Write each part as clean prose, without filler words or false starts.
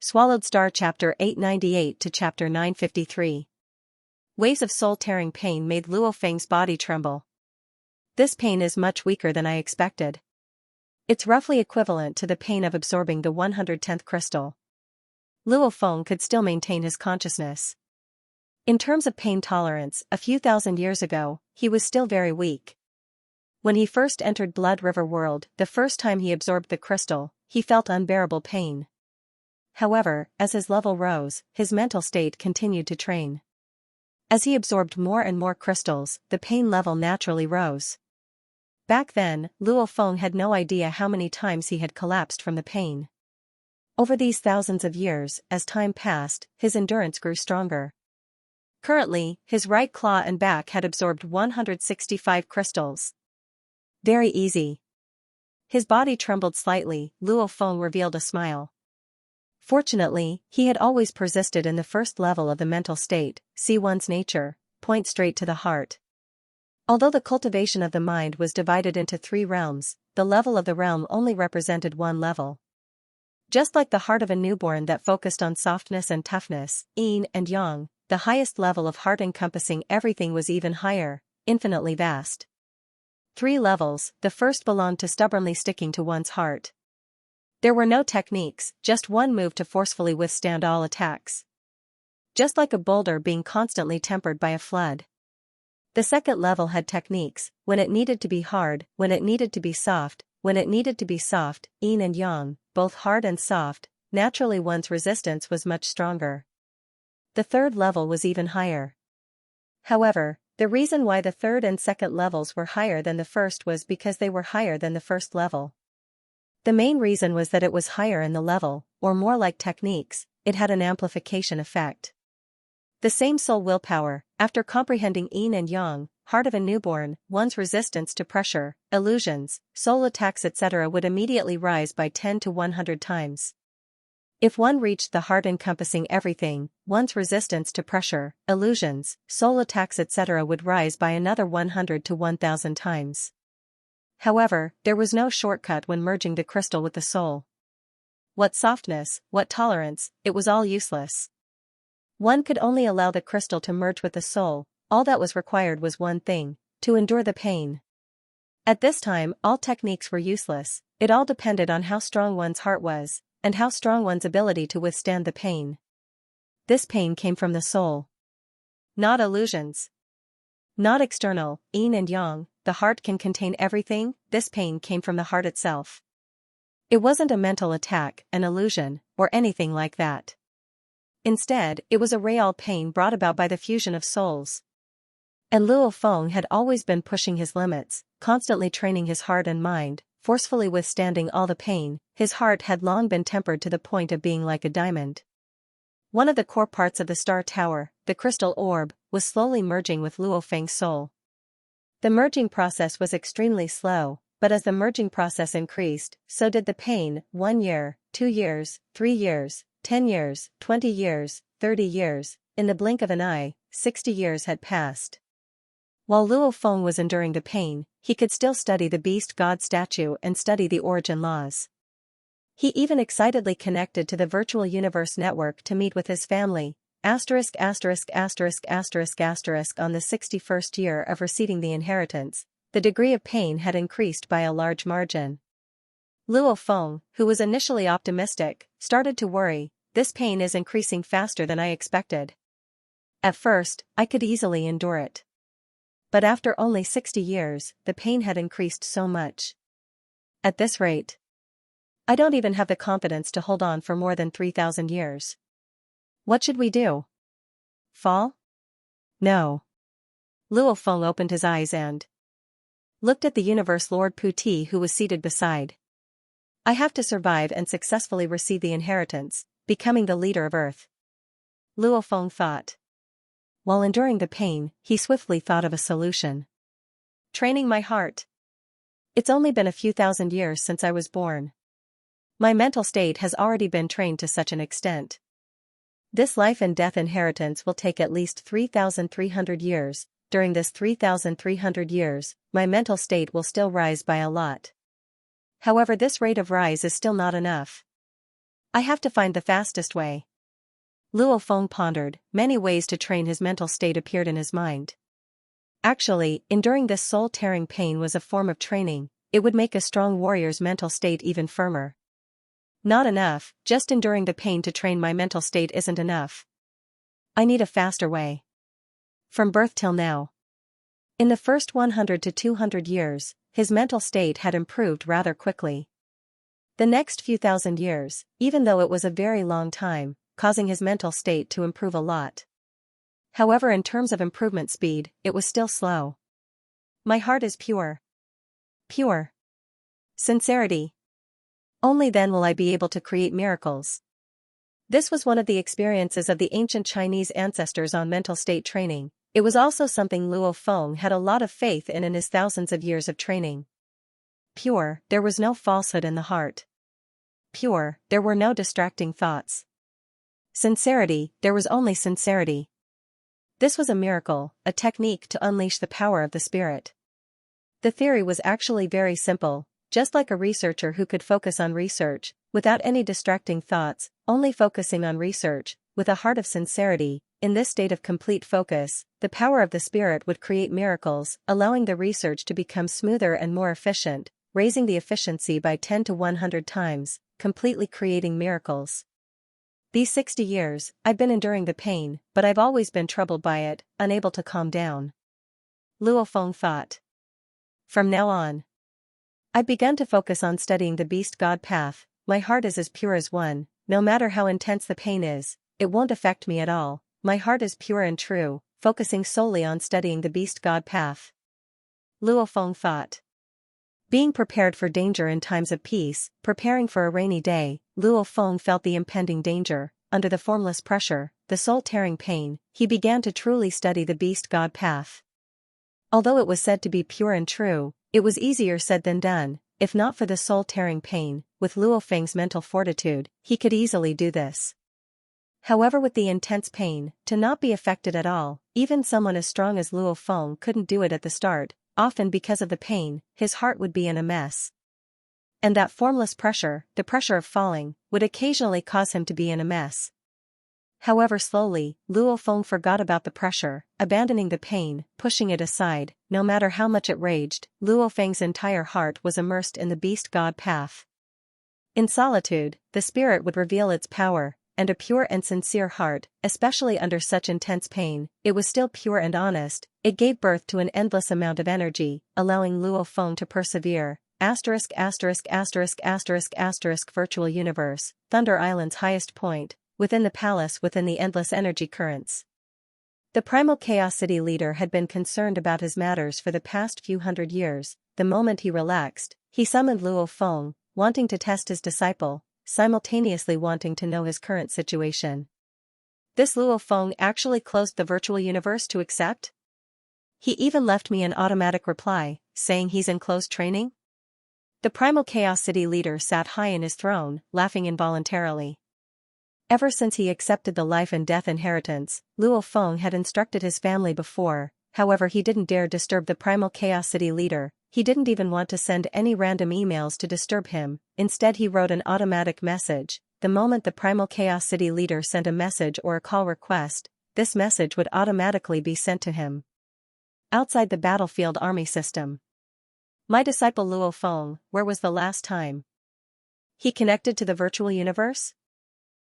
Swallowed Star Chapter 898 to Chapter 953. Waves of soul-tearing pain made Luo Feng's body tremble. This pain is much weaker than I expected. It's roughly equivalent to the pain of absorbing the 110th crystal. Luo Feng could still maintain his consciousness. In terms of pain tolerance, a few thousand years ago, he was still very weak. When he first entered Blood River World, the first time he absorbed the crystal, he felt unbearable pain. However, as his level rose, his mental state continued to train. As he absorbed more and more crystals, the pain level naturally rose. Back then, Luo Feng had no idea how many times he had collapsed from the pain. Over these thousands of years, as time passed, his endurance grew stronger. Currently, his right claw and back had absorbed 165 crystals. Very easy. His body trembled slightly. Luo Feng revealed a smile. Fortunately, he had always persisted in the first level of the mental state, see one's nature, point straight to the heart. Although the cultivation of the mind was divided into 3 realms, the level of the realm only represented one level. Just like the heart of a newborn that focused on softness and toughness, yin and yang, the highest level of heart encompassing everything was even higher, infinitely vast. 3 levels, the first belonged to stubbornly sticking to one's heart. There were no techniques, just one move to forcefully withstand all attacks. Just like a boulder being constantly tempered by a flood. The second level had techniques, when it needed to be hard, when it needed to be soft, when it needed to be soft, yin and yang, both hard and soft, naturally one's resistance was much stronger. The third level was even higher. However, the reason why the third and second levels were higher than the first was because they were higher than the first level. The main reason was that it was higher in the level, or more like techniques, it had an amplification effect. The same soul willpower, after comprehending yin and yang, heart of a newborn, one's resistance to pressure, illusions, soul attacks etc. would immediately rise by 10 to 100 times. If one reached the heart encompassing everything, one's resistance to pressure, illusions, soul attacks etc. would rise by another 100 to 1000 times. However, there was no shortcut when merging the crystal with the soul. What softness, what tolerance, it was all useless. One could only allow the crystal to merge with the soul, all that was required was one thing, to endure the pain. At this time, all techniques were useless, it all depended on how strong one's heart was, and how strong one's ability to withstand the pain. This pain came from the soul. Not illusions. Not external, yin and yang, the heart can contain everything, this pain came from the heart itself. It wasn't a mental attack, an illusion, or anything like that. Instead, it was a real pain brought about by the fusion of souls. And Luo Feng had always been pushing his limits, constantly training his heart and mind, forcefully withstanding all the pain. His heart had long been tempered to the point of being like a diamond. One of the core parts of the star tower, the crystal orb, was slowly merging with Luo Feng's soul. The merging process was extremely slow, but as the merging process increased, so did the pain. 1 year, 2 years, 3 years, 10 years, 20 years, 30 years, in the blink of an eye, 60 years had passed. While Luo Feng was enduring the pain, he could still study the beast god statue and study the origin laws. He even excitedly connected to the virtual universe network to meet with his family, ********** on the 61st year of receiving the inheritance, the degree of pain had increased by a large margin. Luo Feng, who was initially optimistic, started to worry, this pain is increasing faster than I expected. At first, I could easily endure it. But after only 60 years, the pain had increased so much. At this rate, I don't even have the confidence to hold on for more than 3,000 years. What should we do? Fall? No. Luo Feng opened his eyes and looked at the universe Lord Puti who was seated beside. I have to survive and successfully receive the inheritance, becoming the leader of Earth. Luo Feng thought. While enduring the pain, he swiftly thought of a solution. Training my heart. It's only been a few thousand years since I was born. My mental state has already been trained to such an extent. This life and death inheritance will take at least 3,300 years. During this 3,300 years, my mental state will still rise by a lot. However, this rate of rise is still not enough. I have to find the fastest way. Luo Feng pondered. Many ways to train his mental state appeared in his mind. Actually, enduring this soul-tearing pain was a form of training. It would make a strong warrior's mental state even firmer. Not enough, just enduring the pain to train my mental state isn't enough. I need a faster way. From birth till now. In the first 100 to 200 years, his mental state had improved rather quickly. The next few thousand years, even though it was a very long time, causing his mental state to improve a lot. However, in terms of improvement speed, it was still slow. My heart is pure. Pure. Sincerity. Only then will I be able to create miracles. This was one of the experiences of the ancient Chinese ancestors on mental state training. It was also something Luo Feng had a lot of faith in his thousands of years of training. Pure, there was no falsehood in the heart. Pure, there were no distracting thoughts. Sincerity, there was only sincerity. This was a miracle, a technique to unleash the power of the spirit. The theory was actually very simple, just like a researcher who could focus on research, without any distracting thoughts, only focusing on research, with a heart of sincerity. In this state of complete focus, the power of the spirit would create miracles, allowing the research to become smoother and more efficient, raising the efficiency by 10 to 100 times, completely creating miracles. These 60 years, I've been enduring the pain, but I've always been troubled by it, unable to calm down. Luo Feng thought. From now on, I've begun to focus on studying the beast god path. My heart is as pure as one. No matter how intense the pain is, it won't affect me at all. My heart is pure and true, focusing solely on studying the beast god path. Luo Feng thought. Being prepared for danger in times of peace, preparing for a rainy day, Luo Feng felt the impending danger. Under the formless pressure, the soul-tearing pain, he began to truly study the beast god path. Although it was said to be pure and true, it was easier said than done. If not for the soul-tearing pain, with Luo Feng's mental fortitude, he could easily do this. However, with the intense pain, to not be affected at all, even someone as strong as Luo Feng couldn't do it at the start. Often because of the pain, his heart would be in a mess. And that formless pressure, the pressure of falling, would occasionally cause him to be in a mess. However, slowly, Luo Feng forgot about the pressure, abandoning the pain, pushing it aside. No matter how much it raged, Luo Feng's entire heart was immersed in the beast god path. In solitude, the spirit would reveal its power, and a pure and sincere heart, especially under such intense pain, it was still pure and honest. It gave birth to an endless amount of energy, allowing Luo Feng to persevere. Virtual universe, Thunder Island's highest point, within the palace within the endless energy currents. The primal Chaos City leader had been concerned about his matters for the past few hundred years. The moment he relaxed, he summoned Luo Feng, wanting to test his disciple, simultaneously wanting to know his current situation. This Luo Feng actually closed the virtual universe to accept? He even left me an automatic reply, saying he's in close training? The primal Chaos City leader sat high in his throne, laughing involuntarily. Ever since he accepted the life and death inheritance, Luo Feng had instructed his family before. However, he didn't dare disturb the primal Chaos City leader. He didn't even want to send any random emails to disturb him. Instead, he wrote an automatic message. The moment the primal Chaos City leader sent a message or a call request, this message would automatically be sent to him. Outside the battlefield army system. My disciple Luo Feng, where was the last time? He connected to the virtual universe?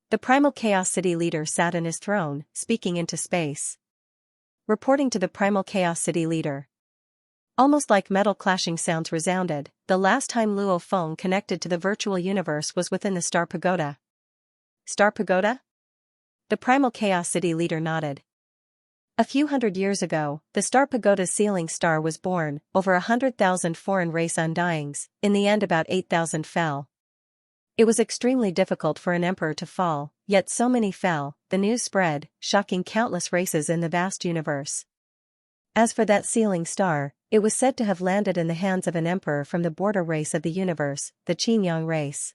The primal Chaos City leader sat in his throne, speaking into space. Reporting to the primal Chaos City leader. Almost like metal clashing sounds resounded. The last time Luo Feng connected to the virtual universe was within the Star Pagoda. Star Pagoda? The primal Chaos City leader nodded. A few hundred years ago, the Star Pagoda's sealing star was born. Over 100,000 foreign race undyings. In the end, about 8,000 fell. It was extremely difficult for an emperor to fall, yet so many fell. The news spread, shocking countless races in the vast universe. As for that sealing star, it was said to have landed in the hands of an emperor from the border race of the universe, the Xianxia race.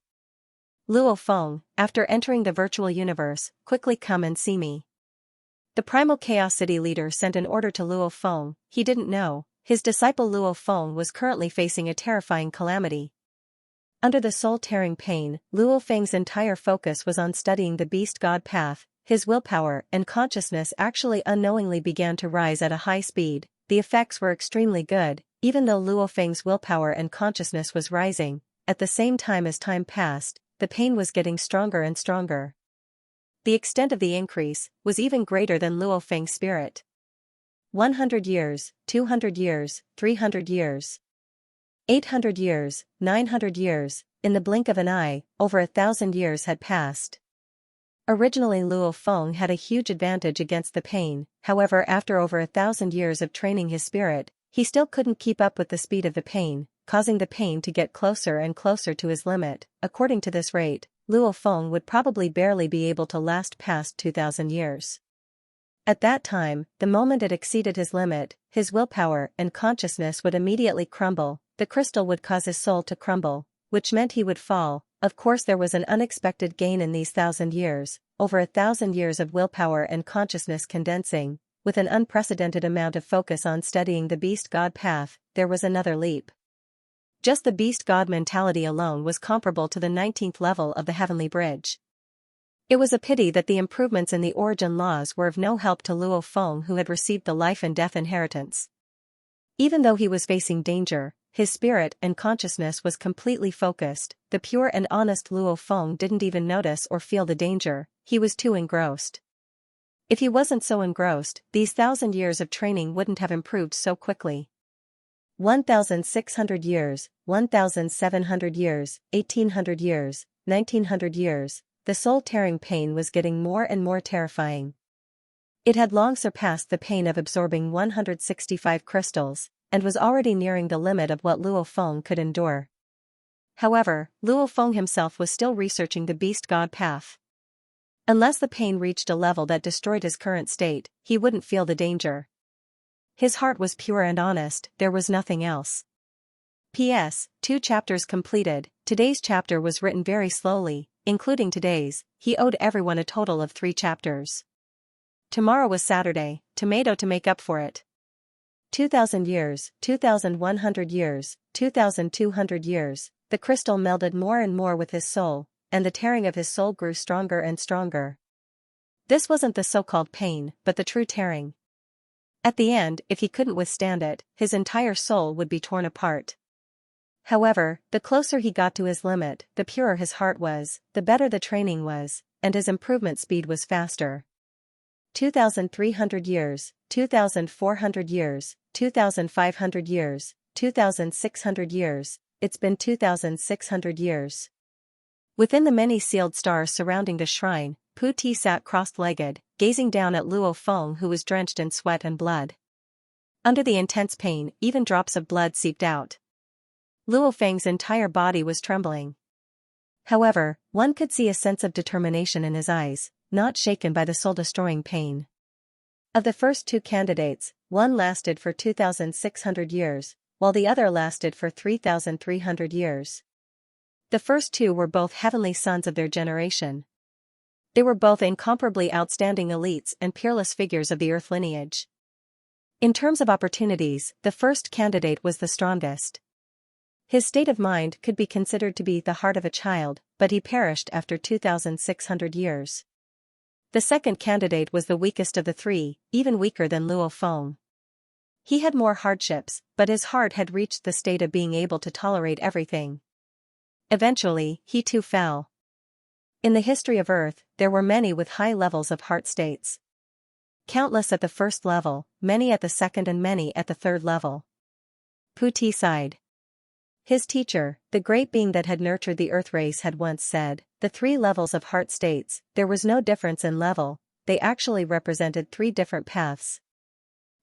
Luo Feng, after entering the virtual universe, quickly come and see me. The primal Chaos City leader sent an order to Luo Feng. He didn't know, his disciple Luo Feng was currently facing a terrifying calamity. Under the soul-tearing pain, Luo Feng's entire focus was on studying the beast god path. His willpower and consciousness actually unknowingly began to rise at a high speed. The effects were extremely good, even though Luo Feng's willpower and consciousness was rising. At the same time as time passed, the pain was getting stronger and stronger. The extent of the increase was even greater than Luo Feng's spirit. 100 years, 200 years, 300 years, 800 years, 900 years, in the blink of an eye, over 1,000 years had passed. Originally Luo Feng had a huge advantage against the pain, however after over 1,000 years of training his spirit, he still couldn't keep up with the speed of the pain, causing the pain to get closer and closer to his limit. According to this rate, Luo Feng would probably barely be able to last past 2,000 years. At that time, the moment it exceeded his limit, his willpower and consciousness would immediately crumble. The crystal would cause his soul to crumble, which meant he would fall. Of course there was an unexpected gain in these 1,000 years, over 1,000 years of willpower and consciousness condensing, with an unprecedented amount of focus on studying the beast god path. There was another leap. Just the beast god mentality alone was comparable to the 19th level of the heavenly bridge. It was a pity that the improvements in the origin laws were of no help to Luo Feng, who had received the life and death inheritance. Even though he was facing danger, his spirit and consciousness was completely focused. The pure and honest Luo Feng didn't even notice or feel the danger, he was too engrossed. If he wasn't so engrossed, these 1,000 years of training wouldn't have improved so quickly. 1,600 years, 1,700 years, 1,800 years, 1,900 years, the soul-tearing pain was getting more and more terrifying. It had long surpassed the pain of absorbing 165 crystals, and was already nearing the limit of what Luo Feng could endure. However, Luo Feng himself was still researching the beast god path. Unless the pain reached a level that destroyed his current state, he wouldn't feel the danger. His heart was pure and honest, there was nothing else. P.S. 2 chapters completed. Today's chapter was written very slowly, including today's. He owed everyone a total of 3 chapters. Tomorrow was Saturday, tomato to make up for it. 2,000 years, 2,100 years, 2,200 years, the crystal melded more and more with his soul, and the tearing of his soul grew stronger and stronger. This wasn't the so-called pain, but the true tearing. At the end, if he couldn't withstand it, his entire soul would be torn apart. However, the closer he got to his limit, the purer his heart was, the better the training was, and his improvement speed was faster. 2,300 years, 2,400 years, 2,500 years, 2,600 years, it's been 2,600 years. Within the many sealed stars surrounding the shrine, Pu Ti sat cross-legged, gazing down at Luo Feng, who was drenched in sweat and blood. Under the intense pain, even drops of blood seeped out. Luo Feng's entire body was trembling. However, one could see a sense of determination in his eyes, not shaken by the soul-destroying pain. Of the first 2 candidates, one lasted for 2,600 years, while the other lasted for 3,300 years. The first 2 were both heavenly sons of their generation. They were both incomparably outstanding elites and peerless figures of the earth lineage. In terms of opportunities, the first candidate was the strongest. His state of mind could be considered to be the heart of a child, but he perished after 2,600 years. The second candidate was the weakest of the 3, even weaker than Luo Feng. He had more hardships, but his heart had reached the state of being able to tolerate everything. Eventually, he too fell. In the history of Earth, there were many with high levels of heart states. Countless at the first level, many at the second and many at the third level. Pu Ti sighed. His teacher, the great being that had nurtured the Earth race, had once said, the 3 levels of heart states, there was no difference in level, they actually represented 3 different paths.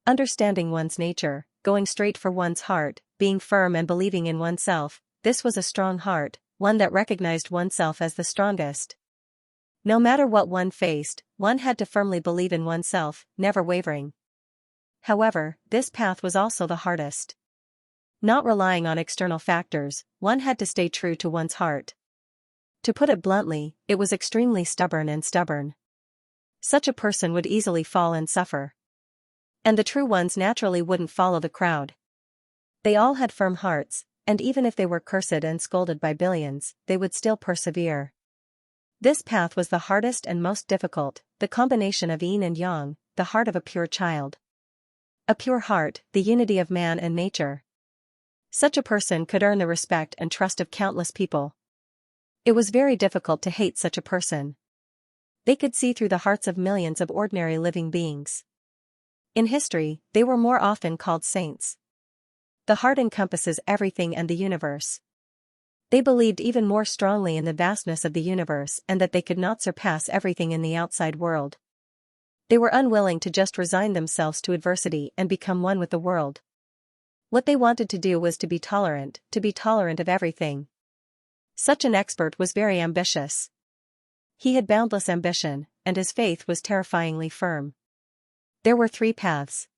Understanding one's nature, going straight for one's heart, being firm and believing in oneself, this was a strong heart, one that recognized oneself as the strongest. No matter what one faced, one had to firmly believe in oneself, never wavering. However, this path was also the hardest. Not relying on external factors, one had to stay true to one's heart. To put it bluntly, it was extremely stubborn. Such a person would easily fall and suffer. And the true ones naturally wouldn't follow the crowd. They all had firm hearts, and even if they were cursed and scolded by billions, they would still persevere. This path was the hardest and most difficult, the combination of yin and yang, the heart of a pure child. A pure heart, the unity of man and nature. Such a person could earn the respect and trust of countless people. It was very difficult to hate such a person. They could see through the hearts of millions of ordinary living beings. In history, they were more often called saints. The heart encompasses everything and the universe. They believed even more strongly in the vastness of the universe and that they could not surpass everything in the outside world. They were unwilling to just resign themselves to adversity and become one with the world. What they wanted to do was to be tolerant of everything. Such an expert was very ambitious. He had boundless ambition, and his faith was terrifyingly firm. There were 3 paths.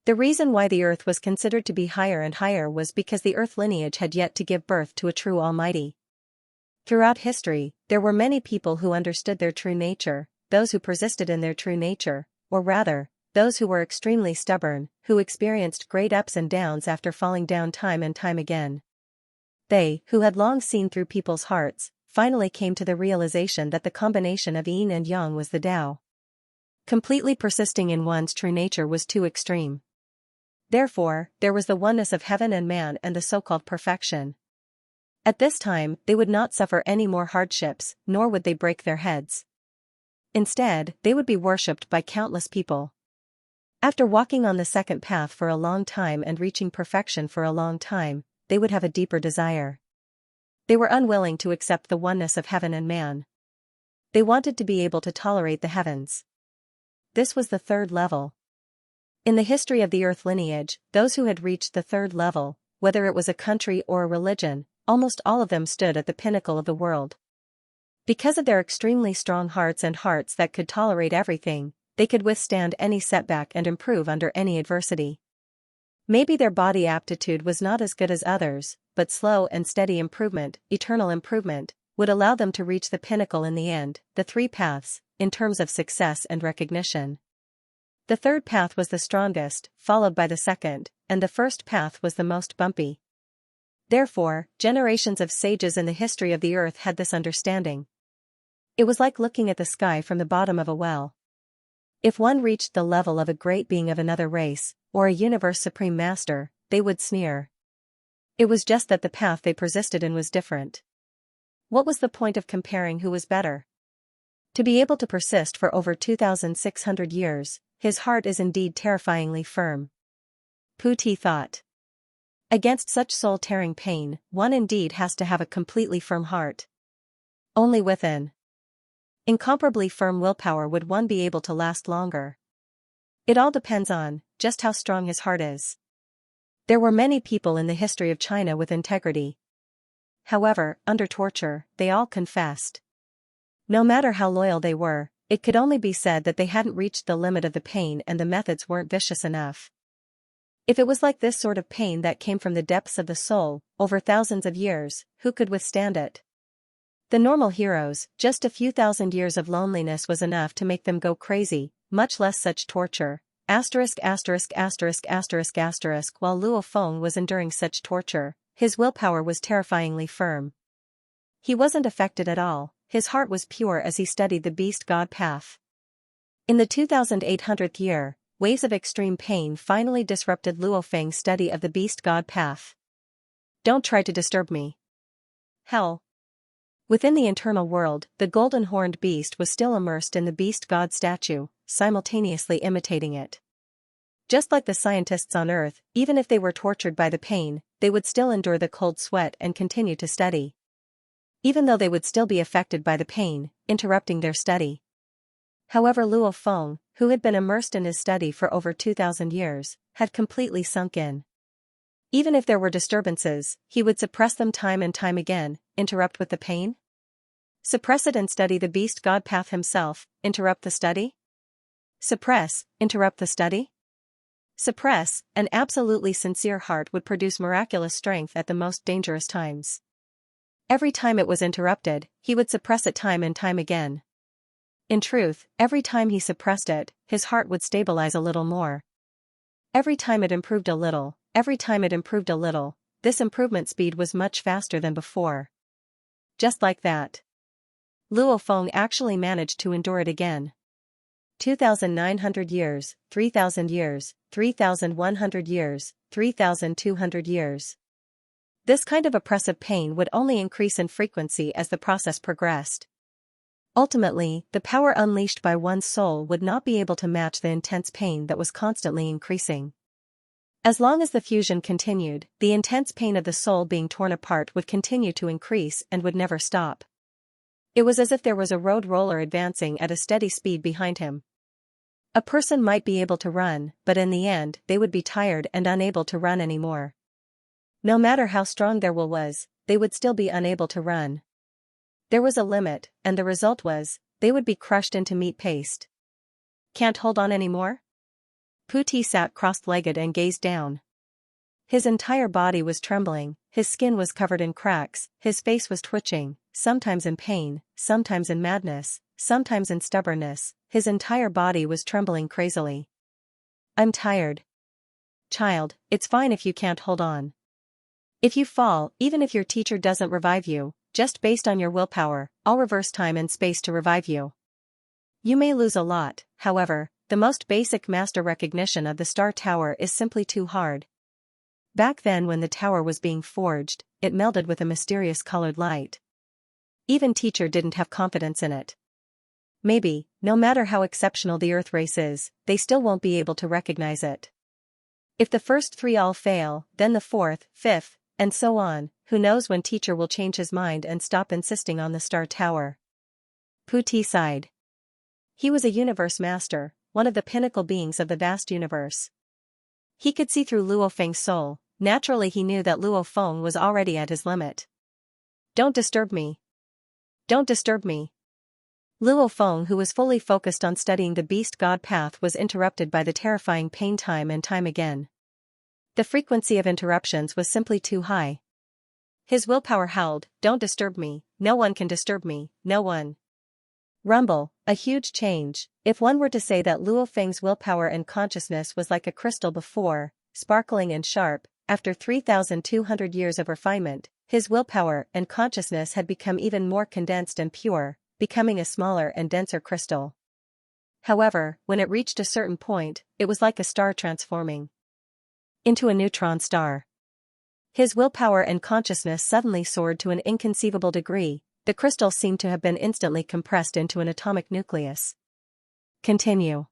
The reason why the earth was considered to be higher and higher was because the earth lineage had yet to give birth to a true Almighty. Throughout history, there were many people who understood their true nature, those who persisted in their true nature, or rather, those who were extremely stubborn, who experienced great ups and downs after falling down time and time again. They, who had long seen through people's hearts, finally came to the realization that the combination of yin and yang was the Tao. Completely persisting in one's true nature was too extreme. Therefore, there was the oneness of heaven and man and the so-called perfection. At this time, they would not suffer any more hardships, nor would they break their heads. Instead, they would be worshipped by countless people. After walking on the second path for a long time and reaching perfection for a long time, they would have a deeper desire. They were unwilling to accept the oneness of heaven and man. They wanted to be able to tolerate the heavens. This was the 3rd level. In the history of the earth lineage, those who had reached the 3rd level, whether it was a country or a religion, almost all of them stood at the pinnacle of the world. Because of their extremely strong hearts and hearts that could tolerate everything, they could withstand any setback and improve under any adversity. Maybe their body aptitude was not as good as others, but slow and steady improvement, eternal improvement, would allow them to reach the pinnacle in the end, the 3 paths, in terms of success and recognition. The 3rd path was the strongest, followed by the 2nd, and the 1st path was the most bumpy. Therefore, generations of sages in the history of the earth had this understanding. It was like looking at the sky from the bottom of a well. If one reached the level of a great being of another race, or a universe supreme master, they would sneer. It was just that the path they persisted in was different. What was the point of comparing who was better? To be able to persist for over 2,600 years, his heart is indeed terrifyingly firm. Puti thought. Against such soul-tearing pain, one indeed has to have a completely firm heart. Only within incomparably firm willpower would one be able to last longer. It all depends on just how strong his heart is. There were many people in the history of China with integrity. However, under torture, they all confessed. No matter how loyal they were, it could only be said that they hadn't reached the limit of the pain and the methods weren't vicious enough. If it was like this sort of pain that came from the depths of the soul, over thousands of years, who could withstand it? The normal heroes, just a few thousand years of loneliness was enough to make them go crazy, much less such torture. While Luo Feng was enduring such torture, his willpower was terrifyingly firm. He wasn't affected at all, his heart was pure as he studied the beast god path. In the 2800th year, waves of extreme pain finally disrupted Luo Feng's study of the beast god path. Don't try to disturb me. Hell. Within the internal world, the golden-horned beast was still immersed in the beast god statue, simultaneously imitating it. Just like the scientists on Earth, even if they were tortured by the pain, they would still endure the cold sweat and continue to study. Even though they would still be affected by the pain, interrupting their study. However, Luo Feng, who had been immersed in his study for over 2,000 years, had completely sunk in. Even if there were disturbances, he would suppress them time and time again, interrupt with the pain? Suppress it and study the beast god path himself, interrupt the study? Suppress, interrupt the study? Suppress, an absolutely sincere heart would produce miraculous strength at the most dangerous times. Every time it was interrupted, he would suppress it time and time again. In truth, every time he suppressed it, his heart would stabilize a little more. Every time it improved a little, this improvement speed was much faster than before. Just like that. Luo Feng actually managed to endure it again. 2,900 years, 3,000 years, 3,100 years, 3,200 years. This kind of oppressive pain would only increase in frequency as the process progressed. Ultimately, the power unleashed by one's soul would not be able to match the intense pain that was constantly increasing. As long as the fusion continued, the intense pain of the soul being torn apart would continue to increase and would never stop. It was as if there was a road roller advancing at a steady speed behind him. A person might be able to run, but in the end, they would be tired and unable to run anymore. No matter how strong their will was, they would still be unable to run. There was a limit, and the result was, they would be crushed into meat paste. Can't hold on anymore? Puti sat cross-legged and gazed down. His entire body was trembling, his skin was covered in cracks, his face was twitching, sometimes in pain, sometimes in madness, sometimes in stubbornness, his entire body was trembling crazily. I'm tired. Child, it's fine if you can't hold on. If you fall, even if your teacher doesn't revive you, just based on your willpower, I'll reverse time and space to revive you. You may lose a lot, however, the most basic master recognition of the Star Tower is simply too hard. Back then when the tower was being forged, it melded with a mysterious colored light. Even teacher didn't have confidence in it. Maybe, no matter how exceptional the Earth race is, they still won't be able to recognize it. If the first three all fail, then the fourth, fifth, and so on, who knows when teacher will change his mind and stop insisting on the Star Tower. Puti sighed. He was a universe master, one of the pinnacle beings of the vast universe. He could see through Luo Feng's soul. Naturally he knew that Luo Feng was already at his limit. Don't disturb me. Don't disturb me. Luo Feng, who was fully focused on studying the beast god path, was interrupted by the terrifying pain time and time again. The frequency of interruptions was simply too high. His willpower howled, don't disturb me, no one can disturb me, no one. Rumble, a huge change. If one were to say that Luo Feng's willpower and consciousness was like a crystal before, sparkling and sharp, after 3,200 years of refinement, his willpower and consciousness had become even more condensed and pure, becoming a smaller and denser crystal. However, when it reached a certain point, it was like a star transforming into a neutron star. His willpower and consciousness suddenly soared to an inconceivable degree. The crystal seemed to have been instantly compressed into an atomic nucleus. Continue.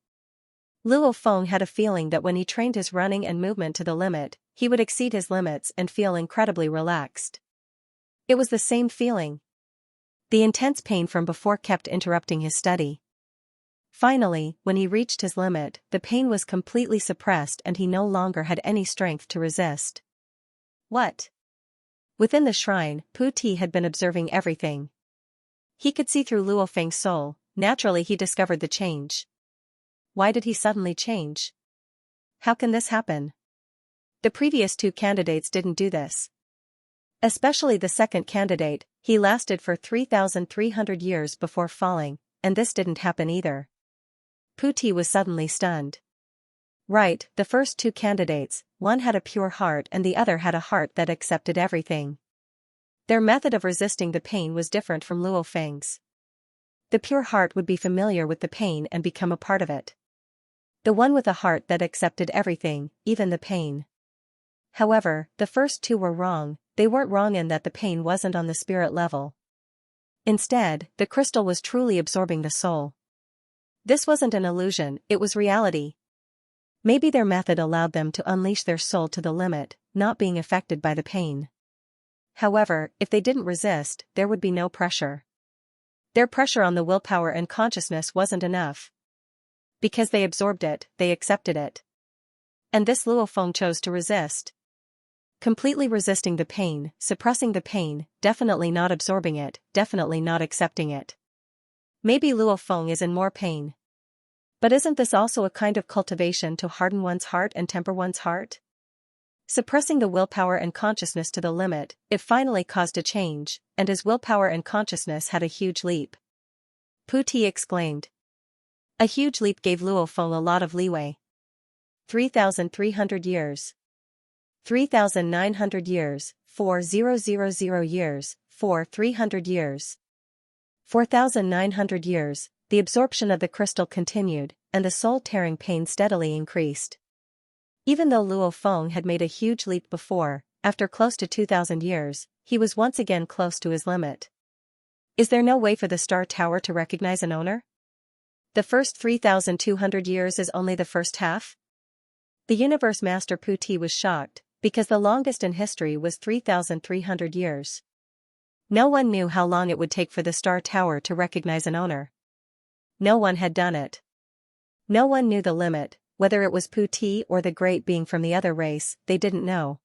Luo Feng had a feeling that when he trained his running and movement to the limit, he would exceed his limits and feel incredibly relaxed. It was the same feeling. The intense pain from before kept interrupting his study. Finally, when he reached his limit, the pain was completely suppressed and he no longer had any strength to resist. What? Within the shrine, Puti had been observing everything. He could see through Luo Feng's soul. Naturally he discovered the change. Why did he suddenly change? How can this happen? The previous two candidates didn't do this. Especially the second candidate, he lasted for 3,300 years before falling, and this didn't happen either. Puti was suddenly stunned. Right, the first two candidates, one had a pure heart and the other had a heart that accepted everything. Their method of resisting the pain was different from Luo Feng's. The pure heart would be familiar with the pain and become a part of it. The one with a heart that accepted everything, even the pain. However, the first two were wrong. They weren't wrong in that the pain wasn't on the spirit level. Instead, the crystal was truly absorbing the soul. This wasn't an illusion, it was reality. Maybe their method allowed them to unleash their soul to the limit, not being affected by the pain. However, if they didn't resist, there would be no pressure. Their pressure on the willpower and consciousness wasn't enough. Because they absorbed it, they accepted it. And this Luo Feng chose to resist. Completely resisting the pain, suppressing the pain, definitely not absorbing it, definitely not accepting it. Maybe Luo Feng is in more pain. But isn't this also a kind of cultivation to harden one's heart and temper one's heart? Suppressing the willpower and consciousness to the limit, it finally caused a change, and his willpower and consciousness had a huge leap. Puti exclaimed. A huge leap gave Luo Feng a lot of leeway. 3,300 years. 3,900 years, 4,000 years, 4,300 years. 4,900 years, the absorption of the crystal continued, and the soul-tearing pain steadily increased. Even though Luo Feng had made a huge leap before, after close to 2,000 years, he was once again close to his limit. Is there no way for the Star Tower to recognize an owner? The first 3,200 years is only the first half? The Universe Master Puti was shocked, because the longest in history was 3,300 years. No one knew how long it would take for the Star Tower to recognize an owner. No one had done it. No one knew the limit, whether it was Puti or the great being from the other race, they didn't know.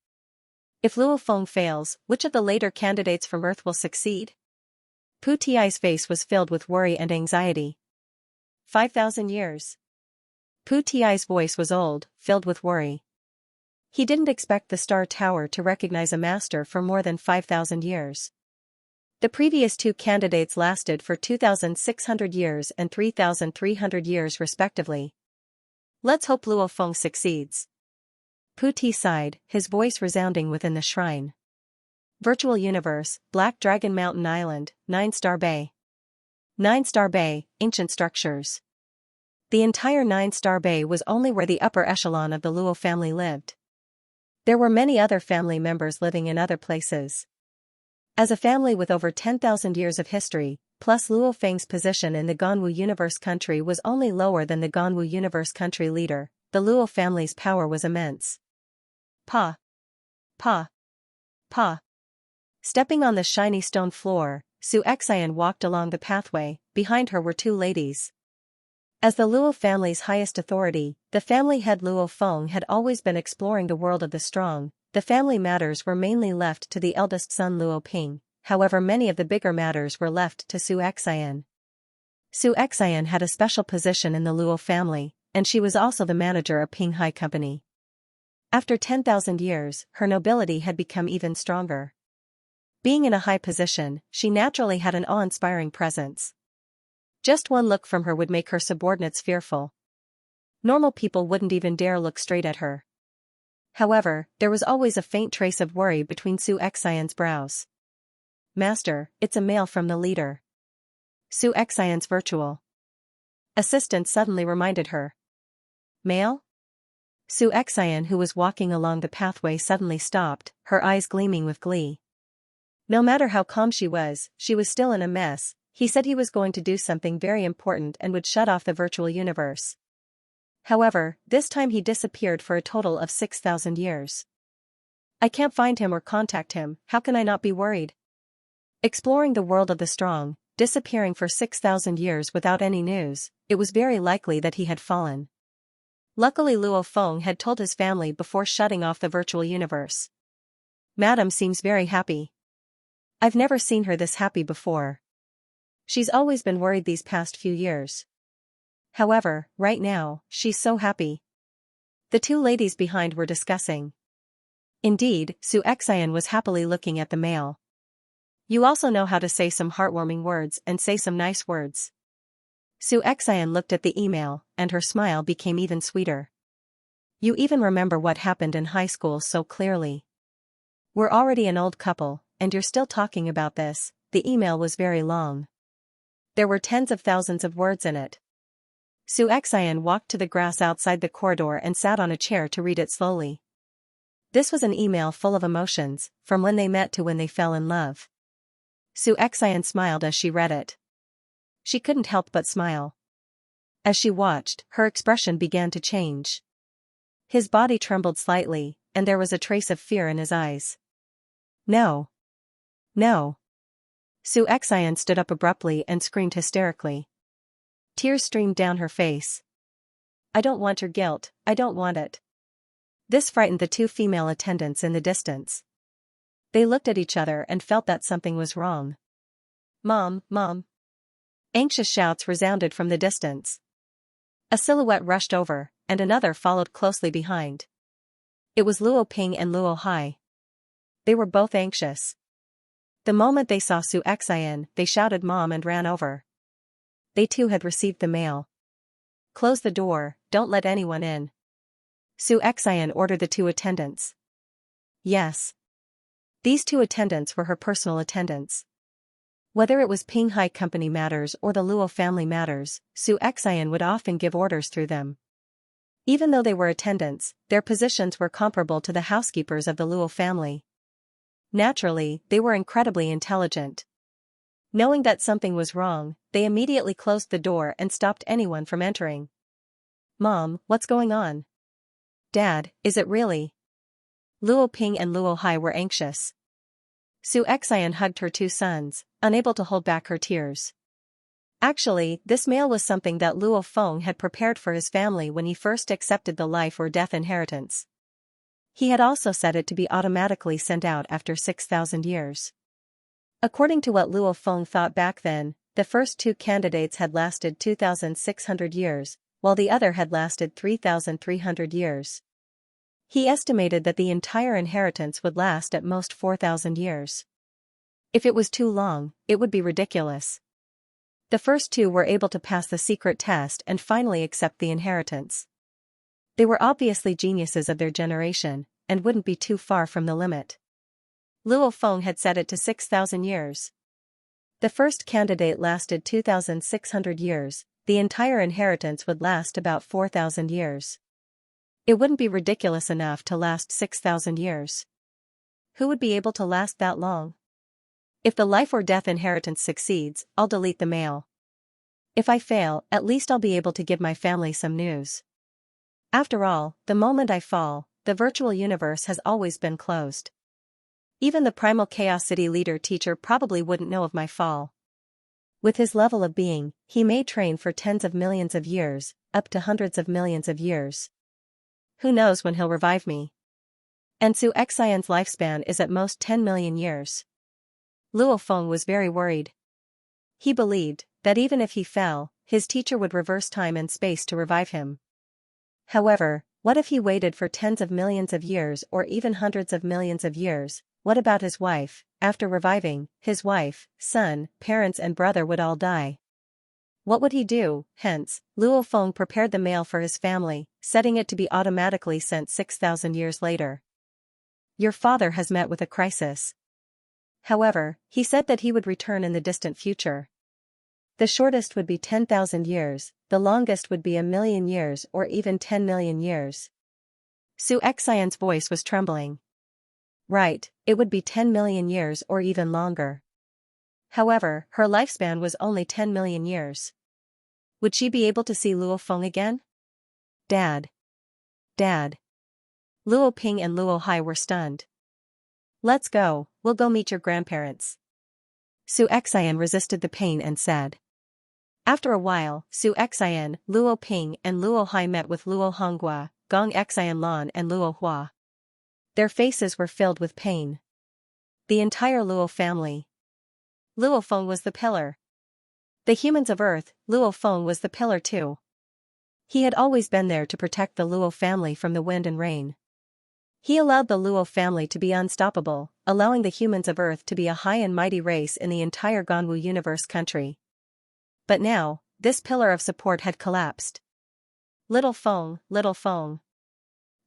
If Luo Feng fails, which of the later candidates from Earth will succeed? Puti's face was filled with worry and anxiety. 5,000 years. Puti's voice was old, filled with worry. He didn't expect the Star Tower to recognize a master for more than 5,000 years. The previous two candidates lasted for 2,600 years and 3,300 years respectively. Let's hope Luo Feng succeeds. Puti sighed, his voice resounding within the shrine. Virtual Universe, Black Dragon Mountain Island, 9-Star Bay. 9-Star Bay, ancient structures. The entire 9-Star Bay was only where the upper echelon of the Luo family lived. There were many other family members living in other places. As a family with over 10,000 years of history, plus Luo Feng's position in the Ganwu Universe country was only lower than the Ganwu Universe country leader, the Luo family's power was immense. Pa. Pa. Pa. Stepping on the shiny stone floor, Xianxia walked along the pathway. Behind her were two ladies. As the Luo family's highest authority, the family head Luo Feng had always been exploring the world of the strong. The family matters were mainly left to the eldest son Luo Ping, however many of the bigger matters were left to Xianxia. Xianxia had a special position in the Luo family, and she was also the manager of Ping Hai Company. After 10,000 years, her nobility had become even stronger. Being in a high position, she naturally had an awe-inspiring presence. Just one look from her would make her subordinates fearful. Normal people wouldn't even dare look straight at her. However, there was always a faint trace of worry between Xianxia's brows. Master, it's a mail from the leader. Xianxia's virtual assistant suddenly reminded her. Mail? Xianxia, who was walking along the pathway, suddenly stopped, her eyes gleaming with glee. No matter how calm she was still in a mess. He said he was going to do something very important and would shut off the virtual universe. However, this time he disappeared for a total of 6,000 years. I can't find him or contact him, how can I not be worried? Exploring the world of the strong, disappearing for 6,000 years without any news, it was very likely that he had fallen. Luckily Luo Feng had told his family before shutting off the virtual universe. Madam seems very happy. I've never seen her this happy before. She's always been worried these past few years. However, right now, she's so happy. The two ladies behind were discussing. Indeed, Xianxia was happily looking at the mail. You also know how to say some heartwarming words and say some nice words. Xianxia looked at the email, and her smile became even sweeter. You even remember what happened in high school so clearly. We're already an old couple, and you're still talking about this. The email was very long. There were tens of thousands of words in it. Xianxia walked to the grass outside the corridor and sat on a chair to read it slowly. This was an email full of emotions, from when they met to when they fell in love. Xianxia smiled as she read it. She couldn't help but smile. As she watched, her expression began to change. His body trembled slightly, and there was a trace of fear in his eyes. No. No. Xianxia stood up abruptly and screamed hysterically. Tears streamed down her face. I don't want your guilt, I don't want it. This frightened the two female attendants in the distance. They looked at each other and felt that something was wrong. Mom, Mom. Anxious shouts resounded from the distance. A silhouette rushed over, and another followed closely behind. It was Luo Ping and Luo Hai. They were both anxious. The moment they saw Xianxia, they shouted Mom and ran over. They too had received the mail. Close the door, don't let anyone in. Xianxia ordered the two attendants. Yes. These two attendants were her personal attendants. Whether it was Ping Hai Company matters or the Luo family matters, Xianxia would often give orders through them. Even though they were attendants, their positions were comparable to the housekeepers of the Luo family. Naturally, they were incredibly intelligent. Knowing that something was wrong, they immediately closed the door and stopped anyone from entering. "Mom, what's going on?" "Dad, is it really?" Luo Ping and Luo Hai were anxious. Xianxia hugged her two sons, unable to hold back her tears. Actually, this mail was something that Luo Feng had prepared for his family when he first accepted the life or death inheritance. He had also set it to be automatically sent out after 6,000 years. According to what Luo Feng thought back then, the first two candidates had lasted 2,600 years, while the other had lasted 3,300 years. He estimated that the entire inheritance would last at most 4,000 years. If it was too long, it would be ridiculous. The first two were able to pass the secret test and finally accept the inheritance. They were obviously geniuses of their generation, and wouldn't be too far from the limit. Luo Feng had set it to 6,000 years. The first candidate lasted 2,600 years, the entire inheritance would last about 4,000 years. It wouldn't be ridiculous enough to last 6,000 years. Who would be able to last that long? If the life or death inheritance succeeds, I'll delete the mail. If I fail, at least I'll be able to give my family some news. After all, the moment I fall, the virtual universe has always been closed. Even the Primal Chaos City leader teacher probably wouldn't know of my fall. With his level of being, he may train for tens of millions of years, up to hundreds of millions of years. Who knows when he'll revive me? And Xianxia's lifespan is at most 10 million years. Luo Feng was very worried. He believed that even if he fell, his teacher would reverse time and space to revive him. However, what if he waited for tens of millions of years or even hundreds of millions of years? What about his wife? After reviving, his wife, son, parents and brother would all die. What would he do? Hence, Luo Feng prepared the mail for his family, setting it to be automatically sent 6,000 years later. Your father has met with a crisis. However, he said that he would return in the distant future. The shortest would be 10,000 years, the longest would be 1,000,000 years or even 10 million years. Xianxia's voice was trembling. Right, it would be 10 million years or even longer. However, her lifespan was only 10 million years. Would she be able to see Luo Feng again? Dad. Dad. Luo Ping and Luo Hai were stunned. Let's go, we'll go meet your grandparents. Xianxia resisted the pain and said. After a while, Xianxia, Luo Ping and Luo Hai met with Luo Honghua, Gong Xian Lan and Luo Hua. Their faces were filled with pain. The entire Luo family. Luo Feng was the pillar. The humans of Earth, Luo Feng was the pillar too. He had always been there to protect the Luo family from the wind and rain. He allowed the Luo family to be unstoppable, allowing the humans of Earth to be a high and mighty race in the entire Ganwu universe country. But now, this pillar of support had collapsed. Little Feng, Little Feng.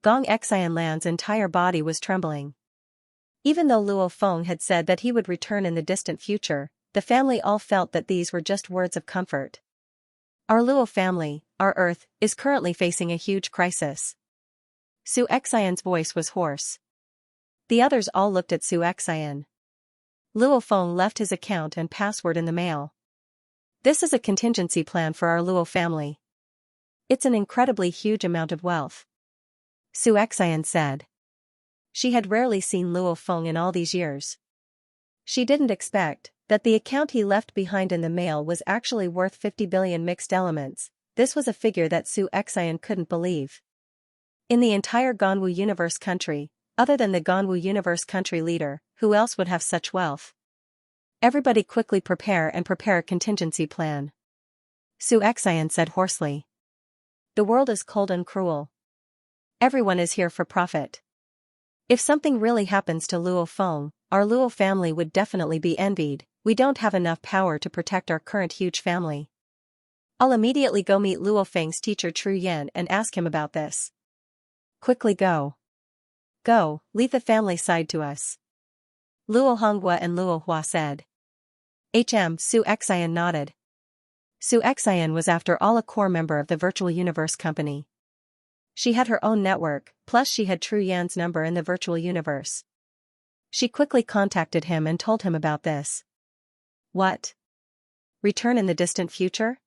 Gong Xian Lan's entire body was trembling. Even though Luo Feng had said that he would return in the distant future, the family all felt that these were just words of comfort. Our Luo family, our Earth, is currently facing a huge crisis. Xianxia's voice was hoarse. The others all looked at Xianxia. Luo Feng left his account and password in the mail. This is a contingency plan for our Luo family. It's an incredibly huge amount of wealth. Xianxia said. She had rarely seen Luo Feng in all these years. She didn't expect that the account he left behind in the mail was actually worth 50 billion mixed elements. This was a figure that Xianxia couldn't believe. In the entire Ganwu universe country, other than the Ganwu universe country leader, who else would have such wealth? Everybody quickly prepare a contingency plan. Xianxia said hoarsely. The world is cold and cruel. Everyone is here for profit. If something really happens to Luo Feng, our Luo family would definitely be envied. We don't have enough power to protect our current huge family. I'll immediately go meet Luo Feng's teacher Tru Yan and ask him about this. Quickly go. Go, leave the family side to us. Luo Honghua and Luo Hua said. Su Xian nodded. Su Xian was after all a core member of the Virtual Universe Company. She had her own network, plus she had Tru Yan's number in the virtual universe. She quickly contacted him and told him about this. What? Return in the distant future?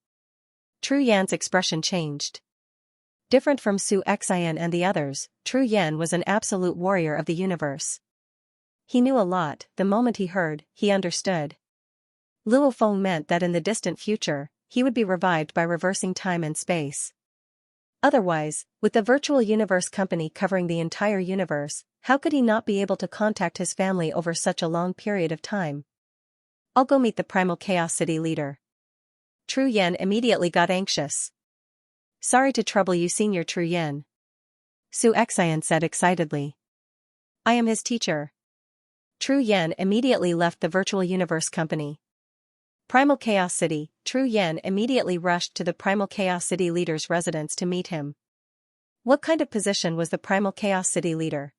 Tru Yan's expression changed. Different from Su Xian and the others, Tru Yan was an absolute warrior of the universe. He knew a lot. The moment he heard, he understood. Luo Feng meant that in the distant future, he would be revived by reversing time and space. Otherwise, with the Virtual Universe Company covering the entire universe, how could he not be able to contact his family over such a long period of time? I'll go meet the Primal Chaos City leader. Tru Yan immediately got anxious. Sorry to trouble you, Senior Tru Yan. Su Xian said excitedly. I am his teacher. Tru Yan immediately left the Virtual Universe Company. Primal Chaos City. Tru Yan immediately rushed to the Primal Chaos City leader's residence to meet him. What kind of position was the Primal Chaos City leader?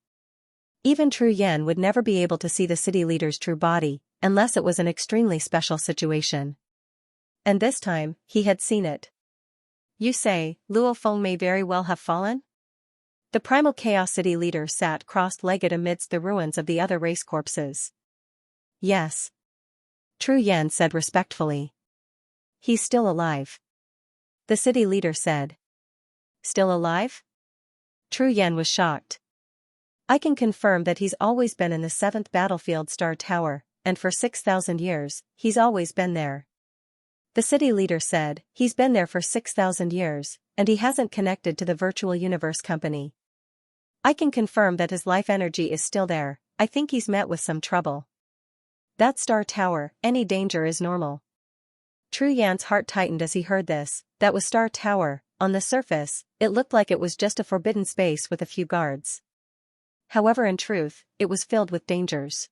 Even Tru Yan would never be able to see the city leader's true body, unless it was an extremely special situation. And this time, he had seen it. You say, Luo Feng may very well have fallen? The Primal Chaos City leader sat cross-legged amidst the ruins of the other race corpses. Yes. Tru Yan said respectfully. He's still alive. The city leader said. Still alive? Tru Yan was shocked. I can confirm that he's always been in the 7th Battlefield Star Tower, and for 6,000 years, he's always been there. The city leader said, he's been there for 6,000 years, and he hasn't connected to the Virtual Universe Company. I can confirm that his life energy is still there. I think he's met with some trouble. That Star Tower, any danger is normal. Tru Yan's heart tightened as he heard this. That was Star Tower. On the surface, it looked like it was just a forbidden space with a few guards. However, in truth, it was filled with dangers.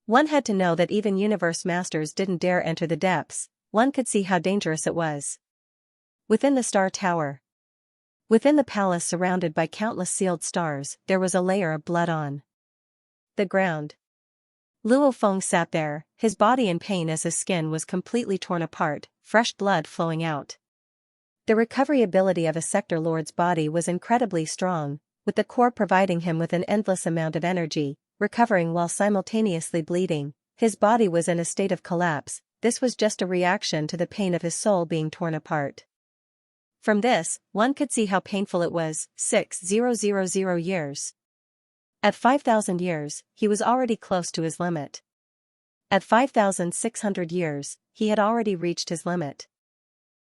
One had to know that even universe masters didn't dare enter the depths. One could see how dangerous it was. Within the Star Tower. Within the palace surrounded by countless sealed stars, there was a layer of blood on the ground. Luo Feng sat there, his body in pain as his skin was completely torn apart, fresh blood flowing out. The recovery ability of a sector lord's body was incredibly strong, with the core providing him with an endless amount of energy, recovering while simultaneously bleeding. His body was in a state of collapse. This was just a reaction to the pain of his soul being torn apart. From this, one could see how painful it was. 6,000 years. At 5,000 years, he was already close to his limit. At 5,600 years, he had already reached his limit.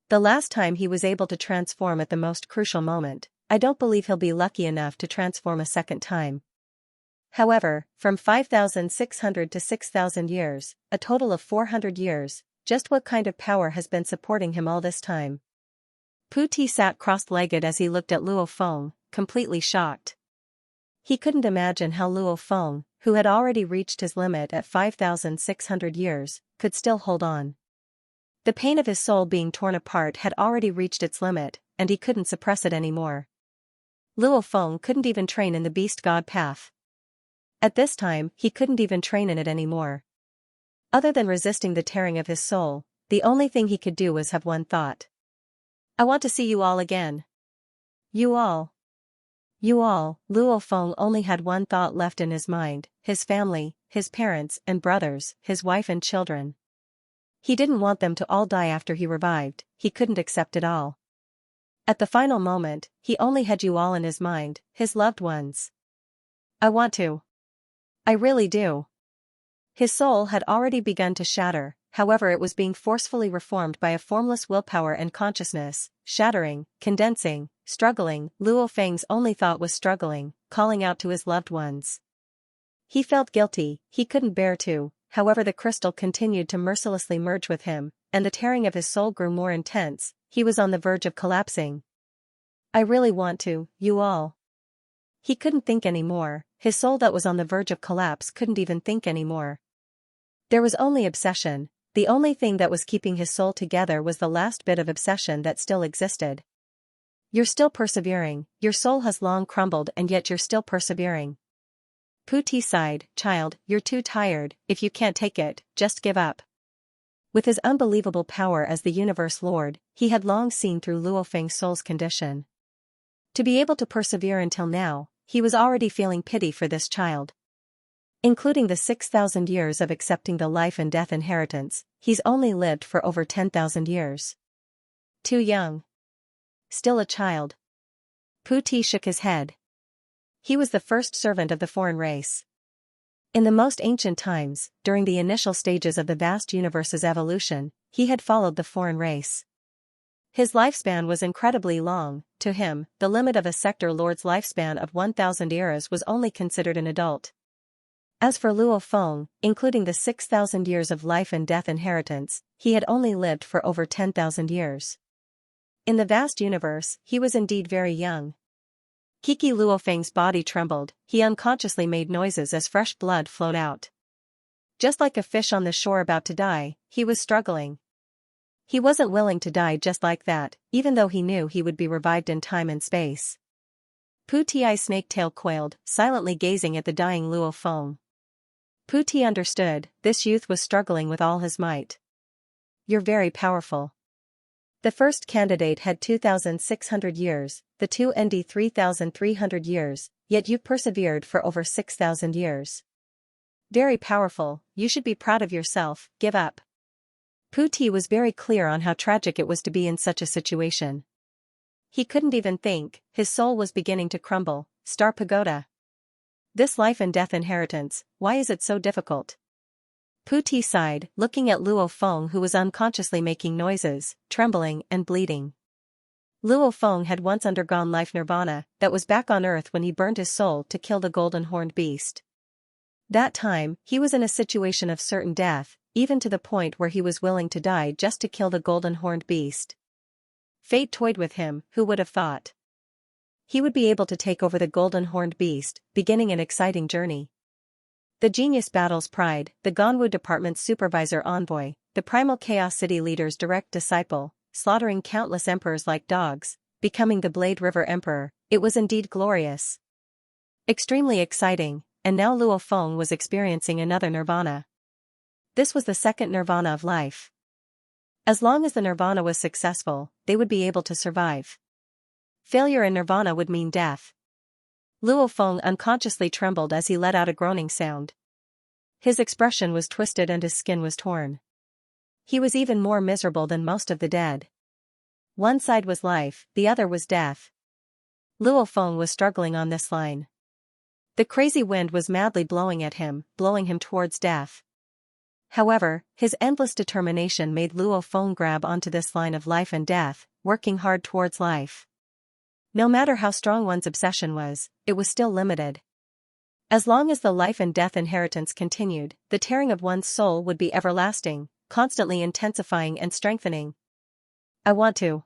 The last time he was able to transform at the most crucial moment, I don't believe he'll be lucky enough to transform a second time. However, from 5,600 to 6,000 years, a total of 400 years, just what kind of power has been supporting him all this time? Pu Ti sat cross-legged as he looked at Luo Feng, completely shocked. He couldn't imagine how Luo Feng, who had already reached his limit at 5,600 years, could still hold on. The pain of his soul being torn apart had already reached its limit, and he couldn't suppress it anymore. Luo Feng couldn't even train in the Beast God path. At this time, he couldn't even train in it anymore. Other than resisting the tearing of his soul, the only thing he could do was have one thought. I want to see you all again. You all. You all. Luo Feng only had one thought left in his mind, his family, his parents and brothers, his wife and children. He didn't want them to all die after he revived. He couldn't accept it all. At the final moment, he only had you all in his mind, his loved ones. I want to. I really do. His soul had already begun to shatter, however it was being forcefully reformed by a formless willpower and consciousness, shattering, condensing, struggling. Luo Feng's only thought was struggling, calling out to his loved ones. He felt guilty, he couldn't bear to, however the crystal continued to mercilessly merge with him, and the tearing of his soul grew more intense. He was on the verge of collapsing. I really want to, you all. He couldn't think anymore. His soul that was on the verge of collapse couldn't even think anymore. There was only obsession. The only thing that was keeping his soul together was the last bit of obsession that still existed. You're still persevering, your soul has long crumbled and yet you're still persevering. Puti sighed, child, you're too tired, if you can't take it, just give up. With his unbelievable power as the universe lord, he had long seen through Luo Feng's soul's condition. To be able to persevere until now, he was already feeling pity for this child. Including the 6,000 years of accepting the life and death inheritance, he's only lived for over 10,000 years. Too young. Still a child. Puti shook his head. He was the first servant of the foreign race. In the most ancient times, during the initial stages of the vast universe's evolution, he had followed the foreign race. His lifespan was incredibly long. To him, the limit of a sector lord's lifespan of 1,000 eras was only considered an adult. As for Luo Feng, including the 6,000 years of life and death inheritance, he had only lived for over 10,000 years. In the vast universe, he was indeed very young. Kiki Luo Feng's body trembled, he unconsciously made noises as fresh blood flowed out. Just like a fish on the shore about to die, he was struggling. He wasn't willing to die just like that, even though he knew he would be revived in time and space. Puti's snake-tail coiled, silently gazing at the dying Luo Feng. Puti understood, this youth was struggling with all his might. You're very powerful. The first candidate had 2,600 years, the two ND 3,300 years, yet you persevered for over 6,000 years. Very powerful, you should be proud of yourself, give up. Puti was very clear on how tragic it was to be in such a situation. He couldn't even think, his soul was beginning to crumble. Star Pagoda. This life and death inheritance, why is it so difficult? Puti sighed, looking at Luo Feng who was unconsciously making noises, trembling and bleeding. Luo Feng had once undergone life nirvana, that was back on earth when he burned his soul to kill the golden horned beast. That time, he was in a situation of certain death, even to the point where he was willing to die just to kill the golden horned beast. Fate toyed with him, who would have thought? He would be able to take over the golden horned beast, beginning an exciting journey. The Genius Battle's pride, the Ganwu Department's supervisor envoy, the Primal Chaos City leader's direct disciple, slaughtering countless emperors like dogs, becoming the Blade River Emperor, it was indeed glorious. Extremely exciting, and now Luo Feng was experiencing another nirvana. This was the second nirvana of life. As long as the nirvana was successful, they would be able to survive. Failure in nirvana would mean death. Luo Feng unconsciously trembled as he let out a groaning sound. His expression was twisted and his skin was torn. He was even more miserable than most of the dead. One side was life, the other was death. Luo Feng was struggling on this line. The crazy wind was madly blowing at him, blowing him towards death. However, his endless determination made Luo Feng grab onto this line of life and death, working hard towards life. No matter how strong one's obsession was, it was still limited. As long as the life and death inheritance continued, the tearing of one's soul would be everlasting, constantly intensifying and strengthening. I want to.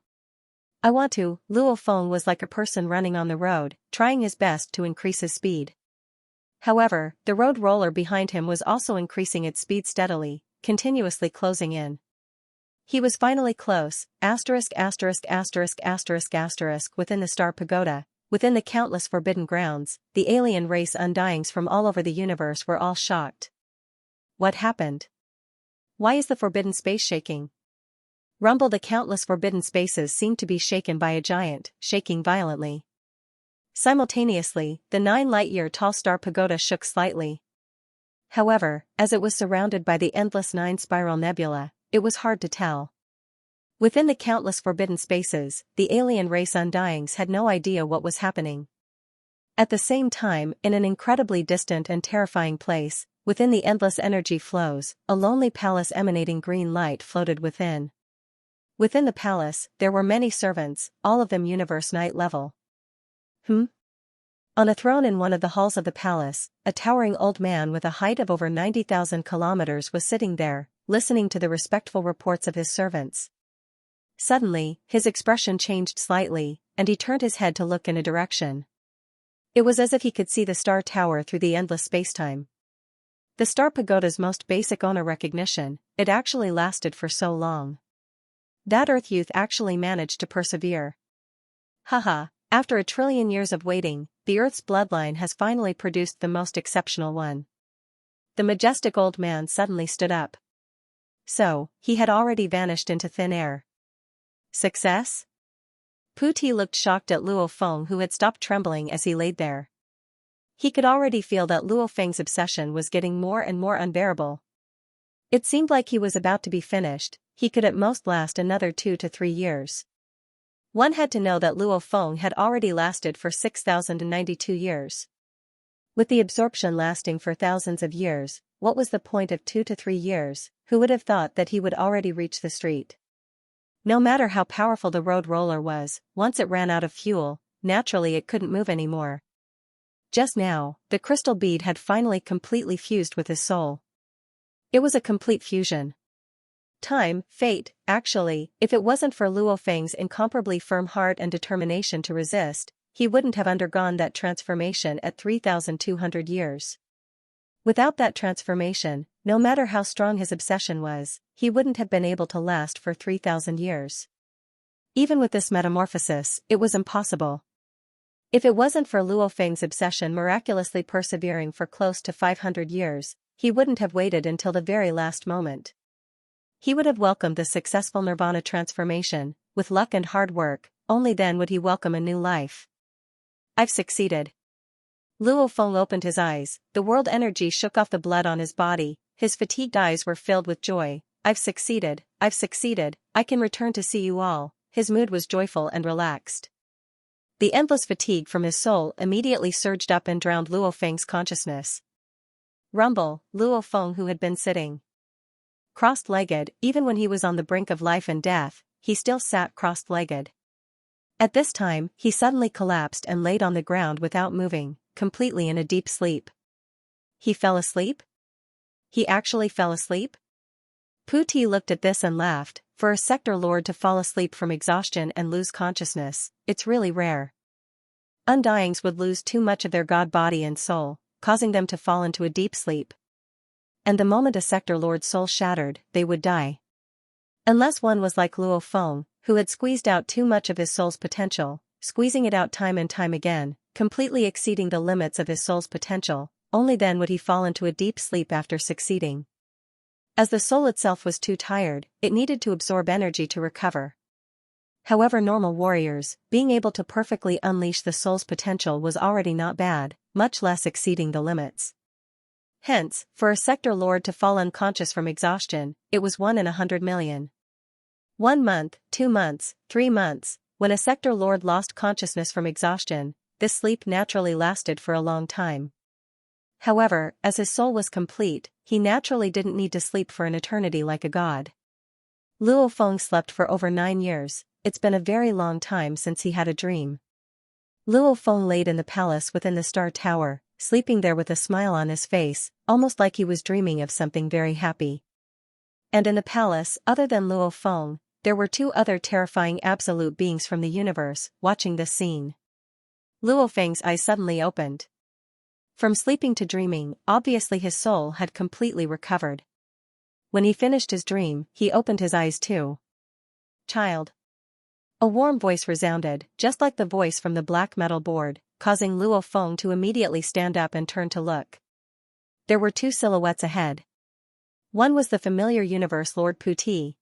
Luo Feng was like a person running on the road, trying his best to increase his speed. However, the road roller behind him was also increasing its speed steadily, continuously closing in. He was finally close, within the Star Pagoda, within the countless forbidden grounds, the alien race undyings from all over the universe were all shocked. What happened? Why is the forbidden space shaking? Rumble, the countless forbidden spaces seemed to be shaken by a giant, shaking violently. Simultaneously, the 9 light-year tall Star Pagoda shook slightly. However, as it was surrounded by the endless 9 spiral nebula, it was hard to tell. Within the countless forbidden spaces, the alien race undyings had no idea what was happening. At the same time, in an incredibly distant and terrifying place, within the endless energy flows, a lonely palace emanating green light floated within. Within the palace, there were many servants, all of them universe knight level. On a throne in one of the halls of the palace, a towering old man with a height of over 90,000 kilometers was sitting there, listening to the respectful reports of his servants. Suddenly, his expression changed slightly, and he turned his head to look in a direction. It was as if he could see the star tower through the endless spacetime. The Star Pagoda's most basic owner recognition, it actually lasted for so long. That Earth youth actually managed to persevere. Haha, After a trillion years of waiting, the Earth's bloodline has finally produced the most exceptional one. The majestic old man suddenly stood up. So, he had already vanished into thin air. Success? Pu Ti looked shocked at Luo Feng, who had stopped trembling as he laid there. He could already feel that Luo Feng's obsession was getting more and more unbearable. It seemed like he was about to be finished. He could at most last another 2 to 3 years. One had to know that Luo Feng had already lasted for 6,092 years. With the absorption lasting for thousands of years, what was the point of 2 to 3 years? Who would have thought that he would already reach the street? No matter how powerful the road roller was, once it ran out of fuel, naturally it couldn't move anymore. Just now, the crystal bead had finally completely fused with his soul. It was a complete fusion. Time, fate, actually, if it wasn't for Luo Feng's incomparably firm heart and determination to resist, he wouldn't have undergone that transformation at 3,200 years. Without that transformation, no matter how strong his obsession was, he wouldn't have been able to last for 3,000 years. Even with this metamorphosis, it was impossible. If it wasn't for Luo Feng's obsession miraculously persevering for close to 500 years, he wouldn't have waited until the very last moment. He would have welcomed the successful nirvana transformation, with luck and hard work, only then would he welcome a new life. I've succeeded. Luo Feng opened his eyes, the world energy shook off the blood on his body, his fatigued eyes were filled with joy. I've succeeded, I can return to see you all. His mood was joyful and relaxed. The endless fatigue from his soul immediately surged up and drowned Luo Feng's consciousness. Rumble, Luo Feng, who had been sitting crossed-legged, even when he was on the brink of life and death, he still sat crossed-legged. At this time, he suddenly collapsed and laid on the ground without moving, completely in a deep sleep. He fell asleep? He actually fell asleep? Pu Ti looked at this and laughed. For a sector lord to fall asleep from exhaustion and lose consciousness, it's really rare. Undyings would lose too much of their god body and soul, causing them to fall into a deep sleep. And the moment a sector lord's soul shattered, they would die. Unless one was like Luo Feng, who had squeezed out too much of his soul's potential, squeezing it out time and time again, completely exceeding the limits of his soul's potential, only then would he fall into a deep sleep after succeeding. As the soul itself was too tired, it needed to absorb energy to recover. However, normal warriors, being able to perfectly unleash the soul's potential was already not bad, much less exceeding the limits. Hence, for a sector lord to fall unconscious from exhaustion, it was 1 in 100 million. 1 month, 2 months, 3 months, when a sector lord lost consciousness from exhaustion, this sleep naturally lasted for a long time. However, as his soul was complete, he naturally didn't need to sleep for an eternity like a god. Luo Feng slept for over 9 years, it's been a very long time since he had a dream. Luo Feng laid in the palace within the Star Tower, sleeping there with a smile on his face, almost like he was dreaming of something very happy. And in the palace, other than Luo Feng, there were 2 other terrifying absolute beings from the universe, watching this scene. Luo Feng's eyes suddenly opened. From sleeping to dreaming, obviously his soul had completely recovered. When he finished his dream, he opened his eyes too. Child. A warm voice resounded, just like the voice from the black metal board, causing Luo Feng to immediately stand up and turn to look. There were 2 silhouettes ahead. One was the familiar universe Lord Pu Ti.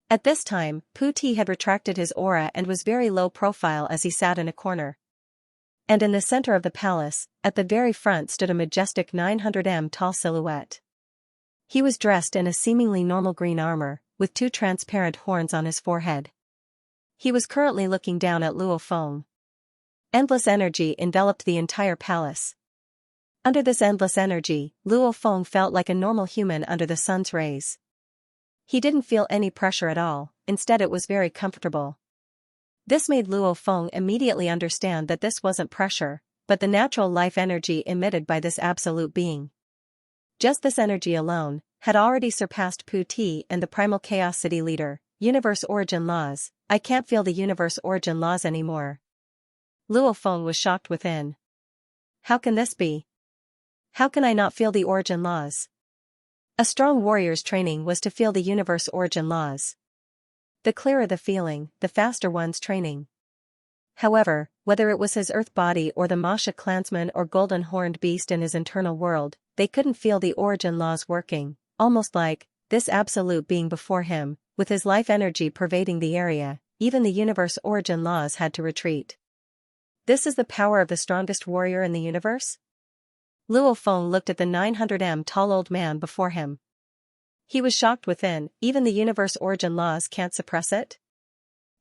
At this time, Pu Ti had retracted his aura and was very low profile as he sat in a corner. And in the center of the palace, at the very front stood a majestic 900 tall silhouette. He was dressed in a seemingly normal green armor, with 2 transparent horns on his forehead. He was currently looking down at Luo Feng. Endless energy enveloped the entire palace. Under this endless energy, Luo Feng felt like a normal human under the sun's rays. He didn't feel any pressure at all, instead it was very comfortable. This made Luo Feng immediately understand that this wasn't pressure, but the natural life energy emitted by this absolute being. Just this energy alone had already surpassed Pu Ti and the primal chaos city leader. Universe origin laws. I can't feel the universe origin laws anymore. Luo Feng was shocked within. How can this be? How can I not feel the origin laws? A strong warrior's training was to feel the universe origin laws. The clearer the feeling, the faster one's training. However, whether it was his earth body or the Masha clansman or golden-horned beast in his internal world, they couldn't feel the origin laws working, almost like, this absolute being before him, with his life energy pervading the area, even the universe origin laws had to retreat. This is the power of the strongest warrior in the universe? Luo Feng looked at the 900m tall old man before him. He was shocked within, even the universe origin laws can't suppress it?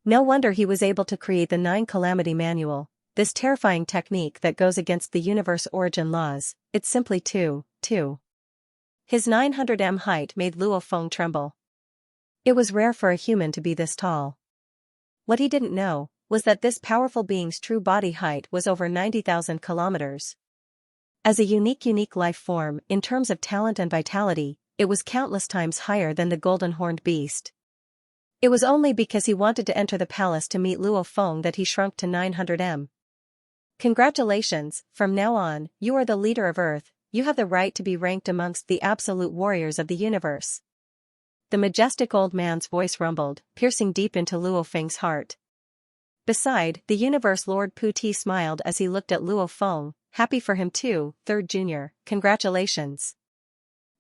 No wonder he was able to create the 9 Calamity Manual, this terrifying technique that goes against the universe origin laws. It's simply too. His 900m height made Luo Feng tremble. It was rare for a human to be this tall. What he didn't know was that this powerful being's true body height was over 90,000 kilometers. As a unique life form, in terms of talent and vitality, it was countless times higher than the golden-horned beast. It was only because he wanted to enter the palace to meet Luo Feng that he shrunk to 900m. Congratulations, from now on, you are the leader of Earth, you have the right to be ranked amongst the absolute warriors of the universe. The majestic old man's voice rumbled, piercing deep into Luo Feng's heart. Beside, the universe Lord Puti smiled as he looked at Luo Feng, happy for him too, 3rd Junior, congratulations.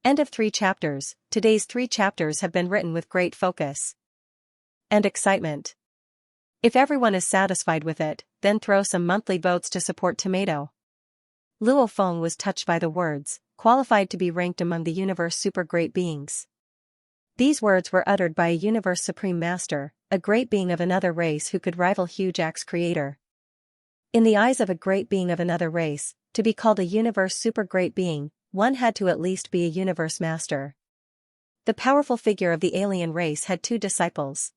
End of 3 chapters. Today's 3 chapters have been written with great focus and excitement. If everyone is satisfied with it, then throw some monthly votes to support Tomato. Luo Feng was touched by the words, qualified to be ranked among the universe super great beings. These words were uttered by a universe supreme master, a great being of another race who could rival Hujack's creator. In the eyes of a great being of another race, to be called a universe super great being, one had to at least be a universe master. The powerful figure of the alien race had 2 disciples.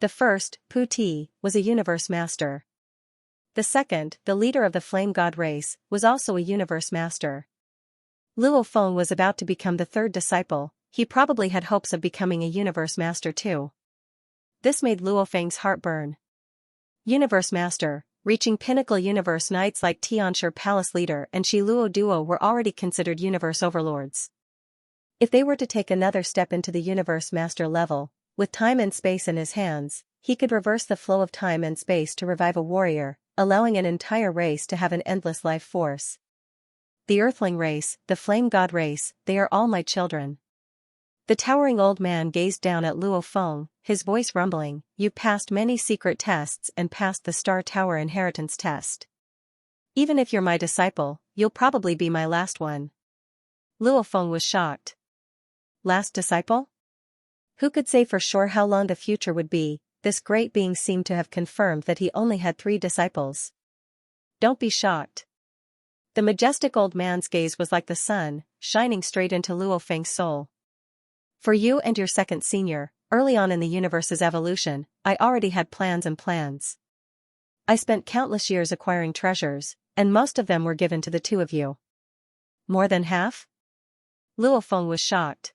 The first, Puti, was a universe master. The second, the leader of the flame god race, was also a universe master. Luo Feng was about to become the 3rd disciple. He probably had hopes of becoming a universe master too. This made Luo Feng's heart burn. Universe master, reaching pinnacle universe knights like Tianxia Palace leader and Shi Luo Duo were already considered universe overlords. If they were to take another step into the universe master level, with time and space in his hands, he could reverse the flow of time and space to revive a warrior, allowing an entire race to have an endless life force. The Earthling race, the Flame God race, they are all my children. The towering old man gazed down at Luo Feng, his voice rumbling, you passed many secret tests and passed the Star Tower inheritance test. Even if you're my disciple, you'll probably be my last one. Luo Feng was shocked. Last disciple? Who could say for sure how long the future would be? This great being seemed to have confirmed that he only had 3 disciples. Don't be shocked. The majestic old man's gaze was like the sun, shining straight into Luo Feng's soul. For you and your 2nd senior, early on in the universe's evolution, I already had plans. I spent countless years acquiring treasures, and most of them were given to the 2 of you. More than half? Luo Feng was shocked.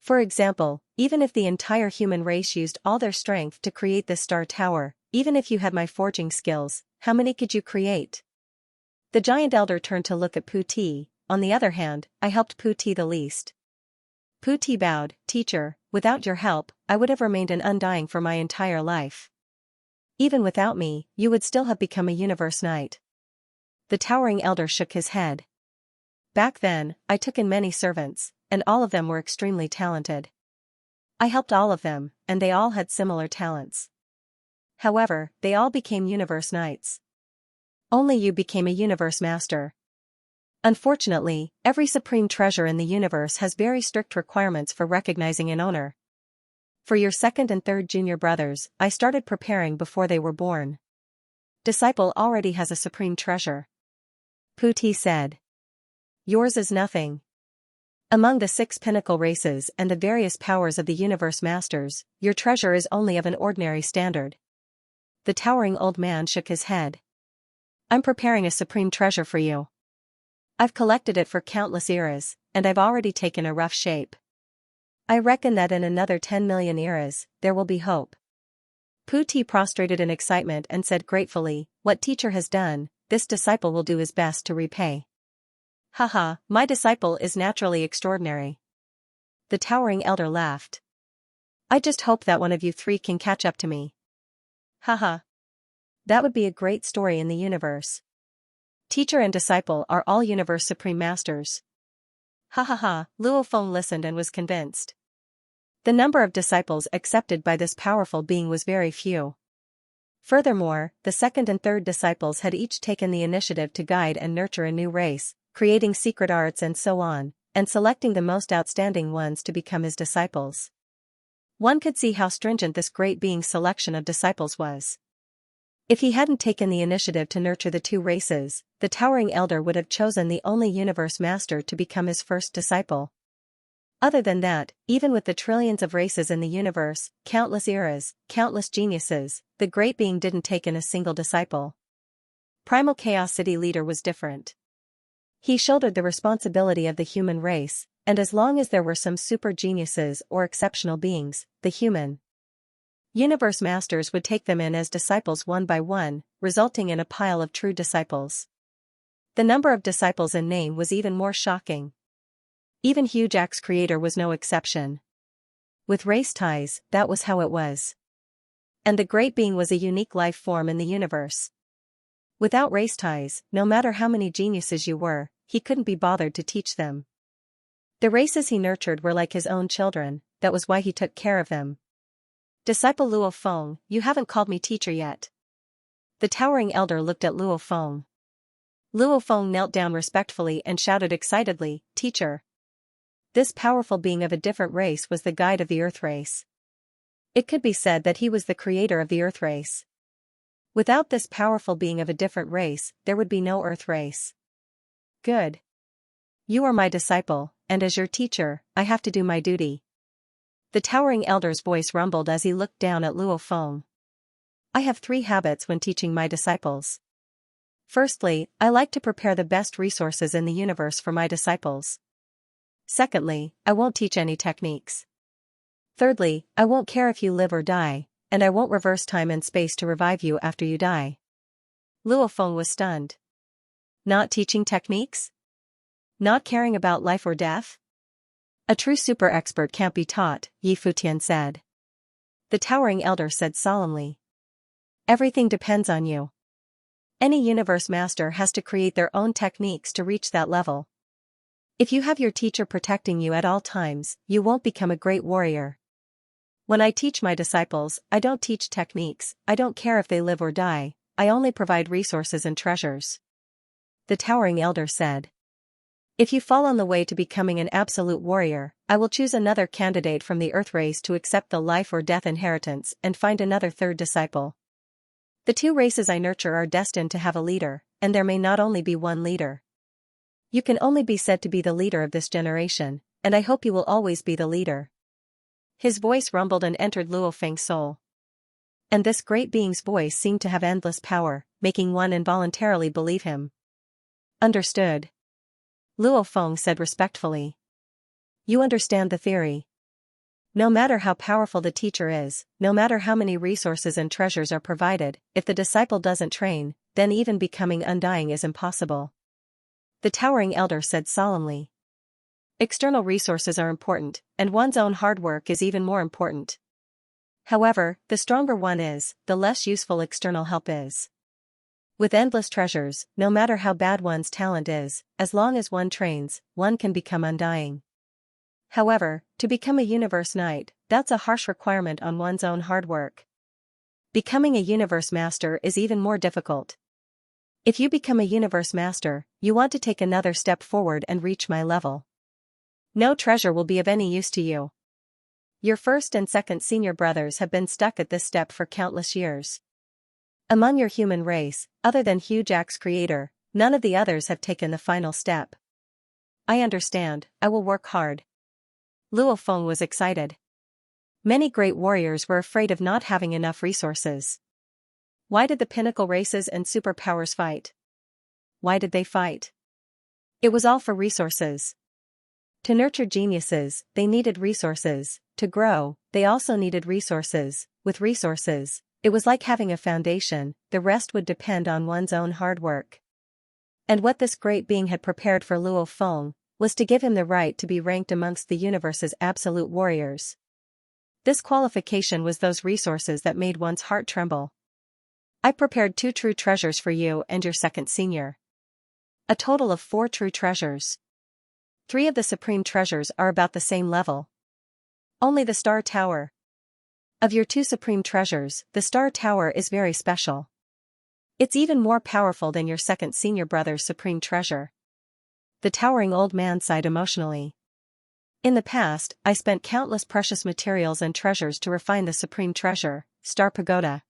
For example, even if the entire human race used all their strength to create this Star Tower, even if you had my forging skills, how many could you create? The giant elder turned to look at Puti. On the other hand, I helped Puti the least. Puti bowed, teacher, without your help, I would have remained an undying for my entire life. Even without me, you would still have become a universe knight. The towering elder shook his head. Back then, I took in many servants, and all of them were extremely talented. I helped all of them, and they all had similar talents. However, they all became universe knights. Only you became a universe master. Unfortunately, every supreme treasure in the universe has very strict requirements for recognizing an owner. For your 2nd and 3rd junior brothers, I started preparing before they were born. Disciple already has a supreme treasure. Puti said. Yours is nothing. Among the 6 pinnacle races and the various powers of the universe masters, your treasure is only of an ordinary standard. The towering old man shook his head. I'm preparing a supreme treasure for you. I've collected it for countless eras, and I've already taken a rough shape. I reckon that in another 10 million eras, there will be hope. Puti prostrated in excitement and said gratefully, what teacher has done, this disciple will do his best to repay. Haha, my disciple is naturally extraordinary. The towering elder laughed. I just hope that one of you 3 can catch up to me. Haha. That would be a great story in the universe. Teacher and disciple are all universe supreme masters. Ha ha ha, Luo Feng listened and was convinced. The number of disciples accepted by this powerful being was very few. Furthermore, the second and third disciples had each taken the initiative to guide and nurture a new race, creating secret arts and so on, and selecting the most outstanding ones to become his disciples. One could see how stringent this great being's selection of disciples was. If he hadn't taken the initiative to nurture the two races, the towering elder would have chosen the only universe master to become his first disciple. Other than that, even with the trillions of races in the universe, countless eras, countless geniuses, the great being didn't take in a single disciple. Primal Chaos City leader was different. He shouldered the responsibility of the human race, and as long as there were some super geniuses or exceptional beings, the human universe masters would take them in as disciples one by one, resulting in a pile of true disciples. The number of disciples in name was even more shocking. Even Hujack's creator was no exception. With race ties, that was how it was. And the great being was a unique life form in the universe. Without race ties, no matter how many geniuses you were, he couldn't be bothered to teach them. The races he nurtured were like his own children, that was why he took care of them. Disciple Luo Feng, you haven't called me teacher yet. The towering elder looked at Luo Feng. Luo Feng knelt down respectfully and shouted excitedly, "Teacher!" This powerful being of a different race was the guide of the Earth race. It could be said that he was the creator of the Earth race. Without this powerful being of a different race, there would be no Earth race. Good. You are my disciple, and as your teacher, I have to do my duty. The towering elder's voice rumbled as he looked down at Luo Feng. I have 3 habits when teaching my disciples. Firstly, I like to prepare the best resources in the universe for my disciples. Secondly, I won't teach any techniques. Thirdly, I won't care if you live or die, and I won't reverse time and space to revive you after you die. Luo Feng was stunned. Not teaching techniques? Not caring about life or death? A true super expert can't be taught, Yi Futian said. The towering elder said solemnly. Everything depends on you. Any universe master has to create their own techniques to reach that level. If you have your teacher protecting you at all times, you won't become a great warrior. When I teach my disciples, I don't teach techniques, I don't care if they live or die, I only provide resources and treasures. The towering elder said. If you fall on the way to becoming an absolute warrior, I will choose another candidate from the Earth race to accept the life or death inheritance and find another third disciple. The 2 races I nurture are destined to have a leader, and there may not only be one leader. You can only be said to be the leader of this generation, and I hope you will always be the leader. His voice rumbled and entered Luo Feng's soul. And this great being's voice seemed to have endless power, making one involuntarily believe him. Understood. Luo Feng said respectfully. You understand the theory. No matter how powerful the teacher is, no matter how many resources and treasures are provided, if the disciple doesn't train, then even becoming undying is impossible. The towering elder said solemnly. External resources are important, and one's own hard work is even more important. However, the stronger one is, the less useful external help is. With endless treasures, no matter how bad one's talent is, as long as one trains, one can become undying. However, to become a universe knight, that's a harsh requirement on one's own hard work. Becoming a universe master is even more difficult. If you become a universe master, you want to take another step forward and reach my level. No treasure will be of any use to you. Your first and second senior brothers have been stuck at this step for countless years. Among your human race, other than Hujack's creator, none of the others have taken the final step. I understand, I will work hard. Luo Feng was excited. Many great warriors were afraid of not having enough resources. Why did the pinnacle races and superpowers fight? Why did they fight? It was all for resources. To nurture geniuses, they needed resources. To grow, they also needed resources. With resources, it was like having a foundation, the rest would depend on one's own hard work. And what this great being had prepared for Luo Feng was to give him the right to be ranked amongst the universe's absolute warriors. This qualification was those resources that made one's heart tremble. I prepared 2 true treasures for you and your second senior. A total of 4 true treasures. 3 of the supreme treasures are about the same level. Only the Star Tower. Of your 2 supreme treasures, the Star Tower is very special. It's even more powerful than your second senior brother's supreme treasure. The towering old man sighed emotionally. In the past, I spent countless precious materials and treasures to refine the supreme treasure, Star Pagoda.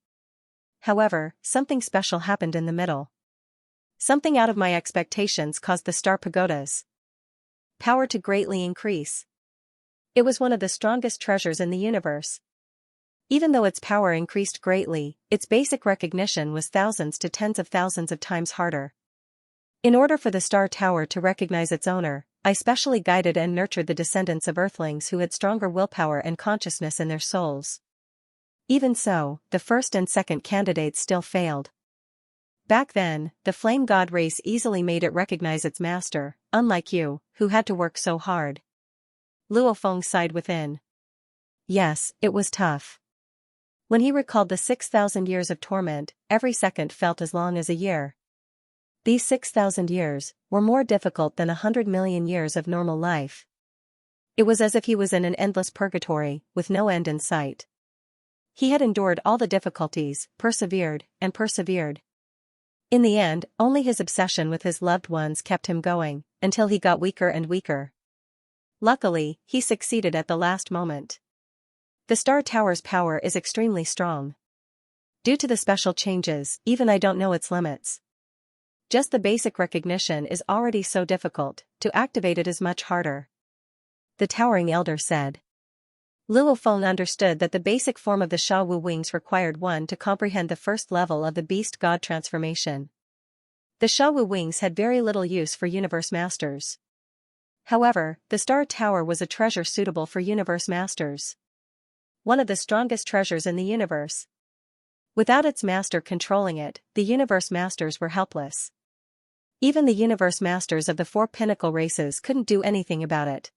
However, something special happened in the middle. Something out of my expectations caused the Star Pagoda's power to greatly increase. It was one of the strongest treasures in the universe. Even though its power increased greatly, its basic recognition was thousands to tens of thousands of times harder. In order for the Star Tower to recognize its owner, I specially guided and nurtured the descendants of Earthlings who had stronger willpower and consciousness in their souls. Even so, the first and second candidates still failed. Back then, the Flame God race easily made it recognize its master, unlike you, who had to work so hard. Luo Feng sighed within. Yes, it was tough. When he recalled the 6,000 years of torment, every second felt as long as a year. These 6,000 years were more difficult than 100 million years of normal life. It was as if he was in an endless purgatory, with no end in sight. He had endured all the difficulties, persevered, and persevered. In the end, only his obsession with his loved ones kept him going, until he got weaker and weaker. Luckily, he succeeded at the last moment. The Star Tower's power is extremely strong. Due to the special changes, even I don't know its limits. Just the basic recognition is already so difficult, to activate it is much harder. The towering elder said. Luo Feng understood that the basic form of the Sha Wu wings required one to comprehend the first level of the beast god transformation. The Sha Wu wings had very little use for universe masters. However, the Star Tower was a treasure suitable for universe masters. One of the strongest treasures in the universe. Without its master controlling it, the universe masters were helpless. Even the universe masters of the 4 pinnacle races couldn't do anything about it.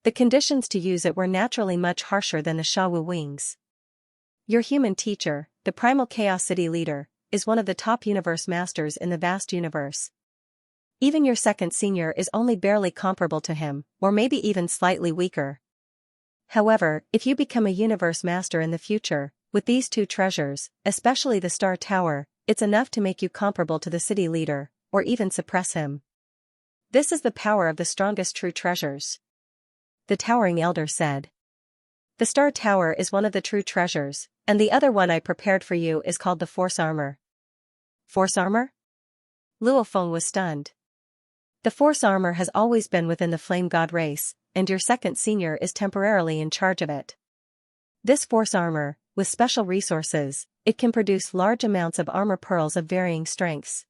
The conditions to use it were naturally much harsher than the Sha Wu wings. Your human teacher, the Primal Chaos City leader, is one of the top universe masters in the vast universe. Even your second senior is only barely comparable to him, or maybe even slightly weaker. However, if you become a universe master in the future, with these 2 treasures, especially the Star Tower, it's enough to make you comparable to the city leader, or even suppress him. This is the power of the strongest true treasures. The towering elder said. The Star Tower is one of the true treasures, and the other one I prepared for you is called the Force Armor. Force Armor? Luo Feng was stunned. The Force Armor has always been within the Flame God race, and your second senior is temporarily in charge of it. This Force Armor, with special resources, it can produce large amounts of armor pearls of varying strengths.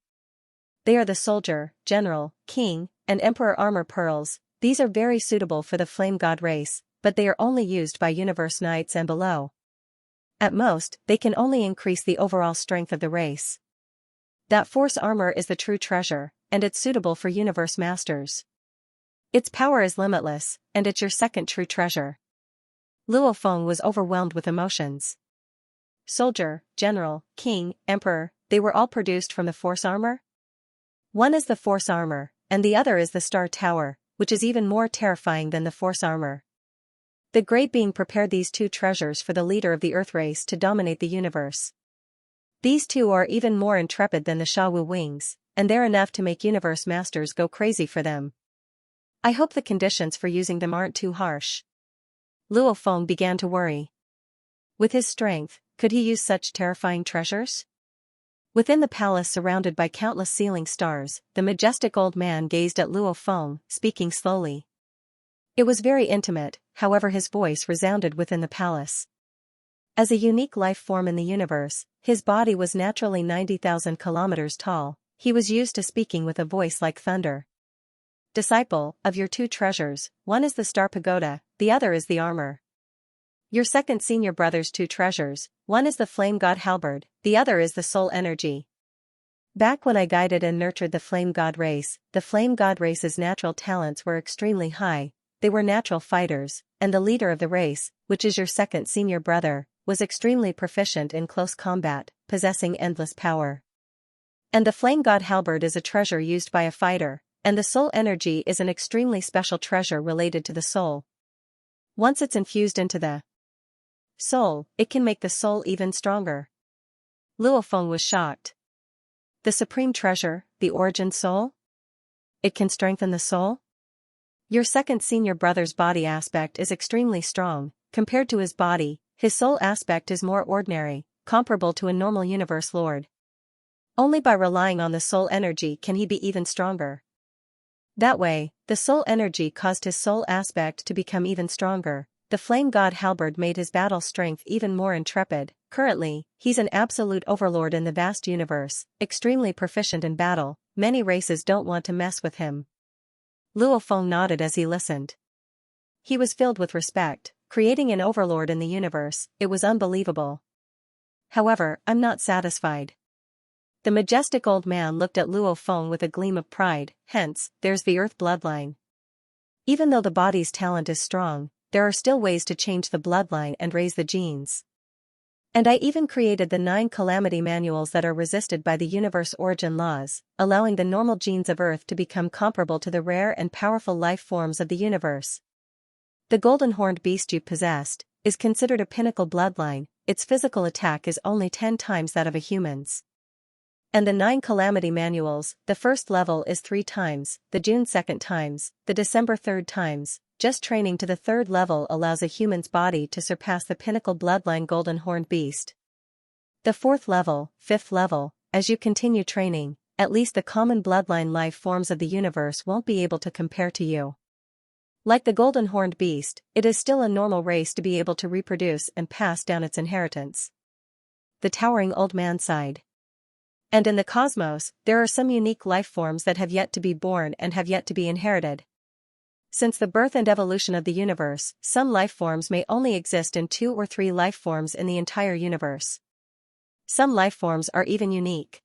They are the Soldier, General, King, and Emperor armor pearls. These are very suitable for the Flame God race, but they are only used by Universe Knights and below. At most, they can only increase the overall strength of the race. That Force Armor is the true treasure, and it's suitable for Universe Masters. Its power is limitless, and it's your second true treasure. Luo Feng was overwhelmed with emotions. Soldier, General, King, Emperor, they were all produced from the Force Armor? One is the Force Armor, and the other is the Star Tower, which is even more terrifying than the Force Armor. The Great Being prepared these 2 treasures for the leader of the Earth race to dominate the universe. These 2 are even more intrepid than the Sha Wu wings, and they're enough to make universe masters go crazy for them. I hope the conditions for using them aren't too harsh. Luo Feng began to worry. With his strength, could he use such terrifying treasures? Within the palace surrounded by countless ceiling stars, the majestic old man gazed at Luo Feng, speaking slowly. It was very intimate, however his voice resounded within the palace. As a unique life form in the universe, his body was naturally 90,000 kilometers tall. He was used to speaking with a voice like thunder. Disciple, of your 2 treasures, one is the Star Pagoda, the other is the armor. Your second senior brother's 2 treasures, one is the Flame God Halberd, the other is the Soul Energy. Back when I guided and nurtured the Flame God race's natural talents were extremely high. They were natural fighters, and the leader of the race, which is your second senior brother, was extremely proficient in close combat, possessing endless power. And the flame god halberd is a treasure used by a fighter, and the soul energy is an extremely special treasure related to the soul. Once it's infused into the soul, it can make the soul even stronger. Luo Feng was shocked. The supreme treasure, the origin soul? It can strengthen the soul? Your second senior brother's body aspect is extremely strong. Compared to his body, his soul aspect is more ordinary, comparable to a normal universe lord. Only by relying on the soul energy can he be even stronger. That way, the soul energy caused his soul aspect to become even stronger. The flame god halberd made his battle strength even more intrepid. Currently, he's an absolute overlord in the vast universe, extremely proficient in battle. Many races don't want to mess with him. Luo Feng nodded as he listened. He was filled with respect. Creating an overlord in the universe, it was unbelievable. However, I'm not satisfied. The majestic old man looked at Luo Feng with a gleam of pride. Hence, there's the earth bloodline. Even though the body's talent is strong, there are still ways to change the bloodline and raise the genes. And I even created the 9 calamity manuals that are resisted by the universe origin laws, allowing the normal genes of Earth to become comparable to the rare and powerful life forms of the universe. The golden horned beast you possessed is considered a pinnacle bloodline. Its physical attack is only 10 times that of a human's. And the 9 calamity manuals, the first level is 3 times, the June 2nd times, the December 3rd times. Just training to the 3rd level allows a human's body to surpass the pinnacle bloodline golden horned beast. The 4th level, 5th level, as you continue training, at least the common bloodline life forms of the universe won't be able to compare to you. Like the golden horned beast, it is still a normal race to be able to reproduce and pass down its inheritance. The towering old man sighed. And in the cosmos, there are some unique life forms that have yet to be born and have yet to be inherited. Since the birth and evolution of the universe, some life forms may only exist in 2 or 3 life forms in the entire universe. Some life forms are even unique.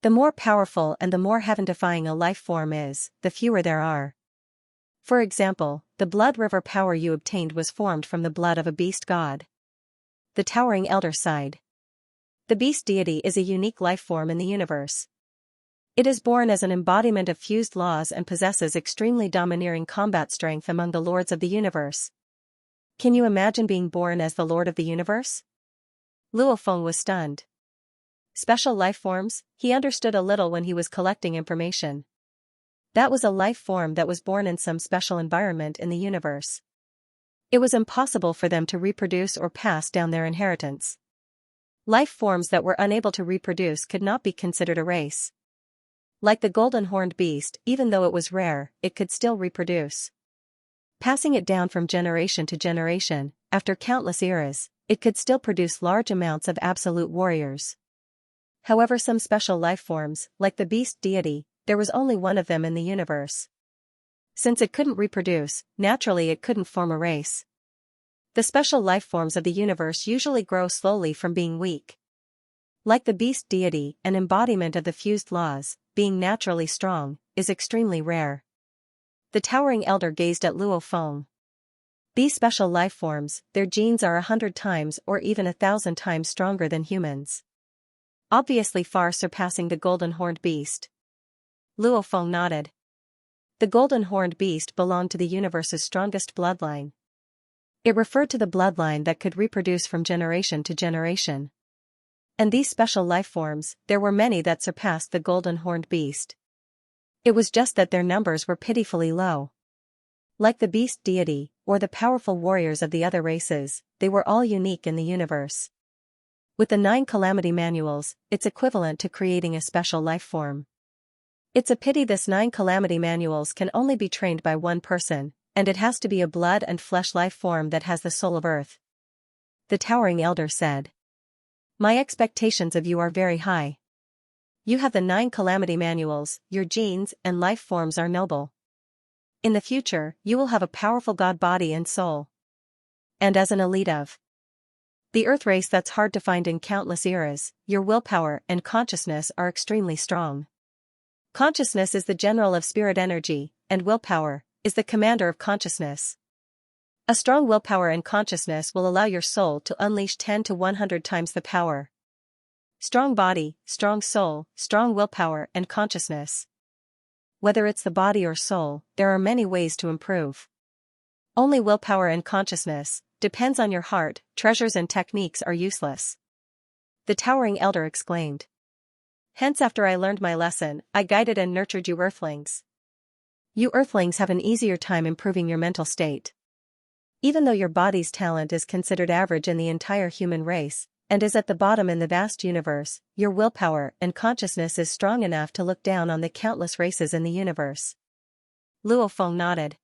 The more powerful and the more heaven-defying a life form is, the fewer there are. For example, the blood river power you obtained was formed from the blood of a beast god. The towering elder sighed. The beast deity is a unique life form in the universe. It is born as an embodiment of fused laws and possesses extremely domineering combat strength among the lords of the universe. Can you imagine being born as the lord of the universe? Luo Feng was stunned. Special life forms? He understood a little when he was collecting information. That was a life form that was born in some special environment in the universe. It was impossible for them to reproduce or pass down their inheritance. Life forms that were unable to reproduce could not be considered a race. Like the golden horned beast, even though it was rare, it could still reproduce. Passing it down from generation to generation, after countless eras, it could still produce large amounts of absolute warriors. However, some special life forms, like the beast deity, there was only one of them in the universe. Since it couldn't reproduce, naturally it couldn't form a race. The special life forms of the universe usually grow slowly from being weak. Like the beast deity, an embodiment of the fused laws, being naturally strong, is extremely rare. The towering elder gazed at Luo Feng. These special life forms, their genes are 100 times or even 1,000 times stronger than humans. Obviously far surpassing the golden horned beast. Luo Feng nodded. The golden horned beast belonged to the universe's strongest bloodline. It referred to the bloodline that could reproduce from generation to generation. And these special life forms, there were many that surpassed the golden horned beast. It was just that their numbers were pitifully low. Like the beast deity, or the powerful warriors of the other races, they were all unique in the universe. With the 9 calamity manuals, it's equivalent to creating a special life form. It's a pity this 9 calamity manuals can only be trained by one person, and it has to be a blood and flesh life form that has the soul of Earth. The towering elder said. My expectations of you are very high. You have the 9 calamity manuals, your genes and life forms are noble. In the future, you will have a powerful god body and soul. And as an elite of the Earth race that's hard to find in countless eras, your willpower and consciousness are extremely strong. Consciousness is the general of spirit energy, and willpower is the commander of consciousness. A strong willpower and consciousness will allow your soul to unleash 10 to 100 times the power. Strong body, strong soul, strong willpower and consciousness. Whether it's the body or soul, there are many ways to improve. Only willpower and consciousness, depends on your heart, treasures and techniques are useless. The towering elder exclaimed. Hence after I learned my lesson, I guided and nurtured you earthlings. You earthlings have an easier time improving your mental state. Even though your body's talent is considered average in the entire human race, and is at the bottom in the vast universe, your willpower and consciousness is strong enough to look down on the countless races in the universe. Luo Feng nodded.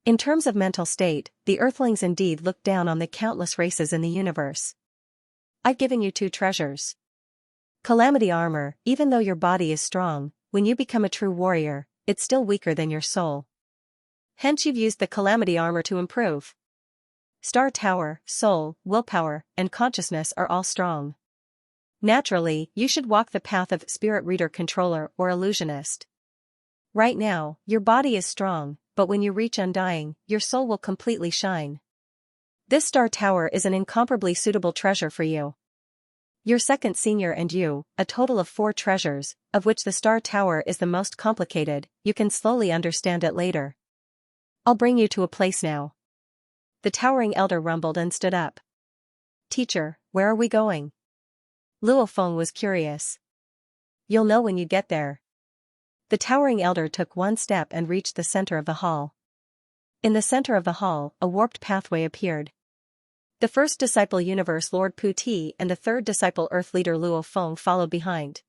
In terms of mental state, the earthlings indeed look down on the countless races in the universe. I've given you 2 treasures. Calamity armor, even though your body is strong, when you become a true warrior, it's still weaker than your soul. Hence you've used the calamity armor to improve. Star Tower, soul, willpower, and consciousness are all strong. Naturally, you should walk the path of spirit reader controller or illusionist. Right now, your body is strong, but when you reach undying, your soul will completely shine. This Star Tower is an incomparably suitable treasure for you. Your second senior and you, a total of 4 treasures, of which the Star Tower is the most complicated, you can slowly understand it later. I'll bring you to a place now. The towering elder rumbled and stood up. Teacher, where are we going? Luo Feng was curious. You'll know when you get there. The towering elder took 1 step and reached the center of the hall. In the center of the hall, a warped pathway appeared. The first disciple Universe Lord Pu Ti and the third disciple Earth Leader Luo Feng followed behind.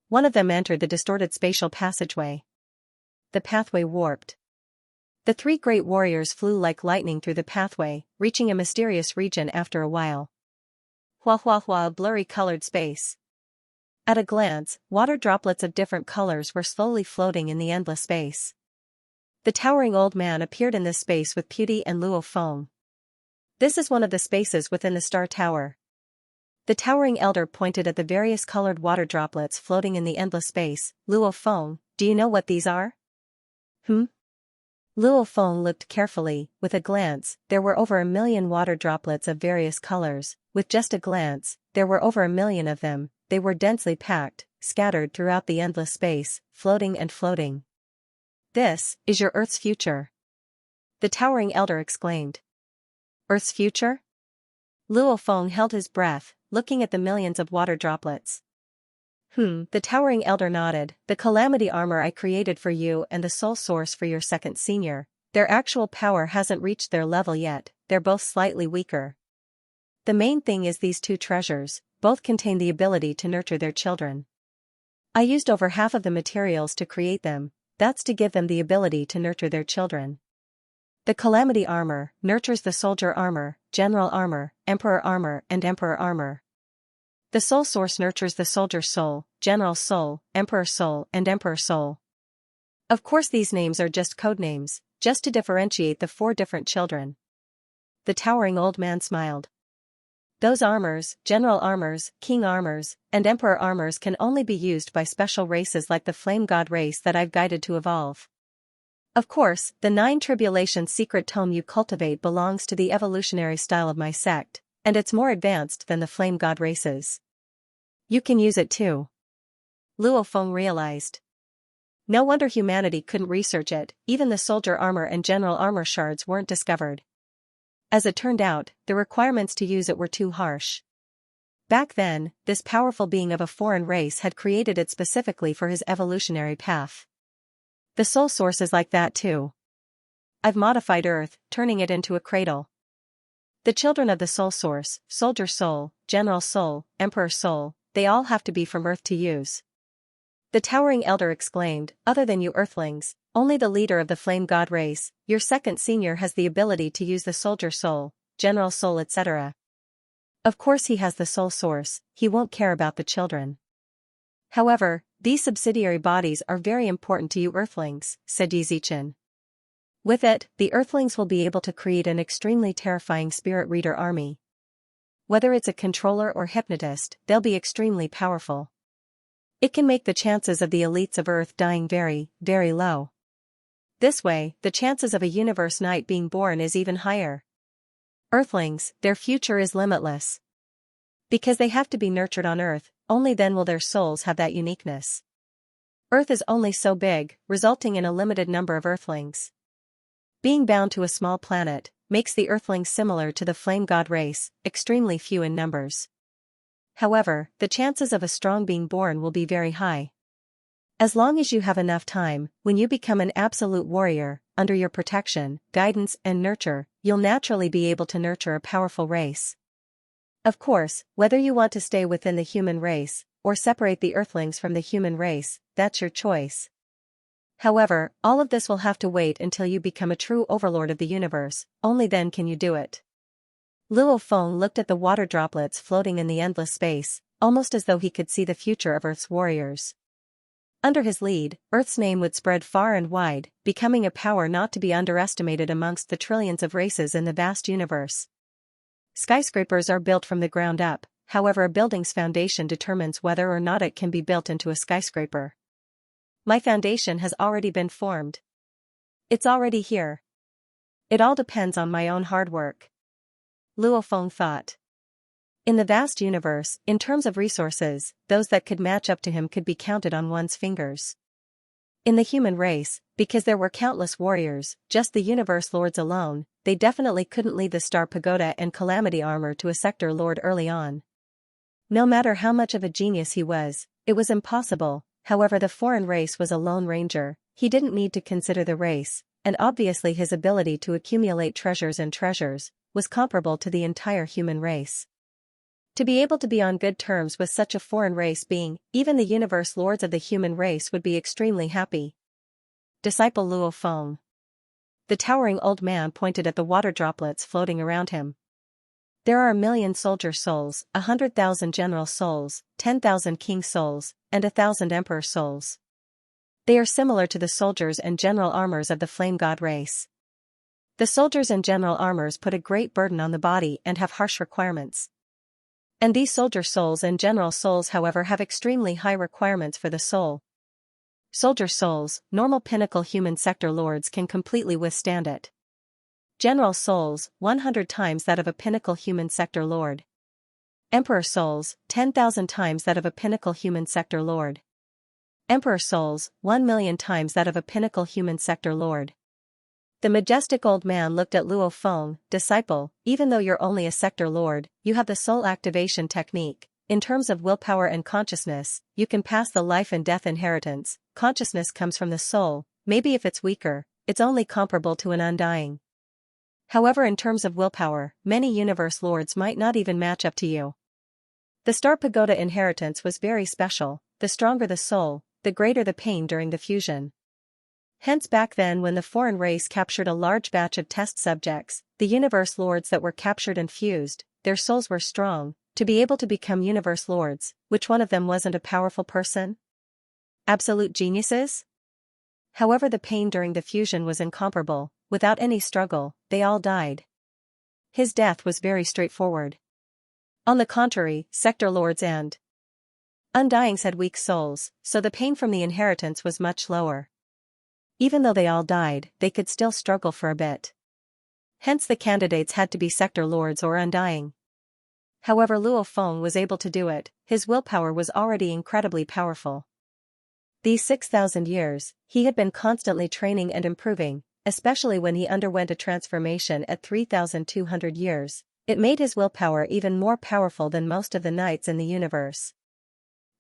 One of them entered the distorted spatial passageway. The pathway warped. The 3 great warriors flew like lightning through the pathway, reaching a mysterious region after a while. Hua hua hua, a blurry colored space. At a glance, water droplets of different colors were slowly floating in the endless space. The towering old man appeared in this space with Pu Ti and Luo Feng. This is one of the spaces within the Star Tower. The towering elder pointed at the various colored water droplets floating in the endless space. Luo Feng, do you know what these are? Luo Feng looked carefully. With a glance, there were over 1 million water droplets of various colors. With just a glance, there were over 1 million of them. They were densely packed, scattered throughout the endless space, floating and floating. This is your Earth's future. The towering elder exclaimed. Earth's future? Luo Feng held his breath, looking at the millions of water droplets. The towering elder nodded. The calamity armor I created for you and the soul source for your second senior, their actual power hasn't reached their level yet, they're both slightly weaker. The main thing is these 2 treasures, both contain the ability to nurture their children. I used over half of the materials to create them, that's to give them the ability to nurture their children. The calamity armor nurtures the soldier armor, general armor, emperor armor and emperor armor. The soul source nurtures the soldier soul, general soul, emperor soul and emperor soul. Of course these names are just code names, just to differentiate the 4 different children. The towering old man smiled. Those armors, general armors, king armors, and emperor armors can only be used by special races like the flame god race that I've guided to evolve. Of course, the 9 tribulations secret tome you cultivate belongs to the evolutionary style of my sect, and it's more advanced than the flame god races. You can use it too. Luo Feng realized. No wonder humanity couldn't research it, even the soldier armor and general armor shards weren't discovered. As it turned out, the requirements to use it were too harsh. Back then, this powerful being of a foreign race had created it specifically for his evolutionary path. The soul source is like that too. I've modified Earth, turning it into a cradle. The children of the soul source, soldier soul, general soul, emperor soul, they all have to be from Earth to use. The towering elder exclaimed, other than you earthlings, only the leader of the flame god race, your second senior has the ability to use the soldier soul, general soul etc. Of course he has the soul source, he won't care about the children. However, these subsidiary bodies are very important to you earthlings, said Yi Zichen. With it, the earthlings will be able to create an extremely terrifying spirit reader army. Whether it's a controller or hypnotist, they'll be extremely powerful. It can make the chances of the elites of Earth dying very, very low. This way, the chances of a universe knight being born is even higher. Earthlings, their future is limitless. Because they have to be nurtured on Earth, only then will their souls have that uniqueness. Earth is only so big, resulting in a limited number of Earthlings. Being bound to a small planet makes the Earthlings similar to the flame god race, extremely few in numbers. However, the chances of a strong being born will be very high. As long as you have enough time, when you become an absolute warrior, under your protection, guidance and nurture, you'll naturally be able to nurture a powerful race. Of course, whether you want to stay within the human race, or separate the Earthlings from the human race, that's your choice. However, all of this will have to wait until you become a true overlord of the universe, only then can you do it. Luo Feng looked at the water droplets floating in the endless space, almost as though he could see the future of Earth's warriors. Under his lead, Earth's name would spread far and wide, becoming a power not to be underestimated amongst the trillions of races in the vast universe. Skyscrapers are built from the ground up, however a building's foundation determines whether or not it can be built into a skyscraper. My foundation has already been formed. It's already here. It all depends on my own hard work. Luo Feng thought. In the vast universe, in terms of resources, those that could match up to him could be counted on one's fingers. In the human race, because there were countless warriors, just the universe lords alone, they definitely couldn't lead the Star Pagoda and Calamity Armor to a sector lord early on. No matter how much of a genius he was, it was impossible. However, the foreign race was a lone ranger, he didn't need to consider the race, and obviously his ability to accumulate treasures was comparable to the entire human race. To be able to be on good terms with such a foreign race being, even the universe lords of the human race would be extremely happy. Disciple Luo Feng. The towering old man pointed at the water droplets floating around him. There are 1,000,000 soldier souls, 100,000 general souls, 10,000 king souls, and 1,000 emperor souls. They are similar to the soldiers and general armors of the flame god race. The soldiers and general armors put a great burden on the body and have harsh requirements. And these soldier souls and general souls however have extremely high requirements for the soul. Soldier souls, normal pinnacle human sector lords can completely withstand it. General souls, 100 times that of a pinnacle human sector lord. Emperor souls, 10,000 times that of a pinnacle human sector lord. Emperor souls, 1,000,000 times that of a pinnacle human sector lord. The majestic old man looked at Luo Feng. Disciple, even though you're only a sector lord, you have the soul activation technique. In terms of willpower and consciousness, you can pass the life and death inheritance. Consciousness comes from the soul, maybe if it's weaker, it's only comparable to an undying. However, in terms of willpower, many universe lords might not even match up to you. The Star Pagoda inheritance was very special. The stronger the soul, the greater the pain during the fusion. Hence back then when the foreign race captured a large batch of test subjects, the universe lords that were captured and fused, their souls were strong, to be able to become universe lords. Which one of them wasn't a powerful person? Absolute geniuses? However, the pain during the fusion was incomparable. Without any struggle, they all died. His death was very straightforward. On the contrary, sector lords and undyings had weak souls, so the pain from the inheritance was much lower. Even though they all died, they could still struggle for a bit. Hence the candidates had to be sector lords or undying. However, Luo Feng was able to do it. His willpower was already incredibly powerful. These 6,000 years, he had been constantly training and improving, especially when he underwent a transformation at 3,200 years. It made his willpower even more powerful than most of the knights in the universe.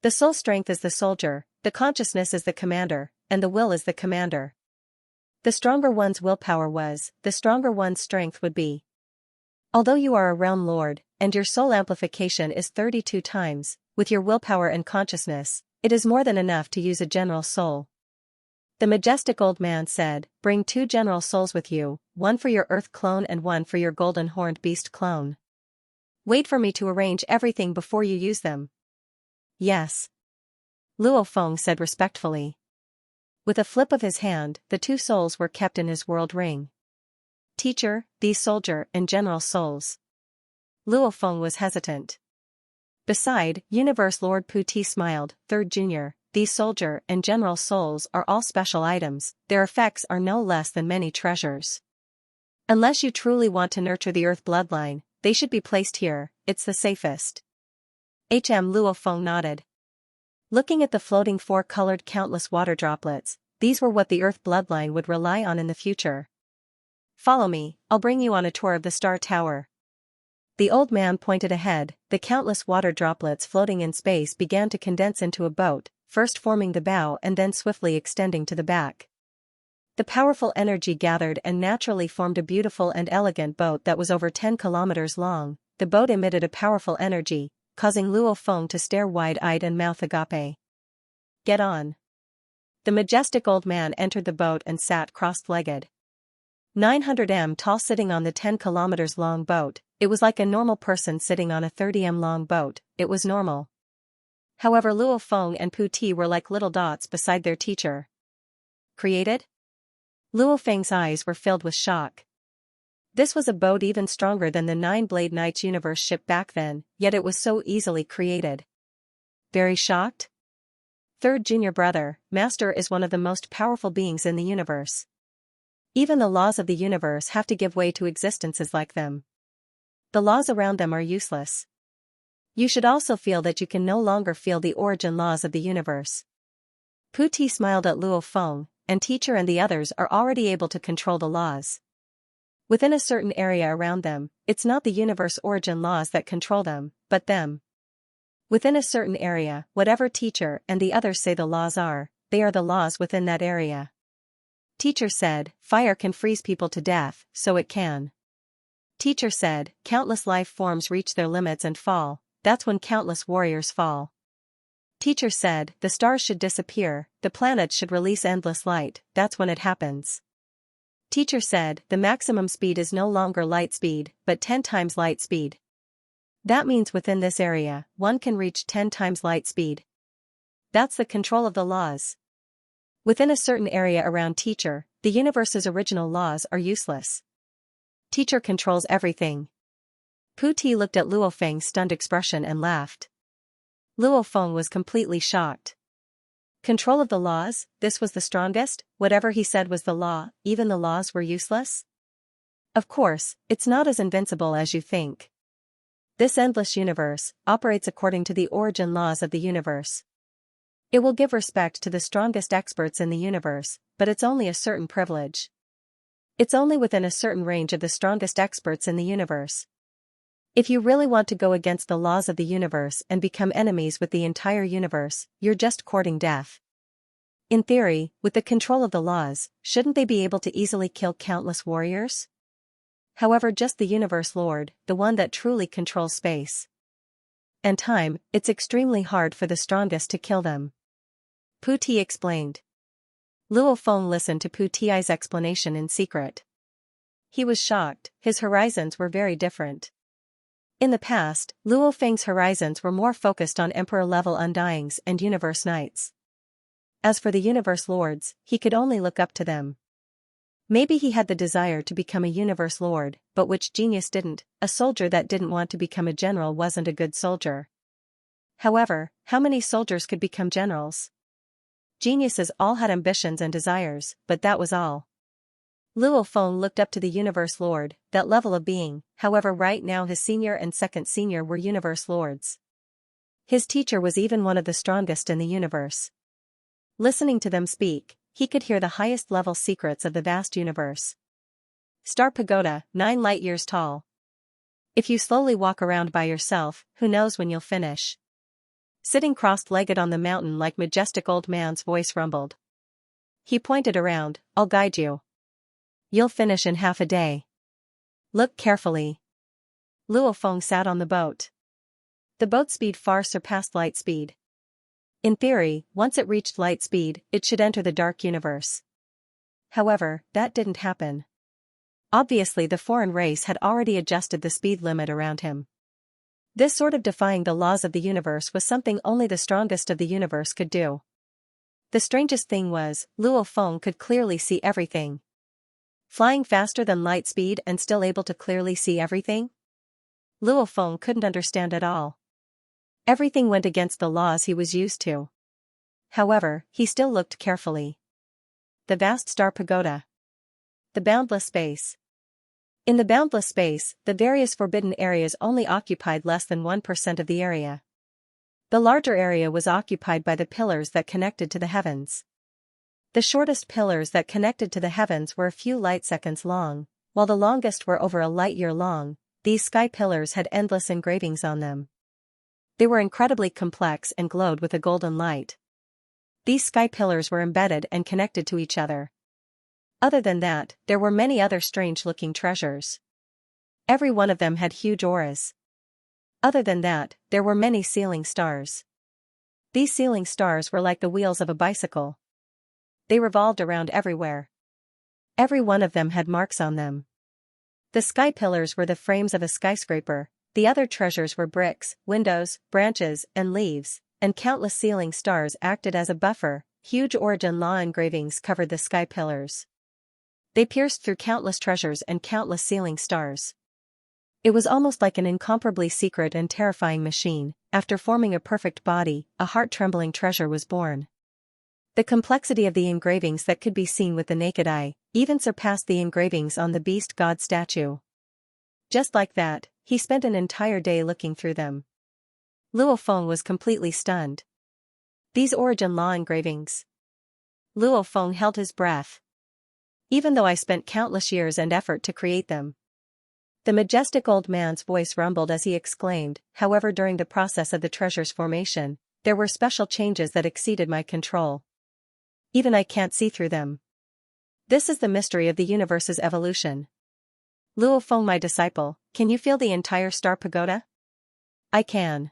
The soul strength is the soldier, the consciousness is the commander, and the will is the commander. The stronger one's willpower was, the stronger one's strength would be. Although you are a realm lord, and your soul amplification is 32 times, with your willpower and consciousness, it is more than enough to use a general soul. The majestic old man said, "Bring 2 general souls with you, one for your earth clone and one for your golden horned beast clone. Wait for me to arrange everything before you use them." "Yes." Luo Feng said respectfully. With a flip of his hand, the 2 souls were kept in his world ring. "Teacher, these soldier and general souls." Luo Feng was hesitant. Beside, Universe Lord Pu Ti smiled. "3rd Junior, these soldier and general souls are all special items, their effects are no less than many treasures. Unless you truly want to nurture the earth bloodline, they should be placed here, it's the safest. Luo Feng nodded. Looking at the floating four-colored countless water droplets, these were what the earth bloodline would rely on in the future. Follow me, I'll bring you on a tour of the Star Tower. The old man pointed ahead, the countless water droplets floating in space began to condense into a boat, first forming the bow and then swiftly extending to the back. The powerful energy gathered and naturally formed a beautiful and elegant boat that was over 10 kilometers long. The boat emitted a powerful energy, causing Luo Feng to stare wide-eyed and mouth agape. Get on. The majestic old man entered the boat and sat cross-legged. 900 m tall, sitting on the 10 kilometers long boat, it was like a normal person sitting on a 30 m long boat, it was normal. However, Luo Feng and Pu Ti were like little dots beside their teacher. Created? Luo Feng's eyes were filled with shock. This was a boat even stronger than the Nine-Blade Knight's universe ship back then, yet it was so easily created. Very shocked? Third junior brother, Master is one of the most powerful beings in the universe. Even the laws of the universe have to give way to existences like them. The laws around them are useless. You should also feel that you can no longer feel the origin laws of the universe. Pu Ti smiled at Luo Feng, and teacher and the others are already able to control the laws. Within a certain area around them, it's not the universe origin laws that control them, but them. Within a certain area, whatever teacher and the others say the laws are, they are the laws within that area. Teacher said, fire can freeze people to death, so it can. Teacher said, countless life forms reach their limits and fall, that's when countless warriors fall. Teacher said, the stars should disappear, the planets should release endless light, that's when it happens. Teacher said, the maximum speed is no longer light speed, but 10 times light speed. That means within this area, one can reach 10 times light speed. That's the control of the laws. Within a certain area around teacher, the universe's original laws are useless. Teacher controls everything. Pu Ti looked at Luo Feng's stunned expression and laughed. Luo Feng was completely shocked. Control of the laws, this was the strongest, whatever he said was the law, even the laws were useless? Of course, it's not as invincible as you think. This endless universe operates according to the origin laws of the universe. It will give respect to the strongest experts in the universe, but it's only a certain privilege. It's only within a certain range of the strongest experts in the universe. If you really want to go against the laws of the universe and become enemies with the entire universe, you're just courting death. In theory, with the control of the laws, shouldn't they be able to easily kill countless warriors? However, just the universe lord, the one that truly controls space and time, it's extremely hard for the strongest to kill them. Pu Ti explained. Luo Feng listened to Pu Ti's explanation in secret. He was shocked, his horizons were very different. In the past, Luo Feng's horizons were more focused on Emperor-level Undyings and Universe Knights. As for the Universe Lords, he could only look up to them. Maybe he had the desire to become a Universe Lord, but which genius didn't? A soldier that didn't want to become a general wasn't a good soldier. However, how many soldiers could become generals? Geniuses all had ambitions and desires, but that was all. Luo Feng looked up to the Universe Lord, that level of being, however right now his senior and second senior were Universe Lords. His teacher was even one of the strongest in the universe. Listening to them speak, he could hear the highest level secrets of the vast universe. Star Pagoda, 9 light years tall. If you slowly walk around by yourself, who knows when you'll finish. Sitting crossed-legged on the mountain like majestic old man's voice rumbled. He pointed around, I'll guide you. You'll finish in half a day. Look carefully. Luo Feng sat on the boat. The boat's speed far surpassed light speed. In theory, once it reached light speed, it should enter the dark universe. However, that didn't happen. Obviously, the foreign race had already adjusted the speed limit around him. This sort of defying the laws of the universe was something only the strongest of the universe could do. The strangest thing was, Luo Feng could clearly see everything. Flying faster than light speed and still able to clearly see everything? Luo Feng couldn't understand at all. Everything went against the laws he was used to. However, he still looked carefully. The vast star pagoda. The boundless space. In the boundless space, the various forbidden areas only occupied less than 1% of the area. The larger area was occupied by the pillars that connected to the heavens. The shortest pillars that connected to the heavens were a few light seconds long, while the longest were over a light year long. These sky pillars had endless engravings on them. They were incredibly complex and glowed with a golden light. These sky pillars were embedded and connected to each other. Other than that, there were many other strange-looking treasures. Every one of them had huge auras. Other than that, there were many ceiling stars. These ceiling stars were like the wheels of a bicycle. They revolved around everywhere. Every one of them had marks on them. The sky pillars were the frames of a skyscraper, the other treasures were bricks, windows, branches, and leaves, and countless ceiling stars acted as a buffer. Huge origin law engravings covered the sky pillars. They pierced through countless treasures and countless ceiling stars. It was almost like an incomparably secret and terrifying machine. After forming a perfect body, a heart-trembling treasure was born. The complexity of the engravings that could be seen with the naked eye even surpassed the engravings on the beast god statue. Just like that, he spent an entire day looking through them. Luo Feng was completely stunned. These origin law engravings. Luo Feng held his breath. Even though I spent countless years and effort to create them. The majestic old man's voice rumbled as he exclaimed, however, during the process of the treasure's formation, there were special changes that exceeded my control. Even I can't see through them. This is the mystery of the universe's evolution. Luo Feng, my disciple, can you feel the entire star pagoda? I can.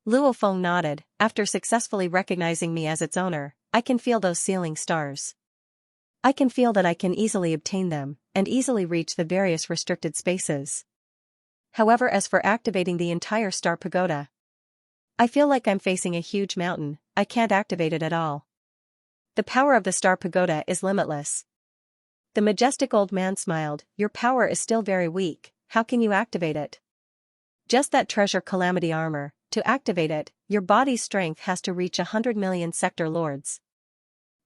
Luo Feng nodded. After successfully recognizing me as its owner, I can feel those ceiling stars. I can feel that I can easily obtain them, and easily reach the various restricted spaces. However, as for activating the entire star pagoda, I feel like I'm facing a huge mountain. I can't activate it at all. The power of the star pagoda is limitless. The majestic old man smiled. Your power is still very weak. How can you activate it? Just that treasure calamity armor. To activate it, your body's strength has to reach 100 million sector lords.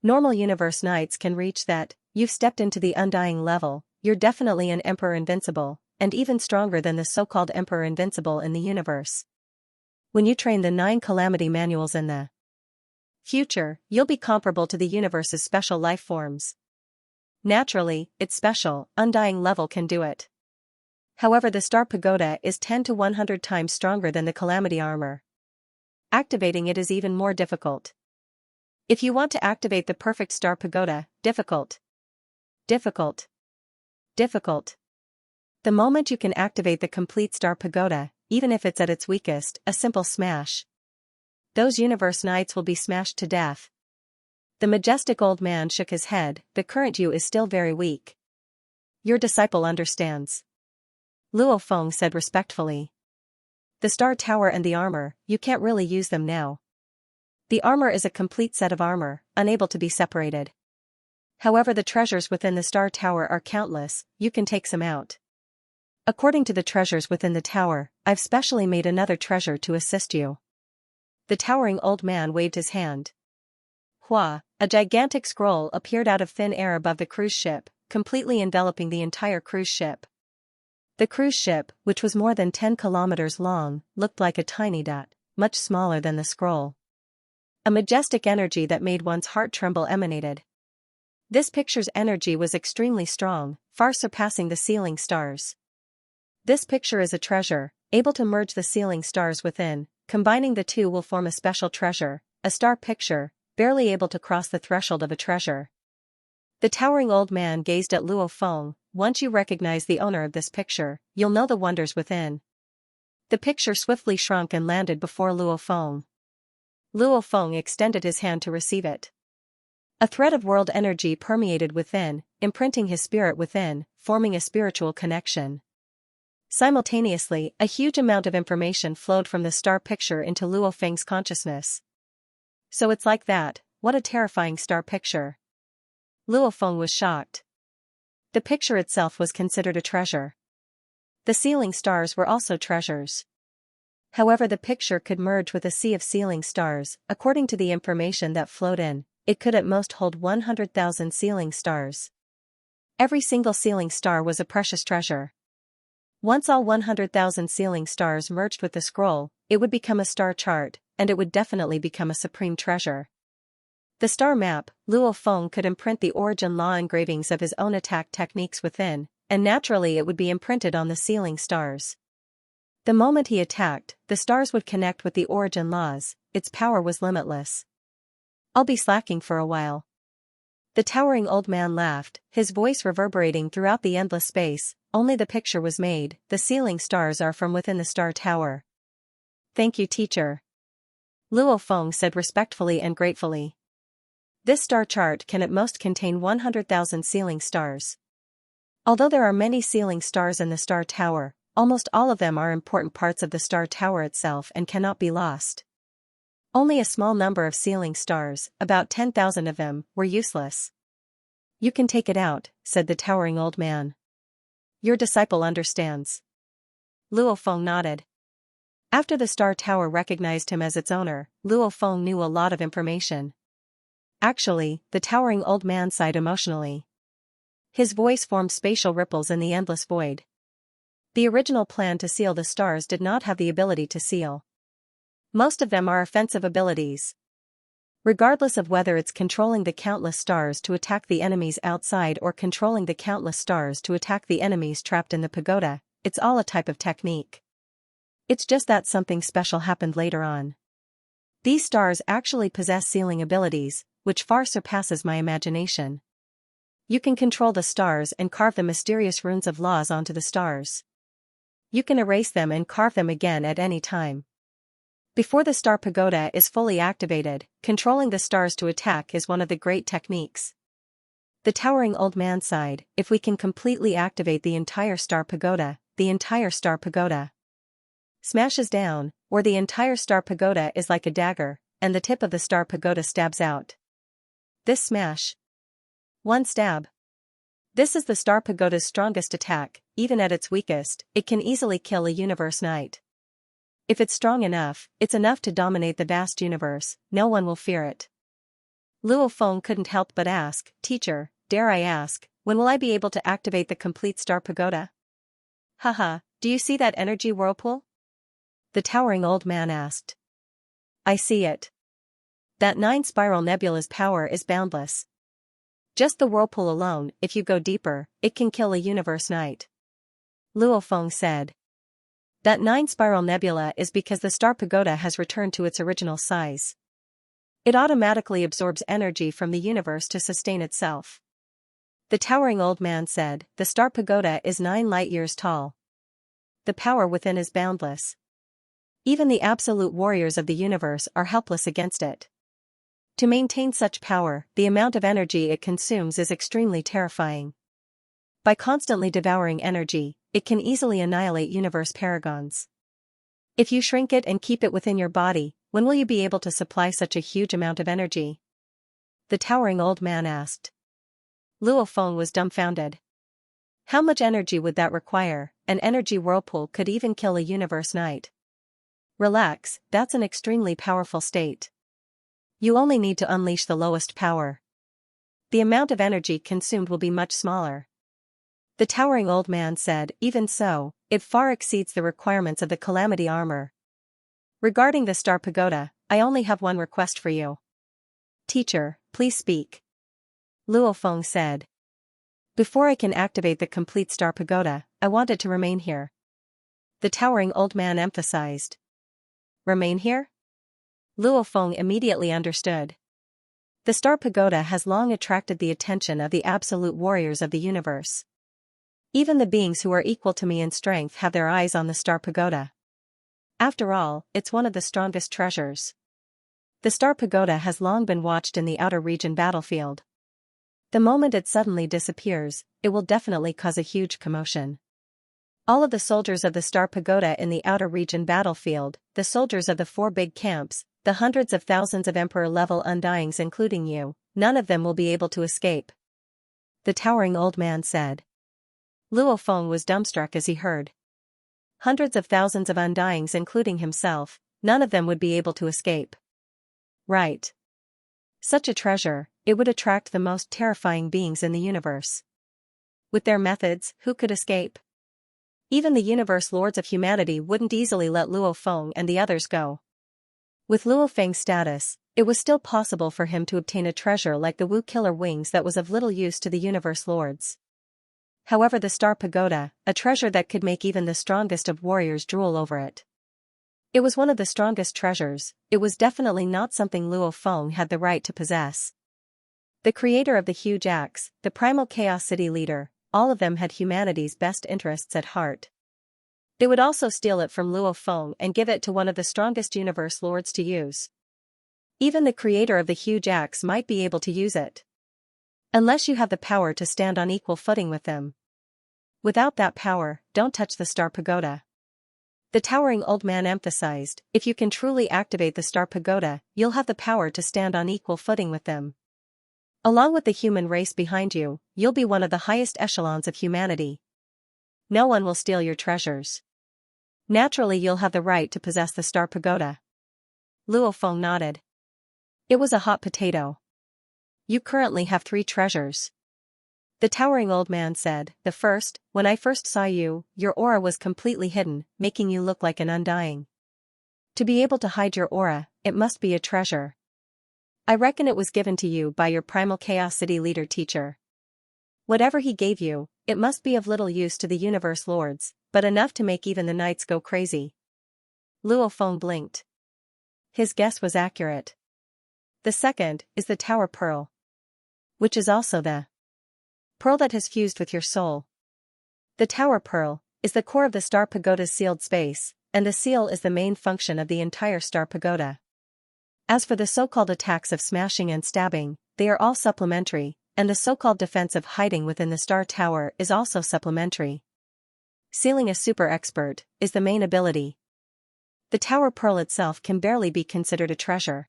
Normal universe knights can reach that. You've stepped into the undying level. You're definitely an Emperor Invincible, and even stronger than the so-called Emperor Invincible in the universe. When you train the 9 calamity manuals in the future, you'll be comparable to the universe's special life forms. Naturally, its special, undying level can do it. However, the star pagoda is 10 to 100 times stronger than the calamity armor. Activating it is even more difficult. If you want to activate the perfect star pagoda, difficult. Difficult. Difficult. The moment you can activate the complete star pagoda, even if it's at its weakest, a simple smash. Those universe knights will be smashed to death. The majestic old man shook his head. The current you is still very weak. Your disciple understands. Luo Feng said respectfully. The star tower and the armor, you can't really use them now. The armor is a complete set of armor, unable to be separated. However, the treasures within the star tower are countless. You can take some out. According to the treasures within the tower, I've specially made another treasure to assist you. The towering old man waved his hand. Hua, a gigantic scroll appeared out of thin air above the cruise ship, completely enveloping the entire cruise ship. The cruise ship, which was more than 10 kilometers long, looked like a tiny dot, much smaller than the scroll. A majestic energy that made one's heart tremble emanated. This picture's energy was extremely strong, far surpassing the ceiling stars. This picture is a treasure, able to merge the ceiling stars within. Combining the two will form a special treasure, a star picture, barely able to cross the threshold of a treasure. The towering old man gazed at Luo Feng. Once you recognize the owner of this picture, you'll know the wonders within. The picture swiftly shrunk and landed before Luo Feng. Luo Feng extended his hand to receive it. A thread of world energy permeated within, imprinting his spirit within, forming a spiritual connection. Simultaneously, a huge amount of information flowed from the star picture into Luo Feng's consciousness. So it's like that. What a terrifying star picture. Luo Feng was shocked. The picture itself was considered a treasure. The ceiling stars were also treasures. However, the picture could merge with a sea of ceiling stars. According to the information that flowed in, it could at most hold 100,000 ceiling stars. Every single ceiling star was a precious treasure. Once all 100,000 ceiling stars merged with the scroll, it would become a star chart, and it would definitely become a supreme treasure. The star map, Luo Feng could imprint the origin law engravings of his own attack techniques within, and naturally it would be imprinted on the ceiling stars. The moment he attacked, the stars would connect with the origin laws. Its power was limitless. I'll be slacking for a while. The towering old man laughed, his voice reverberating throughout the endless space. Only the picture was made, the ceiling stars are from within the star tower. Thank you, teacher. Luo Feng said respectfully and gratefully. This star chart can at most contain 100,000 ceiling stars. Although there are many ceiling stars in the star tower, almost all of them are important parts of the star tower itself and cannot be lost. Only a small number of ceiling stars, about 10,000 of them, were useless. You can take it out, said the towering old man. Your disciple understands. Luo Feng nodded. After the star tower recognized him as its owner, Luo Feng knew a lot of information. Actually, the towering old man sighed emotionally. His voice formed spatial ripples in the endless void. The original plan to seal the stars did not have the ability to seal. Most of them are offensive abilities. Regardless of whether it's controlling the countless stars to attack the enemies outside or controlling the countless stars to attack the enemies trapped in the pagoda, it's all a type of technique. It's just that something special happened later on. These stars actually possess sealing abilities, which far surpasses my imagination. You can control the stars and carve the mysterious runes of laws onto the stars. You can erase them and carve them again at any time. Before the star pagoda is fully activated, controlling the stars to attack is one of the great techniques. The towering old man sighed. If we can completely activate the entire star pagoda smashes down, or the entire star pagoda is like a dagger, and the tip of the star pagoda stabs out. This smash. One stab. This is the star pagoda's strongest attack. Even at its weakest, it can easily kill a universe knight. If it's strong enough, it's enough to dominate the vast universe. No one will fear it. Luo Feng couldn't help but ask, Teacher, dare I ask, when will I be able to activate the complete star pagoda? Haha, do you see that energy whirlpool? The towering old man asked. I see it. That 9-spiral nebula's power is boundless. Just the whirlpool alone, if you go deeper, it can kill a universe knight. Luo Feng said. That 9-spiral nebula is because the star pagoda has returned to its original size. It automatically absorbs energy from the universe to sustain itself. The towering old man said, the star pagoda is 9 light-years tall. The power within is boundless. Even the absolute warriors of the universe are helpless against it. To maintain such power, the amount of energy it consumes is extremely terrifying. By constantly devouring energy, it can easily annihilate universe paragons. If you shrink it and keep it within your body, when will you be able to supply such a huge amount of energy? The towering old man asked. Luo Feng was dumbfounded. How much energy would that require? An energy whirlpool could even kill a universe knight. Relax, that's an extremely powerful state. You only need to unleash the lowest power. The amount of energy consumed will be much smaller. The towering old man said, even so, it far exceeds the requirements of the Calamity armor. Regarding the star pagoda, I only have one request for you. Teacher, please speak. Luo Feng said. Before I can activate the complete star pagoda, I want it to remain here. The towering old man emphasized. Remain here? Luo Feng immediately understood. The star pagoda has long attracted the attention of the absolute warriors of the universe. Even the beings who are equal to me in strength have their eyes on the star pagoda. After all, it's one of the strongest treasures. The star pagoda has long been watched in the outer region battlefield. The moment it suddenly disappears, it will definitely cause a huge commotion. All of the soldiers of the star pagoda in the outer region battlefield, the soldiers of the 4 big camps, the hundreds of thousands of Emperor-level Undyings including you, none of them will be able to escape. The towering old man said. Luo Feng was dumbstruck as he heard. hundreds of thousands of undyings including himself, none of them would be able to escape. Right. Such a treasure, it would attract the most terrifying beings in the universe. With their methods, who could escape? Even the universe lords of humanity wouldn't easily let Luo Feng and the others go. With Luo Feng's status, it was still possible for him to obtain a treasure like the Wu Killer Wings that was of little use to the universe lords. However, the Star Pagoda, a treasure that could make even the strongest of warriors drool over it. It was one of the strongest treasures, it was definitely not something Luo Feng had the right to possess. The creator of the huge axe, the primal Chaos City leader, all of them had humanity's best interests at heart. They would also steal it from Luo Feng and give it to one of the strongest universe lords to use. Even the creator of the huge axe might be able to use it. Unless you have the power to stand on equal footing with them. Without that power, don't touch the Star Pagoda. The towering old man emphasized, if you can truly activate the Star Pagoda, you'll have the power to stand on equal footing with them. Along with the human race behind you, you'll be one of the highest echelons of humanity. No one will steal your treasures. Naturally, you'll have the right to possess the Star Pagoda. Luo Feng nodded. It was a hot potato. You currently have 3 treasures. The towering old man said, the first, when I first saw you, your aura was completely hidden, making you look like an undying. To be able to hide your aura, it must be a treasure. I reckon it was given to you by your primal Chaos City leader teacher. Whatever he gave you, it must be of little use to the universe lords, but enough to make even the knights go crazy. Luo Feng blinked. His guess was accurate. The second is the Tower Pearl. Which is also the pearl that has fused with your soul. The Tower Pearl is the core of the Star Pagoda's sealed space, and the seal is the main function of the entire Star Pagoda. As for the so-called attacks of smashing and stabbing, they are all supplementary, and the so-called defense of hiding within the Star Tower is also supplementary. Sealing a super expert is the main ability. The Tower Pearl itself can barely be considered a treasure.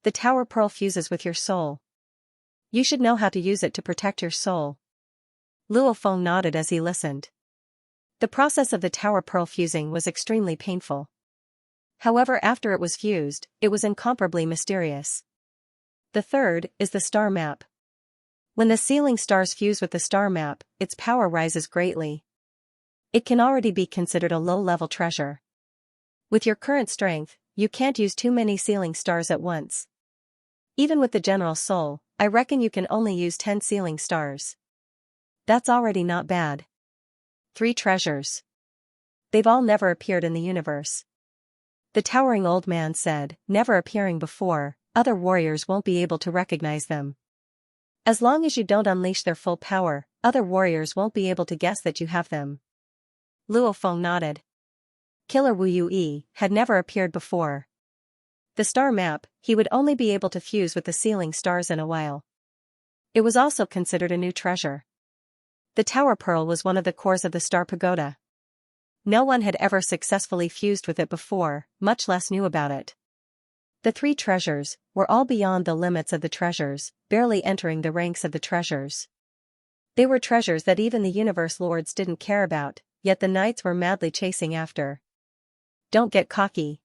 The Tower Pearl fuses with your soul. You should know how to use it to protect your soul. Luo Feng nodded as he listened. The process of the Tower Pearl fusing was extremely painful. However, after it was fused, it was incomparably mysterious. The third is the star map. When the sealing stars fuse with the star map, its power rises greatly. It can already be considered a low-level treasure. With your current strength, you can't use too many sealing stars at once. Even with the general soul, I reckon you can only use 10 sealing stars. That's already not bad. 3 treasures. They've all never appeared in the universe. The towering old man said, never appearing before, other warriors won't be able to recognize them. As long as you don't unleash their full power, other warriors won't be able to guess that you have them. Luo Feng nodded. Killer Wu Yue had never appeared before. The star map, he would only be able to fuse with the sealing stars in a while. It was also considered a new treasure. The Tower Pearl was one of the cores of the Star Pagoda. No one had ever successfully fused with it before, much less knew about it. The 3 treasures were all beyond the limits of the treasures, barely entering the ranks of the treasures. They were treasures that even the universe lords didn't care about, yet the knights were madly chasing after. Don't get cocky.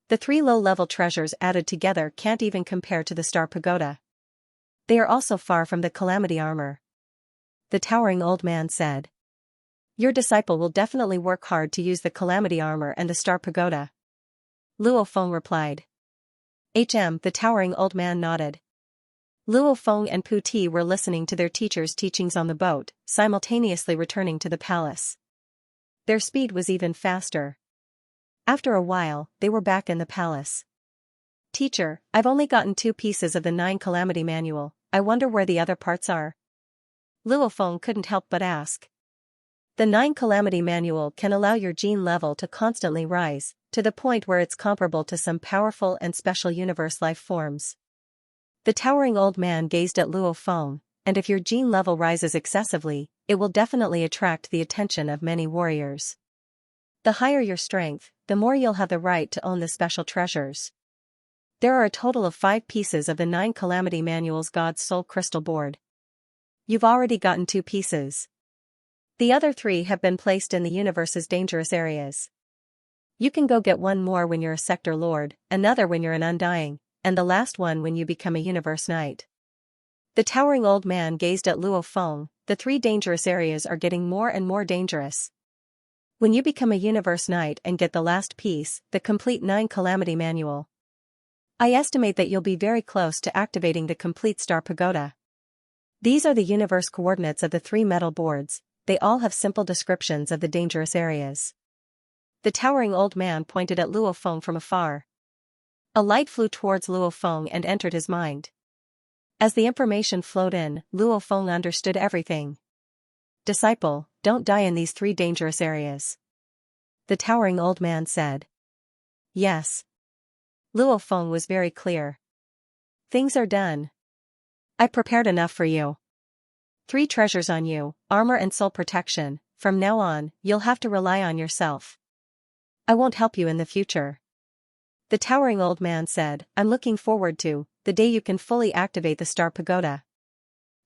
The 3 low-level treasures added together can't even compare to the Star Pagoda. They are also far from the Calamity Armor. The towering old man said. Your disciple will definitely work hard to use the Calamity Armor and the Star Pagoda. Luo Feng replied. The towering old man nodded. Luo Feng and Pu Ti were listening to their teacher's teachings on the boat, simultaneously returning to the palace. Their speed was even faster. After a while, they were back in the palace. Teacher, I've only gotten 2 pieces of the 9 Calamity Manual, I wonder where the other parts are. Luo Feng couldn't help but ask. The 9 Calamity Manual can allow your gene level to constantly rise, to the point where it's comparable to some powerful and special universe life forms. The towering old man gazed at Luo Feng, and if your gene level rises excessively, it will definitely attract the attention of many warriors. The higher your strength, the more you'll have the right to own the special treasures. There are a total of 5 pieces of the 9 Calamity Manual's God's Soul Crystal Board. You've already gotten 2 pieces. The other 3 have been placed in the universe's dangerous areas. You can go get one more when you're a sector lord, another when you're an undying, and the last one when you become a universe knight. The towering old man gazed at Luo Feng. The 3 dangerous areas are getting more and more dangerous. When you become a universe knight and get the last piece, the complete 9 calamity manual, I estimate that you'll be very close to activating the complete star pagoda. These are the universe coordinates of the 3 metal boards. They all have simple descriptions of the dangerous areas. The towering old man pointed at Luo Feng from afar. A light flew towards Luo Feng and entered his mind. As the information flowed in, Luo Feng understood everything. Disciple, don't die in these 3 dangerous areas. The towering old man said. Yes. Luo Feng was very clear. Things are done. I prepared enough for you. 3 treasures on you, armor and soul protection. From now on, you'll have to rely on yourself. I won't help you in the future. The towering old man said, I'm looking forward to the day you can fully activate the star pagoda.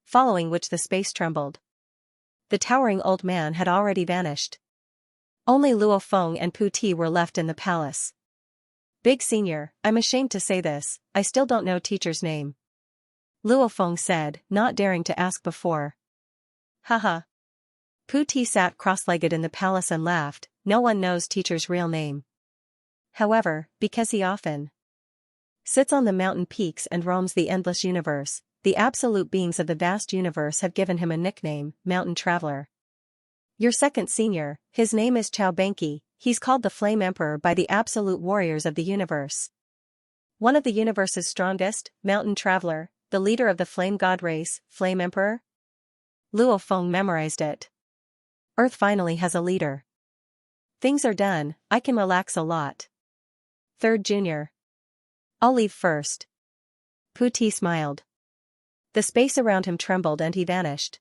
Following which the space trembled. The towering old man had already vanished. Only Luo Feng and Pu Ti were left in the palace. Big Senior, I'm ashamed to say this, I still don't know teacher's name. Luo Feng said, not daring to ask before. Haha. Pu Ti sat cross-legged in the palace and laughed, no one knows teacher's real name. However, because he often sits on the mountain peaks and roams the endless universe, the absolute beings of the vast universe have given him a nickname, Mountain Traveler. Your second senior, his name is Chao Banqi, he's called the Flame Emperor by the absolute warriors of the universe. One of the universe's strongest, Mountain Traveler, the leader of the Flame God race, Flame Emperor? Luo Feng memorized it. Earth finally has a leader. Things are done, I can relax a lot. Third Junior. I'll leave first. Pu Ti smiled. The space around him trembled and he vanished.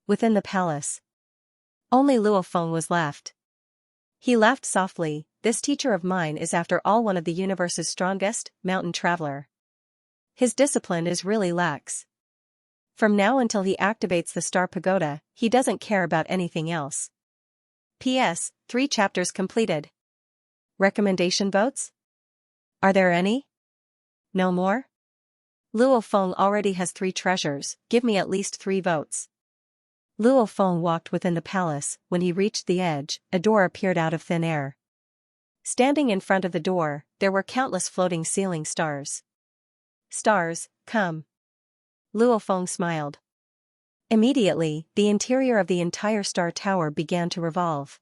Within the palace, only Luo Feng was left. He laughed softly, this teacher of mine is after all one of the universe's strongest, Mountain Traveler. His discipline is really lax. From now until he activates the star pagoda, he doesn't care about anything else. P.S. 3 chapters completed. Recommendation votes? Are there any? No more? Luo Feng already has 3 treasures, give me at least 3 votes. Luo Feng walked within the palace. When he reached the edge, a door appeared out of thin air. Standing in front of the door, there were countless floating ceiling stars. Stars, come. Luo Feng smiled. Immediately, the interior of the entire star tower began to revolve.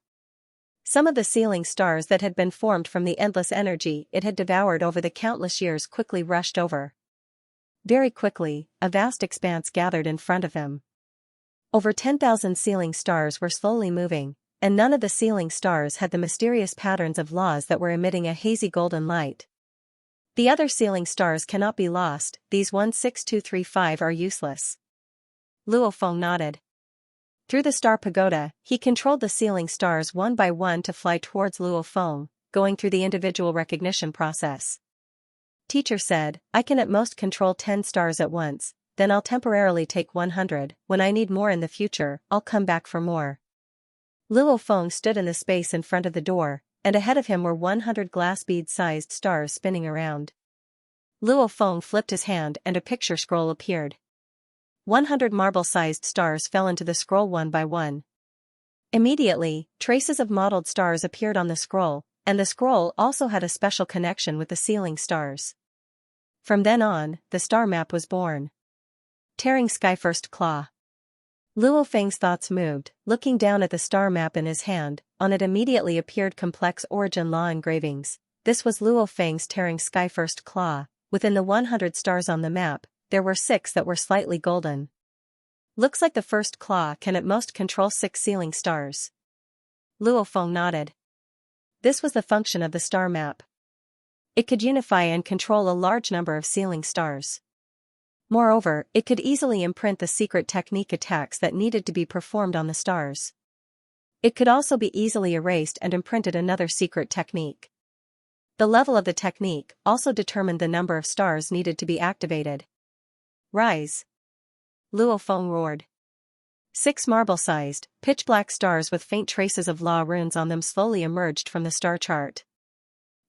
Some of the ceiling stars that had been formed from the endless energy it had devoured over the countless years quickly rushed over. Very quickly, a vast expanse gathered in front of him. Over 10,000 ceiling stars were slowly moving, and none of the ceiling stars had the mysterious patterns of laws that were emitting a hazy golden light. The other ceiling stars cannot be lost, these 16235 are useless. Luo Feng nodded. Through the star pagoda, he controlled the ceiling stars one by one to fly towards Luo Feng, going through the individual recognition process. Teacher said, I can at most control 10 stars at once, then I'll temporarily take 100, when I need more in the future, I'll come back for more. Luo Feng stood in the space in front of the door, and ahead of him were 100 glass bead-sized stars spinning around. Luo Feng flipped his hand and a picture scroll appeared. 100 marble-sized stars fell into the scroll one by one. Immediately, traces of mottled stars appeared on the scroll, and the scroll also had a special connection with the ceiling stars. From then on, the star map was born. Tearing Sky First Claw. Luo Feng's thoughts moved, looking down at the star map in his hand, on it immediately appeared complex origin law engravings. This was Luo Feng's Tearing Sky First Claw. Within the 100 stars on the map, there were 6 that were slightly golden. Looks like the first claw can at most control 6 ceiling stars. Luo Feng nodded. This was the function of the star map. It could unify and control a large number of ceiling stars. Moreover, it could easily imprint the secret technique attacks that needed to be performed on the stars. It could also be easily erased and imprinted another secret technique. The level of the technique also determined the number of stars needed to be activated. Rise! Luo Feng roared. 6 marble-sized, pitch-black stars with faint traces of law runes on them slowly emerged from the star chart.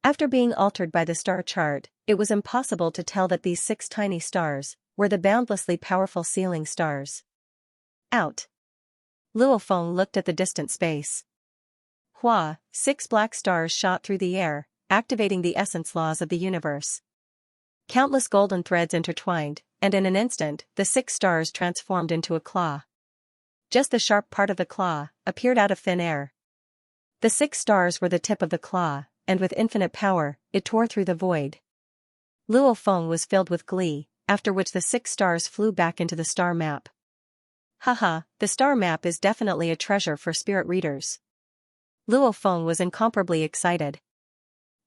After being altered by the star chart, it was impossible to tell that these 6 tiny stars were the boundlessly powerful sealing stars. Out. Luo Feng looked at the distant space. Hua, 6 black stars shot through the air, activating the essence laws of the universe. Countless golden threads intertwined, and in an instant, the 6 stars transformed into a claw. Just the sharp part of the claw appeared out of thin air. The 6 stars were the tip of the claw, and with infinite power, it tore through the void. Luo Feng was filled with glee, after which the 6 stars flew back into the star map. Haha, the star map is definitely a treasure for spirit readers. Luo Feng was incomparably excited.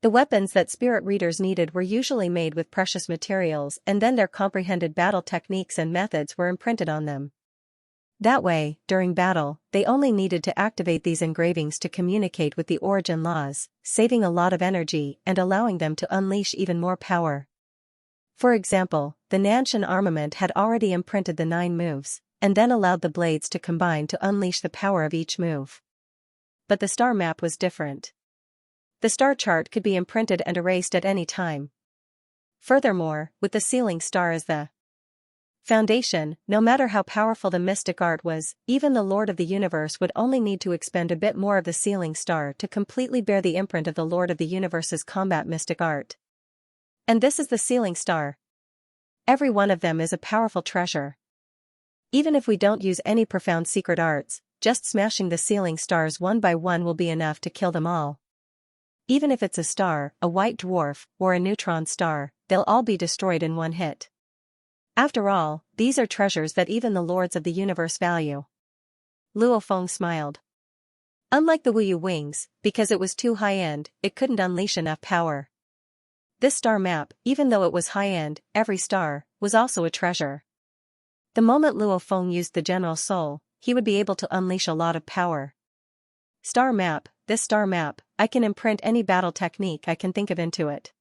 The weapons that spirit readers needed were usually made with precious materials, and then their comprehended battle techniques and methods were imprinted on them. That way, during battle, they only needed to activate these engravings to communicate with the origin laws, saving a lot of energy and allowing them to unleash even more power. For example, the Nanshan armament had already imprinted the 9 moves, and then allowed the blades to combine to unleash the power of each move. But the star map was different. The star chart could be imprinted and erased at any time. Furthermore, with the sealing star as the foundation, no matter how powerful the mystic art was, even the Lord of the Universe would only need to expend a bit more of the sealing star to completely bear the imprint of the Lord of the Universe's combat mystic art. And this is the sealing star. Every one of them is a powerful treasure. Even if we don't use any profound secret arts, just smashing the sealing stars one by one will be enough to kill them all. Even if it's a star, a white dwarf, or a neutron star, they'll all be destroyed in one hit. After all, these are treasures that even the lords of the universe value. Luo Feng smiled. Unlike the Wuyu wings, because it was too high-end, it couldn't unleash enough power. This star map, even though it was high-end, every star, was also a treasure. The moment Luo Feng used the general soul, he would be able to unleash a lot of power. Star map, this star map, I can imprint any battle technique I can think of into it.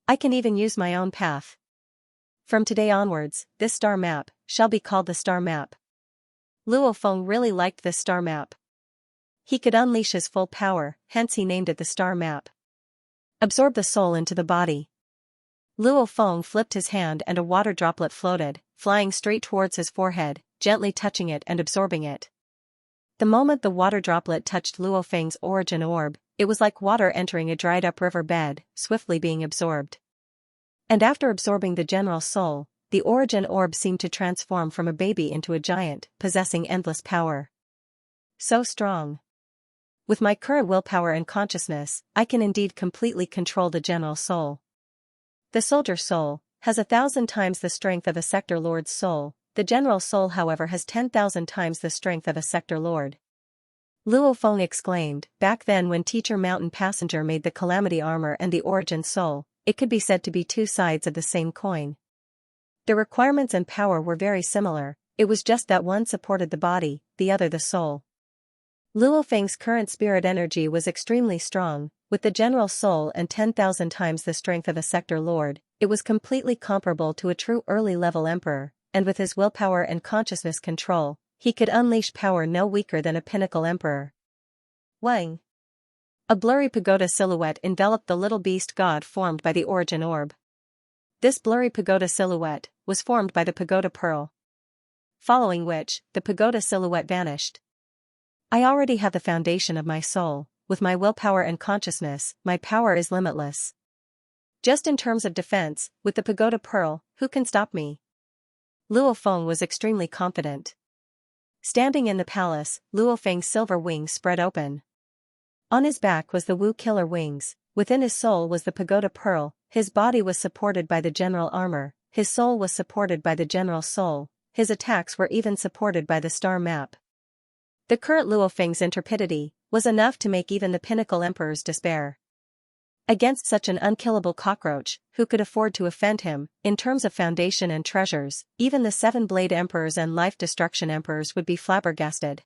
I can even use my own path. From today onwards, this star map shall be called the star map. Luo Feng really liked this star map. He could unleash his full power, hence he named it the star map. Absorb the soul into the body. Luo Feng flipped his hand and a water droplet floated, flying straight towards his forehead, gently touching it and absorbing it. The moment the water droplet touched Luo Feng's origin orb, it was like water entering a dried-up river bed, swiftly being absorbed. And after absorbing the general soul, the origin orb seemed to transform from a baby into a giant, possessing endless power. So strong. With my current willpower and consciousness, I can indeed completely control the general soul. The soldier soul has 1,000 times the strength of a sector lord's soul. The general soul, however, has 10,000 times the strength of a sector lord. Luo Feng exclaimed, back then when Teacher Mountain Passenger made the Calamity Armor and the Origin Soul, it could be said to be 2 sides of the same coin. The requirements and power were very similar, it was just that one supported the body, the other the soul. Luo Feng's current spirit energy was extremely strong, with the general soul and 10,000 times the strength of a sector lord, it was completely comparable to a true early-level emperor, and with his willpower and consciousness control, he could unleash power no weaker than a pinnacle emperor. Wang. A blurry pagoda silhouette enveloped the little beast god formed by the origin orb. This blurry pagoda silhouette was formed by the pagoda pearl. Following which, the pagoda silhouette vanished. I already have the foundation of my soul, with my willpower and consciousness, my power is limitless. Just in terms of defense, with the pagoda pearl, who can stop me? Luo Feng was extremely confident. Standing in the palace, Luo Feng's silver wings spread open. On his back was the Wu killer wings, within his soul was the pagoda pearl, his body was supported by the general armor, his soul was supported by the general soul, his attacks were even supported by the star map. The current Luo Feng's intrepidity was enough to make even the pinnacle emperors despair. Against such an unkillable cockroach, who could afford to offend him, in terms of foundation and treasures, even the 7-blade emperors and life-destruction emperors would be flabbergasted.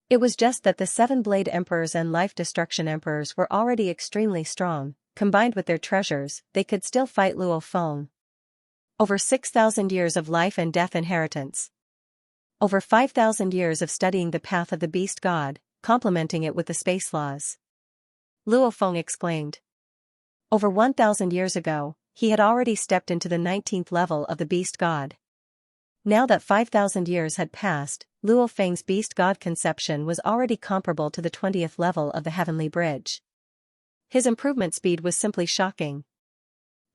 It was just that the 7-blade emperors and life-destruction emperors were already extremely strong, combined with their treasures, they could still fight Luo Feng. Over 6,000 years of life and death inheritance. Over 5,000 years of studying the path of the beast god, complementing it with the space laws. Luo Feng exclaimed. Over 1,000 years ago, he had already stepped into the 19th level of the beast god. Now that 5,000 years had passed, Luo Feng's beast god conception was already comparable to the 20th level of the heavenly bridge. His improvement speed was simply shocking.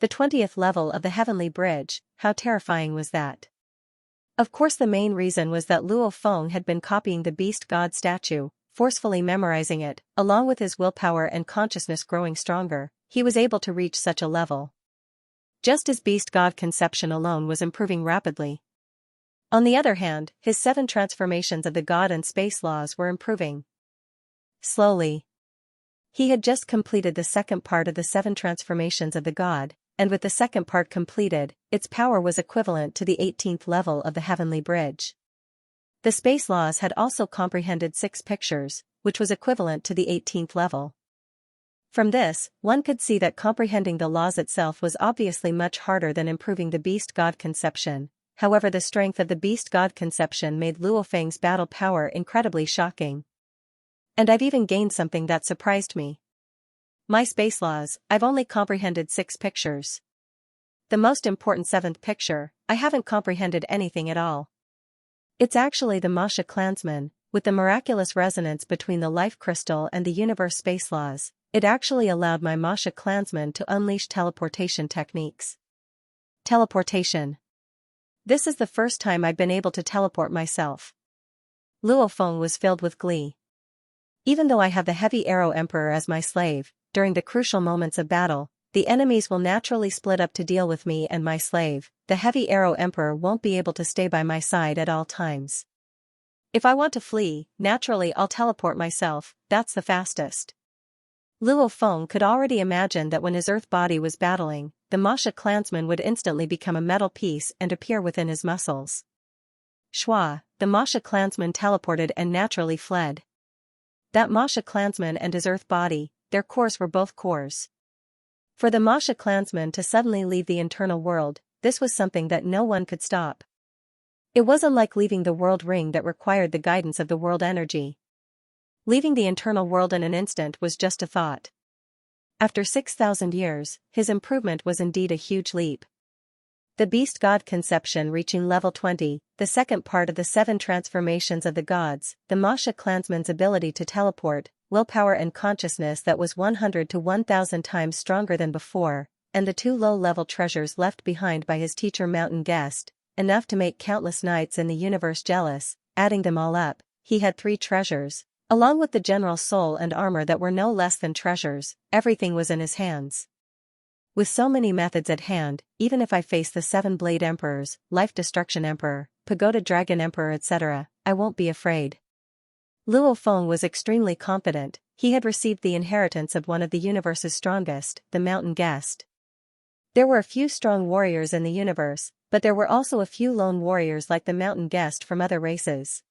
The 20th level of the heavenly bridge, how terrifying was that? Of course, the main reason was that Luo Feng had been copying the beast god statue, forcefully memorizing it. Along with his willpower and consciousness growing stronger, he was able to reach such a level. Just as beast god conception alone was improving rapidly. On the other hand, his 7 transformations of the god and space laws were improving slowly. He had just completed the second part of the 7 transformations of the god, and with the second part completed, its power was equivalent to the 18th level of the heavenly bridge. The space laws had also comprehended 6 pictures, which was equivalent to the 18th level. From this, one could see that comprehending the laws itself was obviously much harder than improving the beast god conception. However, the strength of the beast god conception made Luo Feng's battle power incredibly shocking. And I've even gained something that surprised me. My space laws, I've only comprehended 6 pictures. The most important 7th picture, I haven't comprehended anything at all. It's actually the Masha clansman, with the miraculous resonance between the life crystal and the universe space laws. It actually allowed my Masha clansman to unleash teleportation techniques. Teleportation. This is the first time I've been able to teleport myself. Luo Feng was filled with glee. Even though I have the Heavy Arrow Emperor as my slave, during the crucial moments of battle, the enemies will naturally split up to deal with me and my slave. The Heavy Arrow Emperor won't be able to stay by my side at all times. If I want to flee, naturally I'll teleport myself, that's the fastest. Luo Feng could already imagine that when his earth body was battling, the Masha clansman would instantly become a metal piece and appear within his muscles. Shua, the Masha clansman teleported and naturally fled. That Masha clansman and his earth body, their cores were both cores. For the Masha clansman to suddenly leave the internal world, this was something that no one could stop. It was unlike leaving the world ring that required the guidance of the world energy. Leaving the internal world in an instant was just a thought. After 6,000 years, his improvement was indeed a huge leap. The beast god conception reaching level 20, the second part of the 7 transformations of the gods, the Masha clansman's ability to teleport, willpower and consciousness that was 100 to 1,000 times stronger than before, and the 2 low-level treasures left behind by his teacher Mountain Guest, enough to make countless knights in the universe jealous. Adding them all up, he had 3 treasures. Along with the general soul and armor that were no less than treasures, everything was in his hands. With so many methods at hand, even if I face the 7-Blade Emperors, Life Destruction Emperor, Pagoda Dragon Emperor etc., I won't be afraid. Luo Feng was extremely confident. He had received the inheritance of one of the universe's strongest, the Mountain Guest. There were a few strong warriors in the universe, but there were also a few lone warriors like the Mountain Guest from other races.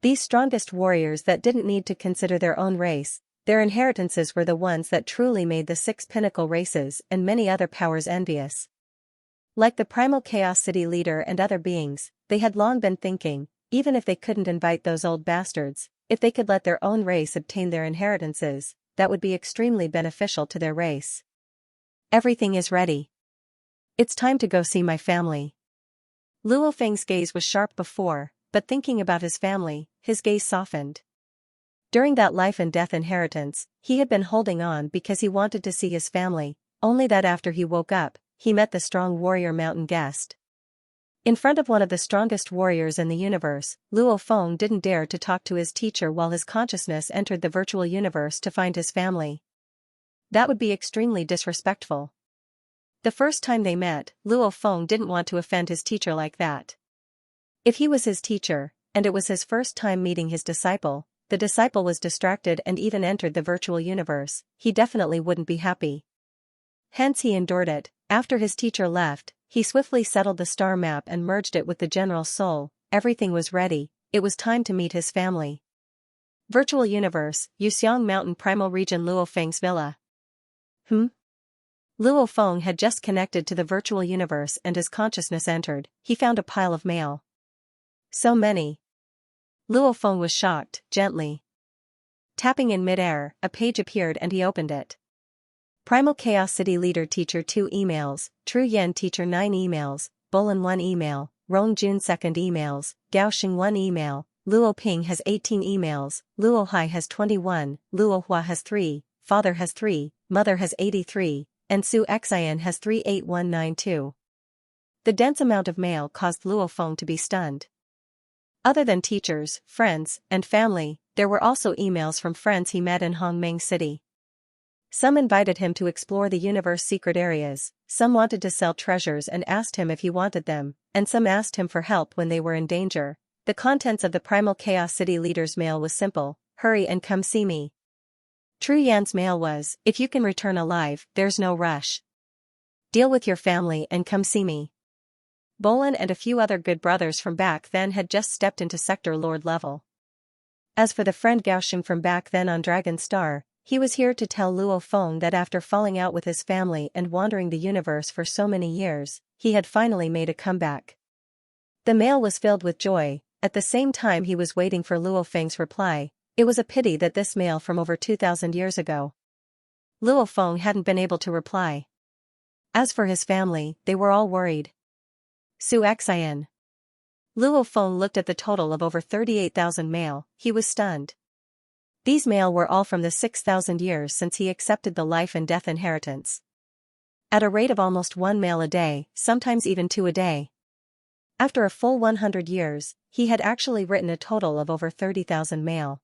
These strongest warriors that didn't need to consider their own race, their inheritances were the ones that truly made the 6 pinnacle races and many other powers envious. Like the primal Chaos City leader and other beings, they had long been thinking, even if they couldn't invite those old bastards, if they could let their own race obtain their inheritances, that would be extremely beneficial to their race. Everything is ready. It's time to go see my family. Luo Feng's gaze was sharp before, but thinking about his family, his gaze softened. During that life and death inheritance, he had been holding on because he wanted to see his family, only that after he woke up, he met the strong warrior Mountain Guest. In front of one of the strongest warriors in the universe, Luo Feng didn't dare to talk to his teacher while his consciousness entered the virtual universe to find his family. That would be extremely disrespectful. The first time they met, Luo Feng didn't want to offend his teacher like that. If he was his teacher, and it was his first time meeting his disciple, the disciple was distracted and even entered the virtual universe, he definitely wouldn't be happy. Hence he endured it. After his teacher left, he swiftly settled the star map and merged it with the general soul. Everything was ready, it was time to meet his family. Virtual Universe, Yuxiang Mountain Primal Region Luo Feng's Villa. Luo Feng had just connected to the virtual universe and his consciousness entered. He found a pile of mail. So many. Luo Feng was shocked, gently tapping in midair, a page appeared and he opened it. Primal Chaos City Leader Teacher 2 emails, Tru Yen Teacher 9 emails, Bolin 1 email, Rong Jun 2nd emails, Gao Xing 1 email, Luo Ping has 18 emails, Luo Hai has 21, Luo Hua has 3, Father has 3, Mother has 83, and Su Xian has 38192. The dense amount of mail caused Luo Feng to be stunned. Other than teachers, friends, and family, there were also emails from friends he met in Hongmeng City. Some invited him to explore the universe's secret areas, some wanted to sell treasures and asked him if he wanted them, and some asked him for help when they were in danger. The contents of the Primal Chaos City Leader's mail was simple: hurry and come see me. Tru Yan's mail was, if you can return alive, there's no rush. Deal with your family and come see me. Bolin and a few other good brothers from back then had just stepped into Sector Lord level. As for the friend Gaoxing from back then on Dragon Star, he was here to tell Luo Feng that after falling out with his family and wandering the universe for so many years, he had finally made a comeback. The mail was filled with joy. At the same time he was waiting for Luo Feng's reply. It was a pity that this mail from over 2,000 years ago. Luo Feng hadn't been able to reply. As for his family, they were all worried. Su Xian. Luo Feng looked at the total of over 38,000 mail. He was stunned. These mail were all from the 6,000 years since he accepted the life and death inheritance. At a rate of almost 1 mail a day, sometimes even 2 a day. After a full 100 years, he had actually written a total of over 30,000 mail.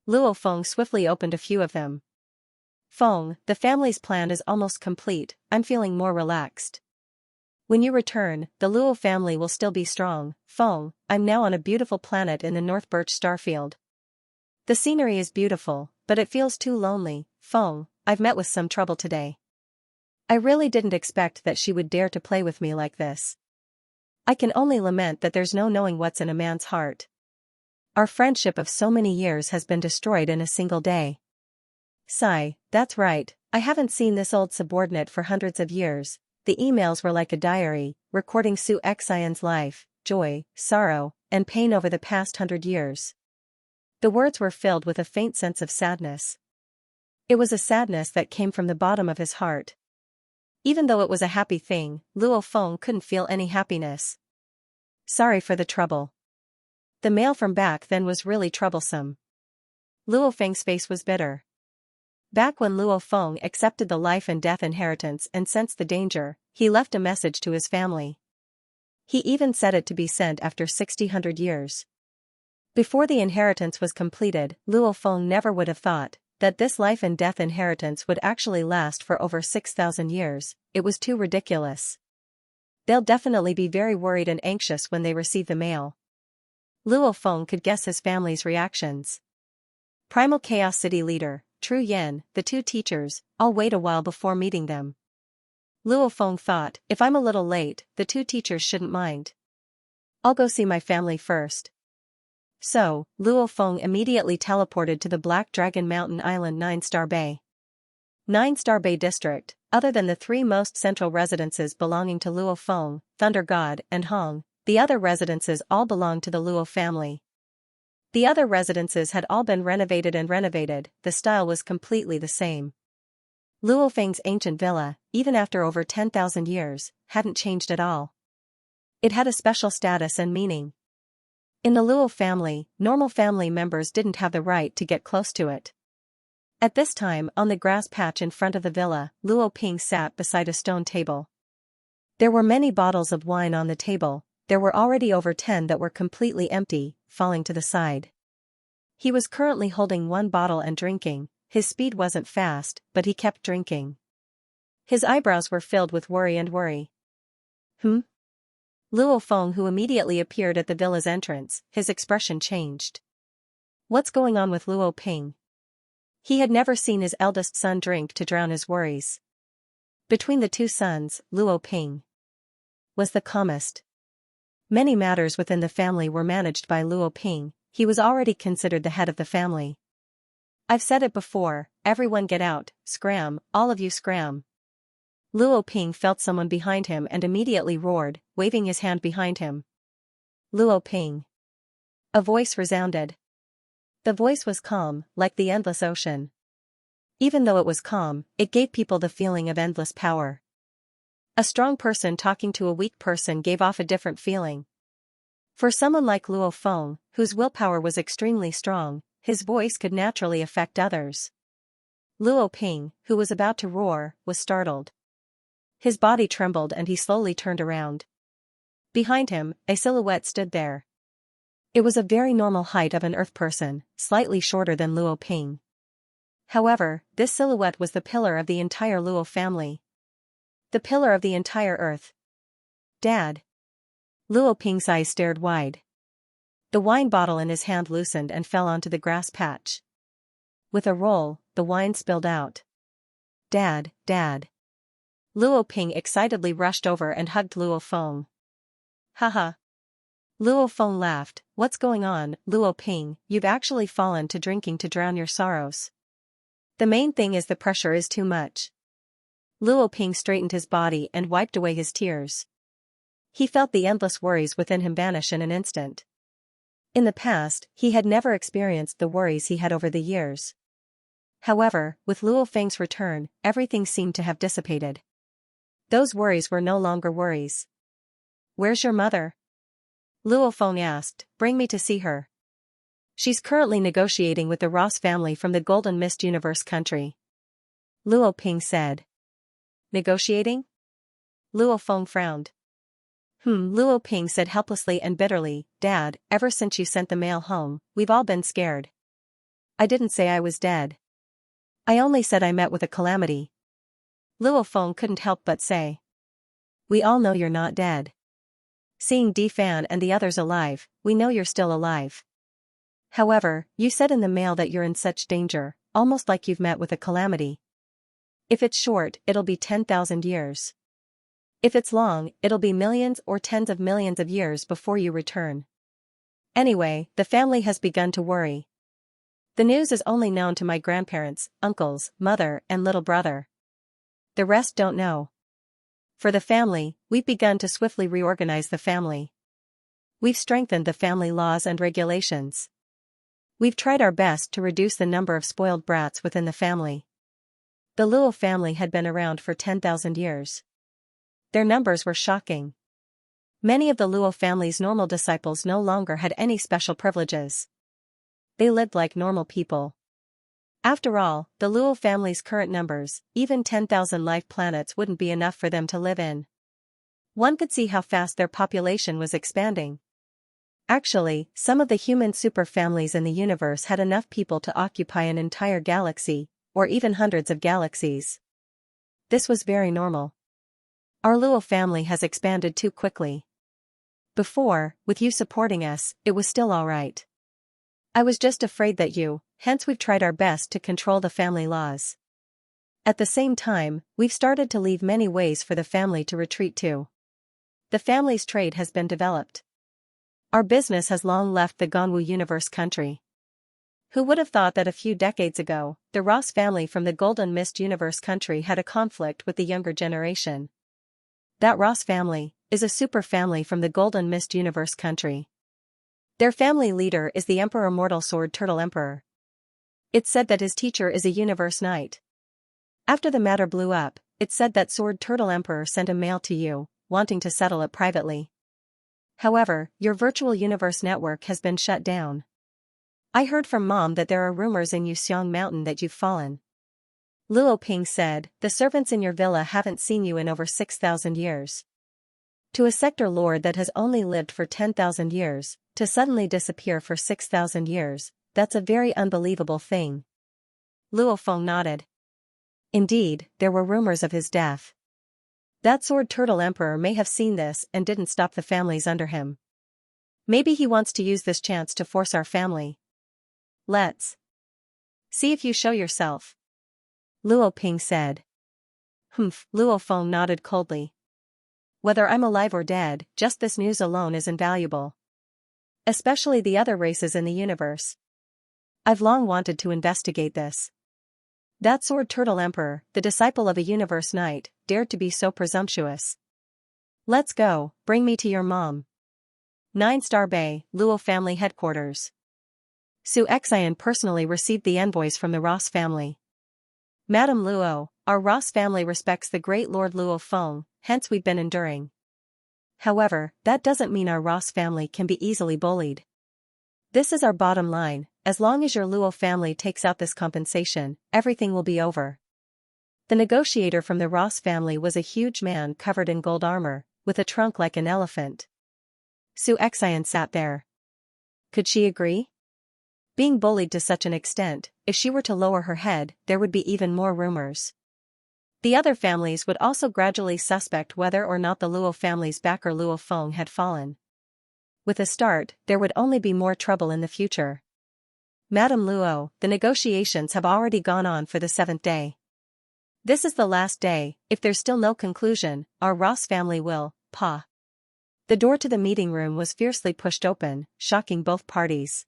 Luo Feng swiftly opened a few of them. Feng, the family's plan is almost complete. I'm feeling more relaxed. When you return, the Luo family will still be strong. Feng, I'm now on a beautiful planet in the North Birch Starfield. The scenery is beautiful, but it feels too lonely. Feng, I've met with some trouble today. I really didn't expect that she would dare to play with me like this. I can only lament that there's no knowing what's in a man's heart. Our friendship of so many years has been destroyed in a single day. Sigh, that's right, I haven't seen this old subordinate for hundreds of years. The emails were like a diary, recording Su Xian's life, joy, sorrow, and pain over the past 100 years. The words were filled with a faint sense of sadness. It was a sadness that came from the bottom of his heart. Even though it was a happy thing, Luo Feng couldn't feel any happiness. Sorry for the trouble. The mail from back then was really troublesome. Luo Feng's face was bitter. Back when Luo Feng accepted the life and death inheritance and sensed the danger, he left a message to his family. He even said it to be sent after 600 years. Before the inheritance was completed, Luo Feng never would have thought that this life and death inheritance would actually last for over 6,000 years. It was too ridiculous. They'll definitely be very worried and anxious when they receive the mail. Luo Feng could guess his family's reactions. Primal Chaos City Leader, Tru Yen, the 2 teachers, I'll wait a while before meeting them. Luo Feng thought, if I'm a little late, the 2 teachers shouldn't mind. I'll go see my family first. So, Luo Feng immediately teleported to the Black Dragon Mountain Island 9-Star Bay. 9-Star Bay District, other than the 3 most central residences belonging to Luo Feng, Thunder God, and Hong, the other residences all belonged to the Luo family. The other residences had all been renovated and renovated, the style was completely the same. Luo Feng's ancient villa, even after over 10,000 years, hadn't changed at all. It had a special status and meaning. In the Luo family, normal family members didn't have the right to get close to it. At this time, on the grass patch in front of the villa, Luo Ping sat beside a stone table. There were many bottles of wine on the table. There were already over 10 that were completely empty, falling to the side. He was currently holding 1 bottle and drinking. His speed wasn't fast, but he kept drinking. His eyebrows were filled with worry and worry. Luo Feng, who immediately appeared at the villa's entrance, his expression changed. What's going on with Luo Ping? He had never seen his eldest son drink to drown his worries. Between the 2 sons, Luo Ping was the calmest. Many matters within the family were managed by Luo Ping. He was already considered the head of the family. I've said it before, everyone get out, scram, all of you scram. Luo Ping felt someone behind him and immediately roared, waving his hand behind him. Luo Ping. A voice resounded. The voice was calm, like the endless ocean. Even though it was calm, it gave people the feeling of endless power. A strong person talking to a weak person gave off a different feeling. For someone like Luo Feng, whose willpower was extremely strong, his voice could naturally affect others. Luo Ping, who was about to roar, was startled. His body trembled and he slowly turned around. Behind him, a silhouette stood there. It was a very normal height of an earth person, slightly shorter than Luo Ping. However, this silhouette was the pillar of the entire Luo family. The pillar of the entire earth. Dad. Luo Ping's eyes stared wide. The wine bottle in his hand loosened and fell onto the grass patch. With a roll, the wine spilled out. Dad, Dad. Luo Ping excitedly rushed over and hugged Luo Feng. Haha. Luo Feng laughed. What's going on, Luo Ping? You've actually fallen to drinking to drown your sorrows. The main thing is the pressure is too much. Luo Ping straightened his body and wiped away his tears. He felt the endless worries within him vanish in an instant. In the past, he had never experienced the worries he had over the years. However, with Luo Feng's return, everything seemed to have dissipated. Those worries were no longer worries. Where's your mother? Luo Feng asked. Bring me to see her. She's currently negotiating with the Ross family from the Golden Mist Universe country. Luo Ping said. Negotiating? Luo Feng frowned. Luo Ping said helplessly and bitterly, Dad, ever since you sent the mail home, we've all been scared. I didn't say I was dead. I only said I met with a calamity. Luo Feng couldn't help but say. We all know you're not dead. Seeing Di Fan and the others alive, we know you're still alive. However, you said in the mail that you're in such danger, almost like you've met with a calamity. If it's short, it'll be 10,000 years. If it's long, it'll be millions or tens of millions of years before you return. Anyway, the family has begun to worry. The news is only known to my grandparents, uncles, mother, and little brother. The rest don't know. For the family, we've begun to swiftly reorganize the family. We've strengthened the family laws and regulations. We've tried our best to reduce the number of spoiled brats within the family. The Luo family had been around for 10,000 years. Their numbers were shocking. Many of the Luo family's normal disciples no longer had any special privileges. They lived like normal people. After all, the Luo family's current numbers, even 10,000 life planets wouldn't be enough for them to live in. One could see how fast their population was expanding. Actually, some of the human superfamilies in the universe had enough people to occupy an entire galaxy, or even hundreds of galaxies. This was very normal. Our Luo family has expanded too quickly. Before, with you supporting us, it was still alright. I was just afraid that hence we've tried our best to control the family laws. At the same time, we've started to leave many ways for the family to retreat to. The family's trade has been developed. Our business has long left the Ganwu Universe country. Who would have thought that a few decades ago, the Ross family from the Golden Mist Universe country had a conflict with the younger generation? That Ross family is a super family from the Golden Mist Universe country. Their family leader is the Emperor Mortal Sword Turtle Emperor. It's said that his teacher is a Universe Knight. After the matter blew up, it's said that Sword Turtle Emperor sent a mail to you, wanting to settle it privately. However, your virtual universe network has been shut down. I heard from Mom that there are rumors in Yuxiang Mountain that you've fallen. Luo Ping said, the servants in your villa haven't seen you in over 6,000 years. To a sector lord that has only lived for 10,000 years, to suddenly disappear for 6,000 years, that's a very unbelievable thing. Luo Feng nodded. Indeed, there were rumors of his death. That Sword Turtle Emperor may have seen this and didn't stop the families under him. Maybe he wants to use this chance to force our family. Let's see if you show yourself. Luo Ping said. Luo Feng nodded coldly. Whether I'm alive or dead, just this news alone is invaluable. Especially the other races in the universe. I've long wanted to investigate this. That Sword Turtle Emperor, the disciple of a Universe Knight, dared to be so presumptuous. Let's go, bring me to your mom. 9-Star Bay, Luo family headquarters. Xianxia personally received the envoys from the Ross family. Madam Luo, our Ross family respects the great Lord Luo Feng, hence we've been enduring. However, that doesn't mean our Ross family can be easily bullied. This is our bottom line, as long as your Luo family takes out this compensation, everything will be over. The negotiator from the Ross family was a huge man covered in gold armor, with a trunk like an elephant. Xianxia sat there. Could she agree? Being bullied to such an extent, if she were to lower her head, there would be even more rumors. The other families would also gradually suspect whether or not the Luo family's backer Luo Feng had fallen. With a start, there would only be more trouble in the future. Madam Luo, the negotiations have already gone on for the 7th day. This is the last day. If there's still no conclusion, our Ross family will, The door to the meeting room was fiercely pushed open, shocking both parties.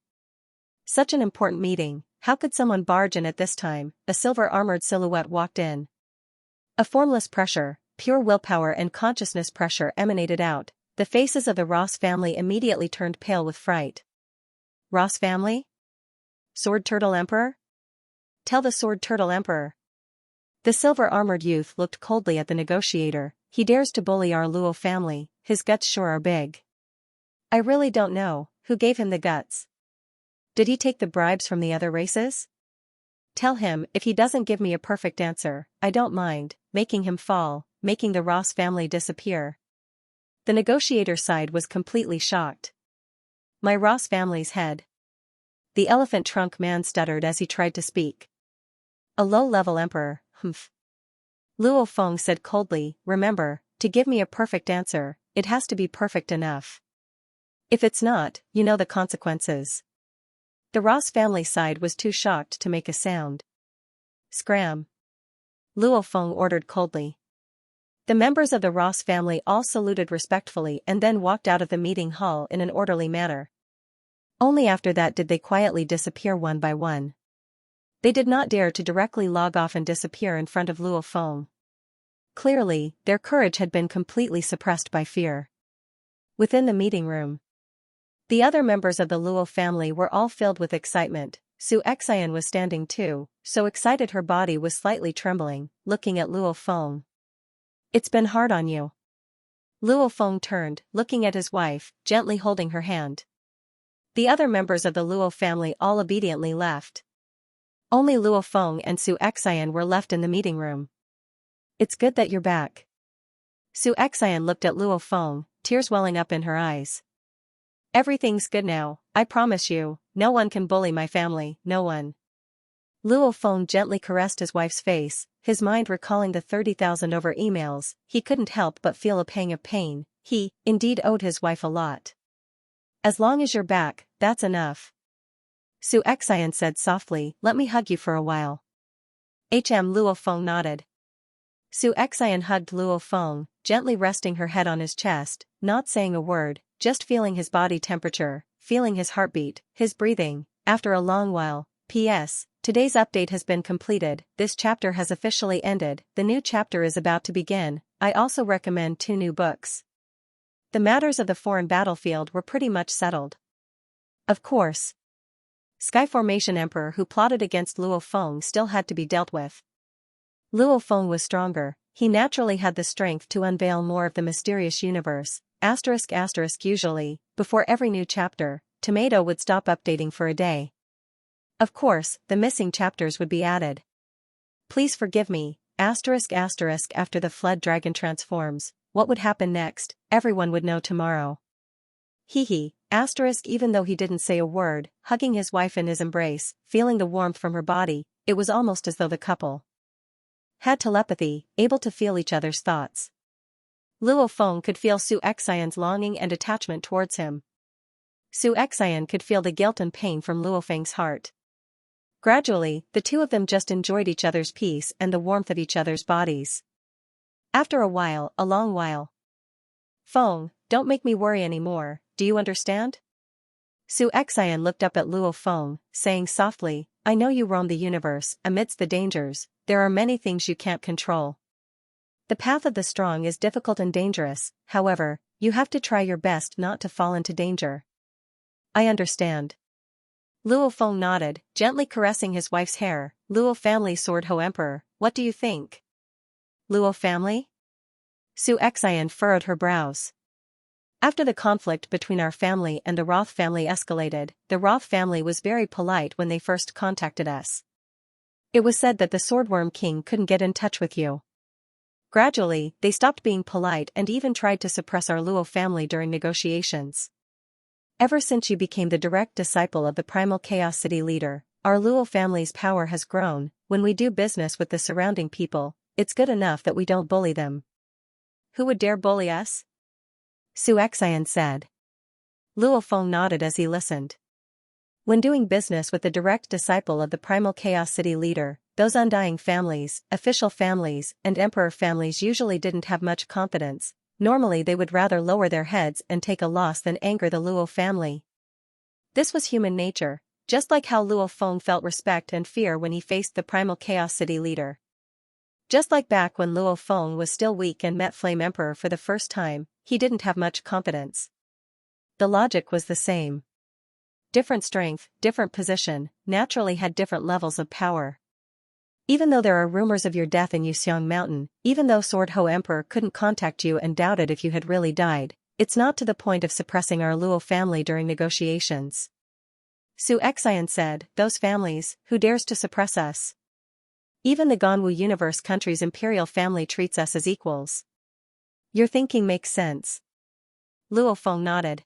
Such an important meeting, how could someone barge in at this time? A silver-armored silhouette walked in. A formless pressure, pure willpower and consciousness pressure emanated out. The faces of the Ross family immediately turned pale with fright. Ross family? Sword Turtle Emperor? Tell the Sword Turtle Emperor. The silver-armored youth looked coldly at the negotiator. He dares to bully our Luo family, his guts sure are big. I really don't know, who gave him the guts? Did he take the bribes from the other races? Tell him, if he doesn't give me a perfect answer, I don't mind, making him fall, making the Ross family disappear. The negotiator's side was completely shocked. My Ross family's head. The elephant trunk man stuttered as he tried to speak. A low-level emperor, humph. Luo Feng said coldly, remember, to give me a perfect answer, it has to be perfect enough. If it's not, you know the consequences. The Ross family side was too shocked to make a sound. Scram. Luo Feng ordered coldly. The members of the Ross family all saluted respectfully and then walked out of the meeting hall in an orderly manner. Only after that did they quietly disappear one by one. They did not dare to directly log off and disappear in front of Luo Feng. Clearly, their courage had been completely suppressed by fear. Within the meeting room, the other members of the Luo family were all filled with excitement. Xianxia was standing too, so excited her body was slightly trembling, looking at Luo Feng. It's been hard on you. Luo Feng turned, looking at his wife, gently holding her hand. The other members of the Luo family all obediently left. Only Luo Feng and Xianxia were left in the meeting room. It's good that you're back. Xianxia looked at Luo Feng, tears welling up in her eyes. Everything's good now, I promise you, no one can bully my family, no one. Luo Feng gently caressed his wife's face, his mind recalling the 30,000 over emails. He couldn't help but feel a pang of pain. He, indeed, owed his wife a lot. As long as you're back, that's enough. Xianxia said softly, let me hug you for a while. Luo Feng nodded. Xianxia hugged Luo Feng, gently resting her head on his chest, not saying a word, just feeling his body temperature, feeling his heartbeat, his breathing. After a long while, P.S. Today's update has been completed, this chapter has officially ended, the new chapter is about to begin. I also recommend 2 new books. The matters of the foreign battlefield were pretty much settled. Of course, Sky Formation Emperor who plotted against Luo Feng still had to be dealt with. Luo Feng was stronger, he naturally had the strength to unveil more of the mysterious universe. **** Usually, before every new chapter, Tomato would stop updating for a day. Of course, the missing chapters would be added. Please forgive me, **** after the flood dragon transforms, what would happen next, everyone would know tomorrow. Hehe, ***, even though he didn't say a word, hugging his wife in his embrace, feeling the warmth from her body, it was almost as though the couple had telepathy, able to feel each other's thoughts. Luo Feng could feel Xianxia's longing and attachment towards him. Xianxia could feel the guilt and pain from Luo Feng's heart. Gradually, the two of them just enjoyed each other's peace and the warmth of each other's bodies. After a long while. Feng, don't make me worry anymore, do you understand? Xianxia looked up at Luo Feng, saying softly, I know you roam the universe, amidst the dangers, there are many things you can't control. The path of the strong is difficult and dangerous, however, You have to try your best not to fall into danger. I understand. Luo Feng nodded, gently caressing his wife's hair. Luo family Sword Ho Emperor, what do you think? Luo family? Xianxia furrowed her brows. After the conflict between our family and the Roth family escalated, the Roth family was very polite when they first contacted us. It was said that the Swordworm King couldn't get in touch with you. Gradually, they stopped being polite and even tried to suppress our Luo family during negotiations. Ever since you became the direct disciple of the Primal Chaos City leader, our Luo family's power has grown. When we do business with the surrounding people, it's good enough that we don't bully them. Who would dare bully us? Xianxia said. Luo Feng nodded as he listened. When doing business with the direct disciple of the Primal Chaos City leader, those undying families, official families, and emperor families usually didn't have much confidence. Normally they would rather lower their heads and take a loss than anger the Luo family. This was human nature, just like how Luo Feng felt respect and fear when he faced the Primal Chaos City leader. Just like back when Luo Feng was still weak and met Flame Emperor for the first time, he didn't have much confidence. The logic was the same. Different strength, different position, naturally had different levels of power. Even though there are rumors of your death in Yuxiang Mountain, even though Sword Ho Emperor couldn't contact you and doubted if you had really died, it's not to the point of suppressing our Luo family during negotiations. Xianxia said, those families, who dares to suppress us? Even the Ganwu Universe country's imperial family treats us as equals. Your thinking makes sense. Luo Feng nodded.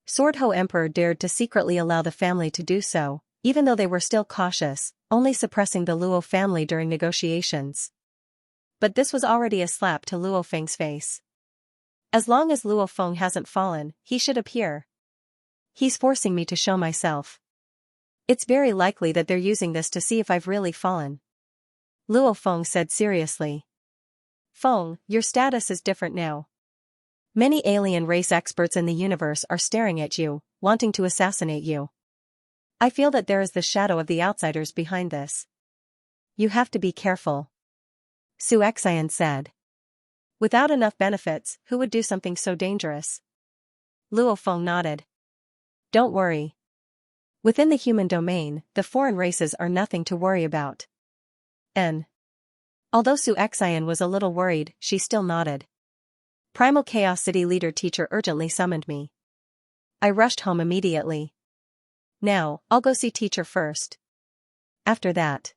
Sword Ho Emperor dared to secretly allow the family to do so, even though they were still cautious, only suppressing the Luo family during negotiations. But this was already a slap to Luo Feng's face. As long as Luo Feng hasn't fallen, he should appear. He's forcing me to show myself. It's very likely that they're using this to see if I've really fallen. Luo Feng said seriously. Feng, your status is different now. Many alien race experts in the universe are staring at you, wanting to assassinate you. I feel that there is the shadow of the outsiders behind this. You have to be careful. Xianxia said. Without enough benefits, who would do something so dangerous? Luo Feng nodded. Don't worry. Within the human domain, the foreign races are nothing to worry about. Although Xianxia was a little worried, she still nodded. Primal Chaos City leader teacher urgently summoned me. I rushed home immediately. Now, I'll go see teacher first. After that.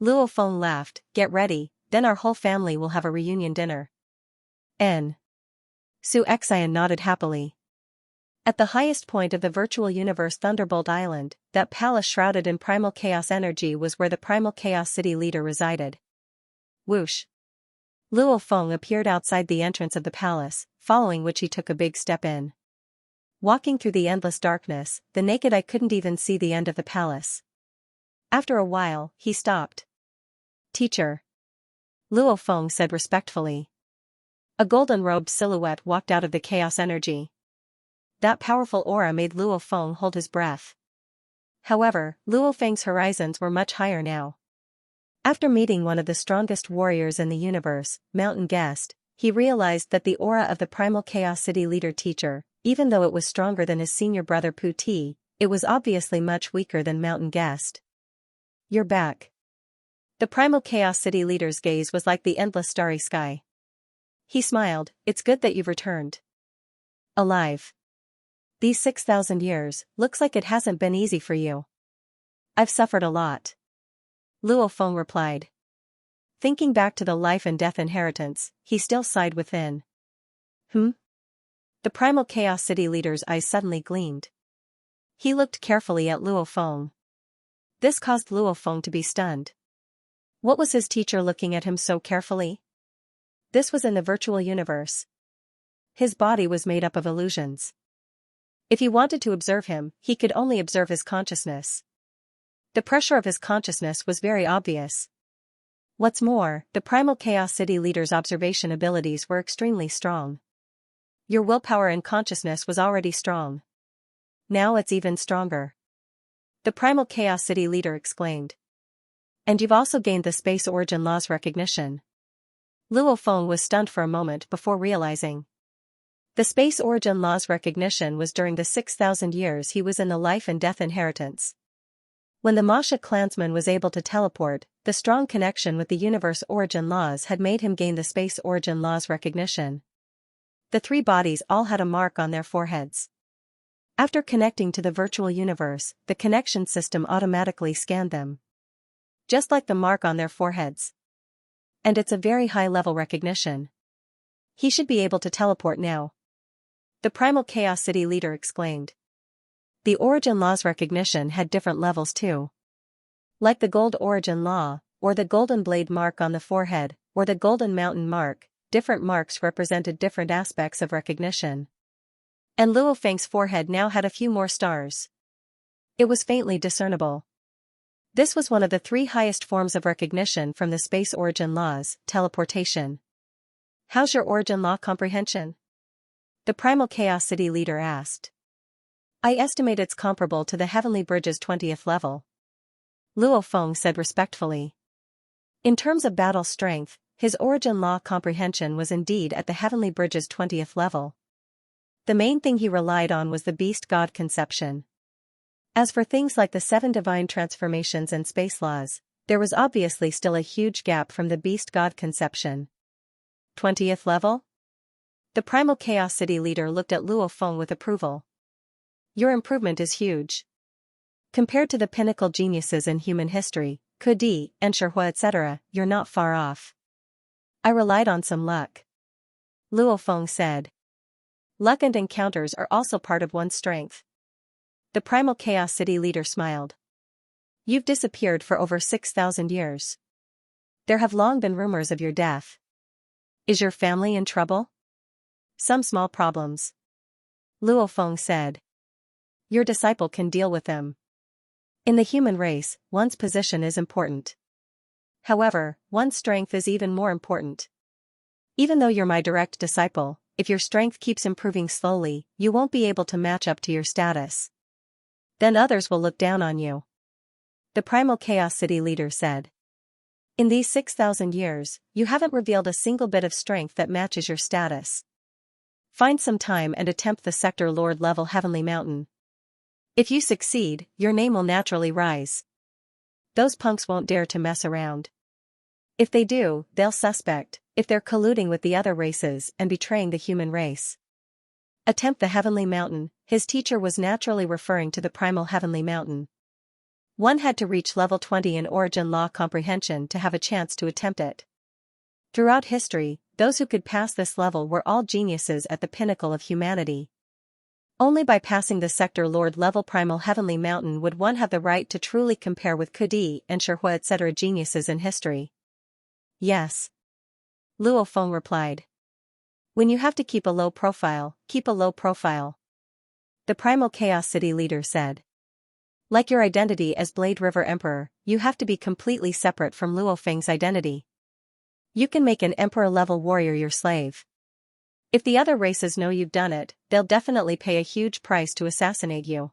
Luo Feng laughed, get ready, then our whole family will have a reunion dinner. Xianxia nodded happily. At the highest point of the virtual universe Thunderbolt Island, that palace shrouded in primal chaos energy was where the Primal Chaos City leader resided. Whoosh. Luo Feng appeared outside the entrance of the palace, following which he took a big step in. Walking through the endless darkness, the naked eye couldn't even see the end of the palace. After a while, he stopped. Teacher. Luo Feng said respectfully. A golden-robed silhouette walked out of the chaos energy. That powerful aura made Luo Feng hold his breath. However, Luo Feng's horizons were much higher now. After meeting one of the strongest warriors in the universe, Mountain Guest, he realized that the aura of the Primal Chaos City leader teacher, even though it was stronger than his senior brother Pu Ti, it was obviously much weaker than Mountain Guest. You're back. The Primal Chaos City leader's gaze was like the endless starry sky. He smiled, it's good that you've returned. Alive. These 6,000 years, looks like it hasn't been easy for you. I've suffered a lot. Luo Feng replied. Thinking back to the life and death inheritance, he still sighed within. The Primal Chaos City leader's eyes suddenly gleamed. He looked carefully at Luo Feng. This caused Luo Feng to be stunned. What was his teacher looking at him so carefully? This was in the virtual universe. His body was made up of illusions. If he wanted to observe him, he could only observe his consciousness. The pressure of his consciousness was very obvious. What's more, the Primal Chaos City leader's observation abilities were extremely strong. Your willpower and consciousness was already strong. Now it's even stronger. The Primal Chaos City leader exclaimed. And you've also gained the Space Origin Law's recognition. Luo Feng was stunned for a moment before realizing. The space origin law's recognition was during the 6,000 years he was in the life and death inheritance. When the Masha clansman was able to teleport, the strong connection with the universe origin laws had made him gain the space origin law's recognition. The three bodies all had a mark on their foreheads. After connecting to the virtual universe, the connection system automatically scanned them, just like the mark on their foreheads. And it's a very high-level recognition. He should be able to teleport now. The Primal Chaos City leader exclaimed. The origin law's recognition had different levels too. Like the gold origin law, or the golden blade mark on the forehead, or the golden mountain mark, different marks represented different aspects of recognition. And Luo Feng's forehead now had a few more stars. It was faintly discernible. This was one of the three highest forms of recognition from the space origin laws, teleportation. How's your origin law comprehension? The Primal Chaos City leader asked. I estimate it's comparable to the Heavenly Bridge's 20th level. Luo Feng said respectfully. In terms of battle strength, his origin law comprehension was indeed at the Heavenly Bridge's 20th level. The main thing he relied on was the beast god conception. As for things like the 7 divine transformations and space laws, there was obviously still a huge gap from the beast god conception. 20th level? The Primal Chaos City leader looked at Luo Feng with approval. Your improvement is huge. Compared to the pinnacle geniuses in human history, Kudi, Xianxia etc., you're not far off. I relied on some luck. Luo Feng said. Luck and encounters are also part of one's strength. The Primal Chaos City leader smiled. You've disappeared for over 6,000 years. There have long been rumors of your death. Is your family in trouble? Some small problems. Luo Feng said. Your disciple can deal with them. In the human race, one's position is important. However, one's strength is even more important. Even though you're my direct disciple, if your strength keeps improving slowly, you won't be able to match up to your status. Then others will look down on you. The Primal Chaos City leader said. In these 6,000 years, you haven't revealed a single bit of strength that matches your status. Find some time and attempt the Sector Lord level Heavenly Mountain. If you succeed, your name will naturally rise. Those punks won't dare to mess around. If they do, they'll suspect, if they're colluding with the other races and betraying the human race. Attempt the Heavenly Mountain, his teacher was naturally referring to the Primal Heavenly Mountain. One had to reach level 20 in origin law comprehension to have a chance to attempt it. Throughout history, those who could pass this level were all geniuses at the pinnacle of humanity. Only by passing the Sector Lord level Primal Heavenly Mountain would one have the right to truly compare with Kudi and Xianxia etc. geniuses in history. Yes. Luo Feng replied. When you have to keep a low profile, keep a low profile. The Primal Chaos City leader said. Like your identity as Blade River Emperor, you have to be completely separate from Luo Feng's identity. You can make an Emperor-level warrior your slave. If the other races know you've done it, they'll definitely pay a huge price to assassinate you.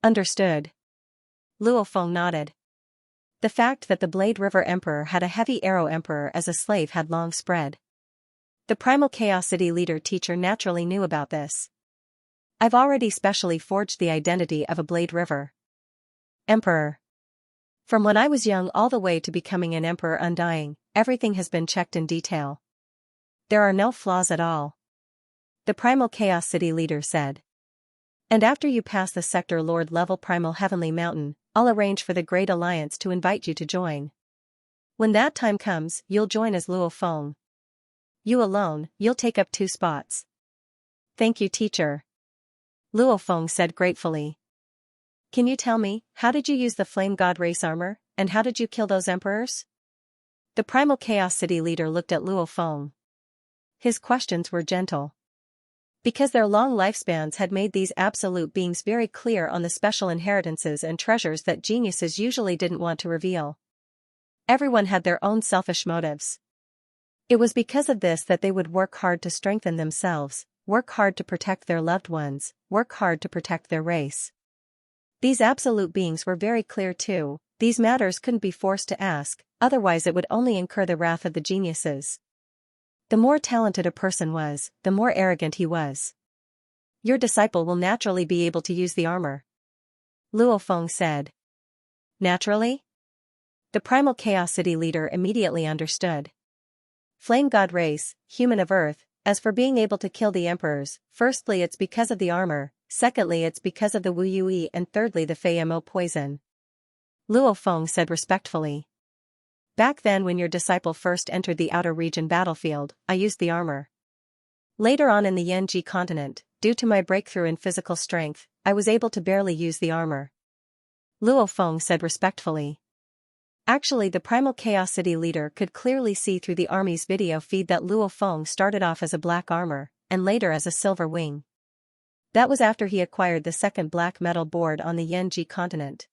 Understood. Luo Feng nodded. The fact that the Blade River Emperor had a Heavy Arrow Emperor as a slave had long spread. The Primal Chaos City leader teacher naturally knew about this. I've already specially forged the identity of a Blade River Emperor. From when I was young all the way to becoming an Emperor Undying, everything has been checked in detail. There are no flaws at all. The Primal Chaos City leader said. And after you pass the Sector Lord level Primal Heavenly Mountain, I'll arrange for the Great Alliance to invite you to join. When that time comes, you'll join as Luo Feng. You alone, you'll take up 2 spots. Thank you, teacher. Luo Feng said gratefully. Can you tell me, how did you use the Flame God race armor, and how did you kill those emperors? The Primal Chaos City leader looked at Luo Feng. His questions were gentle. Because their long lifespans had made these absolute beings very clear on the special inheritances and treasures that geniuses usually didn't want to reveal. Everyone had their own selfish motives. It was because of this that they would work hard to strengthen themselves, work hard to protect their loved ones, work hard to protect their race. These absolute beings were very clear too. These matters couldn't be forced to ask, otherwise it would only incur the wrath of the geniuses. The more talented a person was, the more arrogant he was. Your disciple will naturally be able to use the armor, Luo Feng said. Naturally? The primal Chaos City leader immediately understood. Flame God race, human of Earth, as for being able to kill the emperors, firstly it's because of the armor, secondly it's because of the Wu Yui, and thirdly the Fei Mo poison, Luo Feng said respectfully. Back then when your disciple first entered the outer region battlefield, I used the armor. Later on in the Yanji continent, due to my breakthrough in physical strength, I was able to barely use the armor, Luo Feng said respectfully. Actually, the primal Chaos City leader could clearly see through the army's video feed that Luo Feng started off as a black armor, and later as a silver wing. That was after he acquired the second black metal board on the Yanji continent.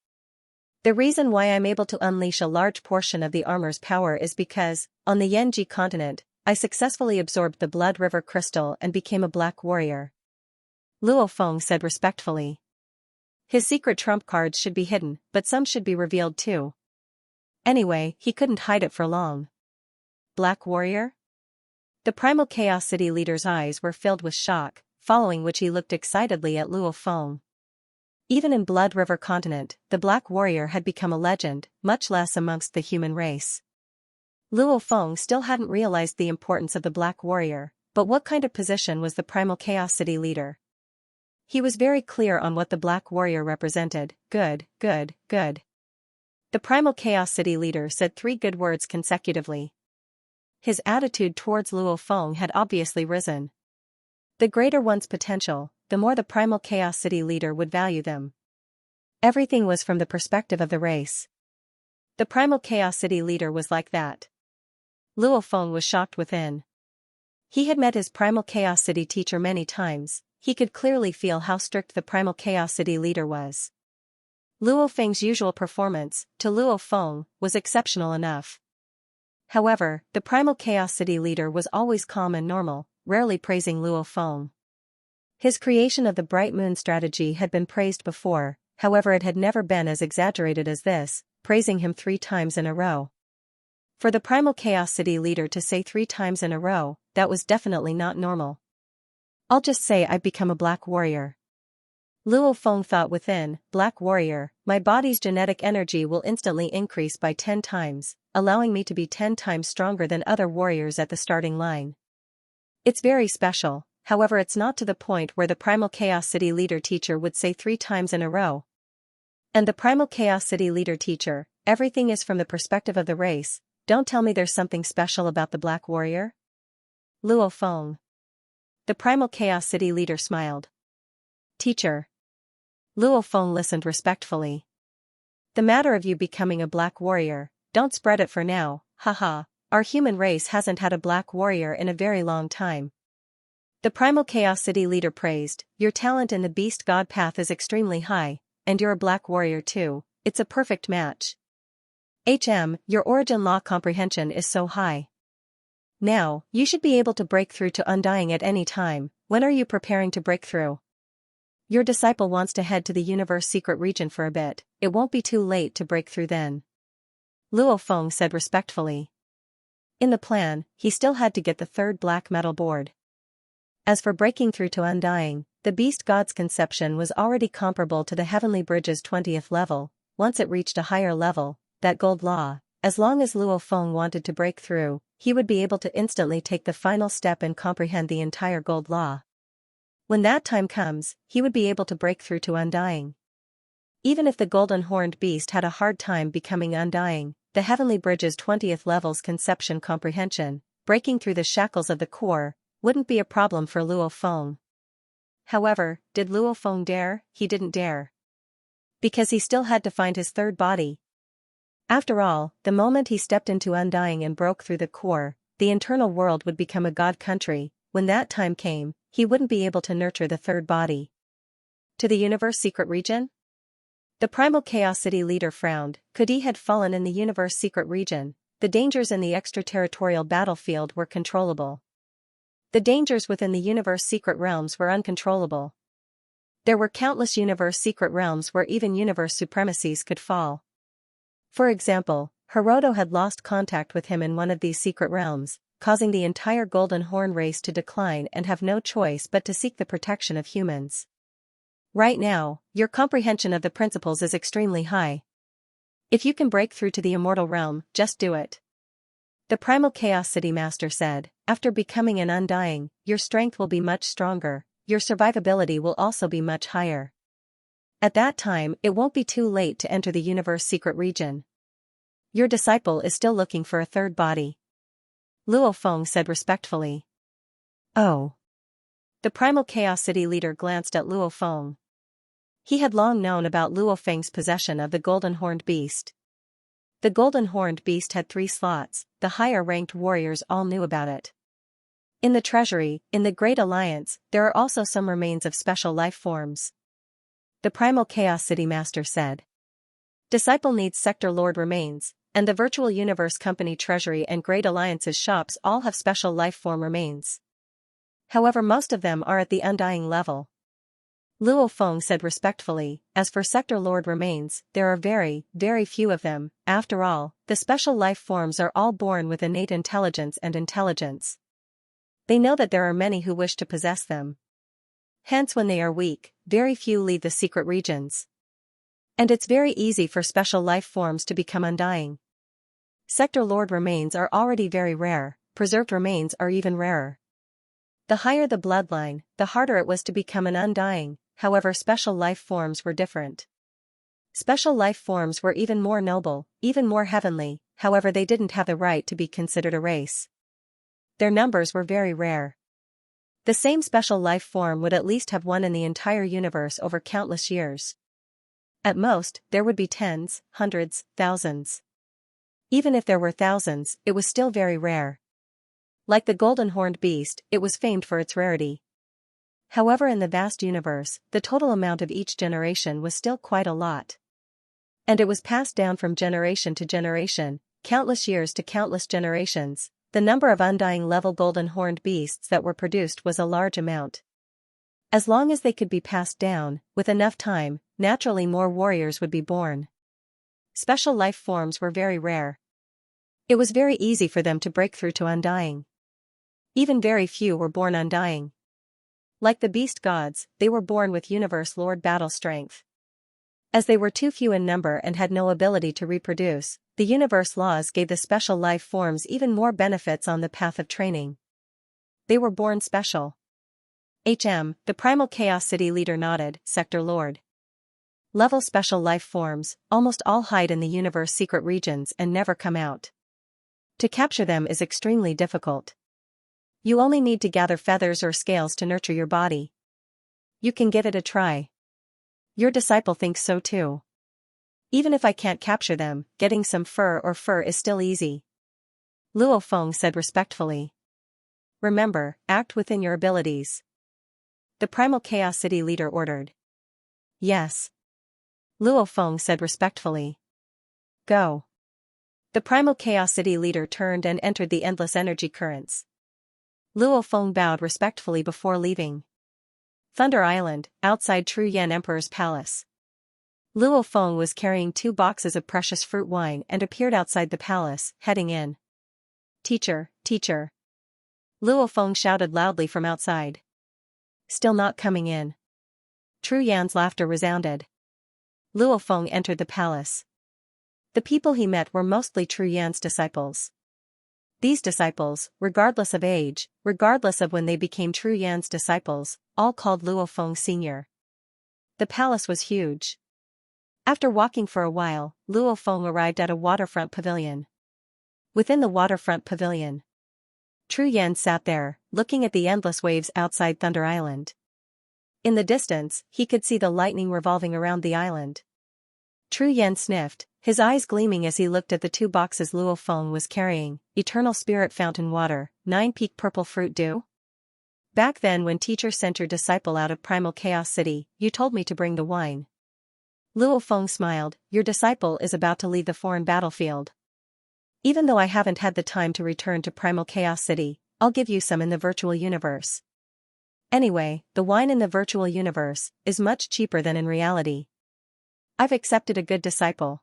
The reason why I'm able to unleash a large portion of the armor's power is because, on the Yanji continent, I successfully absorbed the Blood River crystal and became a black warrior, Luo Feng said respectfully. His secret trump cards should be hidden, but some should be revealed too. Anyway, he couldn't hide it for long. Black warrior? The primal Chaos City leader's eyes were filled with shock, following which he looked excitedly at Luo Feng. Even in Blood River continent, the black warrior had become a legend, much less amongst the human race. Luo Feng still hadn't realized the importance of the black warrior, but what kind of position was the primal Chaos City leader? He was very clear on what the black warrior represented. Good, good, good. The primal Chaos City leader said 3 good words consecutively. His attitude towards Luo Feng had obviously risen. The greater one's potential, the more the primal Chaos City leader would value them. Everything was from the perspective of the race. The primal Chaos City leader was like that. Luo Feng was shocked within. He had met his primal Chaos City teacher many times, he could clearly feel how strict the primal Chaos City leader was. Luo Feng's usual performance, to Luo Feng, was exceptional enough. However, the primal Chaos City leader was always calm and normal, rarely praising Luo Feng. His creation of the Bright Moon strategy had been praised before, however it had never been as exaggerated as this, praising him 3 times in a row. For the primal Chaos City leader to say 3 times in a row, that was definitely not normal. I'll just say I've become a black warrior, Luo Feng thought within. Black warrior, my body's genetic energy will instantly increase by 10 times, allowing me to be 10 times stronger than other warriors at the starting line. It's very special, however it's not to the point where the primal Chaos City leader teacher would say 3 times in a row. And the primal Chaos City leader teacher, everything is from the perspective of the race, don't tell me there's something special about the black warrior? Luo Feng. The primal Chaos City leader smiled. Teacher. Luo Feng listened respectfully. The matter of you becoming a black warrior, don't spread it for now, haha, our human race hasn't had a black warrior in a very long time. The primal Chaos City leader praised, your talent in the beast god path is extremely high, and you're a black warrior too, it's a perfect match. Your origin law comprehension is so high. Now, you should be able to break through to Undying at any time. When are you preparing to break through? Your disciple wants to head to the universe secret region for a bit, it won't be too late to break through then, Luo Feng said respectfully. In the plan, he still had to get the 3rd black metal board. As for breaking through to Undying, the beast god's conception was already comparable to the Heavenly Bridge's 20th level. Once it reached a higher level, that gold law, as long as Luo Feng wanted to break through, he would be able to instantly take the final step and comprehend the entire gold law. When that time comes, he would be able to break through to Undying. Even if the golden horned beast had a hard time becoming Undying, the Heavenly Bridge's 20th level's conception comprehension, breaking through the shackles of the core, wouldn't be a problem for Luo Feng. However, did Luo Feng dare? He didn't dare. Because he still had to find his 3rd body. After all, the moment he stepped into Undying and broke through the core, the internal world would become a god country. When that time came, he wouldn't be able to nurture the 3rd body. To the universe secret region? The primal Chaos City leader frowned. Could he had fallen in the universe secret region, the dangers in the extraterritorial battlefield were controllable. The dangers within the universe secret realms were uncontrollable. There were countless universe secret realms where even universe supremacies could fall. For example, Hiroto had lost contact with him in one of these secret realms, causing the entire Golden Horn race to decline and have no choice but to seek the protection of humans. Right now, your comprehension of the principles is extremely high. If you can break through to the immortal realm, just do it. The Primal Chaos City Master said, after becoming an Undying, your strength will be much stronger, your survivability will also be much higher. At that time, it won't be too late to enter the universe secret region. Your disciple is still looking for a third body. Luo Feng said respectfully. Oh. The Primal Chaos City leader glanced at Luo Feng. He had long known about Luo Feng's possession of the Golden Horned Beast. The Golden Horned Beast had 3 slots, the higher-ranked warriors all knew about it. In the treasury, in the Great Alliance, there are also some remains of special life forms. The Primal Chaos City Master said. Disciple needs Sector Lord remains, and the Virtual Universe Company Treasury and Great Alliance's shops all have special life form remains. However, most of them are at the Undying level. Luo Feng said respectfully, as for Sector Lord remains, there are very, very few of them. After all, the special life forms are all born with innate intelligence and intelligence. They know that there are many who wish to possess them. Hence when they are weak, very few leave the secret regions. And it's very easy for special life forms to become Undying. Sector Lord remains are already very rare, preserved remains are even rarer. The higher the bloodline, the harder it was to become an Undying, however special life forms were different. Special life forms were even more noble, even more heavenly, however they didn't have the right to be considered a race. Their numbers were very rare. The same special life form would at least have one in the entire universe over countless years. At most, there would be tens, hundreds, thousands. Even if there were thousands, it was still very rare. Like the Golden Horned Beast, it was famed for its rarity. However, in the vast universe, the total amount of each generation was still quite a lot. And it was passed down from generation to generation, countless years to countless generations. The number of Undying level Golden Horned Beasts that were produced was a large amount. As long as they could be passed down, with enough time, naturally more warriors would be born. Special life forms were very rare. It was very easy for them to break through to Undying. Even very few were born Undying. Like the beast gods, they were born with Universe Lord battle strength. As they were too few in number and had no ability to reproduce, the universe laws gave the special life forms even more benefits on the path of training. They were born special. The Primal Chaos City leader nodded, Sector Lord. Level special life forms, almost all hide in the universe secret regions and never come out. To capture them is extremely difficult. You only need to gather feathers or scales to nurture your body. You can give it a try. Your disciple thinks so too. Even if I can't capture them, getting some fur is still easy. Luo Feng said respectfully. Remember, act within your abilities. The Primal Chaos City leader ordered. Yes. Luo Feng said respectfully. Go. The Primal Chaos City leader turned and entered the endless energy currents. Luo Feng bowed respectfully before leaving. Thunder Island, outside Tru Yan Emperor's palace. Luo Feng was carrying 2 boxes of precious fruit wine and appeared outside the palace, heading in. Teacher, teacher. Luo Feng shouted loudly from outside. Still not coming in. Tru Yan's laughter resounded. Luo Feng entered the palace. The people he met were mostly Tru Yan's disciples. These disciples, regardless of age, regardless of when they became Tru Yan's disciples, all called Luo Feng Senior. The palace was huge. After walking for a while, Luo Feng arrived at a waterfront pavilion. Within the waterfront pavilion, Tru Yan sat there, looking at the endless waves outside Thunder Island. In the distance, he could see the lightning revolving around the island. Tru Yan sniffed, his eyes gleaming as he looked at the 2 boxes Luo Feng was carrying, Eternal Spirit Fountain Water, 9-peak Purple Fruit Dew. Back then when teacher sent your disciple out of Primal Chaos City, you told me to bring the wine. Luo Feng smiled, your disciple is about to leave the foreign battlefield. Even though I haven't had the time to return to Primal Chaos City, I'll give you some in the virtual universe. Anyway, the wine in the virtual universe is much cheaper than in reality. I've accepted a good disciple.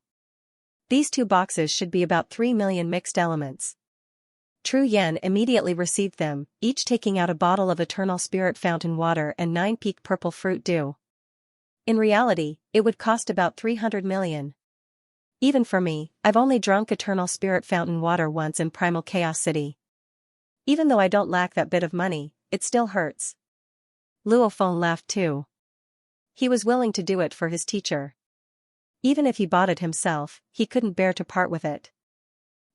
These 2 boxes should be about 3 million mixed elements. Tru Yan immediately received them, each taking out a bottle of eternal spirit fountain water and 9 peak purple fruit dew. In reality, it would cost about 300 million. Even for me, I've only drunk eternal spirit fountain water once in Primal Chaos City. Even though I don't lack that bit of money, it still hurts. Luo Feng laughed too. He was willing to do it for his teacher. Even if he bought it himself, he couldn't bear to part with it.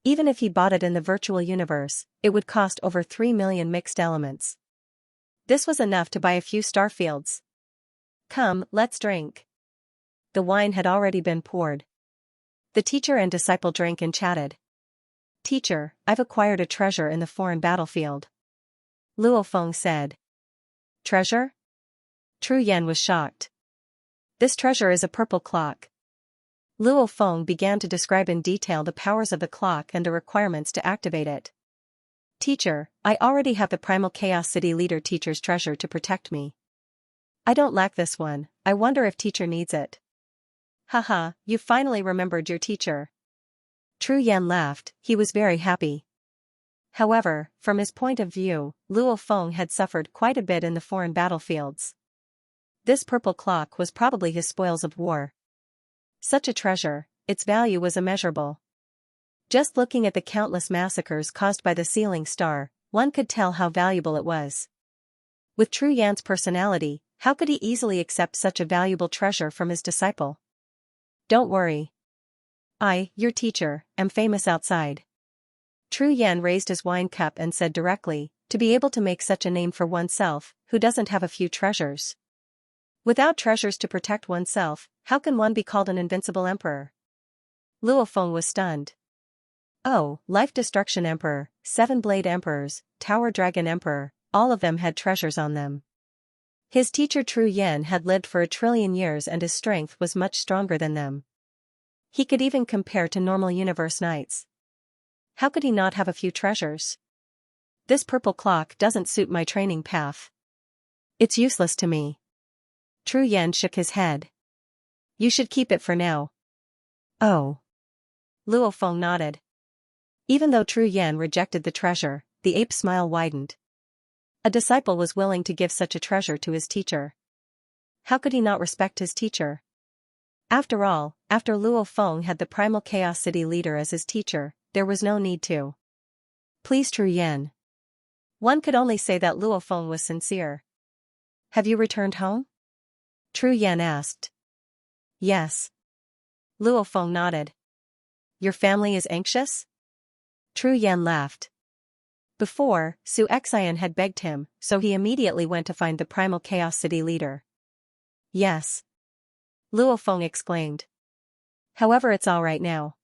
Even if he bought it in the virtual universe, it would cost over 3 million mixed elements. This was enough to buy a few starfields. Come, let's drink. The wine had already been poured. The teacher and disciple drank and chatted. Teacher, I've acquired a treasure in the foreign battlefield. Luo Feng said. Treasure? Tru Yan was shocked. This treasure is a purple clock. Luo Feng began to describe in detail the powers of the clock and the requirements to activate it. Teacher, I already have the Primal Chaos City Leader teacher's treasure to protect me. I don't lack this one, I wonder if teacher needs it. Haha, you finally remembered your teacher. Tru Yan laughed, he was very happy. However, from his point of view, Luo Feng had suffered quite a bit in the foreign battlefields. This purple clock was probably his spoils of war. Such a treasure, its value was immeasurable. Just looking at the countless massacres caused by the sealing star, one could tell how valuable it was. With Tru Yan's personality, how could he easily accept such a valuable treasure from his disciple? Don't worry. I, your teacher, am famous outside. Tru Yan raised his wine cup and said directly, to be able to make such a name for oneself, who doesn't have a few treasures? Without treasures to protect oneself, how can one be called an invincible emperor? Luo Feng was stunned. Oh, Life Destruction Emperor, Seven Blade Emperors, Tower Dragon Emperor, all of them had treasures on them. His teacher Tru Yan had lived for 1 trillion years and his strength was much stronger than them. He could even compare to normal universe knights. How could he not have a few treasures? This purple clock doesn't suit my training path. It's useless to me. Tru Yan shook his head. You should keep it for now. Oh. Luo Feng nodded. Even though Tru Yan rejected the treasure, the ape's smile widened. A disciple was willing to give such a treasure to his teacher. How could he not respect his teacher? After all, after Luo Feng had the Primal Chaos City Leader as his teacher, there was no need to. Please Tru Yan. One could only say that Luo Feng was sincere. Have you returned home? Tru Yan asked. Yes. Luo Feng nodded. Your family is anxious? Tru Yan laughed. Before, Xianxia had begged him, so he immediately went to find the Primal Chaos City Leader. Yes. Luo Feng exclaimed. However, it's all right now.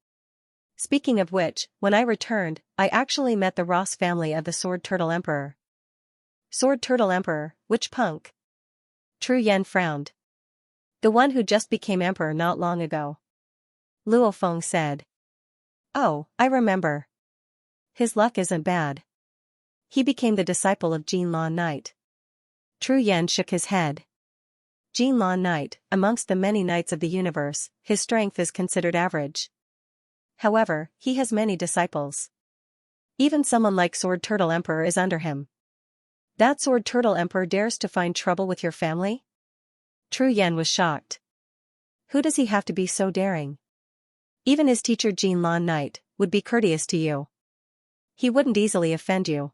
Speaking of which, when I returned, I actually met the Ross family of the Sword Turtle Emperor. Sword Turtle Emperor, which punk? Tru Yan frowned. The one who just became emperor not long ago. Luo Feng said. Oh, I remember. His luck isn't bad. He became the disciple of Jinlan Knight. Tru Yan shook his head. Jinlan Knight, amongst the many knights of the universe, his strength is considered average. However, he has many disciples. Even someone like Sword Turtle Emperor is under him. That Sword Turtle Emperor dares to find trouble with your family? Tru Yan was shocked. Who does he have to be so daring? Even his teacher Jinlan Knight would be courteous to you. He wouldn't easily offend you.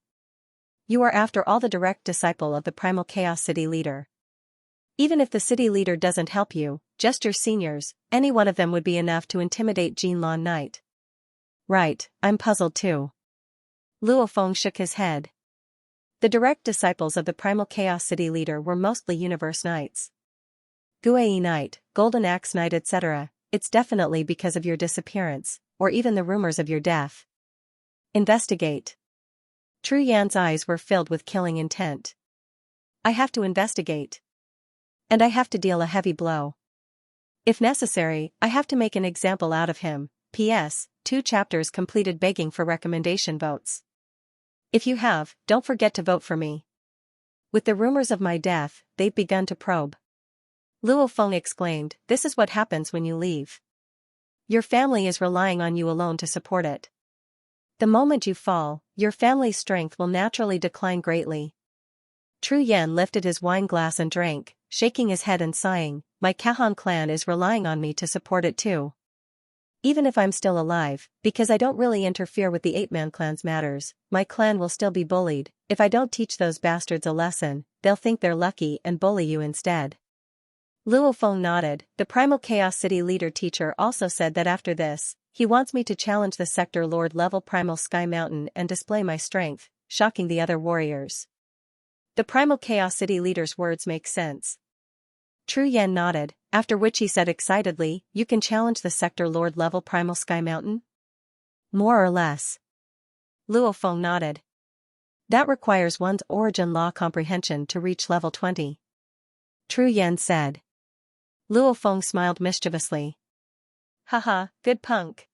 You are after all the direct disciple of the Primal Chaos City Leader. Even if the city leader doesn't help you, just your seniors, any one of them would be enough to intimidate Jinlan Knight. Right, I'm puzzled too. Luo Feng shook his head. The direct disciples of the Primal Chaos City Leader were mostly Universe Knights. Guei Knight, Golden Axe Knight etc., it's definitely because of your disappearance, or even the rumors of your death. Investigate. Tru Yan's eyes were filled with killing intent. I have to investigate. And I have to deal a heavy blow. If necessary, I have to make an example out of him. P.S. 2 chapters completed begging for recommendation votes. If you have, don't forget to vote for me. With the rumors of my death, they've begun to probe. Luo Feng exclaimed, this is what happens when you leave. Your family is relying on you alone to support it. The moment you fall, your family's strength will naturally decline greatly. Tru Yan lifted his wine glass and drank, shaking his head and sighing, my Kahan clan is relying on me to support it too. Even if I'm still alive, because I don't really interfere with the 8-man clan's matters, my clan will still be bullied. If I don't teach those bastards a lesson, they'll think they're lucky and bully you instead. Luo Feng nodded. The Primal Chaos City leader teacher also said that after this, he wants me to challenge the Sector Lord level Primal Sky Mountain and display my strength, shocking the other warriors. The Primal Chaos City leader's words make sense. Tru Yan nodded, after which he said excitedly, you can challenge the Sector Lord level Primal Sky Mountain? More or less. Luo Feng nodded. That requires one's origin law comprehension to reach level 20. Tru Yan said. Luo Feng smiled mischievously. Haha, good punk.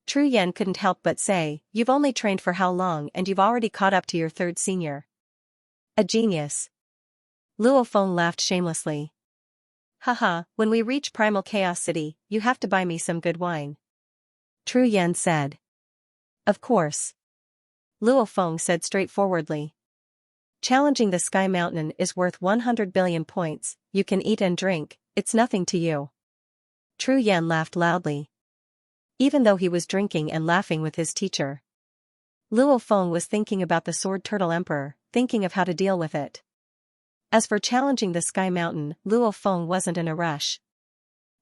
Tru Yan couldn't help but say, you've only trained for how long and you've already caught up to your 3rd senior. A genius. Luo Feng laughed shamelessly. Haha, when we reach Primal Chaos City, you have to buy me some good wine. Tru Yan said. Of course. Luo Feng said straightforwardly. Challenging the Sky Mountain is worth 100 billion points, you can eat and drink, it's nothing to you. Tru Yan laughed loudly. Even though he was drinking and laughing with his teacher. Luo Feng was thinking about the Sword Turtle Emperor, thinking of how to deal with it. As for challenging the Sky Mountain, Luo Feng wasn't in a rush.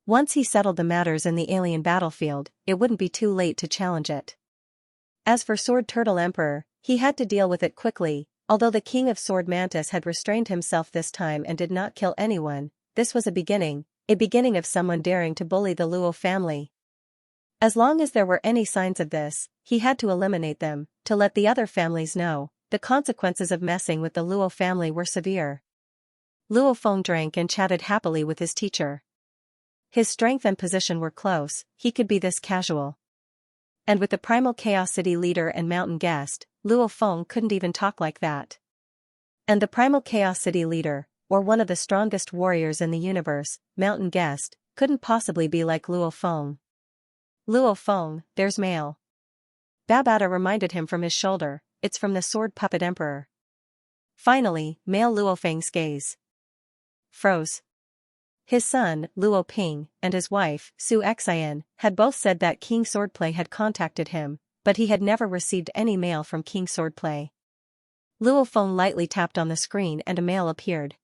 Once he settled the matters in the alien battlefield, it wouldn't be too late to challenge it. As for Sword Turtle Emperor, he had to deal with it quickly. Although the King of Sword Mantis had restrained himself this time and did not kill anyone, this was a beginning of someone daring to bully the Luo family. As long as there were any signs of this, he had to eliminate them, to let the other families know. The consequences of messing with the Luo family were severe. Luo Feng drank and chatted happily with his teacher. His strength and position were close, he could be this casual. And with the Primal Chaos City leader and mountain guest, Luo Feng couldn't even talk like that. And the Primal Chaos City leader, or one of the strongest warriors in the universe, mountain guest, couldn't possibly be like Luo Feng. Luo Feng, there's mail. Babata reminded him from his shoulder, it's from the Sword Puppet Emperor. Finally, male Luo Feng's gaze froze. His son, Luo Ping, and his wife, Su Xian, had both said that King Swordplay had contacted him, but he had never received any mail from King Swordplay. Luo Feng lightly tapped on the screen and a mail appeared.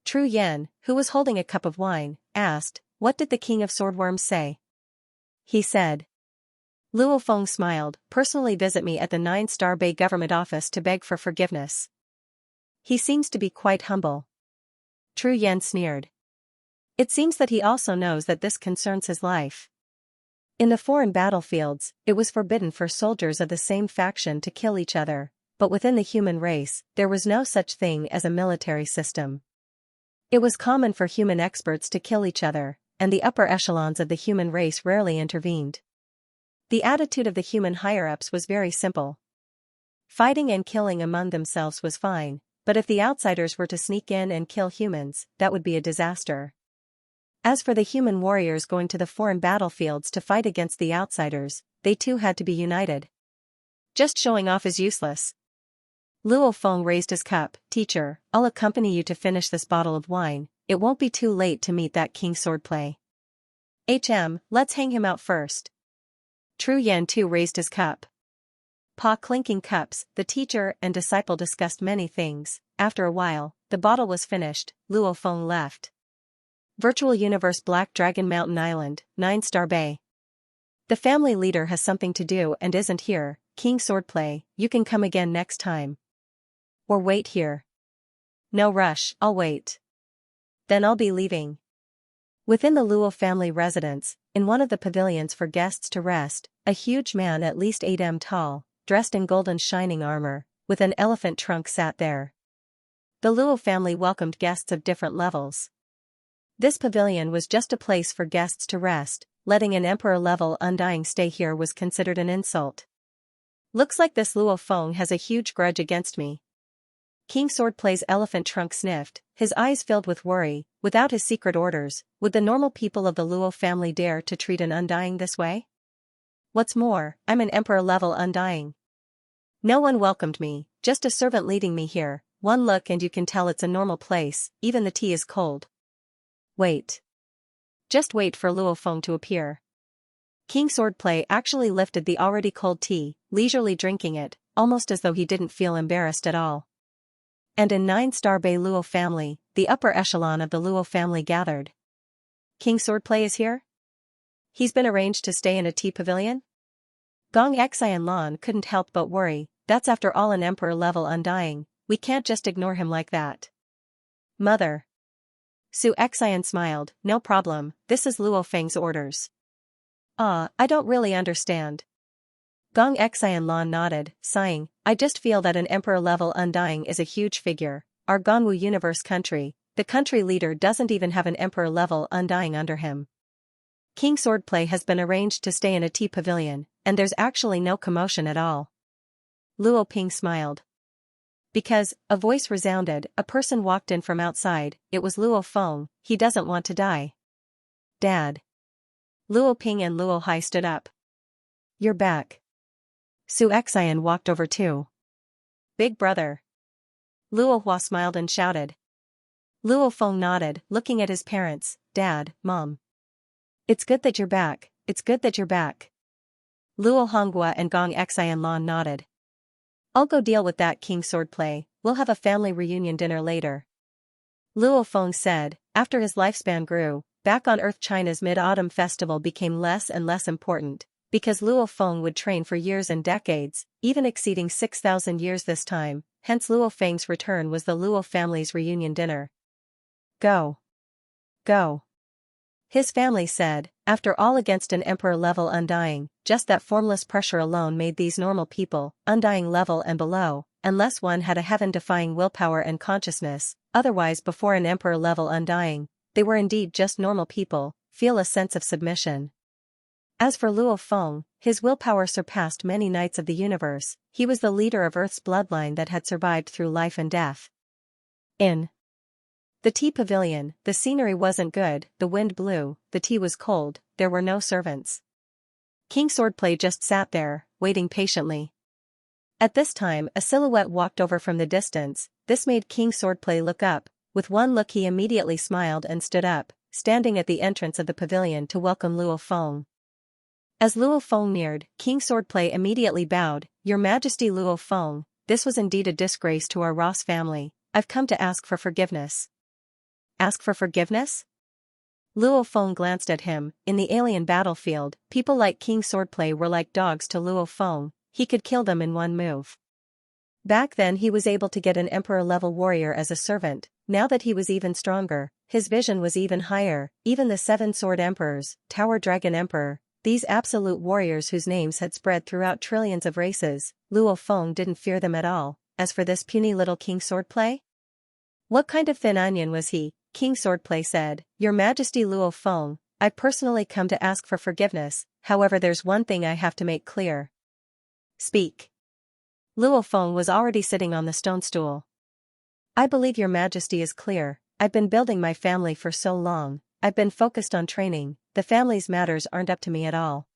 Tru Yan, who was holding a cup of wine, asked, what did the King of Swordworms say? He said. Luo Feng smiled, personally visit me at the 9-Star Bay government office to beg for forgiveness. He seems to be quite humble. Tru Yan sneered. It seems that he also knows that this concerns his life. In the foreign battlefields, it was forbidden for soldiers of the same faction to kill each other, but within the human race, there was no such thing as a military system. It was common for human experts to kill each other, and the upper echelons of the human race rarely intervened. The attitude of the human higher-ups was very simple. Fighting and killing among themselves was fine, but if the outsiders were to sneak in and kill humans, that would be a disaster. As for the human warriors going to the foreign battlefields to fight against the outsiders, they too had to be united. Just showing off is useless. Luo Feng raised his cup. Teacher, I'll accompany you to finish this bottle of wine, it won't be too late to meet that King Swordplay. Let's hang him out first. Tru Yan too raised his cup. Clinking cups, the teacher and disciple discussed many things. After a while, the bottle was finished, Luo Feng left. Virtual Universe Black Dragon Mountain Island, 9-Star Bay. The family leader has something to do and isn't here. King Swordplay, you can come again next time. Or wait here. No rush, I'll wait. Then I'll be leaving. Within the Luo family residence, in one of the pavilions for guests to rest, a huge man at least 8 m tall, dressed in golden shining armor, with an elephant trunk sat there. The Luo family welcomed guests of different levels. This pavilion was just a place for guests to rest, letting an emperor-level undying stay here was considered an insult. Looks like this Luo Feng has a huge grudge against me. King Swordplay's elephant trunk sniffed, his eyes filled with worry. Without his secret orders, would the normal people of the Luo family dare to treat an undying this way? What's more, I'm an emperor level undying. No one welcomed me, just a servant leading me here. One look and you can tell it's a normal place, even the tea is cold. Wait. Just wait for Luo Feng to appear. King Swordplay actually lifted the already cold tea, leisurely drinking it, almost as though he didn't feel embarrassed at all. And in 9-star Bei Luo family, the upper echelon of the Luo family gathered. King Swordplay is here? He's been arranged to stay in a tea pavilion? Gong Xianlan couldn't help but worry, that's after all an emperor level undying, we can't just ignore him like that. Mother. Su Xian smiled, no problem, this is Luo Feng's orders. I don't really understand. Gong Xianlan nodded, sighing, I just feel that an emperor level undying is a huge figure. Our Gongwu universe country, the country leader doesn't even have an emperor level undying under him. King Swordplay has been arranged to stay in a tea pavilion, and there's actually no commotion at all. Luo Ping smiled. Because, a voice resounded, a person walked in from outside, it was Luo Feng, he doesn't want to die. Dad. Luo Ping and Luo Hai stood up. You're back. Su Xian walked over too. Big brother. Luo Hua smiled and shouted. Luo Feng nodded, looking at his parents, Dad, Mom. It's good that you're back, it's good that you're back. Luo Honghua and Gong Xianlan nodded. I'll go deal with that, King Swordplay, we'll have a family reunion dinner later. Luo Feng said, after his lifespan grew, back on Earth China's Mid-Autumn Festival became less and less important, because Luo Feng would train for years and decades, even exceeding 6,000 years this time, hence Luo Feng's return was the Luo family's reunion dinner. Go. Go. His family said, after all against an emperor level undying, just that formless pressure alone made these normal people, undying level and below, unless one had a heaven-defying willpower and consciousness, otherwise before an emperor level undying, they were indeed just normal people, feel a sense of submission. As for Luo Feng, his willpower surpassed many knights of the universe, he was the leader of Earth's bloodline that had survived through life and death. In the tea pavilion, the scenery wasn't good, the wind blew, the tea was cold, there were no servants. King Swordplay just sat there, waiting patiently. At this time a silhouette walked over from the distance, this made King Swordplay look up, with one look he immediately smiled and stood up, standing at the entrance of the pavilion to welcome Luo Feng. As Luo Feng neared, King Swordplay immediately bowed, Your Majesty Luo Feng, this was indeed a disgrace to our Ross family, I've come to ask for forgiveness. Ask for forgiveness? Luo Feng glanced at him, in the alien battlefield, people like King Swordplay were like dogs to Luo Feng, he could kill them in one move. Back then he was able to get an emperor-level warrior as a servant, now that he was even stronger, his vision was even higher, even the 7 Sword Emperors, Tower Dragon Emperor, these absolute warriors whose names had spread throughout trillions of races, Luo Feng didn't fear them at all, as for this puny little King Swordplay? What kind of thin onion was he? King Swordplay said, Your Majesty Luo Feng, I've personally come to ask for forgiveness, however there's one thing I have to make clear. Speak. Luo Feng was already sitting on the stone stool. I believe Your Majesty is clear, I've been building my family for so long, I've been focused on training, the family's matters aren't up to me at all.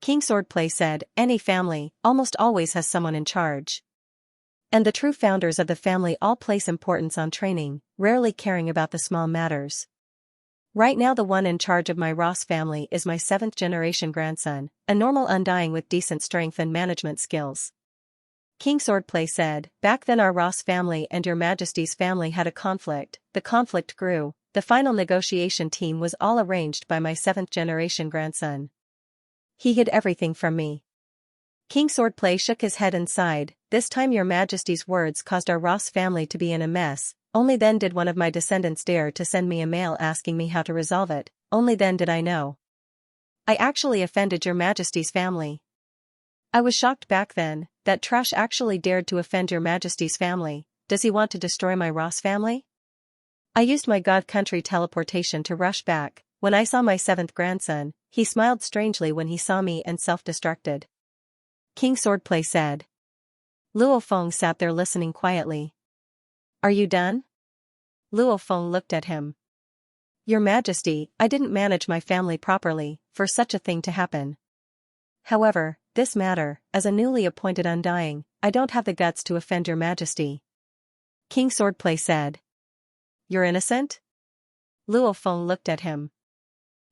King Swordplay said, Any family almost always has someone in charge. And the true founders of the family all place importance on training, rarely caring about the small matters. Right now the one in charge of my Ross family is my 7th generation grandson, a normal undying with decent strength and management skills. King Swordplay said, Back then our Ross family and Your Majesty's family had a conflict, the conflict grew, the final negotiation team was all arranged by my 7th generation grandson. He hid everything from me. King Swordplay shook his head and sighed, This time Your Majesty's words caused our Ross family to be in a mess, only then did one of my descendants dare to send me a mail asking me how to resolve it, only then did I know. I actually offended Your Majesty's family. I was shocked back then, that trash actually dared to offend Your Majesty's family, does he want to destroy my Ross family? I used my God country teleportation to rush back, when I saw my 7th grandson, he smiled strangely when he saw me and self-destructed. King Swordplay said. Luo Feng sat there listening quietly. Are you done? Luo Feng looked at him. Your Majesty, I didn't manage my family properly, for such a thing to happen. However, this matter, as a newly appointed Undying, I don't have the guts to offend your majesty. King Swordplay said. You're innocent? Luo Feng looked at him.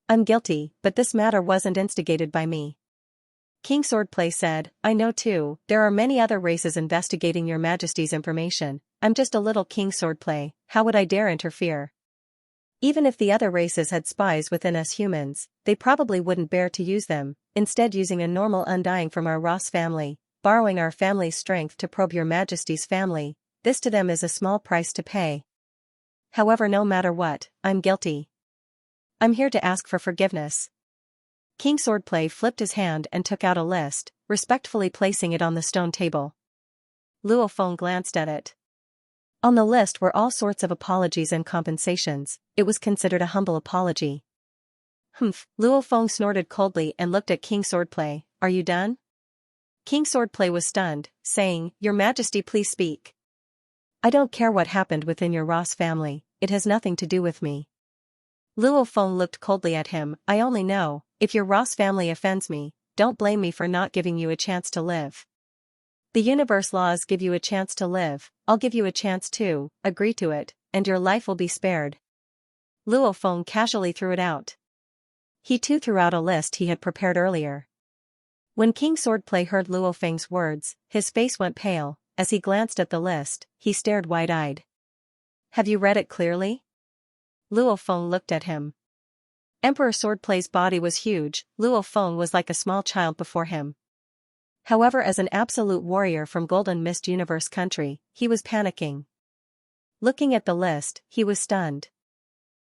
I'm guilty, but this matter wasn't instigated by me. King Swordplay said, I know too, there are many other races investigating your majesty's information. I'm just a little King Swordplay, how would I dare interfere? Even if the other races had spies within us humans, they probably wouldn't bear to use them, instead using a normal Undying from our Ross family, borrowing our family's strength to probe your majesty's family, this to them is a small price to pay. However, no matter what, I'm guilty. I'm here to ask for forgiveness. King Swordplay flipped his hand and took out a list, respectfully placing it on the stone table. Luo Feng glanced at it. On the list were all sorts of apologies and compensations. It was considered a humble apology. Humph, Luo Feng snorted coldly and looked at King Swordplay. Are you done? King Swordplay was stunned, saying, Your Majesty, please speak. I don't care what happened within your Ross family, it has nothing to do with me. Luo Feng looked coldly at him. I only know, if your Ross family offends me, don't blame me for not giving you a chance to live. The universe laws give you a chance to live, I'll give you a chance too, agree to it, and your life will be spared. Luo Feng casually threw it out. He too threw out a list he had prepared earlier. When King Swordplay heard Luo Feng's words, his face went pale. As he glanced at the list, he stared wide-eyed. Have you read it clearly? Luo Feng looked at him. Emperor Swordplay's body was huge, Luo Feng was like a small child before him. However, as an absolute warrior from Golden Mist Universe country, he was panicking. Looking at the list, he was stunned.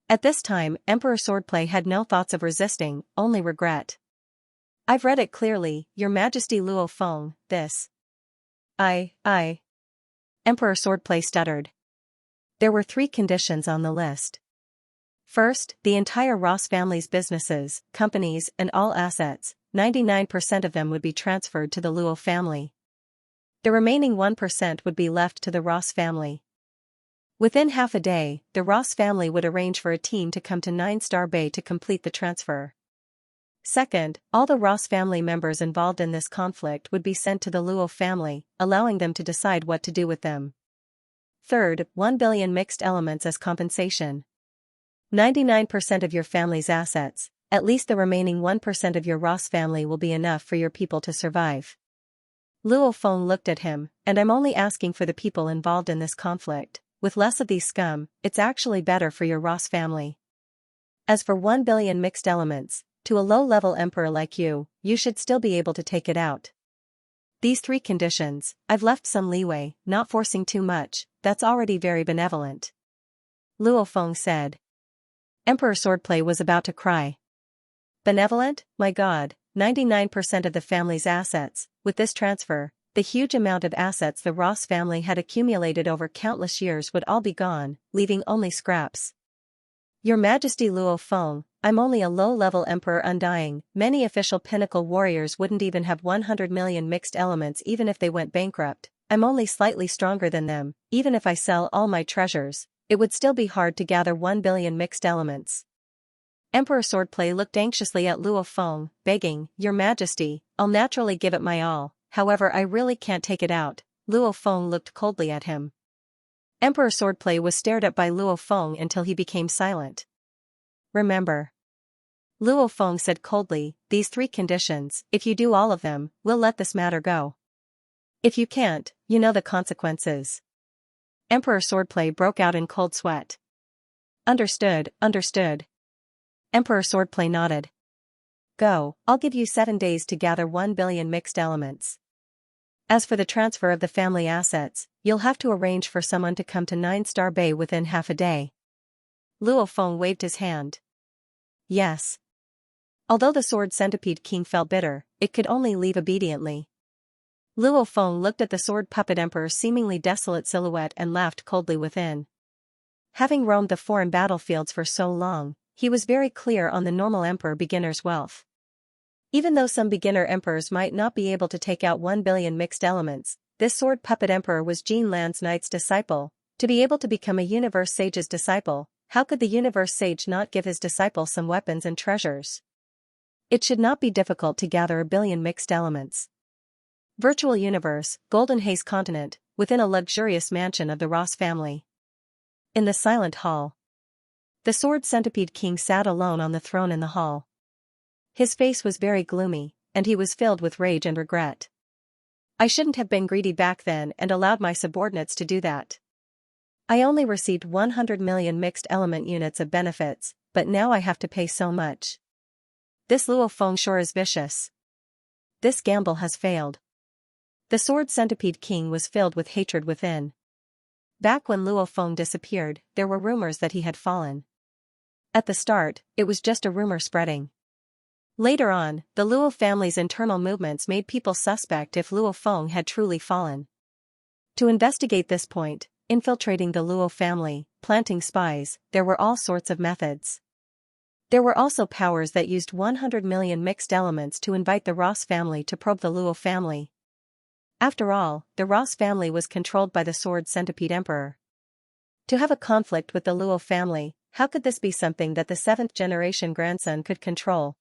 At this time, Emperor Swordplay had no thoughts of resisting, only regret. I've read it clearly, Your Majesty Luo Feng, this. Emperor Swordplay stuttered. There were 3 conditions on the list. First, the entire Ross family's businesses, companies, and all assets, 99% of them would be transferred to the Luo family. The remaining 1% would be left to the Ross family. Within half a day, the Ross family would arrange for a team to come to 9-Star Bay to complete the transfer. Second, all the Ross family members involved in this conflict would be sent to the Luo family, allowing them to decide what to do with them. Third, 1 billion mixed elements as compensation. 99% of your family's assets, at least the remaining 1% of your Ross family will be enough for your people to survive. Luo Feng looked at him, and I'm only asking for the people involved in this conflict. With less of these scum, it's actually better for your Ross family. As for 1 billion mixed elements, to a low-level emperor like you, you should still be able to take it out. These 3 conditions, I've left some leeway, not forcing too much, that's already very benevolent. Luo Feng said. Emperor Swordplay was about to cry. Benevolent? My God, 99% of the family's assets, with this transfer, the huge amount of assets the Ross family had accumulated over countless years would all be gone, leaving only scraps. Your Majesty Luo Feng, I'm only a low-level Emperor Undying, many official pinnacle warriors wouldn't even have 100 million mixed elements even if they went bankrupt, I'm only slightly stronger than them, even if I sell all my treasures, it would still be hard to gather 1 billion mixed elements. Emperor Swordplay looked anxiously at Luo Feng, begging, Your Majesty, I'll naturally give it my all, however I really can't take it out. Luo Feng looked coldly at him. Emperor Swordplay was stared at by Luo Feng until he became silent. Remember. Luo Feng said coldly, these 3 conditions, if you do all of them, we'll let this matter go. If you can't, you know the consequences. Emperor Swordplay broke out in cold sweat. Understood, understood. Emperor Swordplay nodded. Go, I'll give you 7 days to gather 1 billion mixed elements. As for the transfer of the family assets, you'll have to arrange for someone to come to 9-Star Bay within half a day. Luo Feng waved his hand. Yes. Although the Sword Centipede King felt bitter, it could only leave obediently. Luo Feng looked at the Sword Puppet Emperor's seemingly desolate silhouette and laughed coldly within. Having roamed the foreign battlefields for so long, he was very clear on the normal emperor beginner's wealth. Even though some beginner emperors might not be able to take out 1 billion mixed elements, this Sword Puppet Emperor was Jean Lan's Knight's disciple. To be able to become a Universe Sage's disciple, how could the Universe Sage not give his disciple some weapons and treasures? It should not be difficult to gather a billion mixed elements. Virtual universe, Golden Haze continent, within a luxurious mansion of the Ross family. In the silent hall. The Sword Centipede King sat alone on the throne in the hall. His face was very gloomy, and he was filled with rage and regret. I shouldn't have been greedy back then and allowed my subordinates to do that. I only received 100 million mixed element units of benefits, but now I have to pay so much. This Luo Feng sure is vicious. This gamble has failed. The Sword Centipede King was filled with hatred within. Back when Luo Feng disappeared, there were rumors that he had fallen. At the start, it was just a rumor spreading. Later on, the Luo family's internal movements made people suspect if Luo Feng had truly fallen. To investigate this point, infiltrating the Luo family, planting spies, there were all sorts of methods. There were also powers that used 100 million mixed elements to invite the Ross family to probe the Luo family. After all, the Ross family was controlled by the Sword Centipede Emperor. To have a conflict with the Luo family, how could this be something that the 7th-generation grandson could control?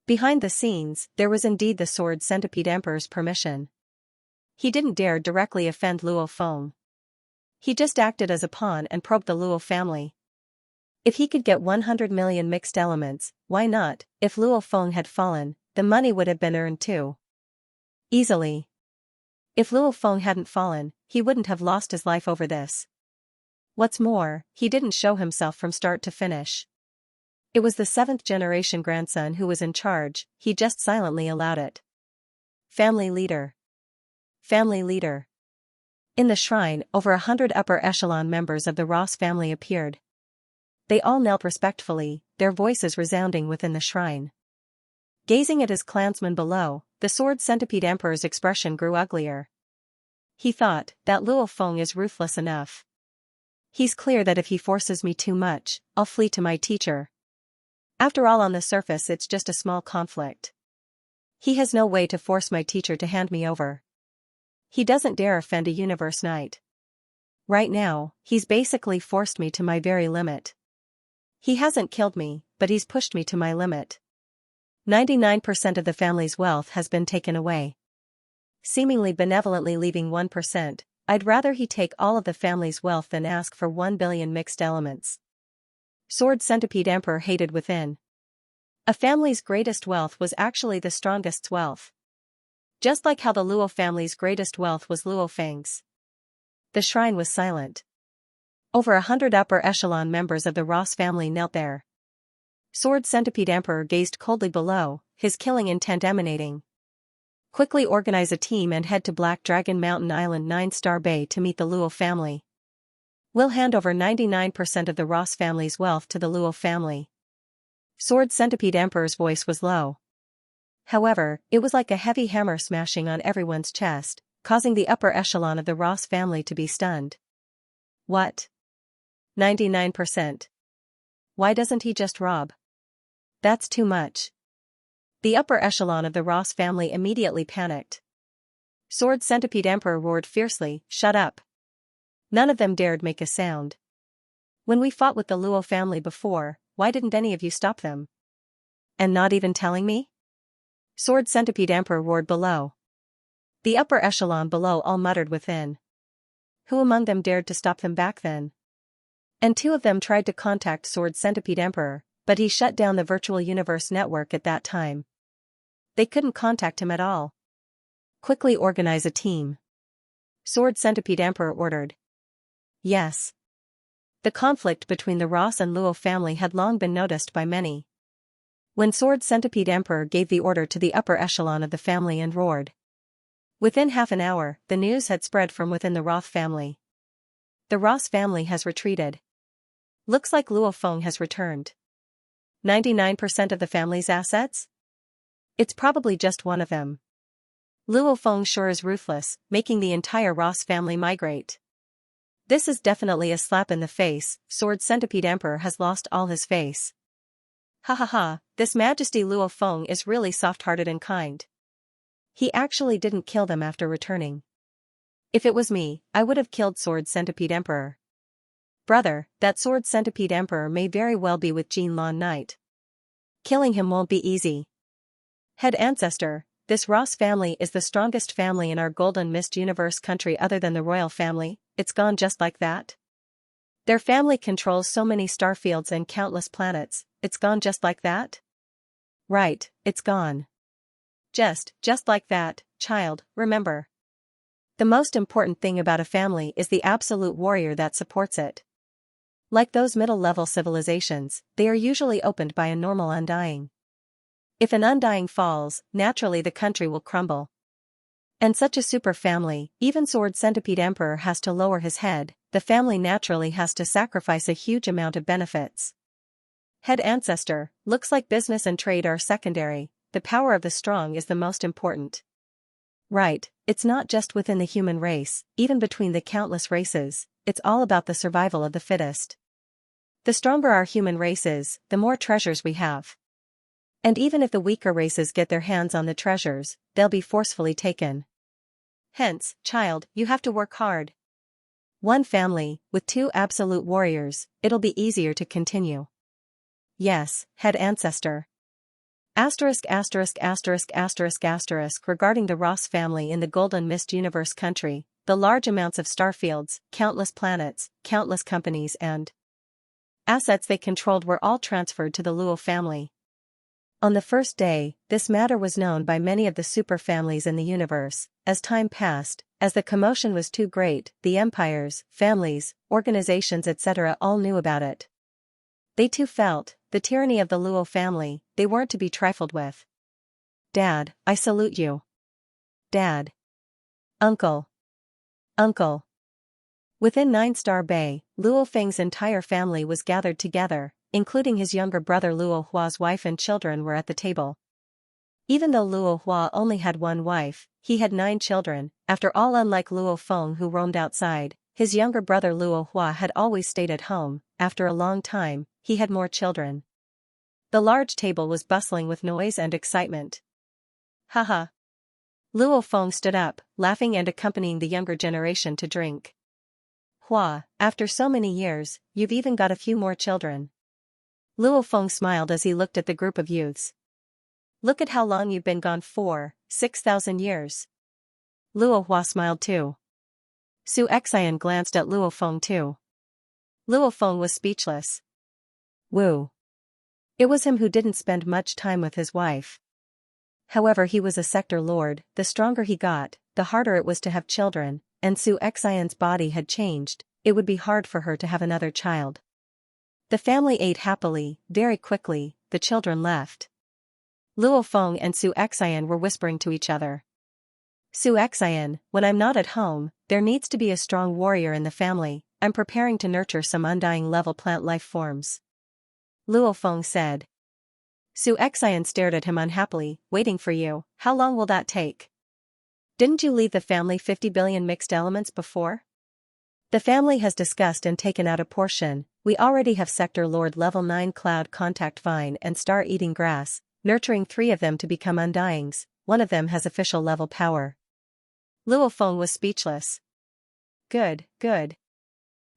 Behind the scenes, there was indeed the Sword Centipede Emperor's permission. He didn't dare directly offend Luo Feng. He just acted as a pawn and probed the Luo family. If he could get 100 million mixed elements, why not? If Luo Feng had fallen, the money would have been earned too. Easily. If Luo Feng hadn't fallen, he wouldn't have lost his life over this. What's more, he didn't show himself from start to finish. It was the 7th-generation grandson who was in charge, he just silently allowed it. Family leader. Family leader. In the shrine, over 100 upper echelon members of the Ross family appeared. They all knelt respectfully, their voices resounding within the shrine. Gazing at his clansmen below, the Sword Centipede Emperor's expression grew uglier. He thought, that Luo Feng is ruthless enough. He's clear that if he forces me too much, I'll flee to my teacher. After all, on the surface it's just a small conflict. He has no way to force my teacher to hand me over. He doesn't dare offend a universe knight. Right now, he's basically forced me to my very limit. He hasn't killed me, but he's pushed me to my limit. 99% of the family's wealth has been taken away. Seemingly benevolently leaving 1%, I'd rather he take all of the family's wealth than ask for 1 billion mixed elements. Sword Centipede Emperor hated within. A family's greatest wealth was actually the strongest's wealth. Just like how the Luo family's greatest wealth was Luo Feng's. The shrine was silent. Over 100 upper echelon members of the Ross family knelt there. Sword Centipede Emperor gazed coldly below, his killing intent emanating. Quickly organize a team and head to Black Dragon Mountain Island 9-Star Bay to meet the Luo family. We'll hand over 99% of the Ross family's wealth to the Luo family. Sword Centipede Emperor's voice was low. However, it was like a heavy hammer smashing on everyone's chest, causing the upper echelon of the Ross family to be stunned. What? 99%? Why doesn't he just rob? That's too much. The upper echelon of the Ross family immediately panicked. Sword Centipede Emperor roared fiercely, "Shut up!" None of them dared make a sound. When we fought with the Luo family before, why didn't any of you stop them? And not even telling me? Sword Centipede Emperor roared below. The upper echelon below all muttered within. Who among them dared to stop them back then? And 2 of them tried to contact Sword Centipede Emperor, but he shut down the virtual universe network at that time. They couldn't contact him at all. Quickly organize a team. Sword Centipede Emperor ordered. Yes. The conflict between the Ross and Luo family had long been noticed by many. When Sword Centipede Emperor gave the order to the upper echelon of the family and roared. Within half an hour, the news had spread from within the Roth family. The Ross family has retreated. Looks like Luo Feng has returned. 99% of the family's assets? It's probably just one of them. Luo Feng sure is ruthless, making the entire Ross family migrate. This is definitely a slap in the face. Sword Centipede Emperor has lost all his face. Ha ha ha, this Majesty Luo Feng is really soft-hearted and kind. He actually didn't kill them after returning. If it was me, I would have killed Sword Centipede Emperor. Brother, that Sword Centipede Emperor may very well be with Jinlan Knight. Killing him won't be easy. Head ancestor, this Ross family is the strongest family in our Golden Mist universe country other than the royal family. It's gone just like that? Their family controls so many starfields and countless planets. It's gone just like that? Right, it's gone. Just like that, child, remember. The most important thing about a family is the absolute warrior that supports it. Like those middle-level civilizations, they are usually opened by a normal undying. If an undying falls, naturally the country will crumble. And such a super family, even Sword Centipede Emperor has to lower his head, the family naturally has to sacrifice a huge amount of benefits. Head ancestor, looks like business and trade are secondary, the power of the strong is the most important. Right, it's not just within the human race, even between the countless races, it's all about the survival of the fittest. The stronger our human race is, the more treasures we have. And even if the weaker races get their hands on the treasures, they'll be forcefully taken. Hence, child, you have to work hard. One family, with two absolute warriors, it'll be easier to continue. Yes, head ancestor. Asterisk. Regarding the Ross family in the Golden Mist universe country, the large amounts of starfields, countless planets, countless companies and assets they controlled were all transferred to the Luo family. On the first day, this matter was known by many of the super families in the universe. As time passed, as the commotion was too great, the empires, families, organizations etc. all knew about it. They too felt the tyranny of the Luo family, they weren't to be trifled with. Dad, I salute you. Dad. Uncle. Uncle. Within 9-Star Bay, Luo Feng's entire family was gathered together, including his younger brother Luo Hua's wife and children were at the table. Even though Luo Hua only had one wife, he had 9 children. After all, unlike Luo Feng who roamed outside, his younger brother Luo Hua had always stayed at home. After a long time, he had more children. The large table was bustling with noise and excitement. Haha. Luo Feng stood up, laughing and accompanying the younger generation to drink. Hua, after so many years, you've even got a few more children. Luo Feng smiled as he looked at the group of youths. Look at how long you've been gone for, 6,000 years. Luo Hua smiled too. Xianxia glanced at Luo Feng too. Luo Feng was speechless. Woo. It was him who didn't spend much time with his wife. However, he was a sector lord, the stronger he got, the harder it was to have children, and Xianxia's body had changed, it would be hard for her to have another child. The family ate happily. Very quickly, the children left. Luo Feng and Xianxia were whispering to each other. Xianxia, when I'm not at home, there needs to be a strong warrior in the family. I'm preparing to nurture some undying level plant life forms. Luo Feng said. Xianxia stared at him unhappily. Waiting for you, how long will that take? Didn't you leave the family 50 billion mixed elements before? The family has discussed and taken out a portion. We already have Sector Lord level 9 Cloud Contact Vine and Star-Eating Grass, nurturing 3 of them to become undyings. One of them has official level power. Luo Feng was speechless. Good.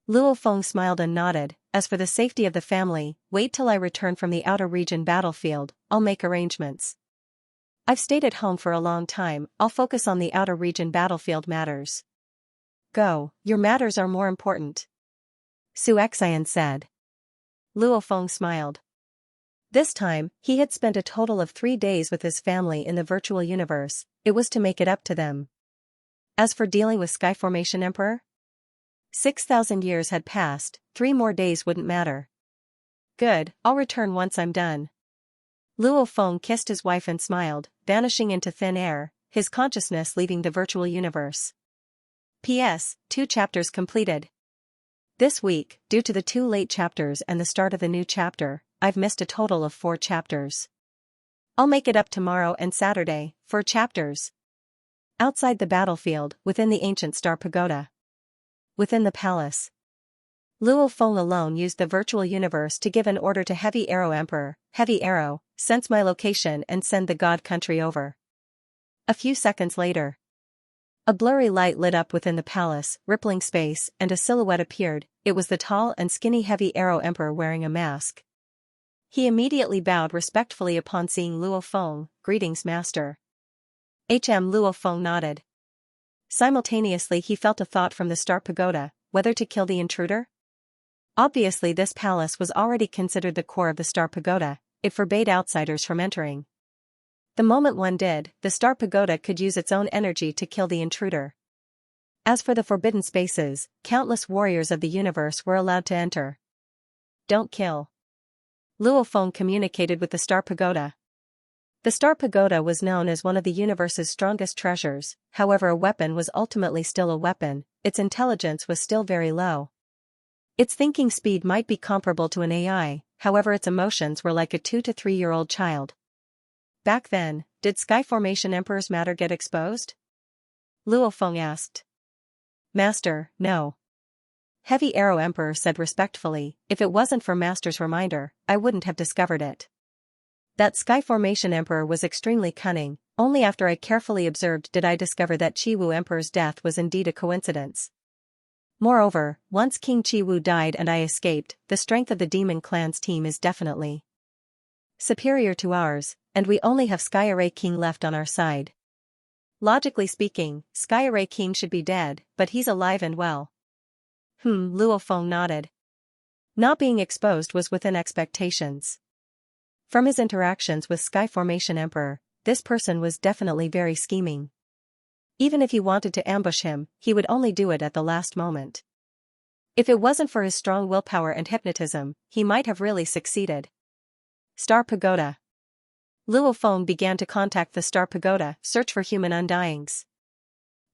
Luo Feng smiled and nodded. As for the safety of the family, wait till I return from the outer region battlefield, I'll make arrangements. I've stayed at home for a long time, I'll focus on the outer region battlefield matters. Go, your matters are more important. Xianxia said. Luo Feng smiled. This time, he had spent a total of 3 days with his family in the virtual universe, it was to make it up to them. As for dealing with Skyformation Emperor? 6,000 years had passed, 3 more days wouldn't matter. Good, I'll return once I'm done. Luo Feng kissed his wife and smiled, vanishing into thin air, his consciousness leaving the virtual universe. P.S. 2 chapters completed. This week, due to the 2 late chapters and the start of the new chapter, I've missed a total of 4 chapters. I'll make it up tomorrow and Saturday, 4 chapters. Outside the battlefield, within the ancient star pagoda. Within the palace. Luo Feng alone used the virtual universe to give an order to Heavy Arrow Emperor. Heavy Arrow, sense my location and send the god country over. A few seconds later. A blurry light lit up within the palace, rippling space, and a silhouette appeared. It was the tall and skinny Heavy Arrow Emperor wearing a mask. He immediately bowed respectfully upon seeing Luo Feng. "Greetings, master." Luo Feng nodded. Simultaneously he felt a thought from the Star Pagoda, whether to kill the intruder? Obviously this palace was already considered the core of the Star Pagoda, it forbade outsiders from entering. The moment one did, the Star Pagoda could use its own energy to kill the intruder. As for the forbidden spaces, countless warriors of the universe were allowed to enter. "Don't kill." Luo Feng communicated with the Star Pagoda. The Star Pagoda was known as one of the universe's strongest treasures, however a weapon was ultimately still a weapon, its intelligence was still very low. Its thinking speed might be comparable to an AI, however its emotions were like a 2 to 3-year-old child. Back then, did Sky Formation Emperor's matter get exposed? Luo Feng asked. "Master, no." Heavy Arrow Emperor said respectfully, "If it wasn't for Master's reminder, I wouldn't have discovered it." That Sky Formation Emperor was extremely cunning, only after I carefully observed did I discover that Chi-Wu Emperor's death was indeed a coincidence. Moreover, once King Chi-Wu died and I escaped, the strength of the Demon Clan's team is definitely superior to ours, and we only have Sky Array King left on our side. Logically speaking, Sky Array King should be dead, but he's alive and well. Luo Feng nodded. Not being exposed was within expectations. From his interactions with Sky Formation Emperor, this person was definitely very scheming. Even if he wanted to ambush him, he would only do it at the last moment. If it wasn't for his strong willpower and hypnotism, he might have really succeeded. Star Pagoda. Luo Feng began to contact the Star Pagoda, search for human undyings.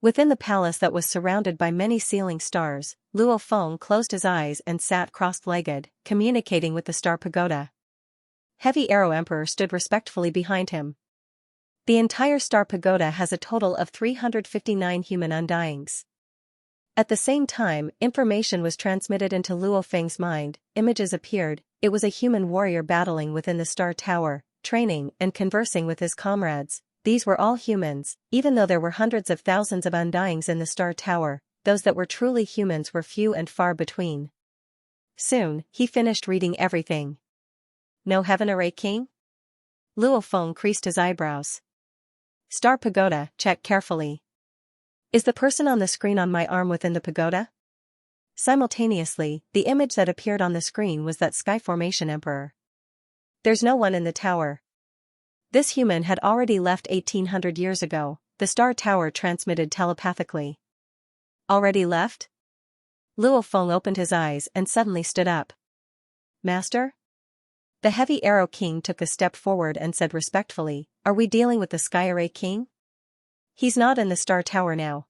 Within the palace that was surrounded by many ceiling stars, Luo Feng closed his eyes and sat cross-legged, communicating with the Star Pagoda. Heavy Arrow Emperor stood respectfully behind him. The entire Star Pagoda has a total of 359 human undyings. At the same time, information was transmitted into Luo Feng's mind, images appeared, it was a human warrior battling within the Star Tower, training and conversing with his comrades. These were all humans, even though there were hundreds of thousands of undyings in the Star Tower, those that were truly humans were few and far between. Soon, he finished reading everything. No Heaven Array King? Luo Feng creased his eyebrows. Star Pagoda, check carefully. Is the person on the screen on my arm within the pagoda? Simultaneously, the image that appeared on the screen was that Sky Formation Emperor. There's no one in the tower. This human had already left 1800 years ago, the Star Tower transmitted telepathically. Already left? Luo Feng opened his eyes and suddenly stood up. Master? The Heavy Arrow King took a step forward and said respectfully, "Are we dealing with the Sky Array King?" "He's not in the Star Tower now."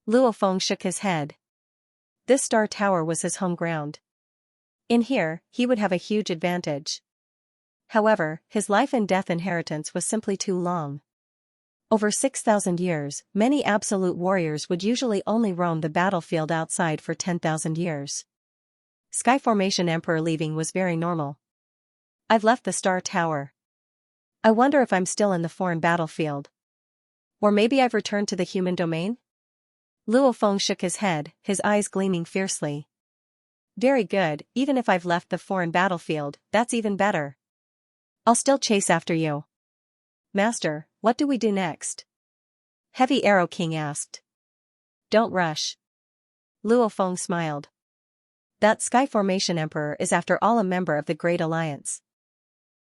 Luo Feng shook his head. This Star Tower was his home ground. In here, he would have a huge advantage. However, his life and death inheritance was simply too long. Over 6,000 years, many absolute warriors would usually only roam the battlefield outside for 10,000 years. Sky Formation Emperor leaving was very normal. I've left the Star Tower. I wonder if I'm still in the foreign battlefield. Or maybe I've returned to the human domain? Luo Feng shook his head, his eyes gleaming fiercely. Very good, even if I've left the foreign battlefield, that's even better. I'll still chase after you. Master, what do we do next? Heavy Arrow King asked. Don't rush. Luo Feng smiled. That Sky Formation Emperor is after all a member of the Great Alliance.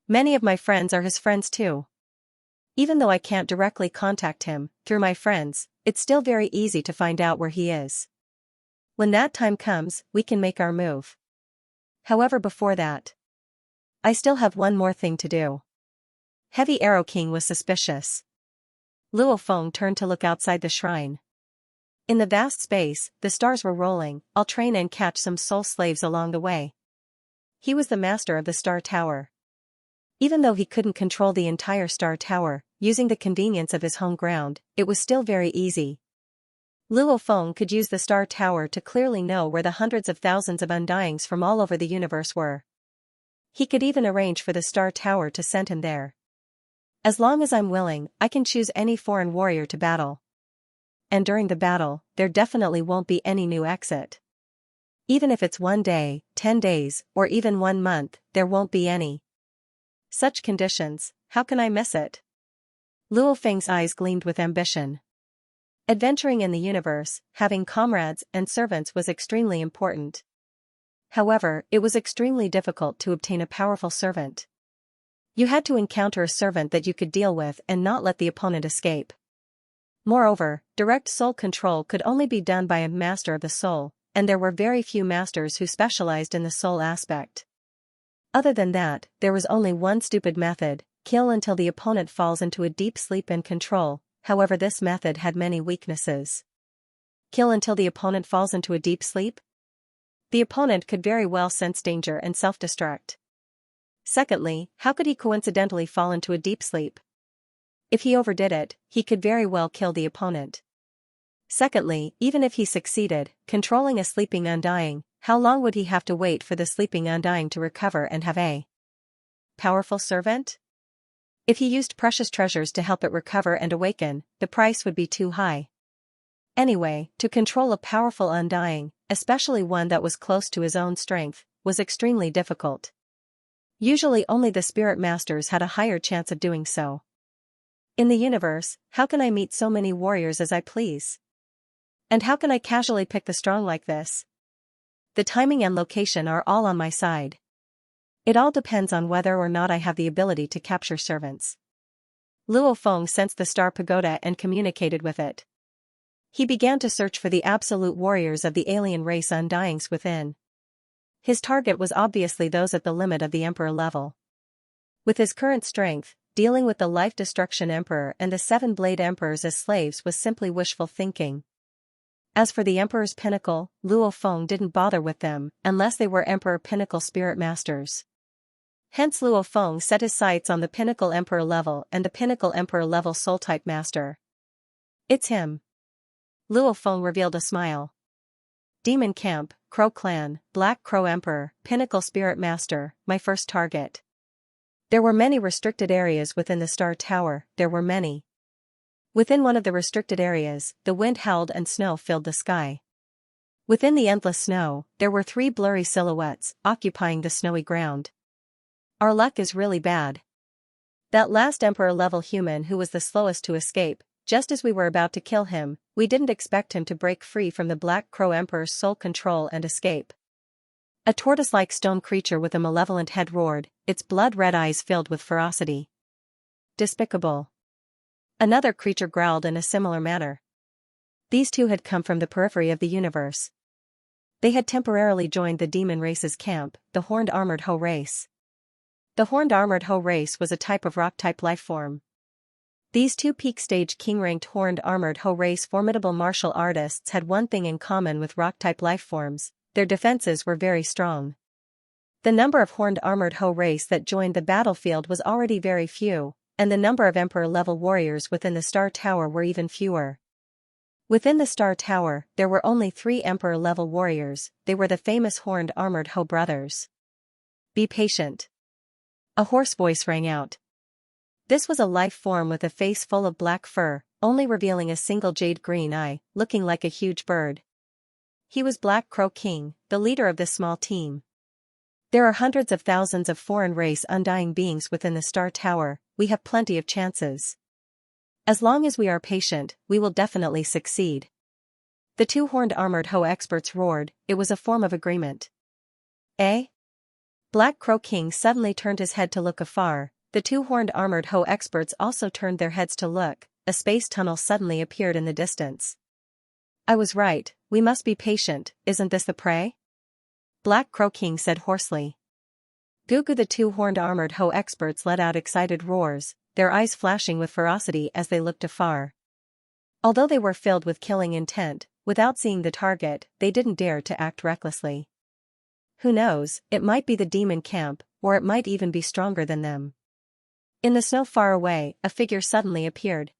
Many of my friends are his friends too. Even though I can't directly contact him, through my friends, it's still very easy to find out where he is. When that time comes, we can make our move. However, before that, I still have one more thing to do. Heavy Arrow King was suspicious. Luo Feng turned to look outside the shrine. In the vast space, the stars were rolling. I'll train and catch some soul slaves along the way. He was the master of the Star Tower. Even though he couldn't control the entire Star Tower, using the convenience of his home ground, it was still very easy. Luo Feng could use the Star Tower to clearly know where the hundreds of thousands of undyings from all over the universe were. He could even arrange for the Star Tower to send him there. As long as I'm willing, I can choose any foreign warrior to battle. And during the battle, there definitely won't be any new exit. Even if it's 1 day, 10 days, or even 1 month, there won't be any. Such conditions, how can I miss it? Luo Feng's eyes gleamed with ambition. Adventuring in the universe, having comrades and servants was extremely important. However, it was extremely difficult to obtain a powerful servant. You had to encounter a servant that you could deal with and not let the opponent escape. Moreover, direct soul control could only be done by a master of the soul, and there were very few masters who specialized in the soul aspect. Other than that, there was only one stupid method: kill until the opponent falls into a deep sleep and control. However, this method had many weaknesses. Kill until the opponent falls into a deep sleep? The opponent could very well sense danger and self-destruct. Secondly, how could he coincidentally fall into a deep sleep? If he overdid it, he could very well kill the opponent. Secondly, even if he succeeded, controlling a sleeping undying, how long would he have to wait for the sleeping undying to recover and have a powerful servant? If he used precious treasures to help it recover and awaken, the price would be too high. Anyway, to control a powerful undying, especially one that was close to his own strength, was extremely difficult. Usually only the spirit masters had a higher chance of doing so. In the universe, how can I meet so many warriors as I please? And how can I casually pick the strong like this? The timing and location are all on my side. It all depends on whether or not I have the ability to capture servants. Luo Feng sensed the star pagoda and communicated with it. He began to search for the absolute warriors of the alien race undyings within. His target was obviously those at the limit of the Emperor level. With his current strength, dealing with the life-destruction Emperor and the 7 Blade Emperors as slaves was simply wishful thinking. As for the Emperor's Pinnacle, Luo Feng didn't bother with them unless they were Emperor Pinnacle Spirit Masters. Hence Luo Feng set his sights on the Pinnacle Emperor level and the Pinnacle Emperor level Soul-type Master. It's him. Luo Feng revealed a smile. Demon Camp, Crow Clan, Black Crow Emperor, Pinnacle Spirit Master, my first target. There were many restricted areas within the Star Tower, there were many. Within one of the restricted areas, the wind howled and snow filled the sky. Within the endless snow, there were 3 blurry silhouettes, occupying the snowy ground. Our luck is really bad. That last Emperor-level human who was the slowest to escape, just as we were about to kill him, we didn't expect him to break free from the Black Crow Emperor's soul control and escape. A tortoise-like stone creature with a malevolent head roared, its blood-red eyes filled with ferocity. Despicable. Another creature growled in a similar manner. These two had come from the periphery of the universe. They had temporarily joined the demon race's camp, the Horned Armored Ho race. The Horned Armored Ho race was a type of rock-type lifeform. These 2 peak-stage king-ranked Horned Armored Ho race formidable martial artists had one thing in common with rock-type lifeforms: their defenses were very strong. The number of Horned Armored Ho race that joined the battlefield was already very few, and the number of Emperor-level warriors within the Star Tower were even fewer. Within the Star Tower, there were only 3 Emperor-level warriors. They were the famous Horned Armored Ho brothers. Be patient. A hoarse voice rang out. This was a life form with a face full of black fur, only revealing a single jade green eye, looking like a huge bird. He was Black Crow King, the leader of this small team. There are hundreds of thousands of foreign race undying beings within the Star Tower. We have plenty of chances. As long as we are patient, we will definitely succeed. The 2 Horned Armored Ho experts roared. It was a form of agreement. Eh? Black Crow King suddenly turned his head to look afar. The 2 Horned Armored Ho experts also turned their heads to look. A space tunnel suddenly appeared in the distance. I was right, we must be patient. Isn't this the prey? Black Crow King said hoarsely. Goo-goo. The 2 Horned Armored Ho experts let out excited roars, their eyes flashing with ferocity as they looked afar. Although they were filled with killing intent, without seeing the target, they didn't dare to act recklessly. Who knows, it might be the demon camp, or it might even be stronger than them. In the snow far away, a figure suddenly appeared.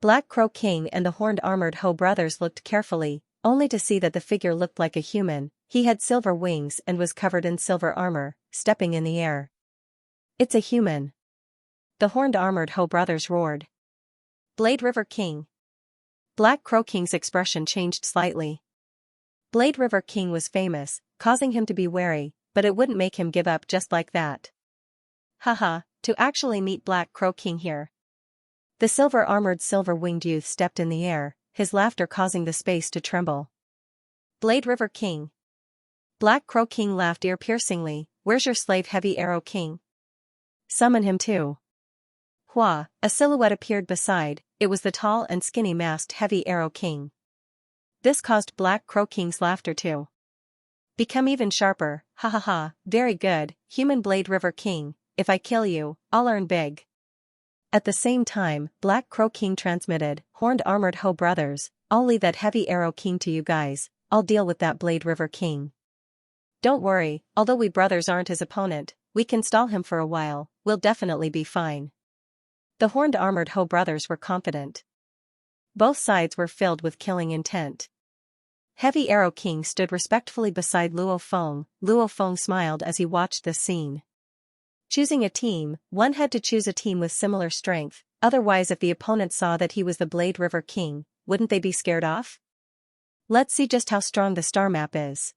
Black Crow King and the Horned Armored Ho brothers looked carefully, only to see that the figure looked like a human. He had silver wings and was covered in silver armor, stepping in the air. It's a human. The Horned Armored Ho brothers roared. Blade River King. Black Crow King's expression changed slightly. Blade River King was famous, causing him to be wary, but it wouldn't make him give up just like that. Haha, to actually meet Black Crow King here. The silver-armored silver-winged youth stepped in the air, his laughter causing the space to tremble. Blade River King. Black Crow King laughed ear-piercingly. Where's your slave Heavy Arrow King? Summon him too. Hua, a silhouette appeared beside, it was the tall and skinny masked Heavy Arrow King. This caused Black Crow King's laughter to become even sharper. Ha ha ha, very good, human Blade River King, if I kill you, I'll earn big. At the same time, Black Crow King transmitted, Horned Armored Ho brothers, I'll leave that Heavy Arrow King to you guys, I'll deal with that Blade River King. Don't worry, although we brothers aren't his opponent, we can stall him for a while, we'll definitely be fine. The Horned Armored Ho brothers were confident. Both sides were filled with killing intent. Heavy Arrow King stood respectfully beside Luo Feng. Luo Feng smiled as he watched this scene. Choosing a team, one had to choose a team with similar strength, otherwise if the opponent saw that he was the Blade River King, wouldn't they be scared off? Let's see just how strong the star map is.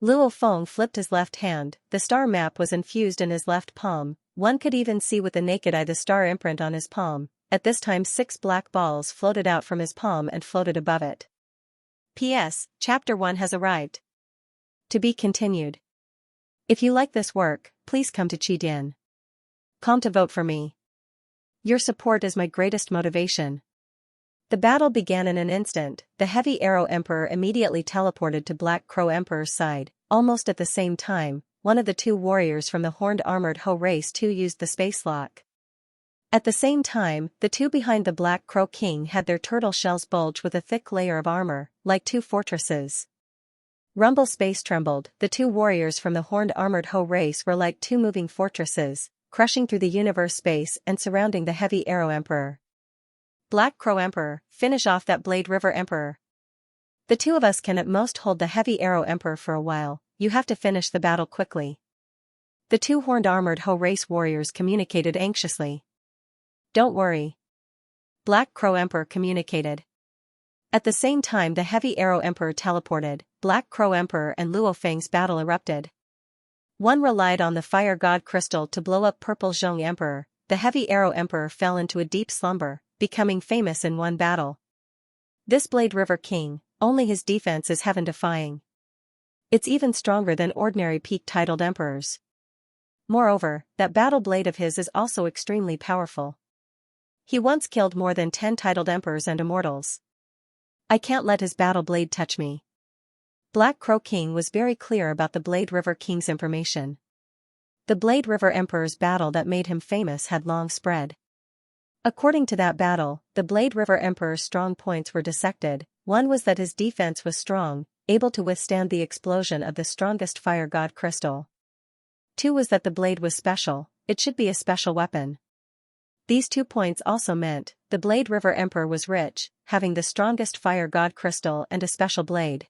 Luo Feng flipped his left hand, the star map was infused in his left palm, one could even see with the naked eye the star imprint on his palm. At this time 6 black balls floated out from his palm and floated above it. P.S. Chapter 1 has arrived. To be continued. If you like this work, please come to Qidin.com to vote for me. Your support is my greatest motivation. The battle began in an instant. The Heavy Arrow Emperor immediately teleported to Black Crow Emperor's side. Almost at the same time, one of the two warriors from the Horned Armored Ho race too used the space lock. At the same time, the two behind the Black Crow King had their turtle shells bulge with a thick layer of armor, like two fortresses. Rumble space trembled. The two warriors from the Horned Armored Ho race were like two moving fortresses, crushing through the universe space and surrounding the Heavy Arrow Emperor. Black Crow Emperor, finish off that Blade River Emperor. The two of us can at most hold the Heavy Arrow Emperor for a while, you have to finish the battle quickly. The two Horned Armored Ho race warriors communicated anxiously. Don't worry. Black Crow Emperor communicated. At the same time the Heavy Arrow Emperor teleported, Black Crow Emperor and Luo Feng's battle erupted. One relied on the Fire God Crystal to blow up Purple Zhong Emperor, the Heavy Arrow Emperor fell into a deep slumber, becoming famous in one battle. This Blade River King, only his defense is heaven-defying. It's even stronger than ordinary peak-titled emperors. Moreover, that battle blade of his is also extremely powerful. He once killed more than 10 titled emperors and immortals. I can't let his battle blade touch me. Black Crow King was very clear about the Blade River King's information. The Blade River Emperor's battle that made him famous had long spread. According to that battle, the Blade River Emperor's strong points were dissected. One was that his defense was strong, able to withstand the explosion of the strongest Fire God Crystal. 2 was that the blade was special, it should be a special weapon. These 2 points also meant, the Blade River Emperor was rich, having the strongest Fire God Crystal and a special blade.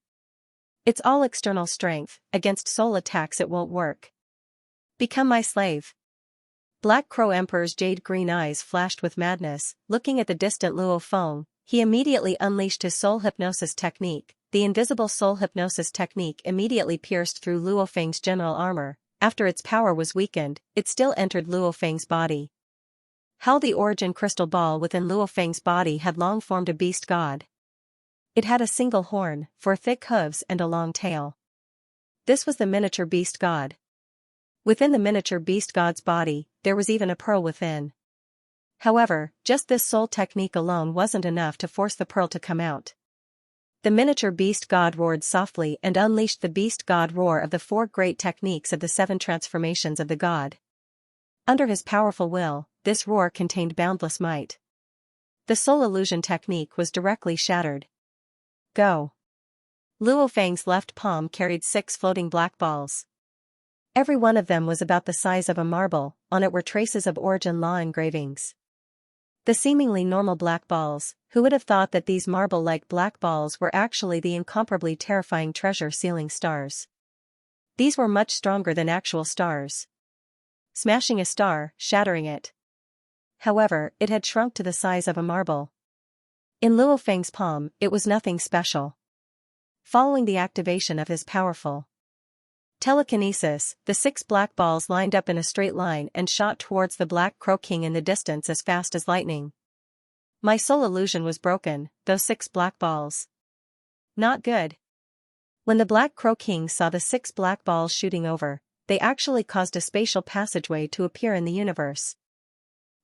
It's all external strength, against soul attacks it won't work. Become my slave. Black Crow Emperor's jade-green eyes flashed with madness, looking at the distant Luo Feng, he immediately unleashed his soul hypnosis technique. The invisible soul hypnosis technique immediately pierced through Luo Feng's general armor. After its power was weakened, it still entered Luo Feng's body. How the origin crystal ball within Luo Feng's body had long formed a beast god. It had a single horn, 4 thick hooves and a long tail. This was the miniature beast god. Within the miniature beast god's body, there was even a pearl within. However, just this soul technique alone wasn't enough to force the pearl to come out. The miniature beast god roared softly and unleashed the beast god roar of the 4 great techniques of the 7 transformations of the god. Under his powerful will, this roar contained boundless might. The soul illusion technique was directly shattered. Go. Luo Feng's left palm carried 6 floating black balls. Every one of them was about the size of a marble, on it were traces of origin law engravings. The seemingly normal black balls, who would have thought that these marble-like black balls were actually the incomparably terrifying treasure-sealing stars. These were much stronger than actual stars. Smashing a star, shattering it. However, it had shrunk to the size of a marble. In Luo Feng's palm, it was nothing special. Following the activation of his powerful Telekinesis, the 6 black balls lined up in a straight line and shot towards the Black Crow King in the distance as fast as lightning. My soul illusion was broken, those 6 black balls. Not good. When the Black Crow King saw the 6 black balls shooting over, they actually caused a spatial passageway to appear in the universe.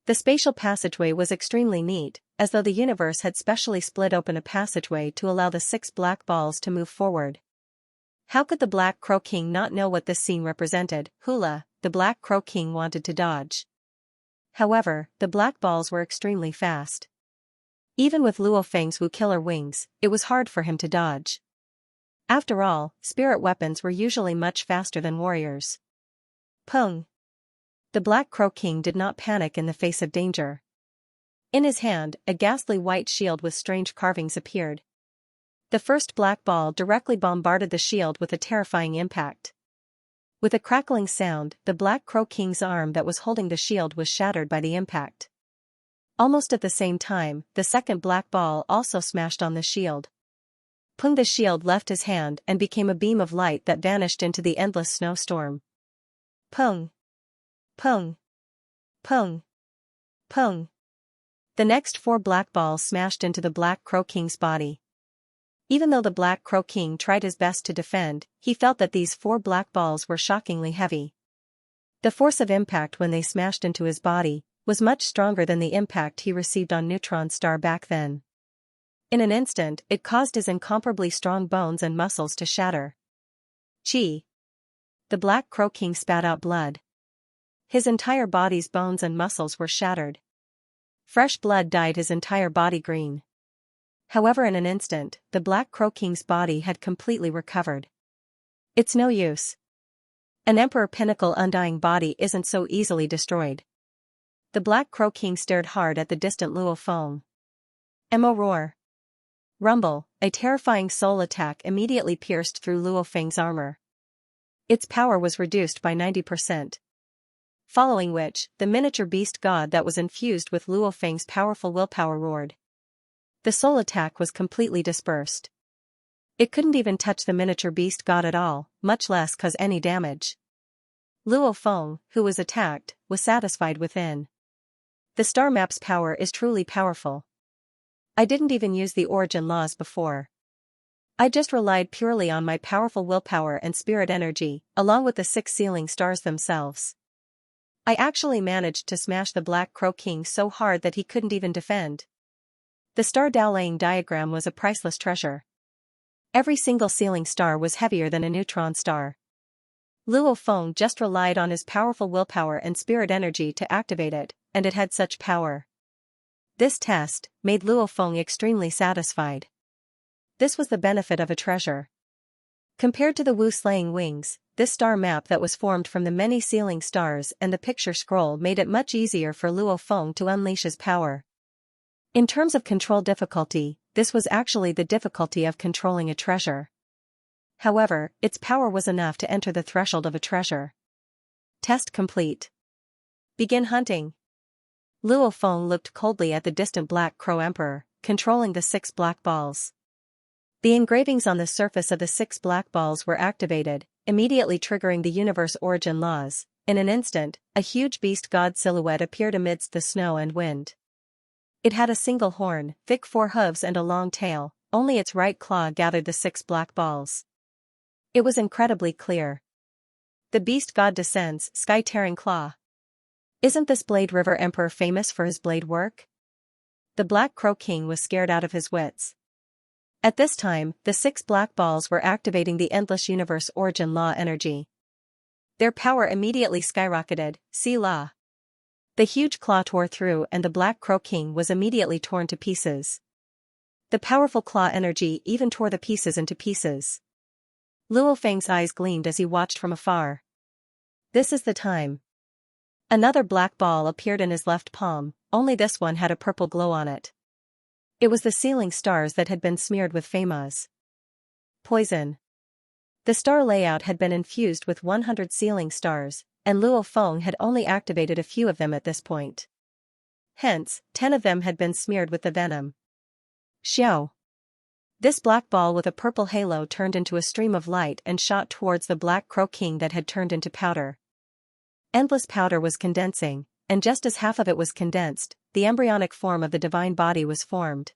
The spatial passageway was extremely neat, as though the universe had specially split open a passageway to allow the 6 black balls to move forward. How could the Black Crow King not know what this scene represented? Hula, the Black Crow King wanted to dodge. However, the black balls were extremely fast. Even with Luo Feng's Wu killer wings, it was hard for him to dodge. After all, spirit weapons were usually much faster than warriors. Pung. The Black Crow King did not panic in the face of danger. In his hand, a ghastly white shield with strange carvings appeared. The first black ball directly bombarded the shield with a terrifying impact. With a crackling sound, the Black Crow King's arm that was holding the shield was shattered by the impact. Almost at the same time, the second black ball also smashed on the shield. Pung, the shield left his hand and became a beam of light that vanished into the endless snowstorm. Pung. Pung. Pung. Pung. The next 4 black balls smashed into the Black Crow King's body. Even though the Black Crow King tried his best to defend, he felt that these 4 black balls were shockingly heavy. The force of impact when they smashed into his body was much stronger than the impact he received on Neutron Star back then. In an instant, it caused his incomparably strong bones and muscles to shatter. Chi. The Black Crow King spat out blood. His entire body's bones and muscles were shattered. Fresh blood dyed his entire body green. However, in an instant, the Black Crow King's body had completely recovered. It's no use. An Emperor Pinnacle undying body isn't so easily destroyed. The Black Crow King stared hard at the distant Luo Feng. Emo roar. Rumble, a terrifying soul attack immediately pierced through Luo Feng's armor. Its power was reduced by 90%. Following which, the miniature beast god that was infused with Luo Feng's powerful willpower roared. The soul attack was completely dispersed. It couldn't even touch the miniature beast god at all, much less cause any damage. Luo Feng, who was attacked, was satisfied within. The star map's power is truly powerful. I didn't even use the origin laws before. I just relied purely on my powerful willpower and spirit energy, along with the 6 sealing stars themselves. I actually managed to smash the Black Crow King so hard that he couldn't even defend. The star dowlaying diagram was a priceless treasure. Every single sealing star was heavier than a neutron star. Luo Feng just relied on his powerful willpower and spirit energy to activate it, and it had such power. This test made Luo Feng extremely satisfied. This was the benefit of a treasure. Compared to the Wu slaying wings, this star map that was formed from the many sealing stars and the picture scroll made it much easier for Luo Feng to unleash his power. In terms of control difficulty, this was actually the difficulty of controlling a treasure. However, its power was enough to enter the threshold of a treasure. Test complete. Begin hunting. Luo Feng looked coldly at the distant Black Crow Emperor, controlling the 6 black balls. The engravings on the surface of the 6 black balls were activated, immediately triggering the universe origin laws. In an instant, a huge beast god silhouette appeared amidst the snow and wind. It had a single horn, thick 4 hooves and a long tail, only its right claw gathered the 6 black balls. It was incredibly clear. The beast god descends, sky-tearing claw. Isn't this Blade River Emperor famous for his blade work? The Black Crow King was scared out of his wits. At this time, the 6 black balls were activating the endless universe origin law energy. Their power immediately skyrocketed, see law. The huge claw tore through and the Black Crow King was immediately torn to pieces. The powerful claw energy even tore the pieces into pieces. Luo Feng's eyes gleamed as he watched from afar. This is the time. Another black ball appeared in his left palm, only this one had a purple glow on it. It was the sealing stars that had been smeared with famous poison. The star layout had been infused with 100 sealing stars, and Luo Feng had only activated a few of them at this point. Hence, 10 of them had been smeared with the venom. Xiao. This black ball with a purple halo turned into a stream of light and shot towards the Black Crow King that had turned into powder. Endless powder was condensing, and just as half of it was condensed, the embryonic form of the divine body was formed.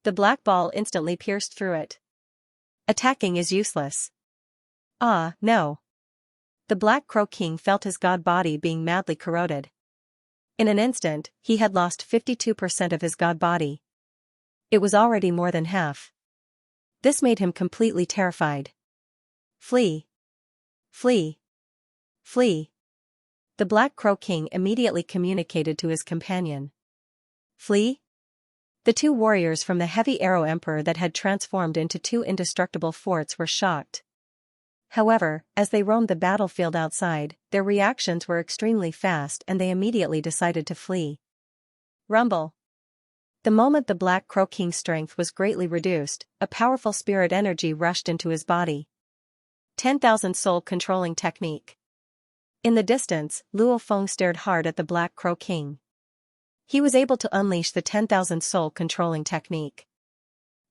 The black ball instantly pierced through it. Attacking is useless. Ah, no. The Black Crow King felt his god body being madly corroded. In an instant, he had lost 52% of his god body. It was already more than half. This made him completely terrified. Flee! Flee! Flee! The Black Crow King immediately communicated to his companion. Flee? The two warriors from the Heavy Arrow Emperor that had transformed into two indestructible forts were shocked. However, as they roamed the battlefield outside, their reactions were extremely fast and they immediately decided to flee. Rumble. The moment the Black Crow King's strength was greatly reduced, a powerful spirit energy rushed into his body. 10,000 Soul Controlling Technique. In the distance, Luo Feng stared hard at the Black Crow King. He was able to unleash the 10,000 Soul Controlling Technique.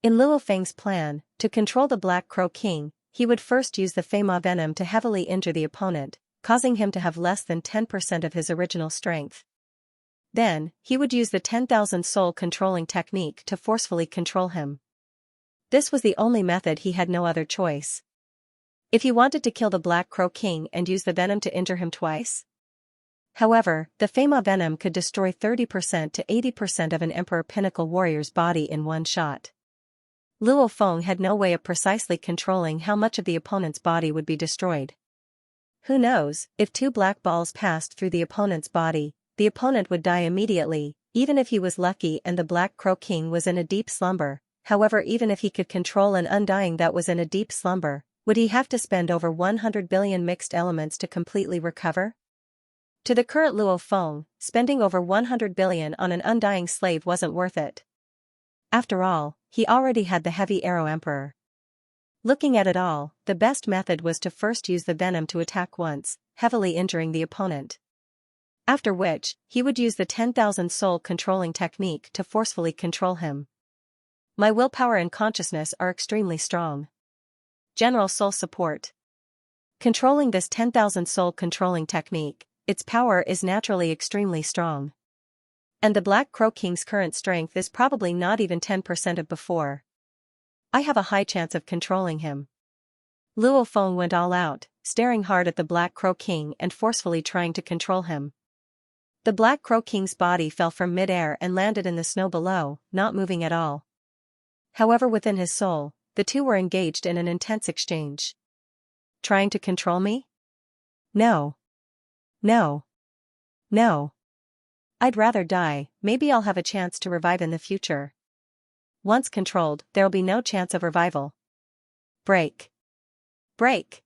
In Luo Feng's plan, to control the Black Crow King, he would first use the Fema Venom to heavily injure the opponent, causing him to have less than 10% of his original strength. Then, he would use the 10,000 Soul Controlling Technique to forcefully control him. This was the only method, he had no other choice. If he wanted to kill the Black Crow King and use the venom to injure him twice. However, the Fema Venom could destroy 30% to 80% of an Emperor Pinnacle warrior's body in one shot. Luo Feng had no way of precisely controlling how much of the opponent's body would be destroyed. Who knows, if two black balls passed through the opponent's body, the opponent would die immediately, even if he was lucky and the Black Crow King was in a deep slumber. However, even if he could control an undying that was in a deep slumber, would he have to spend over 100 billion mixed elements to completely recover? To the current Luo Feng, spending over 100 billion on an undying slave wasn't worth it. After all, he already had the Heavy Arrow Emperor. Looking at it all, the best method was to first use the venom to attack once, heavily injuring the opponent. After which, he would use the 10,000 Soul Controlling Technique to forcefully control him. My willpower and consciousness are extremely strong. General Soul Support. Controlling this 10,000 Soul Controlling Technique, its power is naturally extremely strong. And the Black Crow King's current strength is probably not even 10% of before. I have a high chance of controlling him. Luo Feng went all out, staring hard at the Black Crow King and forcefully trying to control him. The Black Crow King's body fell from mid-air and landed in the snow below, not moving at all. However, within his soul, the two were engaged in an intense exchange. Trying to control me? No. No. No. I'd rather die, maybe I'll have a chance to revive in the future. Once controlled, there'll be no chance of revival. Break. Break.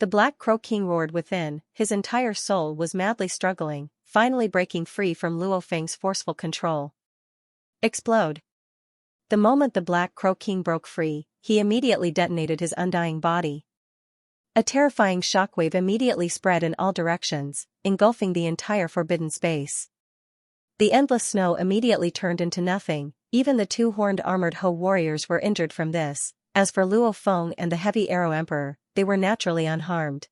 The Black Crow King roared within, his entire soul was madly struggling, finally breaking free from Luo Feng's forceful control. Explode. The moment the Black Crow King broke free, he immediately detonated his undying body. A terrifying shockwave immediately spread in all directions, engulfing the entire forbidden space. The endless snow immediately turned into nothing, even the two-horned armored Ho warriors were injured from this. As for Luo Feng and the Heavy Arrow Emperor, they were naturally unharmed.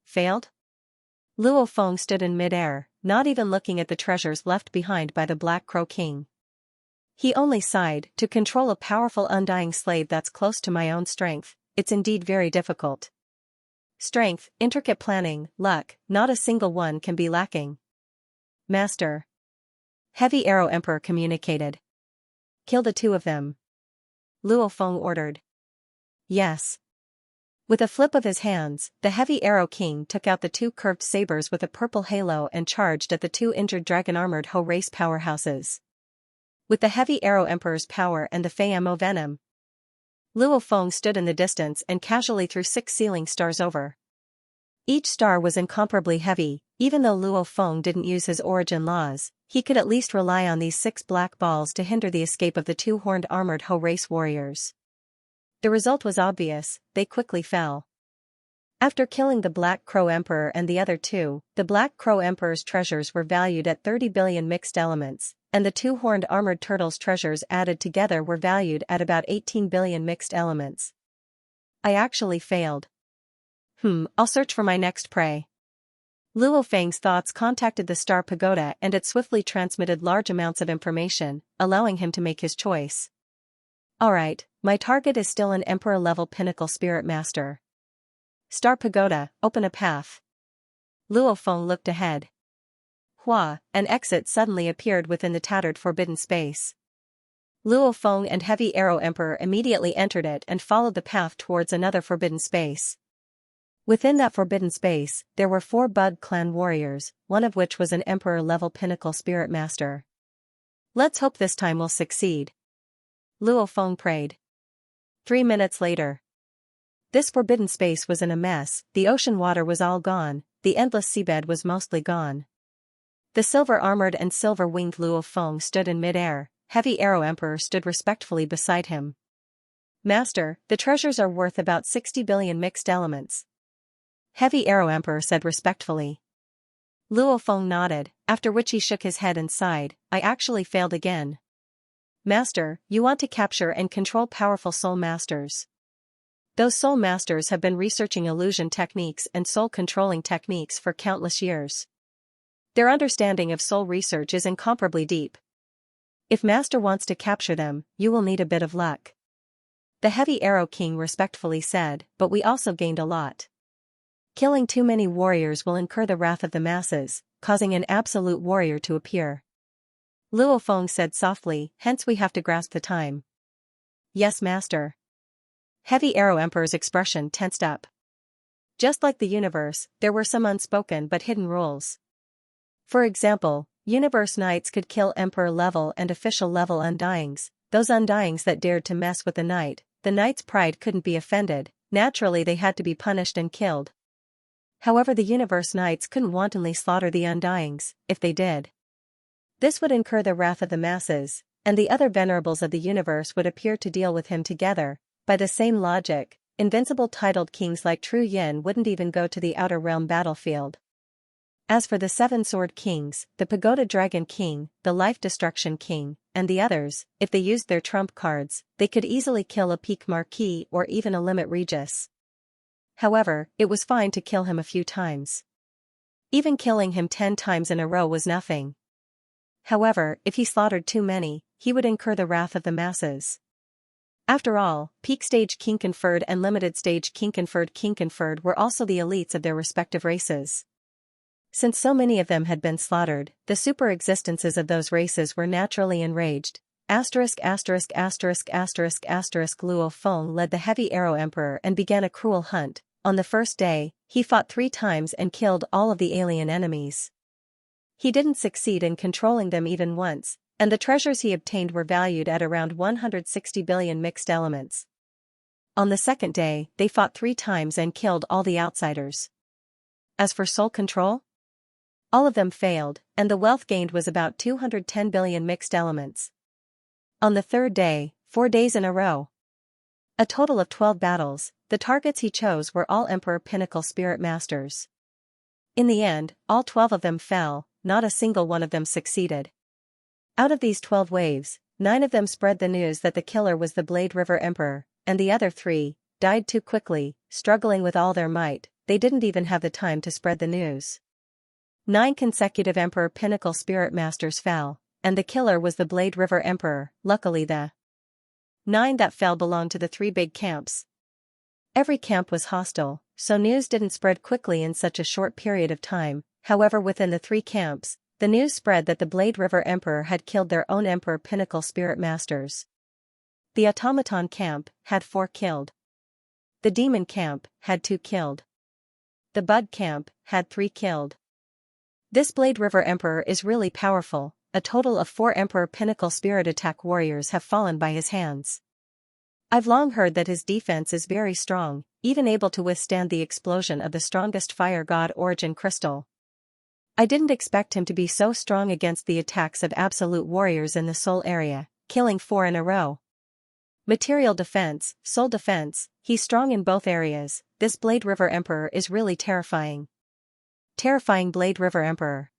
Failed? Luo Feng stood in mid-air, not even looking at the treasures left behind by the Black Crow King. He only sighed, to control a powerful undying slave that's close to my own strength, it's indeed very difficult. Strength, intricate planning, luck, not a single one can be lacking. Master. Heavy Arrow Emperor communicated. Kill the two of them. Luo Feng ordered. Yes. With a flip of his hands, the Heavy Arrow King took out the two curved sabers with a purple halo and charged at the two injured dragon-armored Ho race powerhouses. With the Heavy Arrow Emperor's power and the Fei-Mo venom, Luo Feng stood in the distance and casually threw 6 sealing stars over. Each star was incomparably heavy, even though Luo Feng didn't use his origin laws, he could at least rely on these 6 black balls to hinder the escape of the two-horned armored Ho race warriors. The result was obvious, they quickly fell. After killing the Black Crow Emperor and the other two, the Black Crow Emperor's treasures were valued at 30 billion mixed elements, and the two-horned armored turtle's treasures added together were valued at about 18 billion mixed elements. I actually failed. I'll search for my next prey. Luo Feng's thoughts contacted the Star Pagoda and it swiftly transmitted large amounts of information, allowing him to make his choice. Alright, my target is still an Emperor-level Pinnacle Spirit Master. Star Pagoda, open a path. Luo Feng looked ahead. An exit suddenly appeared within the tattered forbidden space. Luo Feng and Heavy Arrow Emperor immediately entered it and followed the path towards another forbidden space. Within that forbidden space, there were 4 Bug Clan warriors, one of which was an Emperor-level Pinnacle Spirit Master. Let's hope this time we'll succeed. Luo Feng prayed. 3 minutes later. This forbidden space was in a mess, the ocean water was all gone, the endless seabed was mostly gone. The silver-armored and silver-winged Luo Feng stood in mid-air, Heavy Arrow Emperor stood respectfully beside him. Master, the treasures are worth about 60 billion mixed elements. Heavy Arrow Emperor said respectfully. Luo Feng nodded, after which he shook his head and sighed, I actually failed again. Master, you want to capture and control powerful soul masters. Those soul masters have been researching illusion techniques and soul-controlling techniques for countless years. Their understanding of soul research is incomparably deep. If Master wants to capture them, you will need a bit of luck. The Heavy Arrow King respectfully said, but we also gained a lot. Killing too many warriors will incur the wrath of the masses, causing an absolute warrior to appear. Luo Feng said softly, hence we have to grasp the time. Yes, Master. Heavy Arrow Emperor's expression tensed up. Just like the universe, there were some unspoken but hidden rules. For example, Universe Knights could kill Emperor-level and official-level Undyings, those Undyings that dared to mess with the Knight, the Knight's pride couldn't be offended, naturally they had to be punished and killed. However, the Universe Knights couldn't wantonly slaughter the Undyings, if they did. This would incur the wrath of the masses, and the other venerables of the universe would appear to deal with him together. By the same logic, invincible titled kings like Tru Yin wouldn't even go to the Outer Realm battlefield. As for the 7 Sword Kings, the Pagoda Dragon King, the Life Destruction King, and the others, if they used their trump cards, they could easily kill a Peak Marquis or even a Limit Regis. However, it was fine to kill him a few times. Even killing him 10 times in a row was nothing. However, if he slaughtered too many, he would incur the wrath of the masses. After all, Peak Stage King Conferred and Limited Stage King Conferred were also the elites of their respective races. Since so many of them had been slaughtered, the super-existences of those races were naturally enraged. Luo Feng led the Heavy Arrow Emperor and began a cruel hunt. On the first day, he fought 3 times and killed all of the alien enemies. He didn't succeed in controlling them even once, and the treasures he obtained were valued at around 160 billion mixed elements. On the second day, they fought 3 times and killed all the outsiders. As for soul control, all of them failed, and the wealth gained was about 210 billion mixed elements. On the third day, 4 days in a row. A total of 12 battles, the targets he chose were all Emperor Pinnacle Spirit Masters. In the end, all 12 of them fell, not a single one of them succeeded. Out of these 12 waves, 9 of them spread the news that the killer was the Blade River Emperor, and the other 3 died too quickly, struggling with all their might, they didn't even have the time to spread the news. 9 consecutive Emperor Pinnacle Spirit Masters fell, and the killer was the Blade River Emperor. Luckily the 9 that fell belonged to the 3 big camps. Every camp was hostile, so news didn't spread quickly in such a short period of time. However, within the 3 camps, the news spread that the Blade River Emperor had killed their own Emperor Pinnacle Spirit Masters. The Automaton camp had 4 killed. The Demon camp had 2 killed. The Bud camp had 3 killed. This Blade River Emperor is really powerful. A total of 4 Emperor Pinnacle Spirit Attack warriors have fallen by his hands. I've long heard that his defense is very strong, even able to withstand the explosion of the strongest fire god Origin Crystal. I didn't expect him to be so strong against the attacks of absolute warriors in the soul area, killing 4 in a row. Material defense, soul defense, he's strong in both areas. This Blade River Emperor is really terrifying. Terrifying Blade River Emperor.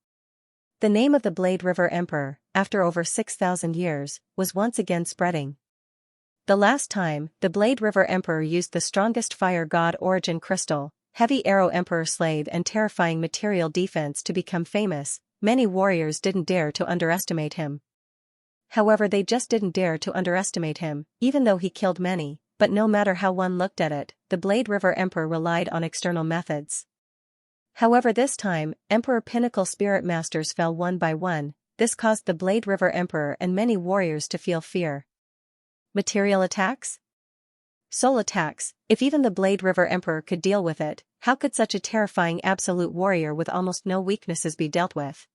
The name of the Blade River Emperor, after over 6,000 years, was once again spreading. The last time, the Blade River Emperor used the strongest fire god origin crystal, heavy arrow emperor slave and terrifying material defense to become famous. Many warriors didn't dare to underestimate him. However, they just didn't dare to underestimate him, even though he killed many, but no matter how one looked at it, the Blade River Emperor relied on external methods. However, this time, Emperor Pinnacle Spirit Masters fell one by one. This caused the Blade River Emperor and many warriors to feel fear. Material attacks? Soul attacks. If even the Blade River Emperor could deal with it, how could such a terrifying absolute warrior with almost no weaknesses be dealt with?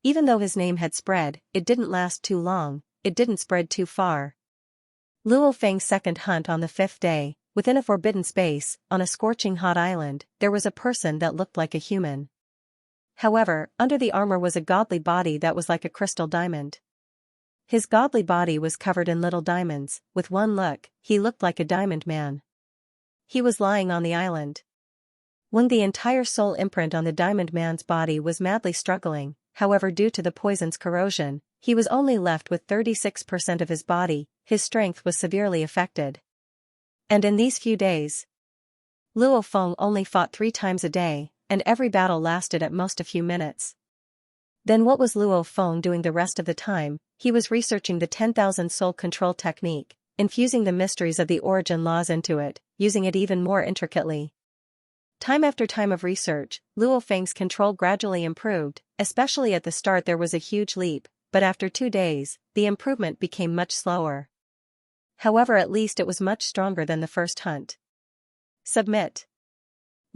Even though his name had spread, it didn't last too long, it didn't spread too far. Luo Feng's second hunt on the 5th day, within a forbidden space, on a scorching hot island, there was a person that looked like a human. However, under the armor was a godly body that was like a crystal diamond. His godly body was covered in little diamonds. With one look, he looked like a diamond man. He was lying on the island. When the entire soul imprint on the diamond man's body was madly struggling, however, due to the poison's corrosion, he was only left with 36% of his body. His strength was severely affected. And in these few days, Luo Feng only fought 3 times a day, and every battle lasted at most a few minutes. Then what was Luo Feng doing the rest of the time? He was researching the 10,000 soul control technique, infusing the mysteries of the origin laws into it, using it even more intricately. Time after time of research, Luo Feng's control gradually improved. Especially at the start there was a huge leap, but after 2 days, the improvement became much slower. However, at least it was much stronger than the first hunt. Submit.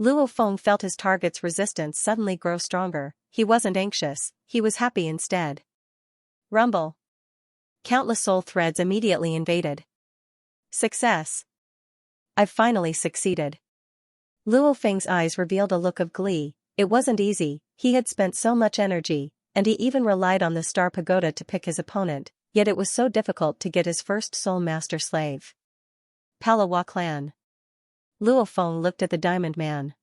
Luo Feng felt his target's resistance suddenly grow stronger. He wasn't anxious, he was happy instead. Rumble. Countless soul threads immediately invaded. Success. I've finally succeeded. Luo Feng's eyes revealed a look of glee. It wasn't easy, he had spent so much energy, and he even relied on the Star Pagoda to pick his opponent, yet it was so difficult to get his first soul master slave. Palawa clan. Luo Feng looked at the Diamond Man.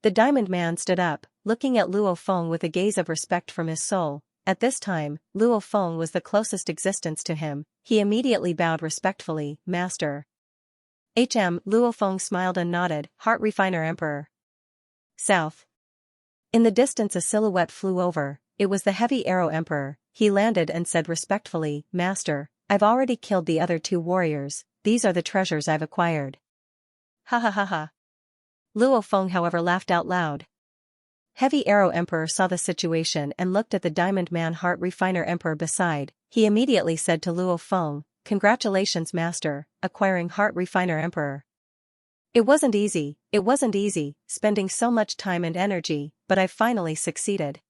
The Diamond Man stood up, looking at Luo Feng with a gaze of respect from his soul. At this time, Luo Feng was the closest existence to him. He immediately bowed respectfully. Master. Luo Feng smiled and nodded. Heart Refiner Emperor. South. In the distance a silhouette flew over. It was the Heavy Arrow Emperor. He landed and said respectfully, Master, I've already killed the other 2 warriors. These are the treasures I've acquired. Ha ha ha ha. Luo Feng however laughed out loud. Heavy Arrow Emperor saw the situation and looked at the Diamond Man Heart Refiner Emperor beside. He immediately said to Luo Feng, Congratulations Master, acquiring Heart Refiner Emperor. It wasn't easy, spending so much time and energy, but I've finally succeeded.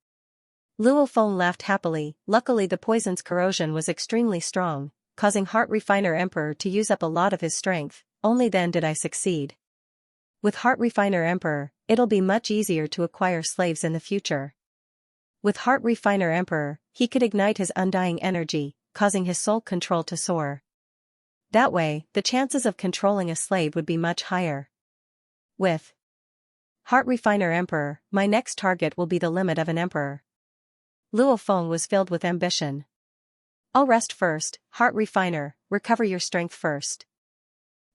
Luo Feng laughed happily. Luckily the poison's corrosion was extremely strong, causing Heart Refiner Emperor to use up a lot of his strength. Only then did I succeed. With Heart Refiner Emperor, it'll be much easier to acquire slaves in the future. With Heart Refiner Emperor, he could ignite his undying energy, causing his soul control to soar. That way, the chances of controlling a slave would be much higher. With Heart Refiner Emperor, my next target will be the limit of an emperor. Luo Feng was filled with ambition. I'll rest first, Heart Refiner, recover your strength first.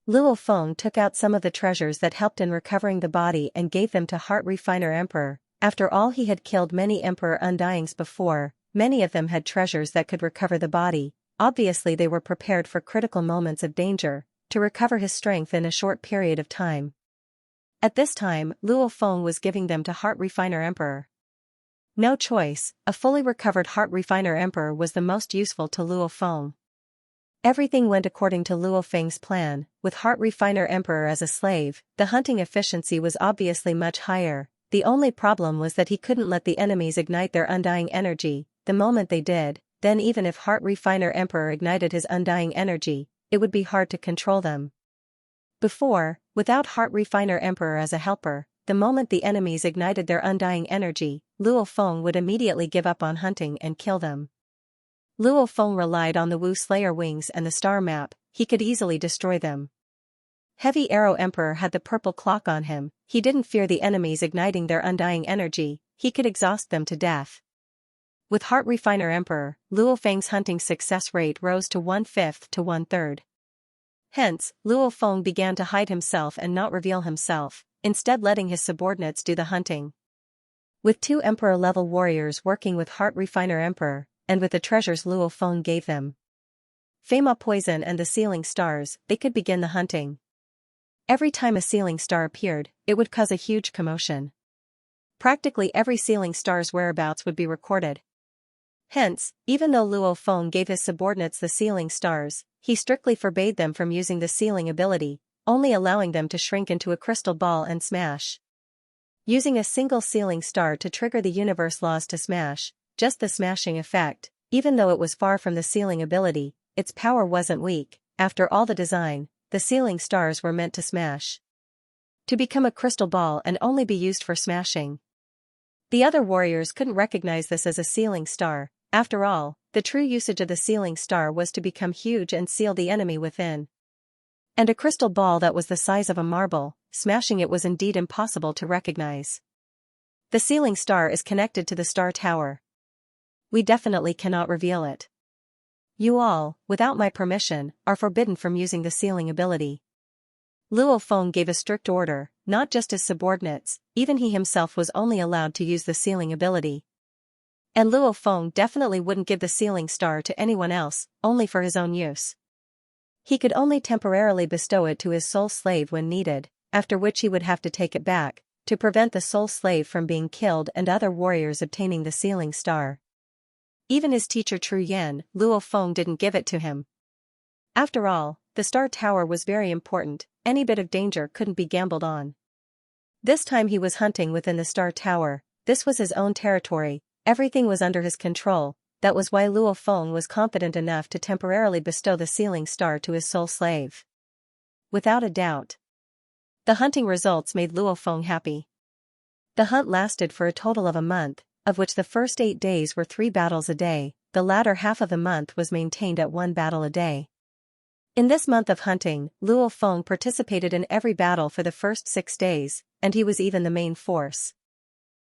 Luo Feng took out some of the treasures that helped in recovering the body and gave them to Heart Refiner Emperor. After all, he had killed many Emperor Undyings before, many of them had treasures that could recover the body. Obviously they were prepared for critical moments of danger, to recover his strength in a short period of time. At this time, Luo Feng was giving them to Heart Refiner Emperor. No choice, a fully recovered Heart Refiner Emperor was the most useful to Luo Feng. Everything went according to Luo Feng's plan. With Heart Refiner Emperor as a slave, the hunting efficiency was obviously much higher. The only problem was that he couldn't let the enemies ignite their undying energy. The moment they did, then even if Heart Refiner Emperor ignited his undying energy, it would be hard to control them. Before, without Heart Refiner Emperor as a helper, the moment the enemies ignited their undying energy, Luo Feng would immediately give up on hunting and kill them. Luo Feng relied on the Wu Slayer wings and the star map. He could easily destroy them. Heavy Arrow Emperor had the purple clock on him. He didn't fear the enemies igniting their undying energy. He could exhaust them to death. With Heart Refiner Emperor, Luo Feng's hunting success rate rose to 1/5 to 1/3. Hence, Luo Feng began to hide himself and not reveal himself, instead letting his subordinates do the hunting. With 2 Emperor-level warriors working with Heart Refiner Emperor, and with the treasures Luo Feng gave them, Fama Poison and the Sealing Stars, they could begin the hunting. Every time a sealing star appeared, it would cause a huge commotion. Practically every sealing star's whereabouts would be recorded. Hence, even though Luo Feng gave his subordinates the sealing stars, he strictly forbade them from using the sealing ability, only allowing them to shrink into a crystal ball and smash. Using a single sealing star to trigger the universe laws to smash, just the smashing effect, even though it was far from the sealing ability, its power wasn't weak. After all, the design, the sealing stars were meant to smash, to become a crystal ball and only be used for smashing. The other warriors couldn't recognize this as a sealing star. After all, the true usage of the sealing star was to become huge and seal the enemy within. And a crystal ball that was the size of a marble, smashing it was indeed impossible to recognize. The sealing star is connected to the star tower. We definitely cannot reveal it. You all, without my permission, are forbidden from using the sealing ability. Luo Feng gave a strict order, not just his subordinates, even he himself was only allowed to use the sealing ability. And Luo Feng definitely wouldn't give the sealing star to anyone else, only for his own use. He could only temporarily bestow it to his soul slave when needed, after which he would have to take it back, to prevent the soul slave from being killed and other warriors obtaining the sealing star. Even his teacher Tru Yan, Luo Feng didn't give it to him. After all, the star tower was very important, any bit of danger couldn't be gambled on. This time he was hunting within the star tower, this was his own territory, everything was under his control. That was why Luo Feng was confident enough to temporarily bestow the sealing star to his soul slave. Without a doubt, the hunting results made Luo Feng happy. The hunt lasted for a total of a month, of which the first 8 days were 3 battles a day, the latter half of the month was maintained at 1 battle a day. In this month of hunting, Luo Feng participated in every battle for the first 6 days, and he was even the main force.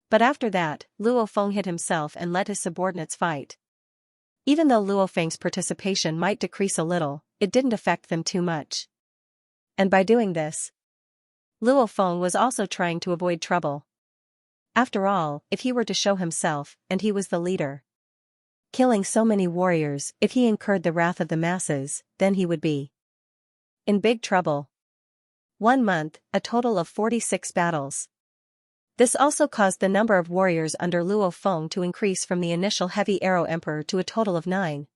But after that, Luo Feng hid himself and let his subordinates fight. Even though Luo Feng's participation might decrease a little, it didn't affect them too much. And by doing this, Luo Feng was also trying to avoid trouble. After all, if he were to show himself, and he was the leader, killing so many warriors, if he incurred the wrath of the masses, then he would be in big trouble. 1 month, a total of 46 battles. This also caused the number of warriors under Luo Feng to increase from the initial Heavy Arrow Emperor to a total of 9.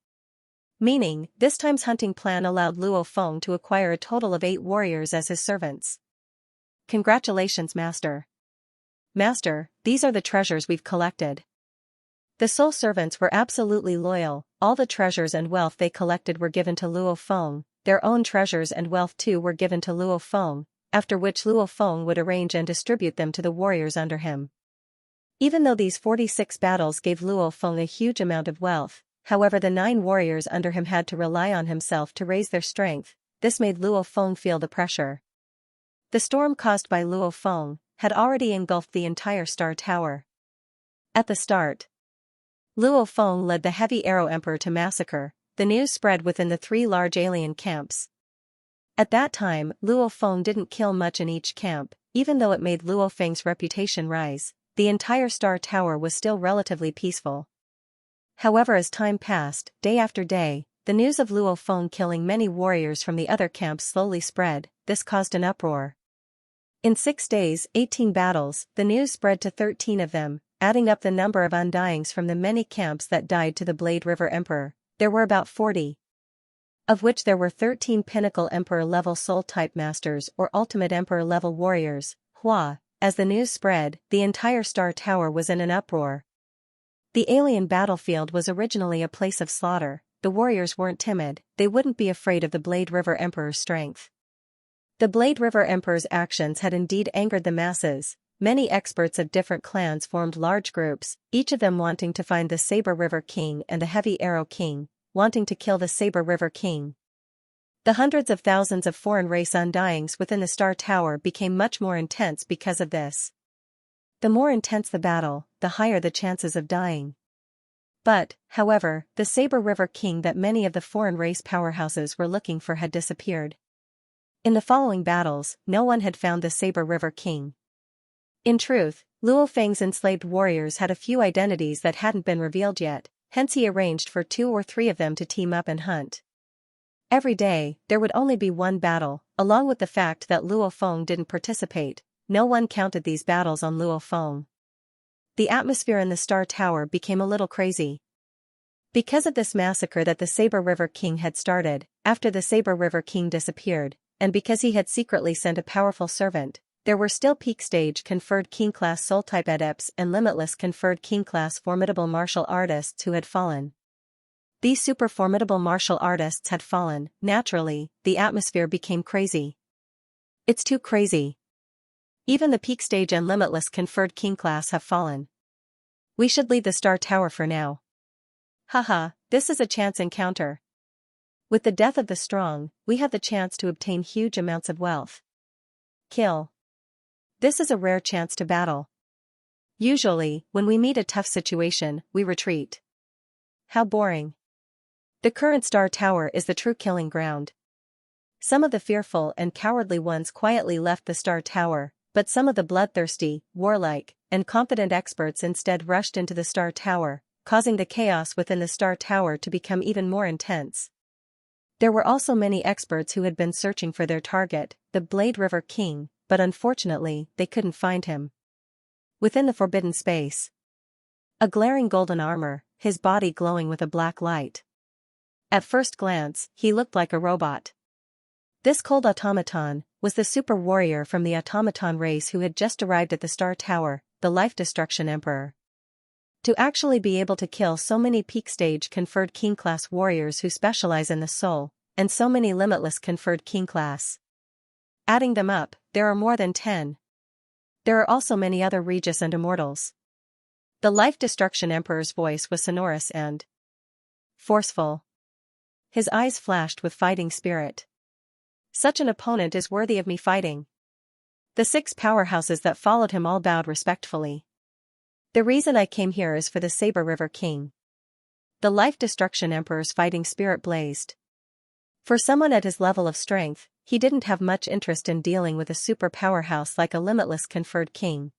Meaning, this time's hunting plan allowed Luo Feng to acquire a total of 8 warriors as his servants. Congratulations, Master. Master, these are the treasures we've collected. The soul servants were absolutely loyal, all the treasures and wealth they collected were given to Luo Feng, their own treasures and wealth too were given to Luo Feng, after which Luo Feng would arrange and distribute them to the warriors under him. Even though these 46 battles gave Luo Feng a huge amount of wealth, however the 9 warriors under him had to rely on himself to raise their strength, this made Luo Feng feel the pressure. The storm caused by Luo Feng had already engulfed the entire star tower. At the start, Luo Feng led the Heavy Arrow Emperor to massacre. The news spread within the 3 large alien camps. At that time, Luo Feng didn't kill much in each camp, even though it made Luo Feng's reputation rise, the entire star tower was still relatively peaceful. However, as time passed, day after day, the news of Luo Feng killing many warriors from the other camps slowly spread. This caused an uproar. In 6 days, 18 battles, the news spread to 13 of them, adding up the number of undyings from the many camps that died to the Blade River Emperor. There were about 40. Of which there were 13 Pinnacle Emperor level Soul type masters or Ultimate Emperor level warriors. Hua. As the news spread, the entire Star Tower was in an uproar. The alien battlefield was originally a place of slaughter. The warriors weren't timid, they wouldn't be afraid of the Blade River Emperor's strength. The Blade River Emperor's actions had indeed angered the masses. Many experts of different clans formed large groups, each of them wanting to find the Saber River King and the Heavy Arrow King, wanting to kill the Saber River King. The hundreds of thousands of foreign race undyings within the Star Tower became much more intense because of this. The more intense the battle, the higher the chances of dying. But, however, the Saber River King that many of the foreign race powerhouses were looking for had disappeared. In the following battles, no one had found the Saber River King. In truth, Luo Feng's enslaved warriors had a few identities that hadn't been revealed yet, hence he arranged for 2 or 3 of them to team up and hunt. Every day, there would only be one battle, along with the fact that Luo Feng didn't participate. No one counted these battles on Luo Feng. The atmosphere in the Star Tower became a little crazy. Because of this massacre that the Saber River King had started, after the Saber River King disappeared, and because he had secretly sent a powerful servant, there were still peak stage conferred king-class soul-type adepts and limitless conferred king-class formidable martial artists who had fallen. These super formidable martial artists had fallen. Naturally, the atmosphere became crazy. It's too crazy. Even the peak stage and limitless conferred king class have fallen. We should leave the Star Tower for now. Haha, this is a chance encounter. With the death of the strong, we have the chance to obtain huge amounts of wealth. Kill. This is a rare chance to battle. Usually, when we meet a tough situation, we retreat. How boring. The current Star Tower is the true killing ground. Some of the fearful and cowardly ones quietly left the Star Tower, but some of the bloodthirsty, warlike, and confident experts instead rushed into the Star Tower, causing the chaos within the Star Tower to become even more intense. There were also many experts who had been searching for their target, the Blade River King, but unfortunately, they couldn't find him. Within the forbidden space, a glaring golden armor, his body glowing with a black light. At first glance, he looked like a robot. This cold automaton was the super warrior from the automaton race who had just arrived at the Star Tower, the Life Destruction Emperor. To actually be able to kill so many peak stage conferred king class warriors who specialize in the soul, and so many limitless conferred king class. Adding them up, there are more than 10. There are also many other Regis and Immortals. The Life Destruction Emperor's voice was sonorous and forceful. His eyes flashed with fighting spirit. Such an opponent is worthy of me fighting. The 6 powerhouses that followed him all bowed respectfully. The reason I came here is for the Saber River King. The Life Destruction Emperor's fighting spirit blazed. For someone at his level of strength, he didn't have much interest in dealing with a super powerhouse like a limitless conferred king.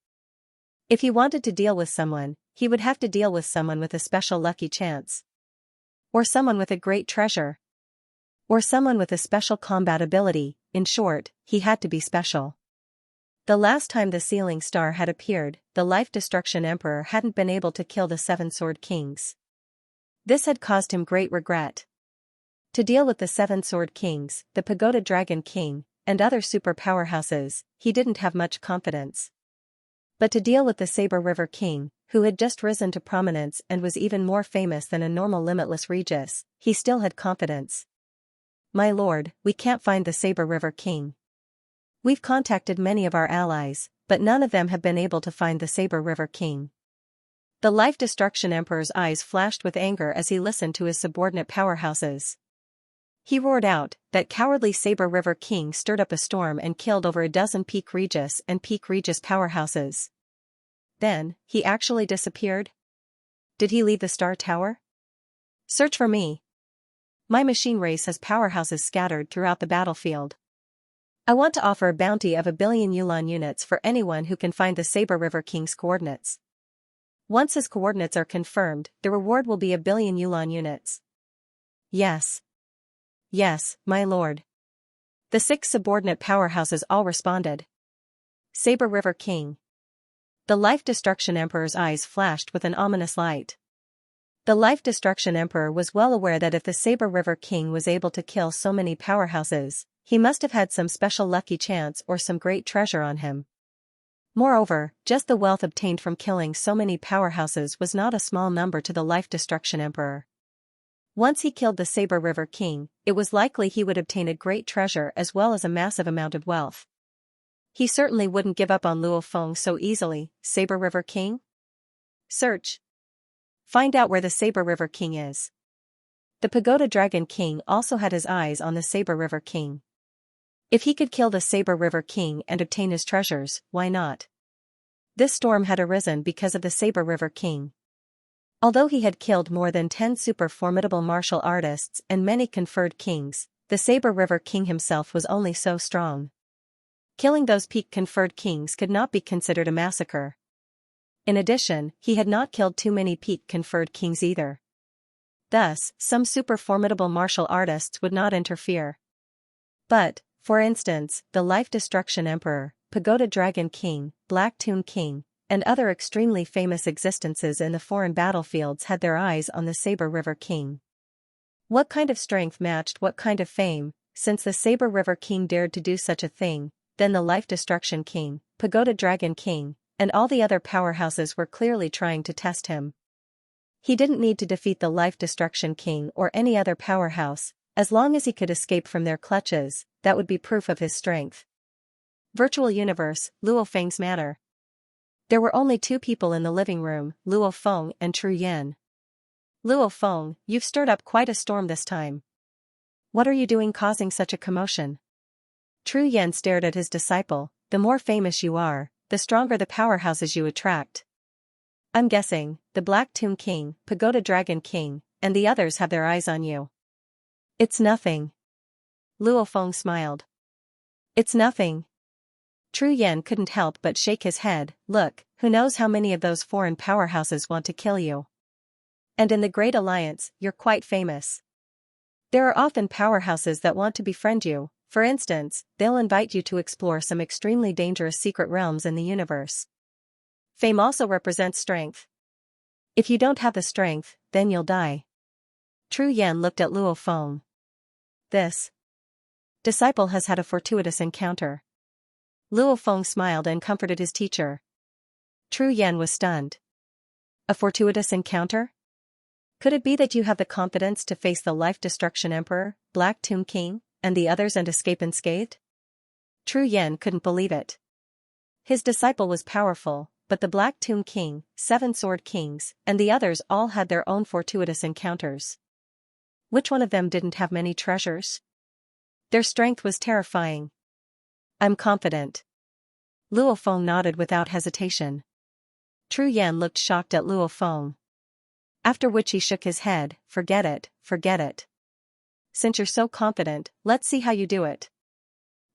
If he wanted to deal with someone, he would have to deal with someone with a special lucky chance. Or someone with a great treasure. Or someone with a special combat ability. In short, he had to be special. The last time the Sealing Star had appeared, the Life Destruction Emperor hadn't been able to kill the 7 Sword Kings. This had caused him great regret. To deal with the 7 Sword Kings, the Pagoda Dragon King, and other super powerhouses, he didn't have much confidence. But to deal with the Saber River King, who had just risen to prominence and was even more famous than a normal limitless Regis, he still had confidence. My lord, we can't find the Saber River King. We've contacted many of our allies, but none of them have been able to find the Saber River King. The Life Destruction Emperor's eyes flashed with anger as he listened to his subordinate powerhouses. He roared out, that cowardly Saber River King stirred up a storm and killed over a dozen Peak Regis and Peak Regis powerhouses. Then, he actually disappeared? Did he leave the Star Tower? Search for me. My machine race has powerhouses scattered throughout the battlefield. I want to offer a bounty of 1 billion Yulan units for anyone who can find the Saber River King's coordinates. Once his coordinates are confirmed, the reward will be 1 billion Yulan units. Yes. Yes, my lord. The 6 subordinate powerhouses all responded. Saber River King. The Life Destruction Emperor's eyes flashed with an ominous light. The Life Destruction Emperor was well aware that if the Saber River King was able to kill so many powerhouses, he must have had some special lucky chance or some great treasure on him. Moreover, just the wealth obtained from killing so many powerhouses was not a small number to the Life Destruction Emperor. Once he killed the Saber River King, it was likely he would obtain a great treasure as well as a massive amount of wealth. He certainly wouldn't give up on Luo Feng so easily. Saber River King? Search. Find out where the Saber River King is. The Pagoda Dragon King also had his eyes on the Saber River King. If he could kill the Saber River King and obtain his treasures, why not? This storm had arisen because of the Saber River King. Although he had killed more than 10 super formidable martial artists and many conferred kings, the Saber River King himself was only so strong. Killing those peak conferred kings could not be considered a massacre. In addition, he had not killed too many peak conferred kings either. Thus, some super formidable martial artists would not interfere. But, for instance, the Life Destruction Emperor, Pagoda Dragon King, Black Tomb King, and other extremely famous existences in the foreign battlefields had their eyes on the Saber River King. What kind of strength matched what kind of fame? Since the Saber River King dared to do such a thing, then the Life Destruction King, Pagoda Dragon King, and all the other powerhouses were clearly trying to test him. He didn't need to defeat the Life Destruction King or any other powerhouse, as long as he could escape from their clutches, that would be proof of his strength. Virtual Universe, Luo Feng's Manor. There were only two people in the living room, Luo Feng and Tru Yan. Luo Feng, you've stirred up quite a storm this time. What are you doing causing such a commotion? Tru Yan stared at his disciple. The more famous you are, the stronger the powerhouses you attract. I'm guessing, the Black Tomb King, Pagoda Dragon King, and the others have their eyes on you. It's nothing. Luo Feng smiled. It's nothing. Tru Yan couldn't help but shake his head. Look, who knows how many of those foreign powerhouses want to kill you. And in the Great Alliance, you're quite famous. There are often powerhouses that want to befriend you. For instance, they'll invite you to explore some extremely dangerous secret realms in the universe. Fame also represents strength. If you don't have the strength, then you'll die. Tru Yan looked at Luo Feng. This disciple has had a fortuitous encounter. Luo Feng smiled and comforted his teacher. Tru Yan was stunned. A fortuitous encounter? Could it be that you have the confidence to face the Life Destruction Emperor, Black Tomb King, and the others and escape unscathed? Tru Yan couldn't believe it. His disciple was powerful, but the Black Tomb King, Seven Sword Kings, and the others all had their own fortuitous encounters. Which one of them didn't have many treasures? Their strength was terrifying. I'm confident. Luo Feng nodded without hesitation. Tru Yan looked shocked at Luo Feng. After which he shook his head. Forget it, forget it. Since you're so confident, let's see how you do it.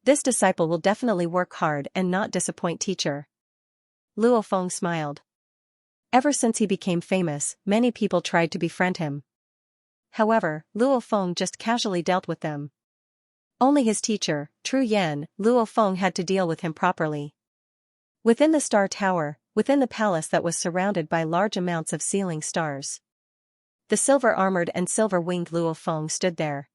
This disciple will definitely work hard and not disappoint teacher. Luo Feng smiled. Ever since he became famous, many people tried to befriend him. However, Luo Feng just casually dealt with them. Only his teacher, Tru Yan, Luo Feng had to deal with him properly. Within the star tower, within the palace that was surrounded by large amounts of ceiling stars. The silver-armored and silver-winged Luo Feng stood there.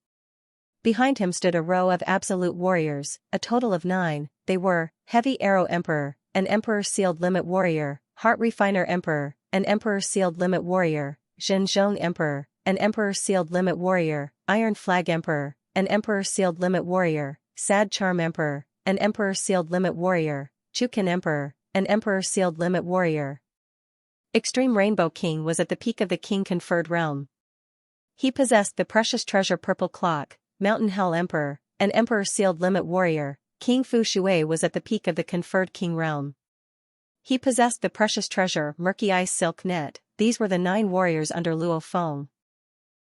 Behind him stood a row of absolute warriors, a total of 9, they were, Heavy Arrow Emperor, an Emperor Sealed Limit Warrior, Heart Refiner Emperor, an Emperor Sealed Limit Warrior, Zhenzhong Emperor, an Emperor Sealed Limit Warrior, Iron Flag Emperor, an Emperor Sealed Limit Warrior, Sad Charm Emperor, an Emperor Sealed Limit Warrior, Chukin Emperor, an Emperor Sealed Limit Warrior. Extreme Rainbow King was at the peak of the king-conferred realm. He possessed the precious treasure Purple Clock, Mountain Hell Emperor, an Emperor Sealed Limit Warrior. King Fu Shui was at the peak of the conferred king realm. He possessed the precious treasure Murky Ice Silk Net. These were the 9 warriors under Luo Feng.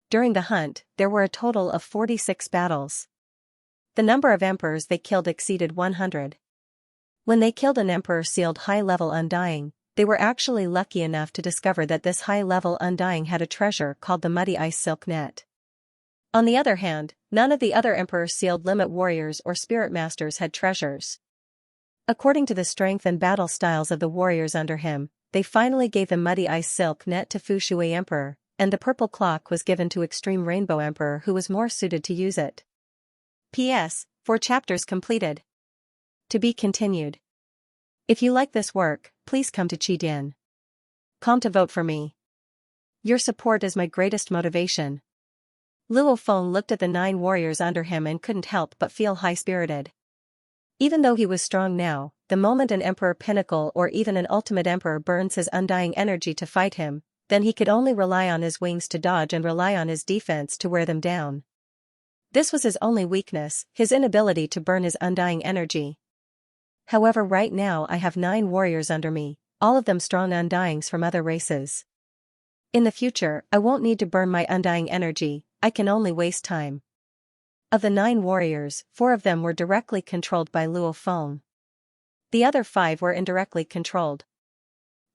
During the hunt, there were a total of 46 battles. The number of emperors they killed exceeded 100. When they killed an emperor sealed high-level Undying, they were actually lucky enough to discover that this high-level Undying had a treasure called the Muddy Ice Silk Net. On the other hand, none of the other Emperor Sealed Limit Warriors or Spirit Masters had treasures. According to the strength and battle styles of the warriors under him, they finally gave the Muddy Ice Silk Net to Fu Shui Emperor, and the Purple Clock was given to Extreme Rainbow Emperor who was more suited to use it. P.S. 4 chapters completed. To be continued. If you like this work, please come to Qidin.com to vote for me. Your support is my greatest motivation. Luo Feng looked at the 9 warriors under him and couldn't help but feel high-spirited. Even though he was strong now, the moment an Emperor Pinnacle or even an Ultimate Emperor burns his undying energy to fight him, then he could only rely on his wings to dodge and rely on his defense to wear them down. This was his only weakness, his inability to burn his undying energy. However, right now I have 9 warriors under me, all of them strong undyings from other races. In the future, I won't need to burn my undying energy, I can only waste time. Of the 9 warriors, 4 of them were directly controlled by Luo Feng. The other 5 were indirectly controlled.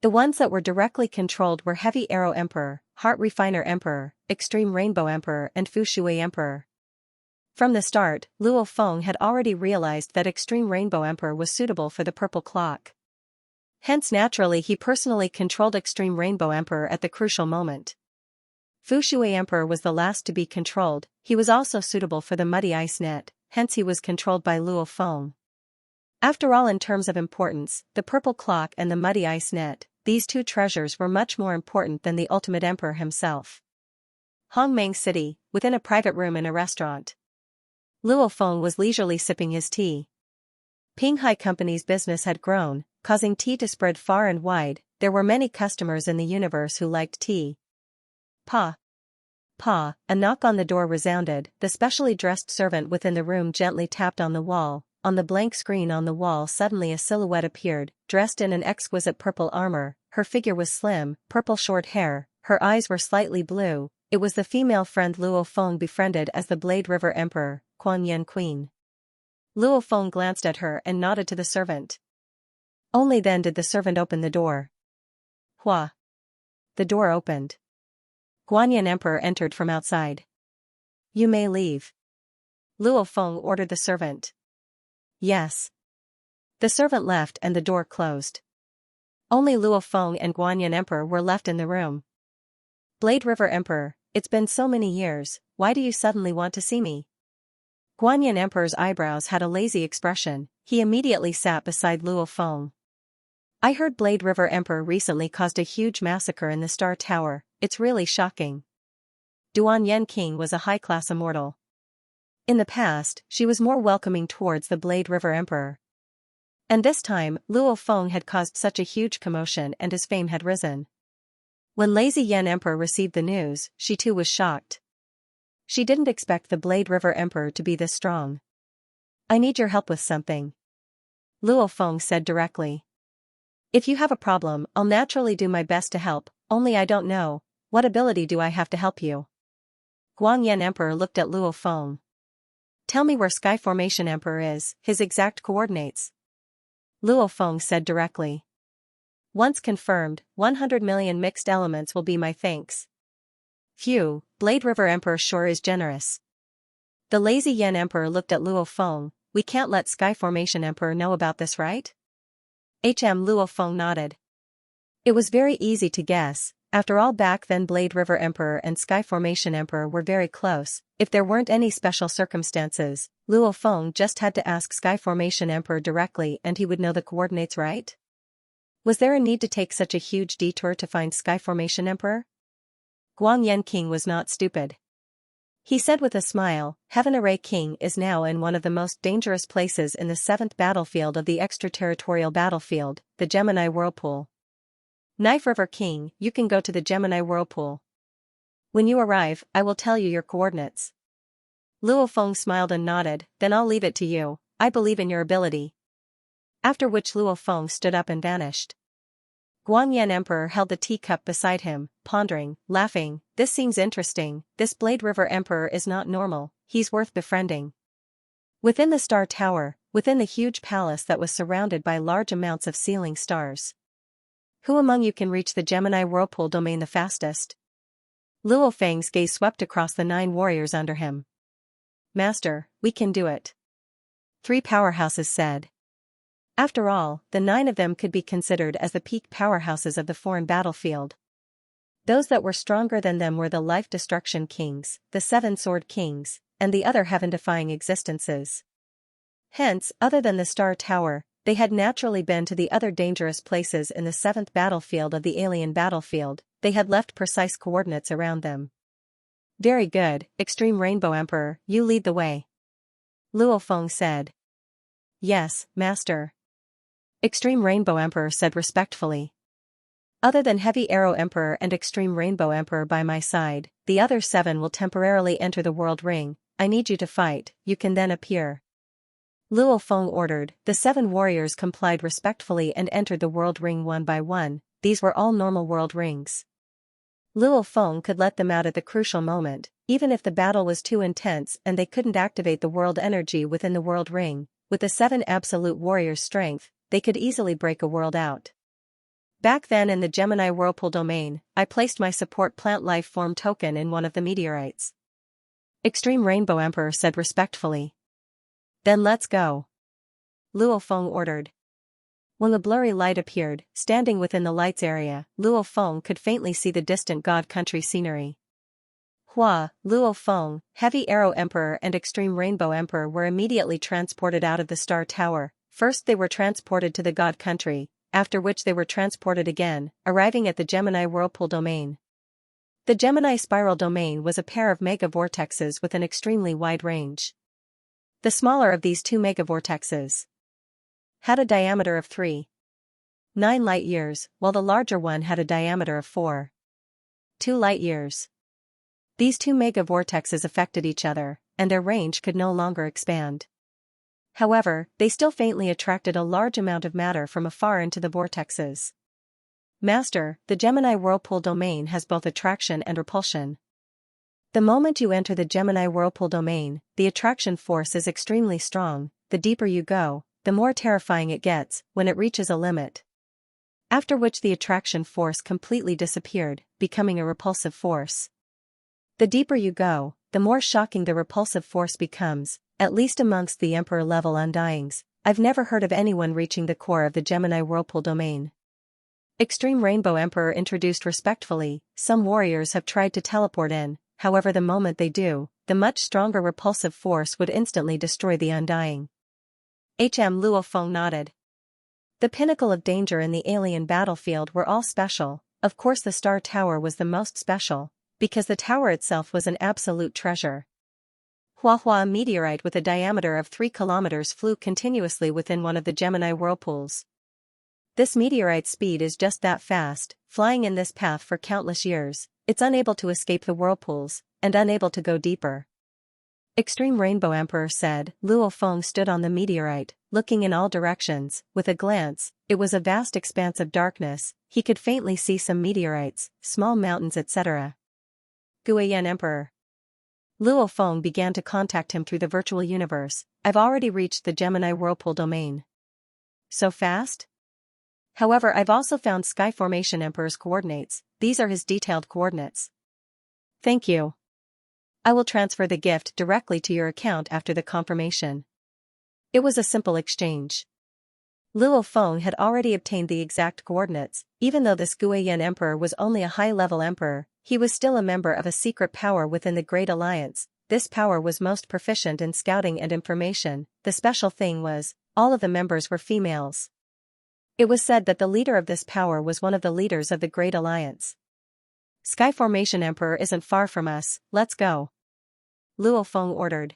The ones that were directly controlled were Heavy Arrow Emperor, Heart Refiner Emperor, Extreme Rainbow Emperor and Fu Shui Emperor. From the start, Luo Feng had already realized that Extreme Rainbow Emperor was suitable for the purple clock. Hence naturally he personally controlled Extreme Rainbow Emperor at the crucial moment. Fu Shui Emperor was the last to be controlled, he was also suitable for the Muddy Ice Net, hence he was controlled by Luo Feng. After all, in terms of importance, the purple clock and the Muddy Ice Net, these 2 treasures were much more important than the ultimate emperor himself. Hongmeng City, within a private room in a restaurant. Luo Feng was leisurely sipping his tea. Pinghai Company's business had grown, causing tea to spread far and wide. There were many customers in the universe who liked tea. Pa! Pa! A knock on the door resounded. The specially dressed servant within the room gently tapped on the wall. On the blank screen on the wall suddenly a silhouette appeared, dressed in an exquisite purple armor. Her figure was slim, purple short hair, her eyes were slightly blue. It was the female friend Luo Feng befriended as the Blade River Emperor, Kuan Yin Queen. Luo Feng glanced at her and nodded to the servant. Only then did the servant open the door. Hua! The door opened. Guanyin Emperor entered from outside. You may leave. Luo Feng ordered the servant. Yes. The servant left and the door closed. Only Luo Feng and Guanyin Emperor were left in the room. Blade River Emperor, it's been so many years, why do you suddenly want to see me? Guanyin Emperor's eyebrows had a lazy expression, he immediately sat beside Luo Feng. I heard Blade River Emperor recently caused a huge massacre in the Star Tower, it's really shocking. Duan Yen King was a high-class immortal. In the past, she was more welcoming towards the Blade River Emperor. And this time, Luo Feng had caused such a huge commotion and his fame had risen. When Lazy Yen Emperor received the news, she too was shocked. She didn't expect the Blade River Emperor to be this strong. I need your help with something. Luo Feng said directly. If you have a problem, I'll naturally do my best to help, only I don't know, what ability do I have to help you? Guangyan Emperor looked at Luo Feng. Tell me where Sky Formation Emperor is, his exact coordinates. Luo Feng said directly. Once confirmed, 100 million mixed elements will be my thanks. Phew, Blade River Emperor sure is generous. The Lazy Yen Emperor looked at Luo Feng. We can't let Sky Formation Emperor know about this, right? Luo Feng nodded. It was very easy to guess, after all back then Blade River Emperor and Sky Formation Emperor were very close. If there weren't any special circumstances, Luo Feng just had to ask Sky Formation Emperor directly and he would know the coordinates, right? Was there a need to take such a huge detour to find Sky Formation Emperor? Guang Yen King was not stupid. He said with a smile, Heaven Array King is now in one of the most dangerous places in the 7th battlefield of the extraterritorial battlefield, the Gemini Whirlpool. Knife River King, you can go to the Gemini Whirlpool. When you arrive, I will tell you your coordinates. Luo Feng smiled and nodded, then I'll leave it to you, I believe in your ability. After which Luo Feng stood up and vanished. Guangyan Emperor held the teacup beside him, pondering, laughing, this seems interesting, this Blade River Emperor is not normal, he's worth befriending. Within the Star Tower, within the huge palace that was surrounded by large amounts of ceiling stars. Who among you can reach the Gemini Whirlpool domain the fastest? Luo Feng's gaze swept across the 9 warriors under him. Master, we can do it. 3 powerhouses said. After all, the 9 of them could be considered as the peak powerhouses of the foreign battlefield. Those that were stronger than them were the Life Destruction Kings, the 7 Sword Kings, and the other heaven-defying existences. Hence, other than the Star Tower, they had naturally been to the other dangerous places in the 7th battlefield of the alien battlefield. They had left precise coordinates around them. Very good, Extreme Rainbow Emperor, you lead the way. Luo Feng said. Yes, Master. Extreme Rainbow Emperor said respectfully. Other than Heavy Arrow Emperor and Extreme Rainbow Emperor by my side, the other 7 will temporarily enter the World Ring. I need you to fight, you can then appear. Luo Feng ordered, the 7 warriors complied respectfully and entered the World Ring one by one. These were all normal World Rings. Luo Feng could let them out at the crucial moment, even if the battle was too intense and they couldn't activate the world energy within the world ring. With the 7 absolute warriors' strength, they could easily break a world out. Back then in the Gemini Whirlpool domain, I placed my support plant life form token in one of the meteorites. Extreme Rainbow Emperor said respectfully. Then let's go. Luo Feng ordered. When the blurry light appeared, standing within the lights area, Luo Feng could faintly see the distant God country scenery. Hua, Luo Feng, Heavy Arrow Emperor and Extreme Rainbow Emperor were immediately transported out of the Star Tower. First they were transported to the God country, after which they were transported again, arriving at the Gemini Whirlpool domain. The Gemini Spiral domain was a pair of mega-vortexes with an extremely wide range. The smaller of these 2 mega-vortexes had a diameter of 3.9 light-years, while the larger one had a diameter of 4.2 light-years. These 2 mega-vortexes affected each other, and their range could no longer expand. However, they still faintly attracted a large amount of matter from afar into the vortexes. Master, the Gemini Whirlpool domain has both attraction and repulsion. The moment you enter the Gemini Whirlpool domain, the attraction force is extremely strong. The deeper you go, the more terrifying it gets when it reaches a limit. After which the attraction force completely disappeared, becoming a repulsive force. The deeper you go, the more shocking the repulsive force becomes, at least amongst the Emperor-level Undyings. I've never heard of anyone reaching the core of the Gemini Whirlpool domain. Extreme Rainbow Emperor introduced respectfully. Some warriors have tried to teleport in, however the moment they do, the much stronger repulsive force would instantly destroy the Undying. Luo Feng nodded. The pinnacle of danger in the alien battlefield were all special. Of course the Star Tower was the most special, because the tower itself was an absolute treasure. Hua meteorite with a diameter of 3 kilometers flew continuously within one of the Gemini whirlpools. This meteorite's speed is just that fast, flying in this path for countless years, it's unable to escape the whirlpools, and unable to go deeper. Extreme Rainbow Emperor said. Luo Feng stood on the meteorite, looking in all directions. With a glance, it was a vast expanse of darkness. He could faintly see some meteorites, small mountains, etc. Guiyan Emperor. Luo Feng began to contact him through the virtual universe. I've already reached the Gemini Whirlpool domain. So fast? However, I've also found Sky Formation Emperor's coordinates. These are his detailed coordinates. Thank you. I will transfer the gift directly to your account after the confirmation. It was a simple exchange. Luo Feng had already obtained the exact coordinates. Even though this Guiyan Emperor was only a high-level emperor, he was still a member of a secret power within the Great Alliance. This power was most proficient in scouting and information. The special thing was, all of the members were females. It was said that the leader of this power was one of the leaders of the Great Alliance. Sky Formation Emperor isn't far from us, let's go. Luo Feng ordered.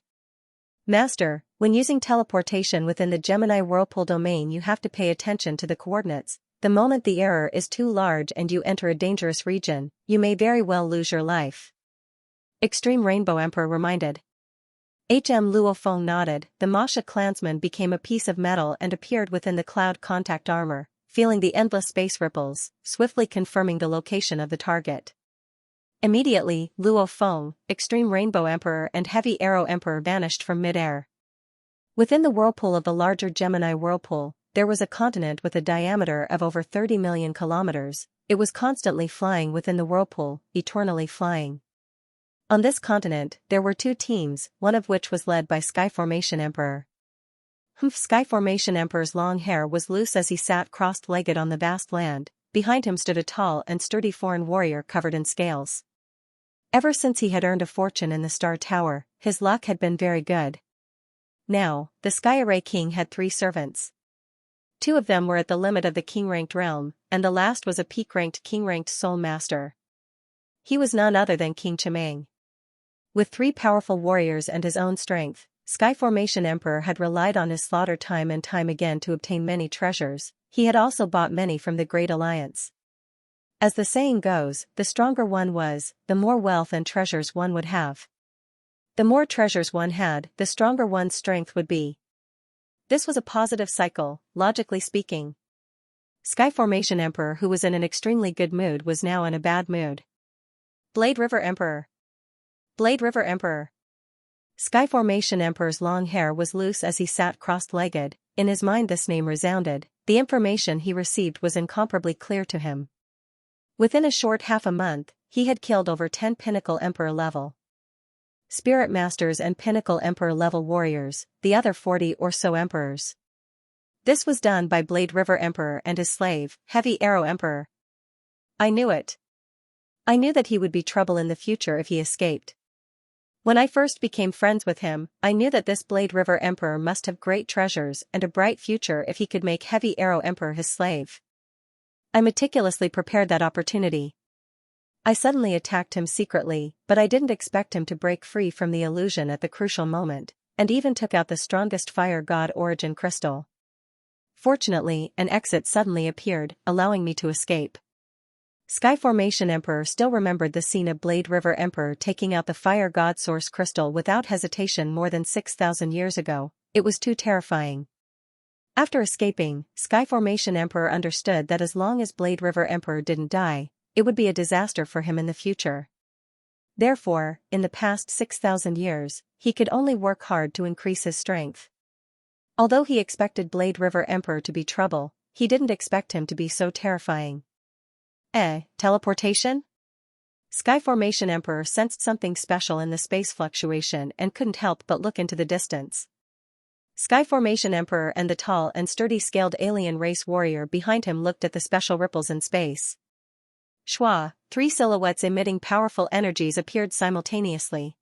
Master, when using teleportation within the Gemini Whirlpool domain you have to pay attention to the coordinates. The moment the error is too large and you enter a dangerous region, you may very well lose your life. Extreme Rainbow Emperor reminded. Luo Feng nodded. The Masha clansman became a piece of metal and appeared within the cloud contact armor, feeling the endless space ripples, swiftly confirming the location of the target. Immediately, Luo Feng, Extreme Rainbow Emperor and Heavy Arrow Emperor vanished from mid-air. Within the whirlpool of the larger Gemini Whirlpool, there was a continent with a diameter of over 30 million kilometers. It was constantly flying within the whirlpool, eternally flying. On this continent, there were 2 teams, one of which was led by Sky Formation Emperor. Sky Formation Emperor's long hair was loose as he sat crossed-legged on the vast land. Behind him stood a tall and sturdy foreign warrior covered in scales. Ever since he had earned a fortune in the Star Tower, his luck had been very good. Now, the Sky Array King had 3 servants. 2 of them were at the limit of the king-ranked realm, and the last was a peak-ranked king-ranked soul master. He was none other than King Chimeng. With 3 powerful warriors and his own strength, Sky Formation Emperor had relied on his slaughter time and time again to obtain many treasures. He had also bought many from the Great Alliance. As the saying goes, the stronger one was, the more wealth and treasures one would have. The more treasures one had, the stronger one's strength would be. This was a positive cycle, logically speaking. Sky Formation Emperor, who was in an extremely good mood, was now in a bad mood. Blade River Emperor. Blade River Emperor. Sky Formation Emperor's long hair was loose as he sat crossed-legged. In his mind this name resounded. The information he received was incomparably clear to him. Within a short half a month, he had killed over 10 Pinnacle Emperor level Spirit Masters and Pinnacle Emperor level warriors, the other 40 or so emperors. This was done by Blade River Emperor and his slave, Heavy Arrow Emperor. I knew it. I knew that he would be trouble in the future if he escaped. When I first became friends with him, I knew that this Blade River Emperor must have great treasures and a bright future if he could make Heavy Arrow Emperor his slave. I meticulously prepared that opportunity. I suddenly attacked him secretly, but I didn't expect him to break free from the illusion at the crucial moment, and even took out the strongest fire god origin crystal. Fortunately, an exit suddenly appeared, allowing me to escape. Sky Formation Emperor still remembered the scene of Blade River Emperor taking out the fire god source crystal without hesitation more than 6,000 years ago. It was too terrifying. After escaping, Sky Formation Emperor understood that as long as Blade River Emperor didn't die, it would be a disaster for him in the future. Therefore, in the past 6,000 years, he could only work hard to increase his strength. Although he expected Blade River Emperor to be trouble, he didn't expect him to be so terrifying. Teleportation? Sky Formation Emperor sensed something special in the space fluctuation and couldn't help but look into the distance. Sky Formation Emperor and the tall and sturdy scaled alien race warrior behind him looked at the special ripples in space. Schwa, 3 silhouettes emitting powerful energies appeared simultaneously.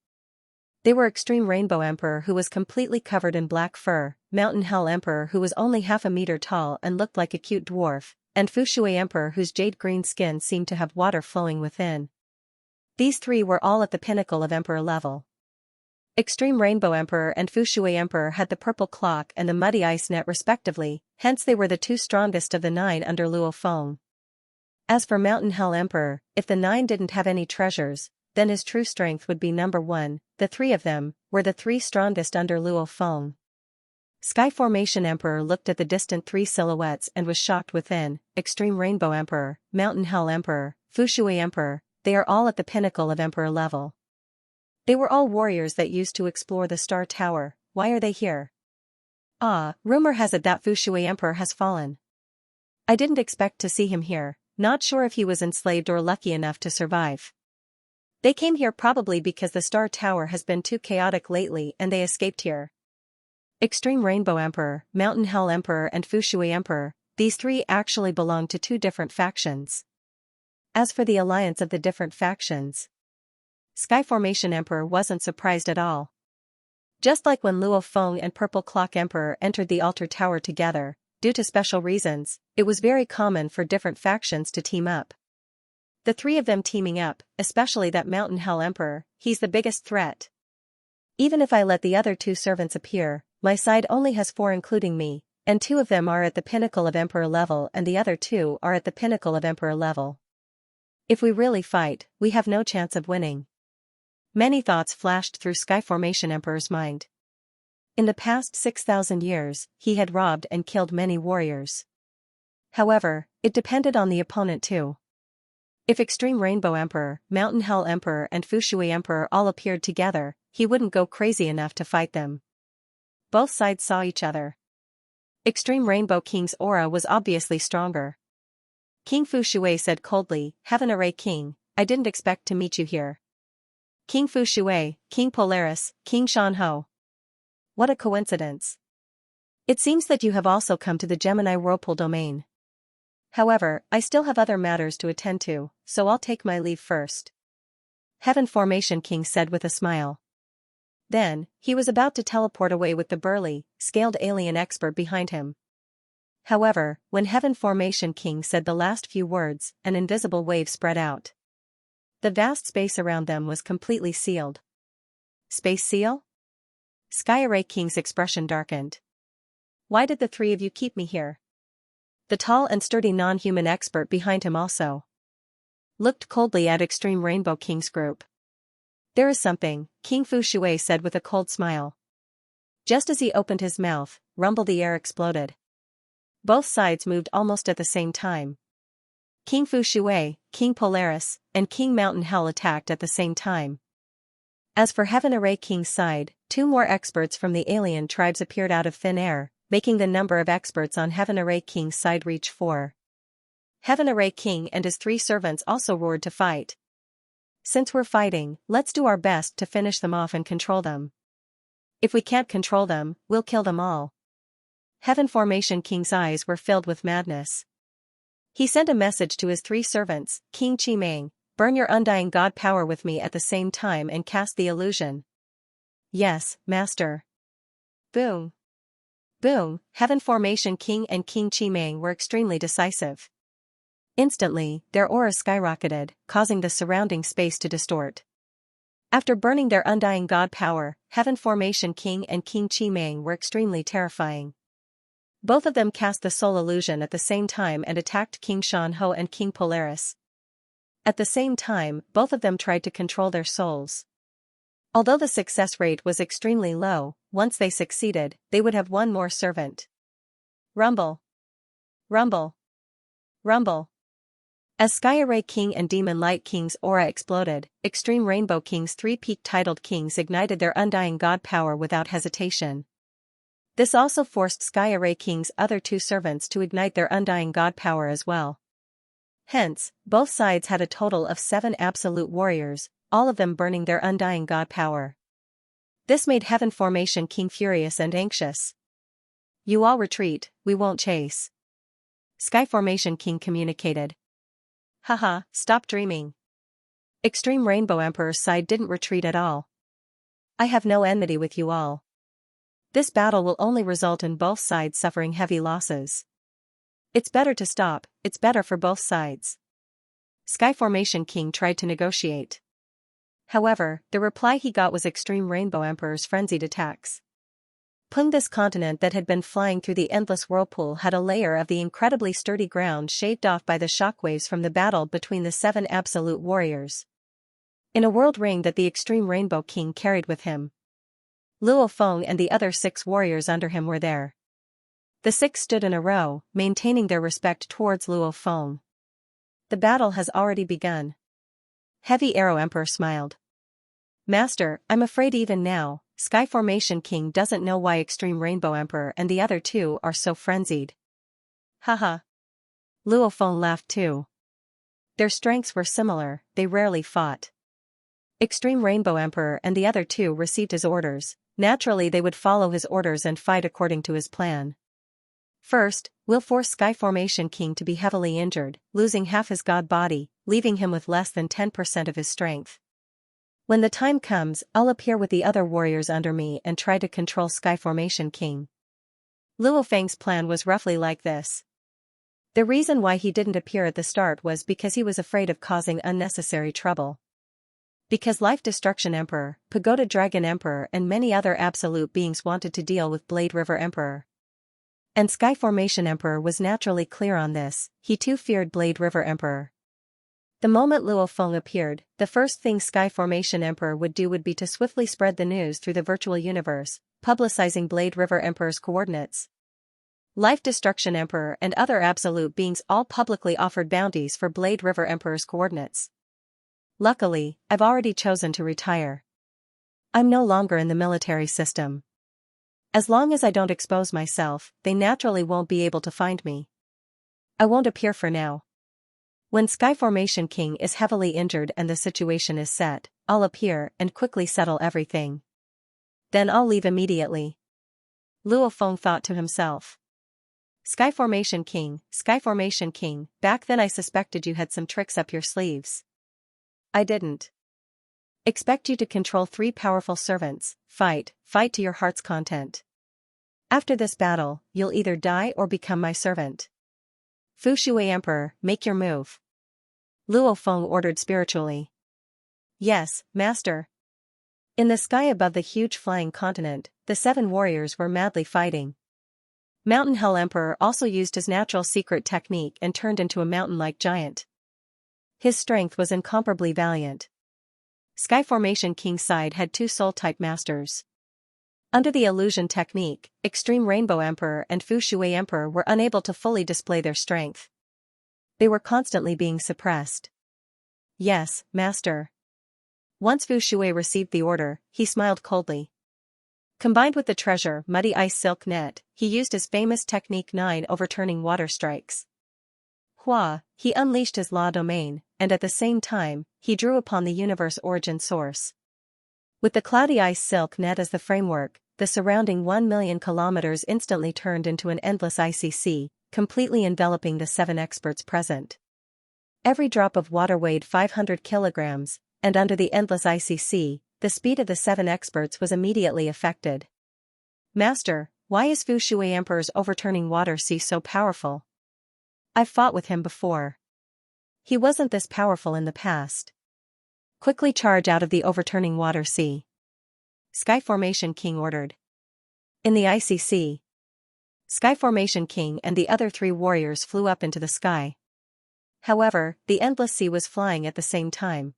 They were Extreme Rainbow Emperor who was completely covered in black fur, Mountain Hell Emperor who was only half a meter tall and looked like a cute dwarf, and Fushui Emperor whose jade-green skin seemed to have water flowing within. These 3 were all at the pinnacle of Emperor level. Extreme Rainbow Emperor and Fushui Emperor had the purple clock and the muddy ice net respectively, hence they were the 2 strongest of the 9 under Luo Feng. As for Mountain Hell Emperor, if the 9 didn't have any treasures, then his true strength would be number 1, the 3 of them were the 3 strongest under Luo Feng. Sky Formation Emperor looked at the distant 3 silhouettes and was shocked within. Extreme Rainbow Emperor, Mountain Hell Emperor, Fushui Emperor, they are all at the pinnacle of Emperor level. They were all warriors that used to explore the Star Tower. Why are they here? Rumor has it that Fushui Emperor has fallen. I didn't expect to see him here, not sure if he was enslaved or lucky enough to survive. They came here probably because the Star Tower has been too chaotic lately and they escaped here. Extreme Rainbow Emperor, Mountain Hell Emperor and Fushui Emperor, these 3 actually belong to 2 different factions. As for the alliance of the different factions, Sky Formation Emperor wasn't surprised at all. Just like when Luo Feng and Purple Clock Emperor entered the altar tower together, due to special reasons, it was very common for different factions to team up. The 3 of them teaming up, especially that Mountain Hell Emperor, he's the biggest threat. Even if I let the other 2 servants appear, my side only has 4 including me, and 2 of them are at the pinnacle of Emperor level and the other 2 are at the pinnacle of Emperor level. If we really fight, we have no chance of winning. Many thoughts flashed through Sky Formation Emperor's mind. In the past 6,000 years, he had robbed and killed many warriors. However, it depended on the opponent too. If Extreme Rainbow Emperor, Mountain Hell Emperor and Fushui Emperor all appeared together, he wouldn't go crazy enough to fight them. Both sides saw each other. Extreme Rainbow King's aura was obviously stronger. King Fushui said coldly, Heaven Array King, I didn't expect to meet you here. King Fushui, King Polaris, King Shanho. What a coincidence. It seems that you have also come to the Gemini Whirlpool domain. However, I still have other matters to attend to, so I'll take my leave first. Heaven Formation King said with a smile. Then, he was about to teleport away with the burly, scaled alien expert behind him. However, when Heaven Formation King said the last few words, an invisible wave spread out. The vast space around them was completely sealed. Space seal? Sky Array King's expression darkened. Why did the 3 of you keep me here? The tall and sturdy non-human expert behind him also looked coldly at Extreme Rainbow King's group. There is something, King Fushui said with a cold smile. Just as he opened his mouth, rumble the air exploded. Both sides moved almost at the same time. King Fushui, King Polaris, and King Mountain Hell attacked at the same time. As for Heaven Array King's side, 2 more experts from the alien tribes appeared out of thin air, making the number of experts on Heaven Array King's side reach 4. Heaven Array King and his 3 servants also roared to fight. Since we're fighting, let's do our best to finish them off and control them. If we can't control them, we'll kill them all. Heaven Formation King's eyes were filled with madness. He sent a message to his 3 servants, King Chi-Mang, burn your undying god power with me at the same time and cast the illusion. Yes, master. Boom. Boom, Heaven Formation King and King Chi-Mang were extremely decisive. Instantly, their auras skyrocketed, causing the surrounding space to distort. After burning their undying god power, Heaven Formation King and King Chi-Mang were extremely terrifying. Both of them cast the soul illusion at the same time and attacked King Shan Ho and King Polaris. At the same time, both of them tried to control their souls. Although the success rate was extremely low, once they succeeded, they would have 1 more servant. Rumble. Rumble. Rumble. As Sky Array King and Demon Light King's aura exploded, Extreme Rainbow King's 3 peak-titled kings ignited their undying god power without hesitation. This also forced Sky Array King's other 2 servants to ignite their undying god power as well. Hence, both sides had a total of 7 absolute warriors, all of them burning their undying god power. This made Heaven Formation King furious and anxious. You all retreat, we won't chase. Sky Formation King communicated. Haha, stop dreaming. Extreme Rainbow Emperor's side didn't retreat at all. I have no enmity with you all. This battle will only result in both sides suffering heavy losses. It's better to stop, it's better for both sides. Sky Formation King tried to negotiate. However, the reply he got was Extreme Rainbow Emperor's frenzied attacks. This continent that had been flying through the endless whirlpool had a layer of the incredibly sturdy ground shaved off by the shockwaves from the battle between the 7 absolute warriors. In a world ring that the Extreme Rainbow King carried with him, Luo Feng and the other 6 warriors under him were there. The 6 stood in a row, maintaining their respect towards Luo Feng. The battle has already begun. Heavy Arrow Emperor smiled. Master, I'm afraid even now, Sky Formation King doesn't know why Extreme Rainbow Emperor and the other 2 are so frenzied. Haha. Luo Feng laughed too. Their strengths were similar, they rarely fought. Extreme Rainbow Emperor and the other 2 received his orders, naturally they would follow his orders and fight according to his plan. First, we'll force Sky Formation King to be heavily injured, losing half his god body, leaving him with less than 10% of his strength. When the time comes, I'll appear with the other warriors under me and try to control Sky Formation King. Luo Feng's plan was roughly like this. The reason why he didn't appear at the start was because he was afraid of causing unnecessary trouble. Because Life Destruction Emperor, Pagoda Dragon Emperor and many other absolute beings wanted to deal with Blade River Emperor. And Sky Formation Emperor was naturally clear on this, he too feared Blade River Emperor. The moment Luo Feng appeared, the first thing Sky Formation Emperor would do would be to swiftly spread the news through the virtual universe, publicizing Blade River Emperor's coordinates. Life Destruction Emperor and other absolute beings all publicly offered bounties for Blade River Emperor's coordinates. Luckily, I've already chosen to retire. I'm no longer in the military system. As long as I don't expose myself, they naturally won't be able to find me. I won't appear for now. When Sky Formation King is heavily injured and the situation is set, I'll appear and quickly settle everything. Then I'll leave immediately. Luo Feng thought to himself. Sky Formation King, back then I suspected you had some tricks up your sleeves. I didn't expect you to control 3 powerful servants. Fight to your heart's content. After this battle, you'll either die or become my servant. Fu Shui Emperor, make your move. Luo Feng ordered spiritually. Yes, master. In the sky above the huge flying continent, the 7 warriors were madly fighting. Mountain Hell Emperor also used his natural secret technique and turned into a mountain-like giant. His strength was incomparably valiant. Sky Formation King's side had 2 soul-type masters. Under the illusion technique, Extreme Rainbow Emperor and Fu Shui Emperor were unable to fully display their strength. They were constantly being suppressed. Yes, master. Once Fu Shui received the order, he smiled coldly. Combined with the treasure muddy ice silk net, he used his famous technique 9 overturning water strikes. Hua, he unleashed his law domain, and at the same time, he drew upon the universe origin source. With the cloudy ice silk net as the framework, the surrounding 1 million kilometers instantly turned into an endless icy sea, completely enveloping the 7 experts present. Every drop of water weighed 500 kilograms, and under the endless icy sea, the speed of the 7 experts was immediately affected. Master, why is Fu Shui Emperor's overturning water sea so powerful? I've fought with him before. He wasn't this powerful in the past. Quickly charge out of the overturning water sea. Sky Formation King ordered. In the icy sea, Sky Formation King and the other 3 warriors flew up into the sky. However, the endless sea was flying at the same time.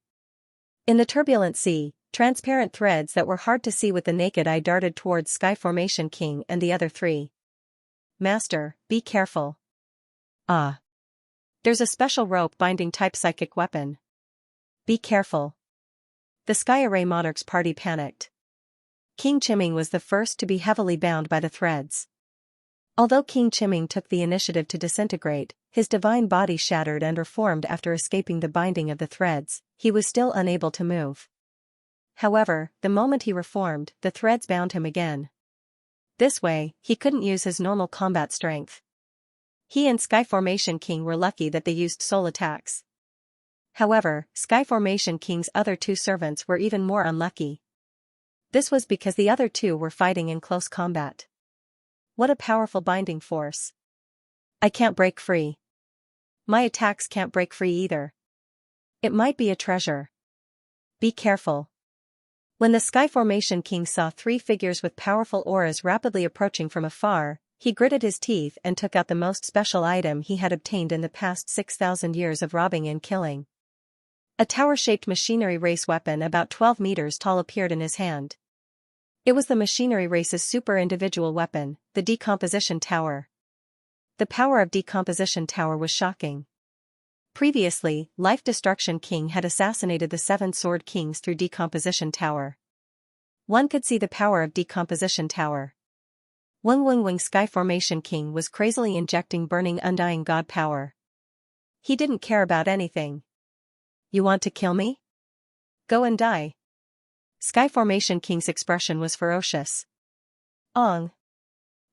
In the turbulent sea, transparent threads that were hard to see with the naked eye darted towards Sky Formation King and the other 3. Master, be careful. Ah. There's a special rope binding type psychic weapon. Be careful. The Sky Array Monarch's party panicked. King Chiming was the first to be heavily bound by the threads. Although King Chiming took the initiative to disintegrate, his divine body shattered and reformed after escaping the binding of the threads, he was still unable to move. However, the moment he reformed, the threads bound him again. This way, he couldn't use his normal combat strength. He and Sky Formation King were lucky that they used soul attacks. However, Sky Formation King's other 2 servants were even more unlucky. This was because the other 2 were fighting in close combat. What a powerful binding force. I can't break free. My attacks can't break free either. It might be a treasure. Be careful. When the Sky Formation King saw 3 figures with powerful auras rapidly approaching from afar, he gritted his teeth and took out the most special item he had obtained in the past 6,000 years of robbing and killing. A tower-shaped machinery race weapon about 12 meters tall appeared in his hand. It was the machinery race's super-individual weapon, the Decomposition Tower. The power of Decomposition Tower was shocking. Previously, Life Destruction King had assassinated the 7 Sword Kings through Decomposition Tower. One could see the power of Decomposition Tower. Wing Sky Formation King was crazily injecting burning undying god power. He didn't care about anything. You want to kill me? Go and die. Sky Formation King's expression was ferocious. Ong.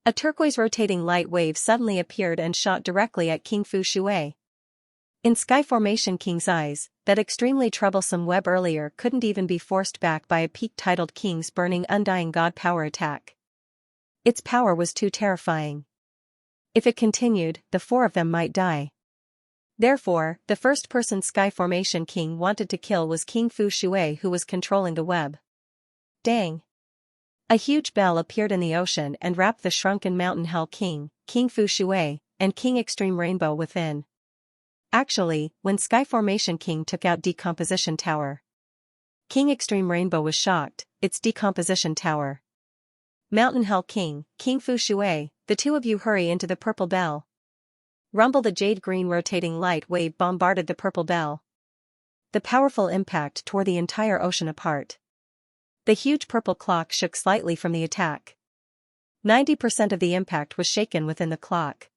A turquoise rotating light wave suddenly appeared and shot directly at King Fu Shui. In Sky Formation King's eyes, that extremely troublesome web earlier couldn't even be forced back by a peak-titled King's burning undying god power attack. Its power was too terrifying. If it continued, the 4 of them might die. Therefore, the first person Sky Formation King wanted to kill was King Fu Shui, who was controlling the web. Dang! A huge bell appeared in the ocean and wrapped the shrunken Mountain Hell King, King Fu Shui, and King Extreme Rainbow within. Actually, when Sky Formation King took out Decomposition Tower, King Extreme Rainbow was shocked. It's Decomposition Tower. Mountain Hell King, King Fu Shui, the 2 of you hurry into the purple bell. Rumble. The jade-green rotating light wave bombarded the purple bell. The powerful impact tore the entire ocean apart. The huge purple clock shook slightly from the attack. 90% of the impact was shaken within the clock.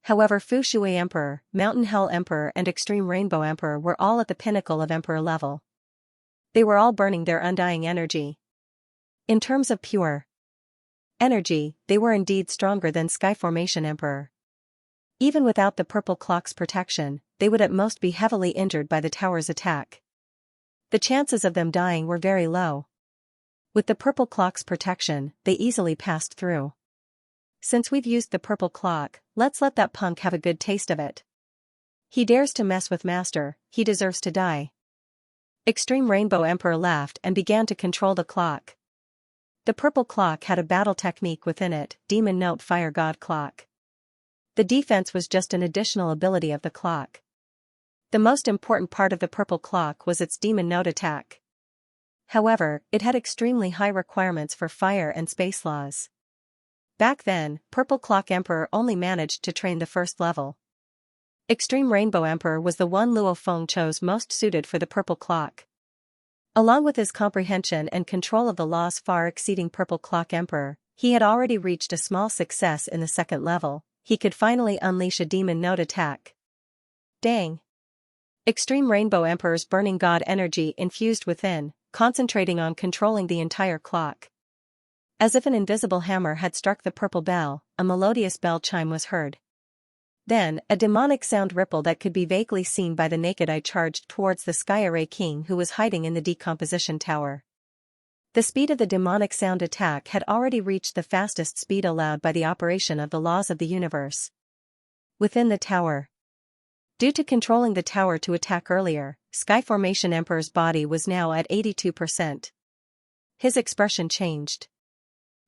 However, Fu Shui Emperor, Mountain Hell Emperor and Extreme Rainbow Emperor were all at the pinnacle of Emperor level. They were all burning their undying energy. In terms of pure energy, they were indeed stronger than Sky Formation Emperor. Even without the purple clock's protection, they would at most be heavily injured by the tower's attack. The chances of them dying were very low. With the purple clock's protection, they easily passed through. Since we've used the purple clock, let's let that punk have a good taste of it. He dares to mess with Master, he deserves to die. Extreme Rainbow Emperor laughed and began to control the clock. The purple clock had a battle technique within it, Demon Note Fire God Clock. The defense was just an additional ability of the clock. The most important part of the purple clock was its Demon Note attack. However, it had extremely high requirements for fire and space laws. Back then, Purple Clock Emperor only managed to train the first level. Extreme Rainbow Emperor was the one Luo Feng chose most suited for the purple clock. Along with his comprehension and control of the laws far exceeding Purple Clock Emperor, he had already reached a small success in the second level. He could finally unleash a demon node attack. Dang! Extreme Rainbow Emperor's burning god energy infused within, concentrating on controlling the entire clock. As if an invisible hammer had struck the purple bell, a melodious bell chime was heard. Then, a demonic sound ripple that could be vaguely seen by the naked eye charged towards the Sky Array King who was hiding in the decomposition tower. The speed of the demonic sound attack had already reached the fastest speed allowed by the operation of the laws of the universe. Within the tower. Due to controlling the tower to attack earlier, Sky Formation Emperor's body was now at 82%. His expression changed.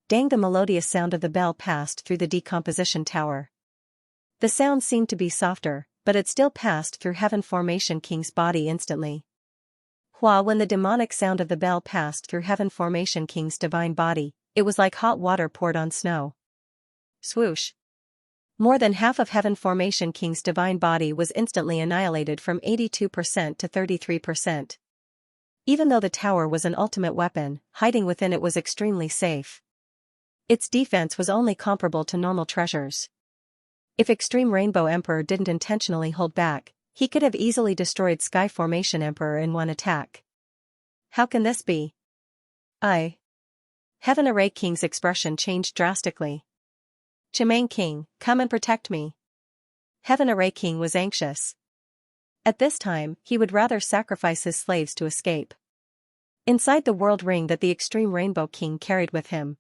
Dang! The melodious sound of the bell passed through the decomposition tower. The sound seemed to be softer, but it still passed through Heaven Formation King's body instantly. When the demonic sound of the bell passed through Heaven Formation King's divine body, it was like hot water poured on snow. Swoosh! More than half of Heaven Formation King's divine body was instantly annihilated from 82% to 33%. Even though the tower was an ultimate weapon, hiding within it was extremely safe. Its defense was only comparable to normal treasures. If Extreme Rainbow Emperor didn't intentionally hold back, he could have easily destroyed Sky Formation Emperor in one attack. How can this be? Heaven Array King's expression changed drastically. Chimang King, come and protect me. Heaven Array King was anxious. At this time, he would rather sacrifice his slaves to escape. Inside the world ring that the Extreme Rainbow King carried with him.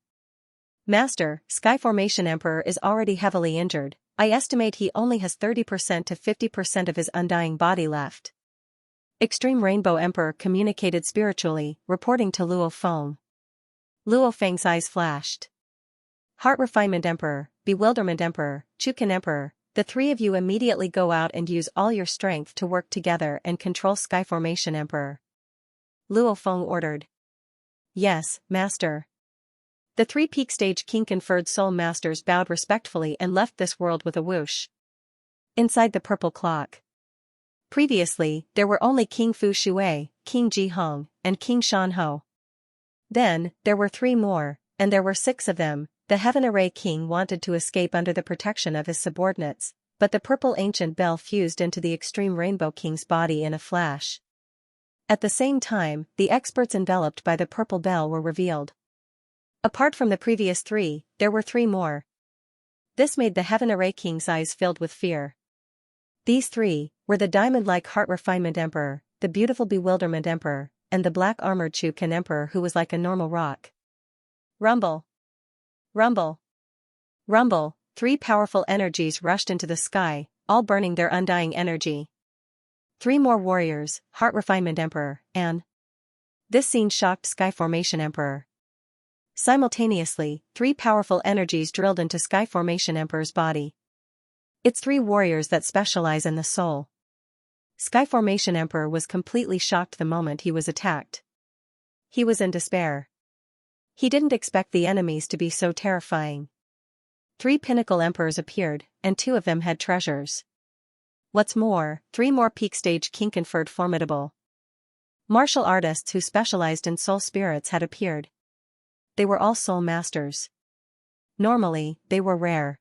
Master, Sky Formation Emperor is already heavily injured. I estimate he only has 30% to 50% of his undying body left. Extreme Rainbow Emperor communicated spiritually, reporting to Luo Feng. Luo Feng's eyes flashed. Heart Refinement Emperor, Bewilderment Emperor, Chukan Emperor, the three of you immediately go out and use all your strength to work together and control Sky Formation Emperor. Luo Feng ordered. Yes, Master. The three peak stage king-conferred soul masters bowed respectfully and left this world with a whoosh. Inside the purple clock. Previously, there were only King Fu Shui, King Ji Hong, and King Shan Ho. Then, there were three more, and there were 6 of them. The Heaven Array King wanted to escape under the protection of his subordinates, but the purple ancient bell fused into the Extreme Rainbow King's body in a flash. At the same time, the experts enveloped by the purple bell were revealed. Apart from the previous 3, there were 3 more. This made the Heaven Array King's eyes filled with fear. These 3 were the diamond-like Heart Refinement Emperor, the beautiful Bewilderment Emperor, and the black-armored Chukan Emperor who was like a normal rock. Rumble! Rumble! Rumble! 3 powerful energies rushed into the sky, all burning their undying energy. 3 more warriors, Heart Refinement Emperor, and... This scene shocked Sky Formation Emperor. Simultaneously, 3 powerful energies drilled into Sky Formation Emperor's body. It's 3 warriors that specialize in the soul. Sky Formation Emperor was completely shocked the moment he was attacked. He was in despair. He didn't expect the enemies to be so terrifying. 3 pinnacle emperors appeared, and 2 of them had treasures. What's more, 3 more peak stage king-conferred formidable martial artists who specialized in soul spirits had appeared. They were all soul masters. Normally, they were rare.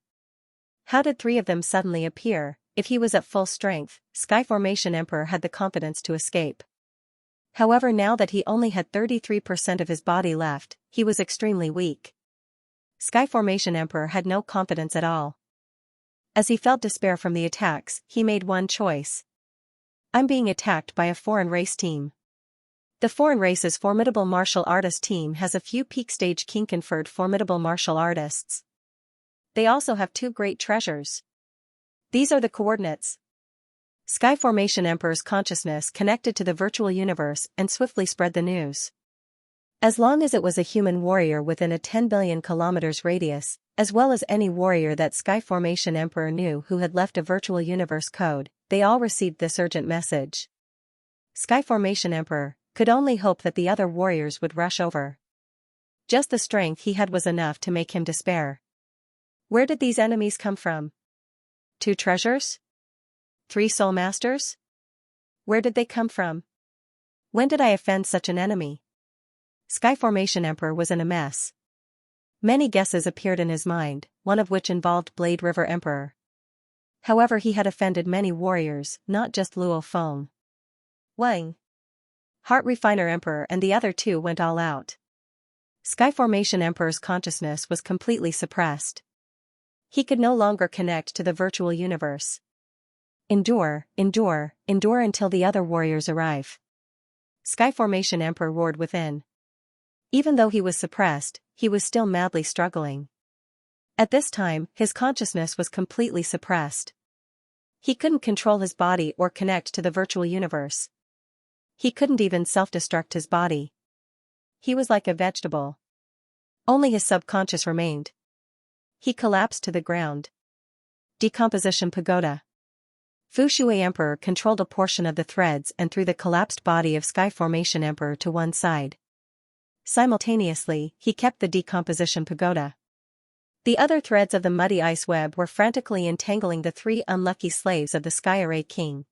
How did 3 of them suddenly appear? If he was at full strength, Sky Formation Emperor had the confidence to escape. However, now that he only had 33% of his body left, he was extremely weak. Sky Formation Emperor had no confidence at all. As he felt despair from the attacks, he made one choice. I'm being attacked by a foreign race team. The foreign race's formidable martial artist team has a few peak stage king-conferred formidable martial artists. They also have 2 great treasures. These are the coordinates. Sky Formation Emperor's consciousness connected to the virtual universe and swiftly spread the news. As long as it was a human warrior within a 10 billion kilometers radius, as well as any warrior that Sky Formation Emperor knew who had left a virtual universe code, they all received this urgent message. Sky Formation Emperor could only hope that the other warriors would rush over. Just the strength he had was enough to make him despair. Where did these enemies come from? 2 treasures? 3 soul masters? Where did they come from? When did I offend such an enemy? Skyformation Emperor was in a mess. Many guesses appeared in his mind, one of which involved Blade River Emperor. However, he had offended many warriors, not just Luo Feng. Wang, Heart Refiner Emperor and the other two went all out. Skyformation Emperor's consciousness was completely suppressed. He could no longer connect to the virtual universe. Endure, endure, endure until the other warriors arrive. Skyformation Emperor roared within. Even though he was suppressed, he was still madly struggling. At this time, his consciousness was completely suppressed. He couldn't control his body or connect to the virtual universe. He couldn't even self-destruct his body. He was like a vegetable. Only his subconscious remained. He collapsed to the ground. Decomposition Pagoda. Fu Shui Emperor controlled a portion of the threads and threw the collapsed body of Skyformation Emperor to one side. Simultaneously, he kept the decomposition pagoda. The other threads of the muddy ice web were frantically entangling the 3 unlucky slaves of the Sky Array King.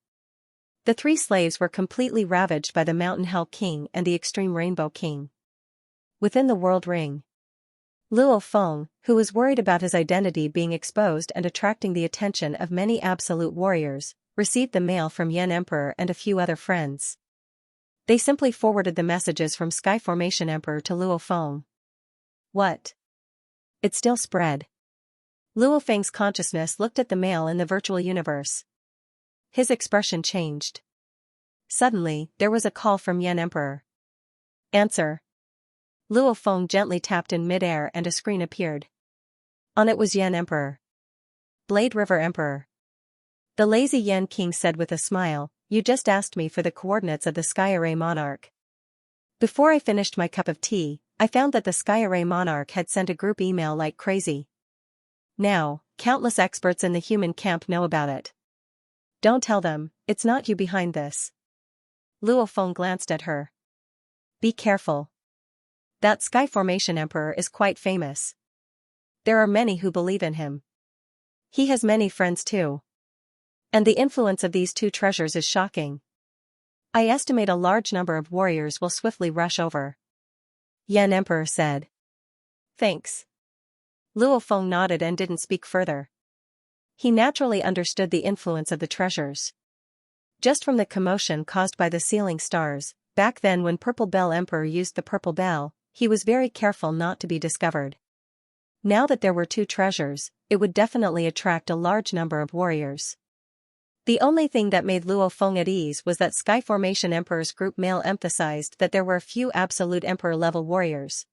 The 3 slaves were completely ravaged by the Mountain Hell King and the Extreme Rainbow King. Within the World Ring, Luo Feng, who was worried about his identity being exposed and attracting the attention of many absolute warriors, received the mail from Yen Emperor and a few other friends. They simply forwarded the messages from Skyformation Emperor to Luo Feng. What? It still spread. Luo Feng's consciousness looked at the mail in the virtual universe. His expression changed. Suddenly, there was a call from Yen Emperor. Answer. Luo Feng gently tapped in mid-air and a screen appeared. On it was Yen Emperor. Blade River Emperor. The lazy Yen King said with a smile, "You just asked me for the coordinates of the Sky Array Monarch. Before I finished my cup of tea, I found that the Sky Array Monarch had sent a group email like crazy. Now, countless experts in the human camp know about it. Don't tell them, it's not you behind this." Luo Feng glanced at her. "Be careful. That Skyformation Emperor is quite famous. There are many who believe in him. He has many friends too. And the influence of these 2 treasures is shocking. I estimate a large number of warriors will swiftly rush over." Yen Emperor said. "Thanks." Luo Feng nodded and didn't speak further. He naturally understood the influence of the treasures. Just from the commotion caused by the ceiling stars, back then when Purple Bell Emperor used the Purple Bell, he was very careful not to be discovered. Now that there were 2 treasures, it would definitely attract a large number of warriors. The only thing that made Luo Feng at ease was that Skyformation Emperor's group mail emphasized that there were a few absolute Emperor-level warriors.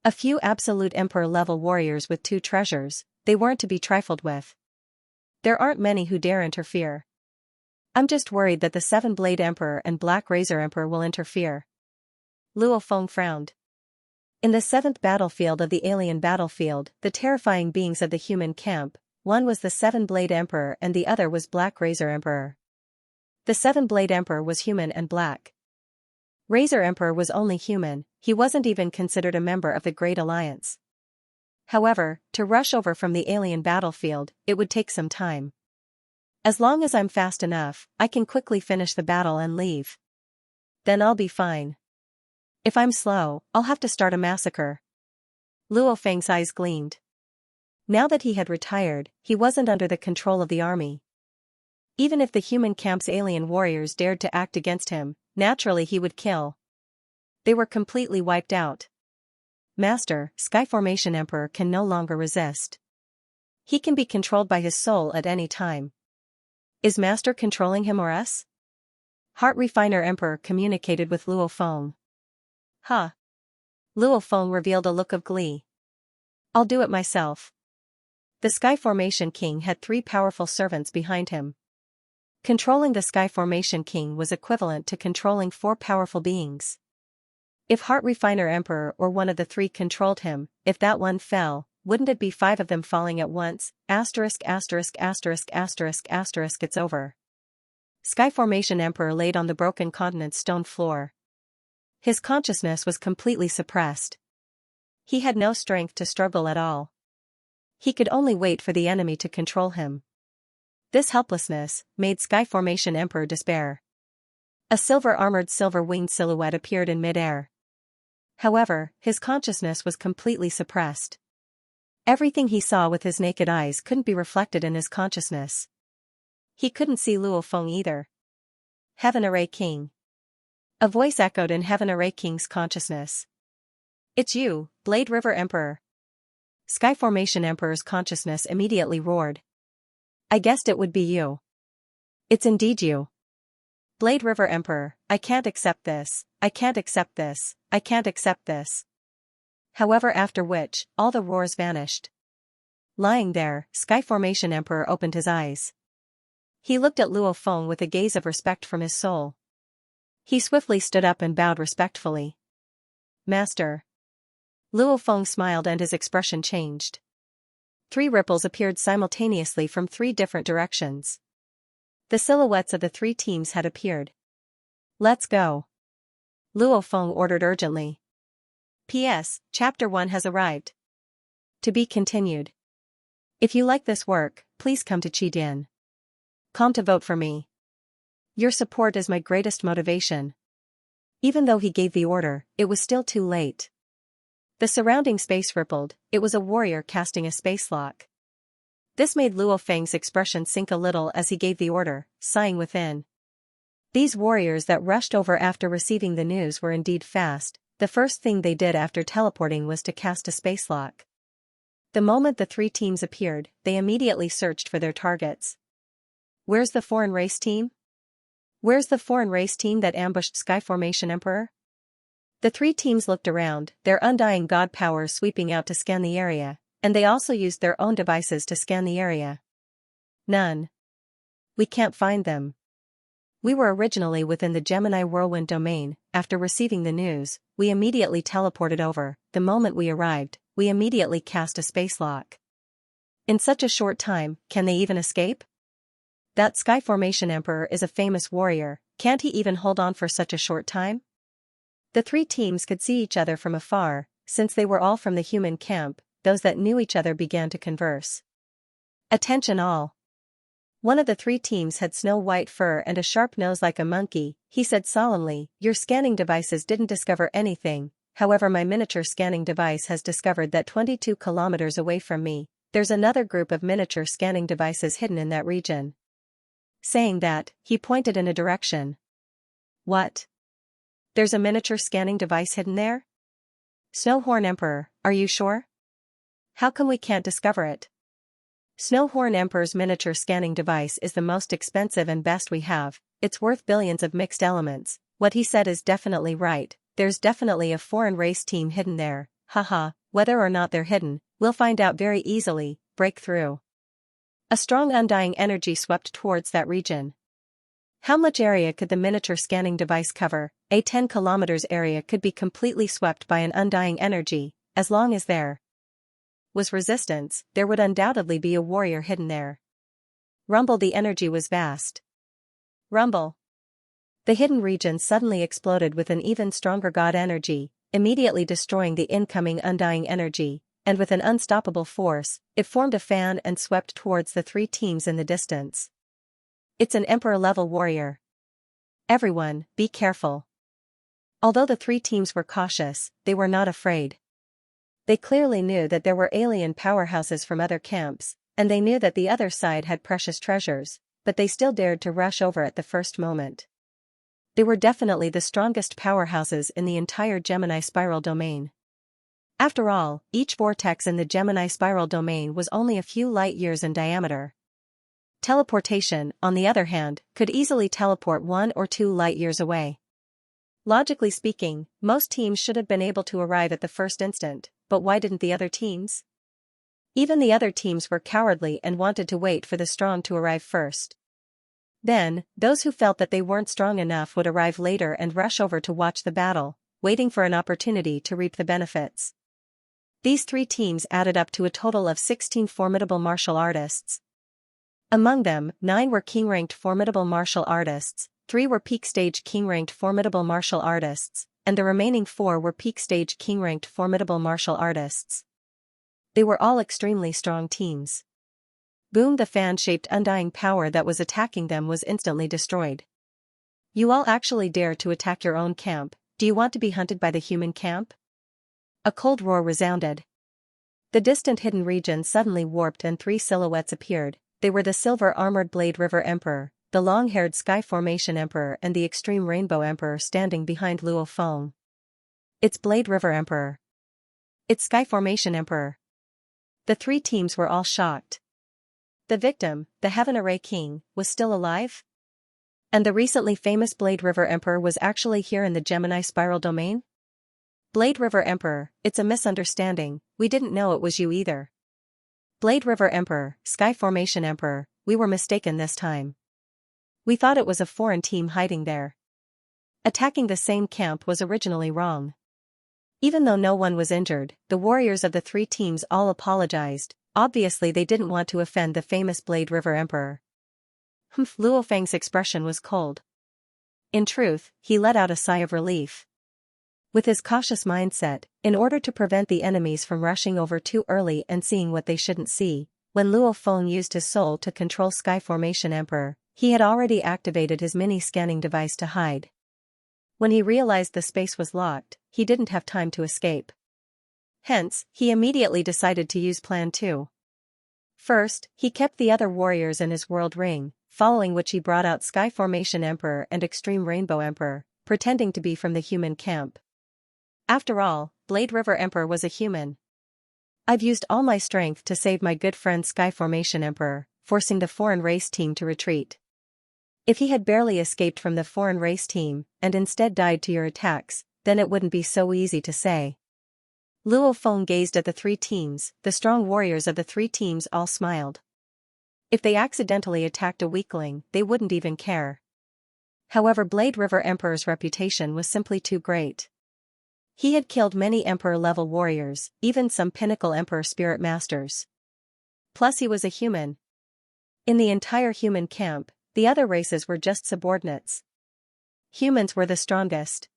A few absolute Emperor-level warriors with 2 treasures, they weren't to be trifled with. There aren't many who dare interfere. I'm just worried that the 7-Blade Emperor and Black Razor Emperor will interfere." Luo Feng frowned. In the 7th battlefield of the alien battlefield, the terrifying beings of the human camp, one was the 7-Blade Emperor and the other was Black Razor Emperor. The 7-Blade Emperor was human and black. Razor Emperor was only human, he wasn't even considered a member of the Great Alliance. However, to rush over from the alien battlefield, it would take some time. As long as I'm fast enough, I can quickly finish the battle and leave. Then I'll be fine. If I'm slow, I'll have to start a massacre. Luo Feng's eyes gleamed. Now that he had retired, he wasn't under the control of the army. Even if the human camp's alien warriors dared to act against him, naturally he would kill. They were completely wiped out. Master, Skyformation Emperor can no longer resist. He can be controlled by his soul at any time. Is Master controlling him or us? Heart Refiner Emperor communicated with Luo Feng. Huh. Luo Feng revealed a look of glee. I'll do it myself. The Skyformation King had 3 powerful servants behind him. Controlling the Skyformation King was equivalent to controlling 4 powerful beings. If Heart Refiner Emperor or one of the 3 controlled him, if that one fell, wouldn't it be 5 of them falling at once? It's over. Skyformation Emperor laid on the broken continent's stone floor. His consciousness was completely suppressed. He had no strength to struggle at all. He could only wait for the enemy to control him. This helplessness made Sky Formation Emperor despair. A silver-armored silver-winged silhouette appeared in mid-air. However, his consciousness was completely suppressed. Everything he saw with his naked eyes couldn't be reflected in his consciousness. He couldn't see Luo Feng either. Heaven Array King. A voice echoed in Heaven Array King's consciousness. It's you, Blade River Emperor. Sky Formation Emperor's consciousness immediately roared. I guessed it would be you. It's indeed you. Blade River Emperor, I can't accept this, I can't accept this, I can't accept this. However, after which, all the roars vanished. Lying there, Sky Formation Emperor opened his eyes. He looked at Luo Feng with a gaze of respect from his soul. He swiftly stood up and bowed respectfully. Master. Luo Feng smiled and his expression changed. 3 ripples appeared simultaneously from 3 different directions. The silhouettes of the 3 teams had appeared. Let's go. Luo Feng ordered urgently. P.S. Chapter 1 has arrived. To be continued. If you like this work, please come to Qidin. Come to vote for me. Your support is my greatest motivation. Even though he gave the order, it was still too late. The surrounding space rippled. It was a warrior casting a space lock. This made Luo Feng's expression sink a little as he gave the order, sighing within. These warriors that rushed over after receiving the news were indeed fast. The first thing they did after teleporting was to cast a space lock. The moment the 3 teams appeared, they immediately searched for their targets. Where's the foreign race team? Where's the foreign race team that ambushed Sky Formation Emperor? The 3 teams looked around, their undying god powers sweeping out to scan the area, and they also used their own devices to scan the area. None. We can't find them. We were originally within the Gemini Whirlwind domain. After receiving the news, we immediately teleported over. The moment we arrived, we immediately cast a space lock. In such a short time, can they even escape? That Sky Formation Emperor is a famous warrior, can't he even hold on for such a short time? The 3 teams could see each other from afar, since they were all from the human camp. Those that knew each other began to converse. Attention all. One of the 3 teams had snow-white fur and a sharp nose like a monkey. He said solemnly, your scanning devices didn't discover anything, however my miniature scanning device has discovered that 22 kilometers away from me, there's another group of miniature scanning devices hidden in that region. Saying that, he pointed in a direction. What? There's a miniature scanning device hidden there? Snowhorn Emperor, are you sure? How come we can't discover it? Snowhorn Emperor's miniature scanning device is the most expensive and best we have. It's worth billions of mixed elements. What he said is definitely right. There's definitely a foreign race team hidden there. Haha, whether or not they're hidden, we'll find out very easily. Break through. A strong undying energy swept towards that region. How much area could the miniature scanning device cover? A 10 kilometers area could be completely swept by an undying energy. As long as there was resistance, there would undoubtedly be a warrior hidden there. Rumble, the energy was vast. Rumble. The hidden region suddenly exploded with an even stronger god energy, immediately destroying the incoming undying energy, and with an unstoppable force, it formed a fan and swept towards the 3 teams in the distance. It's an Emperor-level warrior. Everyone, be careful. Although the 3 teams were cautious, they were not afraid. They clearly knew that there were alien powerhouses from other camps, and they knew that the other side had precious treasures, but they still dared to rush over at the first moment. They were definitely the strongest powerhouses in the entire Gemini Spiral domain. After all, each vortex in the Gemini Spiral domain was only a few light years in diameter. Teleportation, on the other hand, could easily teleport 1 or 2 light years away. Logically speaking, most teams should have been able to arrive at the first instant, but why didn't the other teams? Even the other teams were cowardly and wanted to wait for the strong to arrive first. Then, those who felt that they weren't strong enough would arrive later and rush over to watch the battle, waiting for an opportunity to reap the benefits. These 3 teams added up to a total of 16 formidable martial artists. Among them, 9 were king-ranked formidable martial artists, 3 were peak-stage king-ranked formidable martial artists, and the remaining 4 were peak-stage king-ranked formidable martial artists. They were all extremely strong teams. Boom! The fan-shaped undying power that was attacking them was instantly destroyed. You all actually dare to attack your own camp. Do you want to be hunted by the human camp? A cold roar resounded. The distant hidden region suddenly warped and three silhouettes appeared. They were the silver-armored Blade River Emperor, the long-haired Sky Formation Emperor and the Extreme Rainbow Emperor standing behind Luo Feng. It's Blade River Emperor. It's Sky Formation Emperor. The three teams were all shocked. The victim, the Heaven Array King, was still alive? And the recently famous Blade River Emperor was actually here in the Gemini Spiral domain? Blade River Emperor, it's a misunderstanding, we didn't know it was you either. Blade River Emperor, Sky Formation Emperor, we were mistaken this time. We thought it was a foreign team hiding there. Attacking the same camp was originally wrong. Even though no one was injured, the warriors of the three teams all apologized. Obviously they didn't want to offend the famous Blade River Emperor. Luo Feng's expression was cold. In truth, he let out a sigh of relief. With his cautious mindset, in order to prevent the enemies from rushing over too early and seeing what they shouldn't see, when Luo Feng used his soul to control Sky Formation Emperor, he had already activated his mini-scanning device to hide. When he realized the space was locked, he didn't have time to escape. Hence, he immediately decided to use Plan 2. First, he kept the other warriors in his world ring, following which he brought out Sky Formation Emperor and Extreme Rainbow Emperor, pretending to be from the human camp. After all, Blade River Emperor was a human. I've used all my strength to save my good friend Sky Formation Emperor, forcing the foreign race team to retreat. If he had barely escaped from the foreign race team, and instead died to your attacks, then it wouldn't be so easy to say. Luo Feng gazed at the three teams, the strong warriors of the three teams all smiled. If they accidentally attacked a weakling, they wouldn't even care. However, Blade River Emperor's reputation was simply too great. He had killed many Emperor-level warriors, even some pinnacle Emperor Spirit Masters. Plus he was a human. In the entire human camp, the other races were just subordinates. Humans were the strongest.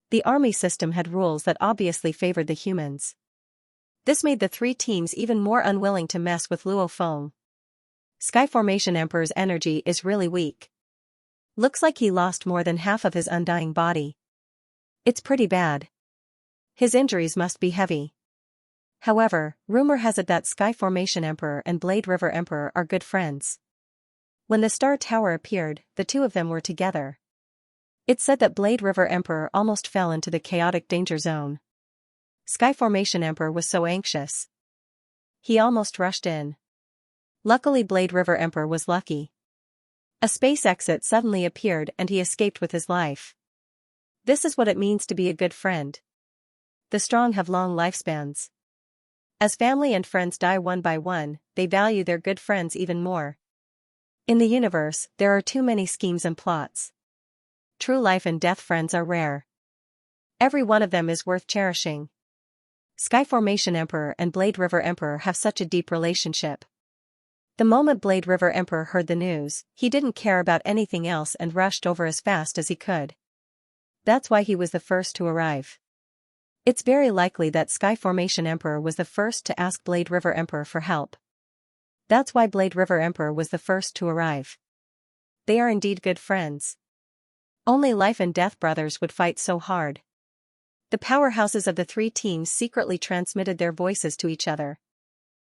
The army system had rules that obviously favored the humans. This made the three teams even more unwilling to mess with Luo Feng. Sky Formation Emperor's energy is really weak. Looks like he lost more than half of his undying body. It's pretty bad. His injuries must be heavy. However, rumor has it that Sky Formation Emperor and Blade River Emperor are good friends. When the Star Tower appeared, the two of them were together. It's said that Blade River Emperor almost fell into the chaotic danger zone. Sky Formation Emperor was so anxious. He almost rushed in. Luckily Blade River Emperor was lucky. A space exit suddenly appeared and he escaped with his life. This is what it means to be a good friend. The strong have long lifespans. As family and friends die one by one, they value their good friends even more. In the universe, there are too many schemes and plots. True life and death friends are rare. Every one of them is worth cherishing. Sky Formation Emperor and Blade River Emperor have such a deep relationship. The moment Blade River Emperor heard the news, he didn't care about anything else and rushed over as fast as he could. That's why he was the first to arrive. It's very likely that Sky Formation Emperor was the first to ask Blade River Emperor for help. That's why Blade River Emperor was the first to arrive. They are indeed good friends. Only life and death brothers would fight so hard. The powerhouses of the three teams secretly transmitted their voices to each other.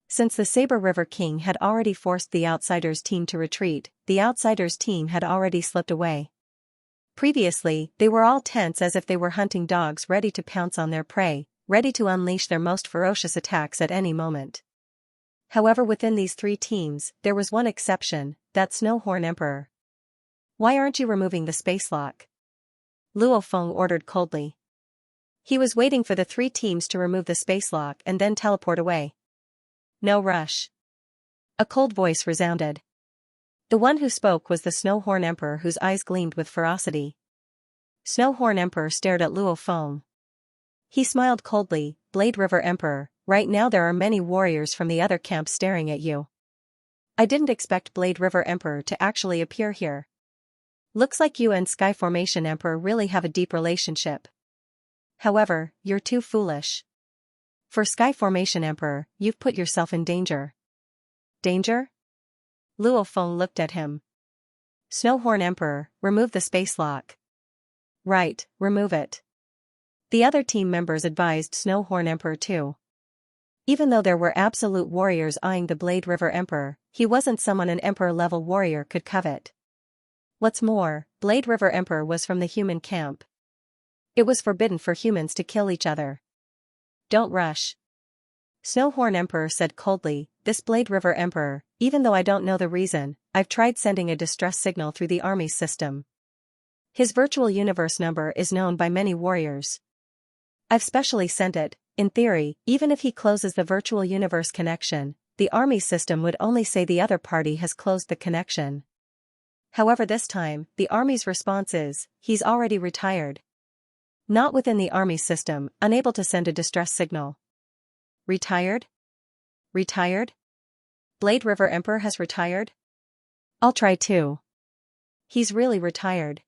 Since the Saber River King had already forced the Outsiders team to retreat, the Outsiders team had already slipped away. Previously, they were all tense as if they were hunting dogs ready to pounce on their prey, ready to unleash their most ferocious attacks at any moment. However, within these three teams, there was one exception, that Snowhorn Emperor. Why aren't you removing the space lock? Luo Feng ordered coldly. He was waiting for the three teams to remove the space lock and then teleport away. No rush. A cold voice resounded. The one who spoke was the Snowhorn Emperor whose eyes gleamed with ferocity. Snowhorn Emperor stared at Luo Feng. He smiled coldly. Blade River Emperor, right now there are many warriors from the other camp staring at you. I didn't expect Blade River Emperor to actually appear here. Looks like you and Sky Formation Emperor really have a deep relationship. However, you're too foolish. For Sky Formation Emperor, you've put yourself in danger. Danger? Luo Feng looked at him. Snowhorn Emperor, remove the space lock. Right, remove it. The other team members advised Snowhorn Emperor too. Even though there were absolute warriors eyeing the Blade River Emperor, he wasn't someone an Emperor-level warrior could covet. What's more, Blade River Emperor was from the human camp. It was forbidden for humans to kill each other. Don't rush. Snowhorn Emperor said coldly, this Blade River Emperor, even though I don't know the reason, I've tried sending a distress signal through the army's system. His virtual universe number is known by many warriors. I've specially sent it. In theory, even if he closes the virtual universe connection, the army system would only say the other party has closed the connection. However, this time, the army's response is, he's already retired. Not within the army system, unable to send a distress signal. Retired? Retired? Blade River Emperor has retired? I'll try too. He's really retired.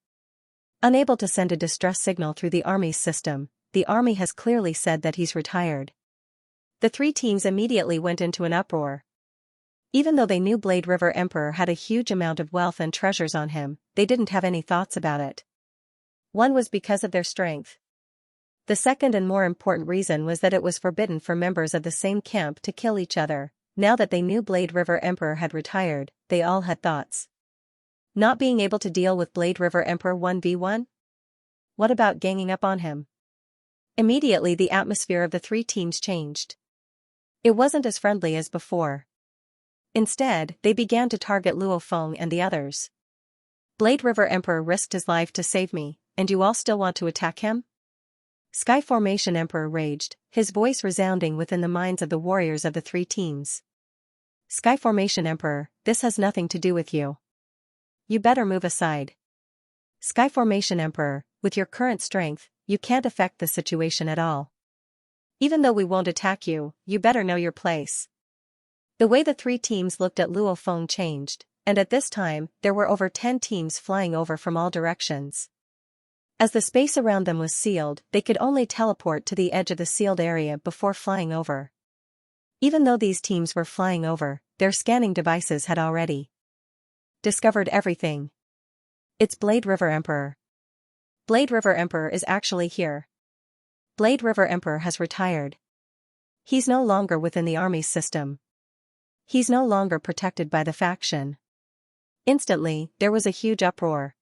Unable to send a distress signal through the army's system, the army has clearly said that he's retired. The three teams immediately went into an uproar. Even though they knew Blade River Emperor had a huge amount of wealth and treasures on him, they didn't have any thoughts about it. One was because of their strength. The second and more important reason was that it was forbidden for members of the same camp to kill each other. Now that they knew Blade River Emperor had retired, they all had thoughts. Not being able to deal with Blade River Emperor 1v1? What about ganging up on him? Immediately the atmosphere of the three teams changed. It wasn't as friendly as before. Instead, they began to target Luo Feng and the others. Blade River Emperor risked his life to save me, and you all still want to attack him? Sky Formation Emperor raged, his voice resounding within the minds of the warriors of the three teams. Sky Formation Emperor, this has nothing to do with you. You better move aside. Sky Formation Emperor, with your current strength, you can't affect the situation at all. Even though we won't attack you, you better know your place. The way the three teams looked at Luo Feng changed, and at this time, there were over 10 teams flying over from all directions. As the space around them was sealed, they could only teleport to the edge of the sealed area before flying over. Even though these teams were flying over, their scanning devices had already discovered everything. It's Blade River Emperor. Blade River Emperor is actually here. Blade River Emperor has retired. He's no longer within the army's system. He's no longer protected by the faction. Instantly, there was a huge uproar.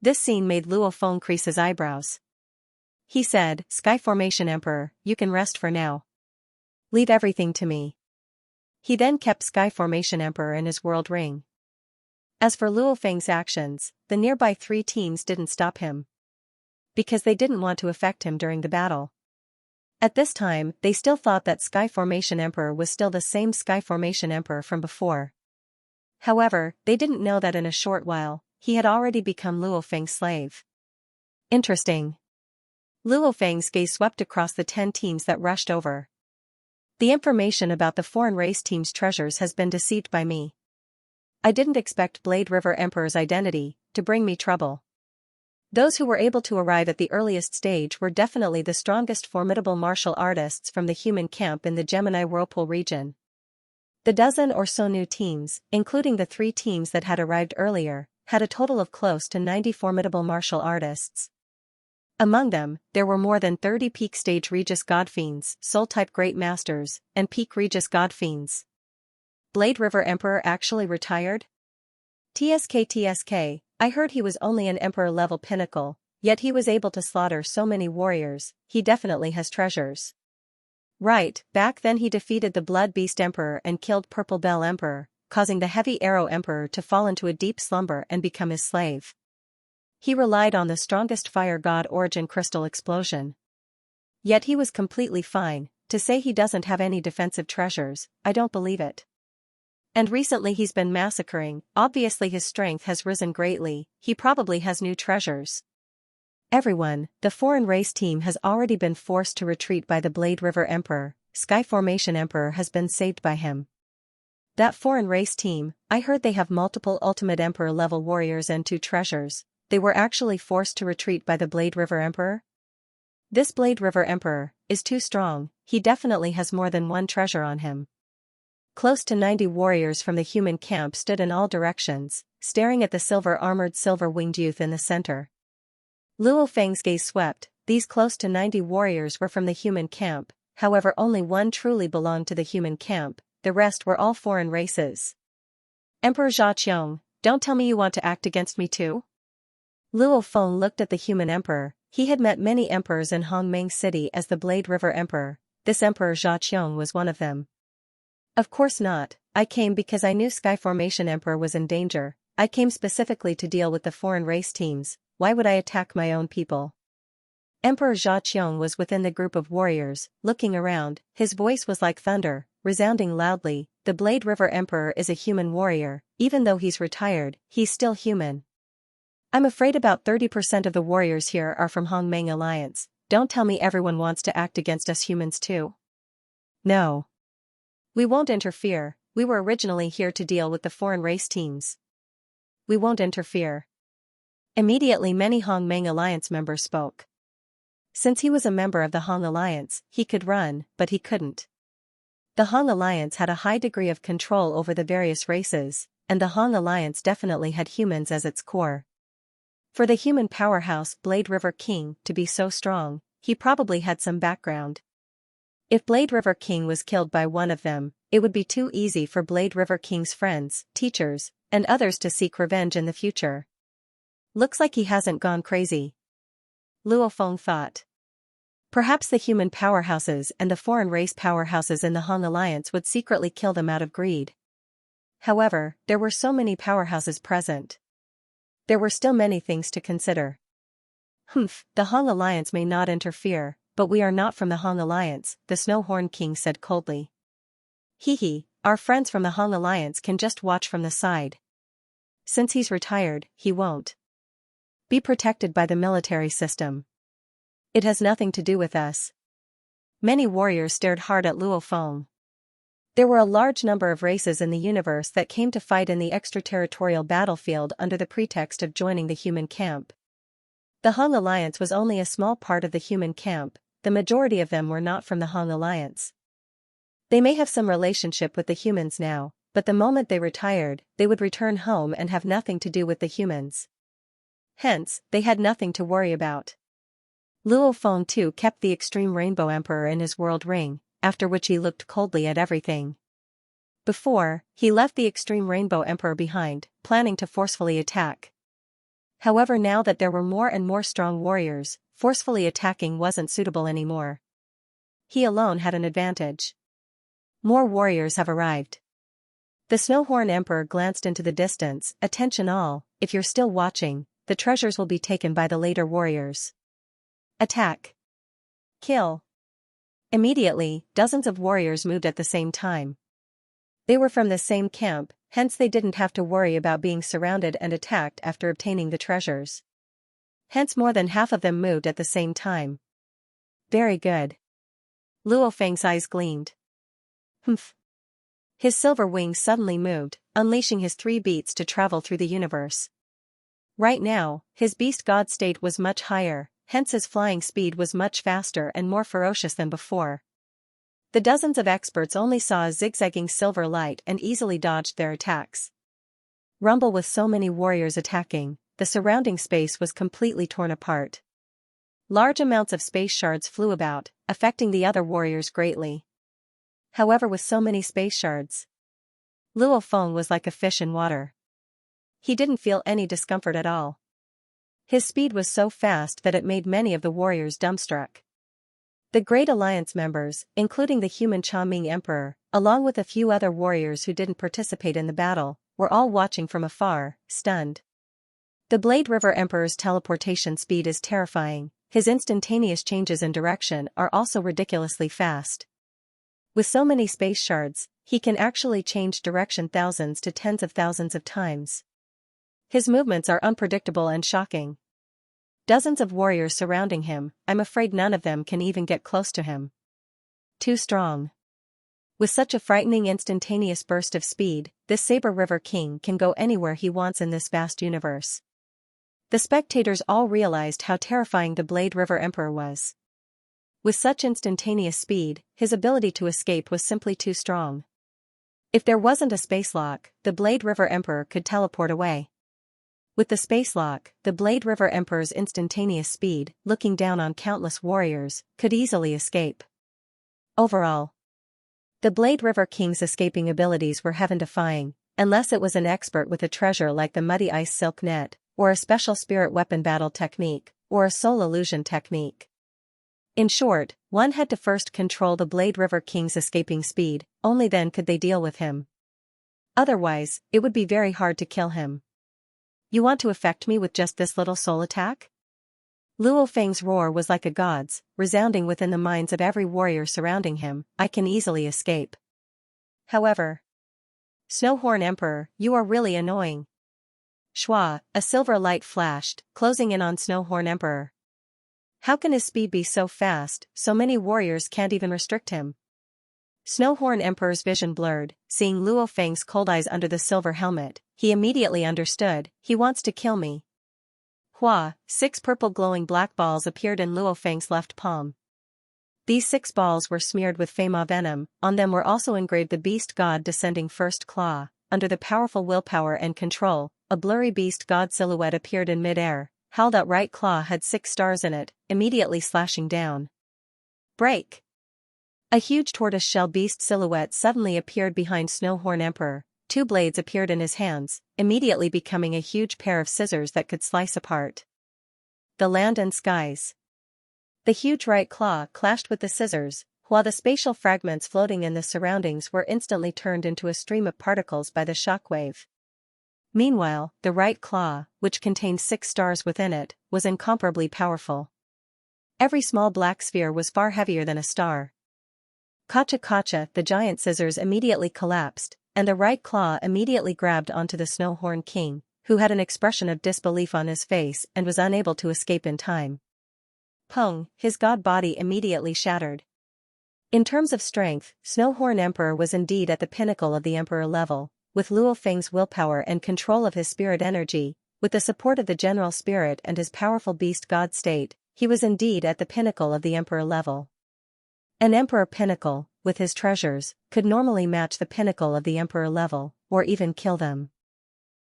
This scene made Luo Feng crease his eyebrows. He said, Sky Formation Emperor, you can rest for now. Leave everything to me. He then kept Sky Formation Emperor in his world ring. As for Luo Feng's actions, the nearby three teams didn't stop him. Because they didn't want to affect him during the battle. At this time, they still thought that Sky Formation Emperor was still the same Sky Formation Emperor from before. However, they didn't know that in a short while, he had already become Luo Feng's slave. Interesting. Luo Feng's gaze swept across the 10 teams that rushed over. The information about the foreign race team's treasures has been deceived by me. I didn't expect Blade River Emperor's identity to bring me trouble. Those who were able to arrive at the earliest stage were definitely the strongest formidable martial artists from the human camp in the Gemini Whirlpool region. The dozen or so new teams, including the 3 teams that had arrived earlier, had a total of close to 90 formidable martial artists. Among them, there were more than 30 peak stage Regis Godfiends, Soul-type Great Masters, and peak Regis Godfiends. Blade River Emperor actually retired? TSK, I heard he was only an Emperor-level pinnacle, yet he was able to slaughter so many warriors. He definitely has treasures. Right, back then he defeated the Blood Beast Emperor and killed Purple Bell Emperor, causing the Heavy Arrow Emperor to fall into a deep slumber and become his slave. He relied on the strongest fire god Origin Crystal Explosion. Yet he was completely fine. To say he doesn't have any defensive treasures, I don't believe it. And recently he's been massacring, obviously his strength has risen greatly, he probably has new treasures. Everyone, the foreign race team has already been forced to retreat by the Blade River Emperor, Sky Formation Emperor has been saved by him. That foreign race team, I heard they have multiple Ultimate Emperor level warriors and 2 treasures, they were actually forced to retreat by the Blade River Emperor? This Blade River Emperor is too strong, he definitely has more than 1 treasure on him. Close to 90 warriors from the human camp stood in all directions, staring at the silver-armored silver-winged youth in the center. Luo Feng's gaze swept. These close to 90 warriors were from the human camp, however only one truly belonged to the human camp, the rest were all foreign races. Emperor Xianxia, don't tell me you want to act against me too? Luo Feng looked at the human emperor. He had met many emperors in Hongmeng City as the Blade River Emperor. This Emperor Xianxia was one of them. Of course not, I came because I knew Sky Formation Emperor was in danger. I came specifically to deal with the foreign race teams. Why would I attack my own people? Emperor Xianxia was within the group of warriors, looking around. His voice was like thunder, resounding loudly. The Blade River Emperor is a human warrior. Even though he's retired, he's still human. I'm afraid about 30% of the warriors here are from Hongmeng Alliance. Don't tell me everyone wants to act against us humans too. No. We won't interfere. We were originally here to deal with the foreign race teams. We won't interfere. Immediately many Hongmeng Alliance members spoke. Since he was a member of the Hong Alliance, he could run, but he couldn't. The Hong Alliance had a high degree of control over the various races, and the Hong Alliance definitely had humans as its core. For the human powerhouse Blade River King to be so strong, he probably had some background. If Blade River King was killed by one of them, it would be too easy for Blade River King's friends, teachers, and others to seek revenge in the future. Looks like he hasn't gone crazy. Luo Feng thought. Perhaps the human powerhouses and the foreign race powerhouses in the Hong Alliance would secretly kill them out of greed. However, there were so many powerhouses present. There were still many things to consider. The Hong Alliance may not interfere, but we are not from the Hong Alliance, the Snowhorn King said coldly. Our friends from the Hong Alliance can just watch from the side. Since he's retired, he won't be protected by the military system. It has nothing to do with us. Many warriors stared hard at Luo Feng. There were a large number of races in the universe that came to fight in the extraterritorial battlefield under the pretext of joining the human camp. The Hong Alliance was only a small part of the human camp. The majority of them were not from the Hong Alliance. They may have some relationship with the humans now, but the moment they retired, they would return home and have nothing to do with the humans. Hence, they had nothing to worry about. Luo Feng too kept the Extreme Rainbow Emperor in his world ring, after which he looked coldly at everything. Before, he left the Extreme Rainbow Emperor behind, planning to forcefully attack. However, now that there were more and more strong warriors, forcefully attacking wasn't suitable anymore. He alone had an advantage. More warriors have arrived. The Snowhorn Emperor glanced into the distance. Attention all, if you're still watching, the treasures will be taken by the later warriors. Attack. Kill. Immediately, dozens of warriors moved at the same time. They were from the same camp, hence they didn't have to worry about being surrounded and attacked after obtaining the treasures. Hence more than half of them moved at the same time. Very good. Luo Feng's eyes gleamed. His silver wings suddenly moved, unleashing his 3 beats to travel through the universe. Right now, his beast god state was much higher, hence his flying speed was much faster and more ferocious than before. The dozens of experts only saw a zigzagging silver light and easily dodged their attacks. Rumble with so many warriors attacking, the surrounding space was completely torn apart. Large amounts of space shards flew about, affecting the other warriors greatly. However, with so many space shards, Luo Feng was like a fish in water. He didn't feel any discomfort at all. His speed was so fast that it made many of the warriors dumbstruck. The Great Alliance members, including the human Cha-Ming Emperor, along with a few other warriors who didn't participate in the battle, were all watching from afar, stunned. The Blade River Emperor's teleportation speed is terrifying. His instantaneous changes in direction are also ridiculously fast. With so many space shards, he can actually change direction thousands to tens of thousands of times. His movements are unpredictable and shocking. Dozens of warriors surrounding him, I'm afraid none of them can even get close to him. Too strong. With such a frightening instantaneous burst of speed, this Saber River King can go anywhere he wants in this vast universe. The spectators all realized how terrifying the Blade River Emperor was. With such instantaneous speed, his ability to escape was simply too strong. If there wasn't a space lock, the Blade River Emperor could teleport away. With the space lock, the Blade River Emperor's instantaneous speed, looking down on countless warriors, could easily escape. Overall, the Blade River King's escaping abilities were heaven-defying, unless it was an expert with a treasure like the Muddy Ice Silk Net, or a special spirit weapon battle technique, or a soul illusion technique. In short, one had to first control the Blade River King's escaping speed, only then could they deal with him. Otherwise, it would be very hard to kill him. You want to affect me with just this little soul attack? Luo Feng's roar was like a god's, resounding within the minds of every warrior surrounding him. I can easily escape. However, Snowhorn Emperor, you are really annoying. Shua, a silver light flashed, closing in on Snowhorn Emperor. How can his speed be so fast, so many warriors can't even restrict him? Snowhorn Emperor's vision blurred, seeing Luo Feng's cold eyes under the silver helmet. He immediately understood, he wants to kill me. Hua, 6 purple glowing black balls appeared in Luo Feng's left palm. These 6 balls were smeared with Fema venom, on them were also engraved the beast god descending first claw. Under the powerful willpower and control, a blurry beast god silhouette appeared in mid-air. Held out right claw had 6 stars in it, immediately slashing down. Break! A huge tortoise-shell beast silhouette suddenly appeared behind Snowhorn Emperor. 2 blades appeared in his hands, immediately becoming a huge pair of scissors that could slice apart the land and skies. The huge right claw clashed with the scissors, while the spatial fragments floating in the surroundings were instantly turned into a stream of particles by the shockwave. Meanwhile, the right claw, which contained 6 stars within it, was incomparably powerful. Every small black sphere was far heavier than a star. Kacha, the giant scissors immediately collapsed, and the right claw immediately grabbed onto the Snowhorn King, who had an expression of disbelief on his face and was unable to escape in time. Pung, his god body immediately shattered. In terms of strength, Snowhorn Emperor was indeed at the pinnacle of the Emperor level, with Luo Feng's willpower and control of his spirit energy, with the support of the general spirit and his powerful beast god state, he was indeed at the pinnacle of the Emperor level. An Emperor pinnacle, with his treasures, could normally match the pinnacle of the Emperor level, or even kill them.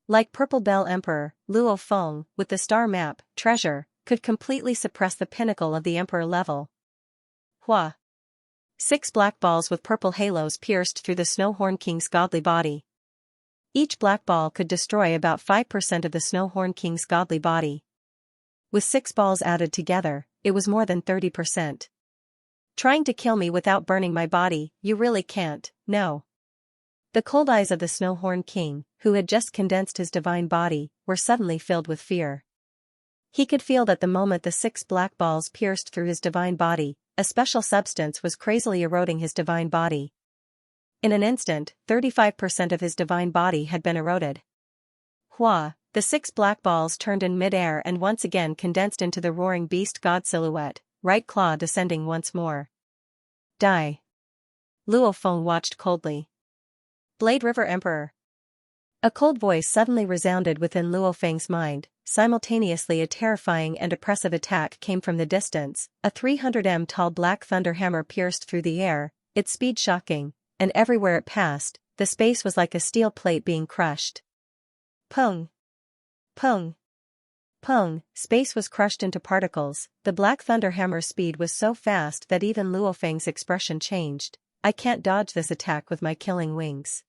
Like Purple Bell Emperor, Luo Feng, with the star map, treasure, could completely suppress the pinnacle of the Emperor level. Hua! 6 black balls with purple halos pierced through the Snowhorn King's godly body. Each black ball could destroy about 5% of the Snowhorn King's godly body. With 6 balls added together, it was more than 30%. Trying to kill me without burning my body, you really can't, no. The cold eyes of the Snowhorn King, who had just condensed his divine body, were suddenly filled with fear. He could feel that the moment the 6 black balls pierced through his divine body, a special substance was crazily eroding his divine body. In an instant, 35% of his divine body had been eroded. Hua, the 6 black balls turned in mid-air and once again condensed into the roaring beast god silhouette, right claw descending once more. Die. Luo Feng watched coldly. Blade River Emperor. A cold voice suddenly resounded within Luo Feng's mind. Simultaneously a terrifying and oppressive attack came from the distance. A 300 tall black thunder hammer pierced through the air, its speed shocking, and everywhere it passed, the space was like a steel plate being crushed. Pung! Pung! Pung! Space was crushed into particles. The black thunder hammer's speed was so fast that even Luo Feng's expression changed. I can't dodge this attack with my killing wings.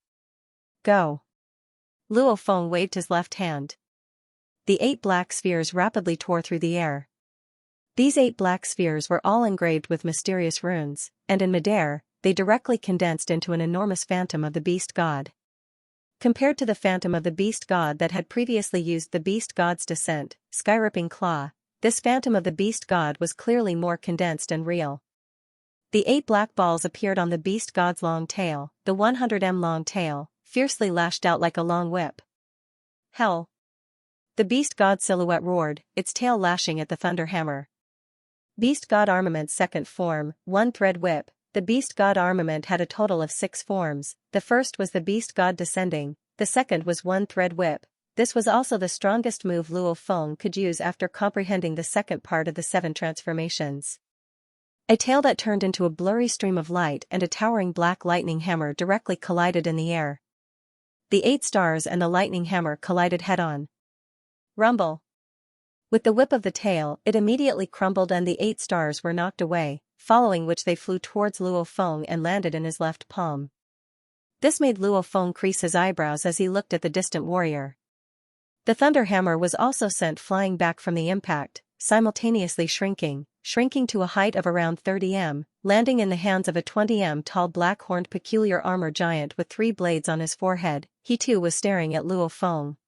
Go! Luo Feng waved his left hand. The 8 black spheres rapidly tore through the air. These 8 black spheres were all engraved with mysterious runes, and in midair, they directly condensed into an enormous phantom of the beast god. Compared to the phantom of the beast god that had previously used the beast god's descent, sky-ripping claw, this phantom of the beast god was clearly more condensed and real. The 8 black balls appeared on the beast god's long tail, the 100 long tail, fiercely lashed out like a long whip. Hell! The beast god silhouette roared, its tail lashing at the thunder hammer. Beast god armament's second form, 1 thread whip. The beast god armament had a total of 6 forms. The first was the beast god descending, the second was 1 thread whip. This was also the strongest move Luo Feng could use after comprehending the second part of the 7 transformations. A tail that turned into a blurry stream of light and a towering black lightning hammer directly collided in the air. The 8 stars and the lightning hammer collided head-on. Rumble. With the whip of the tail, it immediately crumbled and the 8 stars were knocked away, following which they flew towards Luo Feng and landed in his left palm. This made Luo Feng crease his eyebrows as he looked at the distant warrior. The thunder hammer was also sent flying back from the impact, simultaneously shrinking to a height of around 30 m, landing in the hands of a 20 m tall black-horned peculiar armor giant with 3 blades on his forehead. He too was staring at Luo Feng.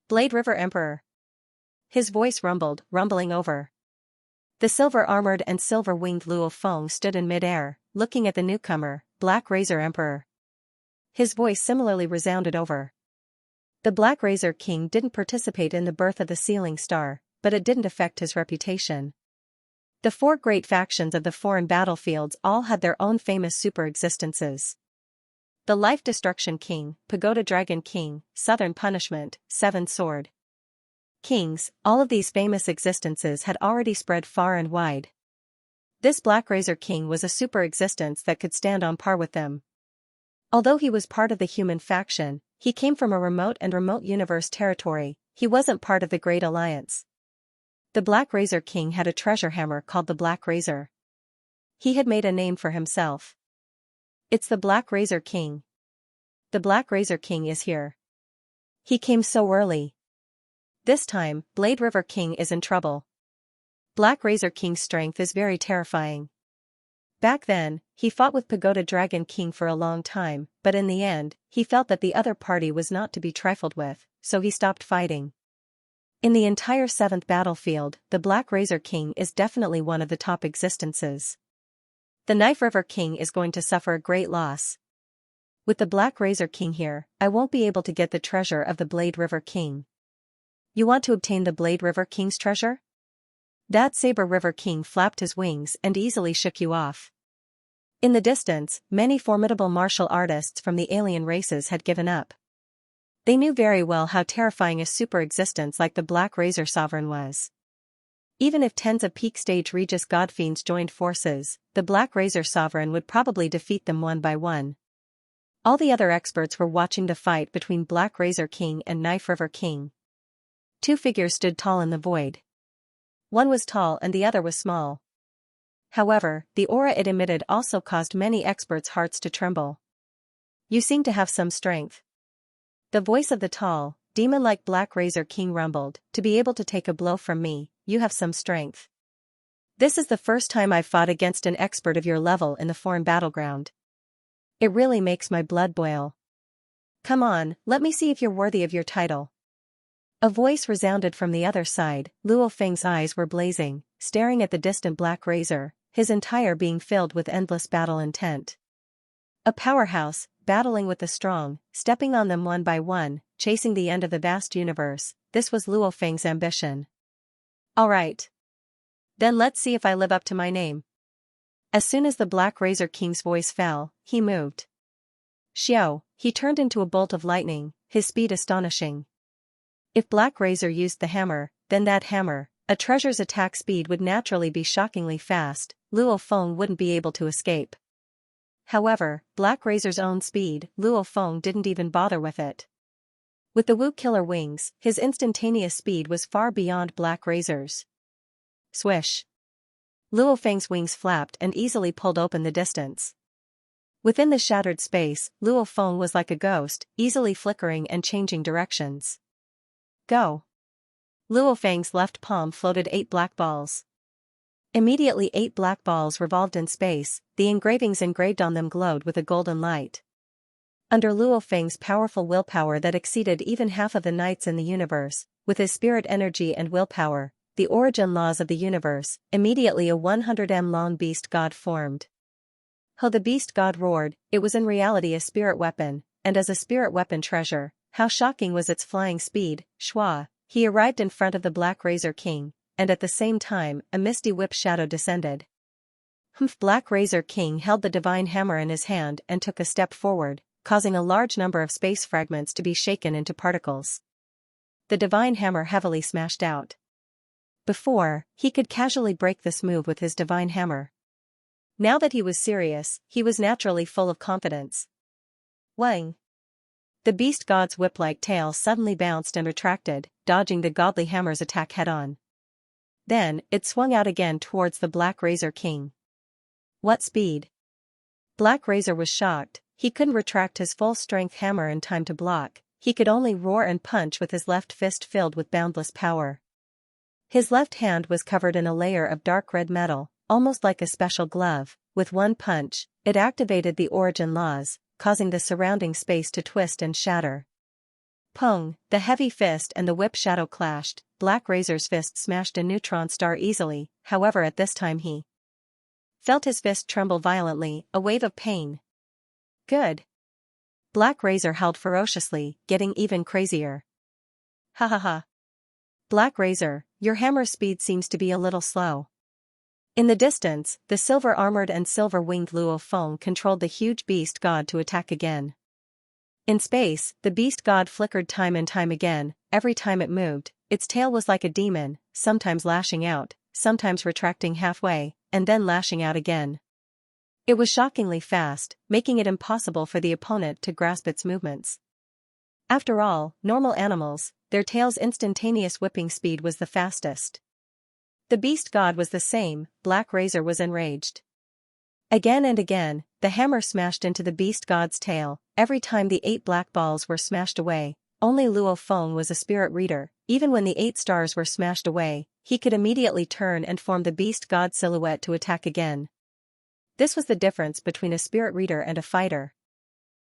Blade River Emperor. His voice rumbling over. The silver-armored and silver-winged Luo Feng stood in mid-air, looking at the newcomer, Black Razor Emperor. His voice similarly resounded over. The Black Razor King didn't participate in the birth of the Sealing Star, but it didn't affect his reputation. The 4 great factions of the foreign battlefields all had their own famous super-existences. The Life Destruction King, Pagoda Dragon King, Southern Punishment, Seven Sword Kings, all of these famous existences had already spread far and wide. This Black Razor King was a super-existence that could stand on par with them. Although he was part of the human faction, he came from a remote universe territory. He wasn't part of the Great Alliance. The Black Razor King had a treasure hammer called the Black Razor. He had made a name for himself. It's the Black Razor King. The Black Razor King is here. He came so early. This time, Blade River King is in trouble. Black Razor King's strength is very terrifying. Back then, he fought with Pagoda Dragon King for a long time, but in the end, he felt that the other party was not to be trifled with, so he stopped fighting. In the entire 7th battlefield, the Black Razor King is definitely one of the top existences. The Knife River King is going to suffer a great loss. With the Black Razor King here, I won't be able to get the treasure of the Blade River King. You want to obtain the Blade River King's treasure? That Saber River King flapped his wings and easily shook you off. In the distance, many formidable martial artists from the alien races had given up. They knew very well how terrifying a super-existence like the Black Razor Sovereign was. Even if tens of peak stage Regis Godfiends joined forces, the Black Razor Sovereign would probably defeat them one by one. All the other experts were watching the fight between Black Razor King and Knife River King. 2 figures stood tall in the void. One was tall and the other was small. However, the aura it emitted also caused many experts' hearts to tremble. You seem to have some strength. The voice of the tall, demon-like Black Razor King rumbled, to be able to take a blow from me, you have some strength. This is the first time I've fought against an expert of your level in the foreign battleground. It really makes my blood boil. Come on, let me see if you're worthy of your title. A voice resounded from the other side. Luo Feng's eyes were blazing, staring at the distant Black Razor, his entire being filled with endless battle intent. A powerhouse, battling with the strong, stepping on them one by one, chasing the end of the vast universe, this was Luo Feng's ambition. Alright. Then let's see if I live up to my name. As soon as the Black Razor King's voice fell, he moved. Xiao, he turned into a bolt of lightning, his speed astonishing. If Black Razor used the hammer, then that hammer, a treasure's attack speed would naturally be shockingly fast. Luo Feng wouldn't be able to escape. However, Black Razor's own speed, Luo Feng didn't even bother with it. With the Wu Killer wings, his instantaneous speed was far beyond Black Razor's. Swish. Luo Feng's wings flapped and easily pulled open the distance. Within the shattered space, Luo Feng was like a ghost, easily flickering and changing directions. Go. Luo Feng's left palm floated 8 black balls. Immediately 8 black balls revolved in space, the engravings engraved on them glowed with a golden light. Under Luo Feng's powerful willpower that exceeded even half of the knights in the universe, with his spirit energy and willpower, the origin laws of the universe, immediately a 100 m long beast god formed. Ho, the beast god roared. It was in reality a spirit weapon, and as a spirit weapon treasure, how shocking was its flying speed. Schwa, he arrived in front of the Black Razor King, and at the same time, a misty whip shadow descended. Black Razor King held the divine hammer in his hand and took a step forward, causing a large number of space fragments to be shaken into particles. The divine hammer heavily smashed out. Before, he could casually break this move with his divine hammer. Now that he was serious, he was naturally full of confidence. Wang! The beast god's whip-like tail suddenly bounced and retracted, dodging the godly hammer's attack head-on. Then, it swung out again towards the Black Razor King. What speed! Black Razor was shocked. He couldn't retract his full-strength hammer in time to block. He could only roar and punch with his left fist filled with boundless power. His left hand was covered in a layer of dark red metal, almost like a special glove. With one punch, it activated the origin laws, causing the surrounding space to twist and shatter. Pong! The heavy fist and the whip shadow clashed. Black Razor's fist smashed a neutron star easily, however at this time he felt his fist tremble violently, a wave of pain. Good! Black Razor howled ferociously, getting even crazier. Ha ha ha! Black Razor, your hammer's speed seems to be a little slow. In the distance, the silver-armored and silver-winged Luo Feng controlled the huge beast god to attack again. In space, the beast god flickered time and time again. Every time it moved, its tail was like a demon, sometimes lashing out, sometimes retracting halfway, and then lashing out again. It was shockingly fast, making it impossible for the opponent to grasp its movements. After all, normal animals, their tail's instantaneous whipping speed was the fastest. The beast god was the same. Black Razor was enraged. Again and again, the hammer smashed into the beast god's tail. Every time the 8 black balls were smashed away, only Luo Feng was a spirit reader. Even when the 8 stars were smashed away, he could immediately turn and form the beast god silhouette to attack again. This was the difference between a spirit reader and a fighter.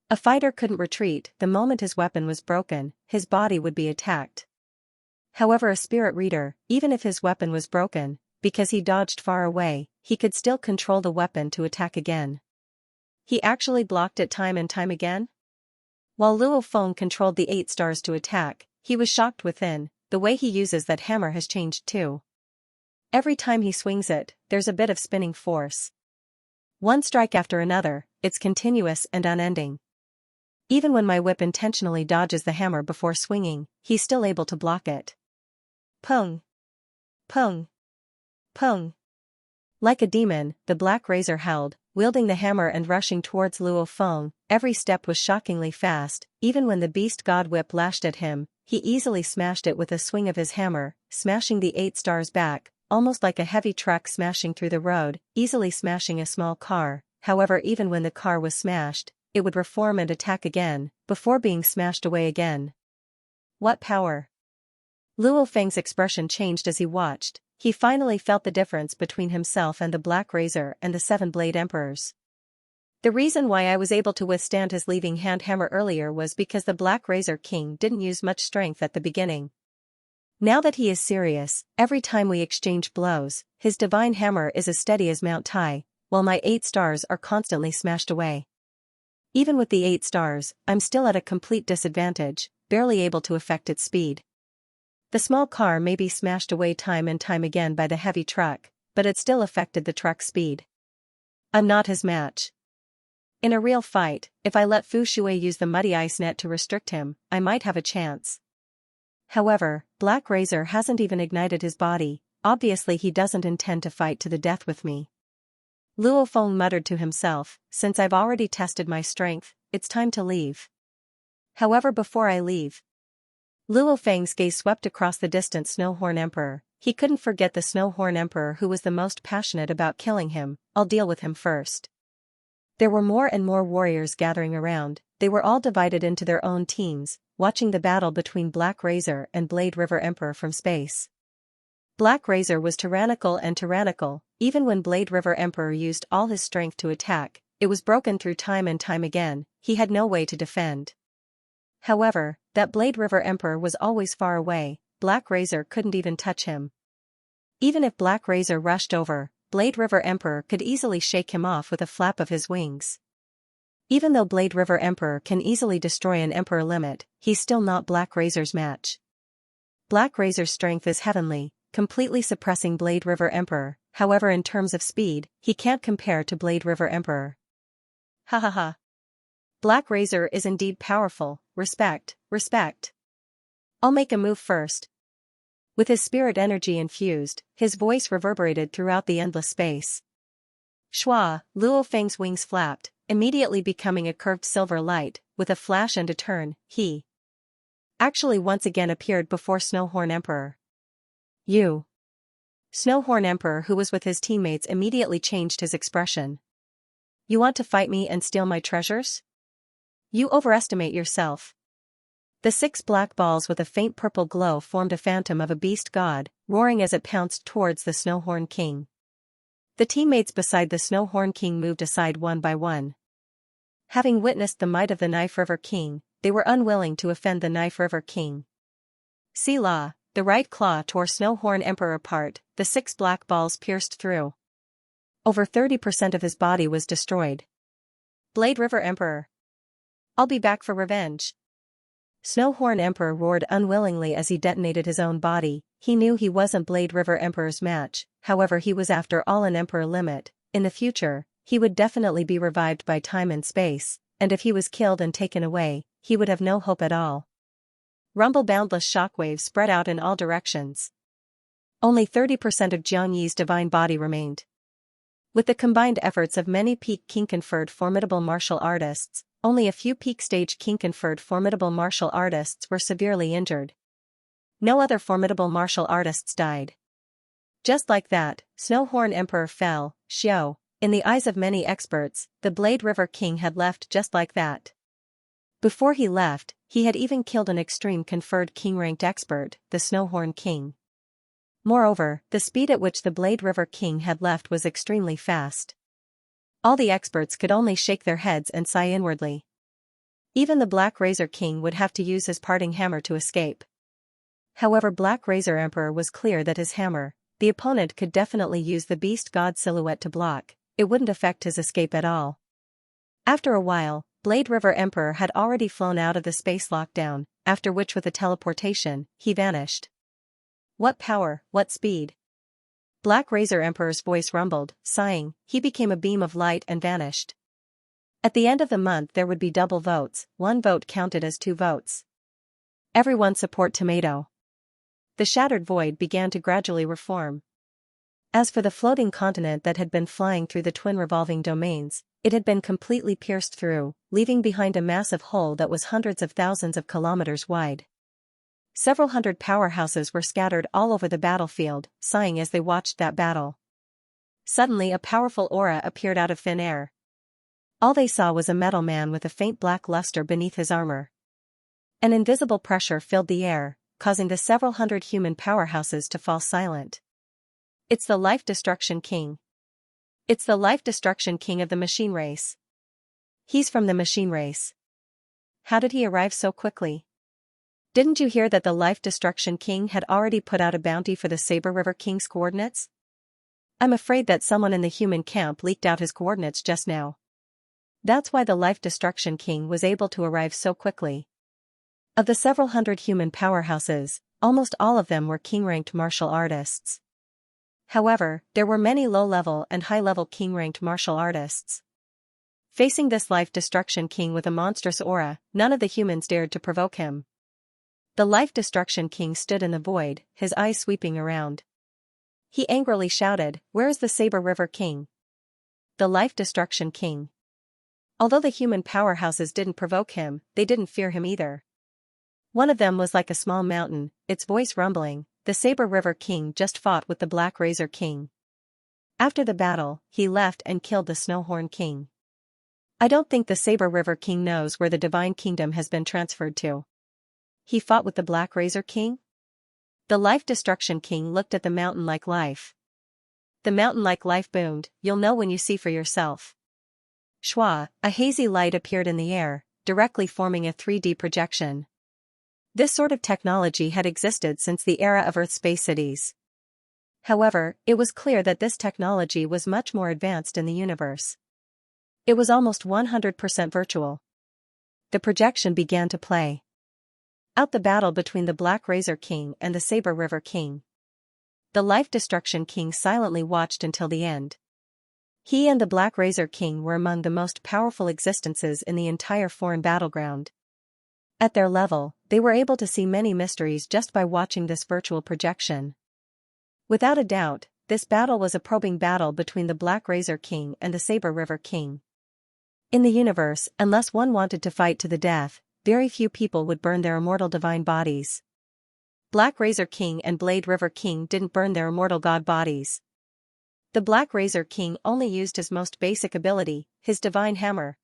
A fighter couldn't retreat. The moment his weapon was broken, his body would be attacked. However, a spirit reader, even if his weapon was broken, because he dodged far away, he could still control the weapon to attack again. He actually blocked it time and time again? While Luo Feng controlled the 8 stars to attack, he was shocked within. The way he uses that hammer has changed too. Every time he swings it, there's a bit of spinning force. One strike after another, it's continuous and unending. Even when my whip intentionally dodges the hammer before swinging, he's still able to block it. Pong! Pong! Pong! Like a demon, the Black Razor howled, wielding the hammer and rushing towards Luo Feng. Every step was shockingly fast. Even when the beast god whip lashed at him, he easily smashed it with a swing of his hammer, smashing the 8 stars back, almost like a heavy truck smashing through the road, easily smashing a small car. However, even when the car was smashed, it would reform and attack again, before being smashed away again. What power! Luo Feng's expression changed as he watched. He finally felt the difference between himself and the Black Razor and the 7-Blade Emperors. The reason why I was able to withstand his leaving hand hammer earlier was because the Black Razor King didn't use much strength at the beginning. Now that he is serious, every time we exchange blows, his divine hammer is as steady as Mount Tai, while my 8 stars are constantly smashed away. Even with the 8 stars, I'm still at a complete disadvantage, barely able to affect its speed. The small car may be smashed away time and time again by the heavy truck, but it still affected the truck's speed. I'm not his match. In a real fight, if I let Fu Shui use the muddy ice net to restrict him, I might have a chance. However, Black Razor hasn't even ignited his body. Obviously he doesn't intend to fight to the death with me. Luo Feng muttered to himself, since I've already tested my strength, it's time to leave. However, before I leave, Luo Feng's gaze swept across the distant Snowhorn Emperor. He couldn't forget the Snowhorn Emperor who was the most passionate about killing him. I'll deal with him first. There were more and more warriors gathering around. They were all divided into their own teams, watching the battle between Black Razor and Blade River Emperor from space. Black Razor was tyrannical and tyrannical. Even when Blade River Emperor used all his strength to attack, it was broken through time and time again. He had no way to defend. However, that Blade River Emperor was always far away. Black Razor couldn't even touch him. Even if Black Razor rushed over, Blade River Emperor could easily shake him off with a flap of his wings. Even though Blade River Emperor can easily destroy an Emperor limit, he's still not Black Razor's match. Black Razor's strength is heavenly, completely suppressing Blade River Emperor. However, in terms of speed, he can't compare to Blade River Emperor. Ha ha ha. Black Razor is indeed powerful. Respect, respect. I'll make a move first. With his spirit energy infused, his voice reverberated throughout the endless space. Shua, Luo Feng's wings flapped, immediately becoming a curved silver light. With a flash and a turn, he actually once again appeared before Snowhorn Emperor. You. Snowhorn Emperor, who was with his teammates, immediately changed his expression. You want to fight me and steal my treasures? You overestimate yourself. The 6 black balls with a faint purple glow formed a phantom of a beast god, roaring as it pounced towards the Snowhorn King. The teammates beside the Snowhorn King moved aside one by one. Having witnessed the might of the Knife River King, they were unwilling to offend the Knife River King. Selah, the right claw tore Snowhorn Emperor apart, the 6 black balls pierced through. Over 30% of his body was destroyed. Blade River Emperor. I'll be back for revenge. Snowhorn Emperor roared unwillingly as he detonated his own body. He knew he wasn't Blade River Emperor's match, however he was after all an Emperor limit. In the future, he would definitely be revived by time and space, and if he was killed and taken away, he would have no hope at all. Rumble boundless shockwaves spread out in all directions. Only 30% of Jiang Yi's divine body remained. With the combined efforts of many peak king-conferred formidable martial artists, only a few peak-stage king-conferred formidable martial artists were severely injured. No other formidable martial artists died. Just like that, Snowhorn Emperor fell. Xiao. In the eyes of many experts, the Blade River King had left just like that. Before he left, he had even killed an extreme conferred king-ranked expert, the Snowhorn King. Moreover, the speed at which the Blade River King had left was extremely fast. All the experts could only shake their heads and sigh inwardly. Even the Black Razor King would have to use his parting hammer to escape. However, Black Razor Emperor was clear that his hammer, the opponent could definitely use the beast god silhouette to block. It wouldn't affect his escape at all. After a while, Blade River Emperor had already flown out of the space lockdown, after which with a teleportation, he vanished. What power, what speed! Black Razor Emperor's voice rumbled, sighing, he became a beam of light and vanished. At the end of the month there would be double votes, 1 vote counted as 2 votes. Everyone support Tomato. The shattered void began to gradually reform. As for the floating continent that had been flying through the twin revolving domains, it had been completely pierced through, leaving behind a massive hole that was hundreds of thousands of kilometers wide. Several hundred powerhouses were scattered all over the battlefield, sighing as they watched that battle. Suddenly a powerful aura appeared out of thin air. All they saw was a metal man with a faint black luster beneath his armor. An invisible pressure filled the air, causing the several hundred human powerhouses to fall silent. It's the Life Destruction King. It's the Life Destruction King of the machine race. He's from the machine race. How did he arrive so quickly? Didn't you hear that the Life Destruction King had already put out a bounty for the Saber River King's coordinates? I'm afraid that someone in the human camp leaked out his coordinates just now. That's why the Life Destruction King was able to arrive so quickly. Of the several hundred human powerhouses, almost all of them were king-ranked martial artists. However, there were many low-level and high-level king-ranked martial artists. Facing this Life Destruction King with a monstrous aura, none of the humans dared to provoke him. The Life Destruction King stood in the void, his eyes sweeping around. He angrily shouted, "Where is the Saber River King?" The Life Destruction King. Although the human powerhouses didn't provoke him, they didn't fear him either. One of them was like a small mountain, its voice rumbling. The Saber River King just fought with the Black Razor King. After the battle, he left and killed the Snowhorn King. I don't think the Saber River King knows where the Divine Kingdom has been transferred to. He fought with the Black Razor King? The Life Destruction King looked at the mountain-like life. The mountain-like life boomed, "You'll know when you see for yourself." Shua, a hazy light appeared in the air, directly forming a 3D projection. This sort of technology had existed since the era of Earth space cities. However, it was clear that this technology was much more advanced in the universe. It was almost 100% virtual. The projection began to play out the battle between the Black Razor King and the Saber River King. The Life Destruction King silently watched until the end. He and the Black Razor King were among the most powerful existences in the entire foreign battleground. At their level, they were able to see many mysteries just by watching this virtual projection. Without a doubt, this battle was a probing battle between the Black Razor King and the Saber River King. In the universe, unless one wanted to fight to the death, very few people would burn their immortal divine bodies. Black Razor King and Blade River King didn't burn their immortal god bodies. The Black Razor King only used his most basic ability, his divine hammer.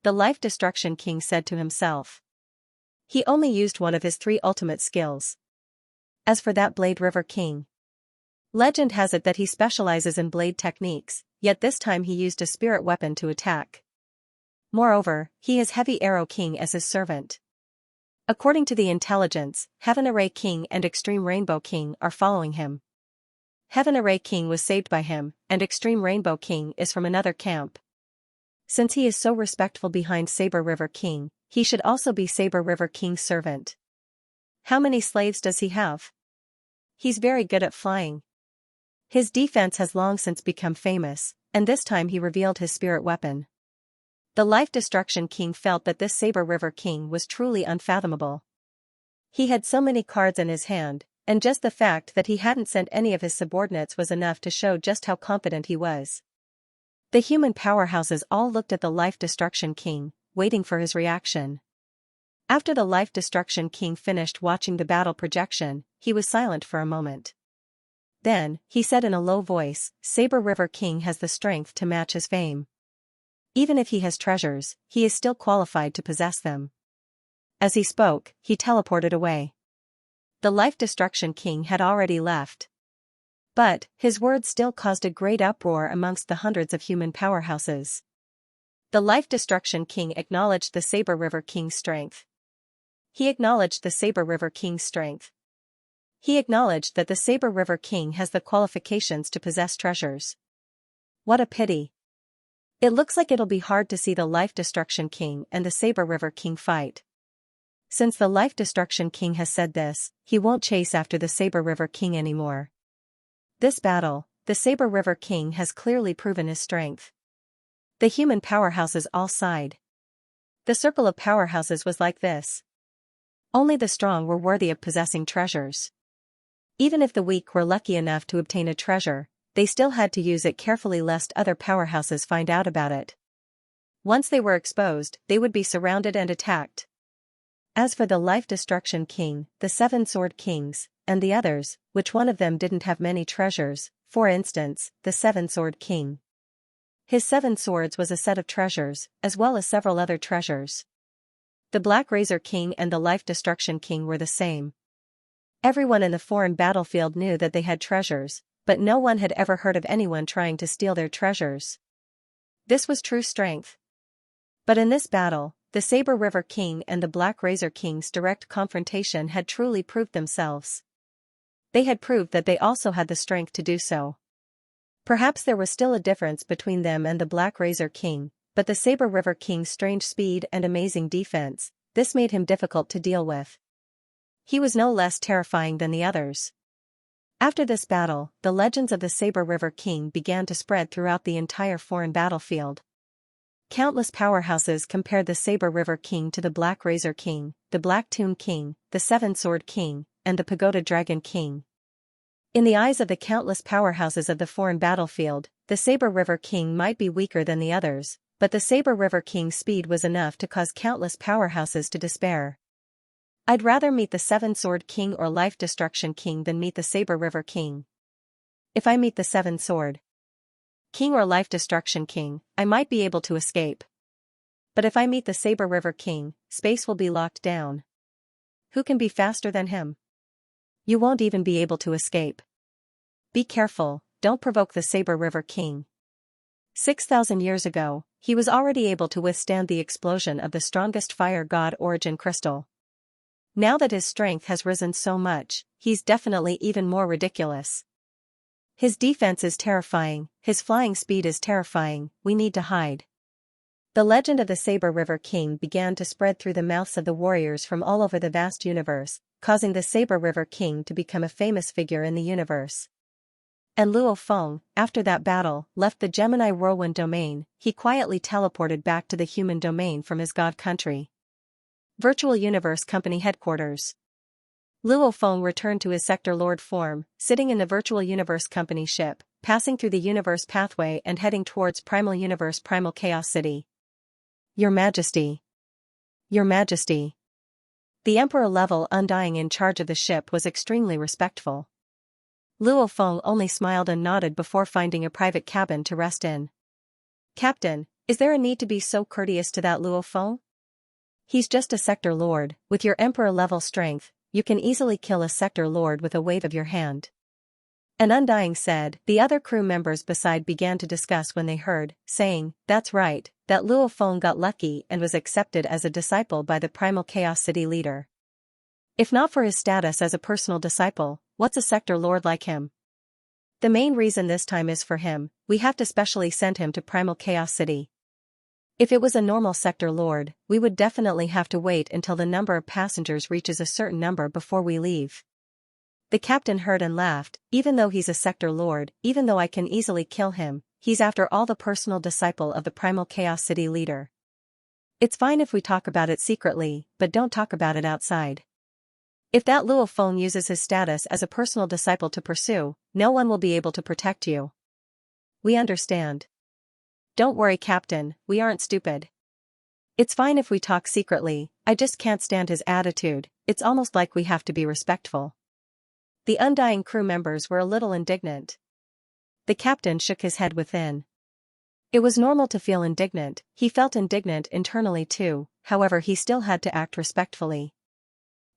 The Life Destruction King said to himself. He only used one of his 3 ultimate skills. As for that Blade River King, legend has it that he specializes in blade techniques, yet this time he used a spirit weapon to attack. Moreover, he has Heavy Arrow King as his servant. According to the intelligence, Heaven Array King and Extreme Rainbow King are following him. Heaven Array King was saved by him, and Extreme Rainbow King is from another camp. Since he is so respectful behind Saber River King, he should also be Saber River King's servant. How many slaves does he have? He's very good at flying. His defense has long since become famous, and this time he revealed his spirit weapon. The Life Destruction King felt that this Saber River King was truly unfathomable. He had so many cards in his hand, and just the fact that he hadn't sent any of his subordinates was enough to show just how confident he was. The human powerhouses all looked at the Life Destruction King, waiting for his reaction. After the Life Destruction King finished watching the battle projection, he was silent for a moment. Then, he said in a low voice, Saber River King has the strength to match his fame. Even if he has treasures, he is still qualified to possess them. As he spoke, he teleported away. The Life Destruction King had already left. But, his words still caused a great uproar amongst the hundreds of human powerhouses. The Life Destruction King acknowledged the Saber River King's strength. He acknowledged the Saber River King's strength. He acknowledged that the Saber River King has the qualifications to possess treasures. What a pity. It looks like it'll be hard to see the Life Destruction King and the Saber River King fight. Since the Life Destruction King has said this, he won't chase after the Saber River King anymore. This battle, the Saber River King has clearly proven his strength. The human powerhouses all sighed. The circle of powerhouses was like this. Only the strong were worthy of possessing treasures. Even if the weak were lucky enough to obtain a treasure, they still had to use it carefully lest other powerhouses find out about it. Once they were exposed, they would be surrounded and attacked. As for the Life Destruction King, the 7 Sword Kings, and the others, which one of them didn't have many treasures, for instance, the 7 Sword King. His 7 swords was a set of treasures, as well as several other treasures. The Black Razor King and the Life Destruction King were the same. Everyone in the foreign battlefield knew that they had treasures, but no one had ever heard of anyone trying to steal their treasures. This was true strength. But in this battle, the Saber River King and the Black Razor King's direct confrontation had truly proved themselves. They had proved that they also had the strength to do so. Perhaps there was still a difference between them and the Black Razor King, but the Saber River King's strange speed and amazing defense, this made him difficult to deal with. He was no less terrifying than the others. After this battle, the legends of the Saber River King began to spread throughout the entire foreign battlefield. Countless powerhouses compared the Saber River King to the Black Razor King, the Black Tomb King, the 7 Sword King, and the Pagoda Dragon King. In the eyes of the countless powerhouses of the foreign battlefield, the Saber River King might be weaker than the others, but the Saber River King's speed was enough to cause countless powerhouses to despair. I'd rather meet the 7 Sword King or Life Destruction King than meet the Saber River King. If I meet the 7 Sword King or Life Destruction King, I might be able to escape. But if I meet the Saber River King, space will be locked down. Who can be faster than him? You won't even be able to escape. Be careful, don't provoke the Saber River King. 6,000 years ago, he was already able to withstand the explosion of the strongest fire god origin crystal. Now that his strength has risen so much, he's definitely even more ridiculous. His defense is terrifying, his flying speed is terrifying, we need to hide. The legend of the Saber River King began to spread through the mouths of the warriors from all over the vast universe, causing the Saber River King to become a famous figure in the universe. And Luo Feng, after that battle, left the Gemini Whirlwind domain. He quietly teleported back to the human domain from his god country. Virtual Universe Company Headquarters. Luo Feng returned to his Sector Lord form, sitting in the Virtual Universe Company ship, passing through the Universe Pathway and heading towards Primal Universe Primal Chaos City. Your Majesty. Your Majesty. The Emperor-level Undying in charge of the ship was extremely respectful. Luo Feng only smiled and nodded before finding a private cabin to rest in. Captain, is there a need to be so courteous to that Luo Feng? He's just a Sector Lord. With your Emperor-level strength, you can easily kill a Sector Lord with a wave of your hand. An Undying said. The other crew members beside began to discuss when they heard, saying, that's right, that Luo Feng got lucky and was accepted as a disciple by the Primal Chaos City leader. If not for his status as a personal disciple, what's a Sector Lord like him? The main reason this time is for him. We have to specially send him to Primal Chaos City. If it was a normal Sector Lord, we would definitely have to wait until the number of passengers reaches a certain number before we leave. The captain heard and laughed. Even though he's a Sector Lord, even though I can easily kill him, he's after all the personal disciple of the Primal Chaos City leader. It's fine if we talk about it secretly, but don't talk about it outside. If that Luo Feng uses his status as a personal disciple to pursue, no one will be able to protect you. We understand. Don't worry, Captain, we aren't stupid. It's fine if we talk secretly, I just can't stand his attitude. It's almost like we have to be respectful. The Undying crew members were a little indignant. The captain shook his head within. It was normal to feel indignant. He felt indignant internally too, however he still had to act respectfully.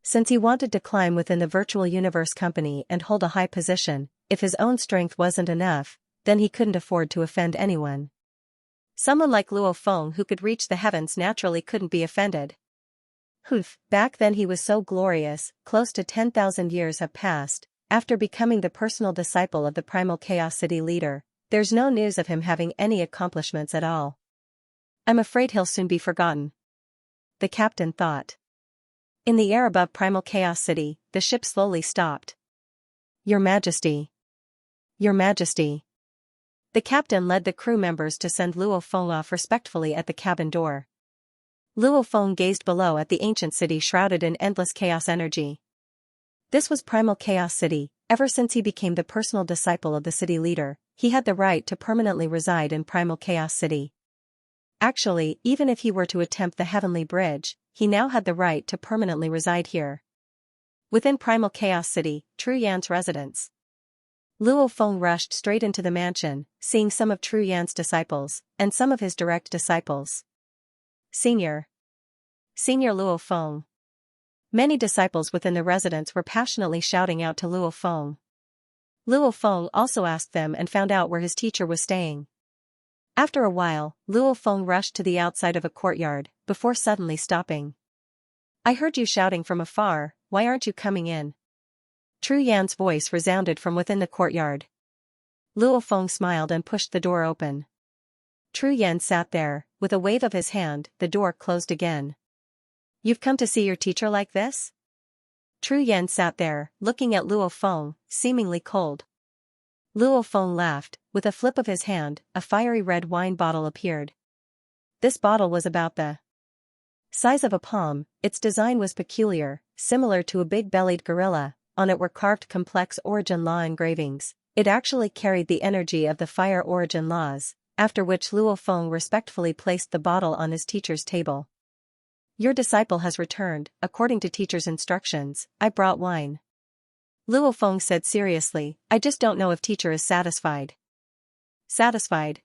Since he wanted to climb within the Virtual Universe Company and hold a high position, if his own strength wasn't enough, then he couldn't afford to offend anyone. Someone like Luo Feng who could reach the heavens naturally couldn't be offended. Back then he was so glorious. Close to 10,000 years have passed. After becoming the personal disciple of the Primal Chaos City leader, there's no news of him having any accomplishments at all. I'm afraid he'll soon be forgotten. The captain thought. In the air above Primal Chaos City, the ship slowly stopped. Your Majesty. Your Majesty. The captain led the crew members to send Luo Feng off respectfully at the cabin door. Luo Feng gazed below at the ancient city shrouded in endless chaos energy. This was Primal Chaos City. Ever since he became the personal disciple of the city leader, he had the right to permanently reside in Primal Chaos City. Actually, even if he were to attempt the Heavenly Bridge, he now had the right to permanently reside here. Within Primal Chaos City, Tru Yan's residence. Luo Feng rushed straight into the mansion, seeing some of Tru Yan's disciples, and some of his direct disciples. Senior Luo Feng. Many disciples within the residence were passionately shouting out to Luo Feng. Luo Feng also asked them and found out where his teacher was staying. After a while, Luo Feng rushed to the outside of a courtyard, before suddenly stopping. I heard you shouting from afar, why aren't you coming in? Tru Yan's voice resounded from within the courtyard. Luo Feng smiled and pushed the door open. Tru Yan sat there. With a wave of his hand, the door closed again. You've come to see your teacher like this? Tru Yan sat there, looking at Luo Feng, seemingly cold. Luo Feng laughed. With a flip of his hand, a fiery red wine bottle appeared. This bottle was about the size of a palm. Its design was peculiar, similar to a big-bellied gorilla. On it were carved complex origin law engravings. It actually carried the energy of the fire origin laws, after which Luo Feng respectfully placed the bottle on his teacher's table. Your disciple has returned. According to teacher's instructions, I brought wine. Luo Feng said seriously, I just don't know if teacher is satisfied. Satisfied.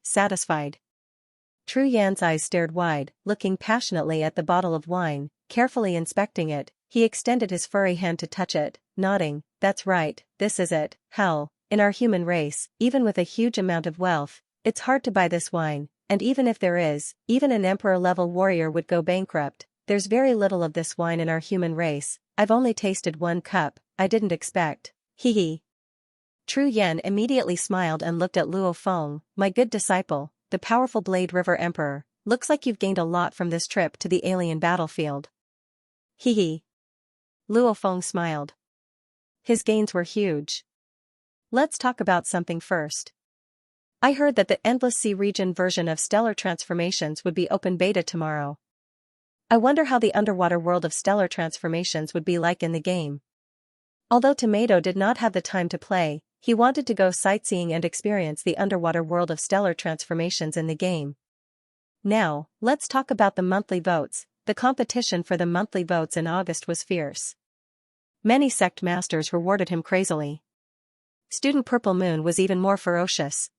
Tru Yan's eyes stared wide, looking passionately at the bottle of wine, carefully inspecting it. He extended his furry hand to touch it, nodding, that's right, this is it. Hell, in our human race, even with a huge amount of wealth, it's hard to buy this wine, and even if there is, even an emperor-level warrior would go bankrupt. There's very little of this wine in our human race. I've only tasted 1 cup, I didn't expect. Hee. Tru Yan immediately smiled and looked at Luo Feng. My good disciple, the powerful Blade River Emperor, looks like you've gained a lot from this trip to the alien battlefield. Hee. Luo Feng smiled. His gains were huge. Let's talk about something first. I heard that the Endless Sea region version of Stellar Transformations would be open beta tomorrow. I wonder how the underwater world of Stellar Transformations would be like in the game. Although Tomato did not have the time to play, he wanted to go sightseeing and experience the underwater world of stellar transformations in the game. Now, let's talk about the monthly votes. The competition for the monthly votes in August was fierce. Many sect masters rewarded him crazily. Student Purple Moon was even more ferocious.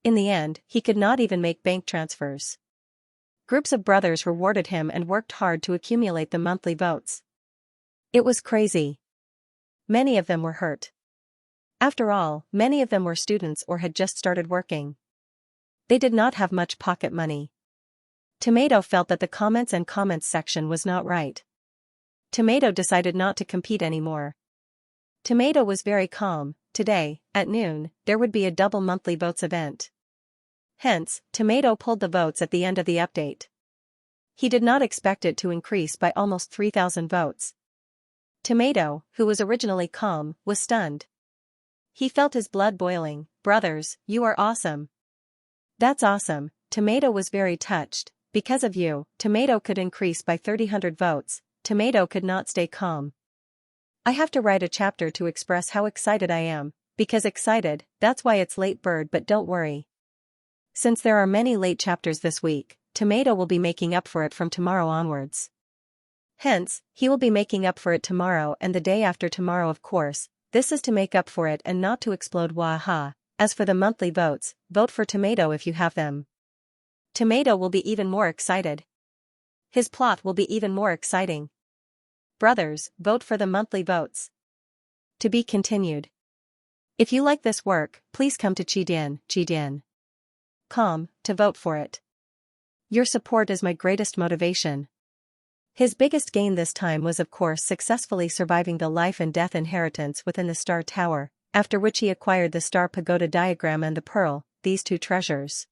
In the end, he could not even make bank transfers. Groups of brothers rewarded him and worked hard to accumulate the monthly votes. It was crazy. Many of them were hurt. After all, many of them were students or had just started working. They did not have much pocket money. Tomato felt that the comments section was not right. Tomato decided not to compete anymore. Tomato was very calm. Today, at noon, there would be a double monthly votes event. Hence, Tomato pulled the votes at the end of the update. He did not expect it to increase by almost 3,000 votes. Tomato, who was originally calm, was stunned. He felt his blood boiling. Brothers, you are awesome. That's awesome. Tomato was very touched. Because of you, Tomato could increase by 3,000 votes. Tomato could not stay calm. I have to write a chapter to express how excited I am, because excited, that's why it's late bird, but don't worry. Since there are many late chapters this week, Tomato will be making up for it from tomorrow onwards. Hence, he will be making up for it tomorrow and the day after tomorrow, of course. This is to make up for it and not to explode, waha. As for the monthly votes, vote for Tomato if you have them. Tomato will be even more excited. His plot will be even more exciting. Brothers, vote for the monthly votes. To be continued. If you like this work, please come to Chidian.com to vote for it. Your support is my greatest motivation. His biggest gain this time was of course successfully surviving the life and death inheritance within the Star Tower, after which he acquired the Star Pagoda diagram and the Pearl, these two treasures.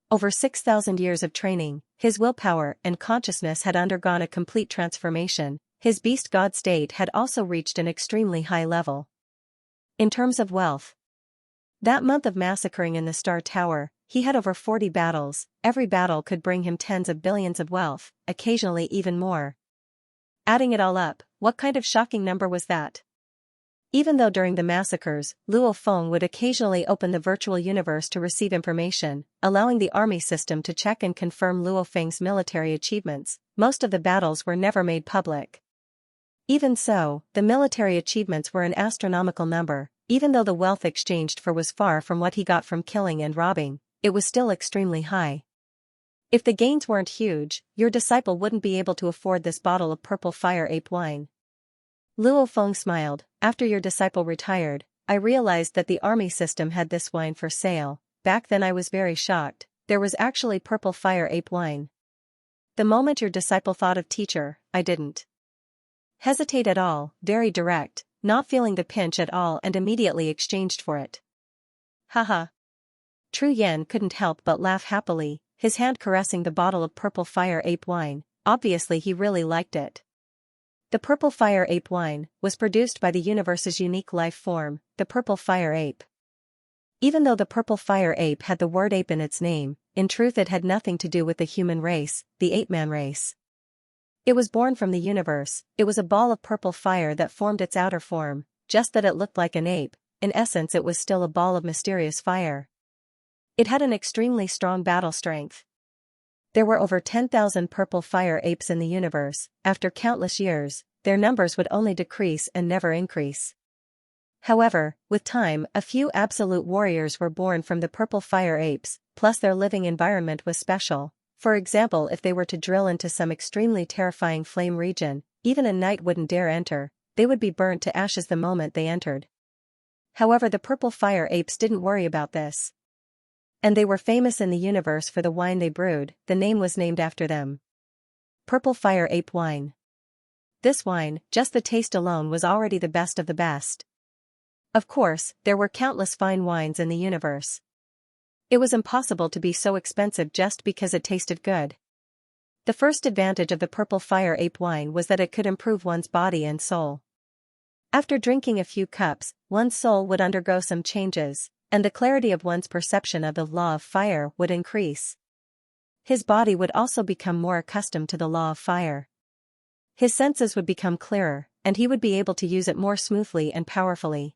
Over 6,000 years of training, his willpower and consciousness had undergone a complete transformation. His beast god state had also reached an extremely high level. In terms of wealth, that month of massacring in the Star Tower, he had over 40 battles. Every battle could bring him tens of billions of wealth, occasionally even more. Adding it all up, what kind of shocking number was that? Even though during the massacres, Luo Feng would occasionally open the virtual universe to receive information, allowing the army system to check and confirm Luo Feng's military achievements, most of the battles were never made public. Even so, the military achievements were an astronomical number. Even though the wealth exchanged for was far from what he got from killing and robbing, it was still extremely high. If the gains weren't huge, your disciple wouldn't be able to afford this bottle of purple fire ape wine. Luo Feng smiled. After your disciple retired, I realized that the army system had this wine for sale. Back then I was very shocked. There was actually purple fire ape wine. The moment your disciple thought of teacher, I didn't hesitate at all, very direct, not feeling the pinch at all, and immediately exchanged for it. Haha. Tru Yen couldn't help but laugh happily, his hand caressing the bottle of purple fire ape wine. Obviously he really liked it. The purple fire ape wine was produced by the universe's unique life form, the purple fire ape. Even though the purple fire ape had the word ape in its name, in truth it had nothing to do with the human race, the ape-man race. It was born from the universe. It was a ball of purple fire that formed its outer form, just that it looked like an ape. In essence it was still a ball of mysterious fire. It had an extremely strong battle strength. There were over 10,000 purple fire apes in the universe. After countless years, their numbers would only decrease and never increase. However, with time, a few absolute warriors were born from the purple fire apes, plus their living environment was special. For example, if they were to drill into some extremely terrifying flame region, even a knight wouldn't dare enter, they would be burnt to ashes the moment they entered. However, the purple fire apes didn't worry about this. And they were famous in the universe for the wine they brewed. The name was named after them. Purple fire ape wine. This wine, just the taste alone, was already the best of the best. Of course, there were countless fine wines in the universe. It was impossible to be so expensive just because it tasted good. The first advantage of the purple fire ape wine was that it could improve one's body and soul. After drinking a few cups, one's soul would undergo some changes, and the clarity of one's perception of the law of fire would increase. His body would also become more accustomed to the law of fire. His senses would become clearer, and he would be able to use it more smoothly and powerfully.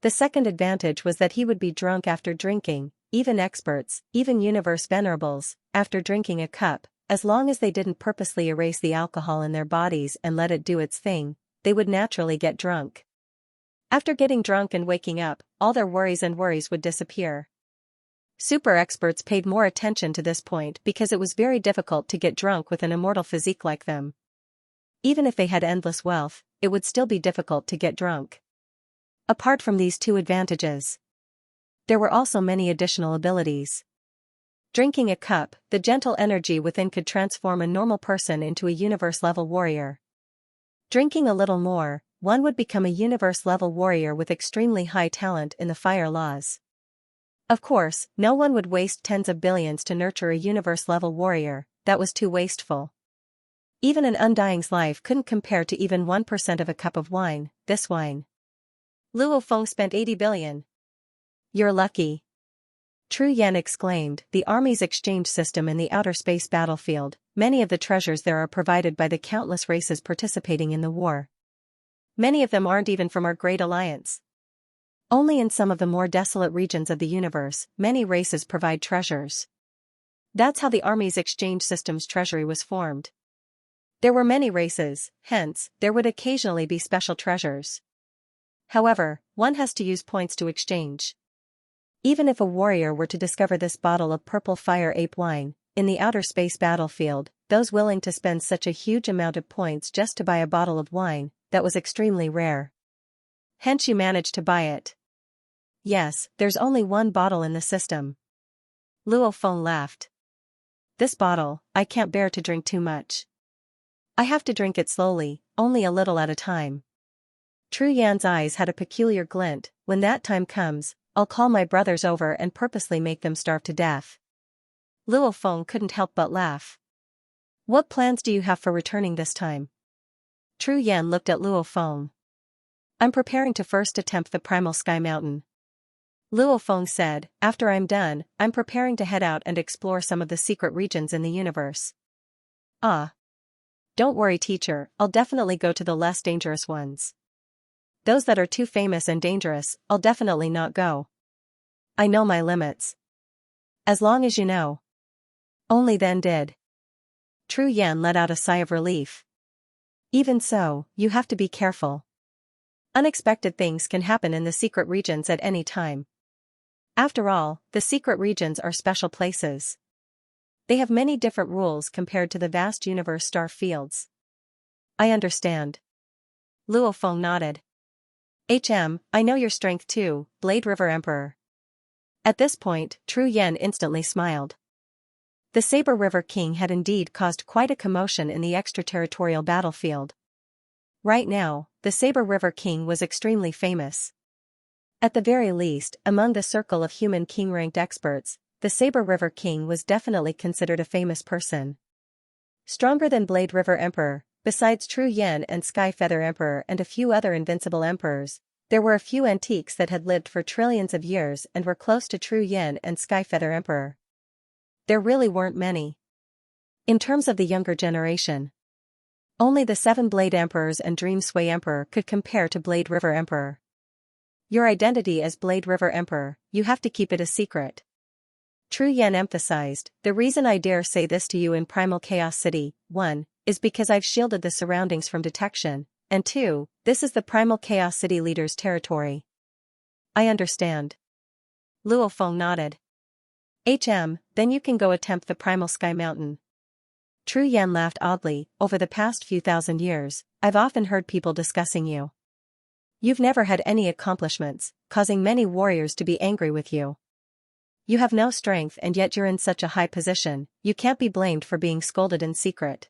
The second advantage was that he would be drunk after drinking. Even experts, even universe venerables, after drinking a cup, as long as they didn't purposely erase the alcohol in their bodies and let it do its thing, they would naturally get drunk. After getting drunk and waking up, all their worries would disappear. Super experts paid more attention to this point because it was very difficult to get drunk with an immortal physique like them. Even if they had endless wealth, it would still be difficult to get drunk. Apart from these two advantages, there were also many additional abilities. Drinking a cup, the gentle energy within could transform a normal person into a universe-level warrior. Drinking a little more, one would become a universe-level warrior with extremely high talent in the fire laws. Of course, no one would waste tens of billions to nurture a universe-level warrior, that was too wasteful. Even an undying's life couldn't compare to even 1% of a cup of wine, this wine. Luo Feng spent 80 billion. You're lucky. Tru Yan exclaimed. The Army's exchange system in the outer space battlefield, many of the treasures there are provided by the countless races participating in the war. Many of them aren't even from our great alliance. Only in some of the more desolate regions of the universe, many races provide treasures. That's how the Army's exchange system's treasury was formed. There were many races, hence, there would occasionally be special treasures. However, one has to use points to exchange. Even if a warrior were to discover this bottle of purple fire ape wine, in the outer space battlefield, those willing to spend such a huge amount of points just to buy a bottle of wine, that was extremely rare. Hence you managed to buy it. Yes, there's only one bottle in the system. Luo Feng laughed. This bottle, I can't bear to drink too much. I have to drink it slowly, only a little at a time. Tru Yan's eyes had a peculiar glint. When that time comes, I'll call my brothers over and purposely make them starve to death. Luo Feng couldn't help but laugh. What plans do you have for returning this time? Tru Yan looked at Luo Feng. I'm preparing to first attempt the primal sky mountain. Luo Feng said, after I'm done, I'm preparing to head out and explore some of the secret regions in the universe. Ah. Don't worry, teacher, I'll definitely go to the less dangerous ones. Those that are too famous and dangerous, I'll definitely not go. I know my limits. As long as you know. Only then did. Tru Yan let out a sigh of relief. Even so, you have to be careful. Unexpected things can happen in the secret regions at any time. After all, the secret regions are special places. They have many different rules compared to the vast universe star fields. I understand. Luo Feng nodded. I know your strength too, Blade River Emperor. At this point, Tru Yan instantly smiled. The Saber River King had indeed caused quite a commotion in the extraterritorial battlefield. Right now, the Saber River King was extremely famous. At the very least, among the circle of human king-ranked experts, the Saber River King was definitely considered a famous person. Stronger than Blade River Emperor, besides Tru Yan and Sky Feather Emperor and a few other invincible emperors, there were a few antiques that had lived for trillions of years and were close to Tru Yan and Sky Feather Emperor. There really weren't many. In terms of the younger generation, only the Seven Blade Emperors and Dream Sway Emperor could compare to Blade River Emperor. Your identity as Blade River Emperor, you have to keep it a secret. Tru Yan emphasized, the reason I dare say this to you in Primal Chaos City, 1, is because I've shielded the surroundings from detection, and 2, this is the Primal Chaos City leader's territory. I understand. Luo Feng nodded. Then you can go attempt the Primal Sky Mountain. Tru Yan laughed oddly. Over the past few thousand years, I've often heard people discussing you. You've never had any accomplishments, causing many warriors to be angry with you. You have no strength and yet you're in such a high position, you can't be blamed for being scolded in secret.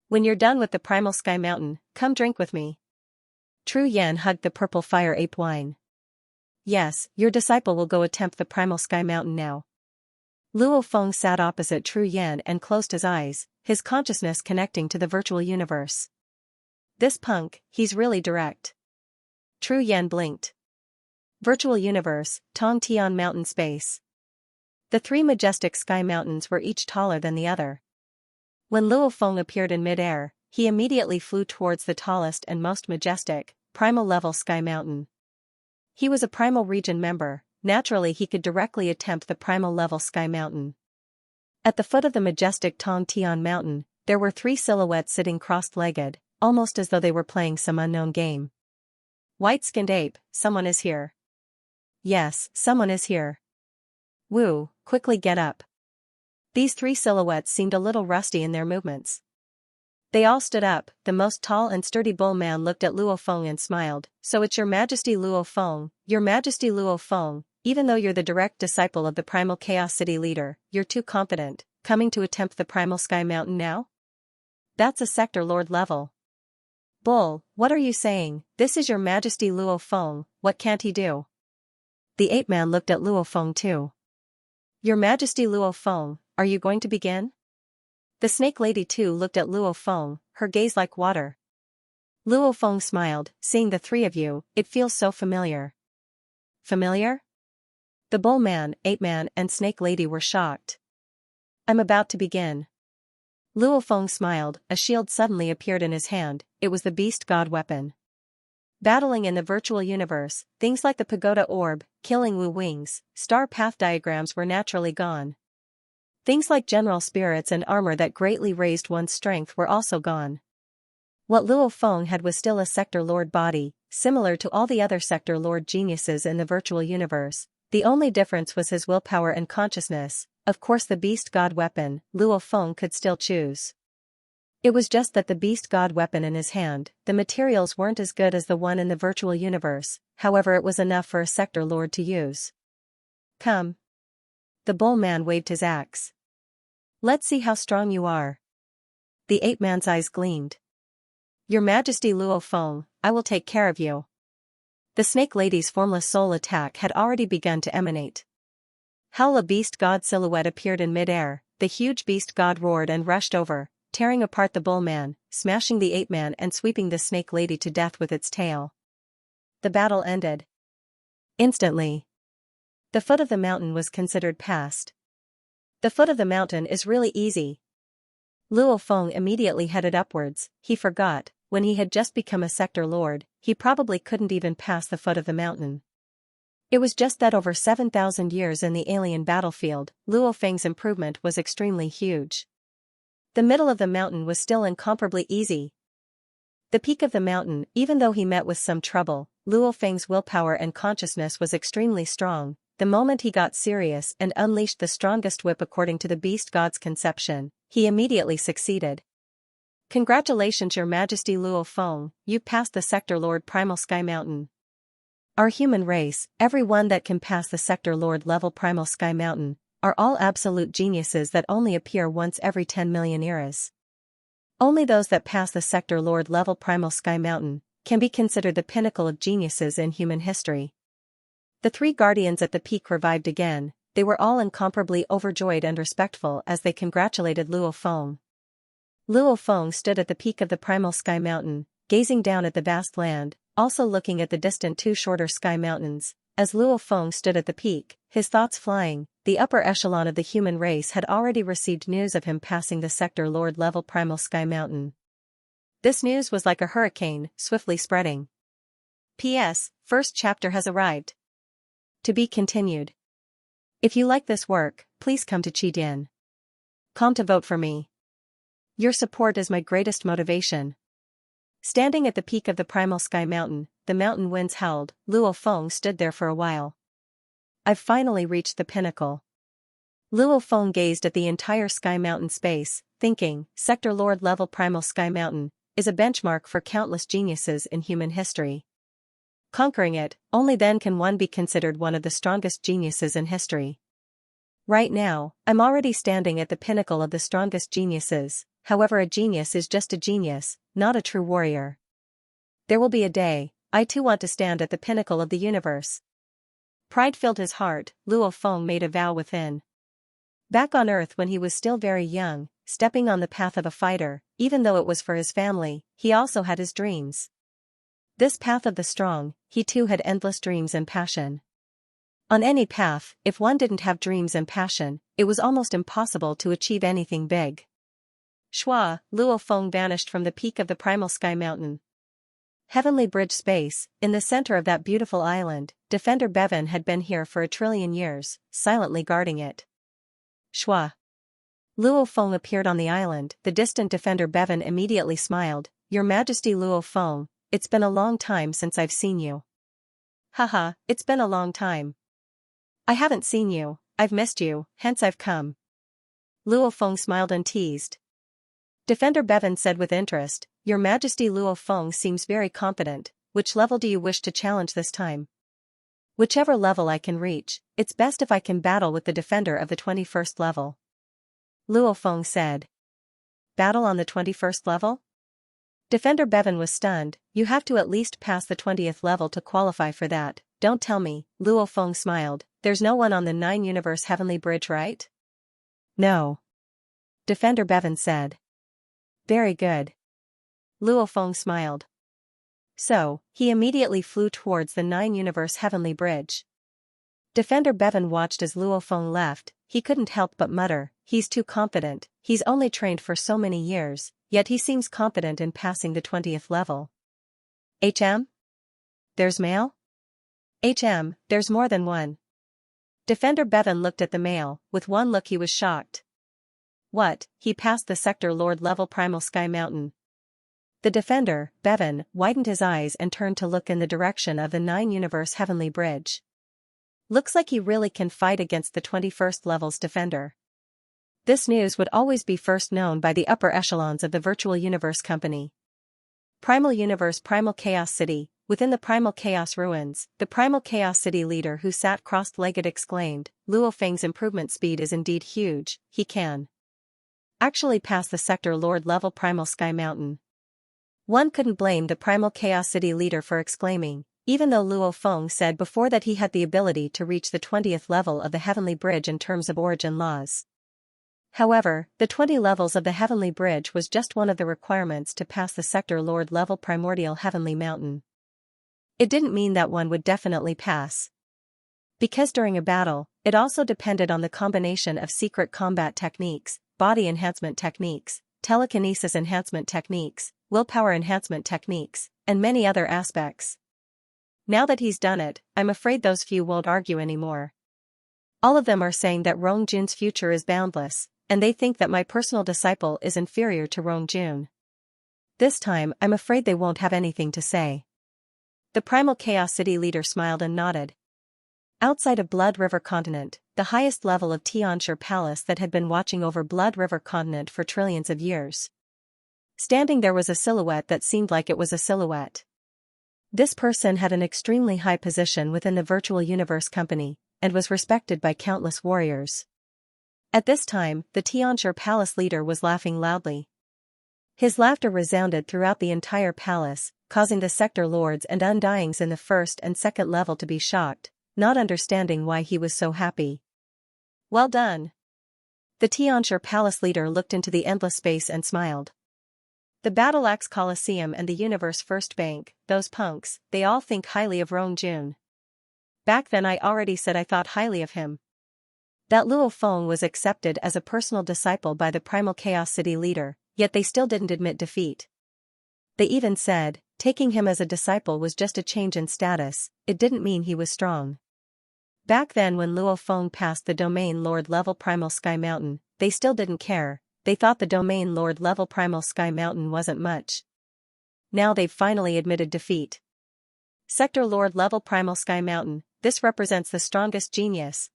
When you're done with the Primal Sky Mountain, come drink with me. Tru Yan hugged the purple fire ape wine. Yes, your disciple will go attempt the Primal Sky Mountain now. Luo Feng sat opposite Tru Yan and closed his eyes, his consciousness connecting to the virtual universe. This punk, he's really direct. Tru Yan blinked. Virtual universe, Tong Tian Mountain space. The three majestic sky mountains were each taller than the other. When Luo Feng appeared in mid-air, he immediately flew towards the tallest and most majestic, primal-level sky mountain. He was a primal region member, naturally he could directly attempt the primal-level sky mountain. At the foot of the majestic Tong Tian mountain, there were 3 silhouettes sitting crossed-legged, almost as though they were playing some unknown game. White-skinned ape, someone is here. Yes, someone is here. Woo, quickly get up. These 3 silhouettes seemed a little rusty in their movements. They all stood up. The most tall and sturdy bull man looked at Luo Feng and smiled. So it's your Majesty Luo Feng, your Majesty Luo Feng, even though you're the direct disciple of the primal Chaos City leader, you're too confident, coming to attempt the primal sky mountain now? That's a sector lord level. Bull, what are you saying? This is your Majesty Luo Feng, what can't he do? The ape man looked at Luo Feng too. Your Majesty Luo Feng, are you going to begin? The snake lady too looked at Luo Feng, her gaze like water. Luo Feng smiled, seeing the 3 of you, it feels so familiar. Familiar? The bull man, ape man and snake lady were shocked. I'm about to begin. Luo Feng smiled, a shield suddenly appeared in his hand, it was the beast god weapon. Battling in the virtual universe, things like the pagoda orb, killing Wu wings, star path diagrams were naturally gone. Things like general spirits and armor that greatly raised one's strength were also gone. What Luo Feng had was still a sector lord body, similar to all the other sector lord geniuses in the virtual universe. The only difference was his willpower and consciousness. Of course the beast god weapon, Luo Feng could still choose. It was just that the beast god weapon in his hand, the materials weren't as good as the one in the virtual universe, however it was enough for a sector lord to use. Come. The bull man waved his axe. Let's see how strong you are. The ape man's eyes gleamed. Your Majesty Luo Feng, I will take care of you. The snake lady's formless soul attack had already begun to emanate. Howl, a beast god silhouette appeared in mid-air, the huge beast god roared and rushed over, tearing apart the bull man, smashing the ape man and sweeping the snake lady to death with its tail. The battle ended. Instantly. The foot of the mountain was considered passed. The foot of the mountain is really easy. Luo Feng immediately headed upwards, he forgot, when he had just become a sector lord, he probably couldn't even pass the foot of the mountain. It was just that over 7,000 years in the alien battlefield, Luo Feng's improvement was extremely huge. The middle of the mountain was still incomparably easy. The peak of the mountain, even though he met with some trouble, Luo Feng's willpower and consciousness was extremely strong. The moment he got serious and unleashed the strongest whip according to the beast god's conception, he immediately succeeded. Congratulations Your Majesty Luo Feng, you've passed the Sector Lord Primal Sky Mountain. Our human race, everyone that can pass the Sector Lord level Primal Sky Mountain, are all absolute geniuses that only appear once every 10 million eras. Only those that pass the Sector Lord level Primal Sky Mountain can be considered the pinnacle of geniuses in human history. The 3 guardians at the peak revived again, they were all incomparably overjoyed and respectful as they congratulated Luo Feng. Luo Feng stood at the peak of the Primal Sky Mountain, gazing down at the vast land, also looking at the distant 2 shorter sky mountains. As Luo Feng stood at the peak, his thoughts flying, the upper echelon of the human race had already received news of him passing the Sector Lord level Primal Sky Mountain. This news was like a hurricane, swiftly spreading. P.S. First chapter has arrived. To be continued. If you like this work, please come to Qidin.com to vote for me. Your support is my greatest motivation. Standing at the peak of the Primal Sky Mountain, the mountain winds howled. Luo Feng stood there for a while. I've finally reached the pinnacle. Luo Feng gazed at the entire Sky Mountain space, thinking, Sector Lord level Primal Sky Mountain is a benchmark for countless geniuses in human history. Conquering it, only then can one be considered one of the strongest geniuses in history. Right now, I'm already standing at the pinnacle of the strongest geniuses. However, a genius is just a genius, not a true warrior. There will be a day, I too want to stand at the pinnacle of the universe. Pride filled his heart. Luo Feng made a vow within. Back on Earth when he was still very young, stepping on the path of a fighter, even though it was for his family, he also had his dreams. This path of the strong, he too had endless dreams and passion. On any path, if one didn't have dreams and passion, it was almost impossible to achieve anything big. Shua, Luo Feng vanished from the peak of the primal sky mountain. Heavenly Bridge space, in the center of that beautiful island, Defender Bevan had been here for 1,000,000,000 years, silently guarding it. Shua. Luo Feng appeared on the island. The distant Defender Bevan immediately smiled. Your Majesty Luo Feng, it's been a long time since I've seen you. Haha, it's been a long time. I haven't seen you, I've missed you, hence I've come. Luo Feng smiled and teased. Defender Bevan said with interest, Your Majesty Luo Feng seems very competent. Which level do you wish to challenge this time? Whichever level I can reach, it's best if I can battle with the defender of the 21st level. Luo Feng said. Battle on the 21st level? Defender Bevan was stunned. You have to at least pass the 20th level to qualify for that. Don't tell me, Luo Feng smiled. There's no one on the 9-universe Heavenly Bridge, right? No. Defender Bevan said. Very good. Luo Feng smiled. So, he immediately flew towards the 9-universe Heavenly Bridge. Defender Bevan watched as Luo Feng left. He couldn't help but mutter, he's too confident, he's only trained for so many years, yet he seems confident in passing the 20th level. HM? There's mail? HM, there's more than one. Defender Bevan looked at the mail. With one look he was shocked. What, he passed the Sector Lord level Primal Sky Mountain. The Defender, Bevan, widened his eyes and turned to look in the direction of the 9-universe Heavenly Bridge. Looks like he really can fight against the 21st level's Defender. This news would always be first known by the upper echelons of the Virtual Universe Company. Primal Universe Primal Chaos City. Within the Primal Chaos ruins, the Primal Chaos City leader who sat cross-legged exclaimed, Luo Feng's improvement speed is indeed huge, he can actually pass the Sector Lord level Primal Sky Mountain. One couldn't blame the Primal Chaos City leader for exclaiming, even though Luo Feng said before that he had the ability to reach the 20th level of the Heavenly Bridge in terms of origin laws. However, the 20 levels of the Heavenly Bridge was just one of the requirements to pass the Sector Lord level Primordial Heavenly Mountain. It didn't mean that one would definitely pass. Because during a battle, it also depended on the combination of secret combat techniques, body enhancement techniques, telekinesis enhancement techniques, willpower enhancement techniques, and many other aspects. Now that he's done it, I'm afraid those few won't argue anymore. All of them are saying that Rong Jun's future is boundless, and they think that my personal disciple is inferior to Rong Jun. This time I'm afraid they won't have anything to say. The Primal Chaos City leader smiled and nodded. Outside of Blood River Continent, the highest level of Xianxia Palace that had been watching over Blood River Continent for trillions of years. Standing there was a silhouette that seemed like it was a silhouette. This person had an extremely high position within the Virtual Universe Company, and was respected by countless warriors. At this time, the Xianxia Palace leader was laughing loudly. His laughter resounded throughout the entire palace, causing the sector lords and undyings in the first and second level to be shocked, not understanding why he was so happy. Well done. The Xianxia Palace leader looked into the endless space and smiled. The Battle Axe Coliseum and the Universe First Bank, those punks, they all think highly of Rong Jun. Back then I already said I thought highly of him. That Luo Feng was accepted as a personal disciple by the Primal Chaos City leader, yet they still didn't admit defeat. They even said, taking him as a disciple was just a change in status, it didn't mean he was strong. Back then when Luo Feng passed the Domain Lord level Primal Sky Mountain, they still didn't care, they thought the Domain Lord level Primal Sky Mountain wasn't much. Now they've finally admitted defeat. Sector Lord level Primal Sky Mountain, this represents the strongest genius.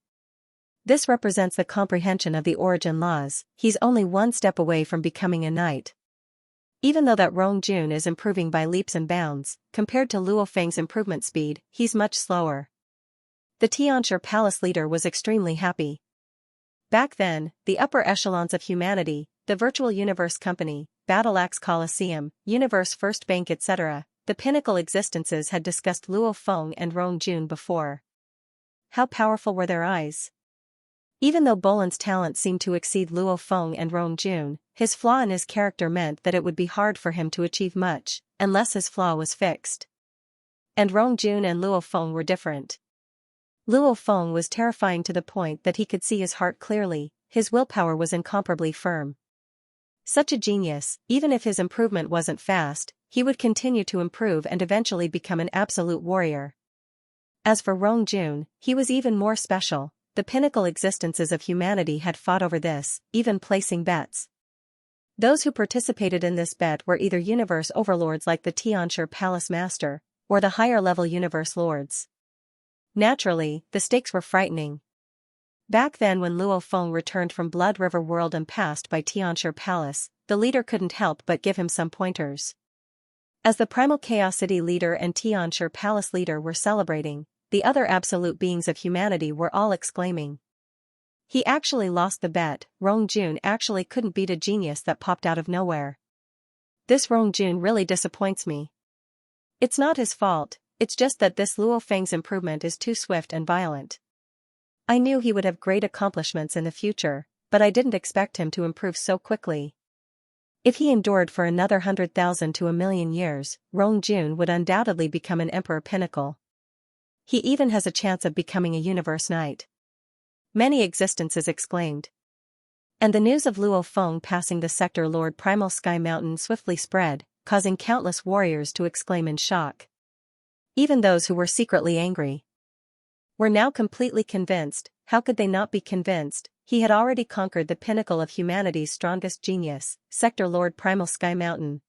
This represents the comprehension of the origin laws, he's only one step away from becoming a knight. Even though that Rong Jun is improving by leaps and bounds, compared to Luo Feng's improvement speed, he's much slower. The Xianxia Palace leader was extremely happy. Back then, the upper echelons of humanity, the Virtual Universe Company, Battle Axe Coliseum, Universe First Bank etc., the pinnacle existences had discussed Luo Feng and Rong Jun before. How powerful were their eyes? Even though Bolan's talent seemed to exceed Luo Feng and Rong Jun, his flaw in his character meant that it would be hard for him to achieve much, unless his flaw was fixed. And Rong Jun and Luo Feng were different. Luo Feng was terrifying to the point that he could see his heart clearly, his willpower was incomparably firm. Such a genius, even if his improvement wasn't fast, he would continue to improve and eventually become an absolute warrior. As for Rong Jun, he was even more special. The pinnacle existences of humanity had fought over this, even placing bets. Those who participated in this bet were either universe overlords like the Xianxia Palace Master, or the higher-level universe lords. Naturally, the stakes were frightening. Back then when Luo Feng returned from Blood River World and passed by Xianxia Palace, the leader couldn't help but give him some pointers. As the Primal Chaos City leader and Xianxia Palace leader were celebrating, the other absolute beings of humanity were all exclaiming. He actually lost the bet. Rong Jun actually couldn't beat a genius that popped out of nowhere. This Rong Jun really disappoints me. It's not his fault, it's just that this Luo Feng's improvement is too swift and violent. I knew he would have great accomplishments in the future, but I didn't expect him to improve so quickly. If he endured for another 100,000 to 1,000,000 years, Rong Jun would undoubtedly become an emperor pinnacle. He even has a chance of becoming a universe knight. Many existences exclaimed. And the news of Luo Feng passing the Sector Lord Primal Sky Mountain swiftly spread, causing countless warriors to exclaim in shock. Even those who were secretly angry were now completely convinced. How could they not be convinced? He had already conquered the pinnacle of humanity's strongest genius, Sector Lord Primal Sky Mountain.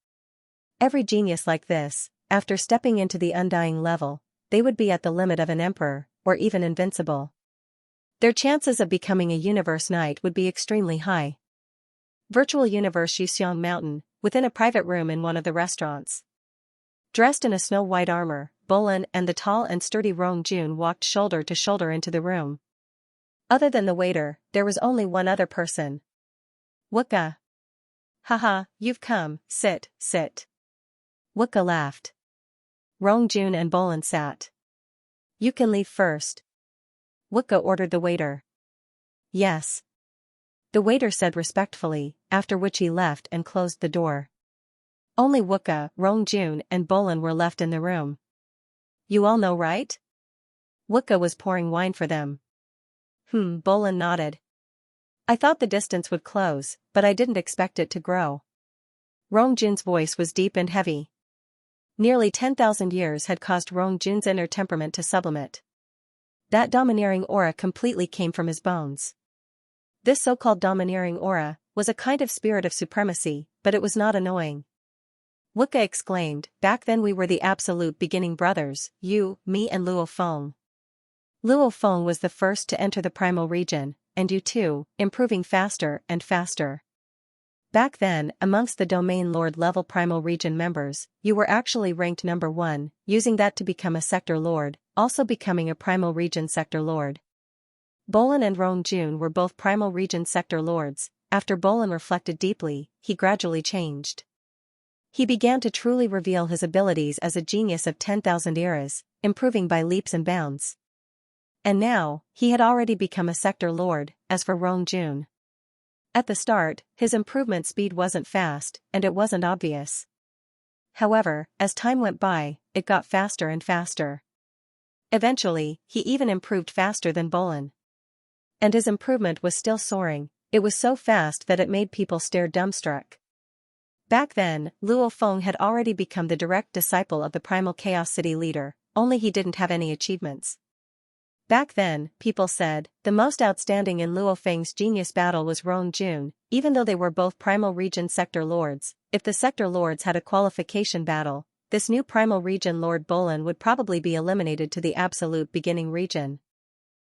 Every genius like this, after stepping into the undying level, they would be at the limit of an emperor, or even invincible. Their chances of becoming a universe knight would be extremely high. Virtual Universe Xiang Mountain, within a private room in one of the restaurants. Dressed in a snow-white armor, Bolin and the tall and sturdy Rong Jun walked shoulder to shoulder into the room. Other than the waiter, there was only one other person. Wukka. Haha, you've come, sit. Wukka laughed. Rong Jun and Bolin sat. You can leave first. Wukka ordered the waiter. Yes. The waiter said respectfully, after which he left and closed the door. Only Wukka, Rong Jun and Bolin were left in the room. You all know, right? Wukka was pouring wine for them. Bolin nodded. I thought the distance would close, but I didn't expect it to grow. Rong Jun's voice was deep and heavy. Nearly 10,000 years had caused Rong Jun's inner temperament to sublimate. That domineering aura completely came from his bones. This so-called domineering aura was a kind of spirit of supremacy, but it was not annoying. Wukka exclaimed, back then we were the absolute beginning brothers, you, me and Luo Feng. Luo Feng was the first to enter the primal region, and you too, improving faster and faster. Back then, amongst the Domain Lord level primal region members, you were actually ranked number 1, using that to become a sector lord, also becoming a primal region sector lord. Bolin and Rong Jun were both primal region sector lords. After Bolin reflected deeply, he gradually changed. He began to truly reveal his abilities as a genius of 10,000 eras, improving by leaps and bounds. And now, he had already become a sector lord. As for Rong Jun, at the start, his improvement speed wasn't fast, and it wasn't obvious. However, as time went by, it got faster and faster. Eventually, he even improved faster than Bolin. And his improvement was still soaring. It was so fast that it made people stare dumbstruck. Back then, Luo Feng had already become the direct disciple of the Primal Chaos City leader, only he didn't have any achievements. Back then, people said, the most outstanding in Luo Feng's genius battle was Rong Jun, even though they were both Primal Region Sector Lords. If the Sector Lords had a qualification battle, this new Primal Region Lord Bolin would probably be eliminated to the absolute beginning region.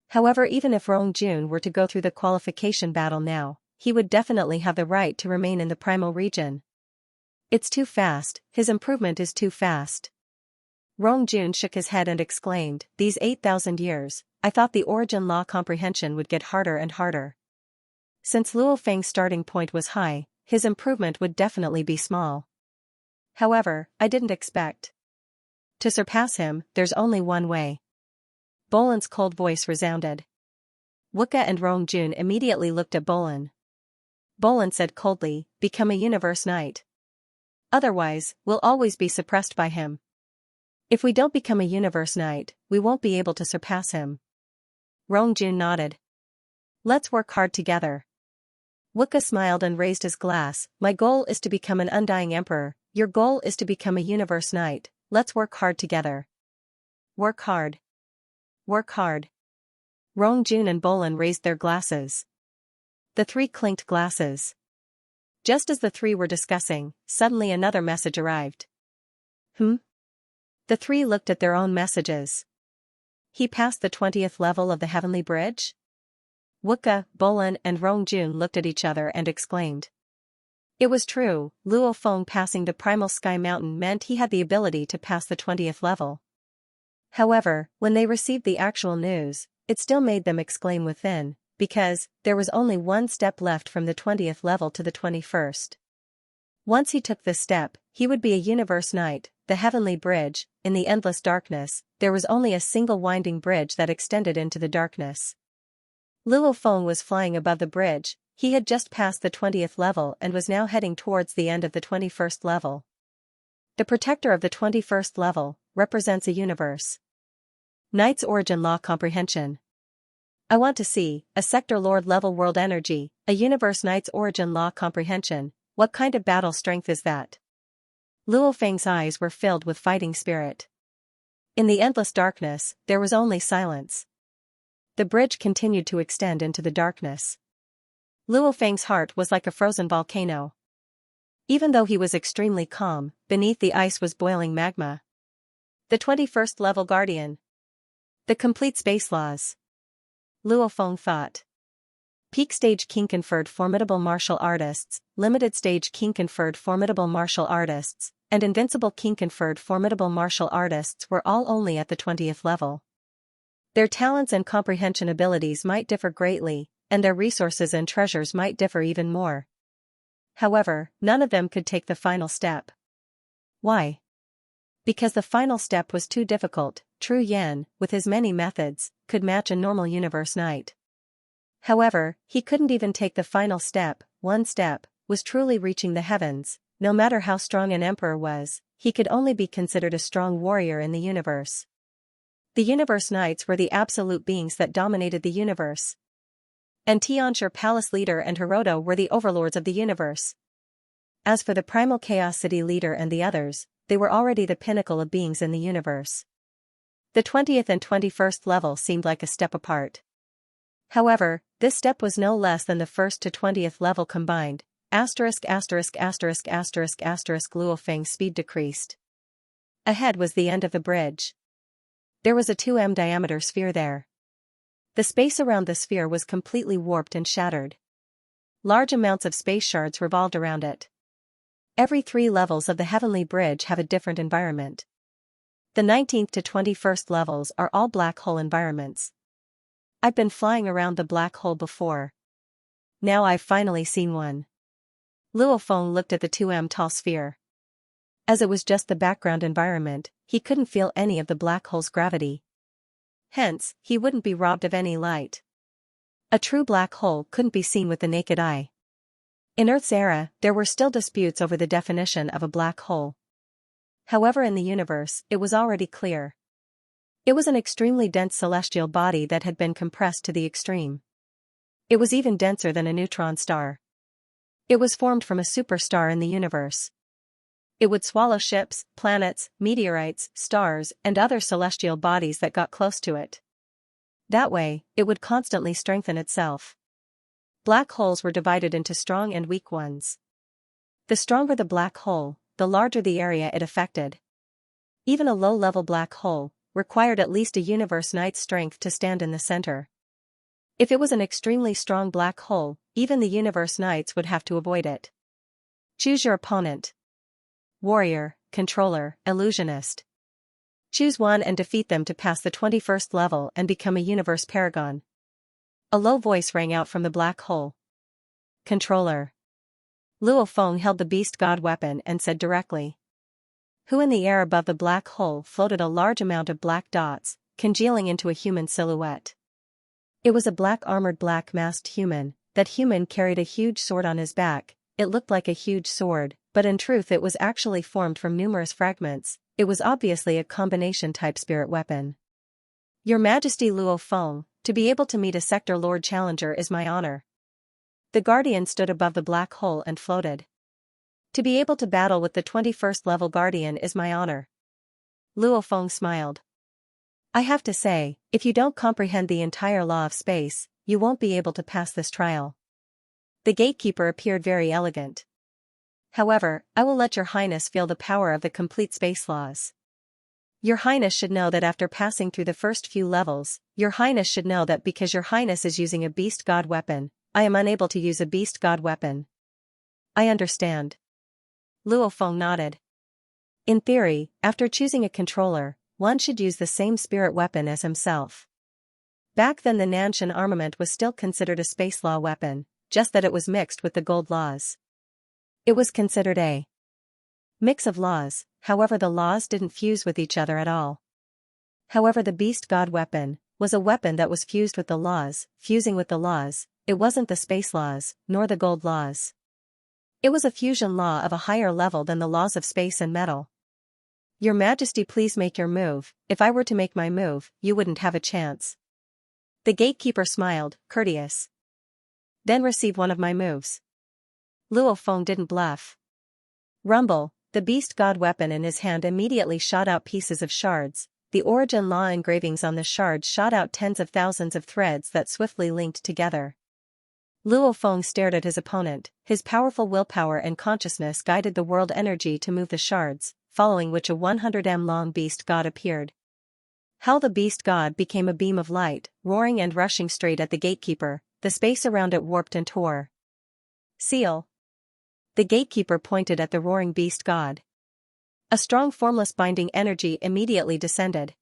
However, even if Rong Jun were to go through the qualification battle now, he would definitely have the right to remain in the Primal Region. It's too fast, his improvement is too fast. Rong Jun shook his head and exclaimed, these 8,000 years, I thought the origin law comprehension would get harder and harder. Since Luo Feng's starting point was high, his improvement would definitely be small. However, I didn't expect to surpass him. There's only one way. Bolin's cold voice resounded. Wukka and Rong Jun immediately looked at Bolin. Bolin said coldly, become a universe knight. Otherwise, we'll always be suppressed by him. If we don't become a universe knight, we won't be able to surpass him. Rong Jun nodded. Let's work hard together. Wukka smiled and raised his glass. My goal is to become an undying emperor. Your goal is to become a universe knight. Let's work hard together. Work hard. Work hard. Rongjun and Bolin raised their glasses. The three clinked glasses. Just as the three were discussing, suddenly another message arrived. The three looked at their own messages. He passed the 20th level of the Heavenly Bridge? Wukka, Bolin and Rongjun looked at each other and exclaimed. It was true, Luo Feng passing the Primal Sky Mountain meant he had the ability to pass the 20th level. However, when they received the actual news, it still made them exclaim within, because there was only one step left from the 20th level to the 21st. Once he took this step, he would be a universe knight. The Heavenly Bridge, in the endless darkness, there was only a single winding bridge that extended into the darkness. Luo Feng was flying above the bridge. He had just passed the 20th level and was now heading towards the end of the 21st level. The protector of the 21st level represents a universe. Knight's Origin Law Comprehension. I want to see a Sector Lord level world energy, a universe Knight's Origin Law Comprehension. What kind of battle strength is that? Luo Feng's eyes were filled with fighting spirit. In the endless darkness, there was only silence. The bridge continued to extend into the darkness. Luo Feng's heart was like a frozen volcano. Even though he was extremely calm, beneath the ice was boiling magma. The 21st level guardian. The complete space laws. Luo Feng thought. Peak stage king conferred formidable martial artists, limited stage king conferred formidable martial artists, and invincible king conferred formidable martial artists were all only at the 20th level. Their talents and comprehension abilities might differ greatly, and their resources and treasures might differ even more. However, none of them could take the final step. Why? Because the final step was too difficult. Tru Yan, with his many methods, could match a normal universe knight. However, he couldn't even take the final step. One step was truly reaching the heavens. No matter how strong an emperor was, he could only be considered a strong warrior in the universe. The universe knights were the absolute beings that dominated the universe. And Tianxia Palace leader and Hiroto were the overlords of the universe. As for the Primal Chaos City leader and the others, they were already the pinnacle of beings in the universe. The 20th and 21st level seemed like a step apart. However, this step was no less than the 1st to 20th level combined. Luo Feng's speed decreased. Ahead was the end of the bridge. There was a 2m diameter sphere there. The space around the sphere was completely warped and shattered. Large amounts of space shards revolved around it. Every 3 levels of the Heavenly Bridge have a different environment. The 19th to 21st levels are all black hole environments. I've been flying around the black hole before. Now I've finally seen one. Luo Feng looked at the 2m tall sphere. As it was just the background environment, he couldn't feel any of the black hole's gravity. Hence, he wouldn't be robbed of any light. A true black hole couldn't be seen with the naked eye. In Earth's era, there were still disputes over the definition of a black hole. However, in the universe, it was already clear. It was an extremely dense celestial body that had been compressed to the extreme. It was even denser than a neutron star. It was formed from a superstar in the universe. It would swallow ships, planets, meteorites, stars, and other celestial bodies that got close to it. That way, it would constantly strengthen itself. Black holes were divided into strong and weak ones. The stronger the black hole, the larger the area it affected. Even a low-level black hole required at least a universe knight's strength to stand in the center. If it was an extremely strong black hole, even the universe knights would have to avoid it. Choose your opponent. Warrior, controller, illusionist. Choose one and defeat them to pass the 21st level and become a universe paragon. A low voice rang out from the black hole. Controller. Luo Feng held the beast god weapon and said directly. Who in the air above the black hole floated a large amount of black dots, congealing into a human silhouette. It was a black armored black masked human. That human carried a huge sword on his back. It looked like a huge sword, but in truth it was actually formed from numerous fragments. It was obviously a combination type spirit weapon. Your Majesty Luo Feng, to be able to meet a Sector Lord challenger is my honor. The Guardian stood above the black hole and floated. To be able to battle with the 21st level Guardian is my honor. Luo Feng smiled. I have to say, if you don't comprehend the entire law of space, you won't be able to pass this trial. The gatekeeper appeared very elegant. However, I will let your highness feel the power of the complete space laws. Your highness should know that after passing through the first few levels, your highness should know that because your highness is using a beast god weapon, I am unable to use a beast god weapon. I understand. Luo Feng nodded. In theory, after choosing a controller, one should use the same spirit weapon as himself. Back then the Nanshan armament was still considered a space law weapon, just that it was mixed with the gold laws. It was considered a mix of laws, however the laws didn't fuse with each other at all. However the beast god weapon was a weapon that was fused with the laws, fusing with the laws. It wasn't the space laws, nor the gold laws. It was a fusion law of a higher level than the laws of space and metal. Your Majesty, please make your move. If I were to make my move, you wouldn't have a chance. The gatekeeper smiled, courteous. Then receive one of my moves. Luo Feng didn't bluff. Rumble, the beast god weapon in his hand immediately shot out pieces of shards. The origin law engravings on the shards shot out tens of thousands of threads that swiftly linked together. Luo Feng stared at his opponent. His powerful willpower and consciousness guided the world energy to move the shards, following which a 100 long beast god appeared. How the beast god became a beam of light, roaring and rushing straight at the gatekeeper. The space around it warped and tore. Seal. The gatekeeper pointed at the roaring beast god. A strong formless binding energy immediately descended.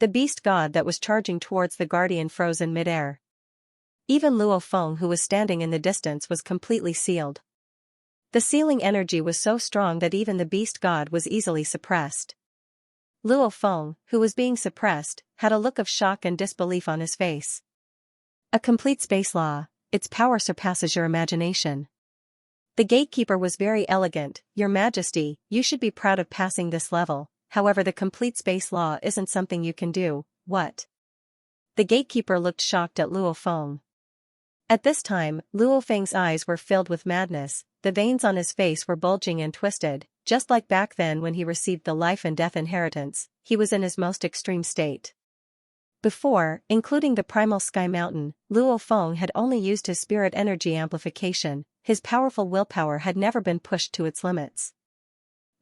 The beast god that was charging towards the guardian froze in midair. Even Luo Feng, who was standing in the distance, was completely sealed. The sealing energy was so strong that even the beast god was easily suppressed. Luo Feng, who was being suppressed, had a look of shock and disbelief on his face. A complete space law, its power surpasses your imagination. The gatekeeper was very elegant. Your Majesty, you should be proud of passing this level, however the complete space law isn't something you can do. What? The gatekeeper looked shocked at Luo Feng. At this time, Luo Feng's eyes were filled with madness, the veins on his face were bulging and twisted, just like back then when he received the life and death inheritance. He was in his most extreme state. Before, including the primal sky mountain, Luo Feng had only used his spirit energy amplification. His powerful willpower had never been pushed to its limits.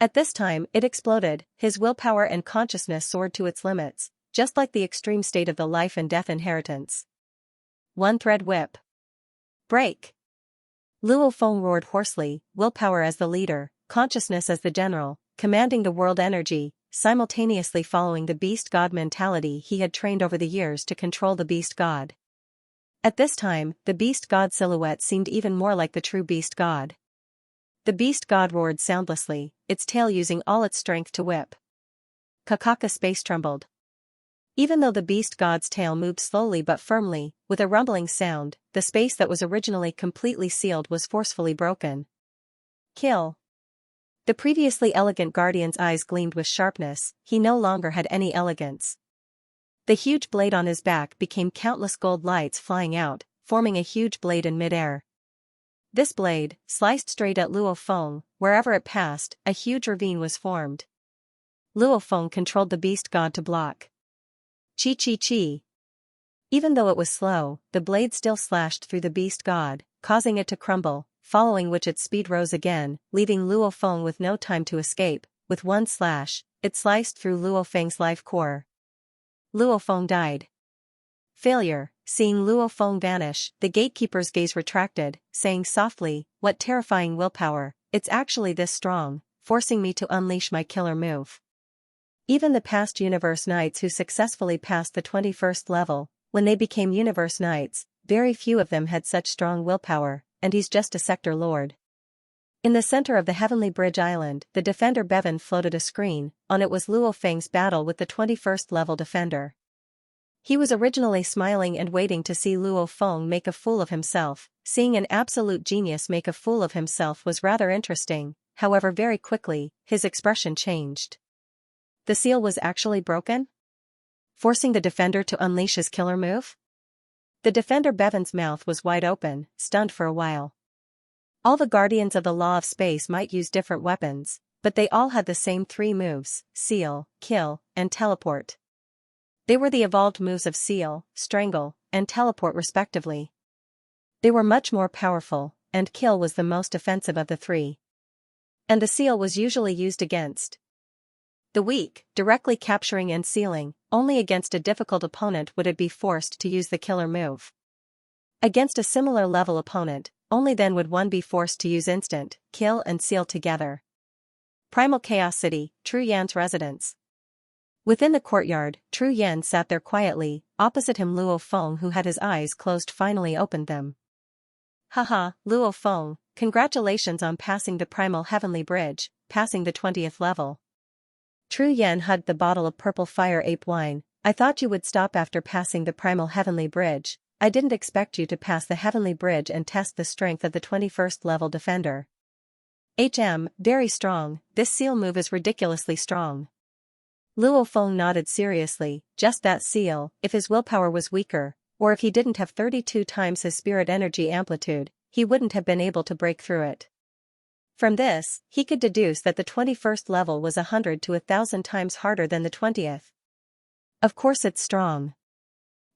At this time, it exploded. His willpower and consciousness soared to its limits, just like the extreme state of the life and death inheritance. One thread whip. Break! Luo Feng roared hoarsely, willpower as the leader, consciousness as the general, commanding the world energy, simultaneously following the beast god mentality he had trained over the years to control the beast god. At this time, the beast god silhouette seemed even more like the true beast god. The beast god roared soundlessly, its tail using all its strength to whip. Kakaka space trembled. Even though the beast god's tail moved slowly but firmly, with a rumbling sound, the space that was originally completely sealed was forcefully broken. Kill. The previously elegant guardian's eyes gleamed with sharpness. He no longer had any elegance. The huge blade on his back became countless gold lights flying out, forming a huge blade in midair. This blade, sliced straight at Luo Feng, wherever it passed, a huge ravine was formed. Luo Feng controlled the beast god to block. Chi chi chi. Even though it was slow, the blade still slashed through the beast god, causing it to crumble, following which its speed rose again, leaving Luo Feng with no time to escape. With one slash, it sliced through Luo Feng's life core. Luo Feng died. Failure. Seeing Luo Feng vanish, the gatekeeper's gaze retracted, saying softly, "What terrifying willpower, it's actually this strong, forcing me to unleash my killer move." Even the past universe knights who successfully passed the 21st level, when they became universe knights, very few of them had such strong willpower, and he's just a sector lord. In the center of the Heavenly Bridge Island, the defender Bevan floated a screen. On it was Luo Feng's battle with the 21st level defender. He was originally smiling and waiting to see Luo Feng make a fool of himself. Seeing an absolute genius make a fool of himself was rather interesting, however very quickly, his expression changed. The seal was actually broken? Forcing the defender to unleash his killer move? The defender Bevan's mouth was wide open, stunned for a while. All the guardians of the law of space might use different weapons, but they all had the same three moves: seal, kill, and teleport. They were the evolved moves of seal, strangle, and teleport respectively. They were much more powerful, and kill was the most offensive of the three. And the seal was usually used against the weak, directly capturing and sealing. Only against a difficult opponent would it be forced to use the killer move. Against a similar level opponent, only then would one be forced to use instant, kill and seal together. Primal Chaos City, Tru Yan's residence. Within the courtyard, Tru Yan sat there quietly. Opposite him Luo Feng, who had his eyes closed, finally opened them. Haha, Luo Feng, congratulations on passing the Primal Heavenly Bridge, passing the 20th level. Tru Yan hugged the bottle of purple fire ape wine. I thought you would stop after passing the Primal Heavenly Bridge. I didn't expect you to pass the Heavenly Bridge and test the strength of the 21st level defender. Very strong. This seal move is ridiculously strong. Luo Feng nodded seriously. Just that seal. If his willpower was weaker, or if he didn't have 32 times his spirit energy amplitude, he wouldn't have been able to break through it. From this, he could deduce that the 21st level was 100 to 1,000 times harder than the 20th. Of course it's strong.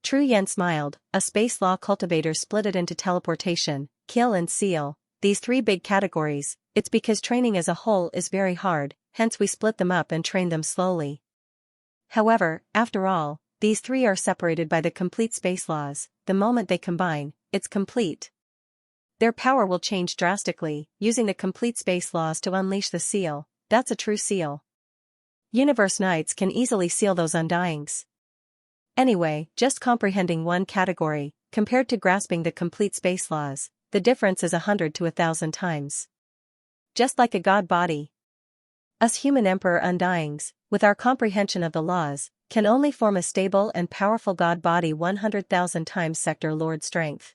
Tru Yan smiled. A space law cultivator split it into teleportation, kill and seal, these three big categories. It's because training as a whole is very hard, hence we split them up and train them slowly. However, after all, these three are separated by the complete space laws. The moment they combine, it's complete. Their power will change drastically. Using the complete space laws to unleash the seal, that's a true seal. Universe Knights can easily seal those undyings. Anyway, just comprehending one category, compared to grasping the complete space laws, the difference is 100 to 1,000 times. Just like a god body. Us human Emperor Undyings, with our comprehension of the laws, can only form a stable and powerful god body 100,000 times Sector Lord strength.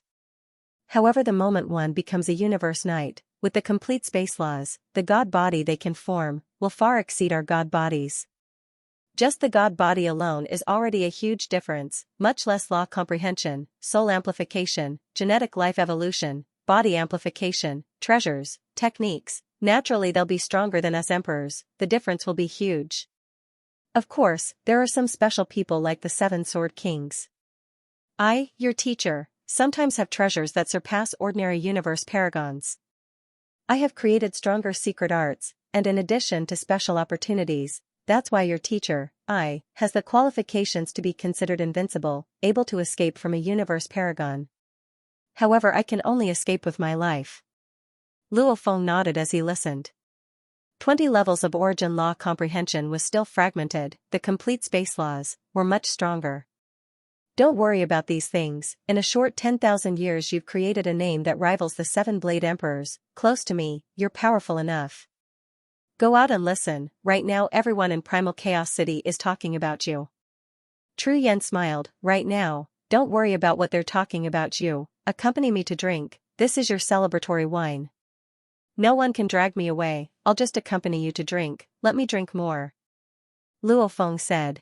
However, the moment one becomes a Universe Knight, with the complete space laws, the god body they can form will far exceed our god bodies. Just the god body alone is already a huge difference, much less law comprehension, soul amplification, genetic life evolution, body amplification, treasures, techniques. Naturally they'll be stronger than us emperors. The difference will be huge. Of course, there are some special people like the Seven Sword Kings. I, your teacher, sometimes have treasures that surpass ordinary universe paragons. I have created stronger secret arts, and in addition to special opportunities, that's why your teacher, I, has the qualifications to be considered invincible, able to escape from a universe paragon. However, I can only escape with my life. Luo Feng nodded as he listened. 20 levels of origin law comprehension was still fragmented. The complete space laws were much stronger. Don't worry about these things. In a short 10,000 years you've created a name that rivals the Seven-Blade Emperors. Close to me, you're powerful enough. Go out and listen. Right now everyone in Primal Chaos City is talking about you. Tru Yan smiled. Right now, don't worry about what they're talking about you. Accompany me to drink. This is your celebratory wine. No one can drag me away. I'll just accompany you to drink. Let me drink more. Luo Feng said.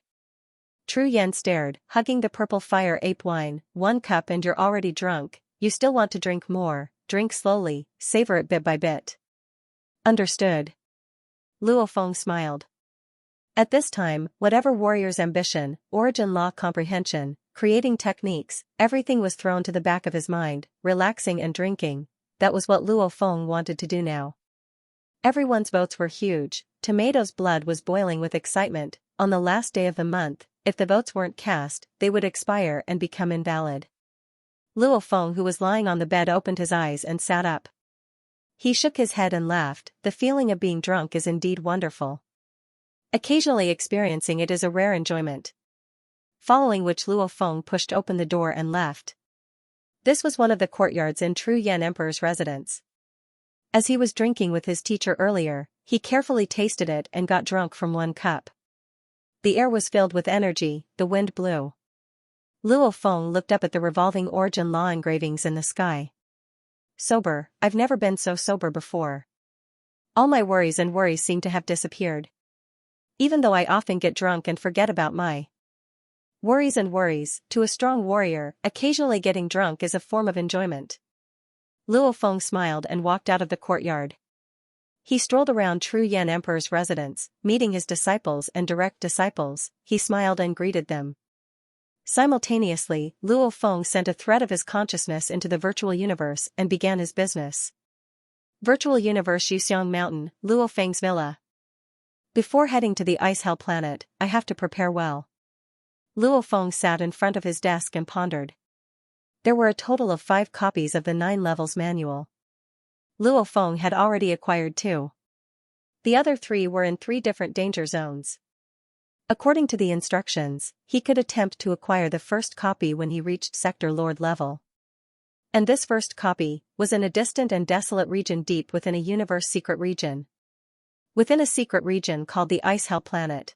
Tru Yan stared, hugging the purple fire ape wine. 1 cup and you're already drunk. You still want to drink more. Drink slowly, savor it bit by bit. Understood. Luo Feng smiled. At this time, whatever warrior's ambition, origin law comprehension, creating techniques, everything was thrown to the back of his mind. Relaxing and drinking, that was what Luo Feng wanted to do now. Everyone's votes were huge. Tomato's blood was boiling with excitement. On the last day of the month, if the votes weren't cast, they would expire and become invalid. Luo Feng, who was lying on the bed, opened his eyes and sat up. He shook his head and laughed. The feeling of being drunk is indeed wonderful. Occasionally experiencing it is a rare enjoyment. Following which Luo Feng pushed open the door and left. This was one of the courtyards in Tru Yan Emperor's residence. As he was drinking with his teacher earlier, he carefully tasted it and got drunk from 1 cup. The air was filled with energy, the wind blew. Luo Feng looked up at the revolving origin law engravings in the sky. Sober, I've never been so sober before. All my worries seem to have disappeared. Even though I often get drunk and forget about my Worries and worries, to a strong warrior, occasionally getting drunk is a form of enjoyment. Luo Feng smiled and walked out of the courtyard. He strolled around Tru Yan Emperor's residence, meeting his disciples and direct disciples. He smiled and greeted them. Simultaneously, Luo Feng sent a thread of his consciousness into the virtual universe and began his business. Virtual Universe Yuxiang Mountain, Luo Feng's villa. Before heading to the Ice Hell planet, I have to prepare well. Luo Feng sat in front of his desk and pondered. There were a total of 5 copies of the 9 levels manual. Luo Feng had already acquired 2. The other 3 were in 3 different danger zones. According to the instructions, he could attempt to acquire the first copy when he reached Sector Lord level. And this first copy was in a distant and desolate region deep within a universe secret region. Within a secret region called the Ice Hell planet.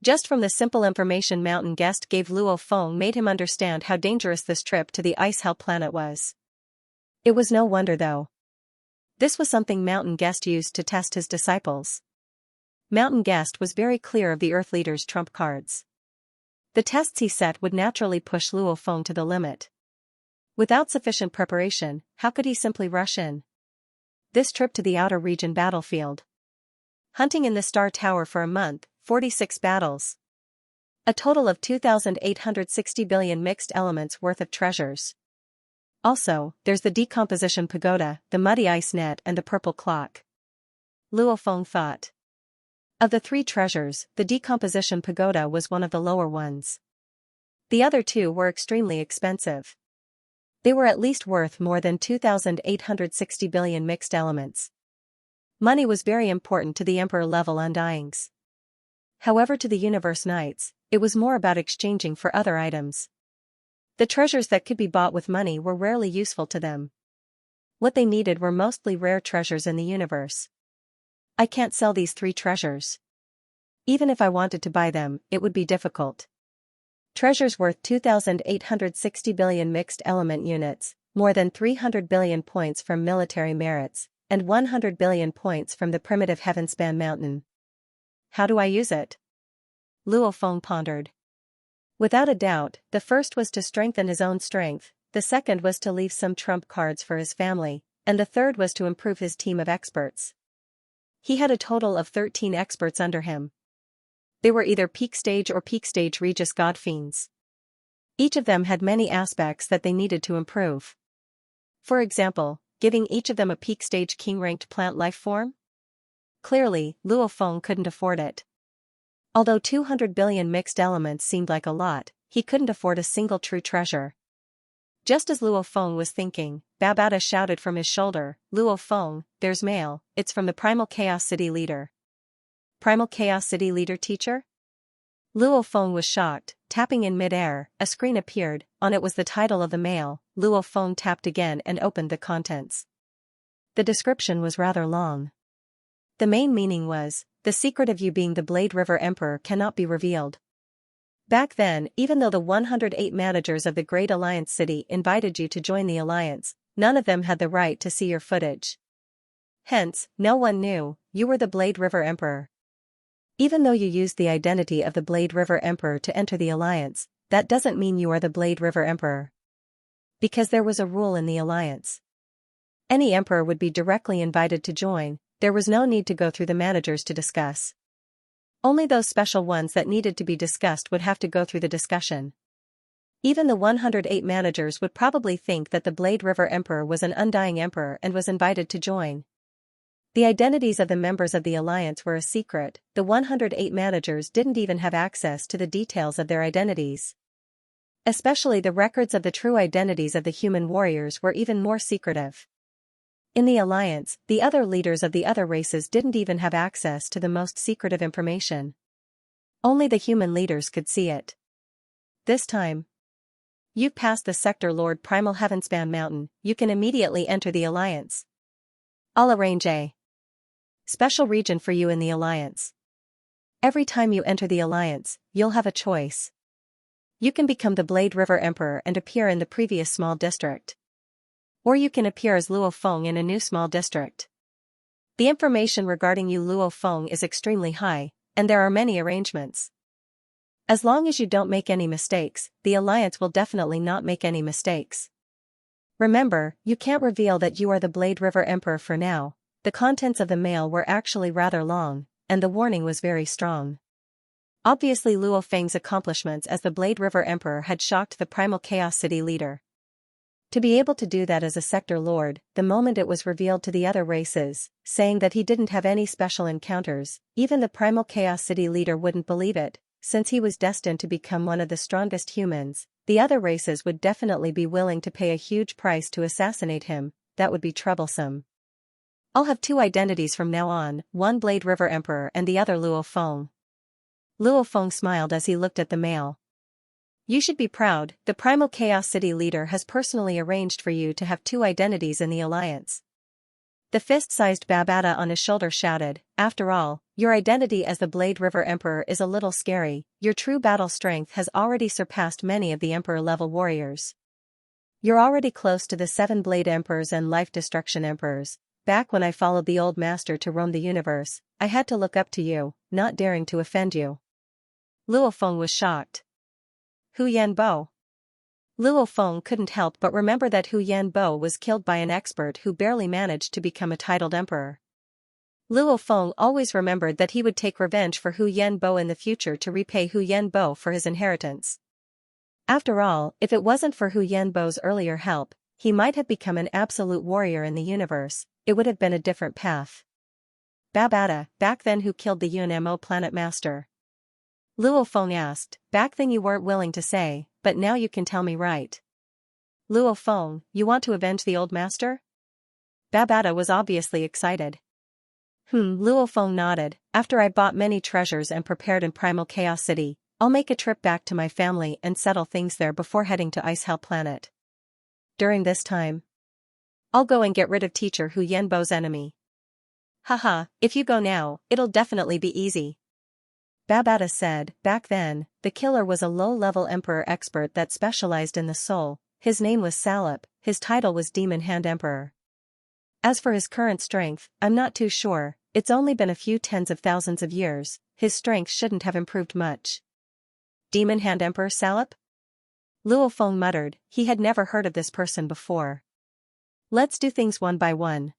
Just from the simple information Mountain Guest gave, Luo Feng made him understand how dangerous this trip to the Ice Hell planet was. It was no wonder though. This was something Mountain Guest used to test his disciples. Mountain Guest was very clear of the Earth Leader's trump cards. The tests he set would naturally push Luo Feng to the limit. Without sufficient preparation, how could he simply rush in? This trip to the outer region battlefield. Hunting in the Star Tower for a month, 46 battles. A total of 2,860 billion mixed elements worth of treasures. Also, there's the decomposition pagoda, the muddy ice net and the purple clock. Luo Feng thought. Of the 3 treasures, the decomposition pagoda was one of the lower ones. The other 2 were extremely expensive. They were at least worth more than 2,860 billion mixed elements. Money was very important to the Emperor-level Undyings. However, to the Universe Knights, it was more about exchanging for other items. The treasures that could be bought with money were rarely useful to them. What they needed were mostly rare treasures in the universe. I can't sell these 3 treasures. Even if I wanted to buy them, it would be difficult. Treasures worth 2,860 billion mixed element units, more than 300 billion points from military merits, and 100 billion points from the primitive Heavenspan Mountain. How do I use it? Luo Feng pondered. Without a doubt, the first was to strengthen his own strength, the second was to leave some trump cards for his family, and the third was to improve his team of experts. He had a total of 13 experts under him. They were either peak stage or peak stage Regis Godfiends. Each of them had many aspects that they needed to improve. For example, giving each of them a peak stage king-ranked plant life form? Clearly, Luo Feng couldn't afford it. Although 200 billion mixed elements seemed like a lot, he couldn't afford a single true treasure. Just as Luo Feng was thinking, Babata shouted from his shoulder, "Luo Feng, there's mail, it's from the Primal Chaos City leader." Primal Chaos City leader teacher? Luo Feng was shocked. Tapping in mid-air, a screen appeared, on it was the title of the mail. Luo Feng tapped again and opened the contents. The description was rather long. The main meaning was, the secret of you being the Blade River Emperor cannot be revealed. Back then, even though the 108 managers of the Great Alliance City invited you to join the Alliance, none of them had the right to see your footage. Hence, no one knew, you were the Blade River Emperor. Even though you used the identity of the Blade River Emperor to enter the Alliance, that doesn't mean you are the Blade River Emperor. Because there was a rule in the Alliance. Any Emperor would be directly invited to join, there was no need to go through the managers to discuss. Only those special ones that needed to be discussed would have to go through the discussion. Even the 108 managers would probably think that the Blade River Emperor was an undying emperor and was invited to join. The identities of the members of the Alliance were a secret, the 108 managers didn't even have access to the details of their identities. Especially the records of the true identities of the human warriors were even more secretive. In the Alliance, the other leaders of the other races didn't even have access to the most secretive information. Only the human leaders could see it. This time, you've passed the Sector Lord Primal Heavenspan Mountain, you can immediately enter the Alliance. I'll arrange a special region for you in the Alliance. Every time you enter the Alliance, you'll have a choice. You can become the Blade River Emperor and appear in the previous small district. Or you can appear as Luo Feng in a new small district. The information regarding you Luo Feng is extremely high, and there are many arrangements. As long as you don't make any mistakes, the Alliance will definitely not make any mistakes. Remember, you can't reveal that you are the Blade River Emperor for now. The contents of the mail were actually rather long, and the warning was very strong. Obviously Luo Feng's accomplishments as the Blade River Emperor had shocked the Primal Chaos City leader. To be able to do that as a sector lord, the moment it was revealed to the other races, saying that he didn't have any special encounters, even the Primal Chaos City leader wouldn't believe it, since he was destined to become one of the strongest humans. The other races would definitely be willing to pay a huge price to assassinate him. That would be troublesome. I'll have two identities from now on, one Blade River Emperor and the other Luo Feng. Luo Feng smiled as he looked at the mail. You should be proud, the Primal Chaos City leader has personally arranged for you to have two identities in the Alliance. The fist-sized Babata on his shoulder shouted, after all, your identity as the Blade River Emperor is a little scary. Your true battle strength has already surpassed many of the Emperor-level warriors. You're already close to the 7 Blade Emperors and Life Destruction Emperors. Back when I followed the old master to roam the universe, I had to look up to you, not daring to offend you. Luo Feng was shocked. Hu Yanbo. Luo Feng couldn't help but remember that Hu Yanbo was killed by an expert who barely managed to become a titled emperor. Luo Feng always remembered that he would take revenge for Hu Yanbo in the future to repay Hu Yanbo for his inheritance. After all, if it wasn't for Hu Yanbo's earlier help, he might have become an absolute warrior in the universe. It would have been a different path. Babata, back then who killed the Yunmo planet master? Luo Feng asked. Back then you weren't willing to say, but now you can tell me, right? Luo Feng, you want to avenge the old master? Babata was obviously excited. Luo Feng nodded. After I bought many treasures and prepared in Primal Chaos City, I'll make a trip back to my family and settle things there before heading to Ice Hell Planet. During this time, I'll go and get rid of teacher Hu Yanbo's enemy. Haha, if you go now, it'll definitely be easy. Babata said. Back then, the killer was a low-level emperor expert that specialized in the soul. His name was Salop, his title was Demon Hand Emperor. As for his current strength, I'm not too sure, it's only been a few tens of thousands of years, his strength shouldn't have improved much. Demon Hand Emperor Salop? Luo Feng muttered, he had never heard of this person before. Let's do things one by one.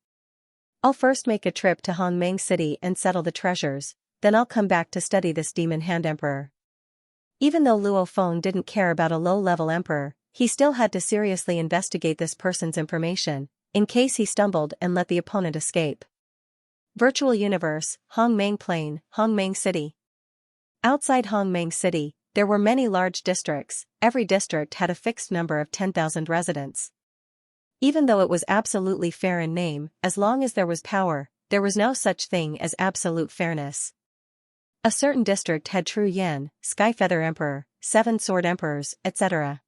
I'll first make a trip to Hongmeng City and settle the treasures, then I'll come back to study this Demon Hand Emperor. Even though Luo Feng didn't care about a low-level emperor, he still had to seriously investigate this person's information, in case he stumbled and let the opponent escape. Virtual Universe, Hongmeng Plain, Hongmeng City. Outside Hongmeng City, there were many large districts. Every district had a fixed number of 10,000 residents. Even though it was absolutely fair in name, as long as there was power, there was no such thing as absolute fairness. A certain district had True Yan, Skyfeather Emperor, 7 Sword Emperors, etc.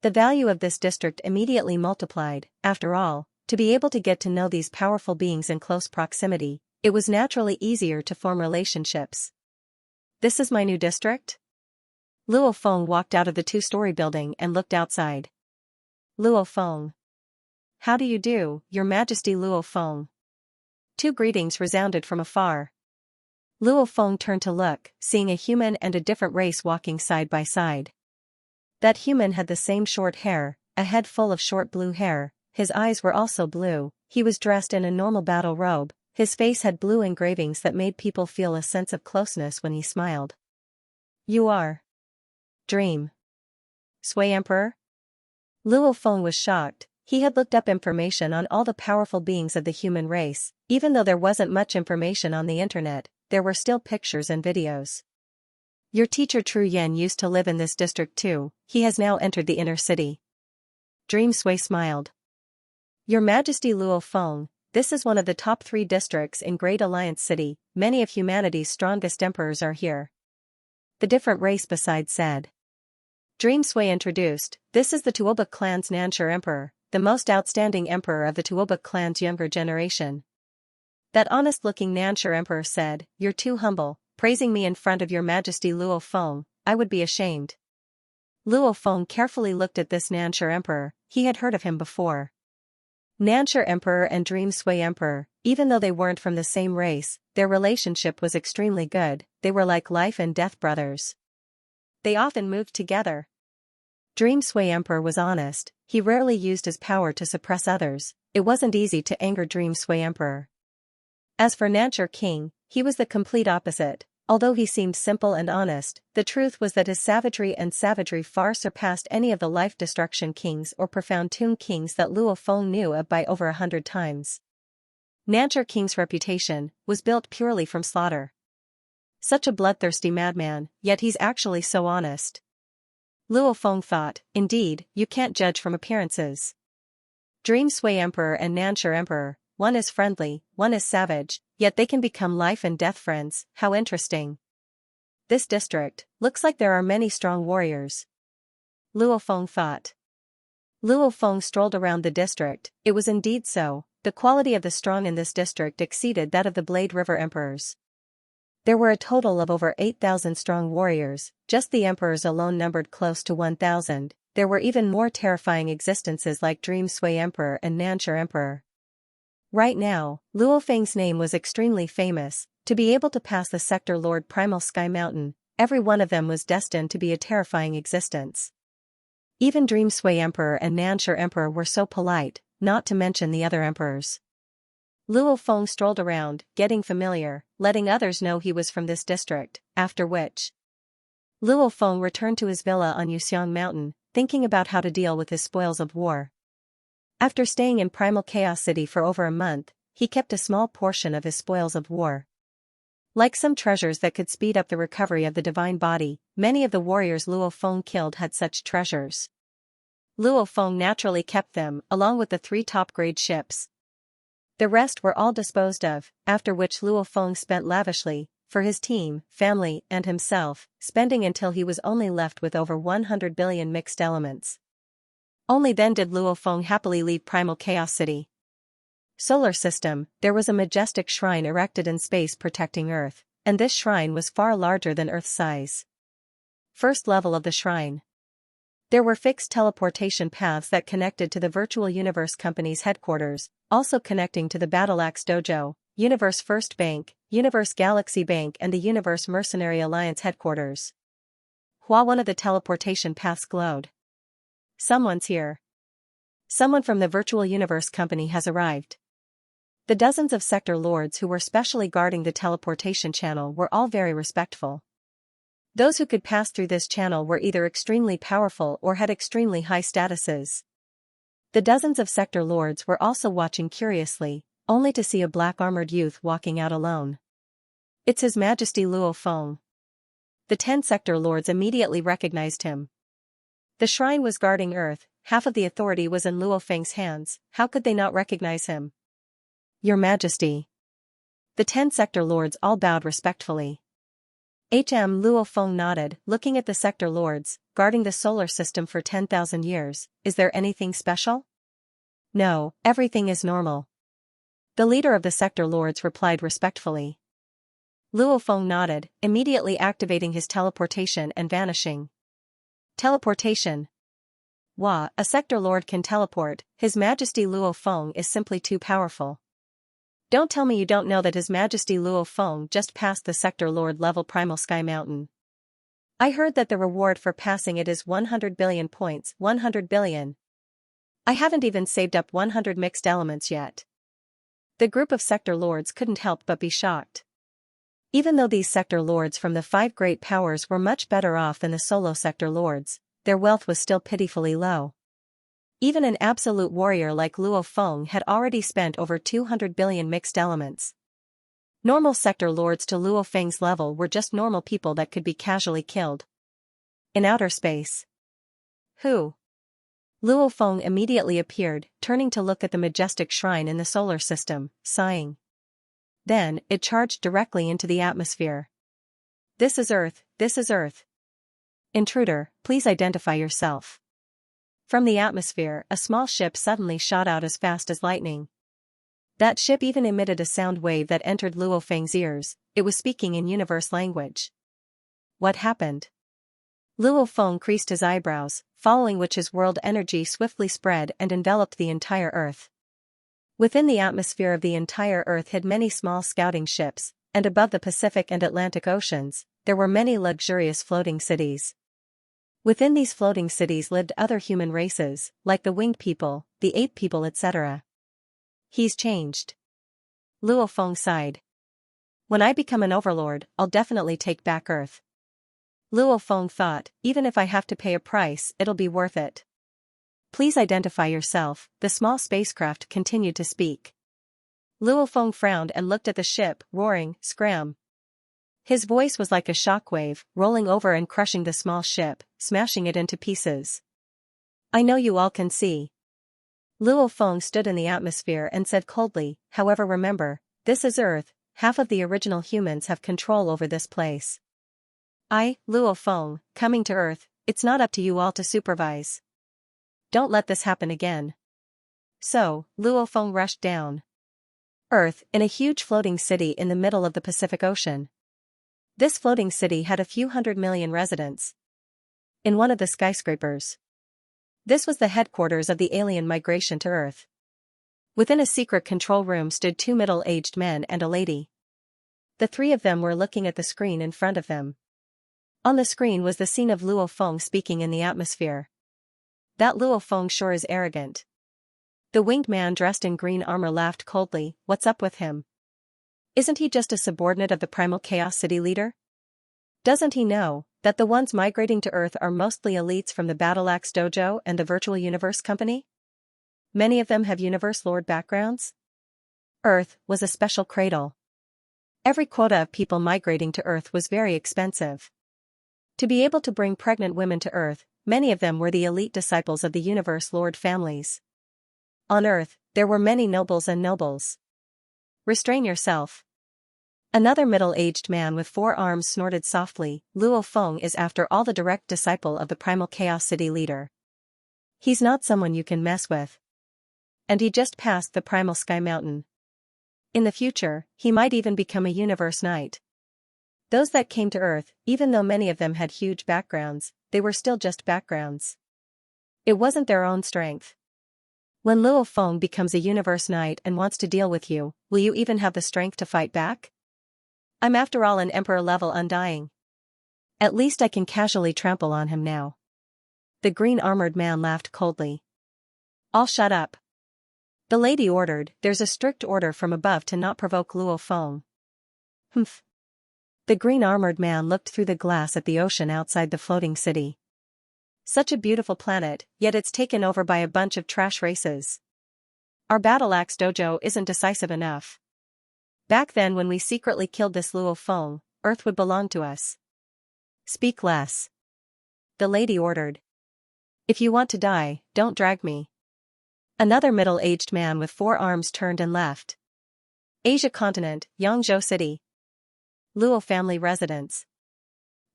The value of this district immediately multiplied. After all, to be able to get to know these powerful beings in close proximity, it was naturally easier to form relationships. This is my new district? Luo Feng walked out of the 2-story building and looked outside. Luo Feng. How do you do, Your Majesty Luo Feng? 2 greetings resounded from afar. Luo Feng turned to look, seeing a human and a different race walking side by side. That human had the same short hair, a head full of short blue hair, his eyes were also blue, he was dressed in a normal battle robe, his face had blue engravings that made people feel a sense of closeness when he smiled. You are Dream Sui Emperor? Luo Feng was shocked. He had looked up information on all the powerful beings of the human race. Even though there wasn't much information on the internet, there were still pictures and videos. Your teacher True Yan used to live in this district too, he has now entered the inner city. Dream Sui smiled. Your Majesty Luo Feng, this is one of the top 3 districts in Great Alliance City, many of humanity's strongest emperors are here. The different race beside said. Dream Sui introduced, this is the Tuoba clan's Nanshur Emperor, the most outstanding emperor of the Tuoba clan's younger generation. That honest-looking Nanshur Emperor said, you're too humble, praising me in front of Your Majesty Luo Feng, I would be ashamed. Luo Feng carefully looked at this Nanshur Emperor, he had heard of him before. Nanshur Emperor and Dream Sui Emperor, even though they weren't from the same race, their relationship was extremely good, they were like life and death brothers. they often moved together. Dream Sui Emperor was honest, he rarely used his power to suppress others. It wasn't easy to anger Dream Sui Emperor. As for Nancher King, he was the complete opposite. Although he seemed simple and honest, the truth was that his savagery far surpassed any of the life-destruction kings or profound tomb kings that Luo Feng knew of by over 100 times. Nancher King's reputation was built purely from slaughter. Such a bloodthirsty madman, yet he's actually so honest. Luo Feng thought, indeed, you can't judge from appearances. Dream Sui Emperor and Nancher Emperor, one is friendly, one is savage, yet they can become life and death friends. How interesting. This district looks like there are many strong warriors. Luo Feng thought. Luo Feng strolled around the district. It was indeed so. The quality of the strong in this district exceeded that of the Blade River emperors. There were a total of over 8,000 strong warriors, just the emperors alone numbered close to 1,000. There were even more terrifying existences like Dream Sui Emperor and Nancher Emperor. Right now, Luo Feng's name was extremely famous. To be able to pass the Sector Lord Primal Sky Mountain, every one of them was destined to be a terrifying existence. Even Dream Sui Emperor and Nancher Emperor were so polite, not to mention the other emperors. Luo Feng strolled around, getting familiar, letting others know he was from this district, after which Luo Feng returned to his villa on Yuxiang Mountain, thinking about how to deal with his spoils of war. After staying in Primal Chaos City for over a month, he kept a small portion of his spoils of war. Like some treasures that could speed up the recovery of the divine body, many of the warriors Luo Feng killed had such treasures. Luo Feng naturally kept them, along with the 3 top-grade ships. The rest were all disposed of, after which Luo Feng spent lavishly, for his team, family, and himself, spending until he was only left with over 100 billion mixed elements. Only then did Luo Feng happily leave Primal Chaos City. Solar System, there was a majestic shrine erected in space protecting Earth, and this shrine was far larger than Earth's size. First level of the shrine. There were fixed teleportation paths that connected to the Virtual Universe Company's headquarters, also connecting to the Battleaxe Dojo, Universe First Bank, Universe Galaxy Bank and the Universe Mercenary Alliance headquarters. While one of the teleportation paths glowed. Someone's here. Someone from the Virtual Universe Company has arrived. The dozens of sector lords who were specially guarding the teleportation channel were all very respectful. Those who could pass through this channel were either extremely powerful or had extremely high statuses. The dozens of sector lords were also watching curiously, only to see a black-armored youth walking out alone. It's His Majesty Luo Feng. The 10 sector lords immediately recognized him. The shrine was guarding Earth, half of the authority was in Luo Feng's hands, how could they not recognize him? Your Majesty. The 10 sector lords all bowed respectfully. Luo Feng nodded, looking at the sector lords, guarding the solar system for 10,000 years, is there anything special? No, everything is normal. The leader of the sector lords replied respectfully. Luo Feng nodded, immediately activating his teleportation and vanishing. Teleportation. Wah, a sector lord can teleport, His Majesty Luo Feng is simply too powerful. Don't tell me you don't know that His Majesty Luo Feng just passed the sector lord level Primal Sky Mountain. I heard that the reward for passing it is 100 billion points, 100 billion. I haven't even saved up 100 mixed elements yet. The group of sector lords couldn't help but be shocked. Even though these sector lords from the 5 great powers were much better off than the solo sector lords, their wealth was still pitifully low. Even an absolute warrior like Luo Feng had already spent over 200 billion mixed elements. Normal sector lords to Luo Feng's level were just normal people that could be casually killed. In outer space. Who? Luo Feng immediately appeared, turning to look at the majestic shrine in the solar system, sighing. Then, it charged directly into the atmosphere. This is Earth, this is Earth. Intruder, please identify yourself. From the atmosphere, a small ship suddenly shot out as fast as lightning. That ship even emitted a sound wave that entered Luo Feng's ears, it was speaking in universe language. What happened? Luo Feng creased his eyebrows, following which his world energy swiftly spread and enveloped the entire Earth. Within the atmosphere of the entire Earth hid many small scouting ships, and above the Pacific and Atlantic Oceans, there were many luxurious floating cities. Within these floating cities lived other human races, like the winged people, the ape people, etc. He's changed. Luo Feng sighed. When I become an overlord, I'll definitely take back Earth. Luo Feng thought, even if I have to pay a price, it'll be worth it. Please identify yourself, the small spacecraft continued to speak. Luo Feng frowned and looked at the ship, roaring, "Scram!" His voice was like a shockwave, rolling over and crushing the small ship, smashing it into pieces. I know you all can see. Luo Feng stood in the atmosphere and said coldly, however remember, this is Earth, half of the original humans have control over this place. Luo Feng, coming to Earth, it's not up to you all to supervise. Don't let this happen again. So, Luo Feng rushed down Earth in a huge floating city in the middle of the Pacific Ocean. This floating city had a few 100 million residents. In one of the skyscrapers. This was the headquarters of the alien migration to Earth. Within a secret control room stood two middle-aged men and a lady. The three of them were looking at the screen in front of them. On the screen was the scene of Luo Feng speaking in the atmosphere. That Luo Feng sure is arrogant. The winged man dressed in green armor laughed coldly, what's up with him? Isn't he just a subordinate of the Primal Chaos City leader? Doesn't he know that the ones migrating to Earth are mostly elites from the Battle Axe Dojo and the Virtual Universe Company? Many of them have Universe Lord backgrounds. Earth was a special cradle. Every quota of people migrating to Earth was very expensive. To be able to bring pregnant women to Earth, many of them were the elite disciples of the Universe Lord families. On Earth, there were many nobles and nobles. Restrain yourself. Another middle-aged man with 4 arms snorted softly, Luo Feng is after all the direct disciple of the Primal Chaos City leader. He's not someone you can mess with. And he just passed the Primal Sky Mountain. In the future, he might even become a Universe Knight. Those that came to Earth, even though many of them had huge backgrounds, they were still just backgrounds. It wasn't their own strength. When Luo Feng becomes a Universe Knight and wants to deal with you, will you even have the strength to fight back? I'm after all an Emperor-level Undying. At least I can casually trample on him now. The green-armored man laughed coldly. All shut up. The lady ordered, there's a strict order from above to not provoke Luo Feng. Humph. The green-armored man looked through the glass at the ocean outside the floating city. Such a beautiful planet, yet it's taken over by a bunch of trash races. Our Battle Axe Dojo isn't decisive enough. Back then when we secretly killed this Luo Feng, Earth would belong to us. Speak less. The lady ordered. If you want to die, don't drag me. Another middle-aged man with 4 arms turned and left. Asia continent, Yangzhou City. Luo family residence.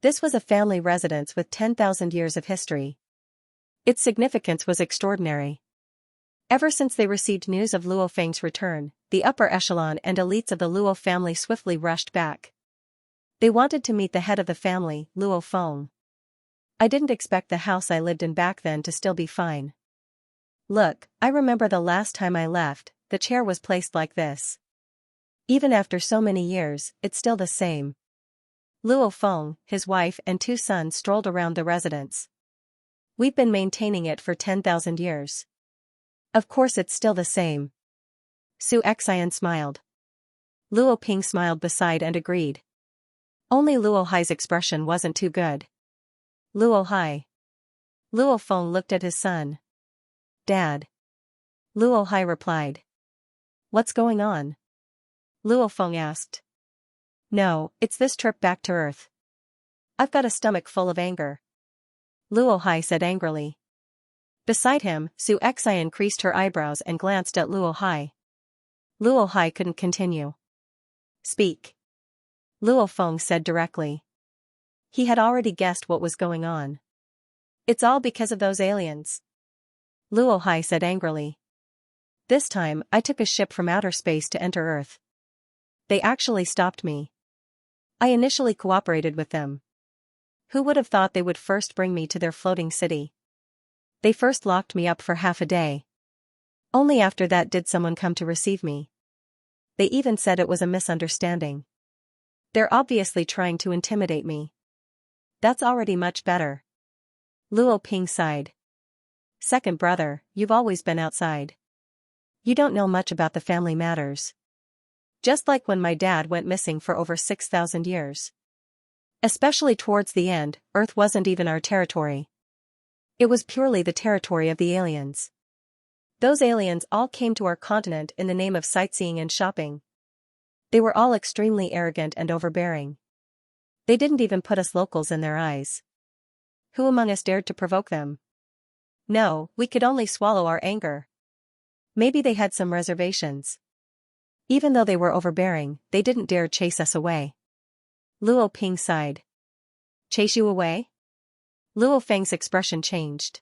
This was a family residence with 10,000 years of history. Its significance was extraordinary. Ever since they received news of Luo Feng's return, the upper echelon and elites of the Luo family swiftly rushed back. They wanted to meet the head of the family, Luo Feng. I didn't expect the house I lived in back then to still be fine. Look, I remember the last time I left, the chair was placed like this. Even after so many years, it's still the same. Luo Feng, his wife and 2 sons strolled around the residence. We've been maintaining it for 10,000 years. Of course it's still the same. Xianxia smiled. Luo Ping smiled beside and agreed. Only Luo Hai's expression wasn't too good. Luo Hai. Luo Feng looked at his son. Dad. Luo Hai replied. What's going on? Luo Feng asked. No, it's this trip back to Earth. I've got a stomach full of anger. Luo Hai said angrily. Beside him, Xianxia increased her eyebrows and glanced at Luo Hai. Luo Hai couldn't continue. Speak. Luo Feng said directly. He had already guessed what was going on. It's all because of those aliens. Luo Hai said angrily. This time, I took a ship from outer space to enter Earth. They actually stopped me. I initially cooperated with them. Who would have thought they would first bring me to their floating city? They first locked me up for half a day. Only after that did someone come to receive me. They even said it was a misunderstanding. They're obviously trying to intimidate me. That's already much better. Luo Ping sighed. Second brother, you've always been outside. You don't know much about the family matters. Just like when my dad went missing for over 6,000 years. Especially towards the end, Earth wasn't even our territory. It was purely the territory of the aliens. Those aliens all came to our continent in the name of sightseeing and shopping. They were all extremely arrogant and overbearing. They didn't even put us locals in their eyes. Who among us dared to provoke them? No, we could only swallow our anger. Maybe they had some reservations. Even though they were overbearing, they didn't dare chase us away. Luo Ping sighed. Chase you away? Luo Feng's expression changed.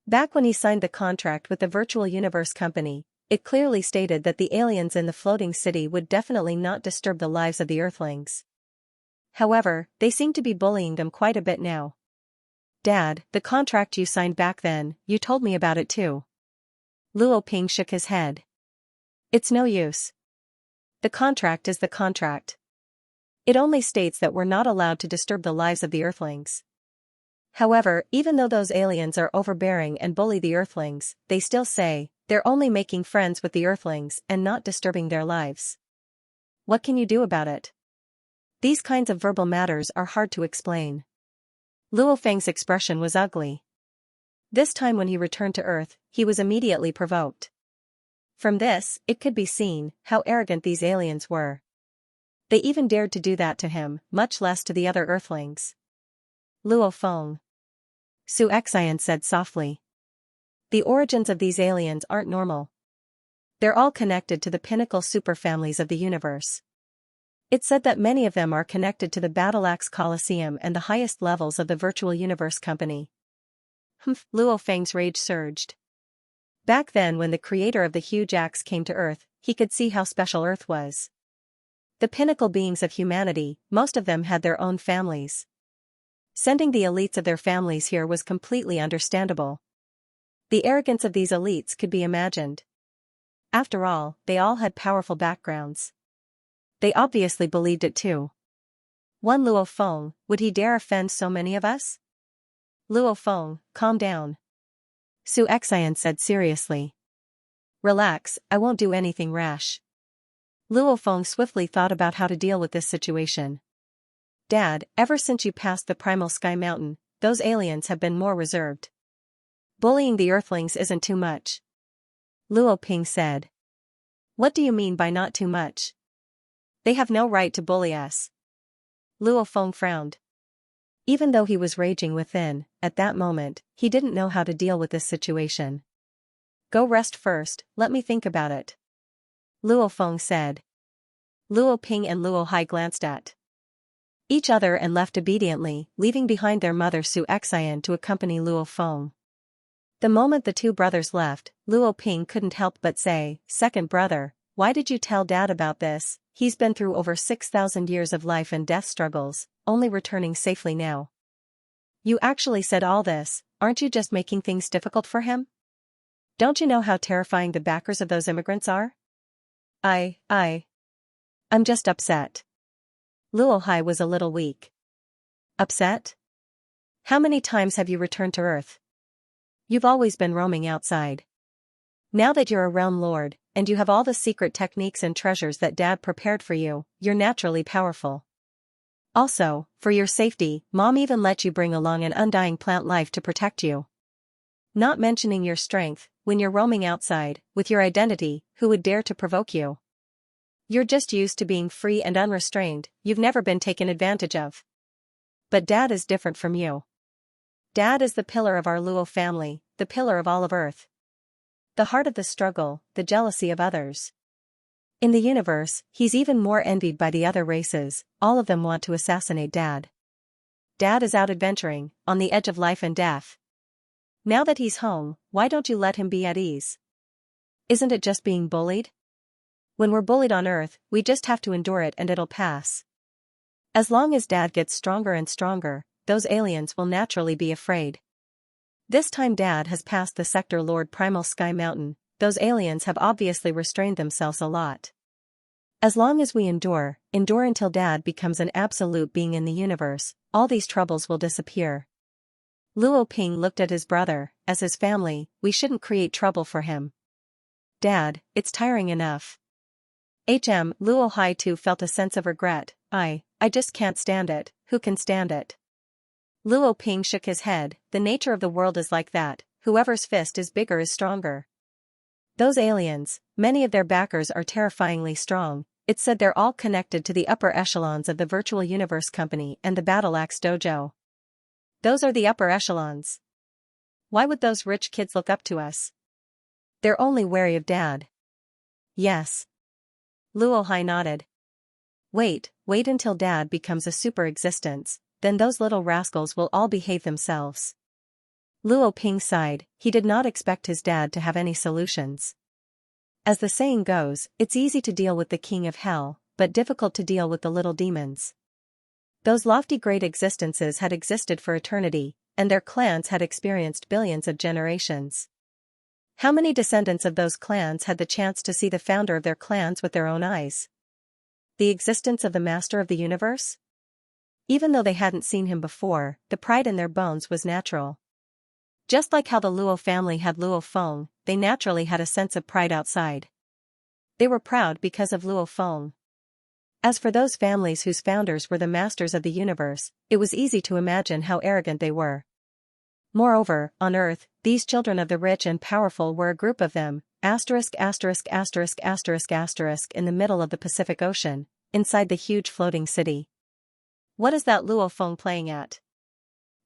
Back when he signed the contract with the virtual universe company, it clearly stated that the aliens in the floating city would definitely not disturb the lives of the Earthlings. However, they seem to be bullying them quite a bit now. Dad, the contract you signed back then, you told me about it too. Luo Ping shook his head. It's no use. The contract is the contract. It only states that we're not allowed to disturb the lives of the Earthlings. However, even though those aliens are overbearing and bully the Earthlings, they still say, they're only making friends with the Earthlings and not disturbing their lives. What can you do about it? These kinds of verbal matters are hard to explain. Luo Feng's expression was ugly. This time when he returned to Earth, he was immediately provoked. From this, it could be seen how arrogant these aliens were. They even dared to do that to him, much less to the other Earthlings. Luo Feng. Xianxia said softly. The origins of these aliens aren't normal. They're all connected to the pinnacle superfamilies of the universe. It's said that many of them are connected to the Battle Axe Coliseum and the highest levels of the virtual universe company. Luo Feng's rage surged. Back then when the creator of the huge axe came to Earth, he could see how special Earth was. The pinnacle beings of humanity, most of them had their own families. Sending the elites of their families here was completely understandable. The arrogance of these elites could be imagined. After all, they all had powerful backgrounds. They obviously believed it too. One Luo Feng, would he dare offend so many of us? Luo Feng, calm down. Xianxia said seriously. Relax, I won't do anything rash. Luo Feng swiftly thought about how to deal with this situation. Dad, ever since you passed the Primal Sky Mountain, those aliens have been more reserved. Bullying the Earthlings isn't too much. Luo Ping said. What do you mean by not too much? They have no right to bully us. Luo Feng frowned. Even though he was raging within, at that moment, he didn't know how to deal with this situation. Go rest first, let me think about it. Luo Feng said. Luo Ping and Luo Hai glanced at each other and left obediently, leaving behind their mother Xianxia to accompany Luo Feng. The moment the two brothers left, Luo Ping couldn't help but say, Second brother, why did you tell Dad about this? He's been through over 6,000 years of life and death struggles, only returning safely now. You actually said all this, aren't you just making things difficult for him? Don't you know how terrifying the backers of those immigrants are? I'm just upset. Luo Hai was a little weak. Upset? How many times have you returned to Earth? You've always been roaming outside. Now that you're a realm lord, and you have all the secret techniques and treasures that Dad prepared for you, you're naturally powerful. Also, for your safety, Mom even let you bring along an undying plant life to protect you. Not mentioning your strength, when you're roaming outside, with your identity, who would dare to provoke you? You're just used to being free and unrestrained, you've never been taken advantage of. But Dad is different from you. Dad is the pillar of our Luo family, the pillar of all of Earth. The heart of the struggle, the jealousy of others. In the universe, he's even more envied by the other races, all of them want to assassinate Dad. Dad is out adventuring, on the edge of life and death. Now that he's home, why don't you let him be at ease? Isn't it just being bullied? When we're bullied on Earth, we just have to endure it and it'll pass. As long as Dad gets stronger and stronger, those aliens will naturally be afraid. This time Dad has passed the Sector Lord Primal Sky Mountain, those aliens have obviously restrained themselves a lot. As long as we endure until Dad becomes an absolute being in the universe, all these troubles will disappear. Luo Ping looked at his brother. As his family, we shouldn't create trouble for him. Dad, it's tiring enough. Luo Hai too felt a sense of regret. I just can't stand it. Who can stand it? Luo Ping shook his head. The nature of the world is like that. Whoever's fist is bigger is stronger. Those aliens, many of their backers are terrifyingly strong. It's said they're all connected to the upper echelons of the Virtual Universe Company and the Battle Axe Dojo. Those are the upper echelons. Why would those rich kids look up to us? They're only wary of Dad. Yes. Luo Hai nodded. Wait until Dad becomes a super existence, then those little rascals will all behave themselves. Luo Ping sighed. He did not expect his dad to have any solutions. As the saying goes, it's easy to deal with the king of hell, but difficult to deal with the little demons. Those lofty great existences had existed for eternity, and their clans had experienced billions of generations. How many descendants of those clans had the chance to see the founder of their clans with their own eyes? The existence of the master of the universe? Even though they hadn't seen him before, the pride in their bones was natural. Just like how the Luo family had Luo Feng, they naturally had a sense of pride outside. They were proud because of Luo Feng. As for those families whose founders were the masters of the universe, it was easy to imagine how arrogant they were. Moreover, on Earth, these children of the rich and powerful were a group of them, in the middle of the Pacific Ocean, inside the huge floating city. What is that Luo Feng playing at?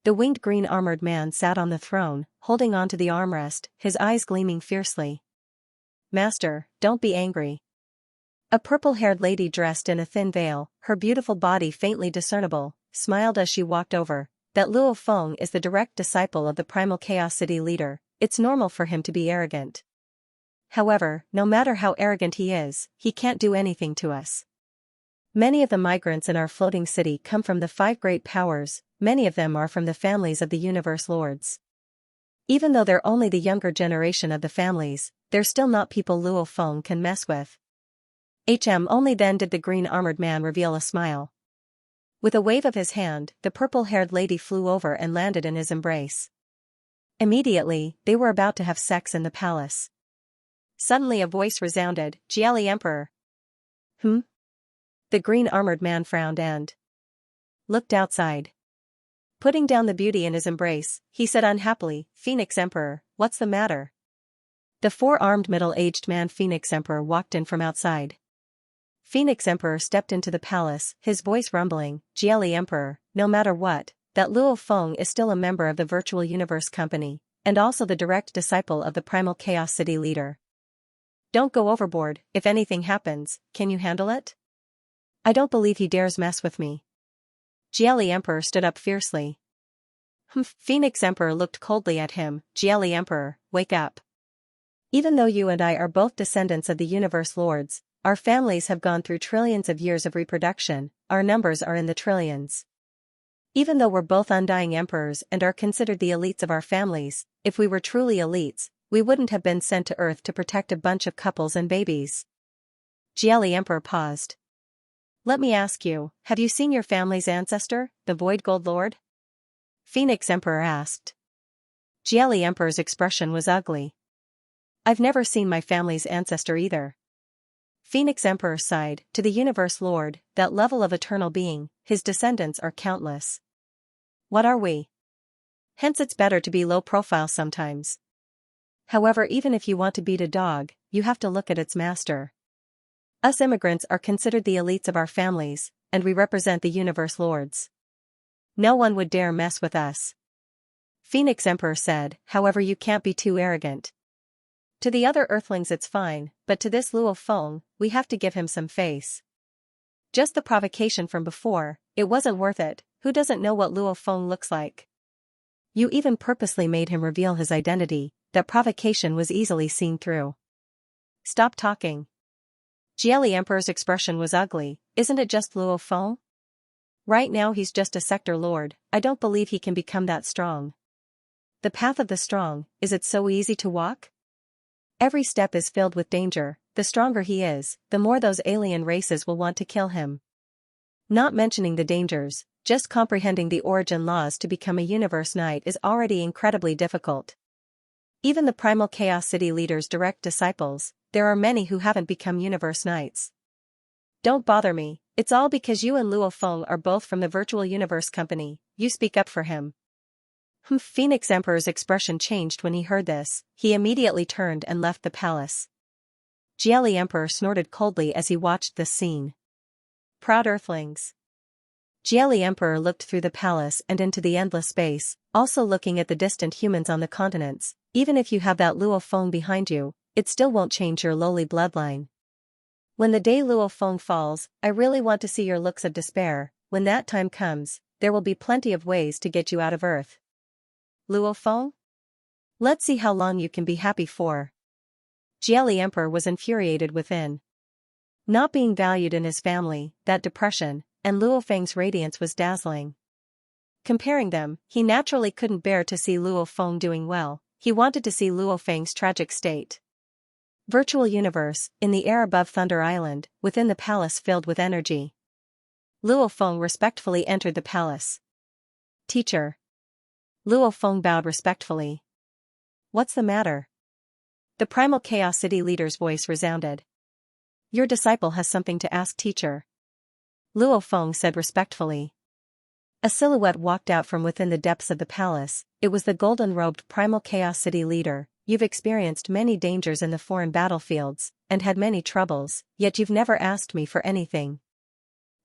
The winged green armored man sat on the throne, holding onto the armrest, his eyes gleaming fiercely. Master, don't be angry. A purple-haired lady dressed in a thin veil, her beautiful body faintly discernible, smiled as she walked over. That Luo Feng is the direct disciple of the Primal Chaos City leader. It's normal for him to be arrogant. However, no matter how arrogant he is, he can't do anything to us. Many of the migrants in our floating city come from the 5 great powers, many of them are from the families of the universe lords. Even though they're only the younger generation of the families, they're still not people Luo Feng can mess with. Only then did the green armored man reveal a smile. With a wave of his hand, the purple-haired lady flew over and landed in his embrace. Immediately, they were about to have sex in the palace. Suddenly a voice resounded, Jiali Emperor. The green armored man frowned and looked outside. Putting down the beauty in his embrace, he said unhappily, Phoenix Emperor, what's the matter? The 4-armed middle-aged man Phoenix Emperor walked in from outside. Phoenix Emperor stepped into the palace, his voice rumbling, Jiali Emperor, no matter what, that Luo Feng is still a member of the Virtual Universe Company, and also the direct disciple of the Primal Chaos City leader. Don't go overboard. If anything happens, can you handle it? I don't believe he dares mess with me. Jiali Emperor stood up fiercely. Phoenix Emperor looked coldly at him. Jiali Emperor, wake up. Even though you and I are both descendants of the universe lords, our families have gone through trillions of years of reproduction, our numbers are in the trillions. Even though we're both undying emperors and are considered the elites of our families, if we were truly elites, we wouldn't have been sent to Earth to protect a bunch of couples and babies. Jiali Emperor paused. Let me ask you, have you seen your family's ancestor, the Void Gold Lord? Phoenix Emperor asked. Jiali Emperor's expression was ugly. I've never seen my family's ancestor either. Phoenix Emperor sighed, to the Universe Lord, that level of eternal being, his descendants are countless. What are we? Hence it's better to be low profile sometimes. However, even if you want to beat a dog, you have to look at its master. Us immigrants are considered the elites of our families, and we represent the universe lords. No one would dare mess with us. Phoenix Emperor said, however you can't be too arrogant. To the other Earthlings it's fine, but to this Luo Feng, we have to give him some face. Just the provocation from before, it wasn't worth it. Who doesn't know what Luo Feng looks like? You even purposely made him reveal his identity. That provocation was easily seen through. Stop talking. Jiali Emperor's expression was ugly. Isn't it just Luo Feng? Right now he's just a sector lord. I don't believe he can become that strong. The path of the strong, is it so easy to walk? Every step is filled with danger. The stronger he is, the more those alien races will want to kill him. Not mentioning the dangers, just comprehending the origin laws to become a Universe Knight is already incredibly difficult. Even the Primal Chaos City leader's direct disciples, there are many who haven't become Universe Knights. Don't bother me, it's all because you and Luo Feng are both from the Virtual Universe Company, you speak up for him. Phoenix Emperor's expression changed when he heard this, he immediately turned and left the palace. Jieli Emperor snorted coldly as he watched this scene. Proud Earthlings. Jieli Emperor looked through the palace and into the endless space, also looking at the distant humans on the continents. Even if you have that Luo Feng behind you, it still won't change your lowly bloodline. When the day Luo Feng falls, I really want to see your looks of despair. When that time comes, there will be plenty of ways to get you out of Earth. Luo Feng? Let's see how long you can be happy for. Jieli Emperor was infuriated within. Not being valued in his family, that depression, and Luo Feng's radiance was dazzling. Comparing them, he naturally couldn't bear to see Luo Feng doing well. He wanted to see Luo Feng's tragic state. Virtual Universe, in the air above Thunder Island, within the palace filled with energy. Luo Feng respectfully entered the palace. Teacher. Luo Feng bowed respectfully. What's the matter? The Primal Chaos City leader's voice resounded. Your disciple has something to ask, teacher. Luo Feng said respectfully. A silhouette walked out from within the depths of the palace. It was the golden-robed Primal Chaos City leader. You've experienced many dangers in the foreign battlefields, and had many troubles, yet you've never asked me for anything.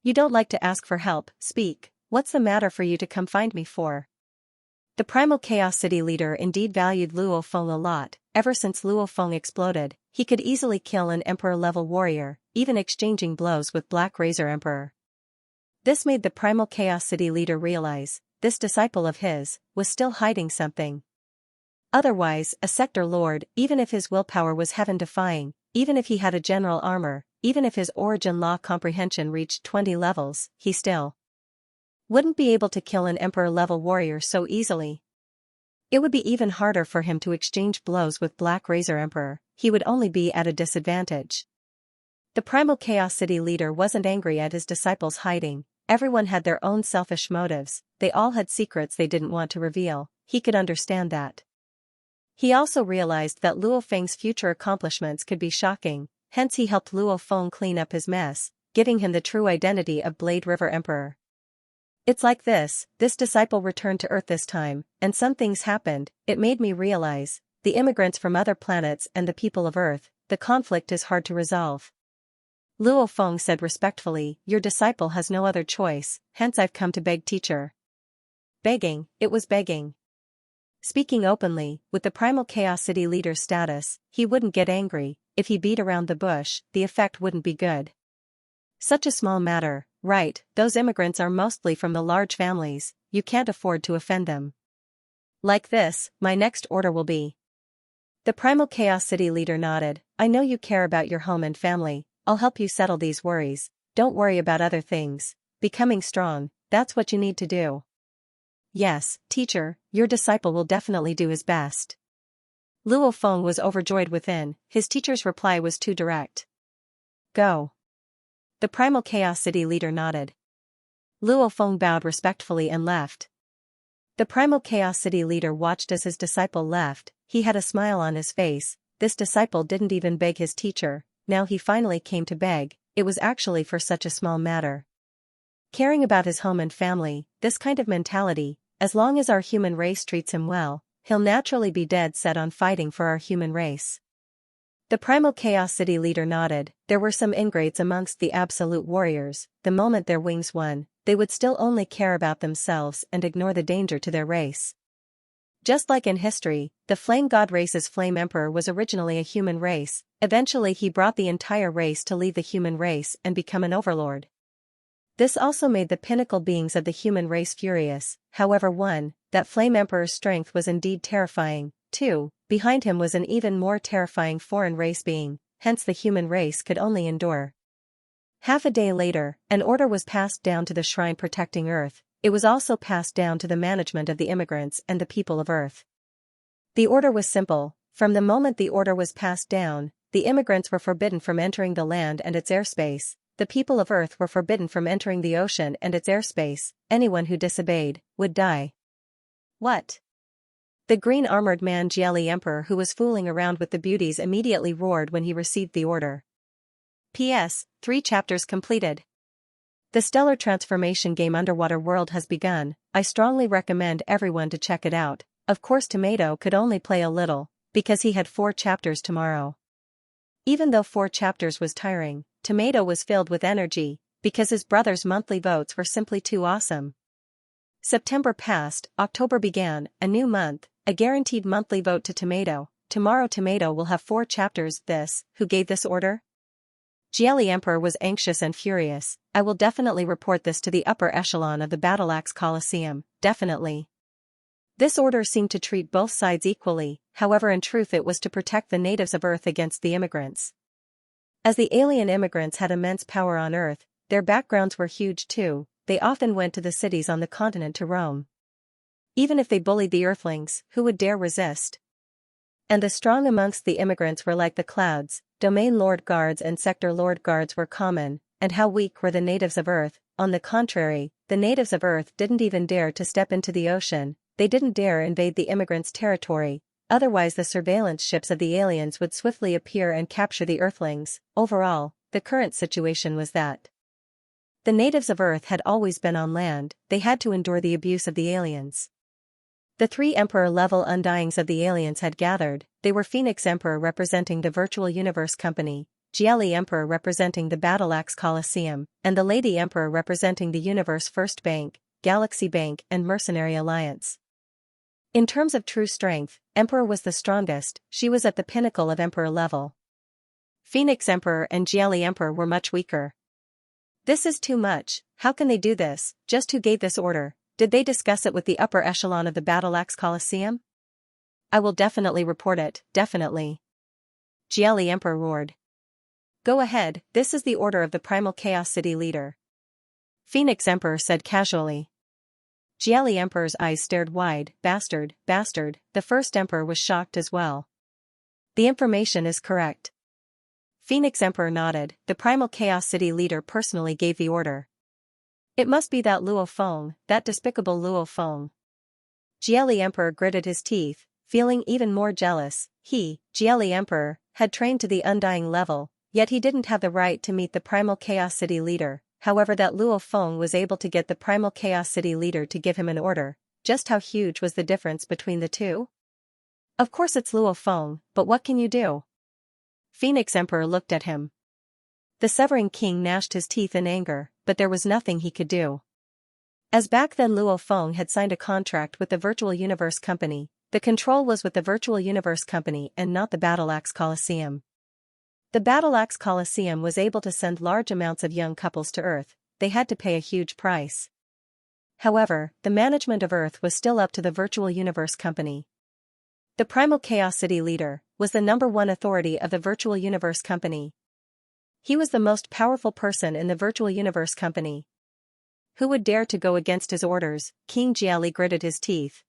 You don't like to ask for help, speak, what's the matter for you to come find me for? The Primal Chaos City leader indeed valued Luo Feng a lot. Ever since Luo Feng exploded, he could easily kill an Emperor-level warrior, even exchanging blows with Black Razor Emperor. This made the Primal Chaos City leader realize, this disciple of his, was still hiding something. Otherwise, a sector lord, even if his willpower was heaven-defying, even if he had a general armor, even if his origin law comprehension reached 20 levels, he still wouldn't be able to kill an Emperor-level warrior so easily. It would be even harder for him to exchange blows with Black Razor Emperor. He would only be at a disadvantage. The Primal Chaos City leader wasn't angry at his disciples hiding. Everyone had their own selfish motives, they all had secrets they didn't want to reveal. He could understand that. He also realized that Luo Feng's future accomplishments could be shocking, hence he helped Luo Feng clean up his mess, giving him the true identity of Blade River Emperor. It's like this disciple returned to Earth this time, and some things happened. It made me realize, the immigrants from other planets and the people of Earth, the conflict is hard to resolve. Luo Feng said respectfully, your disciple has no other choice, hence I've come to beg, teacher. Begging, it was begging. Speaking openly, with the Primal Chaos City leader's status, he wouldn't get angry. If he beat around the bush, the effect wouldn't be good. Such a small matter, right? Those immigrants are mostly from the large families, you can't afford to offend them. Like this, my next order will be. The Primal Chaos City leader nodded, I know you care about your home and family, I'll help you settle these worries, don't worry about other things, becoming strong, that's what you need to do. Yes, teacher, your disciple will definitely do his best. Luo Feng was overjoyed within, his teacher's reply was too direct. Go. The Primal Chaos City leader nodded. Luo Feng bowed respectfully and left. The Primal Chaos City leader watched as his disciple left, he had a smile on his face, this disciple didn't even beg his teacher, now he finally came to beg, it was actually for such a small matter. Caring about his home and family, this kind of mentality, as long as our human race treats him well, he'll naturally be dead set on fighting for our human race. The Primal Chaos City leader nodded, there were some ingrates amongst the Absolute Warriors, the moment their wings won, they would still only care about themselves and ignore the danger to their race. Just like in history, the Flame God race's Flame Emperor was originally a human race, eventually he brought the entire race to leave the human race and become an overlord. This also made the pinnacle beings of the human race furious, however 1, that Flame Emperor's strength was indeed terrifying, 2, behind him was an even more terrifying foreign race being, hence the human race could only endure. Half a day later, an order was passed down to the shrine protecting Earth, it was also passed down to the management of the immigrants and the people of Earth. The order was simple, from the moment the order was passed down, the immigrants were forbidden from entering the land and its airspace, the people of Earth were forbidden from entering the ocean and its airspace. Anyone who disobeyed would die. What? The green-armored man Jiali Emperor, who was fooling around with the beauties, immediately roared when he received the order. P.S. 3 chapters completed. The stellar transformation game Underwater World has begun. I strongly recommend everyone to check it out. Of course, Tomato could only play a little, because he had 4 chapters tomorrow. Even though 4 chapters was tiring, Tomato was filled with energy, because his brother's monthly votes were simply too awesome. September passed, October began, a new month, a guaranteed monthly vote to Tomato. Tomorrow Tomato will have 4 chapters. Who gave this order? Jiali Emperor was anxious and furious. I will definitely report this to the upper echelon of the Battle Axe Coliseum, definitely. This order seemed to treat both sides equally, however in truth it was to protect the natives of Earth against the immigrants. As the alien immigrants had immense power on Earth, their backgrounds were huge too. They often went to the cities on the continent to roam. Even if they bullied the Earthlings, who would dare resist? And the strong amongst the immigrants were like the clouds. Domain Lord Guards and Sector Lord Guards were common, and how weak were the natives of Earth? On the contrary, the natives of Earth didn't even dare to step into the ocean. They didn't dare invade the immigrants' territory, otherwise the surveillance ships of the aliens would swiftly appear and capture the Earthlings. Overall, the current situation was that the natives of Earth had always been on land. They had to endure the abuse of the aliens. The 3 Emperor-level Undyings of the aliens had gathered. They were Phoenix Emperor representing the Virtual Universe Company, Jiali Emperor representing the Battle Axe Coliseum, and the Lady Emperor representing the Universe First Bank, Galaxy Bank and Mercenary Alliance. In terms of true strength, Emperor was the strongest. She was at the pinnacle of Emperor level. Phoenix Emperor and Jiali Emperor were much weaker. This is too much. How can they do this? Just who gave this order? Did they discuss it with the upper echelon of the Battle Axe Coliseum? I will definitely report it, definitely. Jiali Emperor roared. Go ahead, this is the order of the Primal Chaos City leader. Phoenix Emperor said casually. Jiali Emperor's eyes stared wide. Bastard, bastard. The first Emperor was shocked as well. The information is correct. Phoenix Emperor nodded. The Primal Chaos City leader personally gave the order. It must be that Luo Feng, that despicable Luo Feng. Jiali Emperor gritted his teeth, feeling even more jealous. He, Jiali Emperor, had trained to the Undying level, yet he didn't have the right to meet the Primal Chaos City leader. However, that Luo Feng was able to get the Primal Chaos City leader to give him an order. Just how huge was the difference between the two? Of course it's Luo Feng, but what can you do? Phoenix Emperor looked at him. The Severing King gnashed his teeth in anger, but there was nothing he could do. As back then Luo Feng had signed a contract with the Virtual Universe Company, the control was with the Virtual Universe Company and not the Battle Axe Coliseum. The Battle Axe Coliseum was able to send large amounts of young couples to Earth. They had to pay a huge price. However, the management of Earth was still up to the Virtual Universe Company. The Primal Chaos City leader was the #1 authority of the Virtual Universe Company. He was the most powerful person in the Virtual Universe Company. Who would dare to go against his orders? King Jiali gritted his teeth.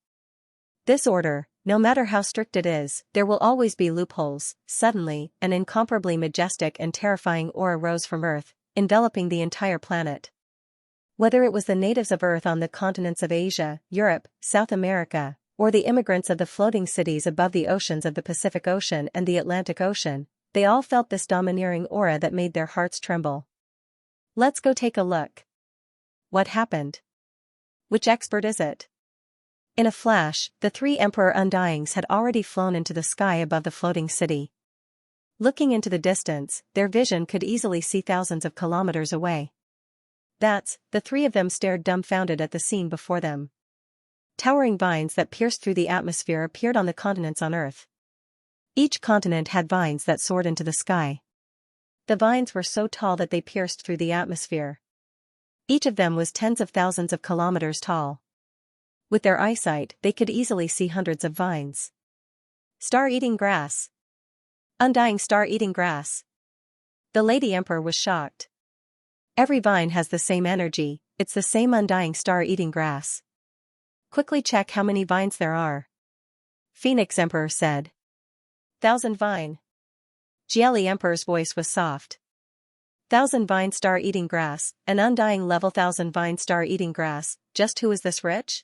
This order, no matter how strict it is, there will always be loopholes. Suddenly, an incomparably majestic and terrifying aura rose from Earth, enveloping the entire planet. Whether it was the natives of Earth on the continents of Asia, Europe, South America, or the immigrants of the floating cities above the oceans of the Pacific Ocean and the Atlantic Ocean, they all felt this domineering aura that made their hearts tremble. Let's go take a look. What happened? Which expert is it? In a flash, the 3 Emperor Undyings had already flown into the sky above the floating city. Looking into the distance, their vision could easily see thousands of kilometers away. The 3 of them stared dumbfounded at the scene before them. Towering vines that pierced through the atmosphere appeared on the continents on Earth. Each continent had vines that soared into the sky. The vines were so tall that they pierced through the atmosphere. Each of them was tens of thousands of kilometers tall. With their eyesight, they could easily see hundreds of vines. Star-eating grass. Undying star-eating grass. The Lady Emperor was shocked. Every vine has the same energy, it's the same undying star-eating grass. Quickly check how many vines there are. Phoenix Emperor said. 1,000 vine. Jiali Emperor's voice was soft. Thousand vine star eating grass, an undying level thousand vine star eating grass, just who is this rich?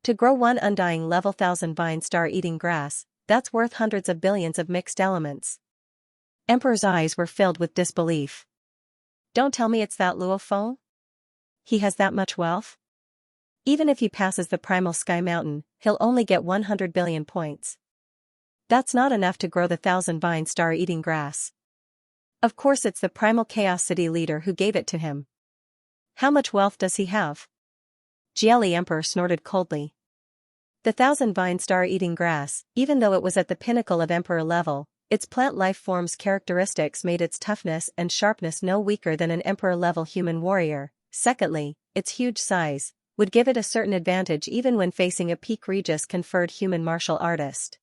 To grow one undying level thousand vine star eating grass, that's worth hundreds of billions of mixed elements. Emperor's eyes were filled with disbelief. Don't tell me it's that Luo Feng? He has that much wealth? Even if he passes the primal sky mountain, he'll only get 100 billion points. That's not enough to grow the thousand vine star eating grass. Of course it's the primal chaos city leader who gave it to him. How much wealth does he have? Jiali Emperor snorted coldly. The thousand vine star eating grass, even though it was at the pinnacle of emperor level, its plant life form's characteristics made its toughness and sharpness no weaker than an emperor-level human warrior. Secondly, its huge size would give it a certain advantage even when facing a peak Regis-conferred human martial artist.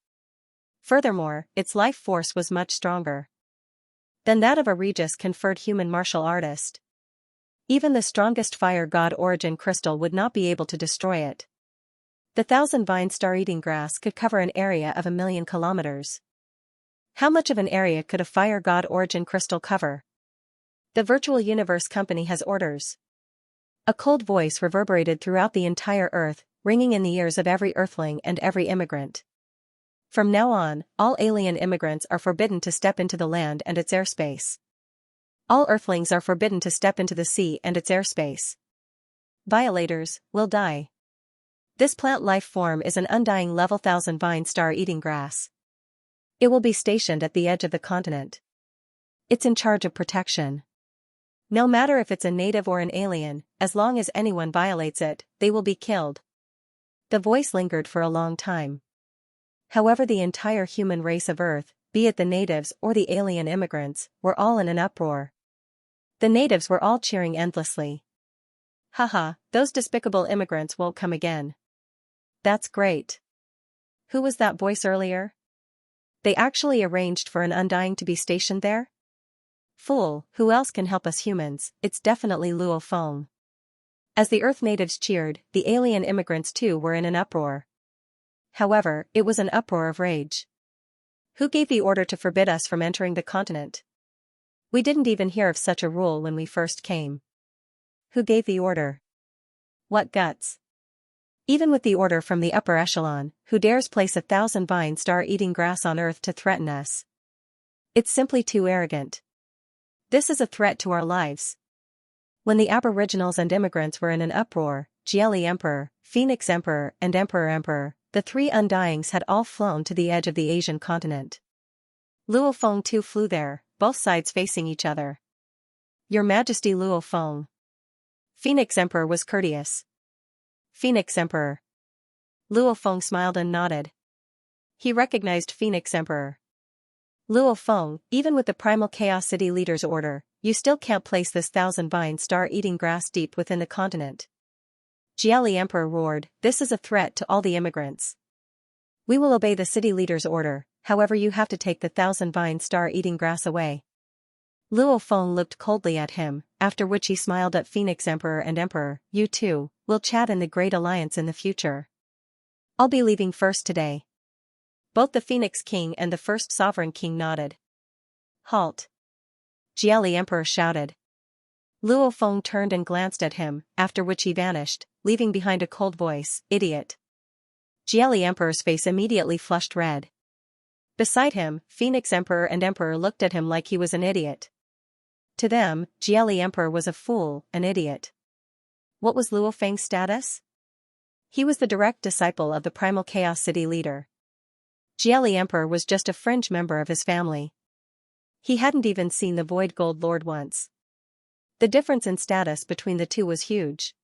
Furthermore, its life force was much stronger than that of a Regis-conferred human martial artist. Even the strongest fire god origin crystal would not be able to destroy it. The thousand vine star-eating grass could cover an area of 1,000,000 kilometers. How much of an area could a fire god origin crystal cover? The virtual universe company has orders. A cold voice reverberated throughout the entire Earth, ringing in the ears of every Earthling and every immigrant. From now on, all alien immigrants are forbidden to step into the land and its airspace. All Earthlings are forbidden to step into the sea and its airspace. Violators will die. This plant life form is an undying level thousand vine star eating grass. It will be stationed at the edge of the continent. It's in charge of protection. No matter if it's a native or an alien, as long as anyone violates it, they will be killed. The voice lingered for a long time. However, the entire human race of Earth, be it the natives or the alien immigrants, were all in an uproar. The natives were all cheering endlessly. Haha, those despicable immigrants won't come again. That's great. Who was that voice earlier? They actually arranged for an undying to be stationed there? Fool, who else can help us humans? It's definitely Luo Feng. As the Earth natives cheered, the alien immigrants too were in an uproar. However, it was an uproar of rage. Who gave the order to forbid us from entering the continent? We didn't even hear of such a rule when we first came. Who gave the order? What guts? Even with the order from the upper echelon, who dares place a thousand vine star eating grass on Earth to threaten us? It's simply too arrogant. This is a threat to our lives. When the aboriginals and immigrants were in an uproar, Jieli Emperor, Phoenix Emperor and Emperor, the three undyings had all flown to the edge of the Asian continent. Luo Feng too flew there, both sides facing each other. Your Majesty Luo Feng. Phoenix Emperor was courteous. Phoenix Emperor. Luo Feng smiled and nodded. He recognized Phoenix Emperor. Luo Feng, even with the primal chaos city leader's order, you still can't place this thousand vine star eating grass deep within the continent. Jieli Emperor roared, this is a threat to all the immigrants. We will obey the city leader's order, however you have to take the thousand vine star eating grass away. Luo Feng looked coldly at him, after which he smiled at Phoenix Emperor and Emperor, you two, will chat in the Great Alliance in the future. I'll be leaving first today. Both the Phoenix King and the First Sovereign King nodded. Halt! Jieli Emperor shouted. Luo Feng turned and glanced at him, after which he vanished, leaving behind a cold voice, idiot. Jieli Emperor's face immediately flushed red. Beside him, Phoenix Emperor and Emperor looked at him like he was an idiot. To them, Jieli Emperor was a fool, an idiot. What was Luo Feng's status? He was the direct disciple of the primal chaos city leader. Jieli Emperor was just a fringe member of his family. He hadn't even seen the Void Gold Lord once. The difference in status between the two was huge.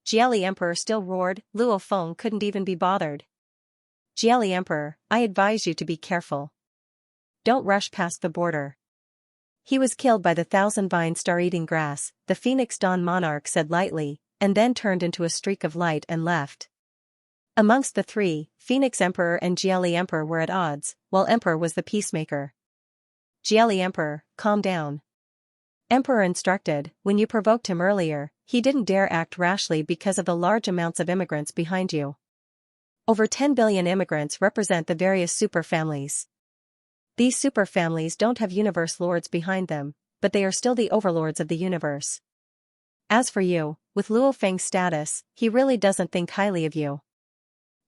Jieli Emperor still roared, Luo Feng couldn't even be bothered. Jieli Emperor, I advise you to be careful. Don't rush past the border. He was killed by the thousand vine star eating grass, the Phoenix Dawn Monarch said lightly, and then turned into a streak of light and left. Amongst the three, Phoenix Emperor and Jieli Emperor were at odds, while Emperor was the peacemaker. Jieli Emperor, calm down. Emperor instructed, when you provoked him earlier, he didn't dare act rashly because of the large amounts of immigrants behind you. Over 10 billion immigrants represent the various superfamilies. These superfamilies don't have universe lords behind them, but they are still the overlords of the universe. As for you, with Luo Feng's status, he really doesn't think highly of you.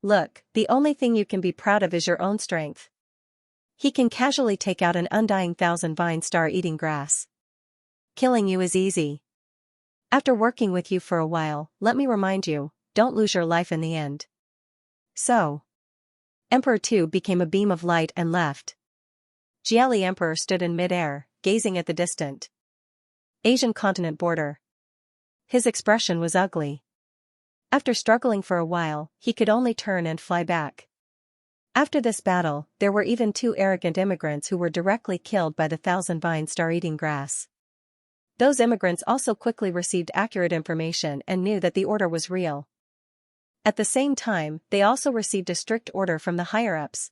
Look, the only thing you can be proud of is your own strength. He can casually take out an undying thousand-vine star-eating grass. Killing you is easy. After working with you for a while, let me remind you, don't lose your life in the end. So. Emperor Tu became a beam of light and left. Jiali Emperor stood in mid-air, gazing at the distant Asian continent border. His expression was ugly. After struggling for a while, he could only turn and fly back. After this battle, there were even 2 arrogant immigrants who were directly killed by the thousand-vine star-eating grass. Those immigrants also quickly received accurate information and knew that the order was real. At the same time, they also received a strict order from the higher-ups.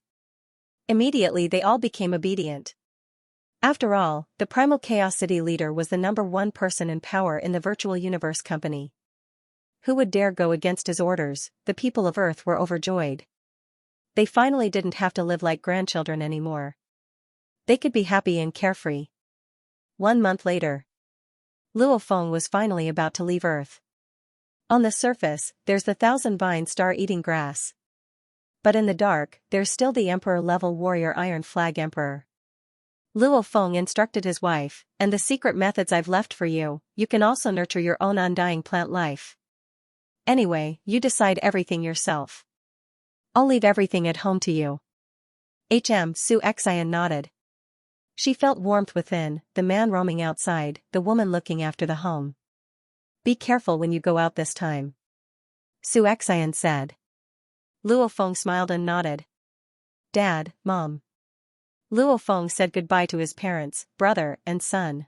Immediately they all became obedient. After all, the Primal Chaos City leader was the #1 person in power in the Virtual Universe Company. Who would dare go against his orders? The people of Earth were overjoyed. They finally didn't have to live like grandchildren anymore. They could be happy and carefree. 1 month later. Luo Feng was finally about to leave Earth. On the surface, there's the thousand-vine star-eating grass. But in the dark, there's still the Emperor-level warrior Iron Flag Emperor. Luo Feng instructed his wife, and the secret methods I've left for you, you can also nurture your own undying plant life. Anyway, you decide everything yourself. I'll leave everything at home to you. Xianxia nodded. She felt warmth within, the man roaming outside, the woman looking after the home. Be careful when you go out this time. Xianxia said. Luo Feng smiled and nodded. Dad, Mom. Luo Feng said goodbye to his parents, brother, and son.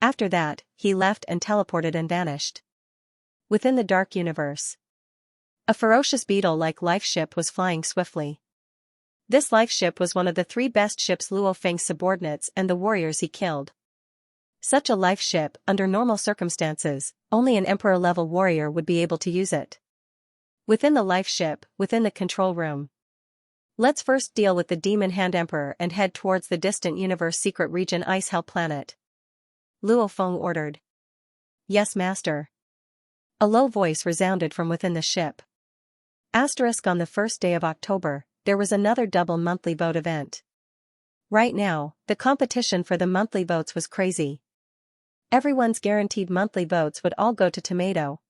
After that, he left and teleported and vanished. Within the dark universe. A ferocious beetle-like life ship was flying swiftly. This life ship was one of the 3 best ships Luo Feng's subordinates and the warriors he killed. Such a life ship, under normal circumstances, only an Emperor-level warrior would be able to use it. Within the life ship, within the control room. Let's first deal with the Demon Hand Emperor and head towards the distant universe secret region Ice Hell Planet. Luo Feng ordered. Yes, Master. A low voice resounded from within the ship. On the first day of October, there was another double monthly vote event. Right now, the competition for the monthly votes was crazy. Everyone's guaranteed monthly votes would all go to Tomato,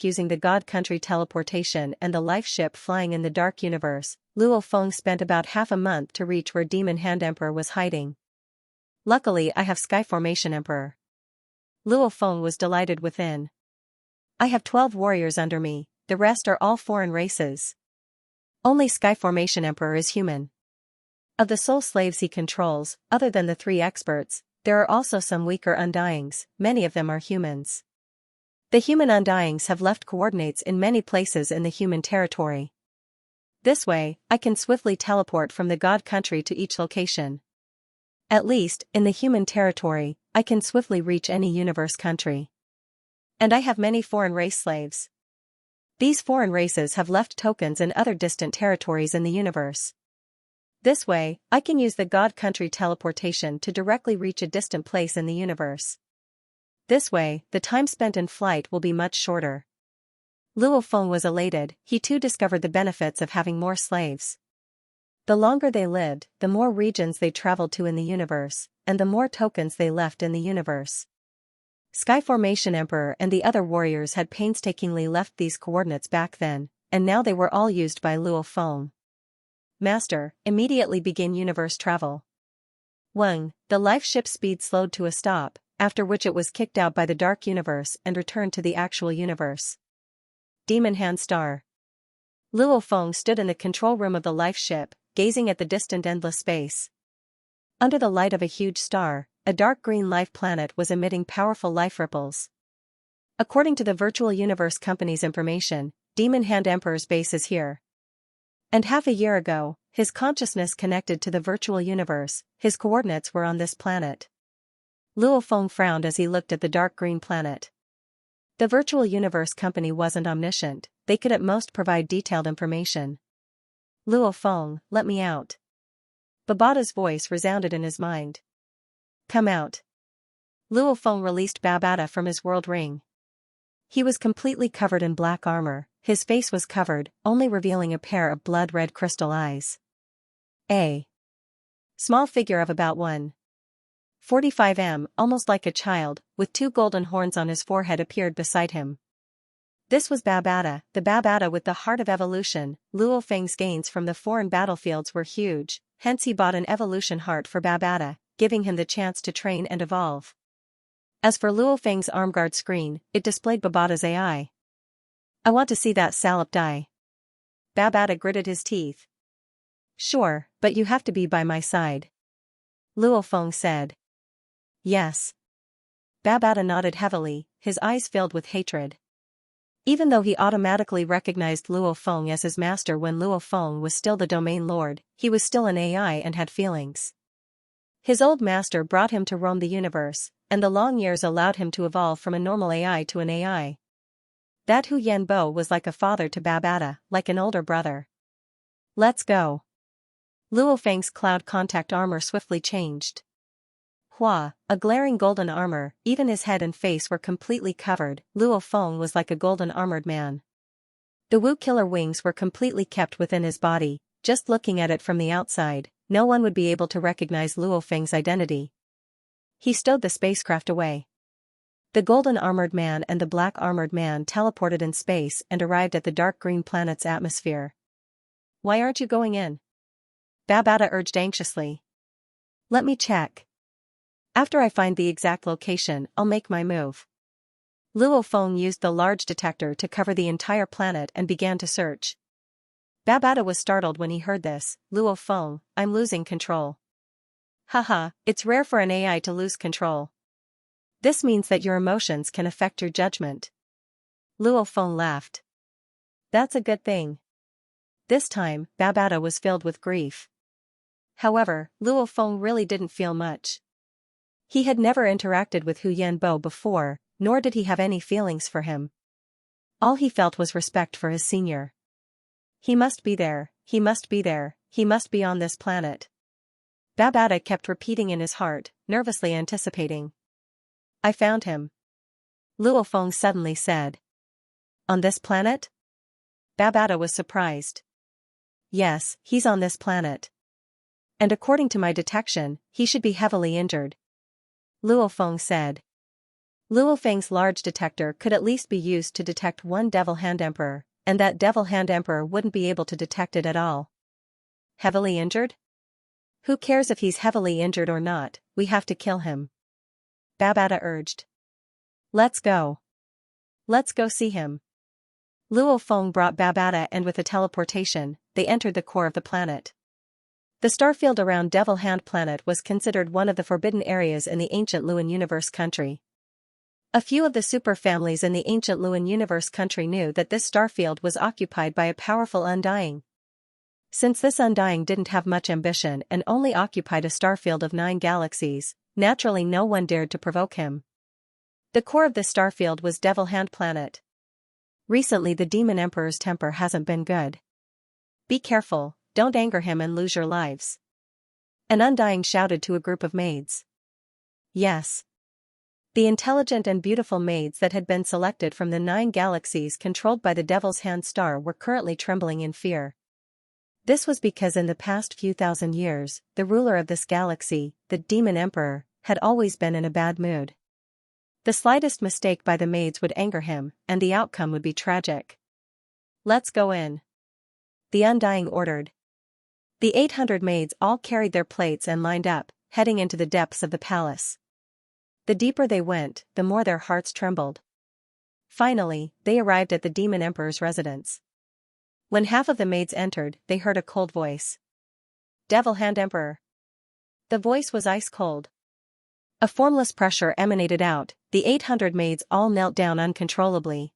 using the God Country teleportation and the life ship flying in the dark universe. Luo Feng spent about half a month to reach where Demon Hand Emperor was hiding. Luckily I have Sky Formation Emperor. Luo Feng was delighted within. I have 12 warriors under me, the rest are all foreign races. Only Sky Formation Emperor is human. Of the soul slaves he controls, other than the 3 experts, there are also some weaker Undyings, many of them are humans. The human Undyings have left coordinates in many places in the human territory. This way, I can swiftly teleport from the God Country to each location. At least, in the human territory, I can swiftly reach any universe country. And I have many foreign race slaves. These foreign races have left tokens in other distant territories in the universe. This way, I can use the God Country teleportation to directly reach a distant place in the universe. This way, the time spent in flight will be much shorter. Luo Feng was elated, he too discovered the benefits of having more slaves. The longer they lived, the more regions they traveled to in the universe, and the more tokens they left in the universe. Sky Formation Emperor and the other warriors had painstakingly left these coordinates back then, and now they were all used by Luo Feng. Master, immediately begin universe travel. Weng, the life ship's speed slowed to a stop, after which it was kicked out by the dark universe and returned to the actual universe. Demon Hand Star. Luo Feng stood in the control room of the life ship, gazing at the distant endless space. Under the light of a huge star, a dark green life planet was emitting powerful life ripples. According to the Virtual Universe Company's information, Demon Hand Emperor's base is here. And half a year ago, his consciousness connected to the virtual universe, his coordinates were on this planet. Luo Feng frowned as he looked at the dark green planet. The Virtual Universe Company wasn't omniscient, they could at most provide detailed information. Luo Feng, let me out. Babata's voice resounded in his mind. Come out. Luo Feng released Babata from his world ring. He was completely covered in black armor, his face was covered, only revealing a pair of blood-red crystal eyes. A small figure of about 1.45 m, almost like a child, with 2 golden horns on his forehead appeared beside him. This was Babata, the Babata with the heart of evolution. Luo Feng's gains from the foreign battlefields were huge, hence he bought an evolution heart for Babata, giving him the chance to train and evolve. As for Luo Feng's armguard screen, it displayed Babata's AI. I want to see that salop die. Babata gritted his teeth. Sure, but you have to be by my side. Luo Feng said. Yes. Babata nodded heavily, his eyes filled with hatred. Even though he automatically recognized Luo Feng as his master when Luo Feng was still the domain lord, he was still an AI and had feelings. His old master brought him to roam the universe, and the long years allowed him to evolve from a normal AI to an AI. That Hu Yanbo was like a father to Babata, like an older brother. Let's go. Luo Feng's cloud contact armor swiftly changed. Hua, a glaring golden armor, even his head and face were completely covered. Luo Feng was like a golden armored man. The Wu killer wings were completely kept within his body, just looking at it from the outside, no one would be able to recognize Luo Feng's identity. He stowed the spacecraft away. The golden armored man and the black armored man teleported in space and arrived at the dark green planet's atmosphere. Why aren't you going in? Babata urged anxiously. Let me check. After I find the exact location, I'll make my move. Luo Feng used the large detector to cover the entire planet and began to search. Babata was startled when he heard this. Luo Feng, I'm losing control. Haha, it's rare for an AI to lose control. This means that your emotions can affect your judgment. Luo Feng laughed. That's a good thing. This time, Babata was filled with grief. However, Luo Feng really didn't feel much. He had never interacted with Hu Yanbo before, nor did he have any feelings for him. All he felt was respect for his senior. He must be there, he must be there, he must be on this planet. Babata kept repeating in his heart, nervously anticipating. I found him. Luo Feng suddenly said. On this planet? Babata was surprised. Yes, he's on this planet. And according to my detection, he should be heavily injured. Luo Feng said. Luo Feng's large detector could at least be used to detect one Devil Hand Emperor, and that Devil Hand Emperor wouldn't be able to detect it at all. Heavily injured? Who cares if he's heavily injured or not, we have to kill him. Babata urged. Let's go. Let's go see him. Luo Feng brought Babata and with a teleportation, they entered the core of the planet. The starfield around Devil Hand Planet was considered one of the forbidden areas in the ancient Luan Universe country. A few of the super families in the ancient Luan Universe country knew that this starfield was occupied by a powerful Undying. Since this Undying didn't have much ambition and only occupied a starfield of 9 galaxies, naturally no one dared to provoke him. The core of this starfield was Devil Hand Planet. Recently the Demon Emperor's temper hasn't been good. Be careful, don't anger him and lose your lives. An Undying shouted to a group of maids. Yes. The intelligent and beautiful maids that had been selected from the 9 galaxies controlled by the Devil's Hand Star were currently trembling in fear. This was because in the past few thousand years, the ruler of this galaxy, the Demon Emperor, had always been in a bad mood. The slightest mistake by the maids would anger him, and the outcome would be tragic. Let's go in. The Undying ordered. The 800 maids all carried their plates and lined up, heading into the depths of the palace. The deeper they went, the more their hearts trembled. Finally, they arrived at the Demon Emperor's residence. When half of the maids entered, they heard a cold voice. Devil Hand Emperor. The voice was ice cold. A formless pressure emanated out, the 800 maids all knelt down uncontrollably.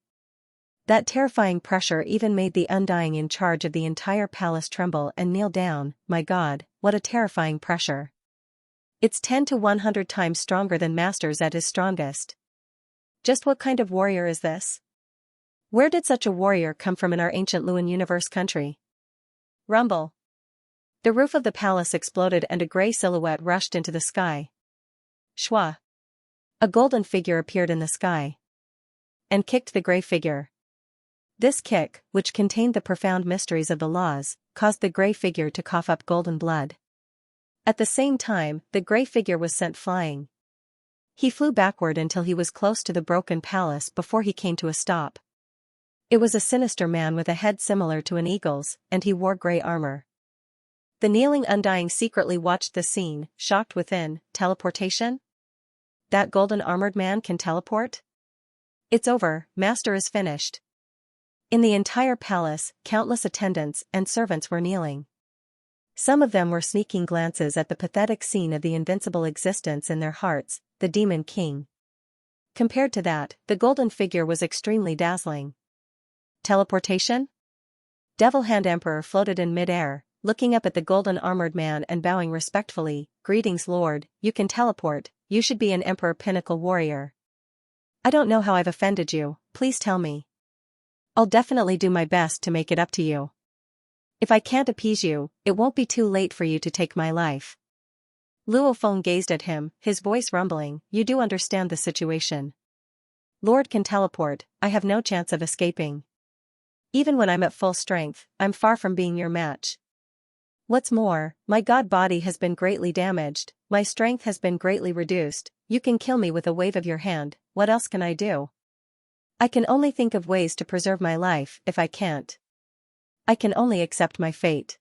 That terrifying pressure even made the Undying in charge of the entire palace tremble and kneel down. My God, what a terrifying pressure. It's 10 to 100 times stronger than Masters at his strongest. Just what kind of warrior is this? Where did such a warrior come from in our ancient Luan Universe country? Rumble. The roof of the palace exploded and a gray silhouette rushed into the sky. Shwa. A golden figure appeared in the sky and kicked the gray figure. This kick, which contained the profound mysteries of the laws, caused the gray figure to cough up golden blood. At the same time, the gray figure was sent flying. He flew backward until he was close to the broken palace before he came to a stop. It was a sinister man with a head similar to an eagle's, and he wore gray armor. The kneeling Undying secretly watched the scene, shocked within. Teleportation? That golden-armored man can teleport? It's over, Master is finished. In the entire palace, countless attendants and servants were kneeling. Some of them were sneaking glances at the pathetic scene of the invincible existence in their hearts, the Demon King. Compared to that, the golden figure was extremely dazzling. Teleportation? Devil Hand Emperor floated in mid-air, looking up at the golden-armored man and bowing respectfully. Greetings, Lord, you can teleport, you should be an Emperor Pinnacle warrior. I don't know how I've offended you, please tell me. I'll definitely do my best to make it up to you. If I can't appease you, it won't be too late for you to take my life. Luo Feng gazed at him, his voice rumbling. You do understand the situation. Lord can teleport, I have no chance of escaping. Even when I'm at full strength, I'm far from being your match. What's more, my god body has been greatly damaged, my strength has been greatly reduced. You can kill me with a wave of your hand, what else can I do? I can only think of ways to preserve my life. If I can't, I can only accept my fate.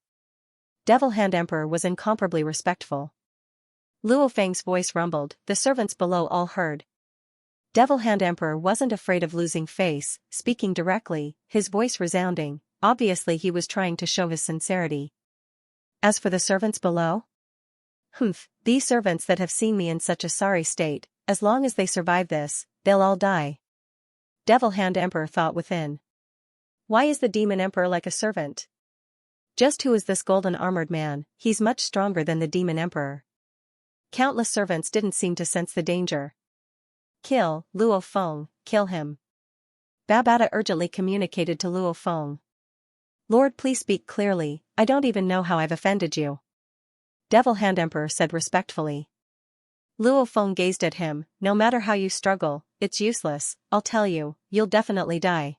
Devil Hand Emperor was incomparably respectful. Luo Feng's voice rumbled, the servants below all heard. Devil Hand Emperor wasn't afraid of losing face, speaking directly, his voice resounding. Obviously he was trying to show his sincerity. As for the servants below? These servants that have seen me in such a sorry state, as long as they survive this, they'll all die. Devil Hand Emperor thought within. Why is the Demon Emperor like a servant? Just who is this golden-armored man? He's much stronger than the Demon Emperor. Countless servants didn't seem to sense the danger. Kill, Luo Feng, kill him. Babata urgently communicated to Luo Feng. Lord, please speak clearly, I don't even know how I've offended you. Devil Hand Emperor said respectfully. Luo Feng gazed at him, no matter how you struggle, it's useless, I'll tell you, you'll definitely die.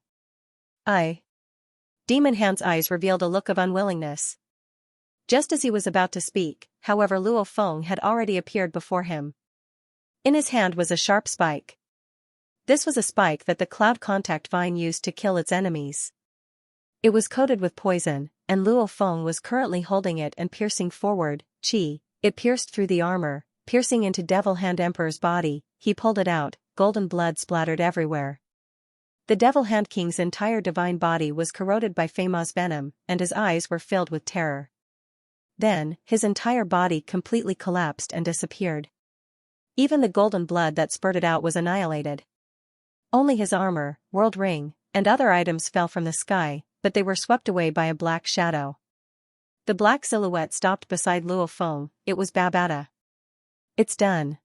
Demon Hand's eyes revealed a look of unwillingness. Just as he was about to speak, however, Luo Feng had already appeared before him. In his hand was a sharp spike. This was a spike that the Cloud Contact Vine used to kill its enemies. It was coated with poison, and Luo Feng was currently holding it and piercing forward. It pierced through the armor, piercing into Devil Hand Emperor's body. He pulled it out, golden blood splattered everywhere. The Devil Hand King's entire divine body was corroded by Feima's venom, and his eyes were filled with terror. Then, his entire body completely collapsed and disappeared. Even the golden blood that spurted out was annihilated. Only his armor, world ring, and other items fell from the sky, but they were swept away by a black shadow. The black silhouette stopped beside Luo Feng. It was Babata. It's done.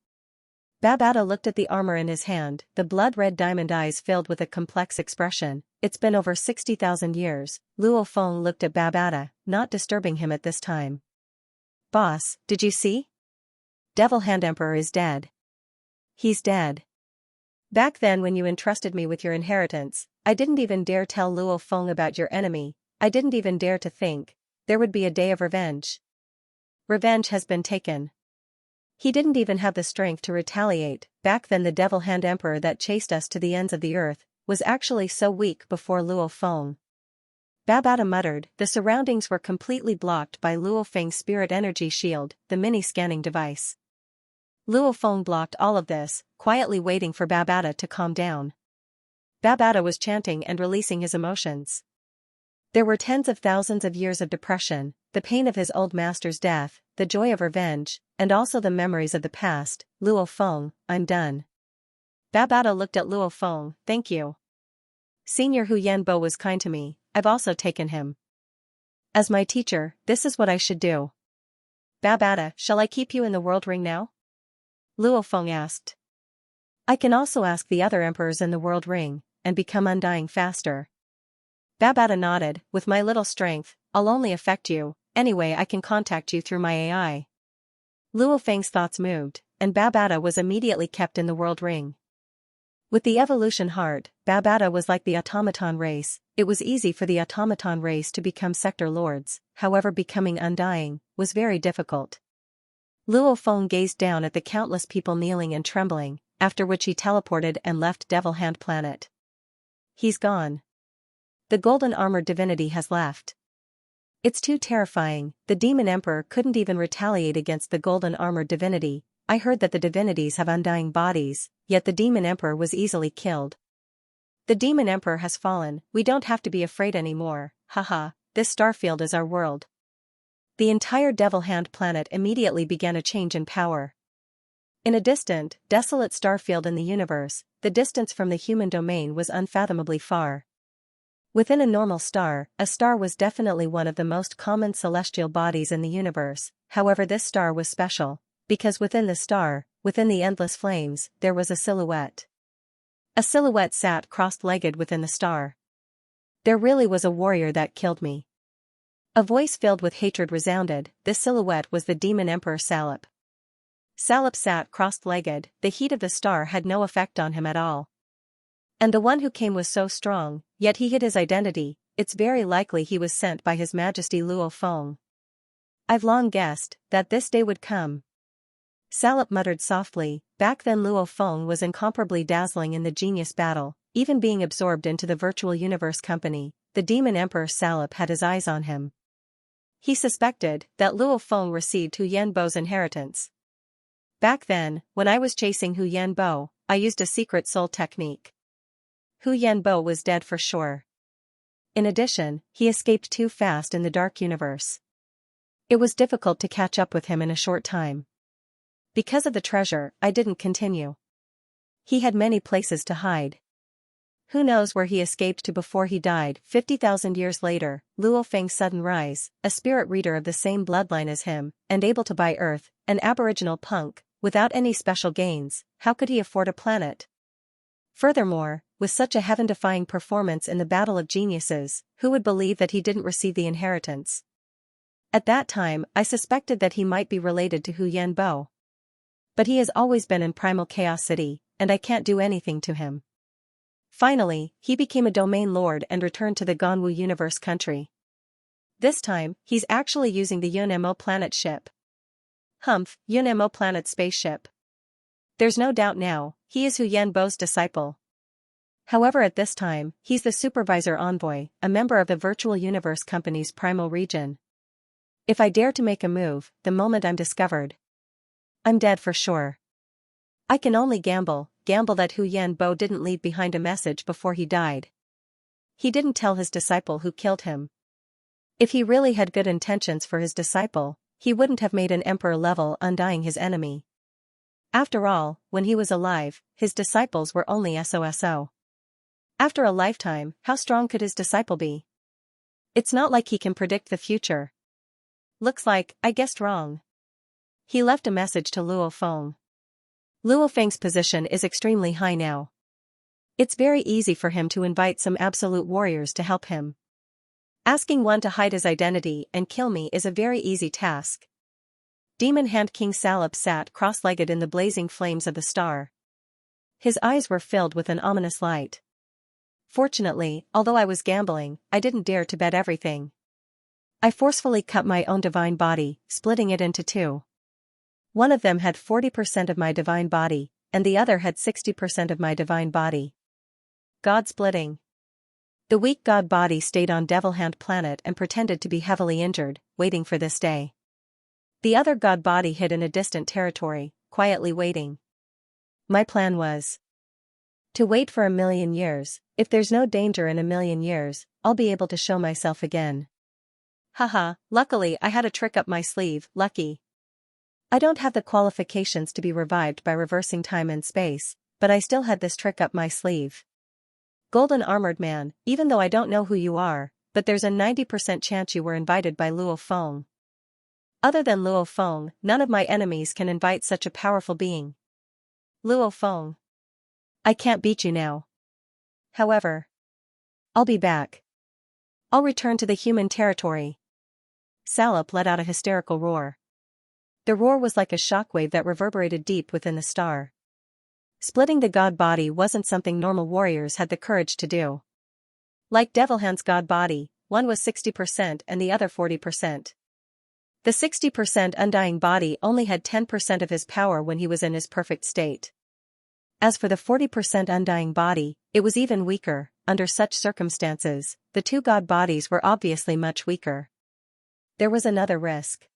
Babata looked at the armor in his hand, the blood-red diamond eyes filled with a complex expression. It's been over 60,000 years. Luo Feng looked at Babata, not disturbing him at this time. Boss, did you see? Devil Hand Emperor is dead. He's dead. Back then when you entrusted me with your inheritance, I didn't even dare tell Luo Feng about your enemy. I didn't even dare to think there would be a day of revenge. Revenge has been taken. He didn't even have the strength to retaliate. Back then the Devil Hand Emperor that chased us to the ends of the earth was actually so weak before Luo Feng. Babata muttered. The surroundings were completely blocked by Luo Feng's spirit energy shield, the mini-scanning device. Luo Feng blocked all of this, quietly waiting for Babata to calm down. Babata was chanting and releasing his emotions. There were tens of thousands of years of depression, the pain of his old master's death, the joy of revenge, and also the memories of the past. Luo Feng, I'm done. Babata looked at Luo Feng. Thank you. Senior Hu Yanbo was kind to me, I've also taken him. As my teacher, this is what I should do. Babata, shall I keep you in the world ring now? Luo Feng asked. I can also ask the other emperors in the world ring, and become undying faster. Babata nodded. With my little strength, I'll only affect you, anyway I can contact you through my AI. Luo Feng's thoughts moved. and Babata was immediately kept in the world ring. With the evolution heart, Babata was like the automaton race. It was easy for the automaton race to become sector lords, however becoming undying was very difficult. Luo Feng gazed down at the countless people kneeling and trembling, after which he teleported and left Devil Hand Planet. He's gone. The golden armored divinity has left. It's too terrifying. The demon emperor couldn't even retaliate against the golden armored divinity. I heard that the divinities have undying bodies, yet the demon emperor was easily killed. The demon emperor has fallen, we don't have to be afraid anymore, haha, this starfield is our world. The entire Devil Hand Planet immediately began a change in power. In a distant, desolate starfield in the universe, the distance from the human domain was unfathomably far. Within a normal star, a star was definitely one of the most common celestial bodies in the universe. However, this star was special, because within the star, within the endless flames, there was a silhouette. A silhouette sat cross-legged within the star. There really was a warrior that killed me. A voice filled with hatred resounded. This silhouette was the demon emperor Salop. Salop sat cross-legged, the heat of the star had no effect on him at all. And the one who came was so strong, yet he hid his identity. It's very likely he was sent by His Majesty Luo Feng. I've long guessed that this day would come. Salop muttered softly. Back then Luo Feng was incomparably dazzling in the genius battle, even being absorbed into the virtual universe company. The demon emperor Salop had his eyes on him. He suspected that Luo Feng received Hu Yanbo's inheritance. Back then, when I was chasing Hu Yanbo, I used a secret soul technique. Hu Yanbo was dead for sure. In addition, he escaped too fast in the dark universe. It was difficult to catch up with him in a short time. Because of the treasure, I didn't continue. He had many places to hide. Who knows where he escaped to before he died. 50,000 years later, Luo Feng's sudden rise, a spirit reader of the same bloodline as him, and able to buy Earth, an aboriginal punk, without any special gains, how could he afford a planet? Furthermore, with such a heaven-defying performance in the Battle of Geniuses, who would believe that he didn't receive the inheritance? At that time, I suspected that he might be related to Hu Yanbo. But he has always been in Primal Chaos City, and I can't do anything to him. Finally, he became a domain lord and returned to the Ganwu universe country. This time, he's actually using the Yunemo planet ship. Humph, Yunemo planet spaceship. There's no doubt now, he is Hu Yanbo's disciple. However, at this time, he's the supervisor envoy, a member of the virtual universe company's primal region. If I dare to make a move, the moment I'm discovered, I'm dead for sure. I can only gamble that Hu Yanbo didn't leave behind a message before he died. He didn't tell his disciple who killed him. If he really had good intentions for his disciple, he wouldn't have made an emperor level undying his enemy. After all, when he was alive, his disciples were only SOSO. After a lifetime, how strong could his disciple be? It's not like he can predict the future. Looks like I guessed wrong. He left a message to Luo Feng. Luo Feng's position is extremely high now. It's very easy for him to invite some absolute warriors to help him. Asking one to hide his identity and kill me is a very easy task. Demon Hand King Salop sat cross-legged in the blazing flames of the star. His eyes were filled with an ominous light. Fortunately, although I was gambling, I didn't dare to bet everything. I forcefully cut my own divine body, splitting it into two. One of them had 40% of my divine body, and the other had 60% of my divine body. God splitting. The weak god body stayed on Devil Hand Planet and pretended to be heavily injured, waiting for this day. The other god body hid in a distant territory, quietly waiting. My plan was to wait for 1,000,000 years. If there's no danger in 1,000,000 years, I'll be able to show myself again. Haha, luckily I had a trick up my sleeve, lucky. I don't have the qualifications to be revived by reversing time and space, but I still had this trick up my sleeve. Golden Armored Man, even though I don't know who you are, but there's a 90% chance you were invited by Luo Feng. Other than Luo Feng, none of my enemies can invite such a powerful being. Luo Feng. I can't beat you now. However, I'll be back. I'll return to the human territory. Salop let out a hysterical roar. The roar was like a shockwave that reverberated deep within the star. Splitting the god body wasn't something normal warriors had the courage to do. Like Devilhand's god body, one was 60% and the other 40%. The 60% undying body only had 10% of his power when he was in his perfect state. As for the 40% undying body, it was even weaker. Under such circumstances, the two god bodies were obviously much weaker. There was another risk.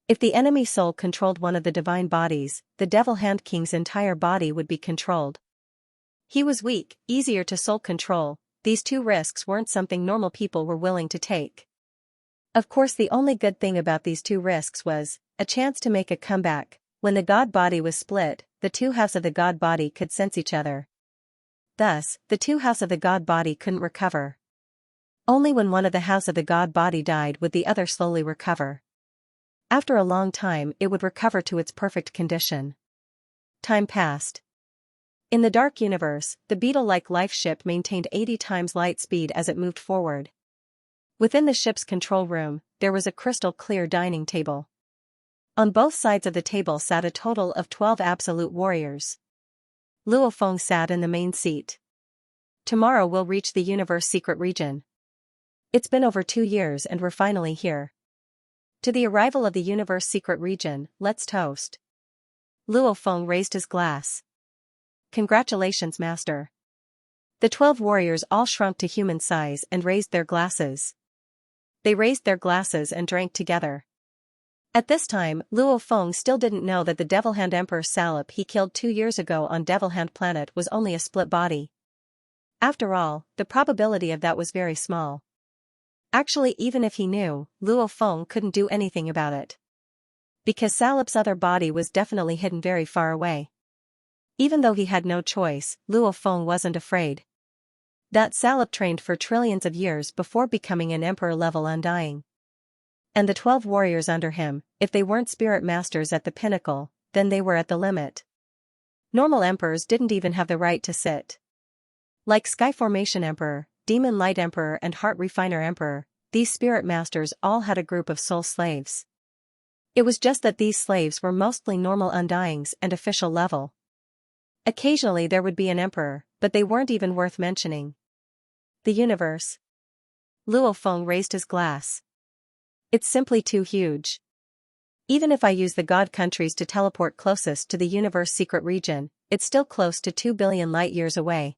If the enemy soul controlled one of the divine bodies, the Devil Hand King's entire body would be controlled. He was weak, easier to soul control. These two risks weren't something normal people were willing to take. Of course, the only good thing about these two risks was a chance to make a comeback. When the god body was split, the two halves of the god body could sense each other. Thus, the two halves of the god body couldn't recover. Only when one of the halves of the god body died would the other slowly recover. After a long time, it would recover to its perfect condition. Time passed. In the dark universe, the beetle-like life ship maintained 80 times light speed as it moved forward. Within the ship's control room, there was a crystal-clear dining table. On both sides of the table sat a total of 12 absolute warriors. Luo Feng sat in the main seat. Tomorrow we'll reach the universe secret region. It's been over 2 years and we're finally here. To the arrival of the universe secret region, let's toast. Luo Feng raised his glass. Congratulations, Master. The 12 warriors all shrunk to human size and raised their glasses. They raised their glasses and drank together. At this time, Luo Feng still didn't know that the Devilhand Emperor Salop he killed 2 years ago on Devilhand Planet was only a split body. After all, the probability of that was very small. Actually, even if he knew, Luo Feng couldn't do anything about it. Because Salop's other body was definitely hidden very far away. Even though he had no choice, Luo Feng wasn't afraid. That Salop trained for trillions of years before becoming an emperor-level undying. And the 12 warriors under him, if they weren't spirit masters at the pinnacle, then they were at the limit. Normal emperors didn't even have the right to sit. Like Sky Formation Emperor, Demon Light Emperor and Heart Refiner Emperor, these spirit masters all had a group of soul slaves. It was just that these slaves were mostly normal undyings and official level. Occasionally there would be an emperor, but they weren't even worth mentioning. The universe. Luo Feng raised his glass. It's simply too huge. Even if I use the god countries to teleport closest to the universe secret region, it's still close to 2 billion light years away.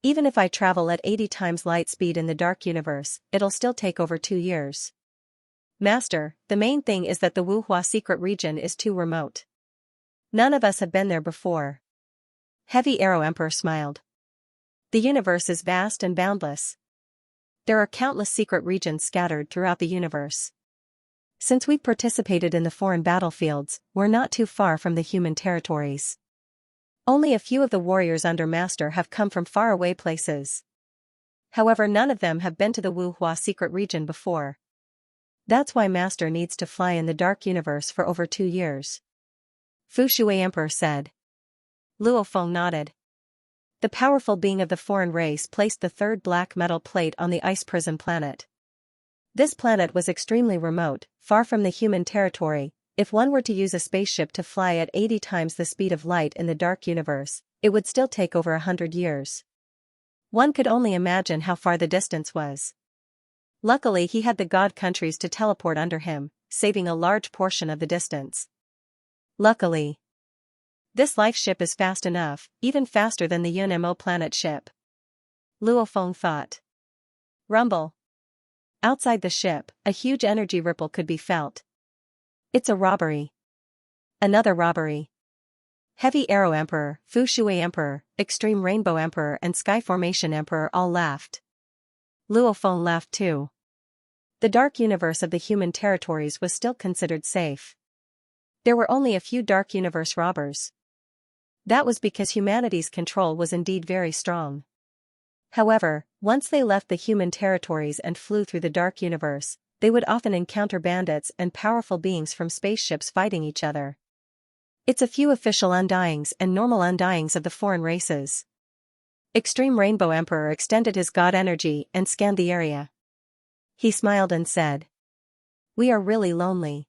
Even if I travel at 80 times light speed in the dark universe, it'll still take over 2 years. Master, the main thing is that the Wuhua secret region is too remote. None of us have been there before. Heavy Arrow Emperor smiled. The universe is vast and boundless. There are countless secret regions scattered throughout the universe. Since we've participated in the foreign battlefields, we're not too far from the human territories. Only a few of the warriors under Master have come from faraway places. However, none of them have been to the Wuhua secret region before. That's why Master needs to fly in the dark universe for over 2 years. Fu Shui Emperor said. Luo Feng nodded. The powerful being of the foreign race placed the third black metal plate on the ice prison planet. This planet was extremely remote, far from the human territory. If one were to use a spaceship to fly at 80 times the speed of light in the dark universe, it would still take over 100 years. One could only imagine how far the distance was. Luckily, he had the god countries to teleport under him, saving a large portion of the distance. Luckily. This life ship is fast enough, even faster than the Yunmo planet ship. Luo Feng thought. Rumble. Outside the ship, a huge energy ripple could be felt. It's a robbery. Another robbery. Heavy Arrow Emperor, Fu Shui Emperor, Extreme Rainbow Emperor and Sky Formation Emperor all laughed. Luo Feng laughed too. The dark universe of the human territories was still considered safe. There were only a few dark universe robbers. That was because humanity's control was indeed very strong. However, once they left the human territories and flew through the dark universe, they would often encounter bandits and powerful beings from spaceships fighting each other. It's a few official undyings and normal undyings of the foreign races. Extreme Rainbow Emperor extended his god energy and scanned the area. He smiled and said, "We are really lonely.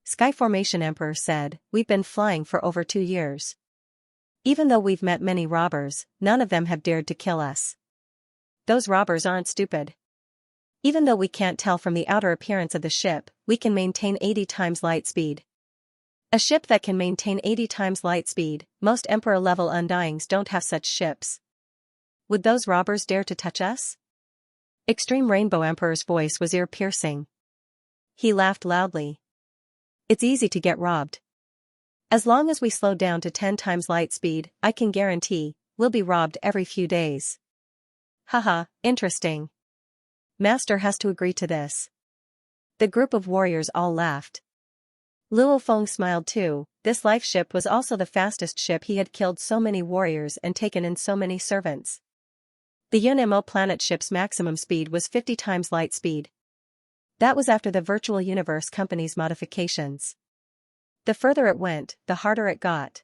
Sky Formation Emperor said, "We've been flying for over 2 years. Even though we've met many robbers, none of them have dared to kill us. Those robbers aren't stupid. Even though we can't tell from the outer appearance of the ship, we can maintain 80 times light speed." A ship that can maintain 80 times light speed, most Emperor-level Undyings don't have such ships. Would those robbers dare to touch us? Extreme Rainbow Emperor's voice was ear-piercing. He laughed loudly. "It's easy to get robbed. As long as we slow down to 10 times light speed, I can guarantee, we'll be robbed every few days." Haha, interesting. Master has to agree to this. The group of warriors all laughed. Luo Feng smiled too. This life ship was also the fastest ship. He had killed so many warriors and taken in so many servants. The Yunmo planet ship's maximum speed was 50 times light speed. That was after the Virtual Universe Company's modifications. The further it went, the harder it got.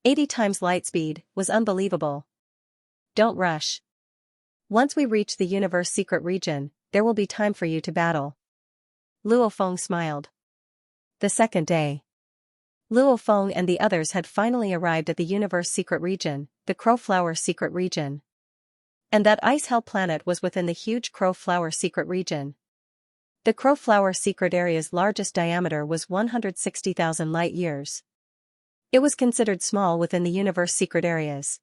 80 times light speed was unbelievable. Don't rush. Once we reach the universe secret region, there will be time for you to battle. Luo Feng smiled. The second day. Luo Feng and the others had finally arrived at the universe secret region, the Crow Flower secret region. And that ice hell planet was within the huge Crow Flower secret region. The Crow Flower secret area's largest diameter was 160,000 light-years. It was considered small within the universe secret areas.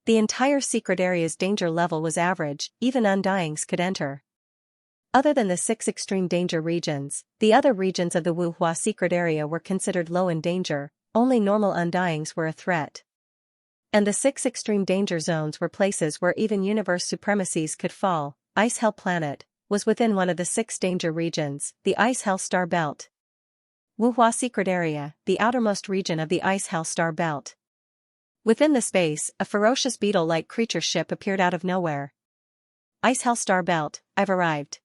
The entire secret area's danger level was average, even Undyings could enter. Other than the 6 extreme danger regions, the other regions of the Wuhua secret area were considered low in danger, only normal Undyings were a threat. And the 6 extreme danger zones were places where even universe supremacies could fall. Ice Hell Planet was within one of the 6 danger regions, the Ice Hell Star Belt. Wuhua Secret Area, the outermost region of the Ice Hell Star Belt. Within the space, a ferocious beetle-like creature ship appeared out of nowhere. "Ice Hell Star Belt, I've arrived."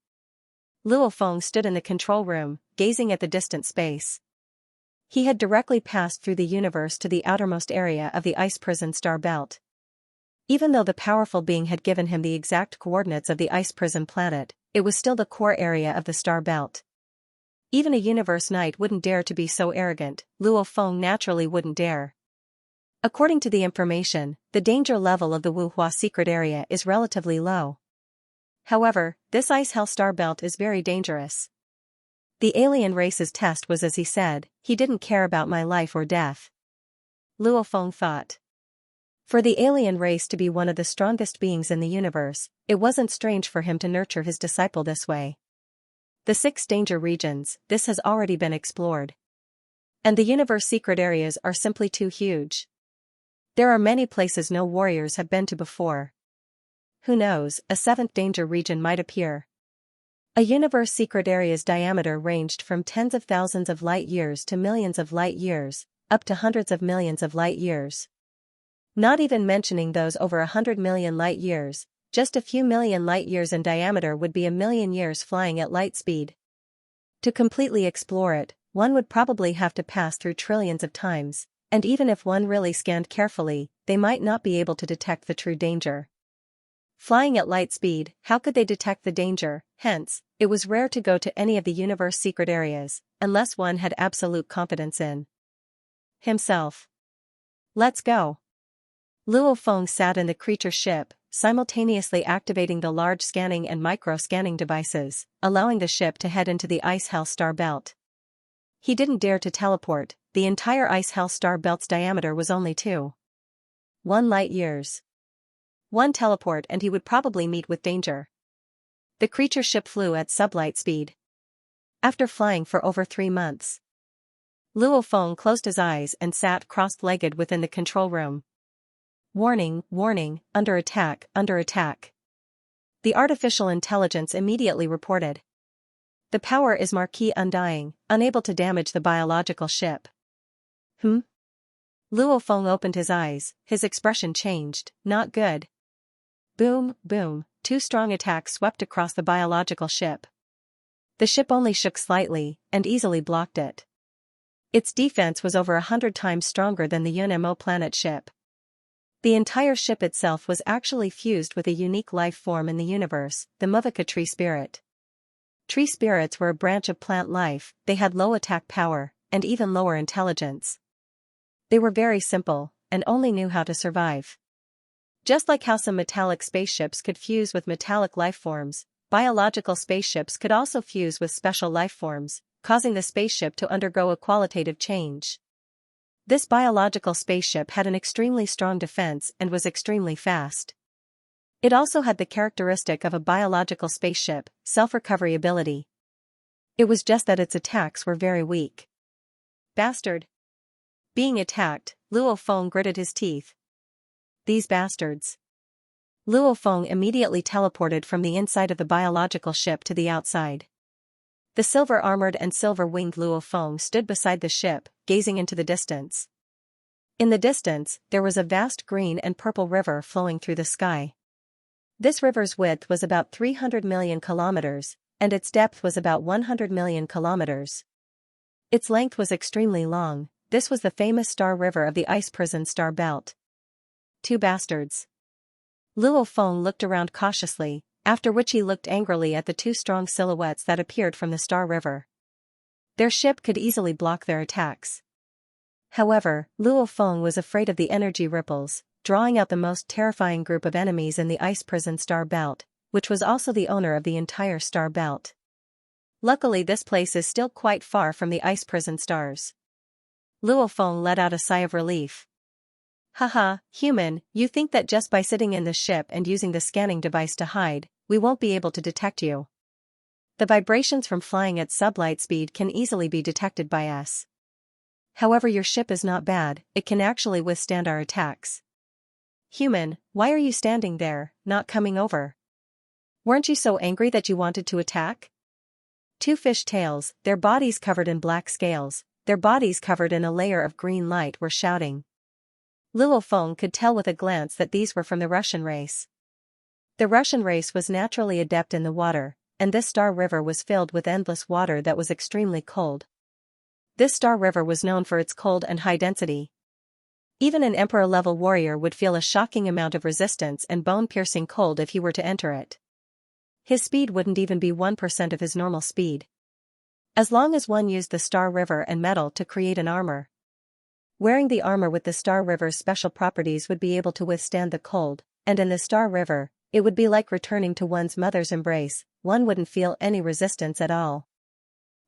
Luo Feng stood in the control room, gazing at the distant space. He had directly passed through the universe to the outermost area of the Ice Prison Star Belt. Even though the powerful being had given him the exact coordinates of the Ice Prison planet, it was still the core area of the Star Belt. Even a universe knight wouldn't dare to be so arrogant. Luo Feng naturally wouldn't dare. According to the information, the danger level of the Wuhua secret area is relatively low. However, this Ice Hell Star Belt is very dangerous. The alien race's test was as he said, he didn't care about my life or death. Luo Feng thought. For the alien race to be one of the strongest beings in the universe, it wasn't strange for him to nurture his disciple this way. The 6 danger regions, this has already been explored. And the universe secret areas are simply too huge. There are many places no warriors have been to before. Who knows, a 7th danger region might appear. A universe secret area's diameter ranged from tens of thousands of light-years to millions of light-years, up to hundreds of millions of light-years. Not even mentioning those over 100 million light-years, just a few million light-years in diameter would be a million years flying at light speed. To completely explore it, one would probably have to pass through trillions of times, and even if one really scanned carefully, they might not be able to detect the true danger. Flying at light speed, how could they detect the danger? Hence, it was rare to go to any of the universe secret areas, unless one had absolute confidence in himself. Let's go. Luo Feng sat in the creature ship, simultaneously activating the large scanning and micro-scanning devices, allowing the ship to head into the Ice Hell Star Belt. He didn't dare to teleport. The entire Ice Hell Star Belt's diameter was only 2.1 light-years. One teleport and he would probably meet with danger. The creature ship flew at sublight speed. After flying for over 3 months, Luo Feng closed his eyes and sat cross-legged within the control room. Warning, warning, under attack, under attack. The artificial intelligence immediately reported. The power is Marquis Undying, unable to damage the biological ship. Luo Feng opened his eyes, his expression changed, not good. Boom, boom, 2 strong attacks swept across the biological ship. The ship only shook slightly, and easily blocked it. Its defense was over 100 times stronger than the Yunmo planet ship. The entire ship itself was actually fused with a unique life form in the universe, the Muvaka tree spirit. Tree spirits were a branch of plant life, they had low attack power, and even lower intelligence. They were very simple, and only knew how to survive. Just like how some metallic spaceships could fuse with metallic life forms, biological spaceships could also fuse with special life forms, causing the spaceship to undergo a qualitative change. This biological spaceship had an extremely strong defense and was extremely fast. It also had the characteristic of a biological spaceship, self-recovery ability. It was just that its attacks were very weak. Bastard. Being attacked, Luo Feng gritted his teeth. These bastards. Luo Feng immediately teleported from the inside of the biological ship to the outside. The silver-armored and silver-winged Luo Feng stood beside the ship, gazing into the distance. In the distance, there was a vast green and purple river flowing through the sky. This river's width was about 300 million kilometers, and its depth was about 100 million kilometers. Its length was extremely long. This was the famous Star River of the Ice Prison Star Belt. Two bastards. Luo Feng looked around cautiously, after which he looked angrily at the two strong silhouettes that appeared from the Star River. Their ship could easily block their attacks. However, Luo Feng was afraid of the energy ripples, drawing out the most terrifying group of enemies in the Ice Prison Star Belt, which was also the owner of the entire Star Belt. Luckily, this place is still quite far from the Ice Prison Stars. Luo Feng let out a sigh of relief. Haha, human, you think that just by sitting in the ship and using the scanning device to hide, we won't be able to detect you. The vibrations from flying at sublight speed can easily be detected by us. However, your ship is not bad, it can actually withstand our attacks. Human, why are you standing there, not coming over? Weren't you so angry that you wanted to attack? Two fish tails, their bodies covered in black scales, their bodies covered in a layer of green light, were shouting. Luo Feng could tell with a glance that these were from the Russian race. The Russian race was naturally adept in the water, and this Star River was filled with endless water that was extremely cold. This Star River was known for its cold and high density. Even an Emperor-level warrior would feel a shocking amount of resistance and bone-piercing cold if he were to enter it. His speed wouldn't even be 1% of his normal speed. As long as one used the Star River and metal to create an armor. Wearing the armor with the Star River's special properties would be able to withstand the cold, and in the Star River, it would be like returning to one's mother's embrace, one wouldn't feel any resistance at all.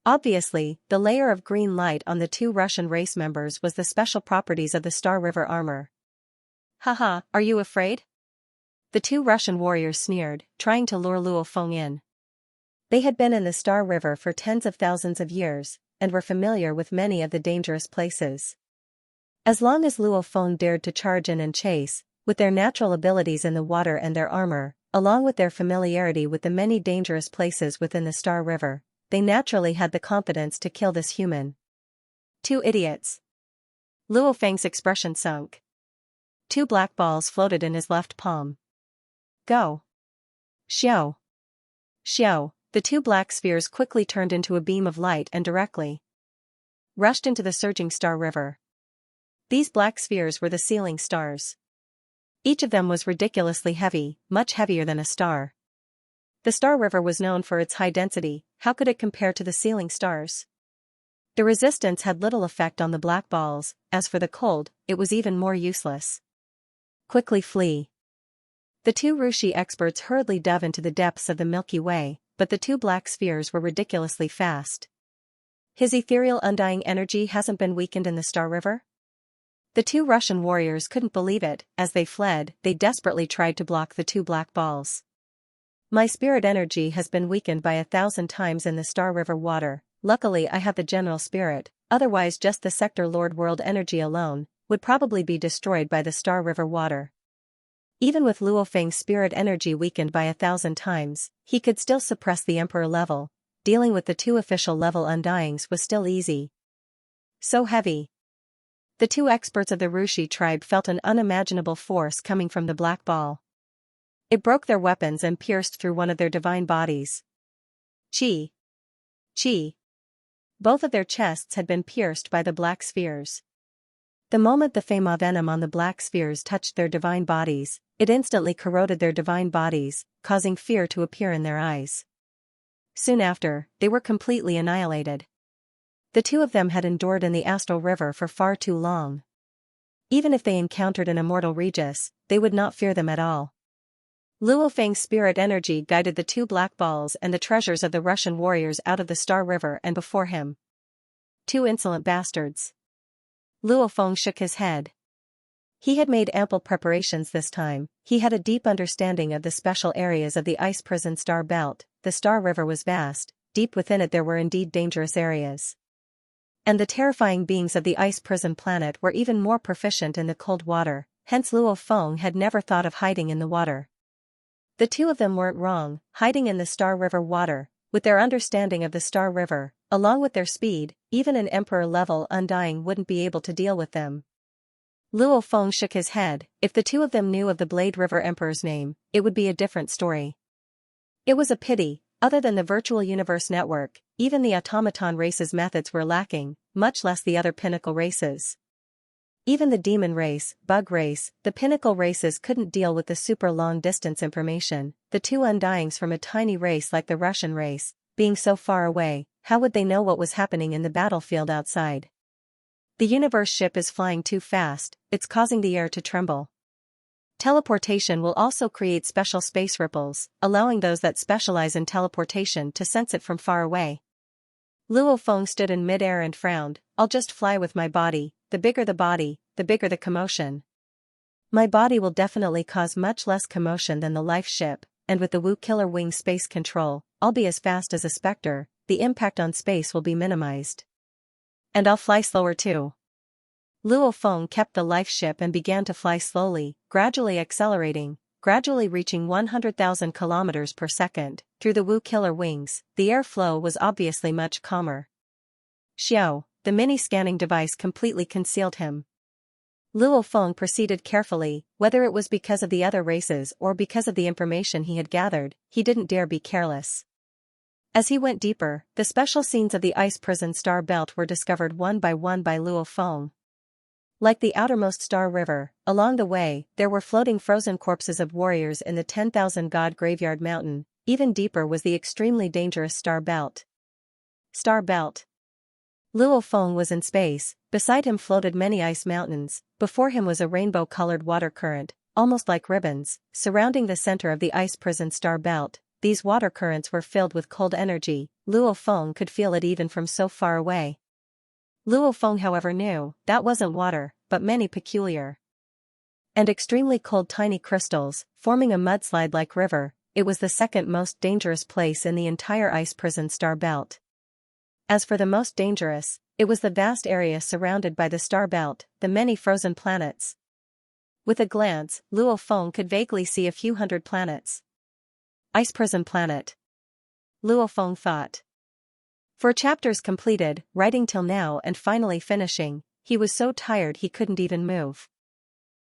Obviously, the layer of green light on the two Russian race members was the special properties of the Star River armor. Haha, are you afraid? The two Russian warriors sneered, trying to lure Luo Feng in. They had been in the Star River for tens of thousands of years, and were familiar with many of the dangerous places. As long as Luo Feng dared to charge in and chase, with their natural abilities in the water and their armor, along with their familiarity with the many dangerous places within the Star River, they naturally had the confidence to kill this human. Two idiots. Luo Feng's expression sunk. Two black balls floated in his left palm. Go. Xiao. Xiao, the two black spheres quickly turned into a beam of light and directly rushed into the surging Star River. These black spheres were the sealing stars. Each of them was ridiculously heavy, much heavier than a star. The Star River was known for its high density, how could it compare to the sealing stars? The resistance had little effect on the black balls, as for the cold, it was even more useless. Quickly flee. The two Rushi experts hurriedly dove into the depths of the Milky Way, but the two black spheres were ridiculously fast. His ethereal undying energy hasn't been weakened in the Star River? The two Russian warriors couldn't believe it. As they fled, they desperately tried to block the two black balls. My spirit energy has been weakened by 1,000 times in the Star River water. Luckily I have the general spirit, otherwise just the Sector Lord world energy alone would probably be destroyed by the Star River water. Even with Luo Feng's spirit energy weakened by 1,000 times, he could still suppress the Emperor level. Dealing with the two official level undyings was still easy. So heavy. The two experts of the Rushi tribe felt an unimaginable force coming from the black ball. It broke their weapons and pierced through one of their divine bodies. Chi. Chi. Both of their chests had been pierced by the black spheres. The moment the Fema venom on the black spheres touched their divine bodies, it instantly corroded their divine bodies, causing fear to appear in their eyes. Soon after, they were completely annihilated. The two of them had endured in the astral river for far too long. Even if they encountered an immortal Regis, they would not fear them at all. Luo Feng's spirit energy guided the two black balls and the treasures of the Russian warriors out of the Star River and before him. Two insolent bastards. Luo Feng shook his head. He had made ample preparations this time. He had a deep understanding of the special areas of the ice prison Star Belt. The Star River was vast, deep within it there were indeed dangerous areas. And the terrifying beings of the ice prison planet were even more proficient in the cold water, hence Luo Feng had never thought of hiding in the water. The two of them weren't wrong, hiding in the Star River water, with their understanding of the Star River, along with their speed, even an Emperor-level Undying wouldn't be able to deal with them. Luo Feng shook his head. If the two of them knew of the Blade River Emperor's name, it would be a different story. It was a pity. Other than the virtual universe network, even the automaton race's methods were lacking, much less the other pinnacle races. Even the demon race, bug race, the pinnacle races couldn't deal with the super long-distance information. The two Undyings from a tiny race like the Russian race, being so far away, how would they know what was happening in the battlefield outside? The universe ship is flying too fast, it's causing the air to tremble. Teleportation will also create special space ripples, allowing those that specialize in teleportation to sense it from far away. Luo Feng stood in mid-air and frowned. I'll just fly with my body. The bigger the commotion. My body will definitely cause much less commotion than the life ship, and with the Wu Killer Wing space control, I'll be as fast as a specter, the impact on space will be minimized. And I'll fly slower too. Luo Feng kept the life ship and began to fly slowly, gradually accelerating, gradually reaching 100,000 kilometers per second. Through the Wu Killer Wings, the airflow was obviously much calmer. Xiao, the mini-scanning device completely concealed him. Luo Feng proceeded carefully. Whether it was because of the other races or because of the information he had gathered, he didn't dare be careless. As he went deeper, the special scenes of the ice prison Star Belt were discovered one by Luo Feng. Like the outermost Star River, along the way, there were floating frozen corpses of warriors in the 10,000 God Graveyard Mountain. Even deeper was the extremely dangerous Star Belt. Star Belt. Luo Feng was in space. Beside him floated many ice mountains. Before him was a rainbow-colored water current, almost like ribbons, surrounding the center of the ice prison Star Belt. These water currents were filled with cold energy. Luo Feng could feel it even from so far away. Luo Feng, however, knew that wasn't water, but many peculiar and extremely cold tiny crystals, forming a mudslide-like river. It was the second most dangerous place in the entire ice prison Star Belt. As for the most dangerous, it was the vast area surrounded by the Star Belt, the many frozen planets. With a glance, Luo Feng could vaguely see a few hundred planets. Ice prison planet. Luo Feng thought. 4 chapters completed, writing till now and finally finishing, he was so tired he couldn't even move.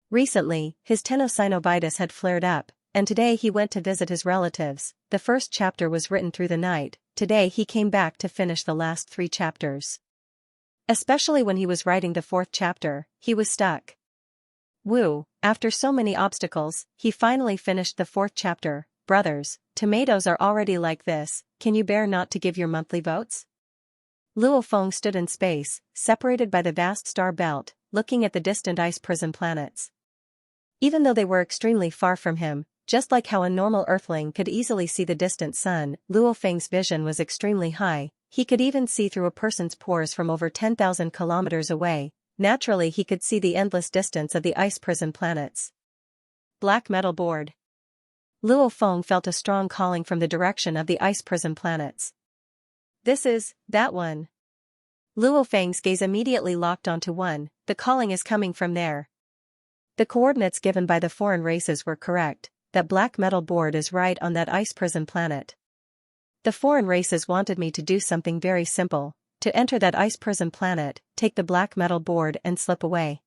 Recently, his tenosynovitis had flared up, and today he went to visit his relatives. The first chapter was written through the night. Today he came back to finish the last 3 chapters. Especially when he was writing the 4th chapter, he was stuck. Woo, after so many obstacles, he finally finished the 4th chapter. Brothers, tomatoes are already like this, can you bear not to give your monthly votes? Luo Feng stood in space, separated by the vast Star Belt, looking at the distant ice prison planets. Even though they were extremely far from him, just like how a normal Earthling could easily see the distant sun, Luo Feng's vision was extremely high. He could even see through a person's pores from over 10,000 kilometers away. Naturally, he could see the endless distance of the ice prison planets. Black metal board. Luo Feng felt a strong calling from the direction of the ice prison planets. This is, that one. Luo Feng's gaze immediately locked onto one. The calling is coming from there. The coordinates given by the foreign races were correct. That black metal board is right on that ice prison planet. The foreign races wanted me to do something very simple. To enter that ice prison planet, take the black metal board and slip away.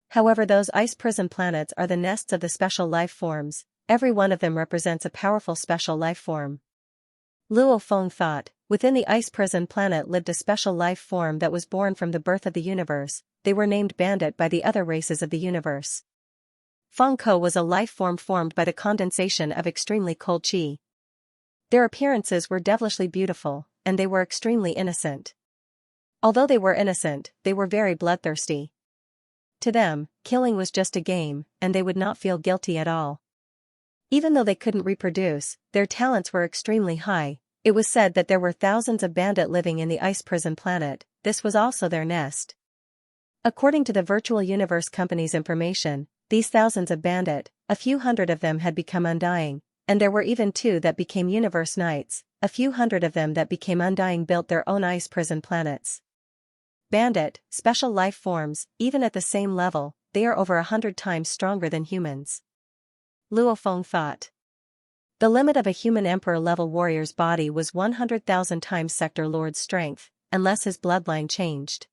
However, those ice prison planets are the nests of the special life forms. Every one of them represents a powerful special life form. Luo Feng thought, within the ice prison planet lived a special life form that was born from the birth of the universe. They were named Bandit by the other races of the universe. Feng Ko was a life form formed by the condensation of extremely cold qi. Their appearances were devilishly beautiful, and they were extremely innocent. Although they were innocent, they were very bloodthirsty. To them, killing was just a game, and they would not feel guilty at all. Even though they couldn't reproduce, their talents were extremely high. It was said that there were thousands of bandits living in the ice prison planet. This was also their nest. According to the Virtual Universe Company's information, these thousands of bandits, a few hundred of them had become undying, and there were even 2 that became Universe Knights. A few hundred of them that became undying built their own ice prison planets. Bandit, special life forms, even at the same level, they are over 100 times stronger than humans. Luo Feng thought. The limit of a human emperor-level warrior's body was 100,000 times Sector Lord's strength, unless his bloodline changed.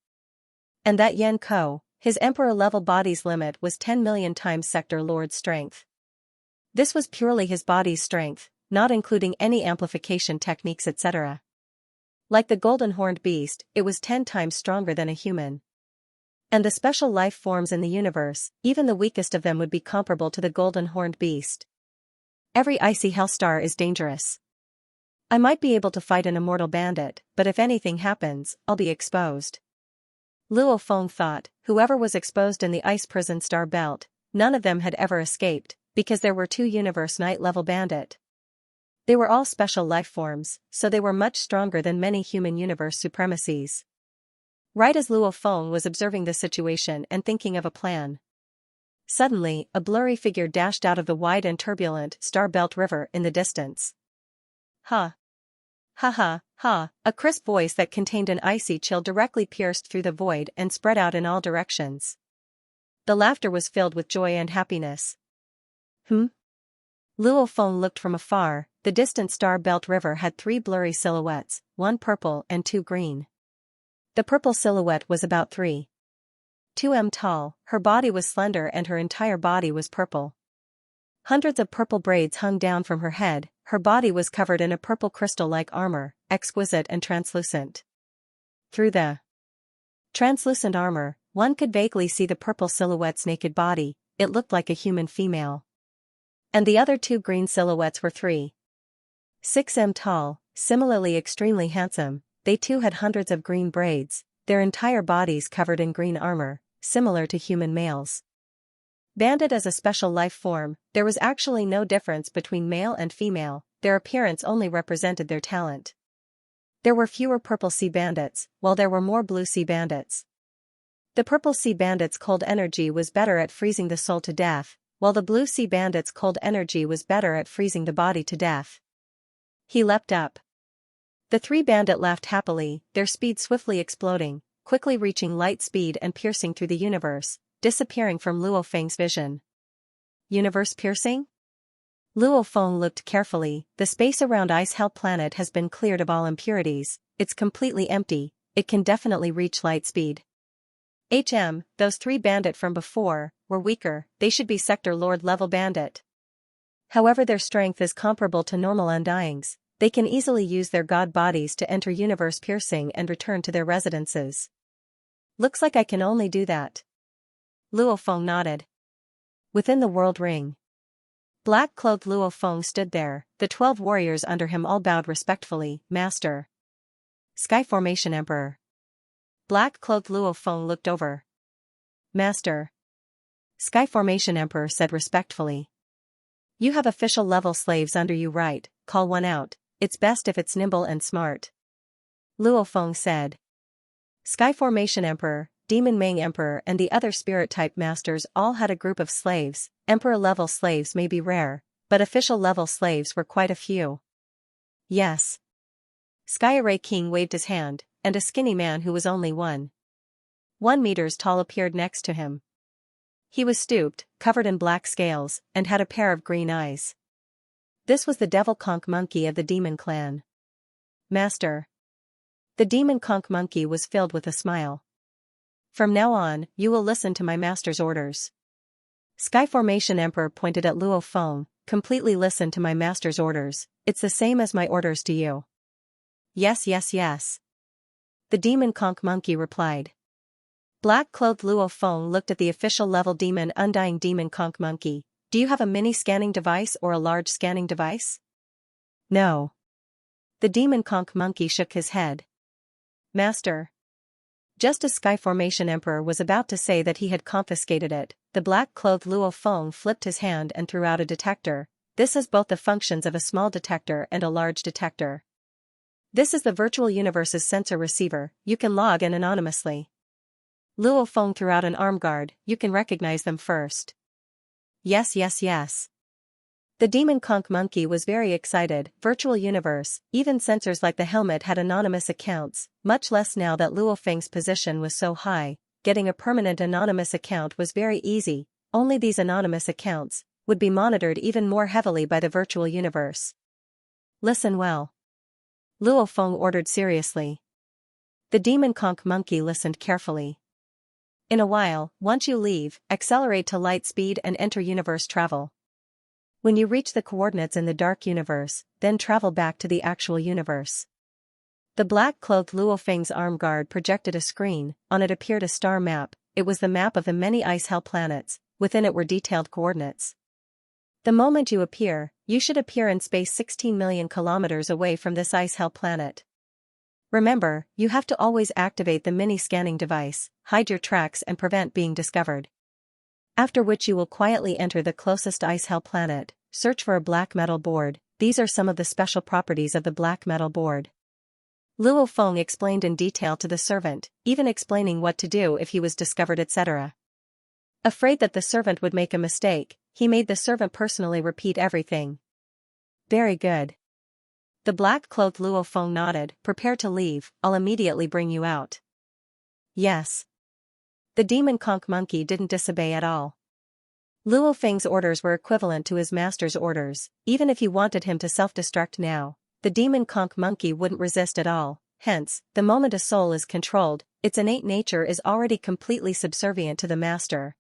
And that Yan Ko, his emperor-level body's limit was 10 million times Sector Lord's strength. This was purely his body's strength, not including any amplification techniques etc. Like the golden horned beast, it was 10 times stronger than a human. And the special life forms in the universe, even the weakest of them would be comparable to the golden horned beast. Every icy hellstar is dangerous. I might be able to fight an immortal bandit, but if anything happens, I'll be exposed. Luo Feng thought, whoever was exposed in the ice prison star belt, none of them had ever escaped, because there were 2 Universe Knight level bandit. They were all special life forms, so they were much stronger than many human universe supremacies. Right as Luo Feng was observing the situation and thinking of a plan. Suddenly, a blurry figure dashed out of the wide and turbulent Star Belt River in the distance. Ha! Ha ha, ha! A crisp voice that contained an icy chill directly pierced through the void and spread out in all directions. The laughter was filled with joy and happiness. Luo Feng looked from afar. The distant Star Belt River had 3 blurry silhouettes, 1 purple and 2 green. The purple silhouette was about 3.2 m tall, her body was slender and her entire body was purple. Hundreds of purple braids hung down from her head, her body was covered in a purple crystal-like armor, exquisite and translucent. Through the translucent armor, one could vaguely see the purple silhouette's naked body. It looked like a human female. And the other 2 green silhouettes were 3.6 m tall, similarly extremely handsome. They too had hundreds of green braids, their entire bodies covered in green armor, similar to human males. Banded as a special life form, there was actually no difference between male and female, their appearance only represented their talent. There were fewer purple sea bandits, while there were more blue sea bandits. The purple sea bandits' cold energy was better at freezing the soul to death, while the blue sea bandits' cold energy was better at freezing the body to death. He leapt up. The 3 bandits laughed happily, their speed swiftly exploding, quickly reaching light speed and piercing through the universe, disappearing from Luo Feng's vision. Universe piercing? Luo Feng looked carefully. The space around Ice Hell Planet has been cleared of all impurities, it's completely empty, it can definitely reach light speed. Those 3 bandits from before were weaker, they should be Sector Lord level bandit. However, their strength is comparable to normal undyings. They can easily use their god bodies to enter universe piercing and return to their residences. Looks like I can only do that. Luo Feng nodded. Within the world ring. Black-clothed Luo Feng stood there, the 12 warriors under him all bowed respectfully. Master. Sky Formation Emperor. Black-clothed Luo Feng looked over. Master. Sky Formation Emperor said respectfully. You have official level slaves under you, right? Call one out. It's best if it's nimble and smart. Luo Feng said. Sky Formation Emperor, Demon Meng Emperor and the other spirit-type masters all had a group of slaves. Emperor-level slaves may be rare, but official-level slaves were quite a few. Yes. Sky Array King waved his hand, and a skinny man who was only 1 meters tall appeared next to him. He was stooped, covered in black scales, and had a pair of green eyes. This was the Devil Conch Monkey of the Demon Clan. Master. The Demon Conch Monkey was filled with a smile. From now on, you will listen to my master's orders. Sky Formation Emperor pointed at Luo Feng, completely listen to my master's orders, it's the same as my orders to you. Yes, yes, yes. The Demon Conch Monkey replied. Black-clothed Luo Feng looked at the official-level demon Undying Demon Conch Monkey. Do you have a mini-scanning device or a large scanning device? No. The demon conch monkey shook his head. Master. Just as Sky Formation Emperor was about to say that he had confiscated it, the black-clothed Luo Feng flipped his hand and threw out a detector. This has both the functions of a small detector and a large detector. This is the virtual universe's sensor receiver, you can log in anonymously. Luo Feng threw out an arm guard, you can recognize them first. Yes. The demon conch monkey was very excited. Virtual universe, even sensors like the helmet had anonymous accounts, much less now that Luo Feng's position was so high. Getting a permanent anonymous account was very easy, only these anonymous accounts would be monitored even more heavily by the virtual universe. Listen well. Luo Feng ordered seriously. The demon conch monkey listened carefully. In a while, once you leave, accelerate to light speed and enter universe travel. When you reach the coordinates in the dark universe, then travel back to the actual universe. The black-clothed Luo Feng's arm guard projected a screen, on it appeared a star map. It was the map of the many ice hell planets, within it were detailed coordinates. The moment you appear, you should appear in space 16 million kilometers away from this ice hell planet. Remember, you have to always activate the mini-scanning device, hide your tracks and prevent being discovered. After which you will quietly enter the closest ice hell planet, search for a black metal board. These are some of the special properties of the black metal board. Luo Feng explained in detail to the servant, even explaining what to do if he was discovered etc. Afraid that the servant would make a mistake, he made the servant personally repeat everything. Very good. The black-clothed Luo Feng nodded, prepare to leave, I'll immediately bring you out. Yes. The demon conch monkey didn't disobey at all. Luo Feng's orders were equivalent to his master's orders, even if he wanted him to self-destruct now, the demon conch monkey wouldn't resist at all, hence, the moment a soul is controlled, its innate nature is already completely subservient to the master.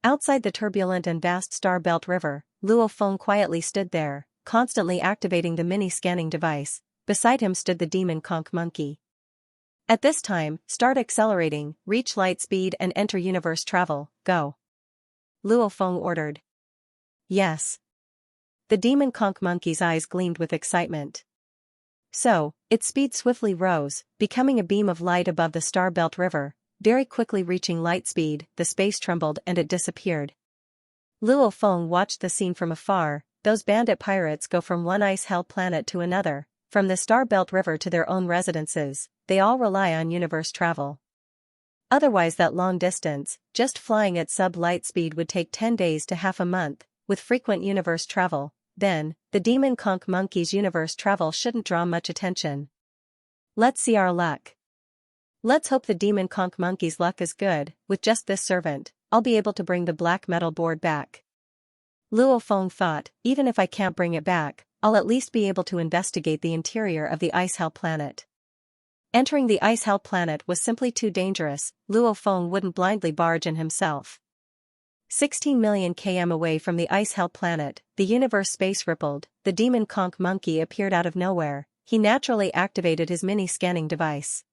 Outside the turbulent and vast Star Belt River, Luo Feng quietly stood there, constantly activating the mini-scanning device. Beside him stood the demon conch monkey. At this time, start accelerating, reach light speed and enter universe travel, go. Luo Feng ordered. Yes. The demon conch monkey's eyes gleamed with excitement. So, its speed swiftly rose, becoming a beam of light above the Star Belt River, very quickly reaching light speed, the space trembled and it disappeared. Luo Feng watched the scene from afar. Those bandit pirates go from one ice hell planet to another, from the Star Belt River to their own residences, they all rely on universe travel. Otherwise that long distance, just flying at sub-light speed would take 10 days to half a month, with frequent universe travel, then, the demon conch monkey's universe travel shouldn't draw much attention. Let's see our luck. Let's hope the demon conch monkey's luck is good. With just this servant, I'll be able to bring the black metal board back. Luo Feng thought, even if I can't bring it back, I'll at least be able to investigate the interior of the ice hell planet. Entering the ice hell planet was simply too dangerous, Luo Feng wouldn't blindly barge in himself. 16 million km away from the ice hell planet, the universe space rippled, the demon conch monkey appeared out of nowhere, he naturally activated his mini-scanning device.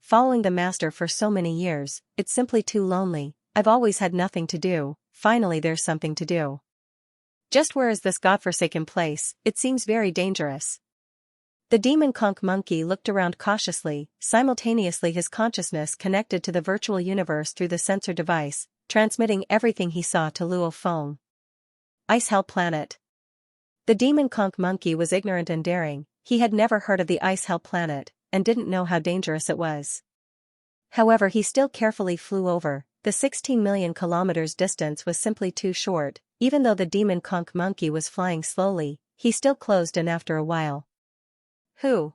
Following the master for so many years, it's simply too lonely, I've always had nothing to do, finally there's something to do. Just where is this godforsaken place? It seems very dangerous. The demon conch monkey looked around cautiously, simultaneously his consciousness connected to the virtual universe through the sensor device, transmitting everything he saw to Luo Feng. Ice hell planet. The demon conch monkey was ignorant and daring, he had never heard of the ice hell planet, and didn't know how dangerous it was. However, he still carefully flew over. The 16 million kilometers distance was simply too short, even though the demon conch monkey was flying slowly, he still closed in after a while. Who?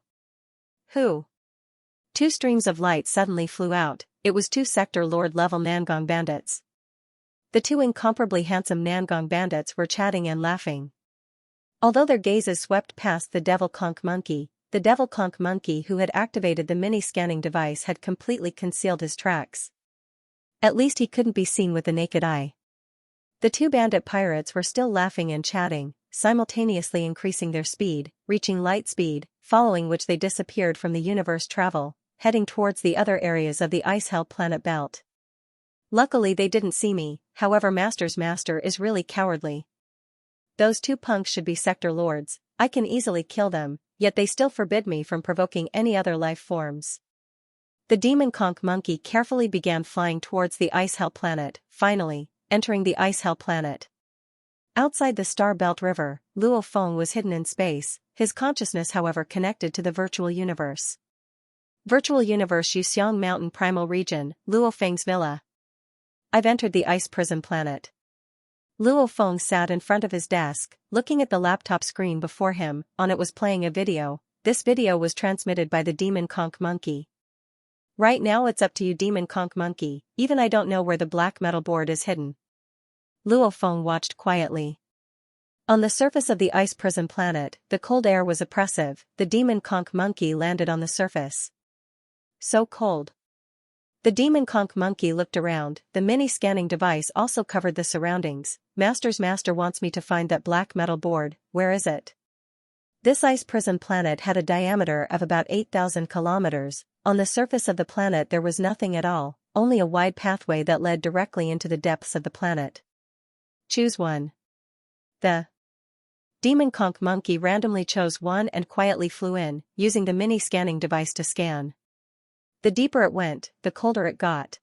Two streams of light suddenly flew out, it was two Sector Lord level Nangong bandits. The two incomparably handsome Nangong bandits were chatting and laughing. Although their gazes swept past the devil conch monkey, the devil conch monkey who had activated the mini-scanning device had completely concealed his tracks. At least he couldn't be seen with the naked eye. The two bandit pirates were still laughing and chatting, simultaneously increasing their speed, reaching light speed, following which they disappeared from the universe travel, heading towards the other areas of the ice hell planet belt. Luckily they didn't see me, however master's master is really cowardly. Those two punks should be sector lords, I can easily kill them, yet they still forbid me from provoking any other life forms. The demon conch monkey carefully began flying towards the ice hell planet, finally, entering the ice hell planet. Outside the Star Belt River, Luo Feng was hidden in space, his consciousness however connected to the virtual universe. Virtual universe Xianxia Mountain Primal Region, Luo Feng's villa. I've entered the ice prison planet. Luo Feng sat in front of his desk, looking at the laptop screen before him. On it was playing a video. This video was transmitted by the demon conch monkey. Right now it's up to you, demon conch monkey, even I don't know where the black metal board is hidden. Luo Feng watched quietly. On the surface of the ice prison planet, the cold air was oppressive. The demon conch monkey landed on the surface. So cold. The demon conch monkey looked around. The mini-scanning device also covered the surroundings. Master's master wants me to find that black metal board. Where is it? This ice prison planet had a diameter of about 8,000 kilometers. On the surface of the planet there was nothing at all, only a wide pathway that led directly into the depths of the planet. Choose one. The demon conch monkey randomly chose one and quietly flew in, using the mini-scanning device to scan. The deeper it went, the colder it got.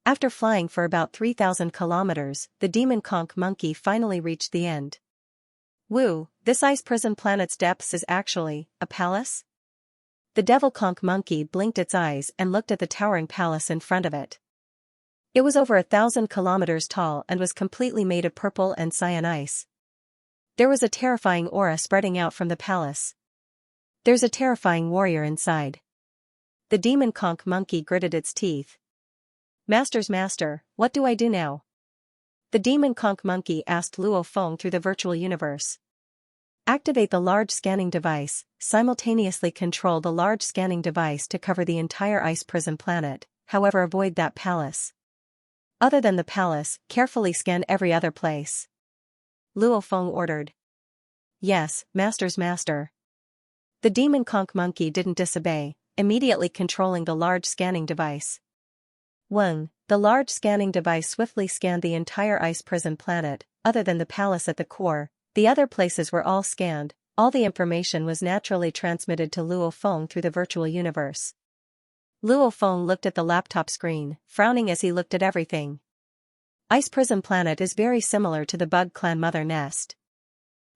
After flying for about 3,000 kilometers, the demon conch monkey finally reached the end. Woo, this ice prison planet's depths is actually a palace? The devil conch monkey blinked its eyes and looked at the towering palace in front of it. It was over 1,000 kilometers tall and was completely made of purple and cyan ice. There was a terrifying aura spreading out from the palace. There's a terrifying warrior inside. The demon conch monkey gritted its teeth. Master's master, what do I do now? The demon conch monkey asked Luo Feng through the virtual universe. Activate the large scanning device, simultaneously control the large scanning device to cover the entire ice prison planet, however avoid that palace. Other than the palace, carefully scan every other place. Luo Feng ordered. Yes, master's master. The demon conch monkey didn't disobey, immediately controlling the large scanning device. 1. The large scanning device swiftly scanned the entire ice prison planet. Other than the palace at the core, the other places were all scanned. All the information was naturally transmitted to Luo Feng through the virtual universe. Luo Feng looked at the laptop screen, frowning as he looked at everything. Ice prison planet is very similar to the bug clan mother nest.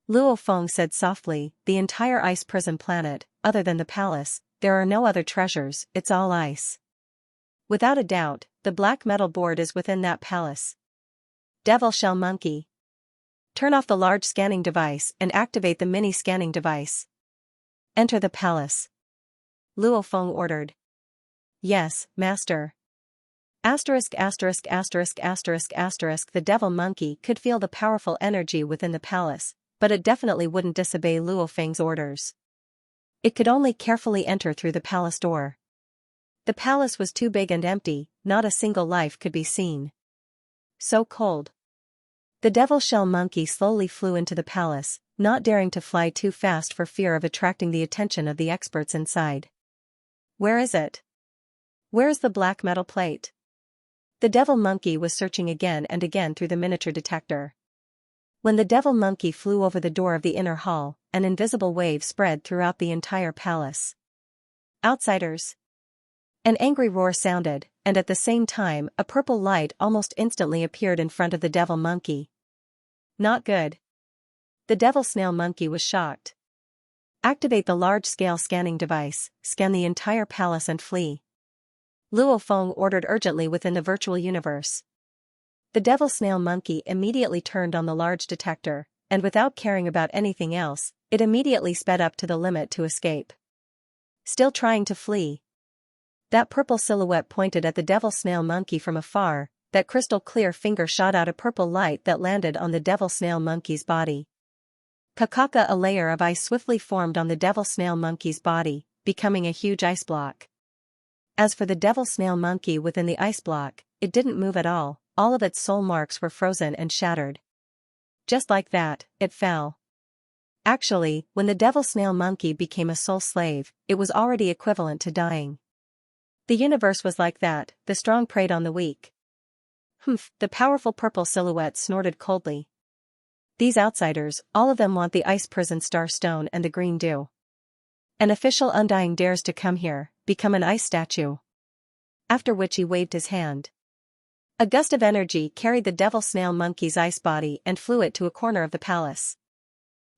Luo Feng said softly, the entire ice prison planet, other than the palace, there are no other treasures, it's all ice. Without a doubt, the black metal board is within that palace. Devil shell monkey. Turn off the large scanning device and activate the mini scanning device. Enter the palace. Luo Feng ordered. Yes, master. Asterisk asterisk asterisk asterisk asterisk. The devil monkey could feel the powerful energy within the palace, but it definitely wouldn't disobey Luo Feng's orders. It could only carefully enter through the palace door. The palace was too big and empty, not a single life could be seen. So cold. The devil shell monkey slowly flew into the palace, not daring to fly too fast for fear of attracting the attention of the experts inside. Where is it? Where's the black metal plate? The devil monkey was searching again and again through the miniature detector. When the devil monkey flew over the door of the inner hall, an invisible wave spread throughout the entire palace. Outsiders! An angry roar sounded, and at the same time, a purple light almost instantly appeared in front of the devil monkey. Not good. The devil snail monkey was shocked. Activate the large-scale scanning device, scan the entire palace and flee. Luo Feng ordered urgently within the virtual universe. The devil snail monkey immediately turned on the large detector, and without caring about anything else, it immediately sped up to the limit to escape. Still trying to flee. That purple silhouette pointed at the devil snail monkey from afar. That crystal clear finger shot out a purple light that landed on the devil snail monkey's body. Kakaka, a layer of ice swiftly formed on the devil snail monkey's body, becoming a huge ice block. As for the devil snail monkey within the ice block, it didn't move at all of its soul marks were frozen and shattered. Just like that, it fell. Actually, when the devil snail monkey became a soul slave, it was already equivalent to dying. The universe was like that, the strong preyed on the weak. Humph, the powerful purple silhouette snorted coldly. These outsiders, all of them want the ice prison star stone and the green dew. An official undying dares to come here, become an ice statue. After which he waved his hand. A gust of energy carried the devil snail monkey's ice body and flew it to a corner of the palace.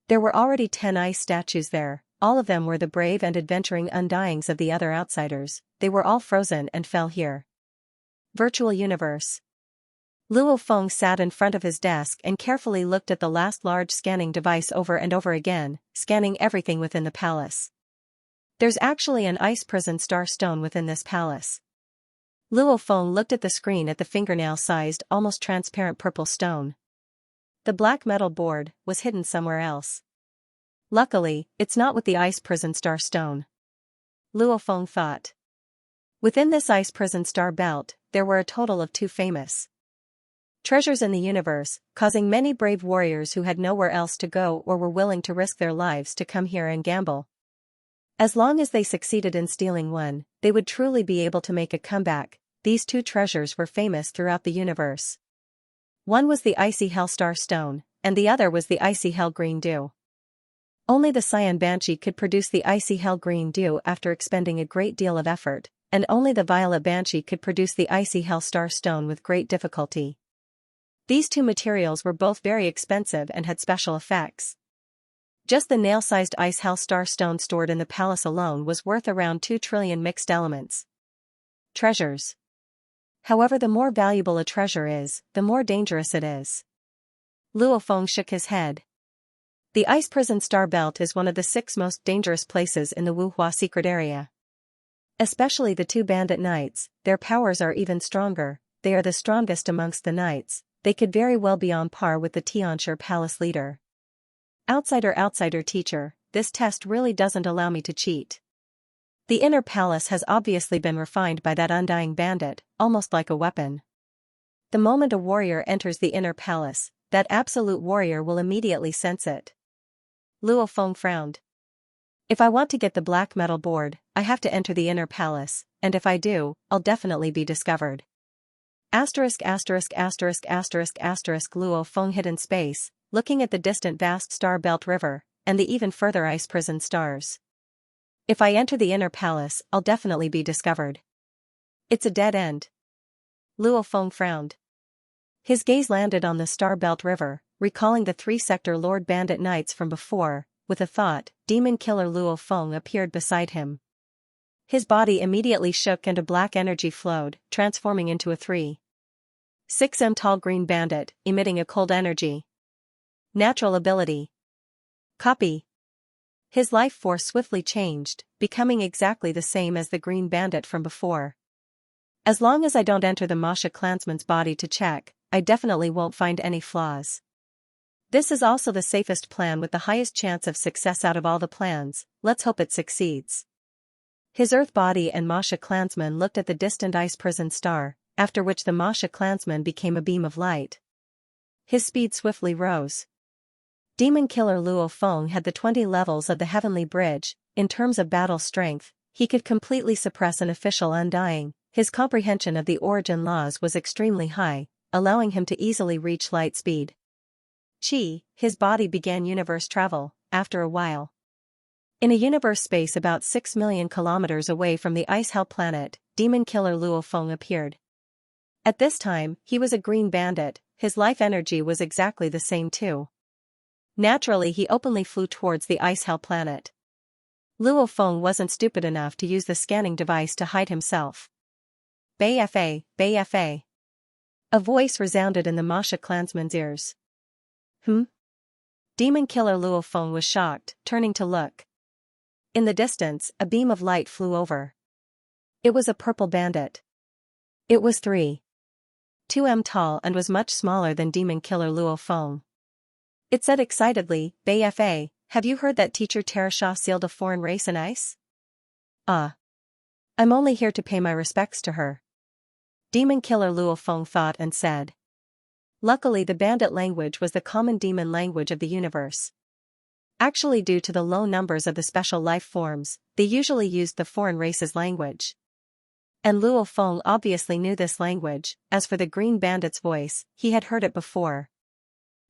There were already 10 ice statues there, all of them were the brave and adventuring undyings of the other outsiders, they were all frozen and fell here. Virtual universe. Luo Feng sat in front of his desk and carefully looked at the last large scanning device over and over again, scanning everything within the palace. There's actually an ice prison star stone within this palace. Luo Feng looked at the screen at the fingernail-sized, almost transparent purple stone. The black metal board was hidden somewhere else. Luckily, it's not with the ice prison star stone. Luo Feng thought. Within this ice prison star belt, there were a total of 2 famous treasures in the universe, causing many brave warriors who had nowhere else to go or were willing to risk their lives to come here and gamble. As long as they succeeded in stealing one, they would truly be able to make a comeback. These 2 treasures were famous throughout the universe. One was the icy hell star stone, and the other was the icy hell green dew. Only the cyan banshee could produce the icy hell green dew after expending a great deal of effort, and only the violet banshee could produce the icy hell star stone with great difficulty. These 2 materials were both very expensive and had special effects. Just the nail-sized ice hell star stone stored in the palace alone was worth around 2 trillion mixed elements. Treasures. However, the more valuable a treasure is, the more dangerous it is. Luo Feng shook his head. The ice prison star belt is one of the 6 most dangerous places in the Wuhua secret area. Especially the 2 bandit knights, their powers are even stronger, they are the strongest amongst the knights, they could very well be on par with the Xianxia palace leader. Outsider teacher, this test really doesn't allow me to cheat. The inner palace has obviously been refined by that undying bandit, almost like a weapon. The moment a warrior enters the inner palace, that absolute warrior will immediately sense it. Luo Feng frowned. If I want to get the black metal board, I have to enter the inner palace, and if I do, I'll definitely be discovered. Luo Feng hid in space, looking at the distant vast star belt river, and the even further ice prison stars. If I enter the inner palace, I'll definitely be discovered. It's a dead end. Luo Feng frowned. His gaze landed on the star belt river, recalling the 3-sector Lord Bandit Knights from before. With a thought, demon killer Luo Feng appeared beside him. His body immediately shook and a black energy flowed, transforming into a 3.6m tall green bandit, emitting a cold energy. Natural ability. Copy. His life force swiftly changed, becoming exactly the same as the green bandit from before. As long as I don't enter the Masha clansman's body to check, I definitely won't find any flaws. This is also the safest plan with the highest chance of success out of all the plans, let's hope it succeeds. His earth body and Masha clansman looked at the distant ice prison star, after which the Masha clansman became a beam of light. His speed swiftly rose. Demon killer Luo Feng had the 20 levels of the heavenly bridge. In terms of battle strength, he could completely suppress an official undying. His comprehension of the origin laws was extremely high, allowing him to easily reach light speed. His body began universe travel, after a while. In a universe space about 6 million kilometers away from the ice hell planet, demon killer Luo Feng appeared. At this time, he was a green bandit, his life energy was exactly the same too. Naturally, he openly flew towards the ice hell planet. Luo Feng wasn't stupid enough to use the scanning device to hide himself. Bei Fa. A voice resounded in the Masha clansman's ears. Demon killer Luo Feng was shocked, turning to look. In the distance, a beam of light flew over. It was a purple bandit. It was 3.2m tall and was much smaller than demon killer Luo Feng. It said excitedly, Bei Fa, have you heard that teacher Terasha sealed a foreign race in ice? I'm only here to pay my respects to her. Demon killer Luo Feng thought and said. Luckily, the bandit language was the common demon language of the universe. Actually, due to the low numbers of the special life forms, they usually used the foreign race's language. And Luo Feng obviously knew this language. As for the green bandit's voice, he had heard it before.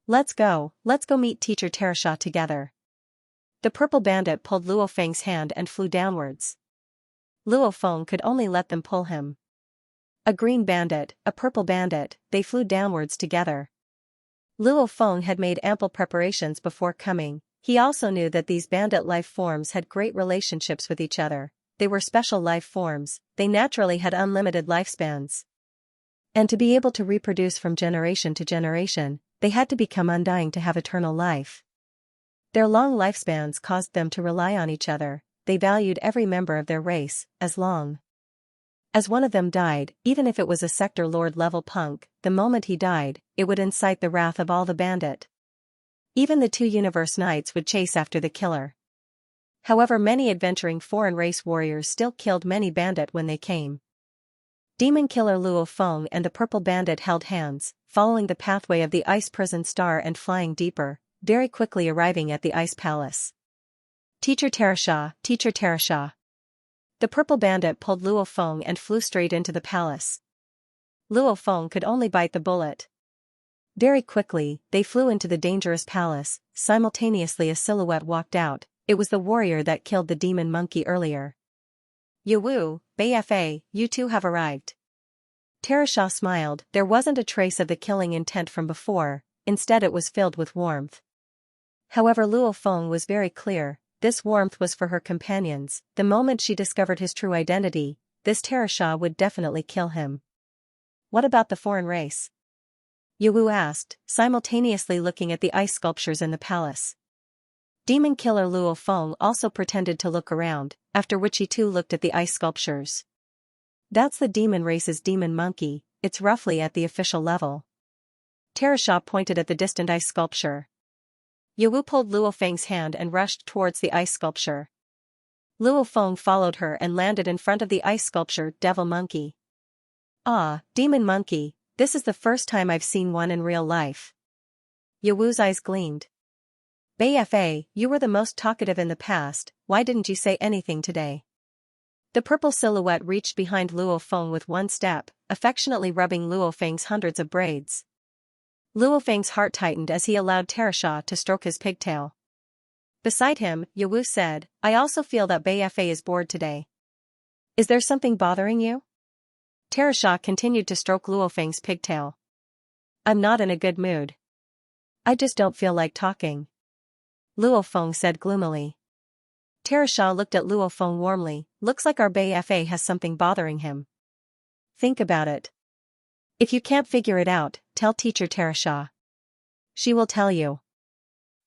Let's go meet Teacher Terasha together. The purple bandit pulled Luo Feng's hand and flew downwards. Luo Feng could only let them pull him. A green bandit, a purple bandit, they flew downwards together. Luo Feng had made ample preparations before coming. He also knew that these bandit life forms had great relationships with each other. They were special life forms, they naturally had unlimited lifespans. And to be able to reproduce from generation to generation, they had to become undying to have eternal life. Their long lifespans caused them to rely on each other. They valued every member of their race, as long as one of them died, even if it was a sector lord level punk, the moment he died, it would incite the wrath of all the bandit. Even the two universe knights would chase after the killer. However, many adventuring foreign race warriors still killed many bandit when they came. Demon killer Luo Feng and the purple bandit held hands, following the pathway of the ice prison star and flying deeper, very quickly arriving at the ice palace. Teacher Terasha, Teacher Terasha. The purple bandit pulled Luo Feng and flew straight into the palace. Luo Feng could only bite the bullet. Very quickly, they flew into the dangerous palace. Simultaneously a silhouette walked out. It was the warrior that killed the demon monkey earlier. Yiwu, Beifa, you two have arrived. Terasha smiled. There wasn't a trace of the killing intent from before, instead it was filled with warmth. However, Luo Feng was very clear. This warmth was for her companions. The moment she discovered his true identity, this Terasha would definitely kill him. What about the foreign race? Yiwu asked, simultaneously looking at the ice sculptures in the palace. Demon killer Luo Feng also pretended to look around, after which he too looked at the ice sculptures. That's the demon race's demon monkey, it's roughly at the official level. Terasha pointed at the distant ice sculpture. Yiwu pulled Luo Feng's hand and rushed towards the ice sculpture. Luo Feng followed her and landed in front of the ice sculpture devil monkey. Ah, demon monkey, this is the first time I've seen one in real life. Yiwu's eyes gleamed. Beifa, you were the most talkative in the past, why didn't you say anything today? The purple silhouette reached behind Luo Feng with one step, affectionately rubbing Luo Feng's hundreds of braids. Luo Feng's heart tightened as he allowed Terasha to stroke his pigtail. Beside him, Yiwu said, I also feel that Beifa is bored today. Is there something bothering you? Terasha continued to stroke Luo Feng's pigtail. I'm not in a good mood. I just don't feel like talking. Luo Feng said gloomily. Terasha looked at Luo Feng warmly, looks like our Beifa has something bothering him. Think about it. If you can't figure it out, tell Teacher Terasha. She will tell you.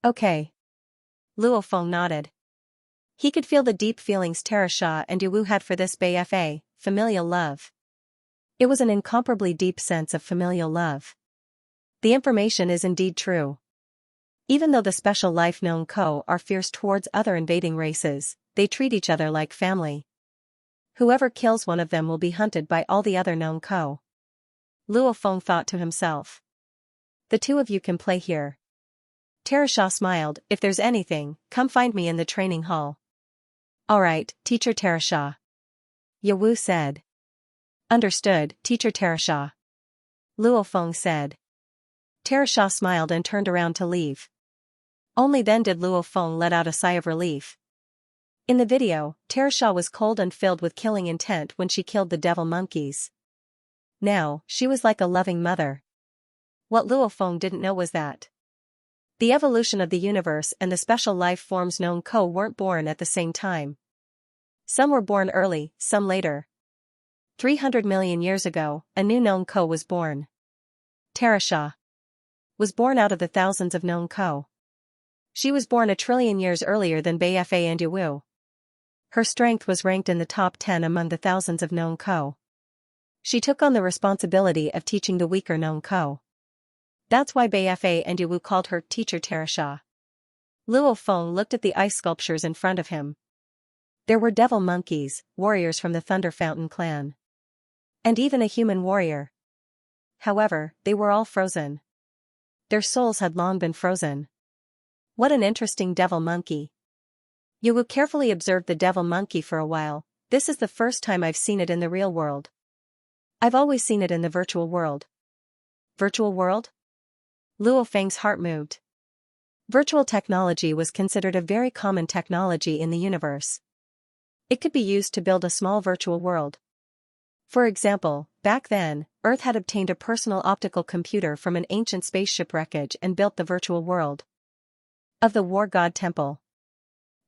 Okay. Luo Feng nodded. He could feel the deep feelings Terasha and Yiwu had for this Beifa, familial love. It was an incomparably deep sense of familial love. The information is indeed true. Even though the special life known Ko are fierce towards other invading races, they treat each other like family. Whoever kills one of them will be hunted by all the other known Ko. Luo Feng thought to himself. The two of you can play here. Terasha smiled, if there's anything, come find me in the training hall. Alright, Teacher Terasha. Yiwu said. Understood, Teacher Terasha. Luo Feng said. Terasha smiled and turned around to leave. Only then did Luo Feng let out a sigh of relief. In the video, Terasha was cold and filled with killing intent when she killed the devil monkeys. Now, she was like a loving mother. What Luo Feng didn't know was that the evolution of the universe and the special life forms known Ko weren't born at the same time. Some were born early, some later. 300 million years ago, a new known Ko was born. Terasha was born out of the thousands of known Ko. She was born 1 trillion years earlier than Beifa and Yiwu. Her strength was ranked in the top 10 among the thousands of known Ko. She took on the responsibility of teaching the weaker known Ko. That's why Beifa and Yiwu called her Teacher Terasha. Luo Feng looked at the ice sculptures in front of him. There were devil monkeys, warriors from the Thunder Fountain clan. And even a human warrior. However, they were all frozen. Their souls had long been frozen. What an interesting devil monkey. Yiwu carefully observed the devil monkey for a while. This is the first time I've seen it in the real world. I've always seen it in the virtual world. Virtual world? Luo Feng's heart moved. Virtual technology was considered a very common technology in the universe. It could be used to build a small virtual world. For example, back then, Earth had obtained a personal optical computer from an ancient spaceship wreckage and built the virtual world of the War God Temple.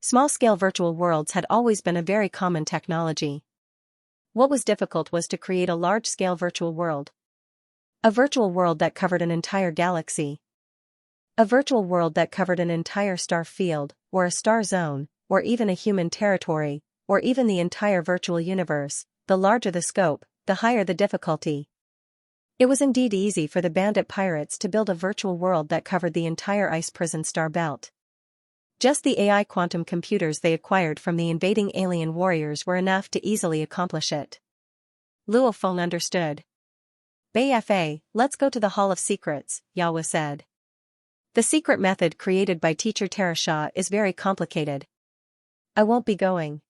Small-scale virtual worlds had always been a very common technology. What was difficult was to create a large-scale virtual world. A virtual world that covered an entire galaxy. A virtual world that covered an entire star field, or a star zone, or even a human territory, or even the entire virtual universe. The larger the scope, the higher the difficulty. It was indeed easy for the bandit pirates to build a virtual world that covered the entire ice prison star belt. Just the AI quantum computers they acquired from the invading alien warriors were enough to easily accomplish it. Luo Feng understood. Bei Fa, let's go to the Hall of Secrets, Yawa said. The secret method created by teacher Xianxia is very complicated. I won't be going.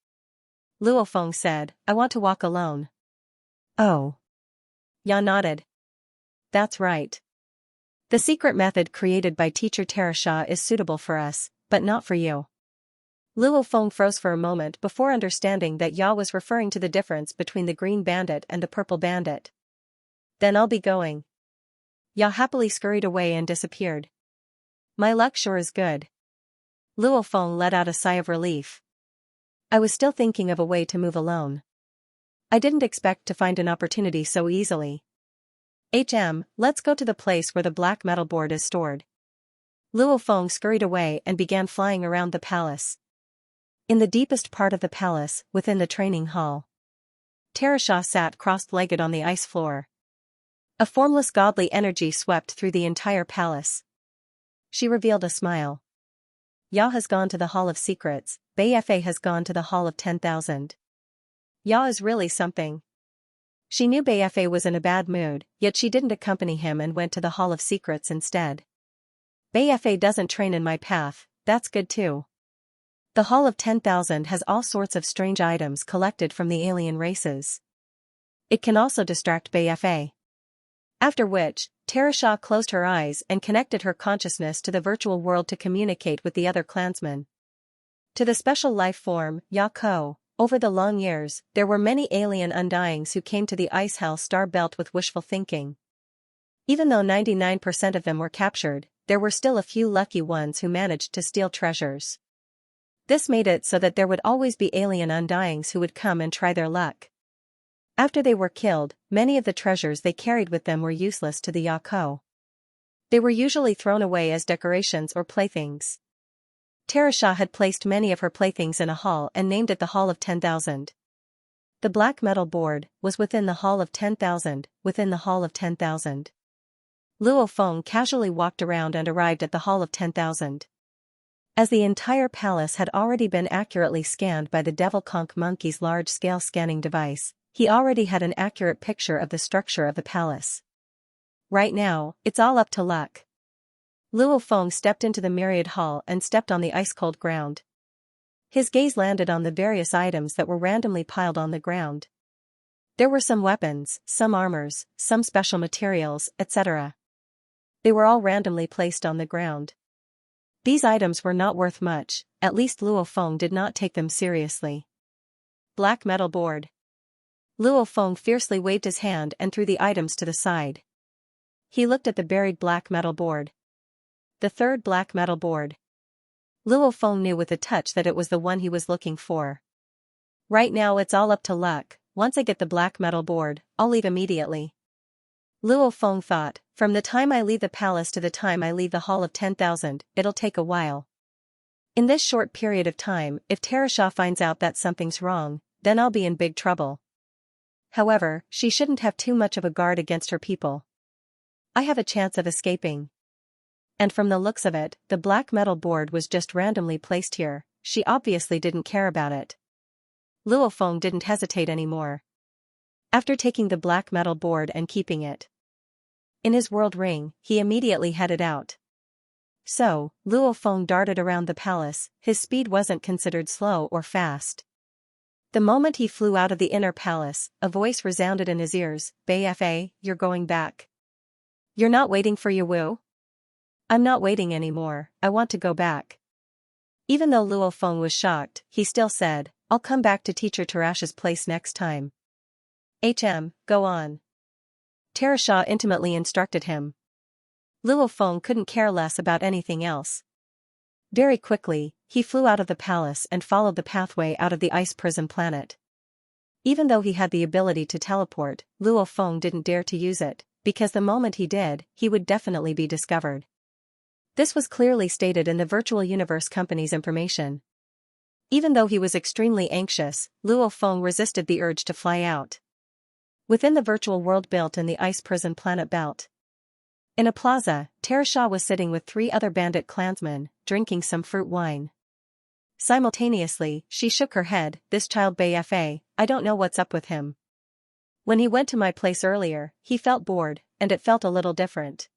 Luo Feng said, I want to walk alone. Oh. Ya nodded. That's right. The secret method created by teacher Xianxia is suitable for us, but not for you. Luo Feng froze for a moment before understanding that Ya was referring to the difference between the green bandit and the purple bandit. Then I'll be going. Ya happily scurried away and disappeared. My luck sure is good. Luo Feng let out a sigh of relief. I was still thinking of a way to move alone. I didn't expect to find an opportunity so easily. Let's go to the place where the black metal board is stored. Luo Feng scurried away and began flying around the palace. In the deepest part of the palace, within the training hall, Xianxia sat cross-legged on the ice floor. A formless godly energy swept through the entire palace. She revealed a smile. Ya has gone to the Hall of Secrets, Bei Fa has gone to the Hall of 10,000. Ya is really something. She knew Bei Fa was in a bad mood, yet she didn't accompany him and went to the Hall of Secrets instead. Bei Fa doesn't train in my path, that's good too. The Hall of 10,000 has all sorts of strange items collected from the alien races. It can also distract Bei Fa. After which, Xianxia closed her eyes and connected her consciousness to the virtual world to communicate with the other clansmen. To the special life form, Yako, over the long years, there were many alien undyings who came to the Ice Hell star belt with wishful thinking. Even though 99% of them were captured, there were still a few lucky ones who managed to steal treasures. This made it so that there would always be alien undyings who would come and try their luck. After they were killed, many of the treasures they carried with them were useless to the Yako. They were usually thrown away as decorations or playthings. Xianxia had placed many of her playthings in a hall and named it the Hall of 10,000. The black metal board was within the Hall of 10,000, within the Hall of 10,000. Luo Feng casually walked around and arrived at the Hall of 10,000. As the entire palace had already been accurately scanned by the Devil Conch Monkey's large-scale scanning device, he already had an accurate picture of the structure of the palace. Right now, it's all up to luck. Luo Feng stepped into the myriad hall and stepped on the ice-cold ground. His gaze landed on the various items that were randomly piled on the ground. There were some weapons, some armors, some special materials, etc. They were all randomly placed on the ground. These items were not worth much, at least Luo Feng did not take them seriously. Black metal board. Luo Feng fiercely waved his hand and threw the items to the side. He looked at the buried black metal board. The third black metal board. Luo Feng knew with a touch that it was the one he was looking for. Right now it's all up to luck. Once I get the black metal board, I'll leave immediately. Luo Feng thought, from the time I leave the palace to the time I leave the Hall of 10,000, it'll take a while. In this short period of time, if Xianxia finds out that something's wrong, then I'll be in big trouble. However, she shouldn't have too much of a guard against her people. I have a chance of escaping. And from the looks of it, the black metal board was just randomly placed here, she obviously didn't care about it. Luo Feng didn't hesitate anymore. After taking the black metal board and keeping it in his world ring, he immediately headed out. So, Luo Feng darted around the palace, his speed wasn't considered slow or fast. The moment he flew out of the inner palace, a voice resounded in his ears, Bei Fa, you're going back. You're not waiting for your Wu? I'm not waiting anymore, I want to go back. Even though Luo Feng was shocked, he still said, I'll come back to Teacher Tarash's place next time. Go on. Tarasha intimately instructed him. Luo Feng couldn't care less about anything else. Very quickly, he flew out of the palace and followed the pathway out of the ice prison planet. Even though he had the ability to teleport, Luo Feng didn't dare to use it, because the moment he did, he would definitely be discovered. This was clearly stated in the Virtual Universe Company's information. Even though he was extremely anxious, Luo Feng resisted the urge to fly out. Within the virtual world built in the ice prison planet belt. In a plaza, Tarasha was sitting with 3 other bandit clansmen, drinking some fruit wine. Simultaneously, she shook her head, this child Bfa, I don't know what's up with him. When he went to my place earlier, he felt bored, and it felt a little different.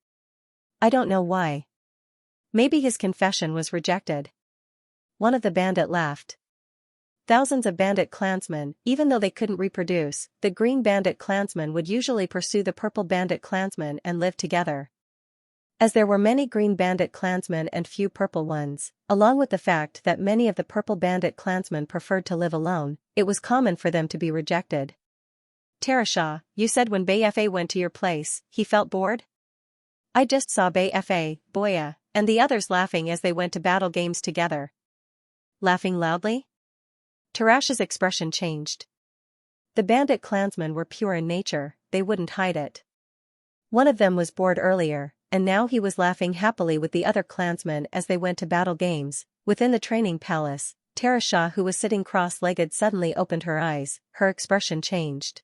I don't know why. Maybe his confession was rejected. One of the bandit laughed. Thousands of bandit clansmen, even though they couldn't reproduce, the green bandit clansmen would usually pursue the purple bandit clansmen and live together. As there were many green bandit clansmen and few purple ones, along with the fact that many of the purple bandit clansmen preferred to live alone, it was common for them to be rejected. Tarasha, you said when Bfa went to your place, he felt bored? I just saw Bfa, Boya, and the others laughing as they went to battle games together. Laughing loudly? Tarash's expression changed. The bandit clansmen were pure in nature, they wouldn't hide it. One of them was bored earlier, and now he was laughing happily with the other clansmen as they went to battle games. Within the training palace, Tarasha, who was sitting cross-legged, suddenly opened her eyes, her expression changed.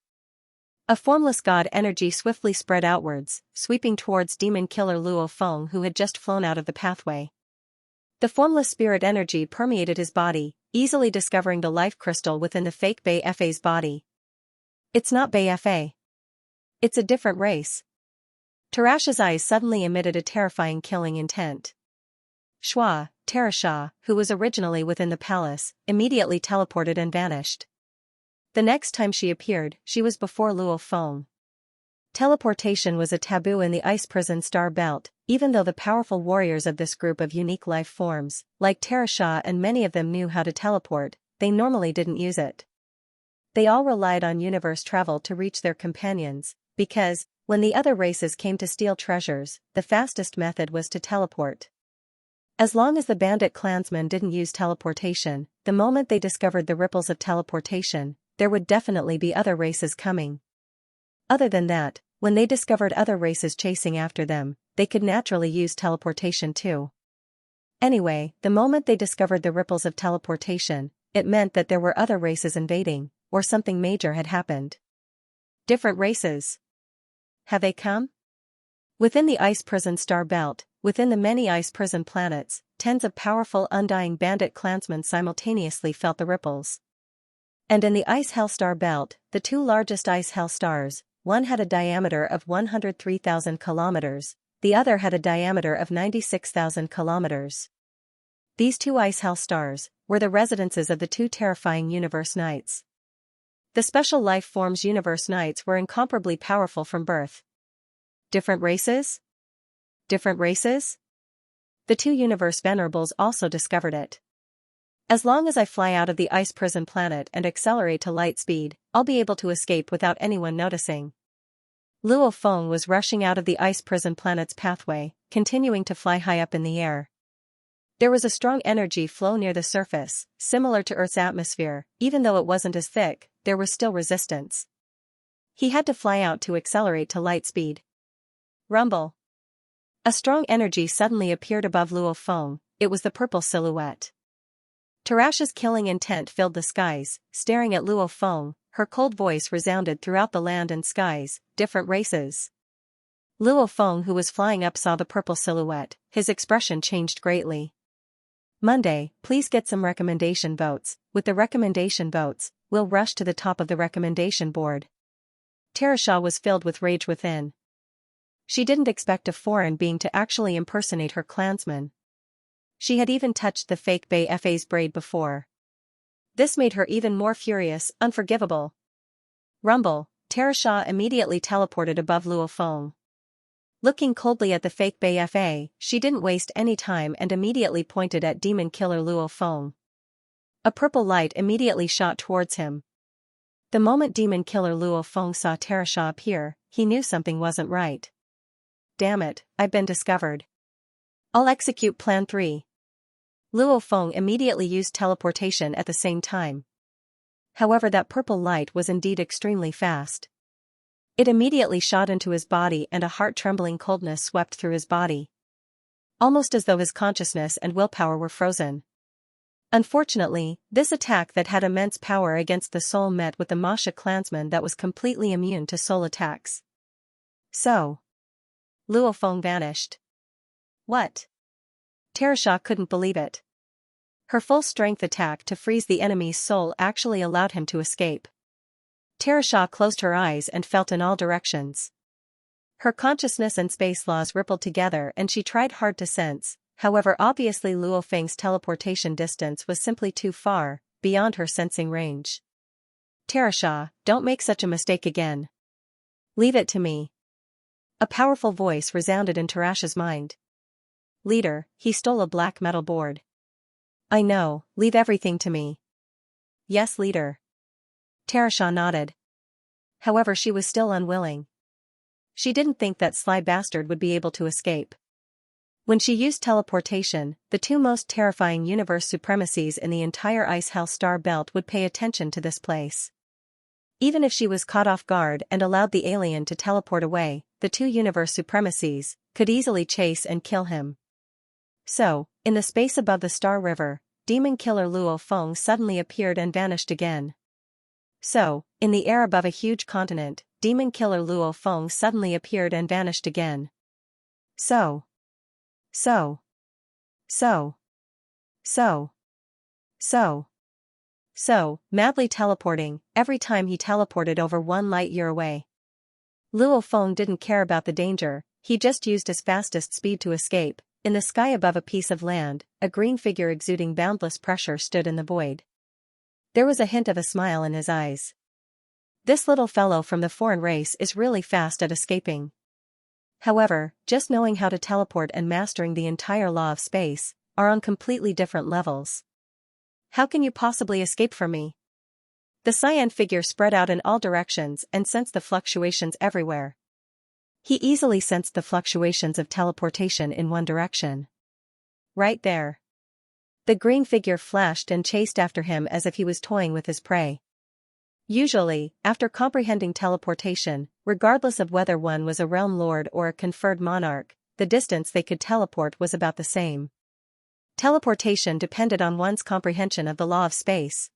A formless god energy swiftly spread outwards, sweeping towards demon killer Luo Feng, who had just flown out of the pathway. The formless spirit energy permeated his body, easily discovering the life crystal within the fake Bfa's body. It's not Bfa. It's a different race. Tarash's eyes suddenly emitted a terrifying killing intent. Shua, Tarasha, who was originally within the palace, immediately teleported and vanished. The next time she appeared, she was before Luo Feng. Teleportation was a taboo in the ice prison star belt, even though the powerful warriors of this group of unique life forms, like Tarasha, and many of them knew how to teleport, they normally didn't use it. They all relied on universe travel to reach their companions, because, when the other races came to steal treasures, the fastest method was to teleport. As long as the bandit clansmen didn't use teleportation, the moment they discovered the ripples of teleportation, there would definitely be other races coming. Other than that, when they discovered other races chasing after them, they could naturally use teleportation too. Anyway, the moment they discovered the ripples of teleportation, it meant that there were other races invading, or something major had happened. Different races. Have they come? Within the ice prison star belt, within the many ice prison planets, tens of powerful undying bandit clansmen simultaneously felt the ripples. And in the ice hell star belt, the 2 largest ice hell stars, one had a diameter of 103,000 kilometers, the other had a diameter of 96,000 kilometers. These 2 ice hell stars were the residences of the 2 terrifying universe knights. The special life forms universe knights were incomparably powerful from birth. Different races? Different races? The 2 universe venerables also discovered it. As long as I fly out of the ice prison planet and accelerate to light speed, I'll be able to escape without anyone noticing. Luo Feng was rushing out of the ice prison planet's pathway, continuing to fly high up in the air. There was a strong energy flow near the surface, similar to Earth's atmosphere. Even though it wasn't as thick, there was still resistance. He had to fly out to accelerate to light speed. Rumble. A strong energy suddenly appeared above Luo Feng. It was the purple silhouette. Tarash's killing intent filled the skies. Staring at Luo Feng, her cold voice resounded throughout the land and skies. Different races. Luo Feng, who was flying up, saw the purple silhouette. His expression changed greatly. Monday, please get some recommendation votes. With the recommendation votes, we'll rush to the top of the recommendation board. Tarasha was filled with rage within. She didn't expect a foreign being to actually impersonate her clansman. She had even touched the fake Bfa's braid before. This made her even more furious, unforgivable. Rumble, Tarasha immediately teleported above Luo Feng. Looking coldly at the fake BFA, she didn't waste any time and immediately pointed at demon killer Luo Feng. A purple light immediately shot towards him. The moment demon killer Luo Feng saw Xianxia appear, he knew something wasn't right. Damn it, I've been discovered. I'll execute Plan 3. Luo Feng immediately used teleportation at the same time. However, that purple light was indeed extremely fast. It immediately shot into his body and a heart-trembling coldness swept through his body. Almost as though his consciousness and willpower were frozen. Unfortunately, this attack that had immense power against the soul met with the Masha clansman that was completely immune to soul attacks. So, Luo Feng vanished. What? Xianxia couldn't believe it. Her full-strength attack to freeze the enemy's soul actually allowed him to escape. Xianxia closed her eyes and felt in all directions. Her consciousness and space laws rippled together and she tried hard to sense, however obviously Luo Feng's teleportation distance was simply too far, beyond her sensing range. Xianxia, don't make such a mistake again. Leave it to me. A powerful voice resounded in Xianxia's mind. Leader, he stole a black metal board. I know, leave everything to me. Yes, leader. Xianxia nodded. However, she was still unwilling. She didn't think that sly bastard would be able to escape. When she used teleportation, the two most terrifying universe supremacies in the entire Ice Hell Star Belt would pay attention to this place. Even if she was caught off guard and allowed the alien to teleport away, the two universe supremacies could easily chase and kill him. So, in the space above the Star River, demon killer Luo Feng suddenly appeared and vanished again. So, in the air above a huge continent, demon killer Luo Feng suddenly appeared and vanished again. So, madly teleporting, every time he teleported over 1 light year away. Luo Feng didn't care about the danger, he just used his fastest speed to escape. In the sky above a piece of land, a green figure exuding boundless pressure stood in the void. There was a hint of a smile in his eyes. This little fellow from the foreign race is really fast at escaping. However, just knowing how to teleport and mastering the entire law of space are on completely different levels. How can you possibly escape from me? The cyan figure spread out in all directions and sensed the fluctuations everywhere. He easily sensed the fluctuations of teleportation in one direction. Right there. The green figure flashed and chased after him as if he was toying with his prey. Usually, after comprehending teleportation, regardless of whether one was a realm lord or a conferred monarch, the distance they could teleport was about the same. Teleportation depended on one's comprehension of the law of space.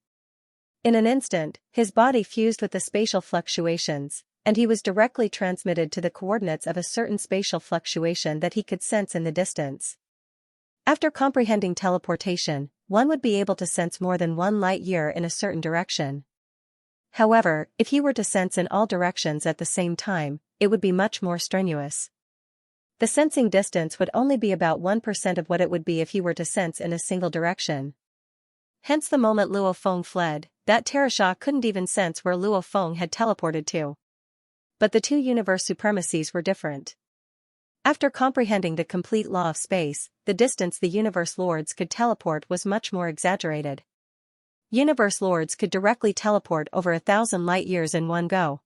In an instant, his body fused with the spatial fluctuations, and he was directly transmitted to the coordinates of a certain spatial fluctuation that he could sense in the distance. After comprehending teleportation, one would be able to sense more than 1 light year in a certain direction. However, if he were to sense in all directions at the same time, it would be much more strenuous. The sensing distance would only be about 1% of what it would be if he were to sense in a single direction. Hence the moment Luo Feng fled, that Xianxia couldn't even sense where Luo Feng had teleported to. But the two universe supremacies were different. After comprehending the complete law of space, the distance the universe lords could teleport was much more exaggerated. Universe lords could directly teleport over 1,000 light years in one go.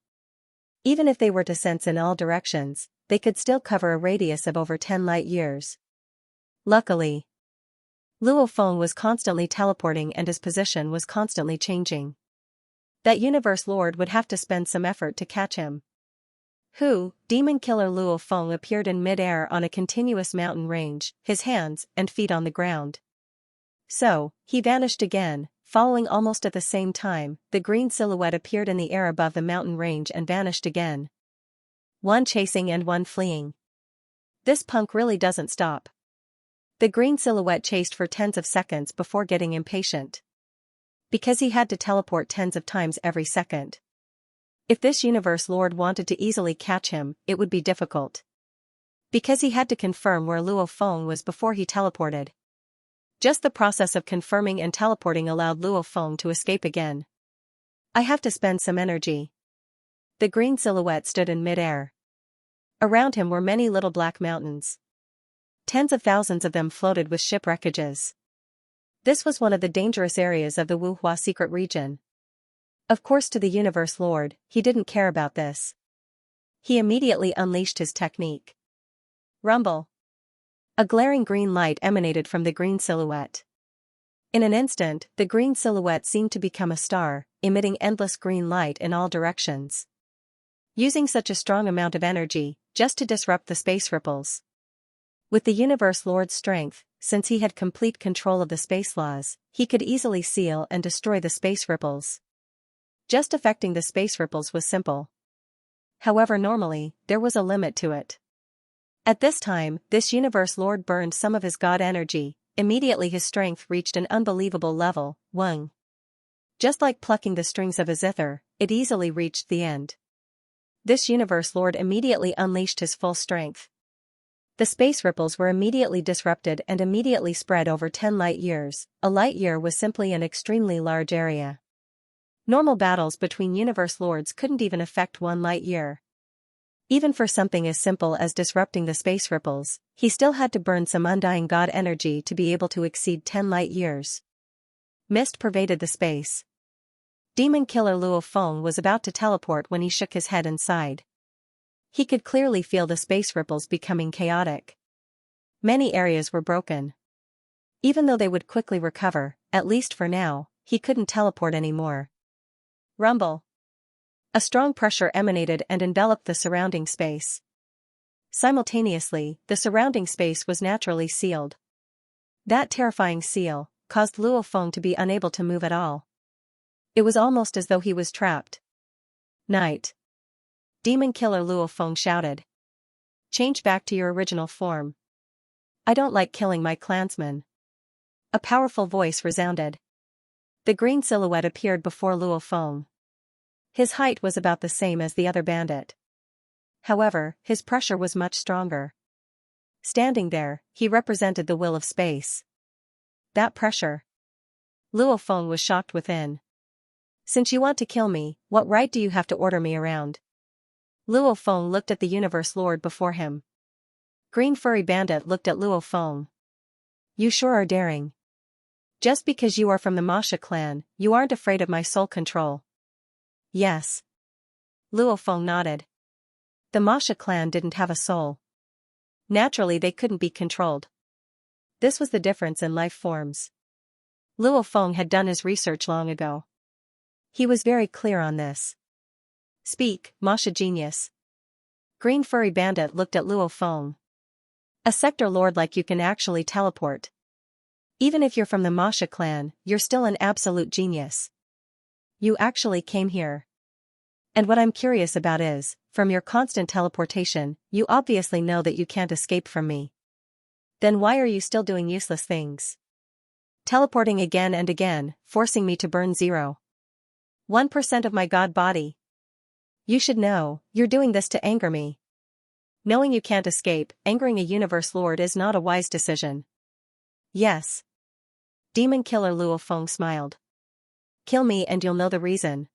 Even if they were to sense in all directions, they could still cover a radius of over 10 light years. Luckily, Luo Feng was constantly teleporting and his position was constantly changing. That universe lord would have to spend some effort to catch him. Demon killer Luo Feng appeared in mid-air on a continuous mountain range, his hands and feet on the ground. So, he vanished again, following almost at the same time, the green silhouette appeared in the air above the mountain range and vanished again. One chasing and one fleeing. This punk really doesn't stop. The green silhouette chased for tens of seconds before getting impatient. Because he had to teleport tens of times every second. If this universe lord wanted to easily catch him, it would be difficult. Because he had to confirm where Luo Feng was before he teleported. Just the process of confirming and teleporting allowed Luo Feng to escape again. I have to spend some energy. The green silhouette stood in mid-air. Around him were many little black mountains. Tens of thousands of them floated with ship wreckages. This was one of the dangerous areas of the Wuhua secret region. Of course, to the Universe Lord, he didn't care about this. He immediately unleashed his technique. Rumble. A glaring green light emanated from the green silhouette. In an instant, the green silhouette seemed to become a star, emitting endless green light in all directions. Using such a strong amount of energy, just to disrupt the space ripples. With the Universe Lord's strength, since he had complete control of the space laws, he could easily seal and destroy the space ripples. Just affecting the space ripples was simple. However, normally, there was a limit to it. At this time, this Universe Lord burned some of his God energy. Immediately his strength reached an unbelievable level, Weng. Just like plucking the strings of a zither, it easily reached the end. This Universe Lord immediately unleashed his full strength. The space ripples were immediately disrupted and immediately spread over 10 light years. A light year was simply an extremely large area. Normal battles between Universe Lords couldn't even affect 1 light year. Even for something as simple as disrupting the space ripples, he still had to burn some undying God energy to be able to exceed 10 light years. Mist pervaded the space. Demon Killer Luo Feng was about to teleport when he shook his head and sighed. He could clearly feel the space ripples becoming chaotic. Many areas were broken. Even though they would quickly recover, at least for now, he couldn't teleport anymore. Rumble. A strong pressure emanated and enveloped the surrounding space. Simultaneously, the surrounding space was naturally sealed. That terrifying seal caused Luo Feng to be unable to move at all. It was almost as though he was trapped. Night. Demon Killer Luo Feng shouted. Change back to your original form. I don't like killing my clansmen. A powerful voice resounded. The green silhouette appeared before Luo Feng. His height was about the same as the other bandit. However, his pressure was much stronger. Standing there, he represented the will of space. That pressure. Luo Feng was shocked within. Since you want to kill me, what right do you have to order me around? Luo Feng looked at the Universe Lord before him. Green Furry Bandit looked at Luo Feng. You sure are daring. Just because you are from the Masha clan, you aren't afraid of my soul control. Yes. Luo Feng nodded. The Masha clan didn't have a soul. Naturally, they couldn't be controlled. This was the difference in life forms. Luo Feng had done his research long ago. He was very clear on this. Speak, Masha genius. Green Furry Bandit looked at Luo Feng. A sector lord like you can actually teleport. Even if you're from the Masha clan, you're still an absolute genius. You actually came here. And what I'm curious about is, from your constant teleportation, you obviously know that you can't escape from me. Then why are you still doing useless things? Teleporting again and again, forcing me to burn 0.1% of my god body. You should know, you're doing this to anger me. Knowing you can't escape, angering a Universe Lord is not a wise decision. Yes. Demon Killer Luo Feng smiled. Kill me and you'll know the reason.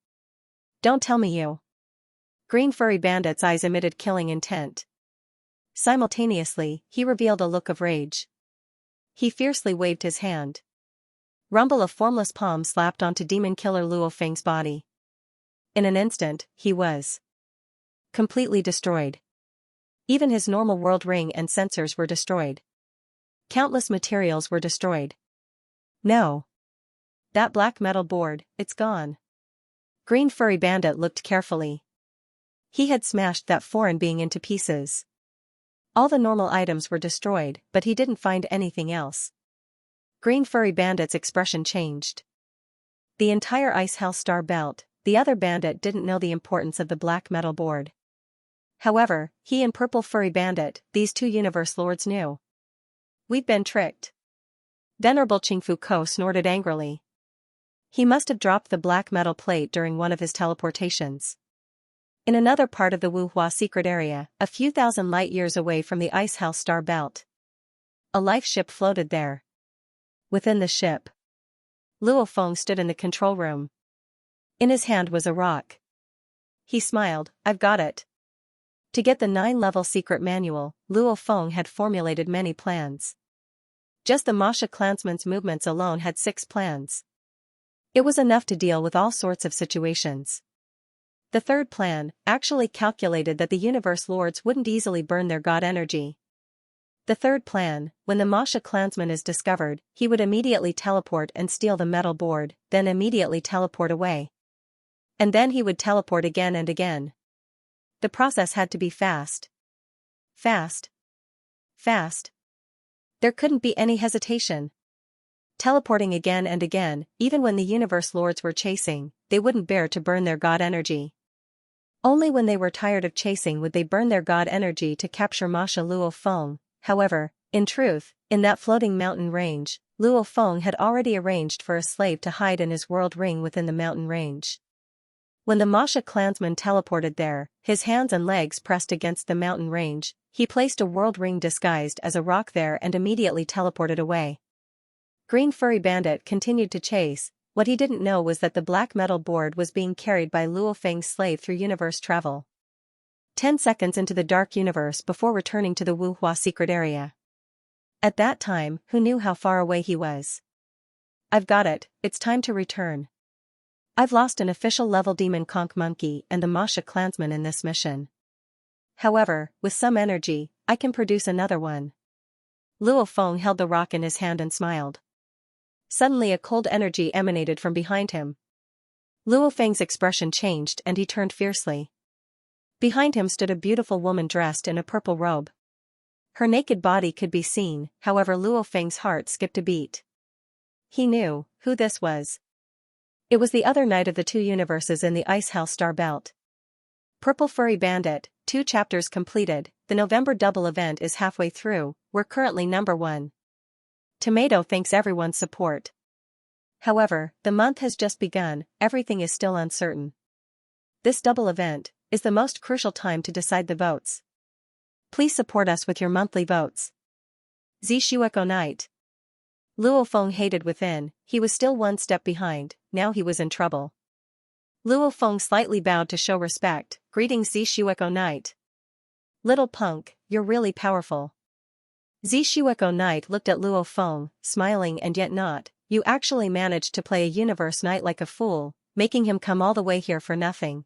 Don't tell me you. Green Furry Bandit's eyes emitted killing intent. Simultaneously, he revealed a look of rage. He fiercely waved his hand. Rumble, a formless palm slapped onto Demon Killer Luo Feng's body. In an instant, he was completely destroyed. Even his normal world ring and sensors were destroyed. Countless materials were destroyed. No. That black metal board, it's gone. Green Furry Bandit looked carefully. He had smashed that foreign being into pieces. All the normal items were destroyed, but he didn't find anything else. Green Furry Bandit's expression changed. The entire Ice Hell Star Belt, the other bandit didn't know the importance of the black metal board. However, he and Purple Furry Bandit, these two Universe Lords knew. We've been tricked. Venerable Qingfu Ko snorted angrily. He must have dropped the black metal plate during one of his teleportations. In another part of the Wuhua secret area, a few thousand light years away from the Ice Hell Star Belt, a life ship floated there. Within the ship, Luo Feng stood in the control room. In his hand was a rock. He smiled, I've got it. To get the 9-level secret manual, Luo Feng had formulated many plans. Just the Masha clansman's movements alone had 6 plans. It was enough to deal with all sorts of situations. The third plan actually calculated that the universe lords wouldn't easily burn their god energy. The third plan, when the Masha clansman is discovered, he would immediately teleport and steal the metal board, then immediately teleport away. And then he would teleport again and again. The process had to be fast. Fast. Fast. There couldn't be any hesitation. Teleporting again and again, even when the universe lords were chasing, they wouldn't bear to burn their god energy. Only when they were tired of chasing would they burn their god energy to capture Masha Luo Feng. However, in truth, in that floating mountain range, Luo Feng had already arranged for a slave to hide in his world ring within the mountain range. When the Masha clansman teleported there, his hands and legs pressed against the mountain range, he placed a world ring disguised as a rock there and immediately teleported away. Green Furry Bandit continued to chase. What he didn't know was that the black metal board was being carried by Luo Feng's slave through universe travel. 10 seconds into the dark universe before returning to the Wuhua secret area. At that time, who knew how far away he was? I've got it, it's time to return. I've lost an official level demon conch monkey and the Masha clansman in this mission. However, with some energy, I can produce another one. Luo Feng held the rock in his hand and smiled. Suddenly a cold energy emanated from behind him. Luo Feng's expression changed and he turned fiercely. Behind him stood a beautiful woman dressed in a purple robe. Her naked body could be seen, however Luo Feng's heart skipped a beat. He knew who this was. It was the other knight of the 2 universes in the Ice Hell Star Belt. Purple Furry Bandit, 2 chapters completed, the November double event is halfway through, we're currently number 1. Tomato thanks everyone's support. However, the month has just begun, everything is still uncertain. This double event is the most crucial time to decide the votes. Please support us with your monthly votes. Zishueko Knight. Luo Feng hated within, he was still 1 step behind, now he was in trouble. Luo Feng slightly bowed to show respect, greetings Zishueko Knight. Little punk, you're really powerful. Zishueko Knight looked at Luo Feng, smiling and yet not. You actually managed to play a universe knight like a fool, making him come all the way here for nothing.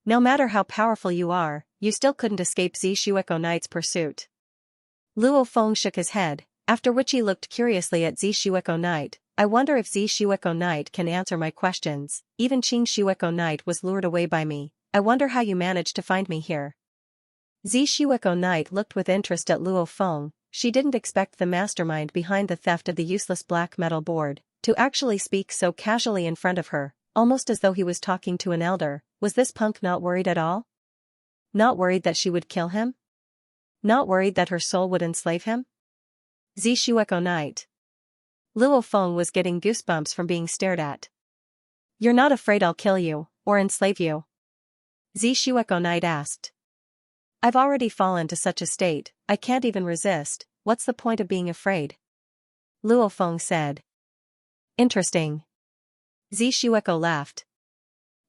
No matter how powerful you are, you still couldn't escape Zishueko Knight's pursuit. Luo Feng shook his head, after which he looked curiously at Zishueko Knight. I wonder if Zishueko Knight can answer my questions. Even Xianxia Knight was lured away by me. I wonder how you managed to find me here. Zishueko Knight looked with interest at Luo Feng. She didn't expect the mastermind behind the theft of the useless black metal board to actually speak so casually in front of her, almost as though he was talking to an elder. Was this punk not worried at all? Not worried that she would kill him? Not worried that her soul would enslave him? Zishueko Knight. Luo Feng was getting goosebumps from being stared at. You're not afraid I'll kill you, or enslave you? Zishueko Knight asked. I've already fallen to such a state, I can't even resist, what's the point of being afraid? Luo Feng said. Interesting. Zishueko laughed.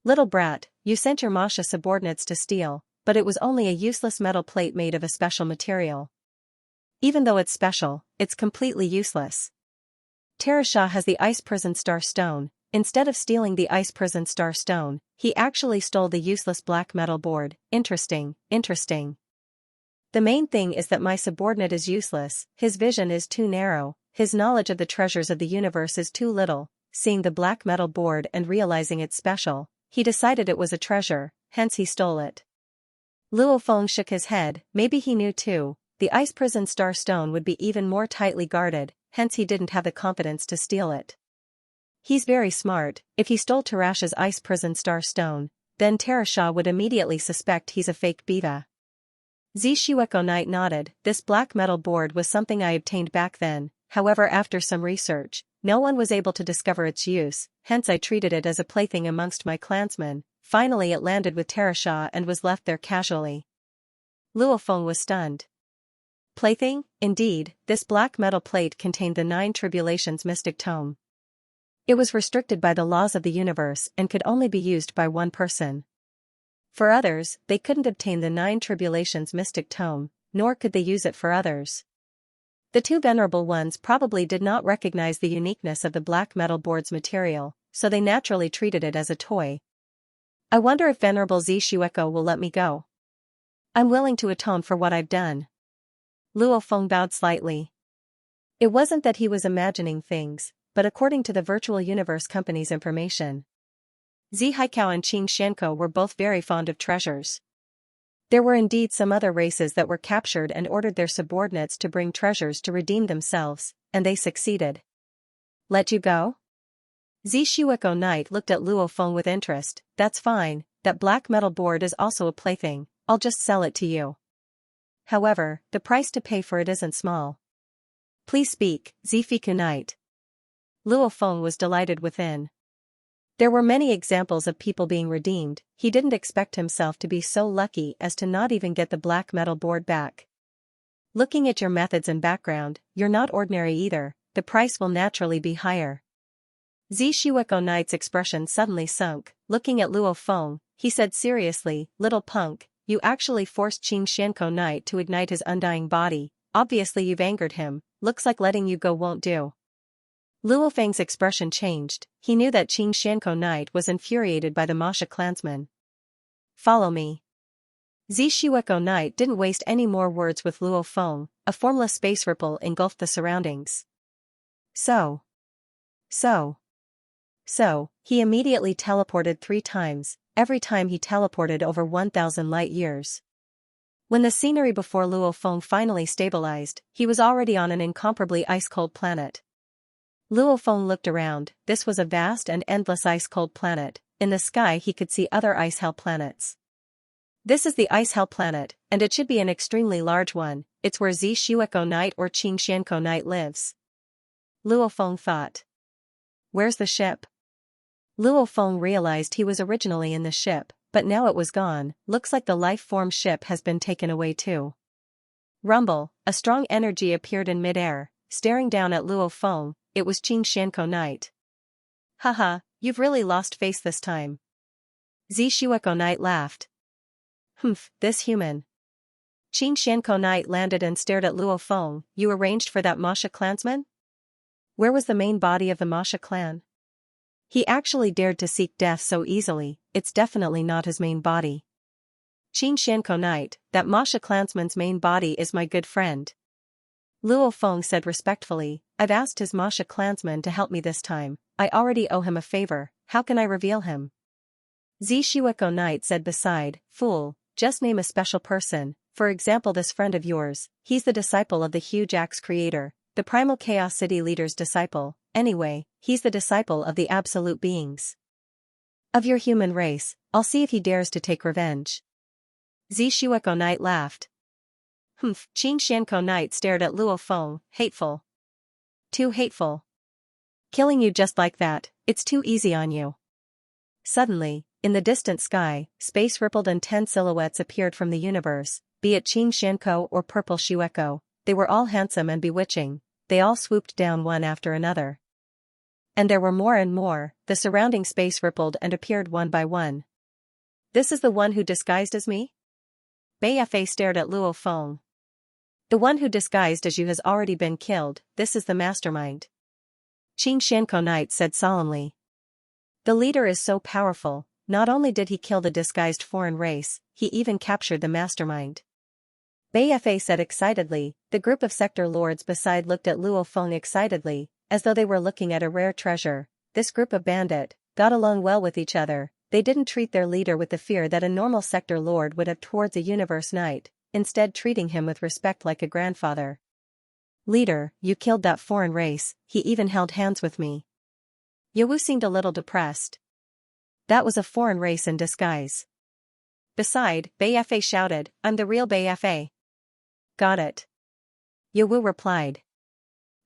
Little brat, you sent your Masha subordinates to steal, but it was only a useless metal plate made of a special material. Even though it's special, it's completely useless. Terasha has the Ice Prison Star Stone. Instead of stealing the Ice Prison Star Stone, he actually stole the useless black metal board. Interesting, interesting. The main thing is that my subordinate is useless, his vision is too narrow, his knowledge of the treasures of the universe is too little. Seeing the black metal board and realizing it's special, he decided it was a treasure, hence he stole it. Luo Feng shook his head, maybe he knew too, the Ice Prison Star Stone would be even more tightly guarded, hence he didn't have the confidence to steal it. He's very smart. If he stole Tarasha's Ice Prison Star Stone, then Tarasha would immediately suspect he's a fake Biva. Zishueko Knight nodded. This black metal board was something I obtained back then, however after some research, no one was able to discover its use, hence I treated it as a plaything amongst my clansmen. Finally it landed with Tarasha and was left there casually. Luo Feng was stunned. Plaything? Indeed, this black metal plate contained the 9 Tribulations mystic tome. It was restricted by the laws of the universe and could only be used by one person. For others, they couldn't obtain the Nine Tribulations mystic tome, nor could they use it for others. The two venerable ones probably did not recognize the uniqueness of the black metal board's material, so they naturally treated it as a toy. I wonder if Venerable Xianxia will let me go. I'm willing to atone for what I've done. Luo Feng bowed slightly. It wasn't that he was imagining things, but according to the Virtual Universe Company's information, Zi Haikao and Qing Xianko were both very fond of treasures. There were indeed some other races that were captured and ordered their subordinates to bring treasures to redeem themselves, and they succeeded. Let you go? Zi Shueko Knight looked at Luo Feng with interest. That's fine, that black metal board is also a plaything, I'll just sell it to you. However, the price to pay for it isn't small. Please speak, Zi Fiku Knight. Luo Feng was delighted within. There were many examples of people being redeemed. He didn't expect himself to be so lucky as to not even get the black metal board back. Looking at your methods and background, you're not ordinary either, the price will naturally be higher. Zi Shueko Knight's expression suddenly sunk. Looking at Luo Feng, he said seriously, little punk, you actually forced Qing Xianko Knight to ignite his undying body, obviously you've angered him, looks like letting you go won't do. Luo Feng's expression changed, he knew that Qing Xianko Knight was infuriated by the Masha clansman. Follow me. Zi Shueko Knight didn't waste any more words with Luo Feng, a formless space ripple engulfed the surroundings. So, he immediately teleported 3 times, every time he teleported over 1,000 light years. When the scenery before Luo Feng finally stabilized, he was already on an incomparably ice-cold planet. Luo Feng looked around, this was a vast and endless ice-cold planet, in the sky he could see other ice-hell planets. This is the ice-hell planet, and it should be an extremely large one, it's where Zi Shueko Knight or Qing Xianko Knight lives. Luo Feng thought. Where's the ship? Luo Feng realized he was originally in the ship, but now it was gone, looks like the life-form ship has been taken away too. Rumble, a strong energy appeared in mid-air, staring down at Luo Feng, it was Qing Xianko Knight. Haha, you've really lost face this time. Zi Shueko Knight laughed. This human. Qing Xianko Knight landed and stared at Luo Feng, you arranged for that Masha clansman? Where was the main body of the Masha clan? He actually dared to seek death so easily, it's definitely not his main body. Qing Xianko Knight, that Masha clansman's main body is my good friend. Luo Feng said respectfully, I've asked his Masha clansman to help me this time, I already owe him a favor, how can I reveal him? Zi Shueko Knight said beside, fool, just name a special person, for example this friend of yours, he's the disciple of the huge axe creator, the primal chaos city leader's disciple, anyway, he's the disciple of the absolute beings. Of your human race, I'll see if he dares to take revenge. Zi Shueko Knight laughed. Qing Xianko Knight stared at Luo Feng, hateful. Too hateful. Killing you just like that, it's too easy on you. Suddenly, in the distant sky, space rippled and 10 silhouettes appeared from the universe, be it Qing Xianko or Purple Shueko, they were all handsome and bewitching, they all swooped down one after another. And there were more and more, the surrounding space rippled and appeared one by one. This is the one who disguised as me? Beifa stared at Luo Feng. The one who disguised as you has already been killed, this is the mastermind. Qing Xianko Knight said solemnly. The leader is so powerful, not only did he kill the disguised foreign race, he even captured the mastermind. Beifa said excitedly, the group of sector lords beside looked at Luo Feng excitedly, as though they were looking at a rare treasure. This group of bandit got along well with each other, they didn't treat their leader with the fear that a normal sector lord would have towards a universe knight, instead treating him with respect like a grandfather. Leader, you killed that foreign race, he even held hands with me. Yowu seemed a little depressed. That was a foreign race in disguise. Beside, Beifa shouted, I'm the real Beifa. Got it. Yowu replied.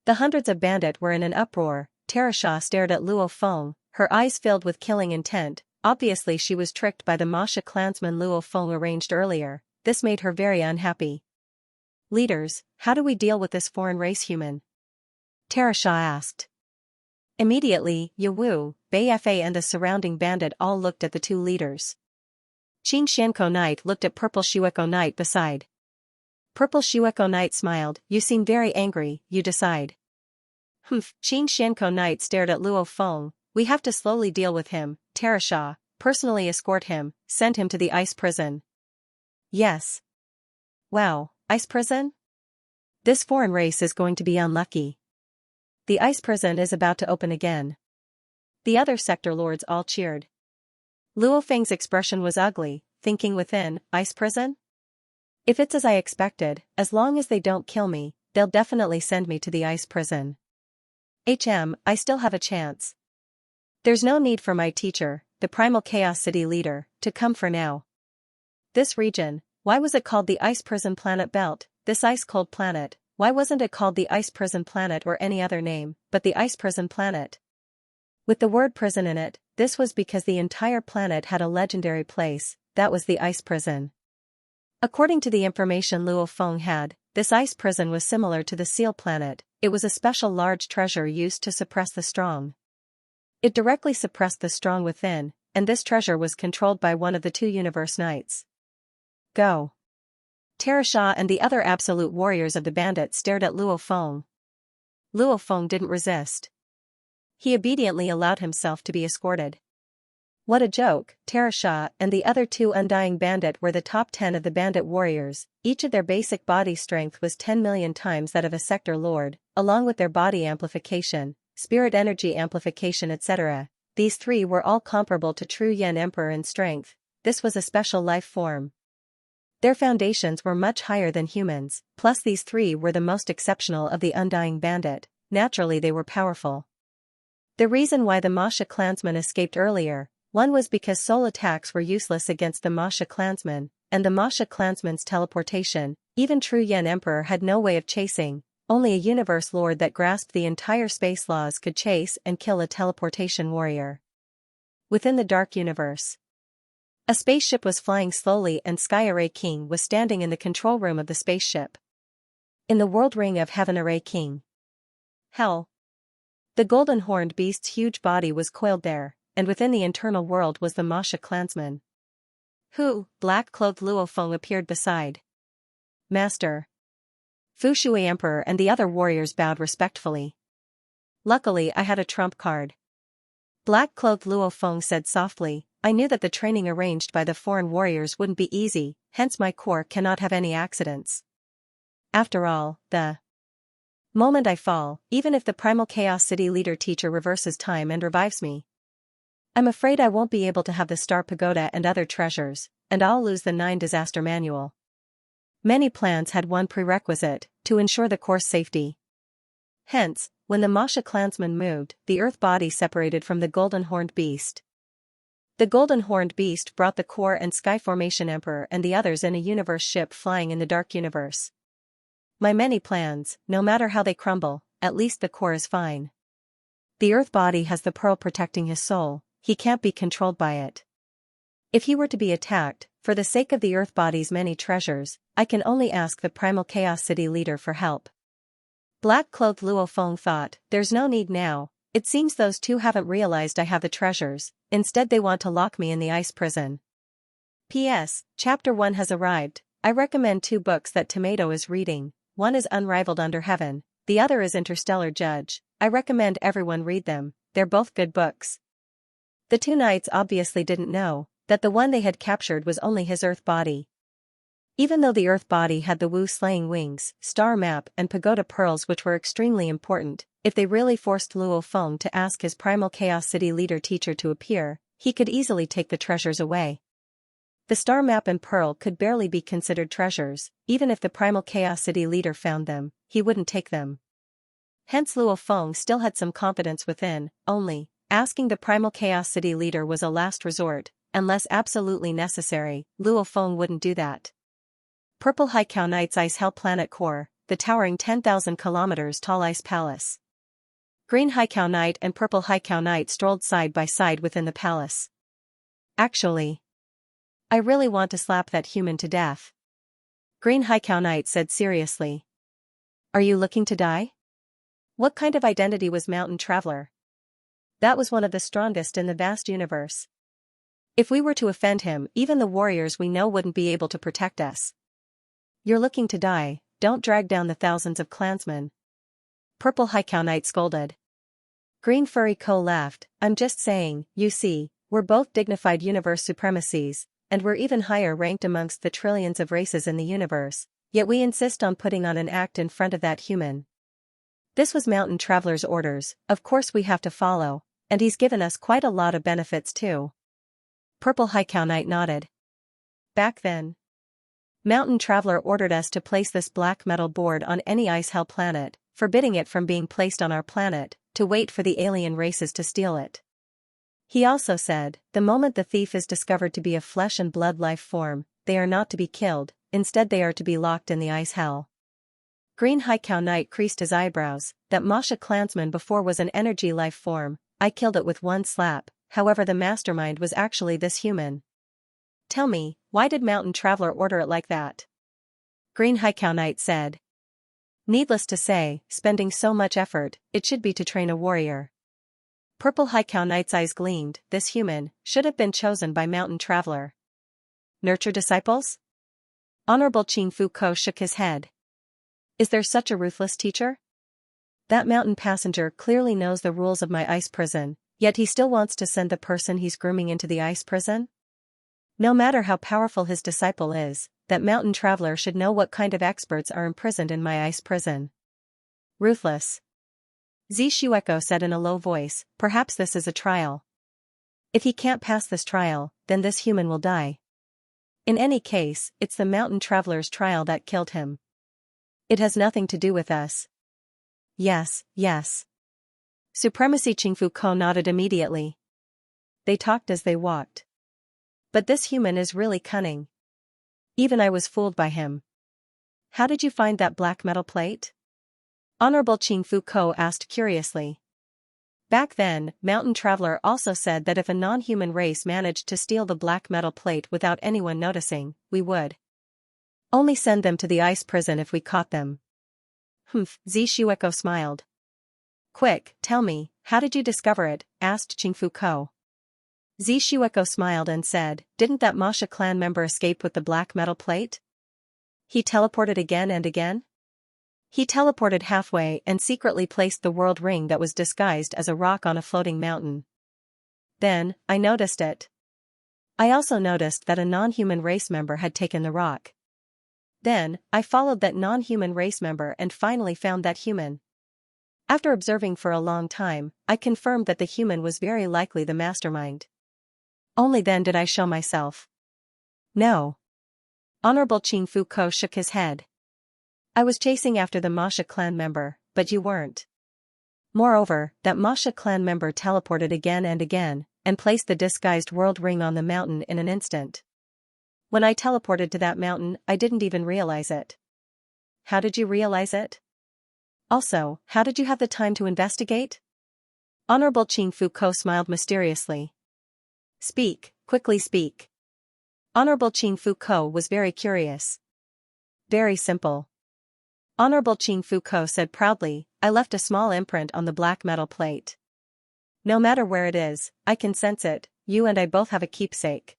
The hundreds of bandit were in an uproar, Terasha stared at Luo Feng, her eyes filled with killing intent, obviously she was tricked by the Masha clansman Luo Feng arranged earlier, this made her very unhappy. Leaders, how do we deal with this foreign race human? Terasha asked. Immediately, Yowu, Beifa and the surrounding bandit all looked at the two leaders. Xianxia Knight looked at Purple Shueko Knight beside. Purple Shueko Knight smiled. You seem very angry, you decide. Humph, Xianxia Knight stared at Luo Feng. We have to slowly deal with him, Terasha, personally escort him, send him to the ice prison. Yes. Wow, ice prison? This foreign race is going to be unlucky. The ice prison is about to open again. The other sector lords all cheered. Luo Feng's expression was ugly, thinking within, ice prison? If it's as I expected, as long as they don't kill me, they'll definitely send me to the ice prison. I still have a chance. There's no need for my teacher, the Primal Chaos City leader, to come for now. This region, why was it called the Ice Prison Planet Belt, this ice-cold planet? Why wasn't it called the Ice Prison Planet or any other name, but the Ice Prison Planet? With the word prison in it, this was because the entire planet had a legendary place, that was the Ice Prison. According to the information Luo Feng had, this ice prison was similar to the Seal Planet. It was a special large treasure used to suppress the strong. It directly suppressed the strong within, and this treasure was controlled by one of the two Universe Knights. Go. Terasha and the other absolute warriors of the bandits stared at Luo Feng. Luo Feng didn't resist. He obediently allowed himself to be escorted. What a joke, Terasha and the other two Undying Bandit were the top 10 of the bandit warriors. Each of their basic body strength was 10 million times that of a sector lord, along with their body amplification, spirit energy amplification etc. These three were all comparable to true Yen Emperor in strength. This was a special life form. Their foundations were much higher than humans, plus these three were the most exceptional of the Undying Bandit. Naturally they were powerful. The reason why the Masha clansmen escaped earlier, one was because soul attacks were useless against the Masha clansmen, and the Masha clansmen's teleportation, even true Yen Emperor had no way of chasing, only a universe lord that grasped the entire space laws could chase and kill a teleportation warrior. Within the dark universe, a spaceship was flying slowly and Sky Array King was standing in the control room of the spaceship. In the world ring of Heaven Array King. Hell. The golden horned beast's huge body was coiled there, and within the internal world was the Masha clansman. Who, black-clothed Luo Feng appeared beside. Master. Fu Shui Emperor and the other warriors bowed respectfully. Luckily I had a trump card. Black-clothed Luo Feng said softly, I knew that the training arranged by the foreign warriors wouldn't be easy, hence my corps cannot have any accidents. After all, the moment I fall, even if the Primal Chaos City leader teacher reverses time and revives me, I'm afraid I won't be able to have the Star Pagoda and other treasures, and I'll lose the 9 disaster manual. Many plans had one prerequisite, to ensure the course safety. Hence, when the Masha clansmen moved, the earth body separated from the golden horned beast. The golden horned beast brought the core and sky formation emperor and the others in a universe ship flying in the dark universe. My many plans, no matter how they crumble, at least the core is fine. The earth body has the pearl protecting his soul. He can't be controlled by it. If he were to be attacked, for the sake of the earth body's many treasures, I can only ask the Primal Chaos City leader for help. Black-clothed Luo Feng thought, there's no need now, it seems those two haven't realized I have the treasures, instead they want to lock me in the ice prison. P.S. Chapter 1 has arrived. I recommend 2 books that Tomato is reading. One is Unrivaled Under Heaven, the other is Interstellar Judge. I recommend everyone read them, they're both good books. The two knights obviously didn't know that the one they had captured was only his earth body. Even though the earth body had the Wu slaying wings, star map and pagoda pearls which were extremely important, if they really forced Luo Feng to ask his Primal Chaos City leader teacher to appear, he could easily take the treasures away. The star map and pearl could barely be considered treasures, even if the Primal Chaos City leader found them, he wouldn't take them. Hence Luo Feng still had some confidence within, only asking the Primal Chaos City leader was a last resort, unless absolutely necessary, Luo Feng wouldn't do that. Purple Haikao Knight's Ice Hell Planet Core, the towering 10,000 kilometers tall ice palace. Green Haikao Knight and Purple Haikao Knight strolled side by side within the palace. Actually, I really want to slap that human to death. Green Haikao Knight said seriously. Are you looking to die? What kind of identity was Mountain Traveler? That was one of the strongest in the vast universe. If we were to offend him, even the warriors we know wouldn't be able to protect us. You're looking to die, don't drag down the thousands of clansmen. Purple Haikau Knight scolded. Green Furry Co laughed, I'm just saying, you see, we're both dignified universe supremacies, and we're even higher ranked amongst the trillions of races in the universe, yet we insist on putting on an act in front of that human. This was Mountain Traveler's orders, of course we have to follow, and he's given us quite a lot of benefits too. Purple Haikau Knight nodded. Back then, Mountain Traveler ordered us to place this black metal board on any ice hell planet, forbidding it from being placed on our planet, to wait for the alien races to steal it. He also said, the moment the thief is discovered to be a flesh and blood life form, they are not to be killed, instead they are to be locked in the ice hell. Green Haikau Knight creased his eyebrows, that Masha clansman before was an energy life form, I killed it with one slap, however the mastermind was actually this human. Tell me, why did Mountain Traveler order it like that? Green Haikau Knight said. Needless to say, spending so much effort, it should be to train a warrior. Purple Haikau Knight's eyes gleamed, this human, should have been chosen by Mountain Traveler. Nurture disciples? Honorable Qing Fu Ko shook his head. Is there such a ruthless teacher? That mountain passenger clearly knows the rules of my ice prison, yet he still wants to send the person he's grooming into the ice prison? No matter how powerful his disciple is, that Mountain Traveler should know what kind of experts are imprisoned in my ice prison. Ruthless. Zishueko said in a low voice, perhaps this is a trial. If he can't pass this trial, then this human will die. In any case, it's the Mountain Traveler's trial that killed him. It has nothing to do with us. Yes, yes. Supremacy Qingfu Ko nodded immediately. They talked as they walked. But this human is really cunning. Even I was fooled by him. How did you find that black metal plate? Honorable Qing Fu Ko asked curiously. Back then, Mountain Traveler also said that if a non-human race managed to steal the black metal plate without anyone noticing, we would only send them to the ice prison if we caught them. Zishueko smiled. Quick, tell me, how did you discover it? Asked Qing Fu Ko. Zishueko smiled and said, didn't that Masha clan member escape with the black metal plate? He teleported again and again? He teleported halfway and secretly placed the world ring that was disguised as a rock on a floating mountain. Then, I noticed it. I also noticed that a non-human race member had taken the rock. Then, I followed that non-human race member and finally found that human. After observing for a long time, I confirmed that the human was very likely the mastermind. Only then did I show myself. No. Honorable Qing Fu Ko shook his head. I was chasing after the Masha clan member, but you weren't. Moreover, that Masha clan member teleported again and again, and placed the disguised world ring on the mountain in an instant. When I teleported to that mountain, I didn't even realize it. How did you realize it? Also, how did you have the time to investigate? Honorable Qing Fu Ko smiled mysteriously. Speak, quickly speak. Honorable Qing Fu Ko was very curious. Very simple. Honorable Qing Fu Ko said proudly, I left a small imprint on the black metal plate. No matter where it is, I can sense it, you and I both have a keepsake.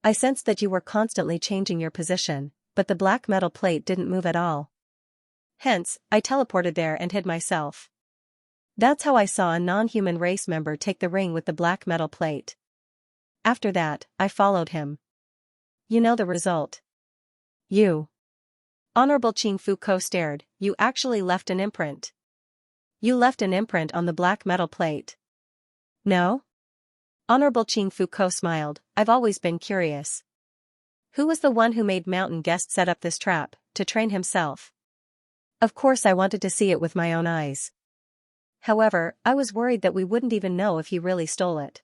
I sensed that you were constantly changing your position, but the black metal plate didn't move at all. Hence, I teleported there and hid myself. That's how I saw a non-human race member take the ring with the black metal plate. After that, I followed him. You know the result. You. Honorable Qing Fu Ko stared, you actually left an imprint. You left an imprint on the black metal plate. No? Honorable Qing Fu Ko smiled, I've always been curious. Who was the one who made Mountain Guest set up this trap, to train himself? Of course I wanted to see it with my own eyes. However, I was worried that we wouldn't even know if he really stole it.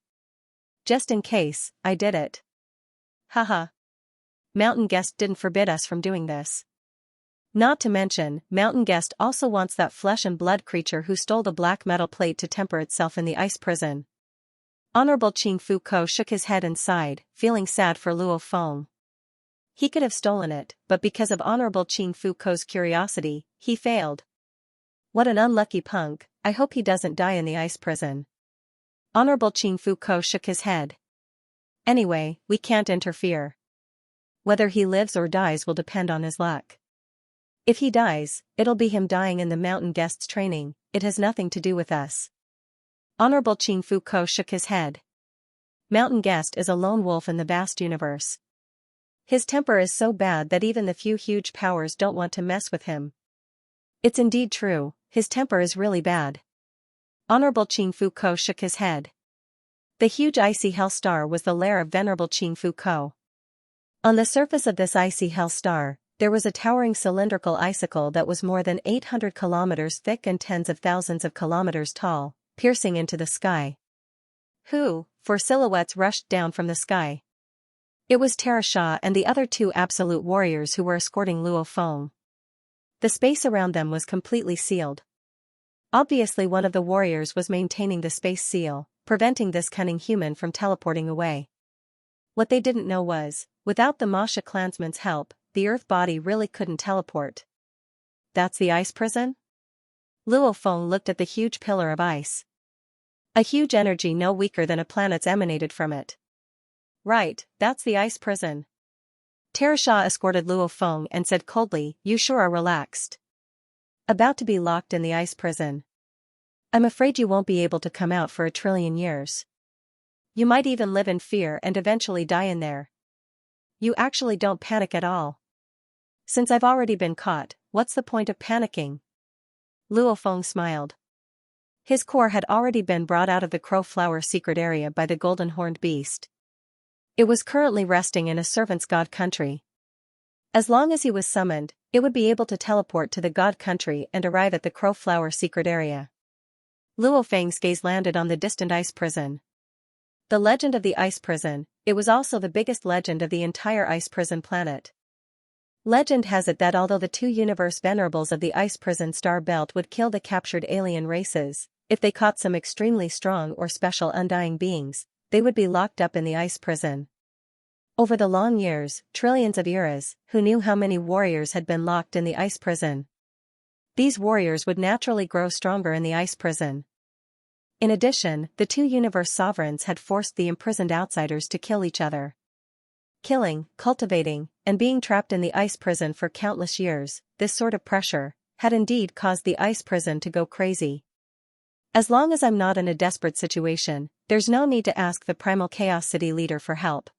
Just in case, I did it. Haha. Mountain Guest didn't forbid us from doing this. Not to mention, Mountain Guest also wants that flesh and blood creature who stole the black metal plate to temper itself in the ice prison. Honorable Qing Fu Ko shook his head and sighed, feeling sad for Luo Feng. He could have stolen it, but because of Honorable Qing Fu Ko's curiosity, he failed. What an unlucky punk, I hope he doesn't die in the ice prison. Honorable Qing Fu Ko shook his head. Anyway, we can't interfere. Whether he lives or dies will depend on his luck. If he dies, it'll be him dying in the mountain guest's training, it has nothing to do with us. Honorable Qing Fu Ko shook his head. Mountain guest is a lone wolf in the vast universe. His temper is so bad that even the few huge powers don't want to mess with him. It's indeed true, his temper is really bad. Honorable Qing Fu Ko shook his head. The huge icy hell star was the lair of Venerable Qing Fu Ko. On the surface of this icy hell star, there was a towering cylindrical icicle that was more than 800 kilometers thick and tens of thousands of kilometers tall, piercing into the sky. For silhouettes rushed down from the sky. It was Xia and the other two absolute warriors who were escorting Luo Feng. The space around them was completely sealed. Obviously one of the warriors was maintaining the space seal, preventing this cunning human from teleporting away. What they didn't know was, without the Masha clansman's help, the Earth body really couldn't teleport. That's the ice prison? Luo Feng looked at the huge pillar of ice. A huge energy no weaker than a planet's emanated from it. Right, that's the ice prison. Xia escorted Luo Feng and said coldly, "You sure are relaxed. About to be locked in the ice prison. I'm afraid you won't be able to come out for 1,000,000,000,000 years. You might even live in fear and eventually die in there. You actually don't panic at all. Since I've already been caught, what's the point of panicking?" Luo Feng smiled. His core had already been brought out of the Crow Flower secret area by the golden-horned beast. It was currently resting in a servant's god country. As long as he was summoned, it would be able to teleport to the god country and arrive at the Crow Flower secret area. Luo Feng's gaze landed on the distant ice prison. The legend of the ice prison, it was also the biggest legend of the entire ice prison planet. Legend has it that although the two universe venerables of the ice prison star belt would kill the captured alien races, if they caught some extremely strong or special undying beings, they would be locked up in the ice prison. Over the long years, trillions of eras, who knew how many warriors had been locked in the ice prison? These warriors would naturally grow stronger in the ice prison. In addition, the two universe sovereigns had forced the imprisoned outsiders to kill each other. Killing, cultivating, and being trapped in the ice prison for countless years, this sort of pressure, had indeed caused the ice prison to go crazy. As long as I'm not in a desperate situation, there's no need to ask the Primal Chaos City leader for help.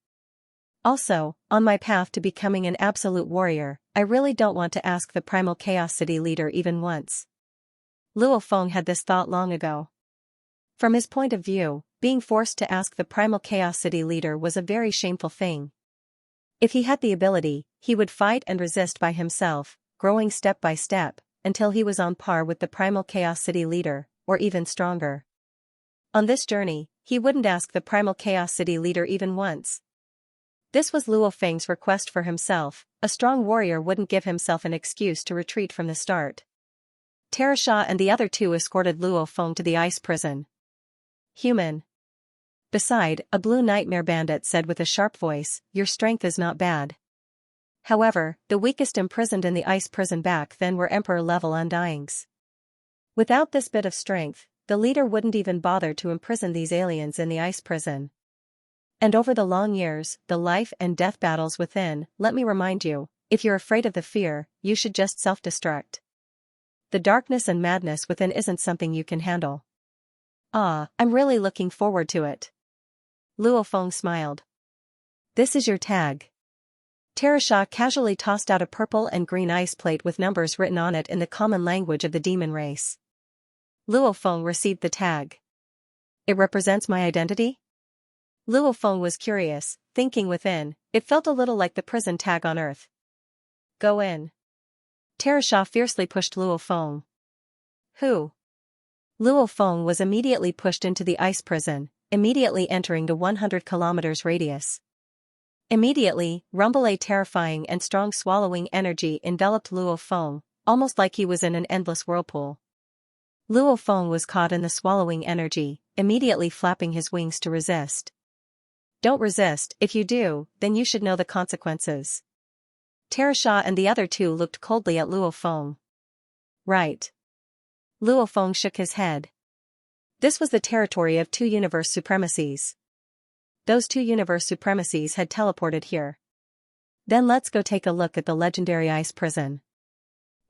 Also, on my path to becoming an absolute warrior, I really don't want to ask the Primal Chaos City leader even once. Luo Feng had this thought long ago. From his point of view, being forced to ask the Primal Chaos City leader was a very shameful thing. If he had the ability, he would fight and resist by himself, growing step by step, until he was on par with the Primal Chaos City leader, or even stronger. On this journey, he wouldn't ask the Primal Chaos City leader even once. This was Luo Feng's request for himself. A strong warrior wouldn't give himself an excuse to retreat from the start. Xia and the other two escorted Luo Feng to the ice prison. Human. Beside, a blue nightmare bandit said with a sharp voice, "Your strength is not bad." However, the weakest imprisoned in the ice prison back then were Emperor-level undyings. Without this bit of strength, the leader wouldn't even bother to imprison these aliens in the ice prison. And over the long years, the life and death battles within, let me remind you, if you're afraid of the fear, you should just self-destruct. The darkness and madness within isn't something you can handle. I'm really looking forward to it. Luo Feng smiled. This is your tag. Xia casually tossed out a purple and green ice plate with numbers written on it in the common language of the demon race. Luo Feng received the tag. It represents my identity? Luo Feng was curious, thinking within, it felt a little like the prison tag on Earth. Go in. Xia fiercely pushed Luo Feng. Who? Luo Feng was immediately pushed into the ice prison, immediately entering the 100 kilometers radius. Immediately, a terrifying and strong swallowing energy enveloped Luo Feng, almost like he was in an endless whirlpool. Luo Feng was caught in the swallowing energy, immediately flapping his wings to resist. Don't resist, if you do, then you should know the consequences. Xia and the other two looked coldly at Luo Feng. Right. Luo Feng shook his head. This was the territory of two universe supremacies. those two universe supremacies had teleported here. Then let's go take a look at the legendary ice prison.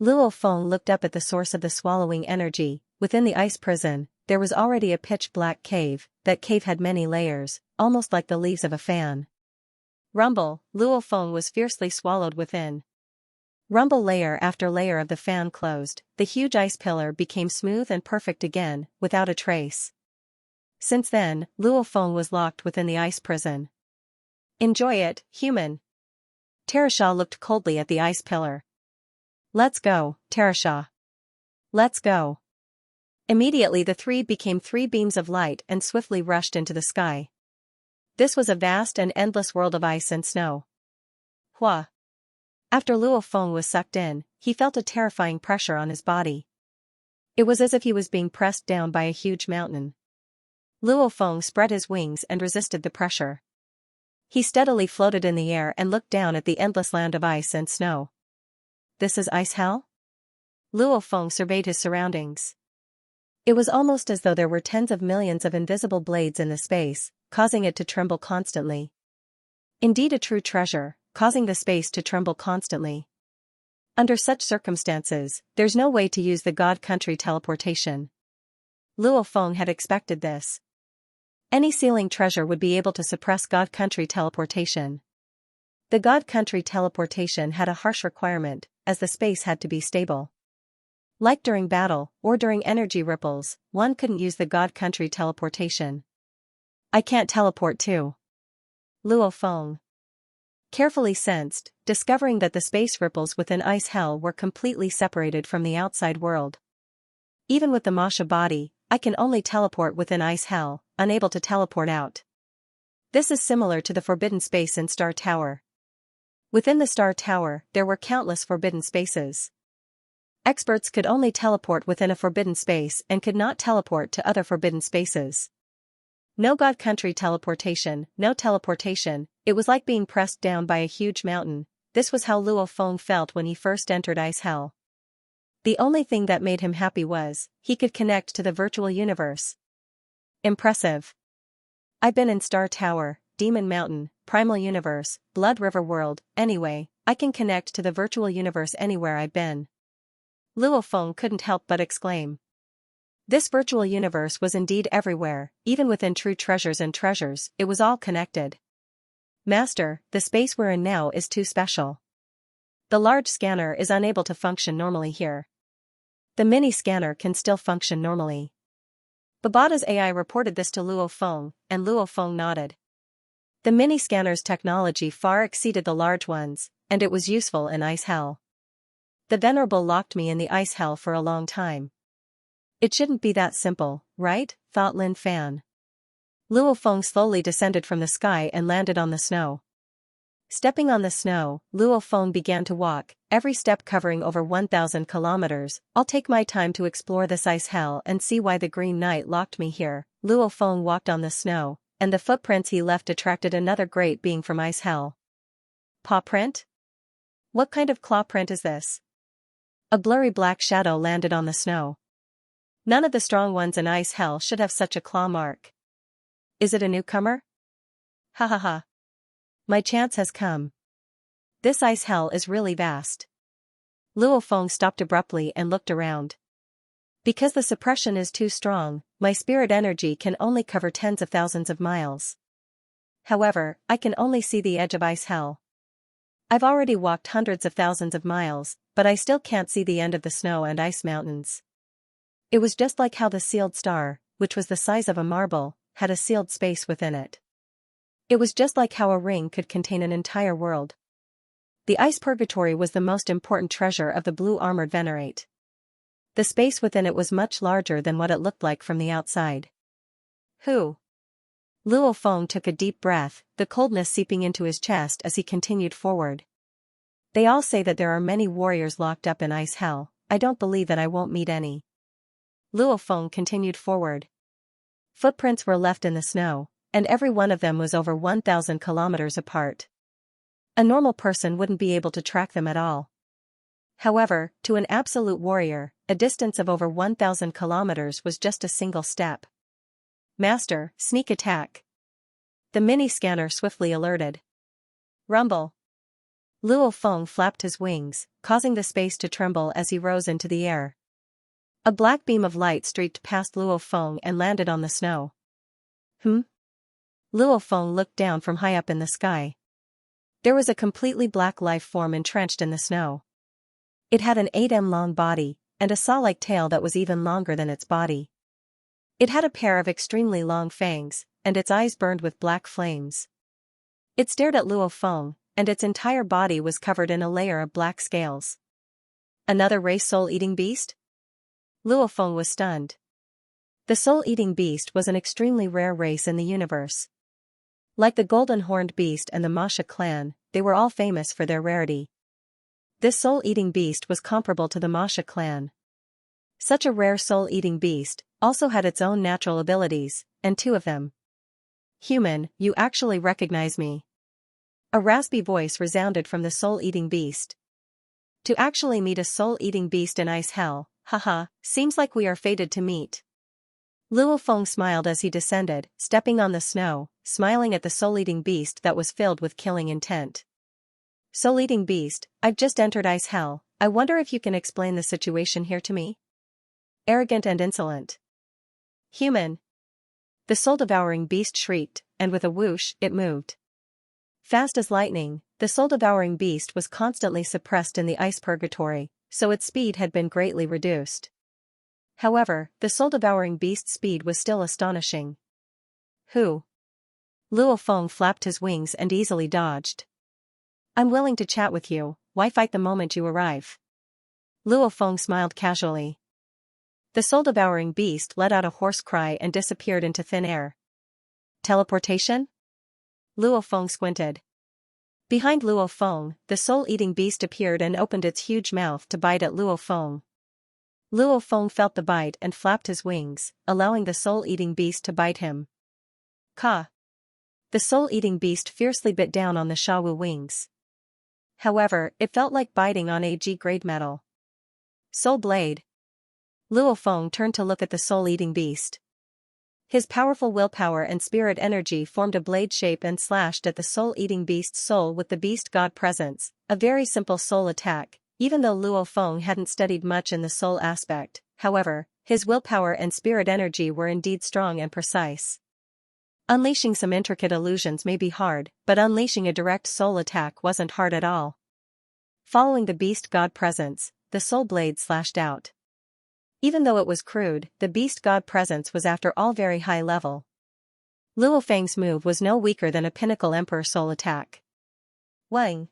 Luo Feng looked up at the source of the swallowing energy. Within the ice prison, there was already a pitch-black cave. That cave had many layers, almost like the leaves of a fan. Rumble, Luo Feng was fiercely swallowed within. Rumble layer after layer of the fan closed, the huge ice pillar became smooth and perfect again, without a trace. Since then, Luo Feng was locked within the ice prison. Enjoy it, human. Terasha looked coldly at the ice pillar. Let's go, Terasha. Let's go. Immediately the three became three beams of light and swiftly rushed into the sky. This was a vast and endless world of ice and snow. Hua. After Luo Feng was sucked in, he felt a terrifying pressure on his body. It was as if he was being pressed down by a huge mountain. Luo Feng spread his wings and resisted the pressure. He steadily floated in the air and looked down at the endless land of ice and snow. This is ice hell? Luo Feng surveyed his surroundings. It was almost as though there were tens of millions of invisible blades in the space, causing it to tremble constantly. Indeed a true treasure, causing the space to tremble constantly. Under such circumstances, there's no way to use the God Country teleportation. Luo Feng had expected this. Any ceiling treasure would be able to suppress God Country teleportation. The God Country teleportation had a harsh requirement, as the space had to be stable. Like during battle, or during energy ripples, one couldn't use the God Country teleportation. I can't teleport too. Luo Feng carefully sensed, discovering that the space ripples within ice hell were completely separated from the outside world. Even with the Masha body, I can only teleport within ice hell, unable to teleport out. This is similar to the forbidden space in Star Tower. Within the Star Tower, there were countless forbidden spaces. Experts could only teleport within a forbidden space and could not teleport to other forbidden spaces. No God Country teleportation, no teleportation, it was like being pressed down by a huge mountain. This was how Luo Feng felt when he first entered ice hell. The only thing that made him happy was, he could connect to the virtual universe. Impressive. I've been in Star Tower, Demon Mountain, Primal Universe, Blood River World, anyway, I can connect to the virtual universe anywhere I've been. Luo Feng couldn't help but exclaim. This virtual universe was indeed everywhere, even within true treasures and treasures, it was all connected. Master, the space we're in now is too special. The large scanner is unable to function normally here. The mini scanner can still function normally. Babata's AI reported this to Luo Feng, and Luo Feng nodded. The mini scanner's technology far exceeded the large ones, and it was useful in ice hell. The Venerable locked me in the ice hell for a long time. It shouldn't be that simple, right? Thought Lin Fan. Luo Feng slowly descended from the sky and landed on the snow. Stepping on the snow, Luo Feng began to walk, every step covering over 1,000 kilometers. I'll take my time to explore this ice hell and see why the Green Knight locked me here. Luo Feng walked on the snow, and the footprints he left attracted another great being from ice hell. Paw print? What kind of claw print is this? A blurry black shadow landed on the snow. None of the strong ones in ice hell should have such a claw mark. Is it a newcomer? Ha ha ha. My chance has come. This ice hell is really vast. Luo Feng stopped abruptly and looked around. Because the suppression is too strong, my spirit energy can only cover tens of thousands of miles. However, I can only see the edge of ice hell. I've already walked hundreds of thousands of miles, but I still can't see the end of the snow and ice mountains. It was just like how the sealed star, which was the size of a marble, had a sealed space within it. It was just like how a ring could contain an entire world. The ice purgatory was the most important treasure of the blue armored venerate. The space within it was much larger than what it looked like from the outside. Who? Luo Feng took a deep breath, the coldness seeping into his chest as he continued forward. They all say that there are many warriors locked up in ice hell. I don't believe that I won't meet any. Luo Feng continued forward. Footprints were left in the snow, and every one of them was over 1,000 kilometers apart. A normal person wouldn't be able to track them at all. However, to an absolute warrior, a distance of over 1,000 kilometers was just a single step. Master, sneak attack. The mini-scanner swiftly alerted. Rumble. Luo Feng flapped his wings, causing the space to tremble as he rose into the air. A black beam of light streaked past Luo Feng and landed on the snow. Luo Feng looked down from high up in the sky. There was a completely black life form entrenched in the snow. It had an 8 m long body, and a saw-like tail that was even longer than its body. It had a pair of extremely long fangs, and its eyes burned with black flames. It stared at Luo Feng, and its entire body was covered in a layer of black scales. Another race soul-eating beast? Luo Feng was stunned. The soul-eating beast was an extremely rare race in the universe. Like the golden-horned beast and the Masha clan, they were all famous for their rarity. This soul-eating beast was comparable to the Masha clan. Such a rare soul-eating beast also had its own natural abilities, and 2 of them. Human, you actually recognize me. A raspy voice resounded from the soul-eating beast. To actually meet a soul-eating beast in ice hell, haha, seems like we are fated to meet. Luo Feng smiled as he descended, stepping on the snow, smiling at the soul-eating beast that was filled with killing intent. Soul-eating beast, I've just entered ice hell, I wonder if you can explain the situation here to me? Arrogant and insolent. Human. The soul-devouring beast shrieked, and with a whoosh, it moved. Fast as lightning, the soul-devouring beast was constantly suppressed in the ice purgatory, so its speed had been greatly reduced. However, the soul-devouring beast's speed was still astonishing. Who? Luo Feng flapped his wings and easily dodged. I'm willing to chat with you, why fight the moment you arrive? Luo Feng smiled casually. The soul-devouring beast let out a hoarse cry and disappeared into thin air. Teleportation? Luo Feng squinted. Behind Luo Feng, the soul-eating beast appeared and opened its huge mouth to bite at Luo Feng. Luo Feng felt the bite and flapped his wings, allowing the soul-eating beast to bite him. Ka! The soul-eating beast fiercely bit down on the Shawu wings. However, it felt like biting on AG-grade metal. Soul Blade. Luo Feng turned to look at the soul-eating beast. His powerful willpower and spirit energy formed a blade shape and slashed at the soul-eating beast's soul with the beast god presence, a very simple soul attack, even though Luo Feng hadn't studied much in the soul aspect. However, his willpower and spirit energy were indeed strong and precise. Unleashing some intricate illusions may be hard, but unleashing a direct soul attack wasn't hard at all. Following the beast god presence, the soul blade slashed out. Even though it was crude, the beast god presence was after all very high level. Luo Feng's move was no weaker than a pinnacle emperor soul attack. Wang!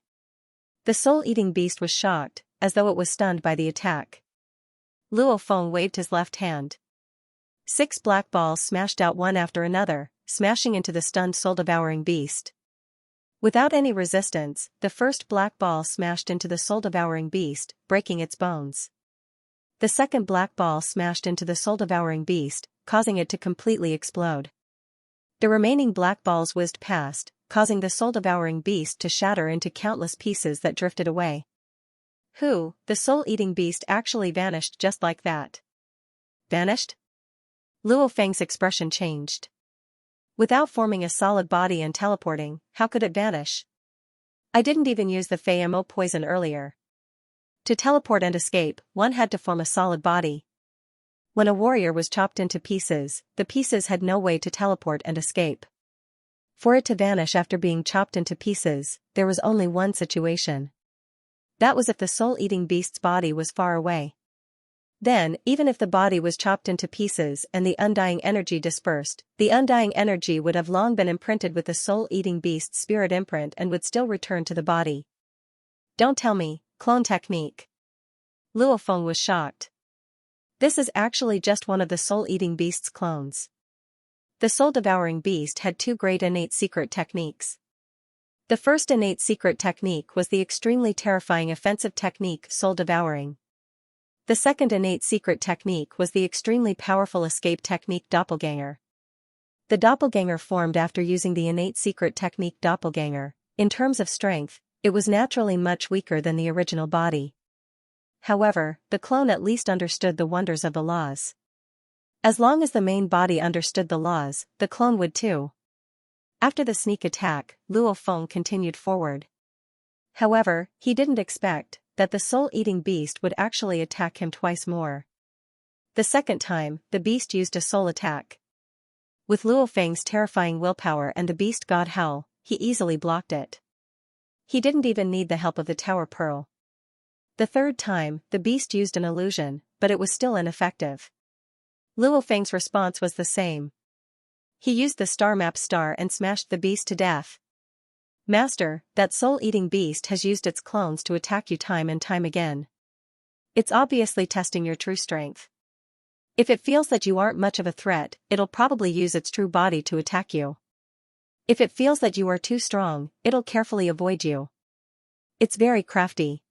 The soul-eating beast was shocked, as though it was stunned by the attack. Luo Feng waved his left hand. 6 black balls smashed out one after another, smashing into the stunned soul-devouring beast. Without any resistance, the first black ball smashed into the soul-devouring beast, breaking its bones. The second black ball smashed into the soul-devouring beast, causing it to completely explode. The remaining black balls whizzed past, causing the soul-devouring beast to shatter into countless pieces that drifted away. The soul-eating beast actually vanished just like that. Vanished? Luo Feng's expression changed. Without forming a solid body and teleporting, how could it vanish? I didn't even use the Fei Mo poison earlier. To teleport and escape, one had to form a solid body. When a warrior was chopped into pieces, the pieces had no way to teleport and escape. For it to vanish after being chopped into pieces, there was only one situation. That was if the soul-eating beast's body was far away. Then, even if the body was chopped into pieces and the undying energy dispersed, the undying energy would have long been imprinted with the soul-eating beast's spirit imprint and would still return to the body. Don't tell me, clone technique. Luo Feng was shocked. This is actually just one of the soul-eating beast's clones. The soul-devouring beast had 2 great innate secret techniques. The first innate secret technique was the extremely terrifying offensive technique soul-devouring. The second innate secret technique was the extremely powerful escape technique doppelganger. The doppelganger formed after using the innate secret technique doppelganger. In terms of strength, it was naturally much weaker than the original body. However, the clone at least understood the wonders of the laws. As long as the main body understood the laws, the clone would too. After the sneak attack, Luo Feng continued forward. However, he didn't expect that the soul-eating beast would actually attack him twice more. The second time, the beast used a soul attack. With Luo Feng's terrifying willpower and the beast god howl, he easily blocked it. He didn't even need the help of the Tower Pearl. The third time, the beast used an illusion, but it was still ineffective. Luo Feng's response was the same. He used the star map star and smashed the beast to death. Master, that soul-eating beast has used its clones to attack you time and time again. It's obviously testing your true strength. If it feels that you aren't much of a threat, it'll probably use its true body to attack you. If it feels that you are too strong, it'll carefully avoid you. It's very crafty.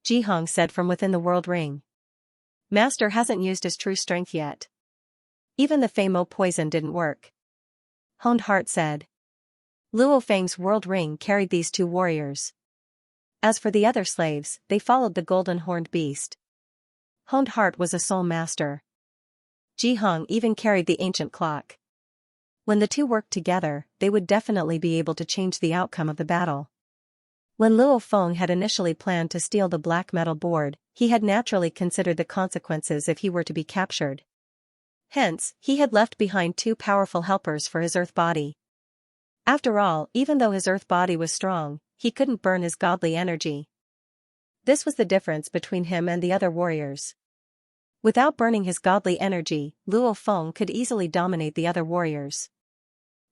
Jihong said from within the world ring. Master hasn't used his true strength yet. Even the Fei Mo poison didn't work. Honed Heart said. Luo Feng's world ring carried these two warriors. As for the other slaves, they followed the golden-horned beast. Honed Heart was a soul master. Jihong even carried the ancient clock. When the two worked together, they would definitely be able to change the outcome of the battle. When Luo Feng had initially planned to steal the black metal board, he had naturally considered the consequences if he were to be captured. Hence, he had left behind two powerful helpers for his earth body. After all, even though his earth body was strong, he couldn't burn his godly energy. This was the difference between him and the other warriors. Without burning his godly energy, Luo Feng could easily dominate the other warriors.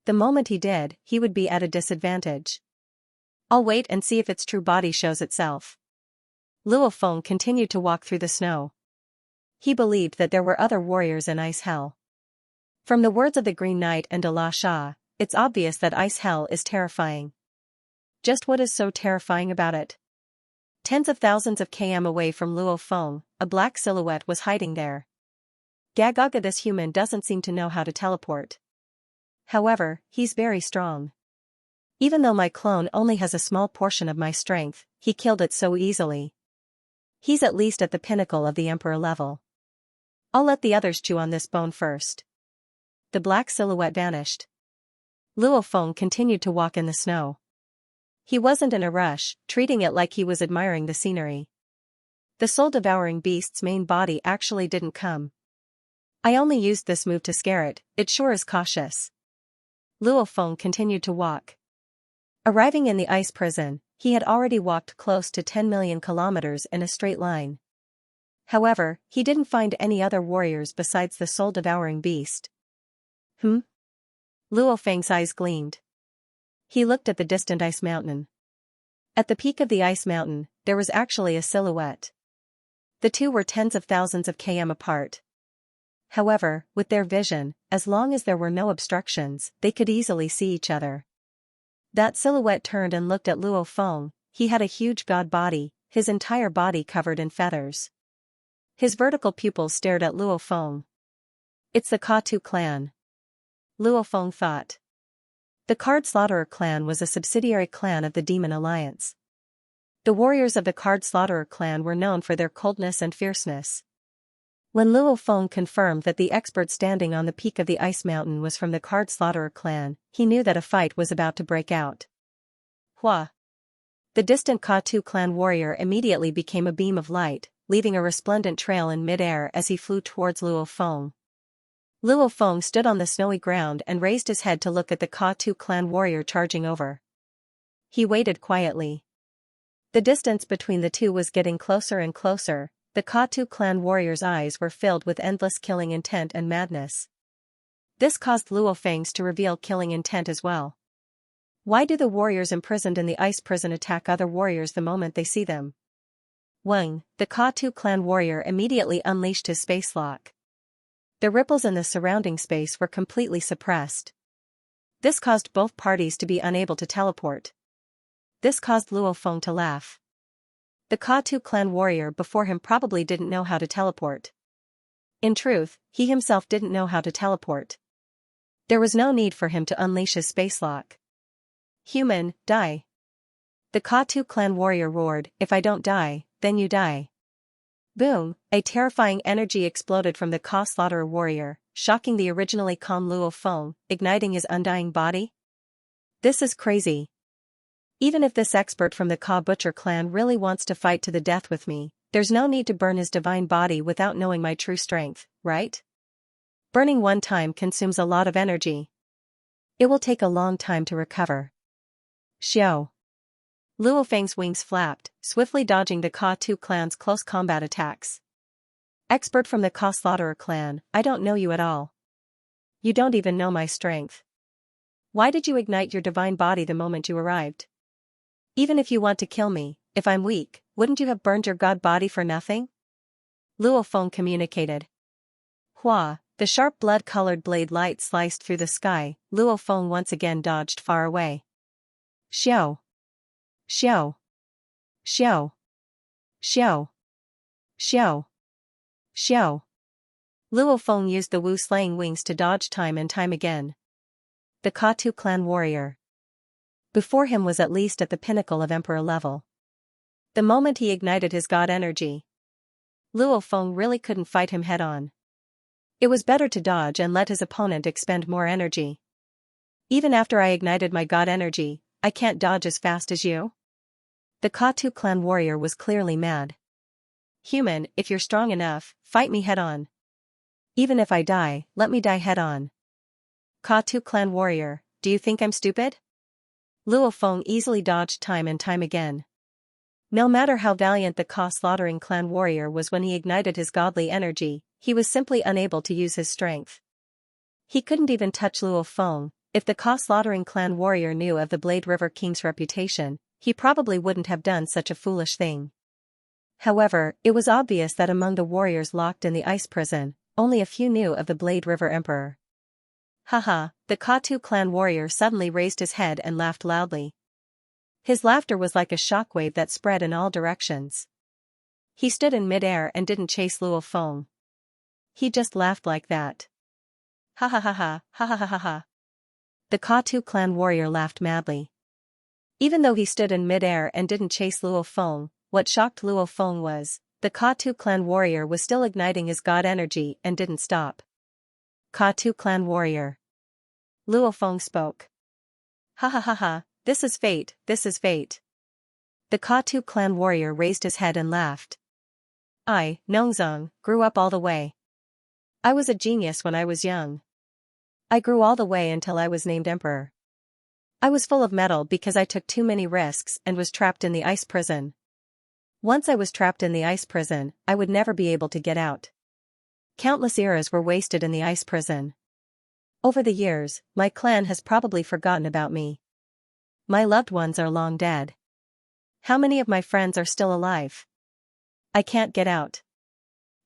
The moment he did, he would be at a disadvantage. I'll wait and see if its true body shows itself. Luo Feng continued to walk through the snow. He believed that there were other warriors in Ice Hell. From the words of the Green Knight and De La Sha, it's obvious that Ice Hell is terrifying. Just what is so terrifying about it? Tens of thousands of km away from Luo Feng, a black silhouette was hiding there. Gagaga, this human doesn't seem to know how to teleport. However, he's very strong. Even though my clone only has a small portion of my strength, he killed it so easily. He's at least at the pinnacle of the Emperor level. I'll let the others chew on this bone first. The black silhouette vanished. Luo Feng continued to walk in the snow. He wasn't in a rush, treating it like he was admiring the scenery. The soul-devouring beast's main body actually didn't come. I only used this move to scare it, it sure is cautious. Luo Feng continued to walk. Arriving in the ice prison, he had already walked close to 10 million kilometers in a straight line. However, he didn't find any other warriors besides the soul-devouring beast. Luo Feng's eyes gleamed. He looked at the distant ice mountain. At the peak of the ice mountain, there was actually a silhouette. The two were tens of thousands of km apart. However, with their vision, as long as there were no obstructions, they could easily see each other. That silhouette turned and looked at Luo Feng. He had a huge god body, his entire body covered in feathers. His vertical pupils stared at Luo Feng. It's the Ka-Tu clan. Luo Feng thought. The Card Slaughterer clan was a subsidiary clan of the Demon Alliance. The warriors of the Card Slaughterer clan were known for their coldness and fierceness. When Luo Feng confirmed that the expert standing on the peak of the ice mountain was from the Card Slaughterer clan, he knew that a fight was about to break out. Hua! The distant Ka-Tu clan warrior immediately became a beam of light, leaving a resplendent trail in mid-air as he flew towards Luo Feng. Luo Feng stood on the snowy ground and raised his head to look at the Ka-Tu clan warrior charging over. He waited quietly. The distance between the two was getting closer and closer. The Ka-Tu clan warrior's eyes were filled with endless killing intent and madness. This caused Luo Feng's to reveal killing intent as well. Why do the warriors imprisoned in the ice prison attack other warriors the moment they see them? Weng, the Ka-Tu clan warrior immediately unleashed his space lock. The ripples in the surrounding space were completely suppressed. This caused both parties to be unable to teleport. This caused Luo Feng to laugh. The Ka-Tu clan warrior before him probably didn't know how to teleport. In truth, he himself didn't know how to teleport. There was no need for him to unleash his space lock. Human, die. The Ka-Tu clan warrior roared, if I don't die, then you die. Boom, a terrifying energy exploded from the Ka Slaughterer warrior, shocking the originally calm Luo Feng, igniting his undying body. This is crazy. Even if this expert from the Ka Butcher clan really wants to fight to the death with me, there's no need to burn his divine body without knowing my true strength, right? Burning one time consumes a lot of energy. It will take a long time to recover. Xiao. Luo Feng's wings flapped, swiftly dodging the Ka Tu clan's close combat attacks. Expert from the Ka Slaughterer clan, I don't know you at all. You don't even know my strength. Why did you ignite your divine body the moment you arrived? Even if you want to kill me, if I'm weak, wouldn't you have burned your god body for nothing? Luo Feng communicated. Hua, the sharp blood-colored blade light sliced through the sky. Luo Feng once again dodged far away. Xiao. Xiao. Xiao. Xiao. Xiao. Xiao. Luo Feng used the Wu slaying wings to dodge time and time again. The Ka Tu clan warrior before him was at least at the pinnacle of emperor level. The moment he ignited his god energy, Luo Feng really couldn't fight him head-on. It was better to dodge and let his opponent expend more energy. Even after I ignited my god energy, I can't dodge as fast as you? The Ka Tu clan warrior was clearly mad. Human, if you're strong enough, fight me head-on. Even if I die, let me die head-on. Ka Tu clan warrior, do you think I'm stupid? Luo Feng easily dodged time and time again. No matter how valiant the Ka slaughtering clan warrior was when he ignited his godly energy, he was simply unable to use his strength. He couldn't even touch Luo Feng. If the Ka slaughtering clan warrior knew of the Blade River King's reputation, he probably wouldn't have done such a foolish thing. However, it was obvious that among the warriors locked in the ice prison, only a few knew of the Blade River Emperor. Haha, the Ka Tu clan warrior suddenly raised his head and laughed loudly. His laughter was like a shockwave that spread in all directions. He stood in mid-air and didn't chase Luo Feng. He just laughed like that. Ha ha ha ha, ha ha ha ha ha. The Ka Tu clan warrior laughed madly. Even though he stood in mid-air and didn't chase Luo Feng, what shocked Luo Feng was, the Ka Tu clan warrior was still igniting his god energy and didn't stop. Ka Tu clan warrior. Luo Feng spoke. Ha ha ha ha, this is fate, this is fate. The Ka Tu clan warrior raised his head and laughed. I, Nongzong, grew up all the way. I was a genius when I was young. I grew all the way until I was named emperor. I was full of mettle because I took too many risks and was trapped in the ice prison. Once I was trapped in the ice prison, I would never be able to get out. Countless eras were wasted in the ice prison. Over the years, my clan has probably forgotten about me. My loved ones are long dead. How many of my friends are still alive? I can't get out.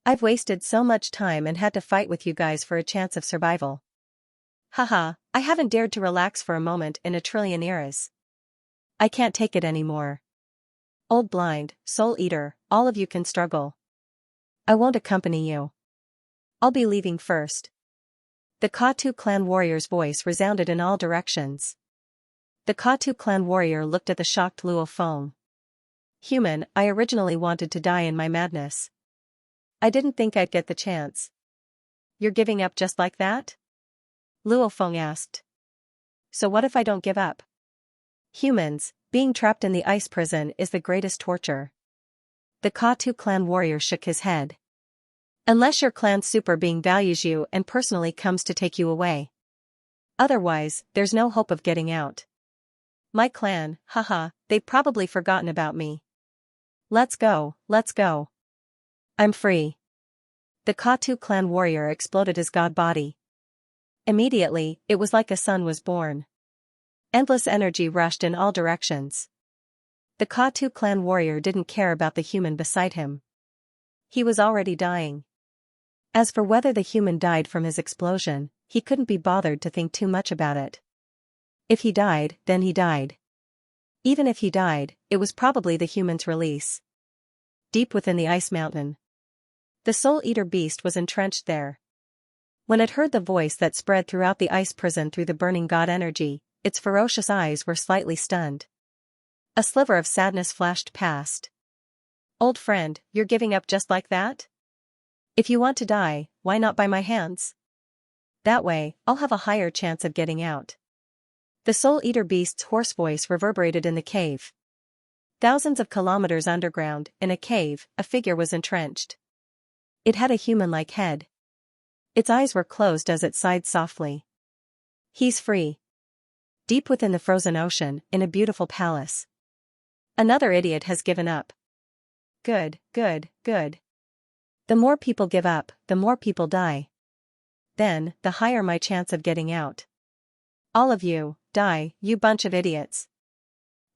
I've wasted so much time and had to fight with you guys for a chance of survival. Haha, I haven't dared to relax for a moment in a trillion eras. I can't take it anymore. Old blind, soul eater, all of you can struggle. I won't accompany you. I'll be leaving first. The Ka Tu clan warrior's voice resounded in all directions. The Ka Tu clan warrior looked at the shocked Luo Feng. Human, I originally wanted to die in my madness. I didn't think I'd get the chance. You're giving up just like that? Luo Feng asked. So what if I don't give up? Humans, being trapped in the ice prison is the greatest torture. The Ka Tu clan warrior shook his head. Unless your clan's super being values you and personally comes to take you away. Otherwise, there's no hope of getting out. My clan, haha, they've probably forgotten about me. Let's go, let's go. I'm free. The Ka Tu clan warrior exploded his god body. Immediately, it was like a sun was born. Endless energy rushed in all directions. The Ka Tu clan warrior didn't care about the human beside him. He was already dying. As for whether the human died from his explosion, he couldn't be bothered to think too much about it. If he died, then he died. Even if he died, it was probably the human's release. Deep within the ice mountain, the soul-eater beast was entrenched there. When it heard the voice that spread throughout the ice prison through the burning god energy, its ferocious eyes were slightly stunned. A sliver of sadness flashed past. Old friend, you're giving up just like that? If you want to die, why not by my hands? That way, I'll have a higher chance of getting out. The soul-eater beast's hoarse voice reverberated in the cave. Thousands of kilometers underground, in a cave, a figure was entrenched. It had a human-like head. Its eyes were closed as it sighed softly. He's free. Deep within the frozen ocean, in a beautiful palace. Another idiot has given up. Good, good, good. The more people give up, the more people die. Then, the higher my chance of getting out. All of you, die, you bunch of idiots.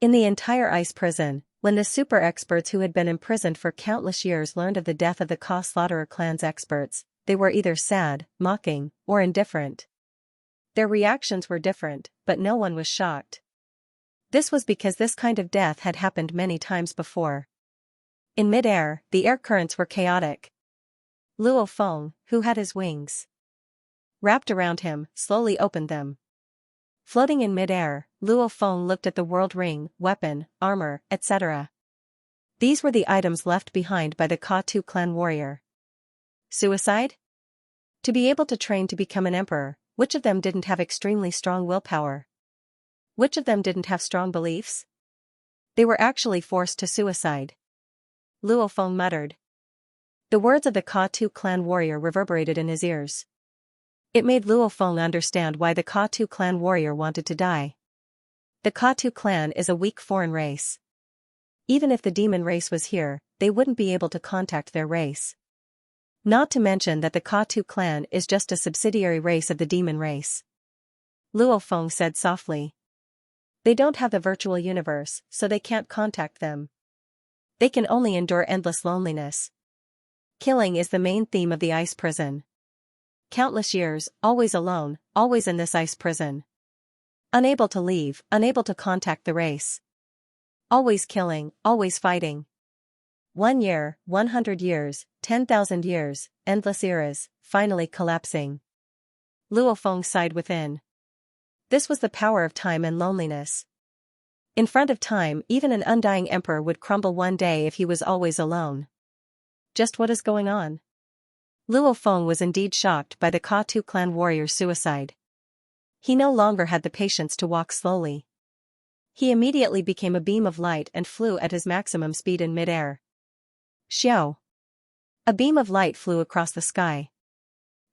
In the entire ice prison, when the super experts who had been imprisoned for countless years learned of the death of the Ka Slaughterer clan's experts, they were either sad, mocking, or indifferent. Their reactions were different, but no one was shocked. This was because this kind of death had happened many times before. In mid-air, the air currents were chaotic. Luo Feng, who had his wings wrapped around him, slowly opened them. Floating in mid-air, Luo Feng looked at the world ring, weapon, armor, etc. These were the items left behind by the Ka-Tu clan warrior. Suicide? To be able to train to become an emperor, which of them didn't have extremely strong willpower? Which of them didn't have strong beliefs? They were actually forced to suicide. Luo Feng muttered. The words of the Ka-Tu clan warrior reverberated in his ears. It made Luo Feng understand why the Ka-Tu clan warrior wanted to die. The Ka-Tu clan is a weak foreign race. Even if the demon race was here, they wouldn't be able to contact their race. Not to mention that the Ka-Tu clan is just a subsidiary race of the demon race. Luo Feng said softly. They don't have the virtual universe, so they can't contact them. They can only endure endless loneliness. Killing is the main theme of the ice prison. Countless years, always alone, always in this ice prison. Unable to leave, unable to contact the race. Always killing, always fighting. 1 year, 100 years, 10,000 years, endless eras, finally collapsing. Luo Feng sighed within. This was the power of time and loneliness. In front of time, even an undying emperor would crumble one day if he was always alone. Just what is going on? Luo Feng was indeed shocked by the Ka-Tu clan warrior's suicide. He no longer had the patience to walk slowly. He immediately became a beam of light and flew at his maximum speed in mid-air. Xiao! A beam of light flew across the sky.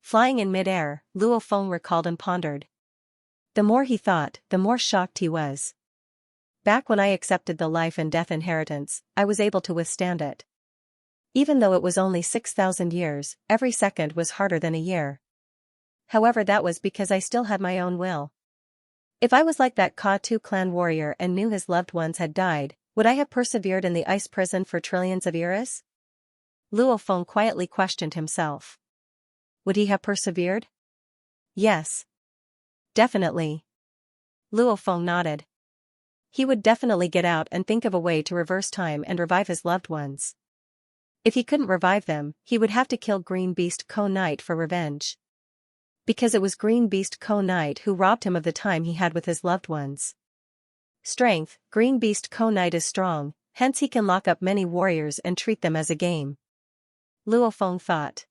Flying in mid-air, Luo Feng recalled and pondered. The more he thought, the more shocked he was. Back when I accepted the life and death inheritance, I was able to withstand it. Even though it was only 6,000 years, every second was harder than a year. However, that was because I still had my own will. If I was like that Ka-Tu clan warrior and knew his loved ones had died, would I have persevered in the ice prison for trillions of eras? Luo Feng quietly questioned himself. Would he have persevered? Yes. Definitely. Luo Feng nodded. He would definitely get out and think of a way to reverse time and revive his loved ones. If he couldn't revive them, he would have to kill Green Beast Ko Knight for revenge. Because it was Green Beast Ko Knight who robbed him of the time he had with his loved ones. Strength, Green Beast Ko Knight is strong, hence he can lock up many warriors and treat them as a game. Luo Feng thought.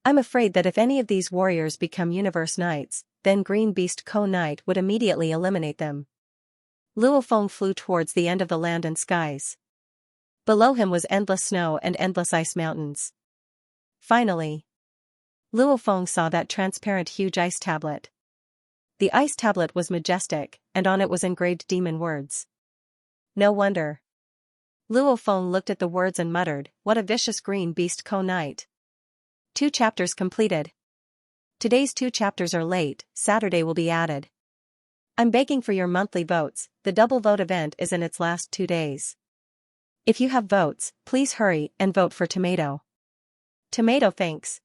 I'm afraid that if any of these warriors become Universe Knights, then Green Beast Ko Knight would immediately eliminate them. Luo Feng flew towards the end of the land and skies. Below him was endless snow and endless ice mountains. Finally, Luo Feng saw that transparent huge ice tablet. The ice tablet was majestic, and on it was engraved demon words. No wonder. Luo Feng looked at the words and muttered, what a vicious Green Beast Ko Knight. 2 chapters completed. Today's 2 chapters are late, Saturday will be added. I'm begging for your monthly votes, the double vote event is in its last 2 days. If you have votes, please hurry and vote for Tomato. Tomato thanks.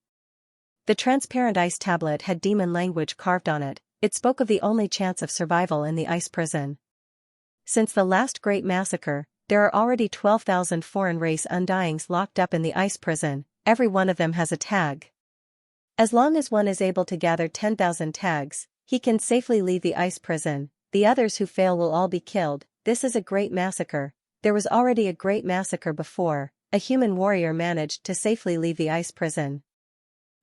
The transparent ice tablet had demon language carved on it. It spoke of the only chance of survival in the ice prison. Since the last great massacre, there are already 12,000 foreign race undyings locked up in the ice prison, every one of them has a tag. As long as one is able to gather 10,000 tags, he can safely leave the ice prison. The others who fail will all be killed. This is a great massacre. There was already a great massacre before. A human warrior managed to safely leave the ice prison.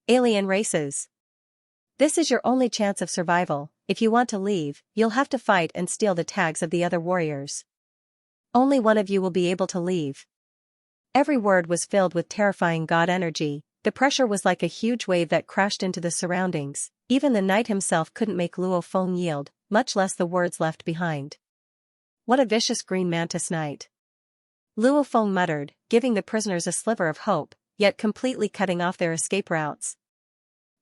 Alien races. This is your only chance of survival. if you want to leave, you'll have to fight and steal the tags of the other warriors. Only one of you will be able to leave. Every word was filled with terrifying god energy. The pressure was like a huge wave that crashed into the surroundings. Even the knight himself couldn't make Luo Feng yield, much less the words left behind. What a vicious green mantis knight. Luo Feng muttered, giving the prisoners a sliver of hope, yet completely cutting off their escape routes.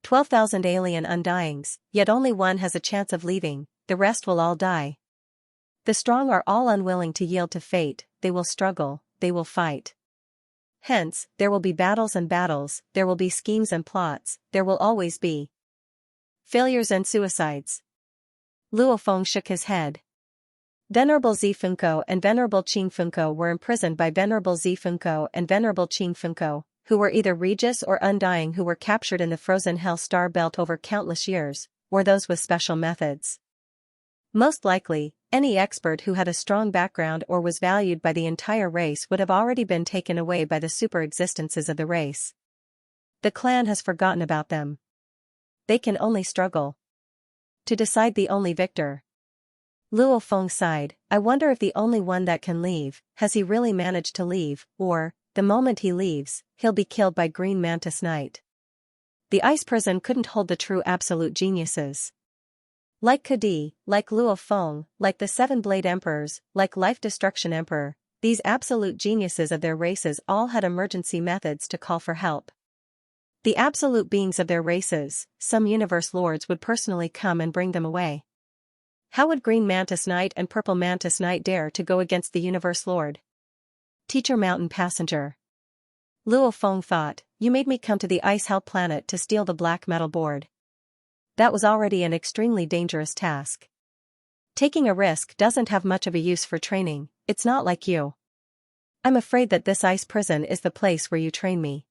12,000 alien undyings, yet only one has a chance of leaving, the rest will all die. The strong are all unwilling to yield to fate, they will struggle, they will fight. Hence, there will be battles and battles, there will be schemes and plots, there will always be failures and suicides. Luo Feng shook his head. Venerable Zifunko and Venerable Qingfunko were imprisoned by Venerable Zifunko and Venerable Qingfunko, who were either Regis or Undying who were captured in the frozen Hell Star Belt over countless years, or those with special methods. Most likely, any expert who had a strong background or was valued by the entire race would have already been taken away by the super-existences of the race. The clan has forgotten about them. They can only struggle to decide the only victor. Luo Feng sighed, I wonder if the only one that can leave, has he really managed to leave, or, the moment he leaves, he'll be killed by Green Mantis Knight. The ice prison couldn't hold the true absolute geniuses. Like Kadi, like Luo Feng, like the Seven-Blade Emperors, like Life Destruction Emperor, these absolute geniuses of their races all had emergency methods to call for help. The absolute beings of their races, some universe lords would personally come and bring them away. How would Green Mantis Knight and Purple Mantis Knight dare to go against the universe lord? Teacher Mountain Passenger. Luo Feng thought, you made me come to the Ice Hell planet to steal the black metal board. That was already an extremely dangerous task. Taking a risk doesn't have much of a use for training, it's not like you. I'm afraid that this ice prison is the place where you train me.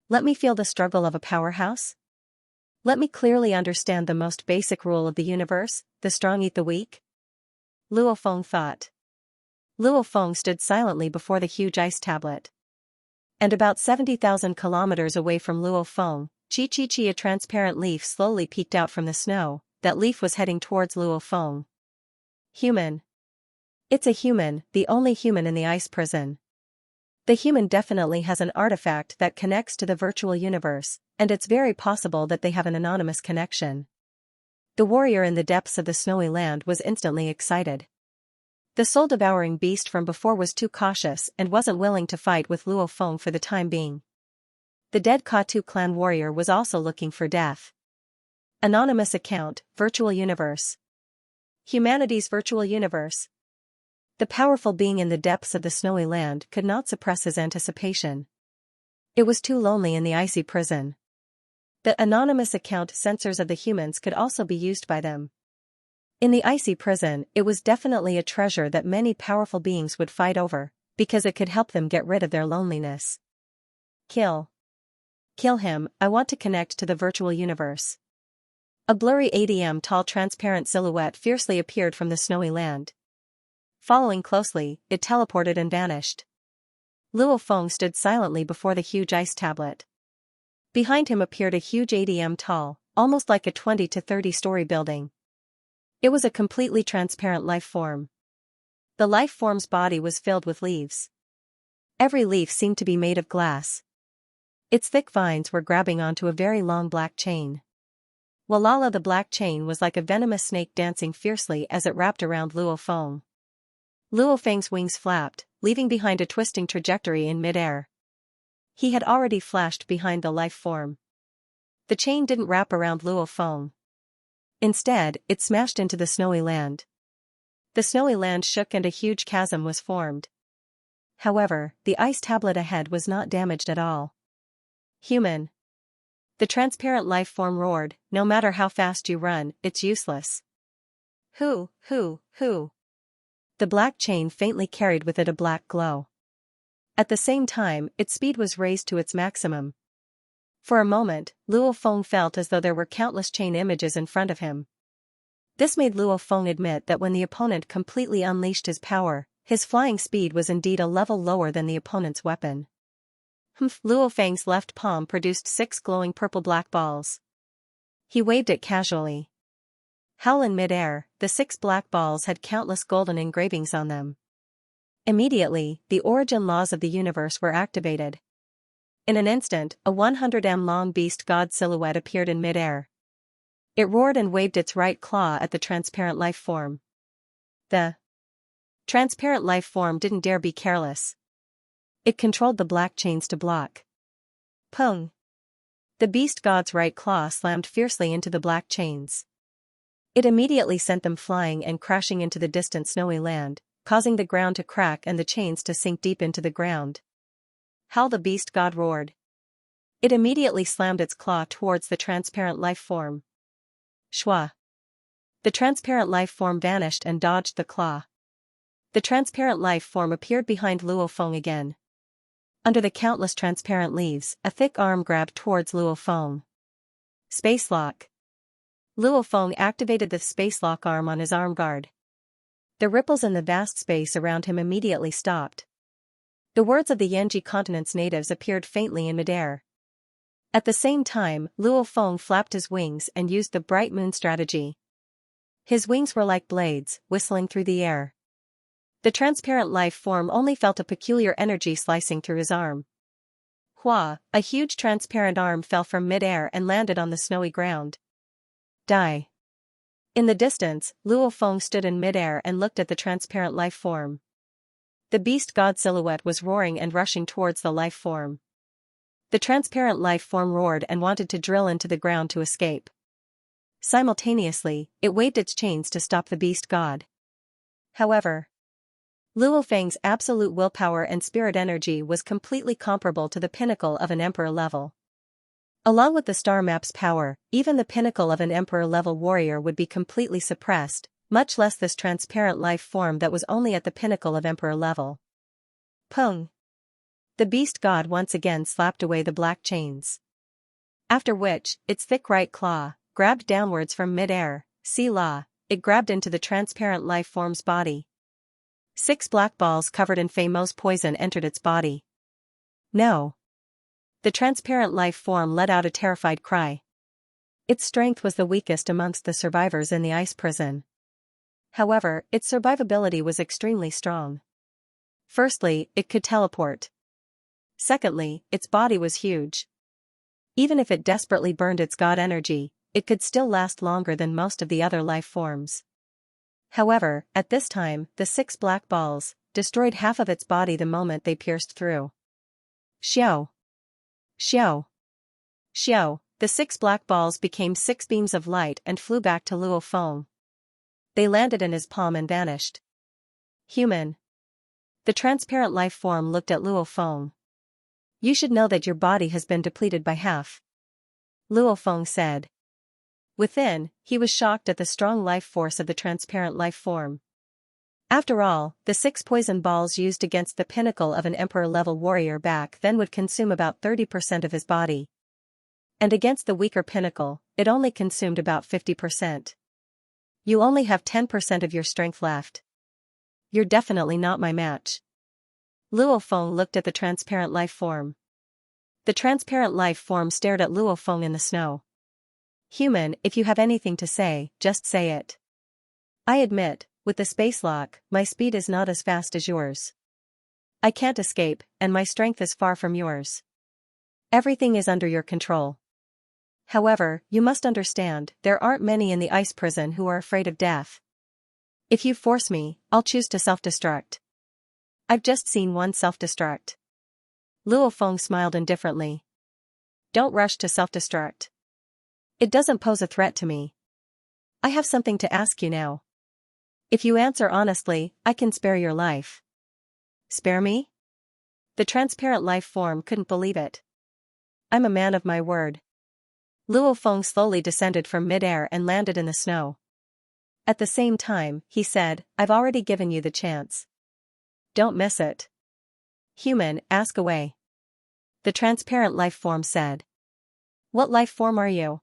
Let me feel the struggle of a powerhouse? Let me clearly understand the most basic rule of the universe, the strong eat the weak? Luo Feng thought. Luo Feng stood silently before the huge ice tablet. And about 70,000 kilometers away from Luo Feng, Chi, a transparent leaf slowly peeked out from the snow. That leaf was heading towards Luo Feng. Human. It's a human, the only human in the ice prison. The human definitely has an artifact that connects to the virtual universe, and it's very possible that they have an anonymous connection. The warrior in the depths of the snowy land was instantly excited. The soul-devouring beast from before was too cautious and wasn't willing to fight with Luo Feng for the time being. The dead Katu clan warrior was also looking for death. Anonymous account, virtual universe. Humanity's virtual universe. The powerful being in the depths of the snowy land could not suppress his anticipation. It was too lonely in the icy prison. The anonymous account sensors of the humans could also be used by them. In the icy prison, it was definitely a treasure that many powerful beings would fight over, because it could help them get rid of their loneliness. Kill. Kill him, I want to connect to the virtual universe. A blurry ADM tall transparent silhouette fiercely appeared from the snowy land. Following closely, it teleported and vanished. Luo Feng stood silently before the huge ice tablet. Behind him appeared a huge ADM tall, almost like a 20 to 30-story building. It was a completely transparent life form. The life form's body was filled with leaves. Every leaf seemed to be made of glass. Its thick vines were grabbing onto a very long black chain. Walala, the black chain was like a venomous snake dancing fiercely as it wrapped around Luo Feng. Luo Feng's wings flapped, leaving behind a twisting trajectory in mid-air. He had already flashed behind the life form. The chain didn't wrap around Luo Feng. Instead, it smashed into the snowy land. The snowy land shook and a huge chasm was formed. However, the ice tablet ahead was not damaged at all. Human. The transparent life form roared, no matter how fast you run, it's useless. Who? The black chain faintly carried with it a black glow. At the same time, its speed was raised to its maximum. For a moment, Luo Feng felt as though there were countless chain images in front of him. This made Luo Feng admit that when the opponent completely unleashed his power, his flying speed was indeed a level lower than the opponent's weapon. Luo Feng's left palm produced 6 glowing purple-black balls. He waved it casually. Howell in midair, the 6 black balls had countless golden engravings on them. Immediately, the origin laws of the universe were activated. In an instant, a 100 m long beast god silhouette appeared in midair. It roared and waved its right claw at the transparent life form. The transparent life form didn't dare be careless. It controlled the black chains to block. Pung! The beast god's right claw slammed fiercely into the black chains. It immediately sent them flying and crashing into the distant snowy land, causing the ground to crack and the chains to sink deep into the ground. How the beast god roared. It immediately slammed its claw towards the transparent life form. Shwa! The transparent life form vanished and dodged the claw. The transparent life form appeared behind Luo Feng again. Under the countless transparent leaves, a thick arm grabbed towards Luo Feng. Space lock. Luo Feng activated the space lock arm on his arm guard. The ripples in the vast space around him immediately stopped. The words of the Yanji continent's natives appeared faintly in midair. At the same time, Luo Feng flapped his wings and used the bright moon strategy. His wings were like blades, whistling through the air. The transparent life form only felt a peculiar energy slicing through his arm. Hua, a huge transparent arm fell from midair and landed on the snowy ground. Die. In the distance, Luo Feng stood in midair and looked at the transparent life form. The beast god silhouette was roaring and rushing towards the life form. The transparent life form roared and wanted to drill into the ground to escape. Simultaneously, it waved its chains to stop the beast god. However, Luo Feng's absolute willpower and spirit energy was completely comparable to the pinnacle of an emperor level. Along with the star map's power, even the pinnacle of an emperor-level warrior would be completely suppressed, much less this transparent life form that was only at the pinnacle of emperor level. Pung! The beast god once again slapped away the black chains. After which, its thick right claw, grabbed downwards from mid-air, it grabbed into the transparent life form's body. 6 black balls covered in Fei-Mo's poison entered its body. No! The transparent life form let out a terrified cry. Its strength was the weakest amongst the survivors in the ice prison. However, its survivability was extremely strong. Firstly, it could teleport. Secondly, its body was huge. Even if it desperately burned its god energy, it could still last longer than most of the other life forms. However, at this time, the 6 black balls destroyed half of its body the moment they pierced through. Xiao! Xiao! Xiao! The 6 black balls became 6 beams of light and flew back to Luo Feng. They landed in his palm and vanished. Human! The transparent life form looked at Luo Feng. You should know that your body has been depleted by half. Luo Feng said. Within, he was shocked at the strong life force of the transparent life form. After all, the 6 poison balls used against the pinnacle of an emperor-level warrior back then would consume about 30% of his body. And against the weaker pinnacle, it only consumed about 50%. You only have 10% of your strength left. You're definitely not my match. Luo Feng looked at the transparent life form. The transparent life form stared at Luo Feng in the snow. Human, if you have anything to say, just say it. I admit, with the space lock, my speed is not as fast as yours. I can't escape, and my strength is far from yours. Everything is under your control. However, you must understand, there aren't many in the ice prison who are afraid of death. If you force me, I'll choose to self-destruct. I've just seen one self-destruct. Luo Feng smiled indifferently. Don't rush to self-destruct. It doesn't pose a threat to me. I have something to ask you now. If you answer honestly, I can spare your life. Spare me? The transparent life form couldn't believe it. I'm a man of my word. Luo Feng slowly descended from mid-air and landed in the snow. At the same time, he said, I've already given you the chance. Don't miss it. Human, ask away. The transparent life form said. What life form are you?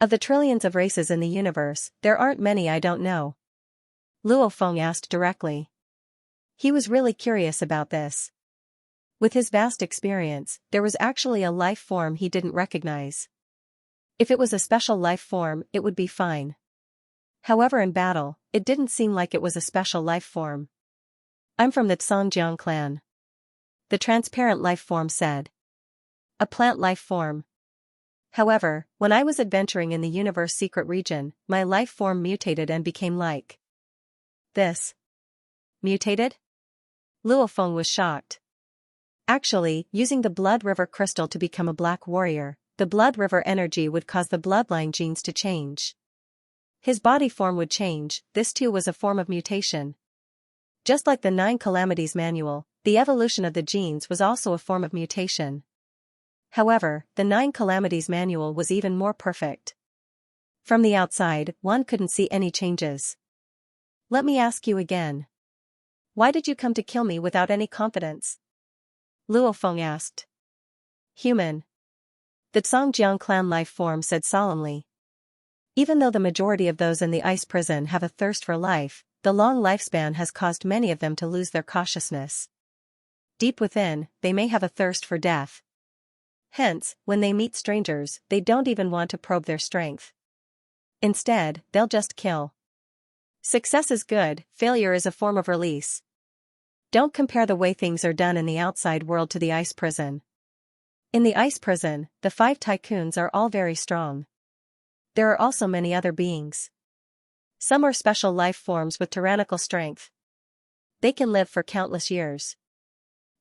Of the trillions of races in the universe, there aren't many I don't know. Luo Feng asked directly. He was really curious about this. With his vast experience, there was actually a life form he didn't recognize. If it was a special life form, it would be fine. However, in battle, it didn't seem like it was a special life form. I'm from the Xianxia clan. The transparent life form said. A plant life form. However, when I was adventuring in the universe secret region, my life form mutated and became like this. Mutated? Luofeng was shocked. Actually, using the Blood River crystal to become a black warrior, the Blood River energy would cause the bloodline genes to change. His body form would change. This too was a form of mutation. Just like the 9 Calamities manual, the evolution of the genes was also a form of mutation. However, the 9 Calamities manual was even more perfect. From the outside, one couldn't see any changes. Let me ask you again. Why did you come to kill me without any confidence? Luofeng asked. Human. The Xianxia clan life form said solemnly. Even though the majority of those in the ice prison have a thirst for life, the long lifespan has caused many of them to lose their cautiousness. Deep within, they may have a thirst for death. Hence, when they meet strangers, they don't even want to probe their strength. Instead, they'll just kill. Success is good, failure is a form of release. Don't compare the way things are done in the outside world to the ice prison. In the ice prison, the 5 tycoons are all very strong. There are also many other beings. Some are special life forms with tyrannical strength. They can live for countless years.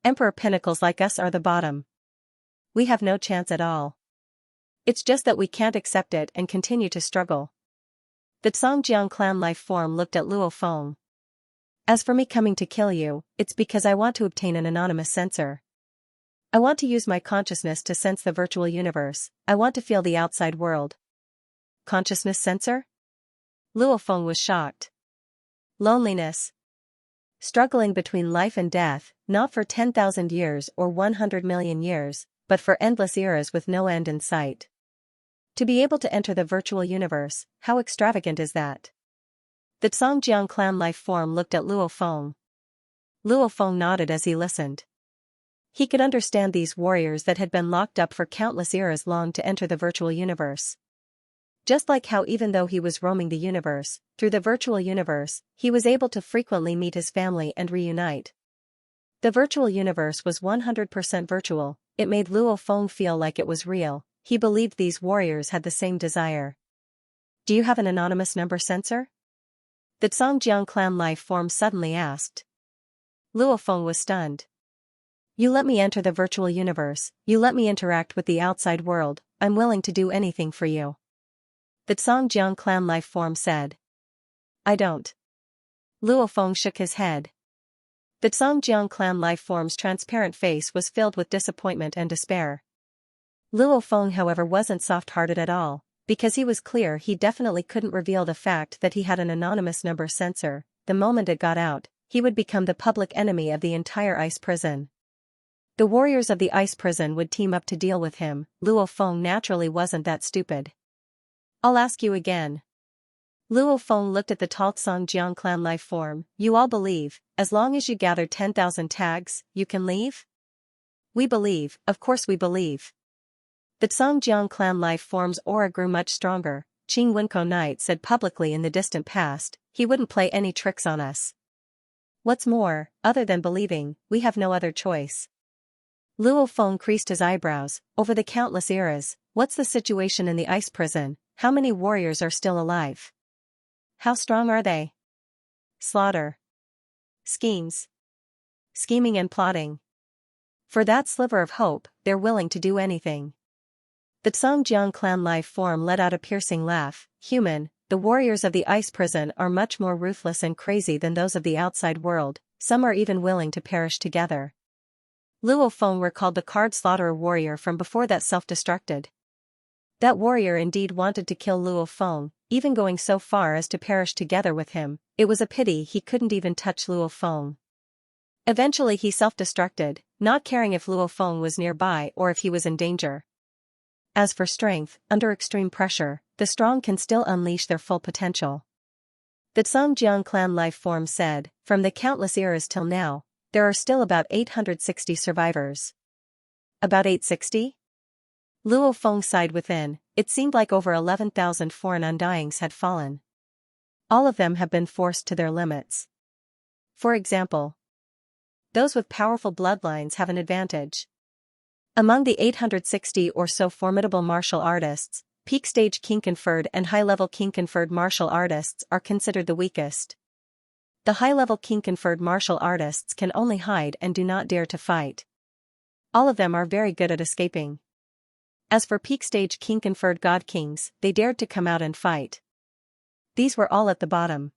Emperor pinnacles like us are the bottom. We have no chance at all. It's just that we can't accept it and continue to struggle. The Xianxia clan life form looked at Luofeng. As for me coming to kill you, it's because I want to obtain an anonymous sensor. I want to use my consciousness to sense the virtual universe. I want to feel the outside world. Consciousness sensor? Luofeng was shocked. Loneliness. Struggling between life and death, not for 10,000 years or 100 million years, but for endless eras with no end in sight. To be able to enter the virtual universe, how extravagant is that? The Xianxia clan life form looked at Luofeng. Luofeng nodded as he listened. He could understand these warriors that had been locked up for countless eras longed to enter the virtual universe. Just like how even though he was roaming the universe, through the virtual universe, he was able to frequently meet his family and reunite. The virtual universe was 100% virtual, it made Luofeng feel like it was real. He believed these warriors had the same desire. Do you have an anonymous number sensor? The Xianxia clan life form suddenly asked. Luofeng was stunned. You let me enter the virtual universe, you let me interact with the outside world, I'm willing to do anything for you. The Xianxia clan life form said. I don't. Luofeng shook his head. The Xianxia clan life form's transparent face was filled with disappointment and despair. Luofeng, however, wasn't soft-hearted at all, because he was clear he definitely couldn't reveal the fact that he had an anonymous number sensor. The moment it got out, he would become the public enemy of the entire ice prison. The warriors of the ice prison would team up to deal with him. Luofeng naturally wasn't that stupid. I'll ask you again. Luofeng looked at the tall Xianxia clan life form. You all believe, as long as you gather 10,000 tags, you can leave? We believe, of course we believe. The Xianxia clan life form's aura grew much stronger. Qing Wenko Knight said publicly in the distant past, he wouldn't play any tricks on us. What's more, other than believing, we have no other choice. Luofeng creased his eyebrows. Over the countless eras, what's the situation in the ice prison? How many warriors are still alive? How strong are they? Slaughter. Schemes. Scheming and plotting. For that sliver of hope, they're willing to do anything. The Xianxia clan life form let out a piercing laugh. Human, the warriors of the ice prison are much more ruthless and crazy than those of the outside world, some are even willing to perish together. Luofeng recalled the card slaughterer warrior from before that self-destructed. That warrior indeed wanted to kill Luofeng, even going so far as to perish together with him. It was a pity he couldn't even touch Luofeng. Eventually he self-destructed, not caring if Luofeng was nearby or if he was in danger. As for strength, under extreme pressure, the strong can still unleash their full potential. The Xianxia clan life form said, from the countless eras till now, there are still about 860 survivors. About 860? Luofeng sighed within, it seemed like over 11,000 foreign undyings had fallen. All of them have been forced to their limits. For example, those with powerful bloodlines have an advantage. Among the 860 or so formidable martial artists, peak stage king-conferred and high-level king-conferred martial artists are considered the weakest. The high-level king-conferred martial artists can only hide and do not dare to fight. All of them are very good at escaping. As for peak stage king-conferred god kings, they dared to come out and fight. These were all at the bottom.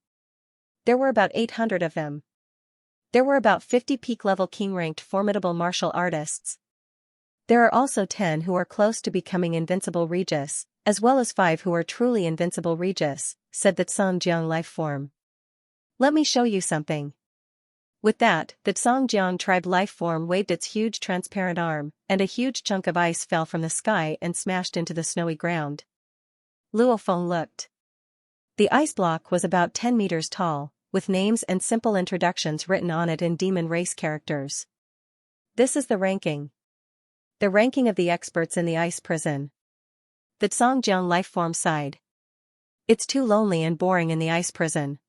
There were about 800 of them. There were about 50 peak-level king-ranked formidable martial artists. There are also 10 who are close to becoming invincible Regis, as well as 5 who are truly invincible Regis, said the Xianxia life form. Let me show you something. With that, the Xianxia tribe life form waved its huge transparent arm, and a huge chunk of ice fell from the sky and smashed into the snowy ground. Luo Feng looked. The ice block was about 10 meters tall, with names and simple introductions written on it in demon race characters. This is the ranking. The ranking of the experts in the ice prison. The Xianxia life form sighed. It's too lonely and boring in the ice prison.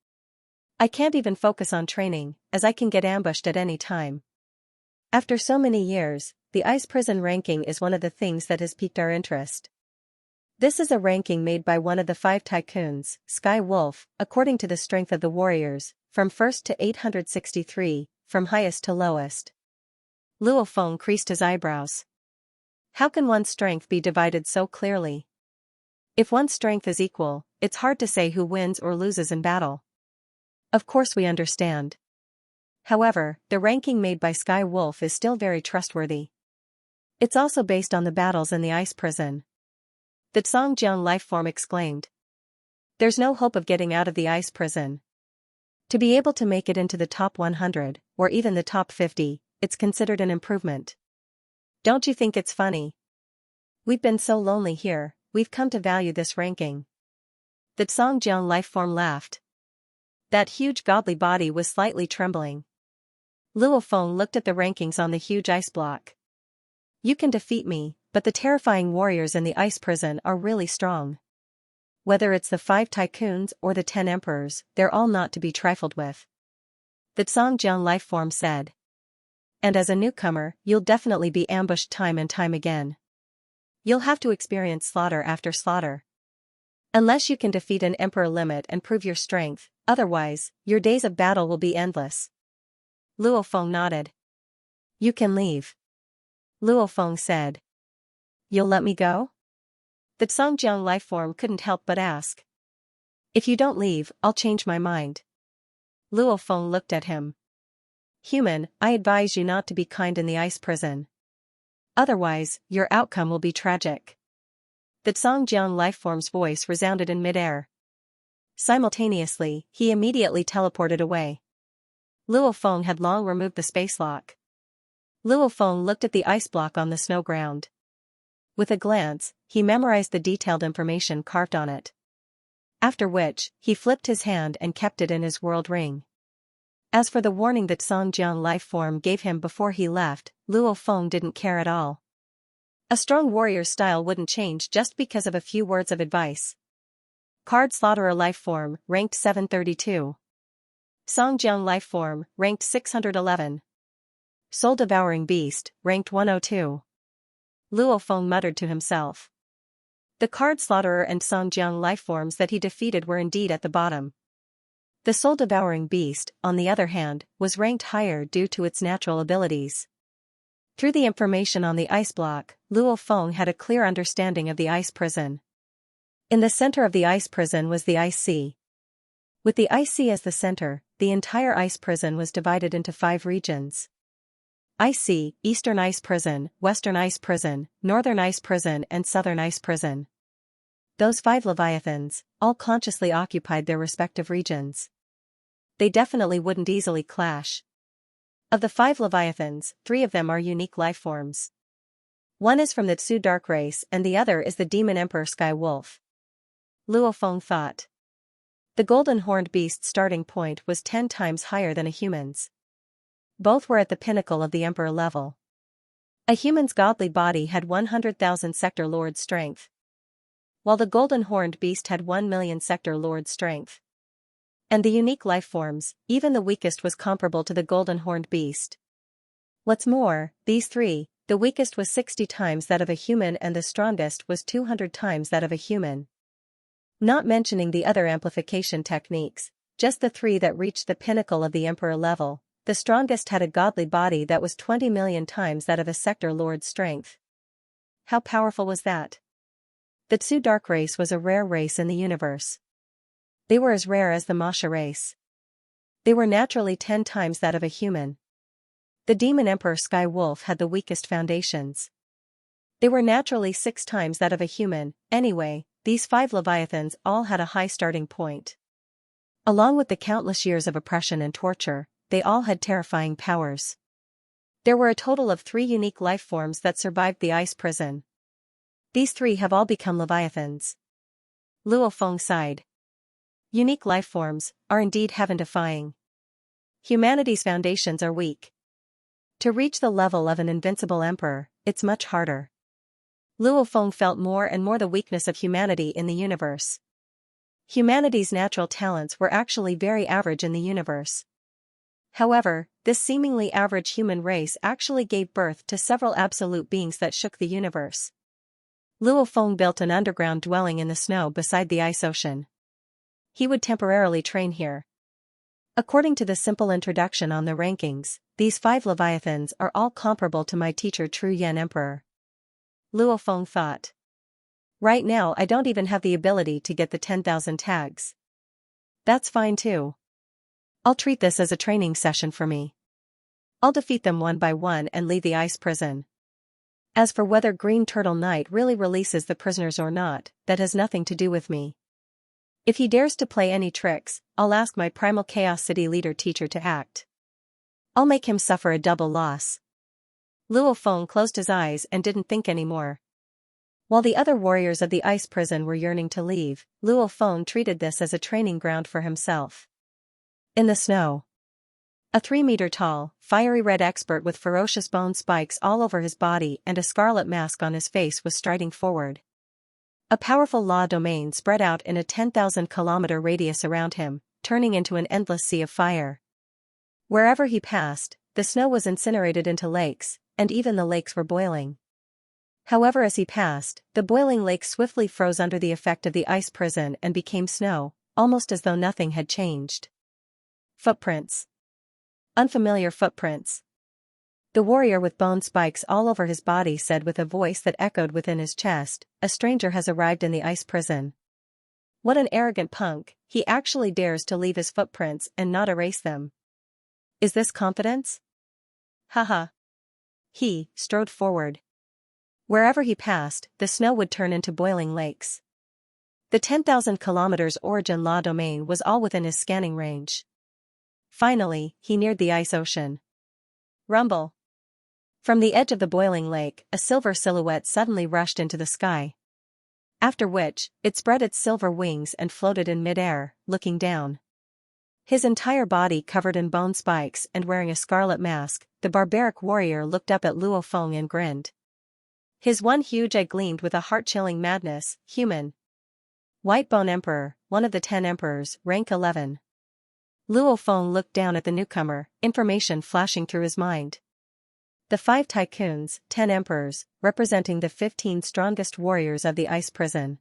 I can't even focus on training, as I can get ambushed at any time. After so many years, the ice prison ranking is one of the things that has piqued our interest. This is a ranking made by one of the 5 tycoons, Sky Wolf, according to the strength of the warriors, from 1st to 863, from highest to lowest. Luo Feng creased his eyebrows. How can one's strength be divided so clearly? If one's strength is equal, it's hard to say who wins or loses in battle. Of course we understand. However, the ranking made by Sky Wolf is still very trustworthy. It's also based on the battles in the ice prison. The Xianxia life form exclaimed. There's no hope of getting out of the ice prison. To be able to make it into the top 100, or even the top 50, it's considered an improvement. Don't you think it's funny? We've been so lonely here, we've come to value this ranking. The Xianxia life form laughed. That huge godly body was slightly trembling. Luo Feng looked at the rankings on the huge ice block. You can defeat me, but the terrifying warriors in the ice prison are really strong. Whether it's the 5 tycoons or the 10 emperors, they're all not to be trifled with. The Xianxia life form said. And as a newcomer, you'll definitely be ambushed time and time again. You'll have to experience slaughter after slaughter. Unless you can defeat an emperor limit and prove your strength, otherwise, your days of battle will be endless. Luo Feng nodded. You can leave. Luo Feng said. You'll let me go? The Xianxia life form couldn't help but ask. If you don't leave, I'll change my mind. Luo Feng looked at him. Human, I advise you not to be kind in the ice prison. Otherwise, your outcome will be tragic. The Xianxia life form's voice resounded in midair. Simultaneously, he immediately teleported away. Luo Feng had long removed the space lock. Luo Feng looked at the ice block on the snow ground. With a glance, he memorized the detailed information carved on it. After which, he flipped his hand and kept it in his world ring. As for the warning that Xianxia life form gave him before he left, Luo Feng didn't care at all. A strong warrior's style wouldn't change just because of a few words of advice. Card Slaughterer life form, ranked 732. Xianxia life form, ranked 611. Soul Devouring Beast, ranked 102. Luo Feng muttered to himself. The Card Slaughterer and Xianxia life forms that he defeated were indeed at the bottom. The Soul Devouring Beast, on the other hand, was ranked higher due to its natural abilities. Through the information on the ice block, Luo Feng had a clear understanding of the ice prison. In the center of the ice prison was the ice sea. With the ice sea as the center, the entire ice prison was divided into 5 regions. Ice Sea, Eastern Ice Prison, Western Ice Prison, Northern Ice Prison and Southern Ice Prison. Those 5 Leviathans, all consciously occupied their respective regions. They definitely wouldn't easily clash. Of the 5 Leviathans, 3 of them are unique life forms. One is from the Tsu Dark race and the other is the Demon Emperor Sky Wolf. Luo Feng thought. The Golden Horned Beast's starting point was 10 times higher than a human's. Both were at the pinnacle of the Emperor level. A human's godly body had 100,000 Sector Lord strength, while the Golden Horned Beast had 1 million Sector Lord strength. And the unique life forms, even the weakest was comparable to the golden-horned beast. What's more, these three, the weakest was 60 times that of a human and the strongest was 200 times that of a human. Not mentioning the other amplification techniques, just the three that reached the pinnacle of the emperor level, the strongest had a godly body that was 20 million times that of a sector lord's strength. How powerful was that? The Tsu Dark race was a rare race in the universe. They were as rare as the Masha race. They were naturally 10 times that of a human. The demon emperor Sky Wolf had the weakest foundations. They were naturally 6 times that of a human. Anyway, these 5 leviathans all had a high starting point. Along with the countless years of oppression and torture, they all had terrifying powers. There were a total of 3 unique life forms that survived the ice prison. These 3 have all become leviathans. Luo Feng sighed. Unique life forms are indeed heaven-defying. Humanity's foundations are weak. To reach the level of an invincible emperor, it's much harder. Luo Feng felt more and more the weakness of humanity in the universe. Humanity's natural talents were actually very average in the universe. However, this seemingly average human race actually gave birth to several absolute beings that shook the universe. Luo Feng built an underground dwelling in the snow beside the ice ocean. He would temporarily train here. According to the simple introduction on the rankings, these 5 leviathans are all comparable to my teacher True Yen Emperor. Luo Feng thought. Right now I don't even have the ability to get the 10,000 tags. That's fine too. I'll treat this as a training session for me. I'll defeat them one by one and leave the ice prison. As for whether Green Turtle Knight really releases the prisoners or not, that has nothing to do with me. If he dares to play any tricks, I'll ask my Primal Chaos City leader teacher to act. I'll make him suffer a double loss. Luo Feng closed his eyes and didn't think anymore. While the other warriors of the ice prison were yearning to leave, Luo Feng treated this as a training ground for himself. In the snow. A 3-meter-tall, fiery red expert with ferocious bone spikes all over his body and a scarlet mask on his face was striding forward. A powerful law domain spread out in a 10,000-kilometer radius around him, turning into an endless sea of fire. Wherever he passed, the snow was incinerated into lakes, and even the lakes were boiling. However, as he passed, the boiling lake swiftly froze under the effect of the ice prison and became snow, almost as though nothing had changed. Footprints. Unfamiliar footprints. The warrior with bone spikes all over his body said with a voice that echoed within his chest, "A stranger has arrived in the ice prison. What an arrogant punk, he actually dares to leave his footprints and not erase them. Is this confidence? Haha." He strode forward. Wherever he passed, the snow would turn into boiling lakes. The 10,000 kilometers origin law domain was all within his scanning range. Finally, he neared the ice ocean. Rumble. From the edge of the boiling lake, a silver silhouette suddenly rushed into the sky. After which, it spread its silver wings and floated in mid-air, looking down. His entire body covered in bone spikes and wearing a scarlet mask, the barbaric warrior looked up at Luo Feng and grinned. His one huge eye gleamed with a heart-chilling madness. Human. Whitebone Emperor, one of the 10 emperors, rank 11. Luo Feng looked down at the newcomer, information flashing through his mind. The 5 tycoons, 10 emperors, representing the 15 strongest warriors of the ice prison.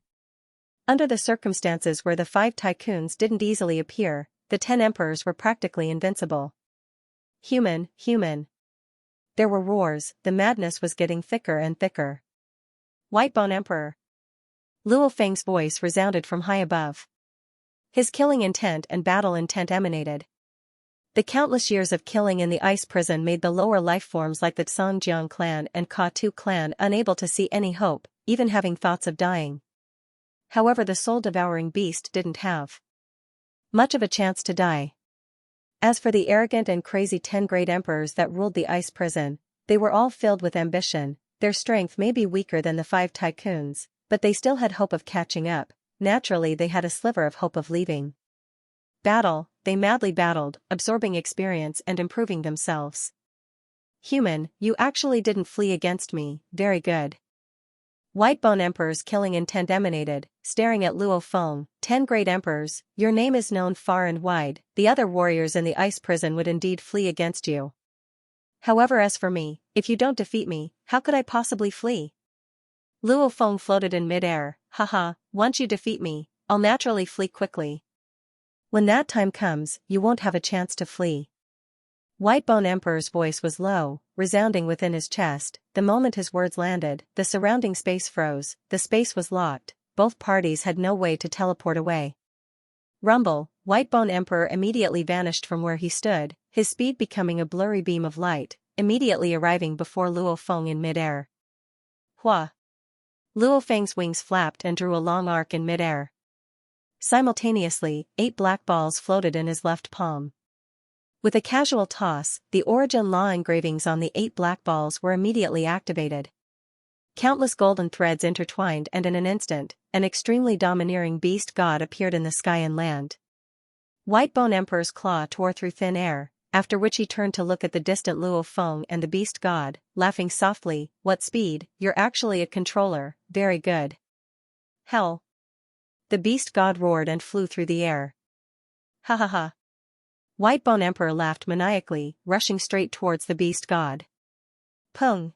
Under the circumstances where the 5 tycoons didn't easily appear, the 10 emperors were practically invincible. Human. There were roars, the madness was getting thicker and thicker. Whitebone Emperor. Luo Feng's voice resounded from high above. His killing intent and battle intent emanated. The countless years of killing in the ice prison made the lower life forms like the Songjiang clan and Ka-Tu clan unable to see any hope, even having thoughts of dying. However, the soul-devouring beast didn't have much of a chance to die. As for the arrogant and crazy 10 great emperors that ruled the ice prison, they were all filled with ambition. Their strength may be weaker than the 5 tycoons, but they still had hope of catching up. Naturally, they had a sliver of hope of leaving. Battle, they madly battled, absorbing experience and improving themselves. Human, you actually didn't flee against me, very good. White Bone Emperor's killing intent emanated, staring at Luo Feng. 10 great emperors, your name is known far and wide, the other warriors in the ice prison would indeed flee against you. However, as for me, if you don't defeat me, how could I possibly flee? Luo Feng floated in mid-air. Haha, once you defeat me, I'll naturally flee quickly. When that time comes, you won't have a chance to flee. White Bone Emperor's voice was low, resounding within his chest. The moment his words landed, the surrounding space froze, the space was locked, both parties had no way to teleport away. Rumble, White Bone Emperor immediately vanished from where he stood, his speed becoming a blurry beam of light, immediately arriving before Luo Feng in mid-air. Hua! Luo Feng's wings flapped and drew a long arc in mid-air. Simultaneously, 8 black balls floated in his left palm. With a casual toss, the origin law engravings on the 8 black balls were immediately activated. Countless golden threads intertwined, and in an instant, an extremely domineering beast god appeared in the sky and land. White Bone Emperor's claw tore through thin air, after which he turned to look at the distant Luo Feng and the beast god, laughing softly. What speed, you're actually a controller, very good. Hell! The beast god roared and flew through the air. Ha ha ha! White Bone Emperor laughed maniacally, rushing straight towards the beast god. Pung!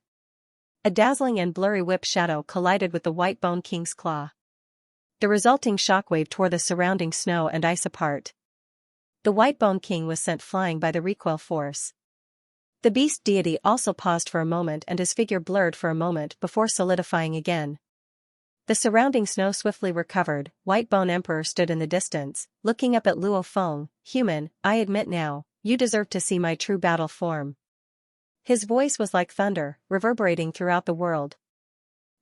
A dazzling and blurry whip shadow collided with the White Bone King's claw. The resulting shockwave tore the surrounding snow and ice apart. The White Bone King was sent flying by the recoil force. The beast deity also paused for a moment, and his figure blurred for a moment before solidifying again. The surrounding snow swiftly recovered. White Bone Emperor stood in the distance, looking up at Luo Feng. Human, I admit now, you deserve to see my true battle form. His voice was like thunder, reverberating throughout the world.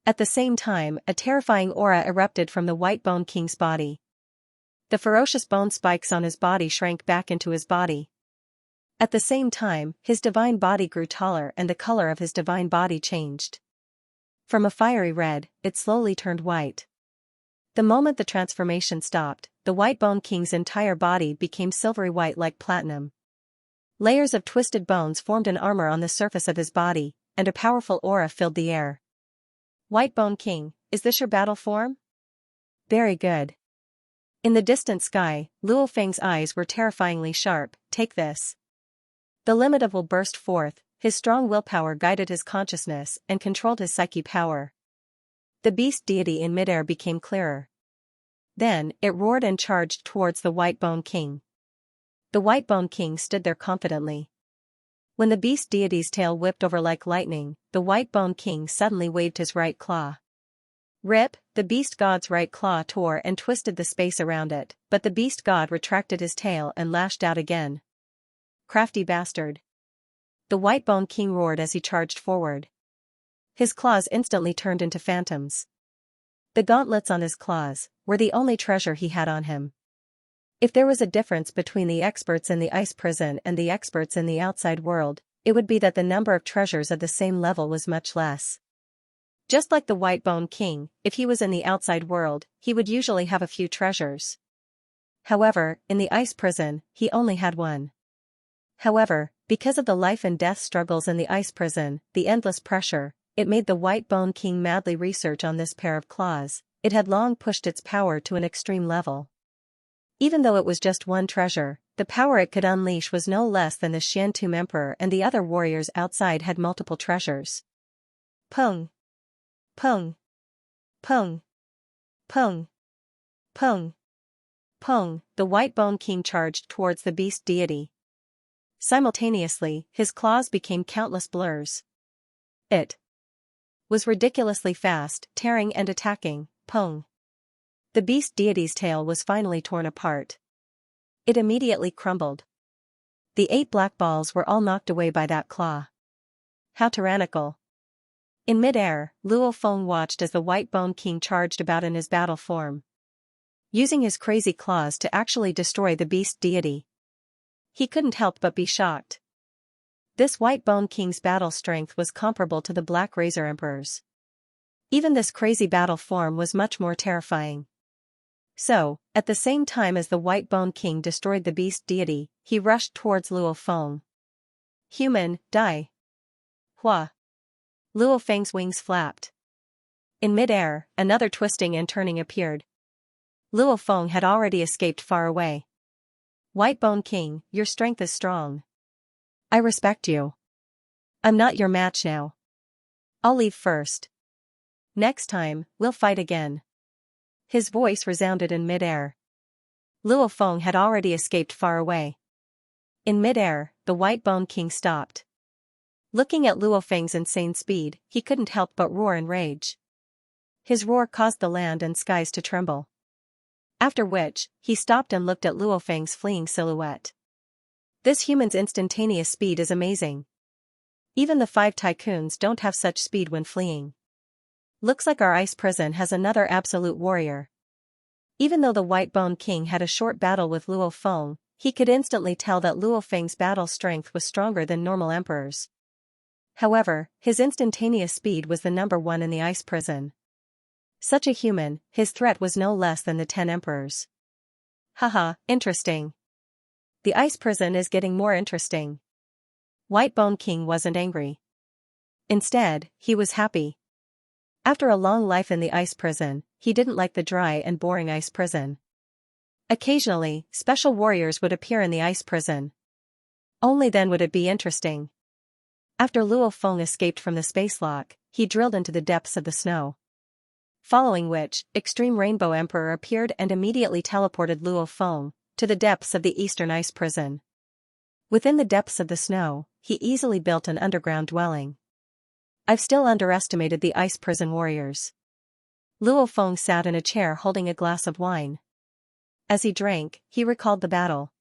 At the same time, a terrifying aura erupted from the White Bone King's body. The ferocious bone spikes on his body shrank back into his body. At the same time, his divine body grew taller and the color of his divine body changed. From a fiery red, it slowly turned white. The moment the transformation stopped, the White Bone King's entire body became silvery white like platinum. Layers of twisted bones formed an armor on the surface of his body, and a powerful aura filled the air. White Bone King, is this your battle form? Very good. In the distant sky, Luo Feng's eyes were terrifyingly sharp. Take this. The limit of will burst forth, his strong willpower guided his consciousness and controlled his psyche power. The beast deity in midair became clearer. Then, it roared and charged towards the White Bone King. The White Bone King stood there confidently. When the beast deity's tail whipped over like lightning, the White Bone King suddenly waved his right claw. Rip, the beast god's right claw tore and twisted the space around it, but the beast god retracted his tail and lashed out again. Crafty bastard! The White Bone King roared as he charged forward. His claws instantly turned into phantoms. The gauntlets on his claws were the only treasure he had on him. If there was a difference between the experts in the ice prison and the experts in the outside world, it would be that the number of treasures at the same level was much less. Just like the White Bone King, if he was in the outside world, he would usually have a few treasures. However, in the ice prison, he only had one. However, because of the life and death struggles in the ice prison, the endless pressure, it made the White Bone King madly research on this pair of claws. It had long pushed its power to an extreme level. Even though it was just one treasure, the power it could unleash was no less than the Xianxia Emperor and the other warriors outside had multiple treasures. Pung! Pung! Pung! Pung! Pung! Pung! The White Bone King charged towards the beast deity. Simultaneously, his claws became countless blurs. It was ridiculously fast, tearing and attacking. Pung! The beast deity's tail was finally torn apart. It immediately crumbled. The 8 black balls were all knocked away by that claw. How tyrannical! In mid-air, Luo Feng watched as the White Bone King charged about in his battle form, using his crazy claws to actually destroy the beast deity. He couldn't help but be shocked. This White Bone King's battle strength was comparable to the Black Razor Emperor's. Even this crazy battle form was much more terrifying. So, at the same time as the White Bone King destroyed the beast deity, he rushed towards Luo Feng. Human, die! Hua! Luo Feng's wings flapped. In mid-air, another twisting and turning appeared. Luo Feng had already escaped far away. White Bone King, your strength is strong. I respect you. I'm not your match now. I'll leave first. Next time, we'll fight again. His voice resounded in mid-air. Luo Feng had already escaped far away. In mid-air, the White Bone King stopped. Looking at Luo Feng's insane speed, he couldn't help but roar in rage. His roar caused the land and skies to tremble. After which, he stopped and looked at Luo Feng's fleeing silhouette. This human's instantaneous speed is amazing. Even the 5 tycoons don't have such speed when fleeing. Looks like our ice prison has another absolute warrior. Even though the White Bone King had a short battle with Luo Feng, he could instantly tell that Luo Feng's battle strength was stronger than normal emperors. However, his instantaneous speed was the number 1 in the ice prison. Such a human, his threat was no less than the 10 emperors. Haha, interesting. The ice prison is getting more interesting. White Bone King wasn't angry. Instead, he was happy. After a long life in the ice prison, he didn't like the dry and boring ice prison. Occasionally, special warriors would appear in the ice prison. Only then would it be interesting. After Luo Feng escaped from the spacelock, he drilled into the depths of the snow. Following which, Extreme Rainbow Emperor appeared and immediately teleported Luo Feng to the depths of the eastern ice prison. Within the depths of the snow, he easily built an underground dwelling. I've still underestimated the ice prison warriors. Luo Feng sat in a chair holding a glass of wine. As he drank, he recalled the battle.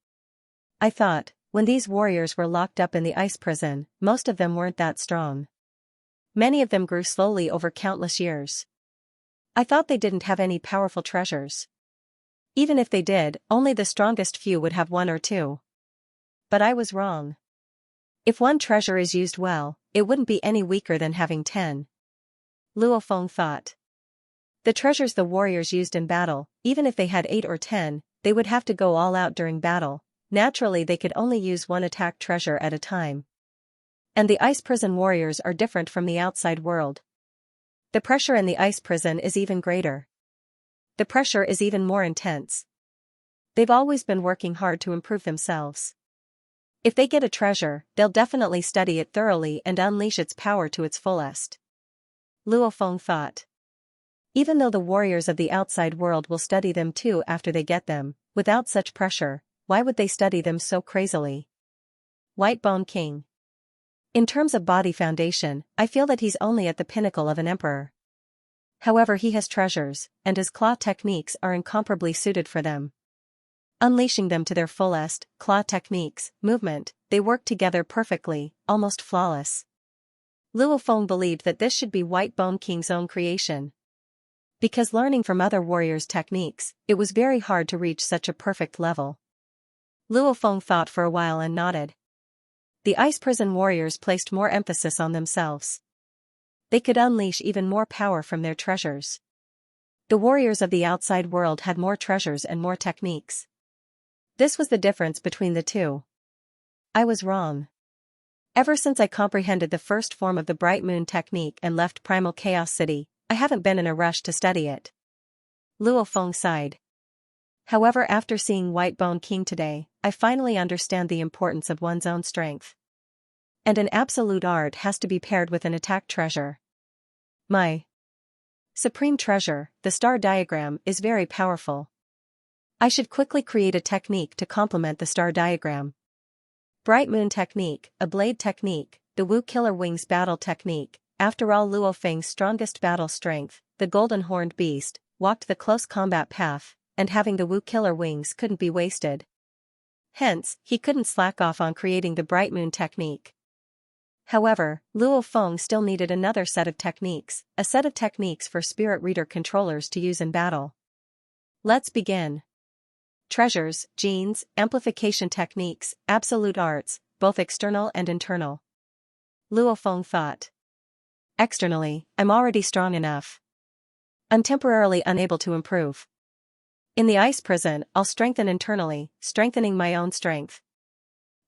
I thought, when these warriors were locked up in the ice prison, most of them weren't that strong. Many of them grew slowly over countless years. I thought they didn't have any powerful treasures. Even if they did, only the strongest few would have 1 or 2. But I was wrong. If 1 treasure is used well, it wouldn't be any weaker than having 10. Luo Feng thought. The treasures the warriors used in battle, even if they had 8 or 10, they would have to go all out during battle. Naturally they could only use 1 attack treasure at a time. And the ice prison warriors are different from the outside world. The pressure in the ice prison is even greater. The pressure is even more intense. They've always been working hard to improve themselves. If they get a treasure, they'll definitely study it thoroughly and unleash its power to its fullest. Luo Feng thought. Even though the warriors of the outside world will study them too after they get them, without such pressure, why would they study them so crazily? White Bone King. In terms of body foundation, I feel that he's only at the pinnacle of an emperor. However, he has treasures, and his claw techniques are incomparably suited for them. Unleashing them to their fullest, claw techniques, movement, they work together perfectly, almost flawless. Luo Feng believed that this should be White Bone King's own creation. Because learning from other warriors' techniques, it was very hard to reach such a perfect level. Luo Feng thought for a while and nodded. The ice prison warriors placed more emphasis on themselves. They could unleash even more power from their treasures. The warriors of the outside world had more treasures and more techniques. This was the difference between the two. I was wrong. Ever since I comprehended the first form of the Bright Moon technique and left Primal Chaos City, I haven't been in a rush to study it. Luo Feng sighed. However, after seeing White Bone King today, I finally understand the importance of one's own strength. And an absolute art has to be paired with an attack treasure. My supreme treasure, the star diagram, is very powerful. I should quickly create a technique to complement the star diagram. Bright Moon technique, a blade technique, the Wu Killer Wings battle technique. After all, Luo Feng's strongest battle strength, the Golden Horned Beast, walked the close combat path, and having the Wu Killer Wings couldn't be wasted. Hence, he couldn't slack off on creating the Bright Moon technique. However, Luo Feng still needed another set of techniques, a set of techniques for Spirit Reader controllers to use in battle. Let's begin. Treasures, genes, amplification techniques, absolute arts, both external and internal. Luo Feng thought. Externally, I'm already strong enough. I'm temporarily unable to improve. In the ice prison, I'll strengthen internally, strengthening my own strength.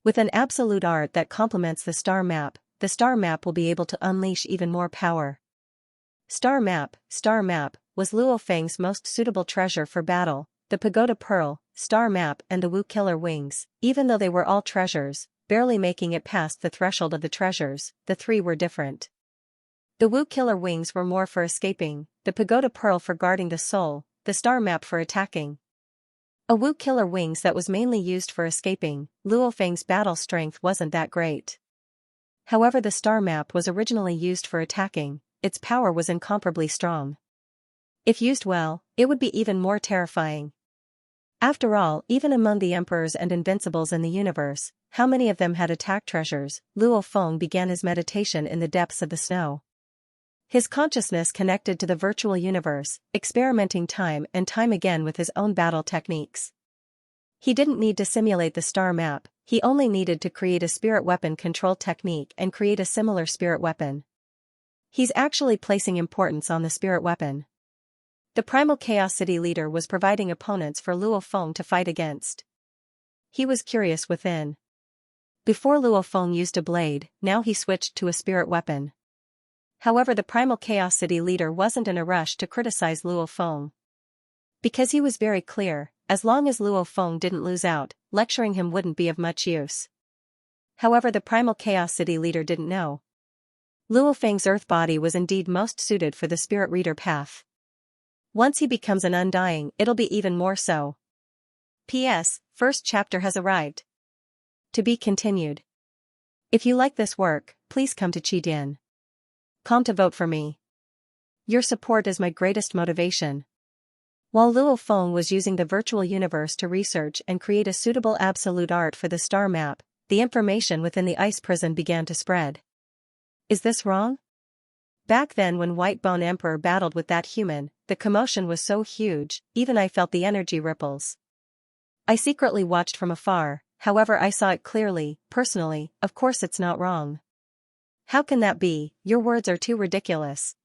With an absolute art that complements the star map will be able to unleash even more power. Star map, was Luo Feng's most suitable treasure for battle, the pagoda pearl, star map and the Wu killer wings, even though they were all treasures, barely making it past the threshold of the treasures, the three were different. The Wu killer wings were more for escaping, the pagoda pearl for guarding the soul, the star map for attacking. A Wu killer wings that was mainly used for escaping, Luo Feng's battle strength wasn't that great. However, the star map was originally used for attacking, its power was incomparably strong. If used well, it would be even more terrifying. After all, even among the emperors and invincibles in the universe, how many of them had attack treasures? Luo Feng began his meditation in the depths of the snow. His consciousness connected to the virtual universe, experimenting time and time again with his own battle techniques. He didn't need to simulate the star map, he only needed to create a spirit weapon control technique and create a similar spirit weapon. He's actually placing importance on the spirit weapon. The Primal Chaos City leader was providing opponents for Luo Feng to fight against. He was curious within. Before Luo Feng used a blade, now he switched to a spirit weapon. However, the Primal Chaos City leader wasn't in a rush to criticize Luo Feng. Because he was very clear, as long as Luo Feng didn't lose out, lecturing him wouldn't be of much use. However, the Primal Chaos City leader didn't know. Luo Feng's earth body was indeed most suited for the spirit reader path. Once he becomes an undying, it'll be even more so. P.S. First chapter has arrived. To be continued. If you like this work, please come to Qidin.com to vote for me. Your support is my greatest motivation. While Luo Feng was using the virtual universe to research and create a suitable absolute art for the star map, the information within the ice prison began to spread. Is this wrong? Back then when White Bone Emperor battled with that human, the commotion was so huge, even I felt the energy ripples. I secretly watched from afar, however I saw it clearly, personally, of course it's not wrong. How can that be? Your words are too ridiculous.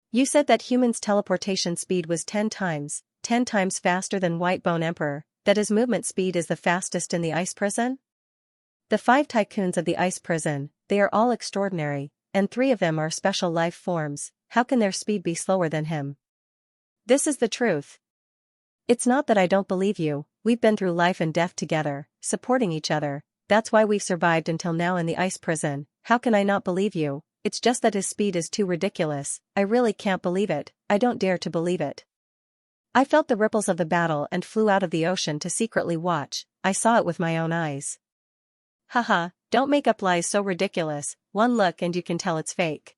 You said that humans' teleportation speed was 10 times faster than White Bone Emperor, that his movement speed is the fastest in the ice prison? The 5 tycoons of the ice prison, they are all extraordinary, and 3 of them are special life forms, how can their speed be slower than him? This is the truth. It's not that I don't believe you, we've been through life and death together, supporting each other, that's why we've survived until now in the ice prison, how can I not believe you? It's just that his speed is too ridiculous, I really can't believe it, I don't dare to believe it. I felt the ripples of the battle and flew out of the ocean to secretly watch, I saw it with my own eyes. Haha, don't make up lies so ridiculous, one look and you can tell it's fake.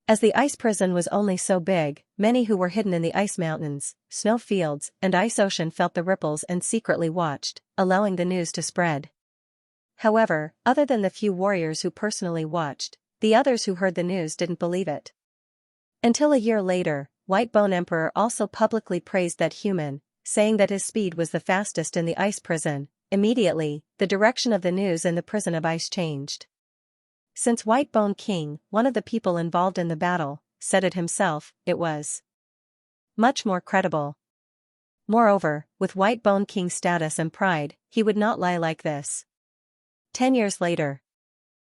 As the ice prison was only so big, many who were hidden in the ice mountains, snow fields, and ice ocean felt the ripples and secretly watched, allowing the news to spread. However, other than the few warriors who personally watched, the others who heard the news didn't believe it. Until a year later, White Bone Emperor also publicly praised that human, saying that his speed was the fastest in the ice prison. Immediately, the direction of the news in the prison of ice changed. Since White Bone King, one of the people involved in the battle, said it himself, it was much more credible. Moreover, with White Bone King's status and pride, he would not lie like this. 10 years later,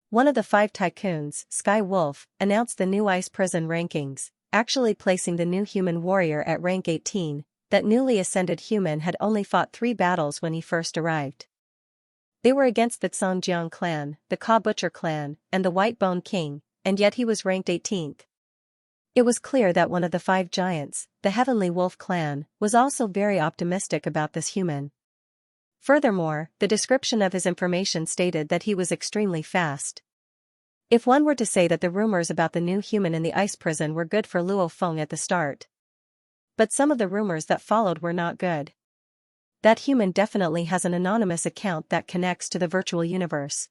one of the 5 tycoons, Sky Wolf, announced the new ice prison rankings, actually placing the new human warrior at rank 18, that newly ascended human had only fought 3 battles when he first arrived. They were against the Zhongjiang clan, the Ka Butcher clan, and the White Bone King, and yet he was ranked 18th. It was clear that one of the 5 giants, the Heavenly Wolf clan, was also very optimistic about this human. Furthermore, the description of his information stated that he was extremely fast. If one were to say that the rumors about the new human in the ice prison were good for Luo Feng at the start. But some of the rumors that followed were not good. That human definitely has an anonymous account that connects to the virtual universe.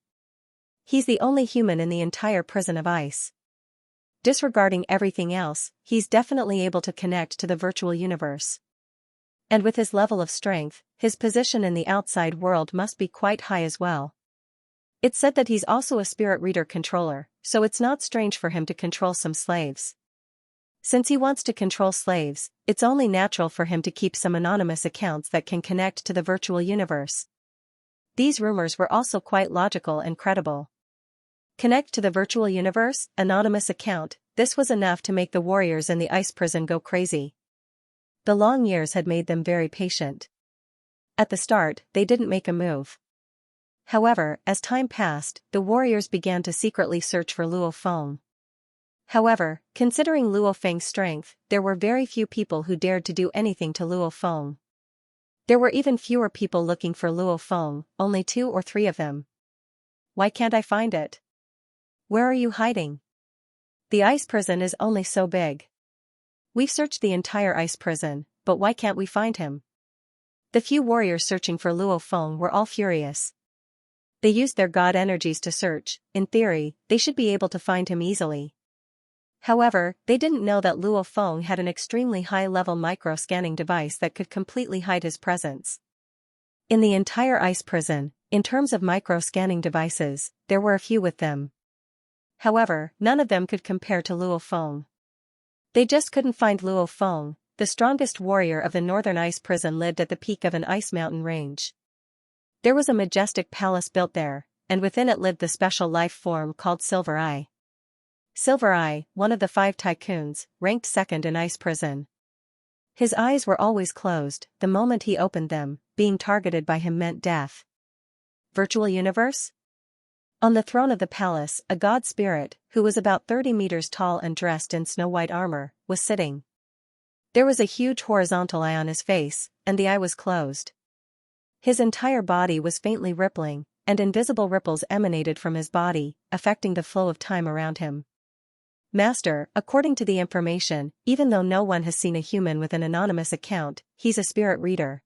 He's the only human in the entire prison of ice. Disregarding everything else, he's definitely able to connect to the virtual universe. And with his level of strength, his position in the outside world must be quite high as well. It's said that he's also a spirit reader controller, so it's not strange for him to control some slaves. Since he wants to control slaves, it's only natural for him to keep some anonymous accounts that can connect to the virtual universe. These rumors were also quite logical and credible. Connect to the virtual universe, anonymous account, this was enough to make the warriors in the ice prison go crazy. The long years had made them very patient. At the start, they didn't make a move. However, as time passed, the warriors began to secretly search for Luo Feng. However, considering Luo Feng's strength, there were very few people who dared to do anything to Luo Feng. There were even fewer people looking for Luo Feng, only 2 or 3 of them. Why can't I find it? Where are you hiding? The ice prison is only so big. We've searched the entire ice prison, but why can't we find him? The few warriors searching for Luo Feng were all furious. They used their god energies to search. In theory, they should be able to find him easily. However, they didn't know that Luo Feng had an extremely high-level micro-scanning device that could completely hide his presence. In the entire ice prison, in terms of micro-scanning devices, there were a few with them. However, none of them could compare to Luo Feng. They just couldn't find Luo Feng. The strongest warrior of the northern ice prison lived at the peak of an ice mountain range. There was a majestic palace built there, and within it lived the special life form called Silver Eye. Silver Eye, one of the 5 tycoons, ranked second in ice prison. His eyes were always closed. The moment he opened them, being targeted by him meant death. Virtual universe? On the throne of the palace, a god spirit, who was about 30 meters tall and dressed in snow-white armor, was sitting. There was a huge horizontal eye on his face, and the eye was closed. His entire body was faintly rippling, and invisible ripples emanated from his body, affecting the flow of time around him. Master, according to the information, even though no one has seen a human with an anonymous account, he's a spirit reader.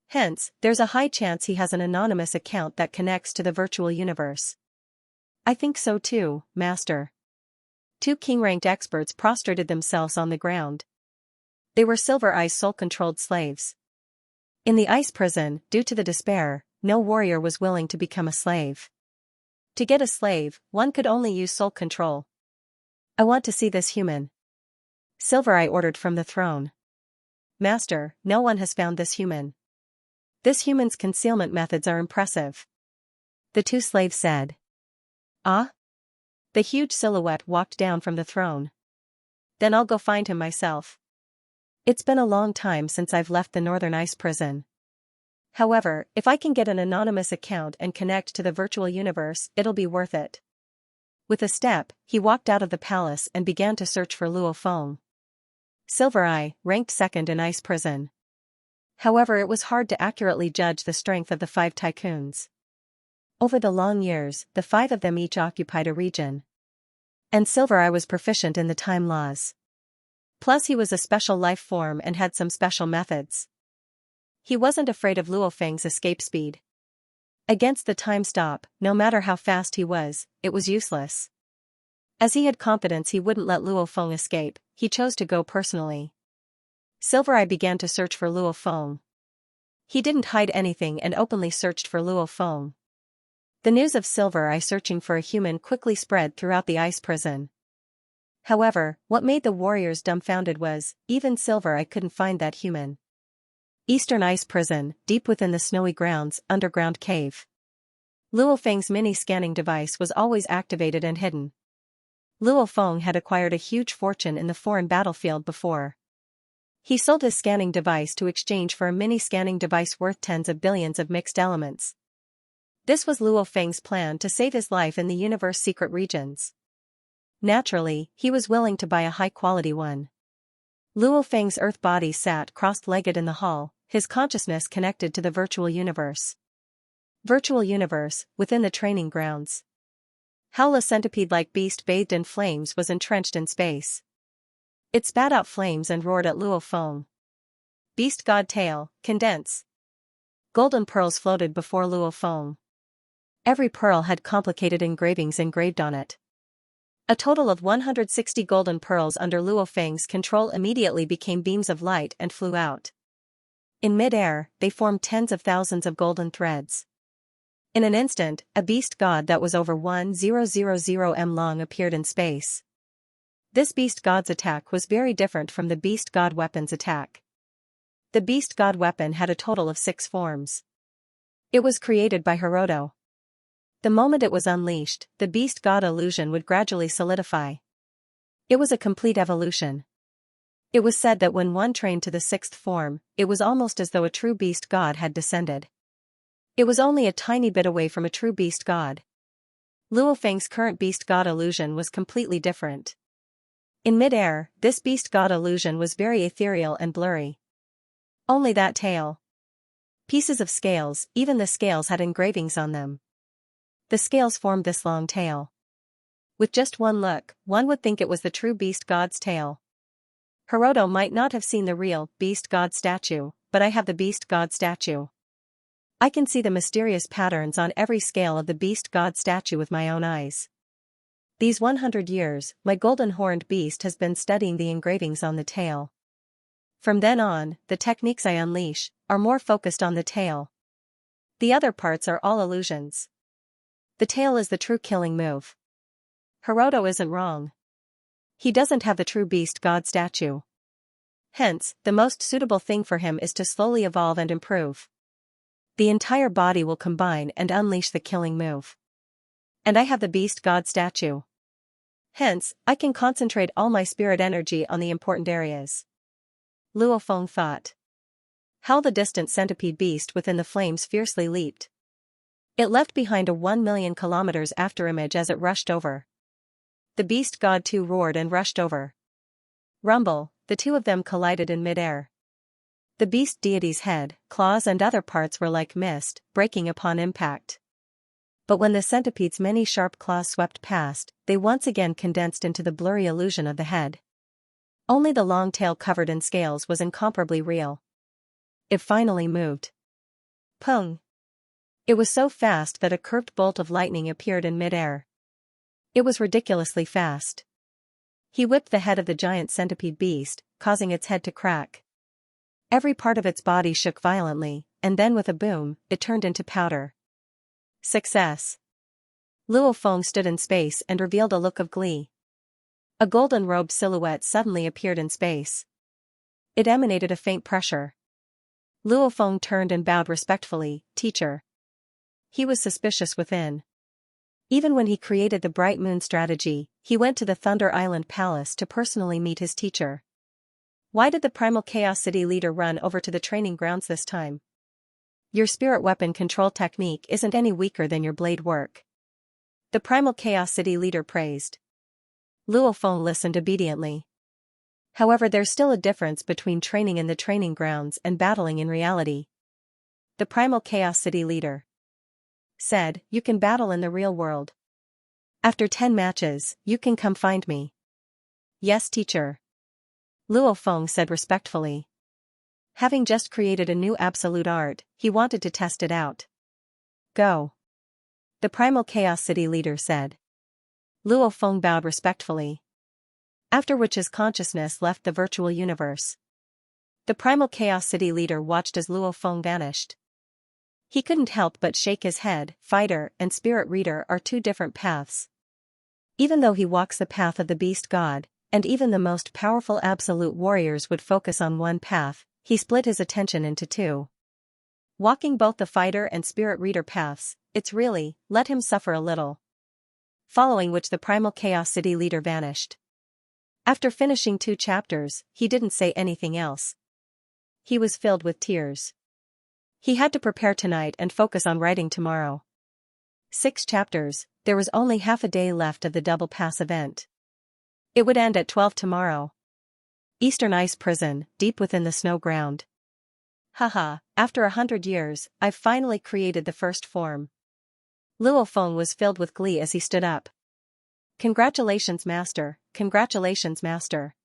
Hence, there's a high chance he has an anonymous account that connects to the virtual universe. I think so too, Master. 2 king-ranked experts prostrated themselves on the ground. They were Silver Eye's soul-controlled slaves. In the ice prison, due to the despair, no warrior was willing to become a slave. To get a slave, one could only use soul control. I want to see this human. Silver Eye ordered from the throne. Master, no one has found this human. This human's concealment methods are impressive. The 2 slaves said. Ah? The huge silhouette walked down from the throne. Then I'll go find him myself. It's been a long time since I've left the northern ice prison. However, if I can get an anonymous account and connect to the virtual universe, it'll be worth it. With a step, he walked out of the palace and began to search for Luo Feng. Silver Eye, ranked second in ice prison. However, it was hard to accurately judge the strength of the 5 tycoons. Over the long years, the 5 of them each occupied a region. And Silver Eye was proficient in the time laws. Plus he was a special life form and had some special methods. He wasn't afraid of Luo Feng's escape speed. Against the time stop, no matter how fast he was, it was useless. As he had confidence he wouldn't let Luo Feng escape, he chose to go personally. Silver Eye began to search for Luo Feng. He didn't hide anything and openly searched for Luo Feng. The news of Silver Eye searching for a human quickly spread throughout the ice prison. However, what made the warriors dumbfounded was, even Silver Eye couldn't find that human. Eastern Ice Prison, deep within the snowy grounds, underground cave. Luo Feng's mini-scanning device was always activated and hidden. Luo Feng had acquired a huge fortune in the foreign battlefield before. He sold his scanning device to exchange for a mini-scanning device worth tens of billions of mixed elements. This was Luo Feng's plan to save his life in the universe's secret regions. Naturally, he was willing to buy a high-quality one. Luo Feng's earth body sat crossed-legged in the hall, his consciousness connected to the virtual universe. Virtual universe, within the training grounds. Howl, a centipede-like beast bathed in flames, was entrenched in space. It spat out flames and roared at Luo Feng. Beast god tail, condense. Golden pearls floated before Luo Feng. Every pearl had complicated engravings engraved on it. A total of 160 golden pearls under Luo Feng's control immediately became beams of light and flew out. In mid-air, they formed tens of thousands of golden threads. In an instant, a beast god that was over 1000 m long appeared in space. This beast god's attack was very different from the beast god weapon's attack. The beast god weapon had a total of 6 forms. It was created by Hiroto. The moment it was unleashed, the beast god illusion would gradually solidify. It was a complete evolution. It was said that when one trained to the sixth form, it was almost as though a true beast god had descended. It was only a tiny bit away from a true beast god. Luo Feng's current beast god illusion was completely different. In mid-air, this beast god illusion was very ethereal and blurry. Only that tail. Pieces of scales, even the scales had engravings on them. The scales formed this long tail. With just one look, one would think it was the true beast god's tail. Hiroto might not have seen the real beast god statue, but I have the beast god statue. I can see the mysterious patterns on every scale of the beast god statue with my own eyes. These 100 years, my golden horned beast has been studying the engravings on the tail. From then on, the techniques I unleash are more focused on the tail. The other parts are all illusions. The tail is the true killing move. Hiroto isn't wrong. He doesn't have the true beast god statue. Hence, the most suitable thing for him is to slowly evolve and improve. The entire body will combine and unleash the killing move. And I have the beast god statue. Hence, I can concentrate all my spirit energy on the important areas. Luo Feng thought. How the distant centipede beast within the flames fiercely leaped. It left behind a 1,000,000 kilometers after image as it rushed over. The beast god too roared and rushed over. Rumble, the two of them collided in mid-air. The beast deity's head, claws and other parts were like mist, breaking upon impact. But when the centipede's many sharp claws swept past, they once again condensed into the blurry illusion of the head. Only the long tail covered in scales was incomparably real. It finally moved. Pung! It was so fast that a curved bolt of lightning appeared in mid-air. It was ridiculously fast. He whipped the head of the giant centipede beast, causing its head to crack. Every part of its body shook violently, and then with a boom, it turned into powder. Success! Luo Feng stood in space and revealed a look of glee. A golden-robed silhouette suddenly appeared in space. It emanated a faint pressure. Luo Feng turned and bowed respectfully, "Teacher." He was suspicious within. Even when he created the Bright Moon strategy, he went to the Thunder Island Palace to personally meet his teacher. Why did the Primal Chaos City leader run over to the training grounds this time? Your spirit weapon control technique isn't any weaker than your blade work. The Primal Chaos City leader praised. Luo Feng listened obediently. However, there's still a difference between training in the training grounds and battling in reality. The Primal Chaos City leader said, "You can battle in the real world. After 10 matches, you can come find me." "Yes, teacher." Luo Feng said respectfully. Having just created a new absolute art, he wanted to test it out. "Go." The Primal Chaos City leader said. Luo Feng bowed respectfully. After which his consciousness left the virtual universe. The Primal Chaos City leader watched as Luo Feng vanished. He couldn't help but shake his head. Fighter and spirit reader are two different paths. Even though he walks the path of the beast god, and even the most powerful absolute warriors would focus on one path, he split his attention into two. Walking both the fighter and spirit reader paths, it's really, let him suffer a little. Following which the Primal Chaos City leader vanished. After finishing 2 chapters, he didn't say anything else. He was filled with tears. He had to prepare tonight and focus on writing tomorrow. 6 chapters, there was only half a day left of the double pass event. It would end at 12 tomorrow. Eastern Ice Prison, deep within the snow ground. Haha, after 100 years, I've finally created the first form. Luo Feng was filled with glee as he stood up. Congratulations, master, congratulations, master.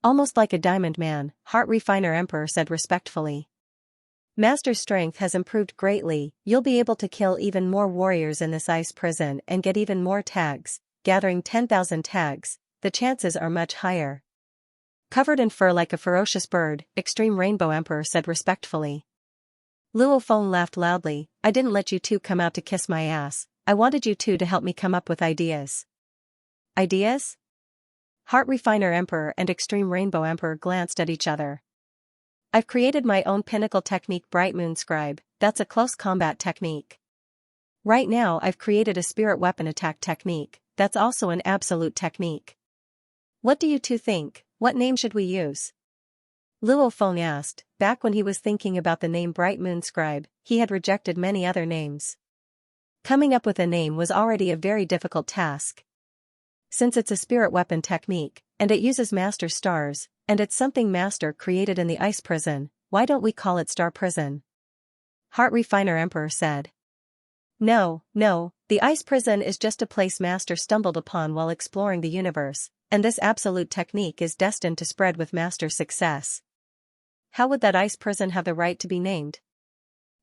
Almost like a diamond man, Heart Refiner Emperor said respectfully. Master's strength has improved greatly, you'll be able to kill even more warriors in this ice prison and get even more tags, gathering 10,000 tags, the chances are much higher. Covered in fur like a ferocious bird, Extreme Rainbow Emperor said respectfully. Luo Feng laughed loudly, I didn't let you two come out to kiss my ass, I wanted you two to help me come up with ideas. Ideas? Heart Refiner Emperor and Extreme Rainbow Emperor glanced at each other. I've created my own pinnacle technique Bright Moon Scribe, that's a close combat technique. Right now I've created a spirit weapon attack technique, that's also an absolute technique. What do you two think? What name should we use? Luo Feng asked. Back when he was thinking about the name Bright Moon Scribe, he had rejected many other names. Coming up with a name was already a very difficult task. Since it's a spirit weapon technique, and it uses master stars, and it's something master created in the ice prison, why don't we call it Star Prison? Heart Refiner Emperor said. No, the ice prison is just a place master stumbled upon while exploring the universe, and this absolute technique is destined to spread with master's success. How would that ice prison have the right to be named?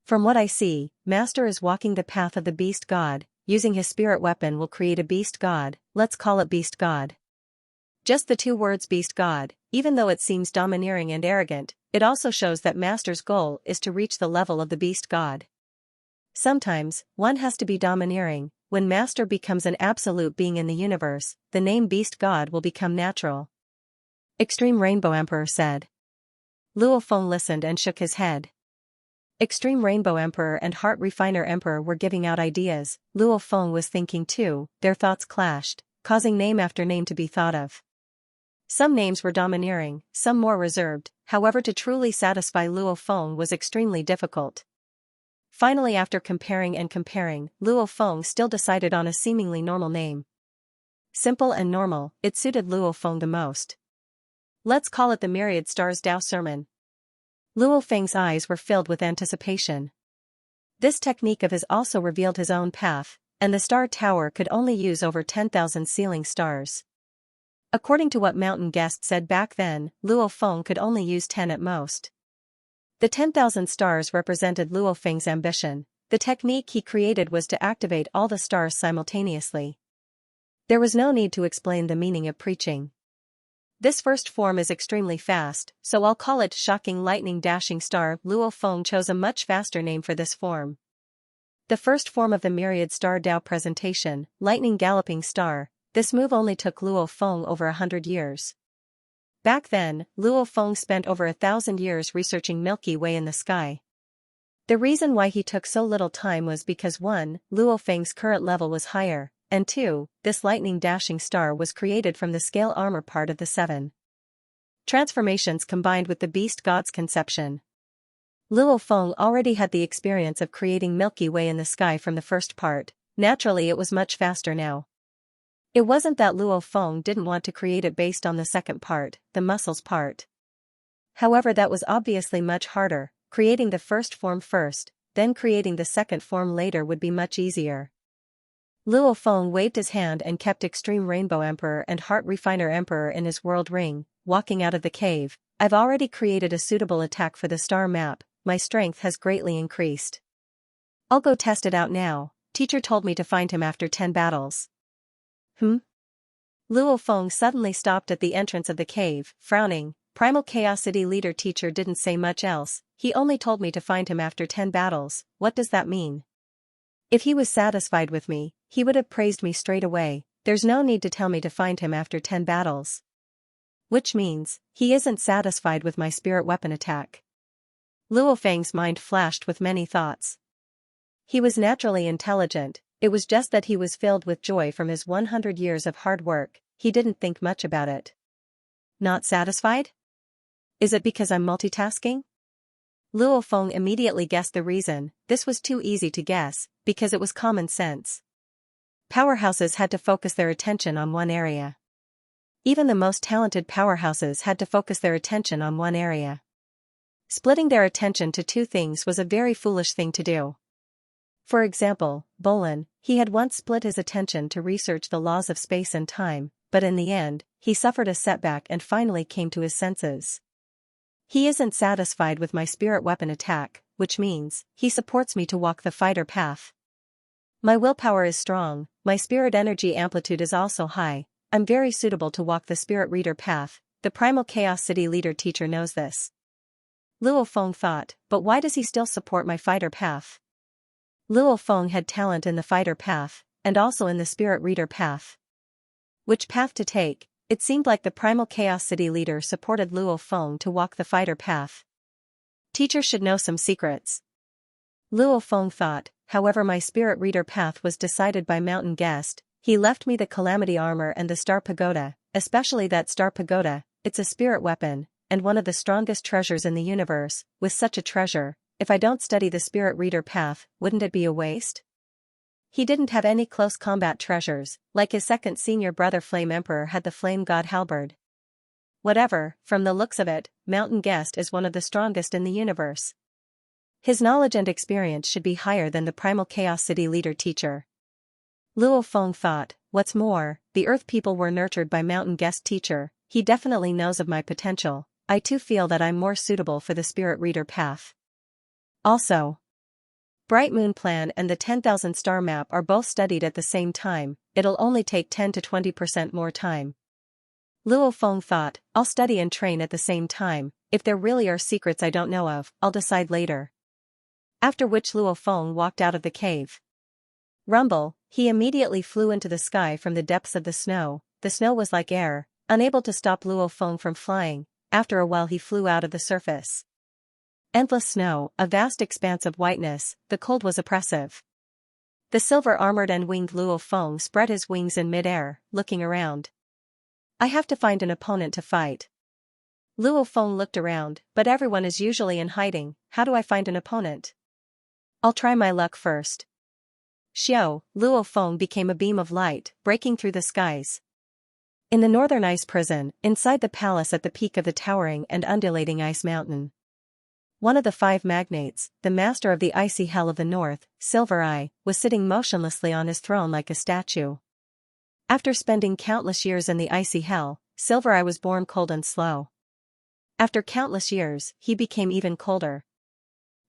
From what I see, master is walking the path of the beast god. Using his spirit weapon will create a beast god, let's call it beast god. Just the two words beast god, even though it seems domineering and arrogant, it also shows that master's goal is to reach the level of the beast god. Sometimes, one has to be domineering. When master becomes an absolute being in the universe, the name beast god will become natural. Extreme Rainbow Emperor said. Luo Feng listened and shook his head. Extreme Rainbow Emperor and Heart Refiner Emperor were giving out ideas. Luo Feng was thinking too. Their thoughts clashed, causing name after name to be thought of. Some names were domineering, some more reserved, however to truly satisfy Luo Feng was extremely difficult. Finally, after comparing, Luo Feng still decided on a seemingly normal name. Simple and normal, it suited Luo Feng the most. Let's call it the Myriad Stars Dao Sermon. Luo Feng's eyes were filled with anticipation. This technique of his also revealed his own path, and the star tower could only use over 10,000 ceiling stars. According to what Mountain Guest said back then, Luo Feng could only use 10 at most. The 10,000 stars represented Luo Feng's ambition. The technique he created was to activate all the stars simultaneously. There was no need to explain the meaning of preaching. This first form is extremely fast, so I'll call it Shocking Lightning Dashing Star. Luo Feng chose a much faster name for this form. The first form of the Myriad Star Dao presentation, Lightning Galloping Star, this move only took Luo Feng over 100 years. Back then, Luo Feng spent over 1,000 years researching Milky Way in the sky. The reason why he took so little time was because 1. Luo Feng's current level was higher, and 2. This lightning dashing star was created from the scale armor part of the 7 transformations combined with the beast god's conception. Luo Feng already had the experience of creating Milky Way in the sky from the first part. Naturally it was much faster now. It wasn't that Luo Feng didn't want to create it based on the second part, the muscles part. However, that was obviously much harder. Creating the first form first, then creating the second form later would be much easier. Luo Feng waved his hand and kept Extreme Rainbow Emperor and Heart Refiner Emperor in his world ring. Walking out of the cave, I've already created a suitable attack for the star map. My strength has greatly increased. I'll go test it out now. Teacher told me to find him after 10 battles. Luo Feng suddenly stopped at the entrance of the cave, frowning. Primal Chaosity leader teacher didn't say much else, he only told me to find him after 10 battles. What does that mean? If he was satisfied with me, he would have praised me straight away. There's no need to tell me to find him after 10 battles. Which means, he isn't satisfied with my spirit weapon attack. Luo Feng's mind flashed with many thoughts. He was naturally intelligent, it was just that he was filled with joy from his 100 years of hard work. He didn't think much about it. Not satisfied? Is it because I'm multitasking? Luo Feng immediately guessed the reason. This was too easy to guess, because it was common sense. Powerhouses had to focus their attention on one area. Even the most talented powerhouses had to focus their attention on one area. Splitting their attention to two things was a very foolish thing to do. For example, Bolin, he had once split his attention to research the laws of space and time, but in the end, he suffered a setback and finally came to his senses. He isn't satisfied with my spirit weapon attack, which means, he supports me to walk the fighter path. My willpower is strong, my spirit energy amplitude is also high, I'm very suitable to walk the spirit reader path. The Primal Chaos City leader teacher knows this. Luo Feng thought, but why does he still support my fighter path? Luo Feng had talent in the fighter path, and also in the spirit reader path. Which path to take? It seemed like the Primal Chaos City leader supported Luo Feng to walk the fighter path. Teacher should know some secrets. Luo Feng thought, however my spirit reader path was decided by Mountain Guest. He left me the Calamity Armor and the Star Pagoda. especially that star pagoda. It's a spirit weapon, and one of the strongest treasures in the universe. With such a treasure, if I don't study the spirit reader path, wouldn't it be a waste? He didn't have any close combat treasures, like his second senior brother Flame Emperor had the Flame God Halberd. Whatever, from the looks of it, Mountain Guest is one of the strongest in the universe. His knowledge and experience should be higher than the Primal Chaos City leader teacher. Luo Feng thought, what's more, the Earth people were nurtured by Mountain Guest teacher, he definitely knows of my potential. I too feel that I'm more suitable for the spirit reader path. Also, Bright Moon Plan and the 10,000 star map are both studied at the same time. It'll only take 10 to 20% more time. Luo Feng thought, I'll study and train at the same time. If there really are secrets I don't know of, I'll decide later. After which Luo Feng walked out of the cave. Rumble, he immediately flew into the sky from the depths of the snow. The snow was like air, unable to stop Luo Feng from flying. After a while he flew out of the surface. Endless snow, a vast expanse of whiteness, the cold was oppressive. The silver-armored and winged Luo Feng spread his wings in mid-air, looking around. I have to find an opponent to fight. Luo Feng looked around, but everyone is usually in hiding. How do I find an opponent? I'll try my luck first. Xiao, Luo Feng became a beam of light, breaking through the skies. In the northern ice prison, inside the palace at the peak of the towering and undulating ice mountain. One of the 5 magnates, the master of the icy hell of the north, Silver Eye, was sitting motionlessly on his throne like a statue. After spending countless years in the icy hell, Silver Eye was born cold and slow. After countless years, he became even colder.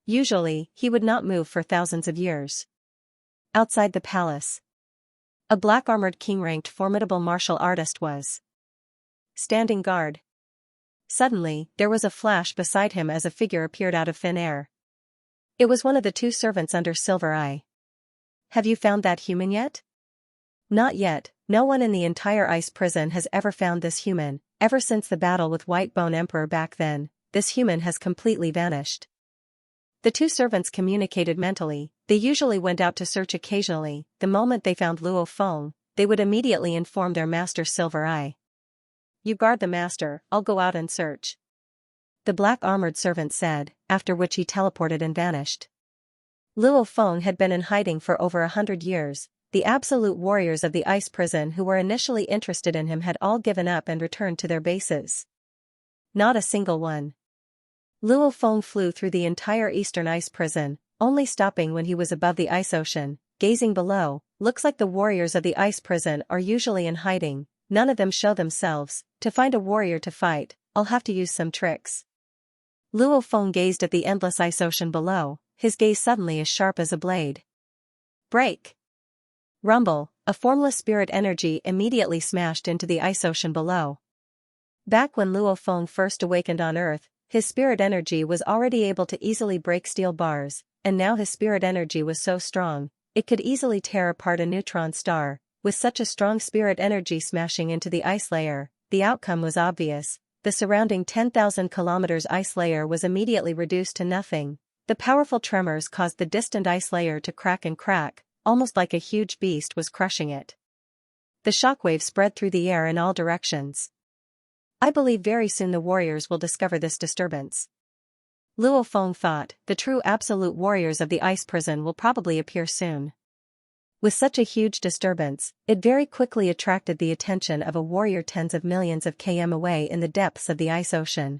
Usually, he would not move for thousands of years. Outside the palace, a black-armored king-ranked formidable martial artist was standing guard. Suddenly, there was a flash beside him as a figure appeared out of thin air. It was one of the 2 servants under Silver Eye. Have you found that human yet? Not yet. No one in the entire ice prison has ever found this human. Ever since the battle with White Bone Emperor back then, this human has completely vanished. The 2 servants communicated mentally. They usually went out to search occasionally. The moment they found Luo Feng, they would immediately inform their master Silver Eye. You guard the master, I'll go out and search. The black-armored servant said, after which he teleported and vanished. Luo Feng had been in hiding for over 100 years. The absolute warriors of the ice prison who were initially interested in him had all given up and returned to their bases. Not a single one. Luo Feng flew through the entire eastern ice prison, only stopping when he was above the ice ocean, gazing below. Looks like the warriors of the ice prison are usually in hiding. None of them show themselves. To find a warrior to fight, I'll have to use some tricks. Luo Feng gazed at the endless ice ocean below, his gaze suddenly as sharp as a blade. Break! Rumble, a formless spirit energy immediately smashed into the ice ocean below. Back when Luo Feng first awakened on Earth, his spirit energy was already able to easily break steel bars, and now his spirit energy was so strong, it could easily tear apart a neutron star. With such a strong spirit energy smashing into the ice layer, the outcome was obvious. The surrounding 10,000 kilometers ice layer was immediately reduced to nothing. The powerful tremors caused the distant ice layer to crack and crack, almost like a huge beast was crushing it. The shockwave spread through the air in all directions. I believe very soon the warriors will discover this disturbance. Luo Feng thought, the true absolute warriors of the ice prison will probably appear soon. With such a huge disturbance, it very quickly attracted the attention of a warrior tens of millions of km away in the depths of the ice ocean.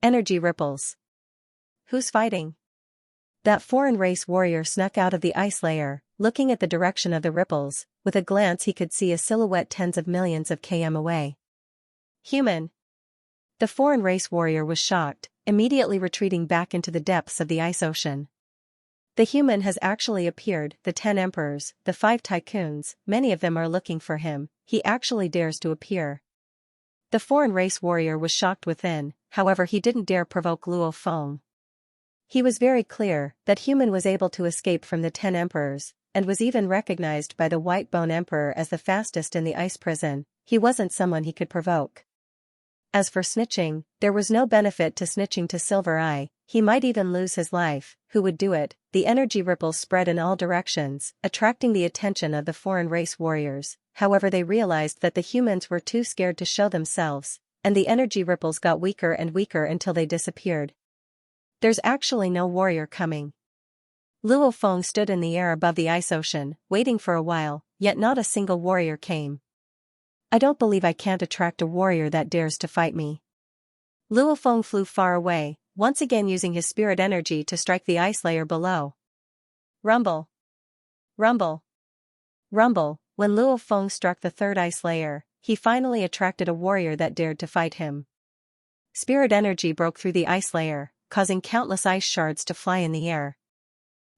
Energy ripples. Who's fighting? That foreign race warrior snuck out of the ice layer, looking at the direction of the ripples. With a glance he could see a silhouette tens of millions of km away. Human. The foreign race warrior was shocked, immediately retreating back into the depths of the ice ocean. The human has actually appeared. The 10 emperors, the 5 tycoons, many of them are looking for him. He actually dares to appear. The foreign race warrior was shocked within, however he didn't dare provoke Luo Feng. He was very clear that human was able to escape from the 10 emperors, and was even recognized by the White Bone Emperor as the fastest in the ice prison. He wasn't someone he could provoke. As for snitching, there was no benefit to snitching to Silver Eye. He might even lose his life. Who would do it? The energy ripples spread in all directions, attracting the attention of the foreign race warriors. However, they realized that the humans were too scared to show themselves, and the energy ripples got weaker and weaker until they disappeared. There's actually no warrior coming. Luo Feng stood in the air above the ice ocean, waiting for a while, yet not a single warrior came. I don't believe I can't attract a warrior that dares to fight me. Luo Feng flew far away, once again using his spirit energy to strike the ice layer below. Rumble. Rumble. Rumble. When Luo Feng struck the third ice layer, he finally attracted a warrior that dared to fight him. Spirit energy broke through the ice layer, causing countless ice shards to fly in the air.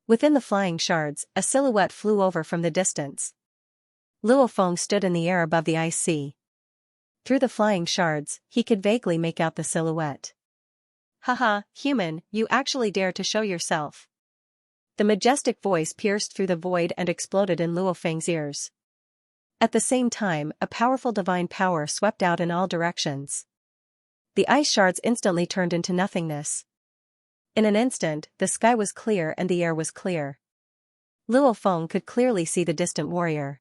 Within the flying shards, a silhouette flew over from the distance. Luo Feng stood in the air above the ice sea. Through the flying shards, he could vaguely make out the silhouette. Haha, human, you actually dare to show yourself. The majestic voice pierced through the void and exploded in Luo Feng's ears. At the same time, a powerful divine power swept out in all directions. The ice shards instantly turned into nothingness. In an instant, the sky was clear and the air was clear. Luo Feng could clearly see the distant warrior.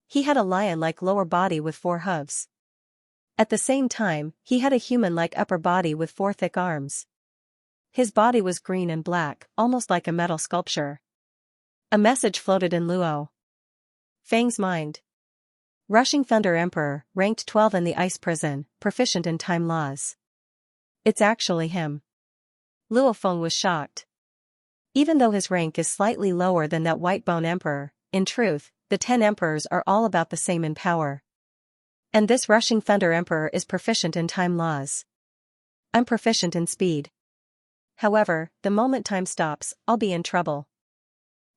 He had a lion-like lower body with 4 hooves. At the same time, he had a human-like upper body with 4 thick arms. His body was green and black, almost like a metal sculpture. A message floated in Luo Feng's mind. Rushing Thunder Emperor, ranked 12 in the ice prison, proficient in time laws. It's actually him. Luo Feng was shocked. Even though his rank is slightly lower than that White Bone Emperor, in truth, the 10 emperors are all about the same in power. And this Rushing Thunder Emperor is proficient in time laws. I'm proficient in speed. However, the moment time stops, I'll be in trouble.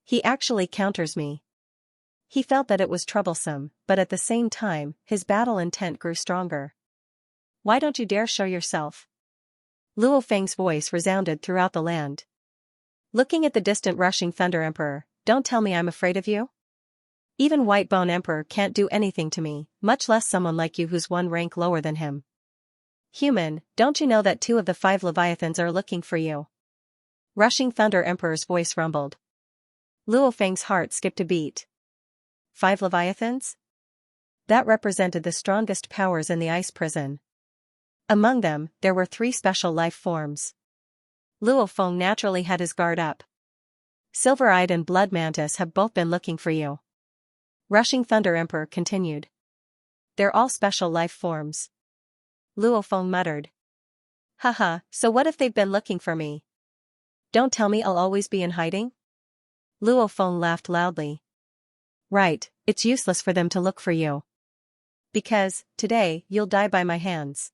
He actually counters me. He felt that it was troublesome, but at the same time, his battle intent grew stronger. Why don't you dare show yourself? Luo Feng's voice resounded throughout the land. Looking at the distant Rushing Thunder Emperor, don't tell me I'm afraid of you? Even White Bone Emperor can't do anything to me, much less someone like you who's 1 rank lower than him. Human, don't you know that 2 of the 5 Leviathans are looking for you? Rushing Thunder Emperor's voice rumbled. Luo Feng's heart skipped a beat. 5 Leviathans? That represented the strongest powers in the ice prison. Among them, there were 3 special life forms. Luo Feng naturally had his guard up. Silver-Eyed and Blood Mantis have both been looking for you. Rushing Thunder Emperor continued. They're all special life forms. Luo Feng muttered. Haha, so what if they've been looking for me? Don't tell me I'll always be in hiding? Luo Feng laughed loudly. Right, it's useless for them to look for you. Because, today, you'll die by my hands.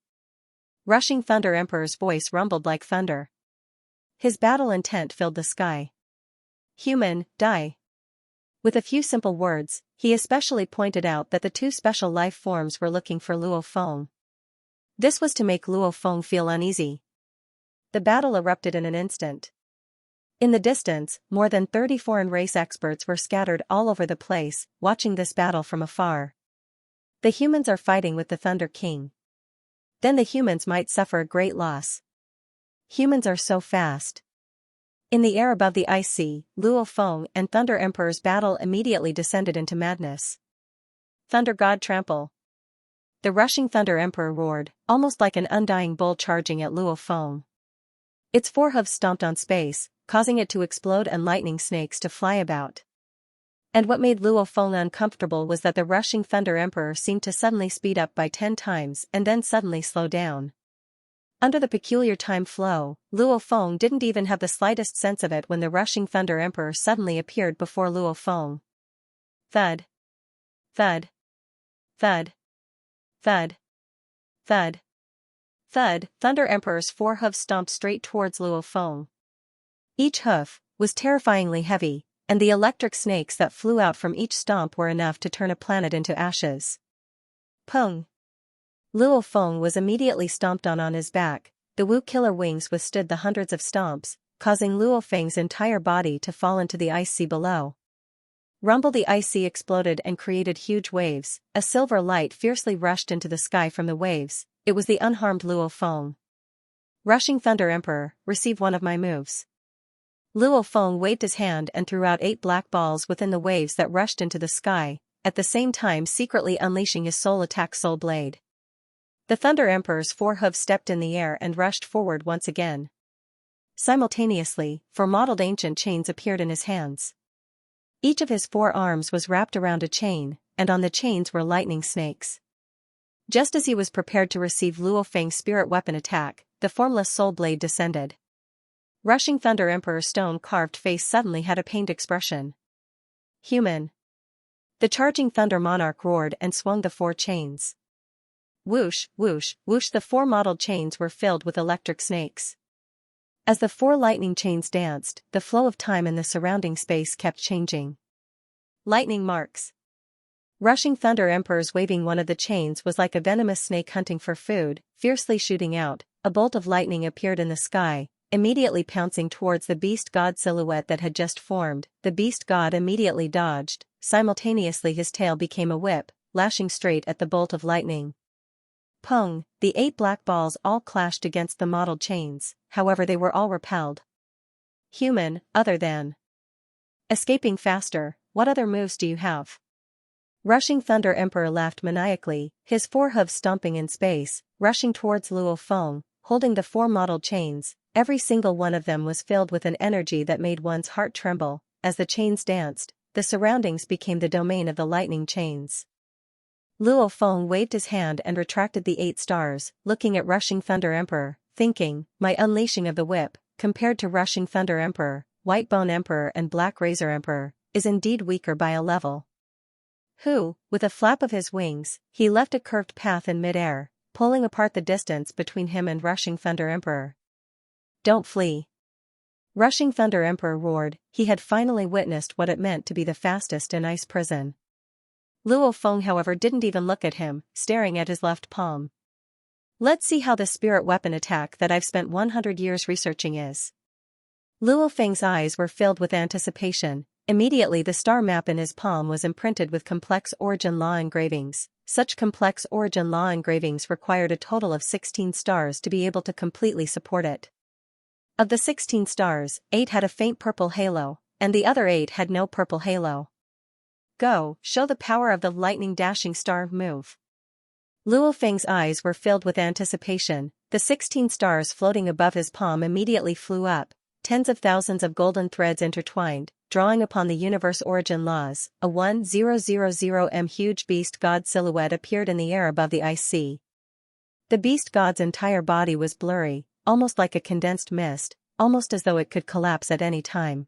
Rushing Thunder Emperor's voice rumbled like thunder. His battle intent filled the sky. Human, die. With a few simple words, he especially pointed out that the 2 special life forms were looking for Luo Feng. This was to make Luo Feng feel uneasy. The battle erupted in an instant. In the distance, more than 30 foreign race experts were scattered all over the place, watching this battle from afar. The humans are fighting with the Thunder King. Then the humans might suffer a great loss. Humans are so fast. In the air above the ice sea, Luo Feng and Thunder Emperor's battle immediately descended into madness. Thunder God trample. The Rushing Thunder Emperor roared, almost like an undying bull charging at Luo Feng. Its 4 hooves stomped on space, causing it to explode and lightning snakes to fly about. And what made Luo Feng uncomfortable was that the Rushing Thunder Emperor seemed to suddenly speed up by 10 times and then suddenly slow down. Under the peculiar time flow, Luo Feng didn't even have the slightest sense of it when the Rushing Thunder Emperor suddenly appeared before Luo Feng. Thud. Thud. Thud. Thud. Thud. Thud. Thunder Emperor's 4 hooves stomped straight towards Luo Feng. Each hoof was terrifyingly heavy, and the electric snakes that flew out from each stomp were enough to turn a planet into ashes. Pung! Luo Feng was immediately stomped on his back. The Wu killer wings withstood the hundreds of stomps, causing Luo Feng's entire body to fall into the ice sea below. Rumble! The ice sea exploded and created huge waves. A silver light fiercely rushed into the sky from the waves. It was the unharmed Luo Feng. Rushing Thunder Emperor, receive one of my moves. Luo Feng waved his hand and threw out 8 black balls within the waves that rushed into the sky, at the same time secretly unleashing his soul attack Soul Blade. The Thunder Emperor's 4 hooves stepped in the air and rushed forward once again. Simultaneously, 4 mottled ancient chains appeared in his hands. Each of his 4 arms was wrapped around a chain, and on the chains were lightning snakes. Just as he was prepared to receive Luo Feng's spirit weapon attack, the formless soul blade descended. Rushing Thunder Emperor's stone-carved face suddenly had a pained expression. Human. The charging Thunder Monarch roared and swung the 4 chains. Whoosh, whoosh, whoosh, the 4 mottled chains were filled with electric snakes. As the 4 lightning chains danced, the flow of time in the surrounding space kept changing. Lightning marks. Rushing Thunder Emperor's waving one of the chains was like a venomous snake hunting for food, fiercely shooting out. A bolt of lightning appeared in the sky, immediately pouncing towards the beast god silhouette that had just formed. The beast god immediately dodged, simultaneously his tail became a whip, lashing straight at the bolt of lightning. Pung, the 8 black balls all clashed against the mottled chains, however they were all repelled. Human, other than escaping faster, what other moves do you have? Rushing Thunder Emperor laughed maniacally, his 4 hooves stomping in space, rushing towards Luo Feng, holding the 4 mottled chains. Every single one of them was filled with an energy that made one's heart tremble. As the chains danced, the surroundings became the domain of the lightning chains. Luo Feng waved his hand and retracted the 8 stars, looking at Rushing Thunder Emperor, thinking, my unleashing of the whip, compared to Rushing Thunder Emperor, White Bone Emperor and Black Razor Emperor, is indeed weaker by a level. Who, with a flap of his wings, he left a curved path in mid-air, pulling apart the distance between him and Rushing Thunder Emperor. Don't flee. Rushing Thunder Emperor roared. He had finally witnessed what it meant to be the fastest in ice prison. Luo Feng however didn't even look at him, staring at his left palm. Let's see how the spirit weapon attack that I've spent 100 years researching is. Luo Feng's eyes were filled with anticipation. Immediately the star map in his palm was imprinted with complex origin law engravings. Such complex origin law engravings required a total of 16 stars to be able to completely support it. Of the 16 stars, 8 had a faint purple halo, and the other 8 had no purple halo. Go, show the power of the lightning dashing star move. Luo Feng's eyes were filled with anticipation. The 16 stars floating above his palm immediately flew up, tens of thousands of golden threads intertwined, drawing upon the universe origin laws. A 1000M huge beast god silhouette appeared in the air above the ice sea. The beast god's entire body was blurry, almost like a condensed mist, almost as though it could collapse at any time.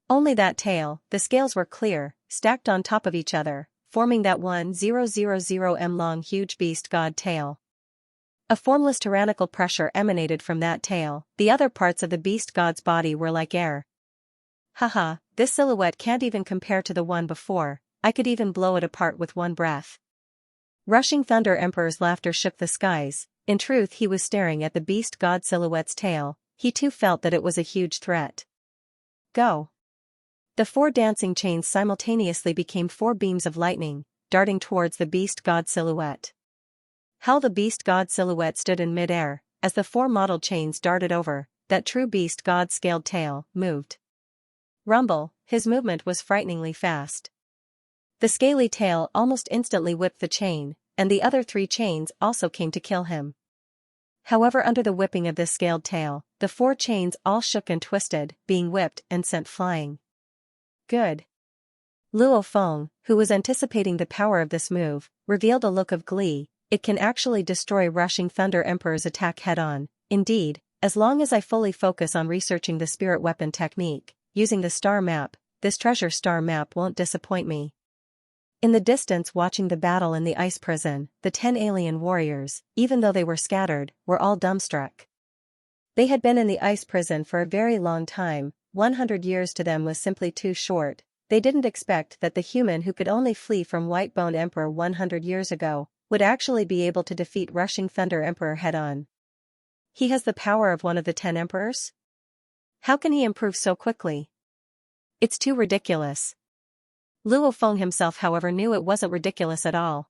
Only that tail, the scales were clear, stacked on top of each other, forming that 1000M long huge beast god tail. A formless tyrannical pressure emanated from that tail. The other parts of the beast god's body were like air. Haha, this silhouette can't even compare to the one before. I could even blow it apart with one breath. Rushing Thunder Emperor's laughter shook the skies. In truth, he was staring at the beast god silhouette's tail. He too felt that it was a huge threat. Go. The 4 dancing chains simultaneously became 4 beams of lightning, darting towards the beast god silhouette. How the beast god silhouette stood in mid-air, as the 4 mottled chains darted over, that true beast god scaled tail, moved. Rumble, his movement was frighteningly fast. The scaly tail almost instantly whipped the chain, and the other 3 chains also came to kill him. However, under the whipping of this scaled tail, the 4 chains all shook and twisted, being whipped and sent flying. Good. Luo Feng, who was anticipating the power of this move, revealed a look of glee. It can actually destroy Rushing Thunder Emperor's attack head-on. Indeed, as long as I fully focus on researching the spirit weapon technique, using the star map, this treasure star map won't disappoint me. In the distance, watching the battle in the ice prison, the 10 alien warriors, even though they were scattered, were all dumbstruck. They had been in the ice prison for a very long time. 100 years to them was simply too short. They didn't expect that the human who could only flee from White Bone Emperor 100 years ago would actually be able to defeat Rushing Thunder Emperor head-on. He has the power of one of the 10 emperors? How can he improve so quickly? It's too ridiculous. Luo Feng himself, however, knew it wasn't ridiculous at all.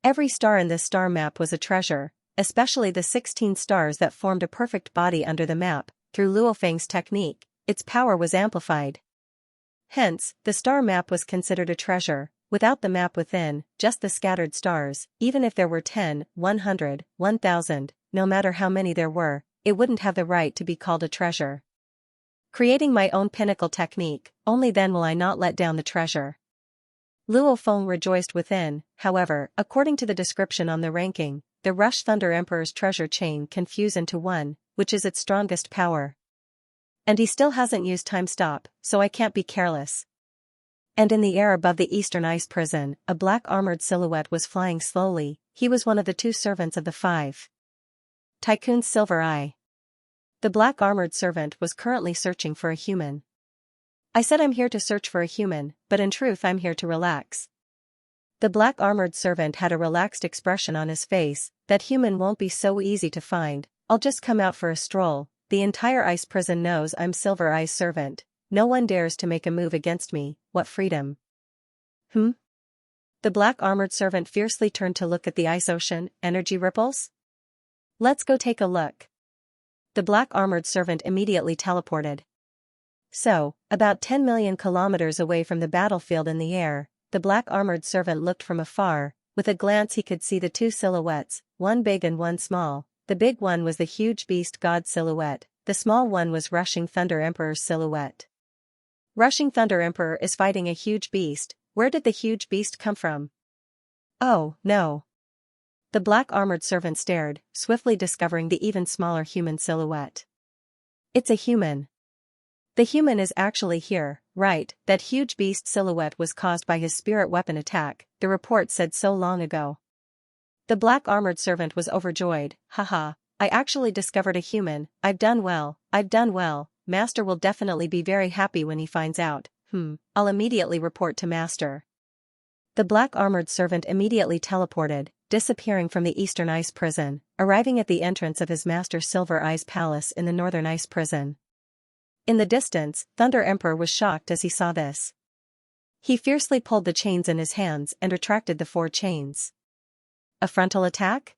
Every star in this star map was a treasure. especially the 16 stars that formed a perfect body under the map. Through Luo Feng's technique, its power was amplified. Hence, the star map was considered a treasure. Without the map within, just the scattered stars, even if there were 10, 100, 1000, no matter how many there were, it wouldn't have the right to be called a treasure. Creating my own pinnacle technique, only then will I not let down the treasure. Luo Feng rejoiced within. However, according to the description on the ranking, the Rush Thunder Emperor's treasure chain can fuse into one, which is its strongest power. And he still hasn't used time stop, so I can't be careless. And in the air above the eastern ice prison, a black armored silhouette was flying slowly. He was one of the 2 servants of the 5 Tycoon's Silver Eye. The black armored servant was currently searching for a human. I said I'm here to search for a human, but in truth I'm here to relax. The black armored servant had a relaxed expression on his face. That human won't be so easy to find. I'll just come out for a stroll. The entire ice prison knows I'm Silver Eye's servant. No one dares to make a move against me. What freedom? The black armored servant fiercely turned to look at the ice ocean. Energy ripples? Let's go take a look. The black armored servant immediately teleported. So, about 10 million kilometers away from the battlefield in the air, the black armored servant looked from afar. With a glance he could see the 2 silhouettes, one big and one small. The big one was the huge beast god silhouette, the small one was Rushing Thunder Emperor's silhouette. Rushing Thunder Emperor is fighting a huge beast. Where did the huge beast come from? Oh, no. The black armored servant stared, swiftly discovering the even smaller human silhouette. It's a human. The human is actually here, right? That huge beast silhouette was caused by his spirit weapon attack, the report said so long ago. The black armored servant was overjoyed. Haha, I actually discovered a human. I've done well. Master will definitely be very happy when he finds out. I'll immediately report to Master. The black armored servant immediately teleported, disappearing from the eastern ice prison, arriving at the entrance of his master Silver Eye's palace in the northern ice prison. In the distance, Thunder Emperor was shocked as he saw this. He fiercely pulled the chains in his hands and retracted the 4 chains. A frontal attack?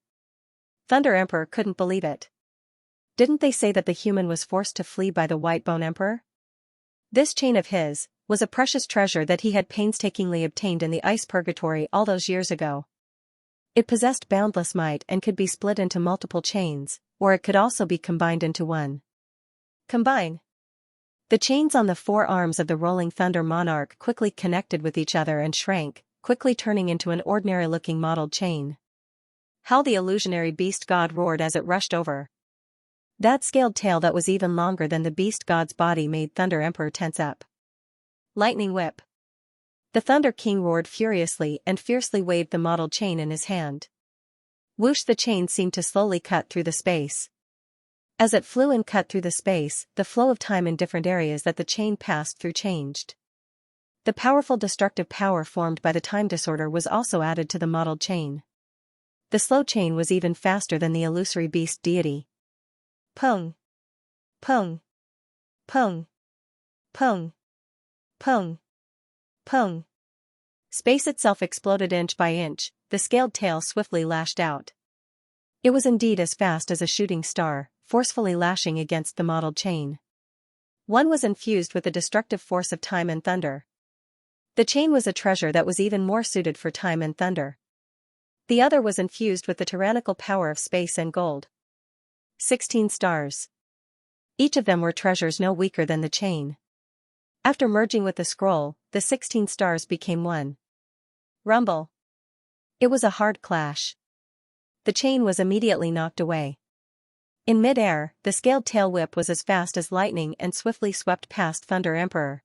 Thunder Emperor couldn't believe it. Didn't they say that the human was forced to flee by the White Bone Emperor? This chain of his was a precious treasure that he had painstakingly obtained in the ice purgatory all those years ago. It possessed boundless might and could be split into multiple chains, or it could also be combined into one. Combine. The chains on the 4 arms of the rolling thunder monarch quickly connected with each other and shrank, quickly turning into an ordinary-looking mottled chain. How the illusionary beast god roared as it rushed over. That scaled tail that was even longer than the beast god's body made Thunder Emperor tense up. Lightning whip. The Thunder King roared furiously and fiercely waved the mottled chain in his hand. Whoosh, the chain seemed to slowly cut through the space. As it flew and cut through the space, the flow of time in different areas that the chain passed through changed. The powerful destructive power formed by the time disorder was also added to the mottled chain. The slow chain was even faster than the illusory beast deity. Pung. Pung. Pung. Pung. Pung. Pung. Space itself exploded inch by inch, the scaled tail swiftly lashed out. It was indeed as fast as a shooting star, forcefully lashing against the mottled chain. One was infused with the destructive force of time and thunder. The chain was a treasure that was even more suited for time and thunder. The other was infused with the tyrannical power of space and gold. 16 stars. Each of them were treasures no weaker than the chain. After merging with the scroll, the 16 stars became one. Rumble. It was a hard clash. The chain was immediately knocked away. In mid-air, the scaled tail whip was as fast as lightning and swiftly swept past Thunder Emperor.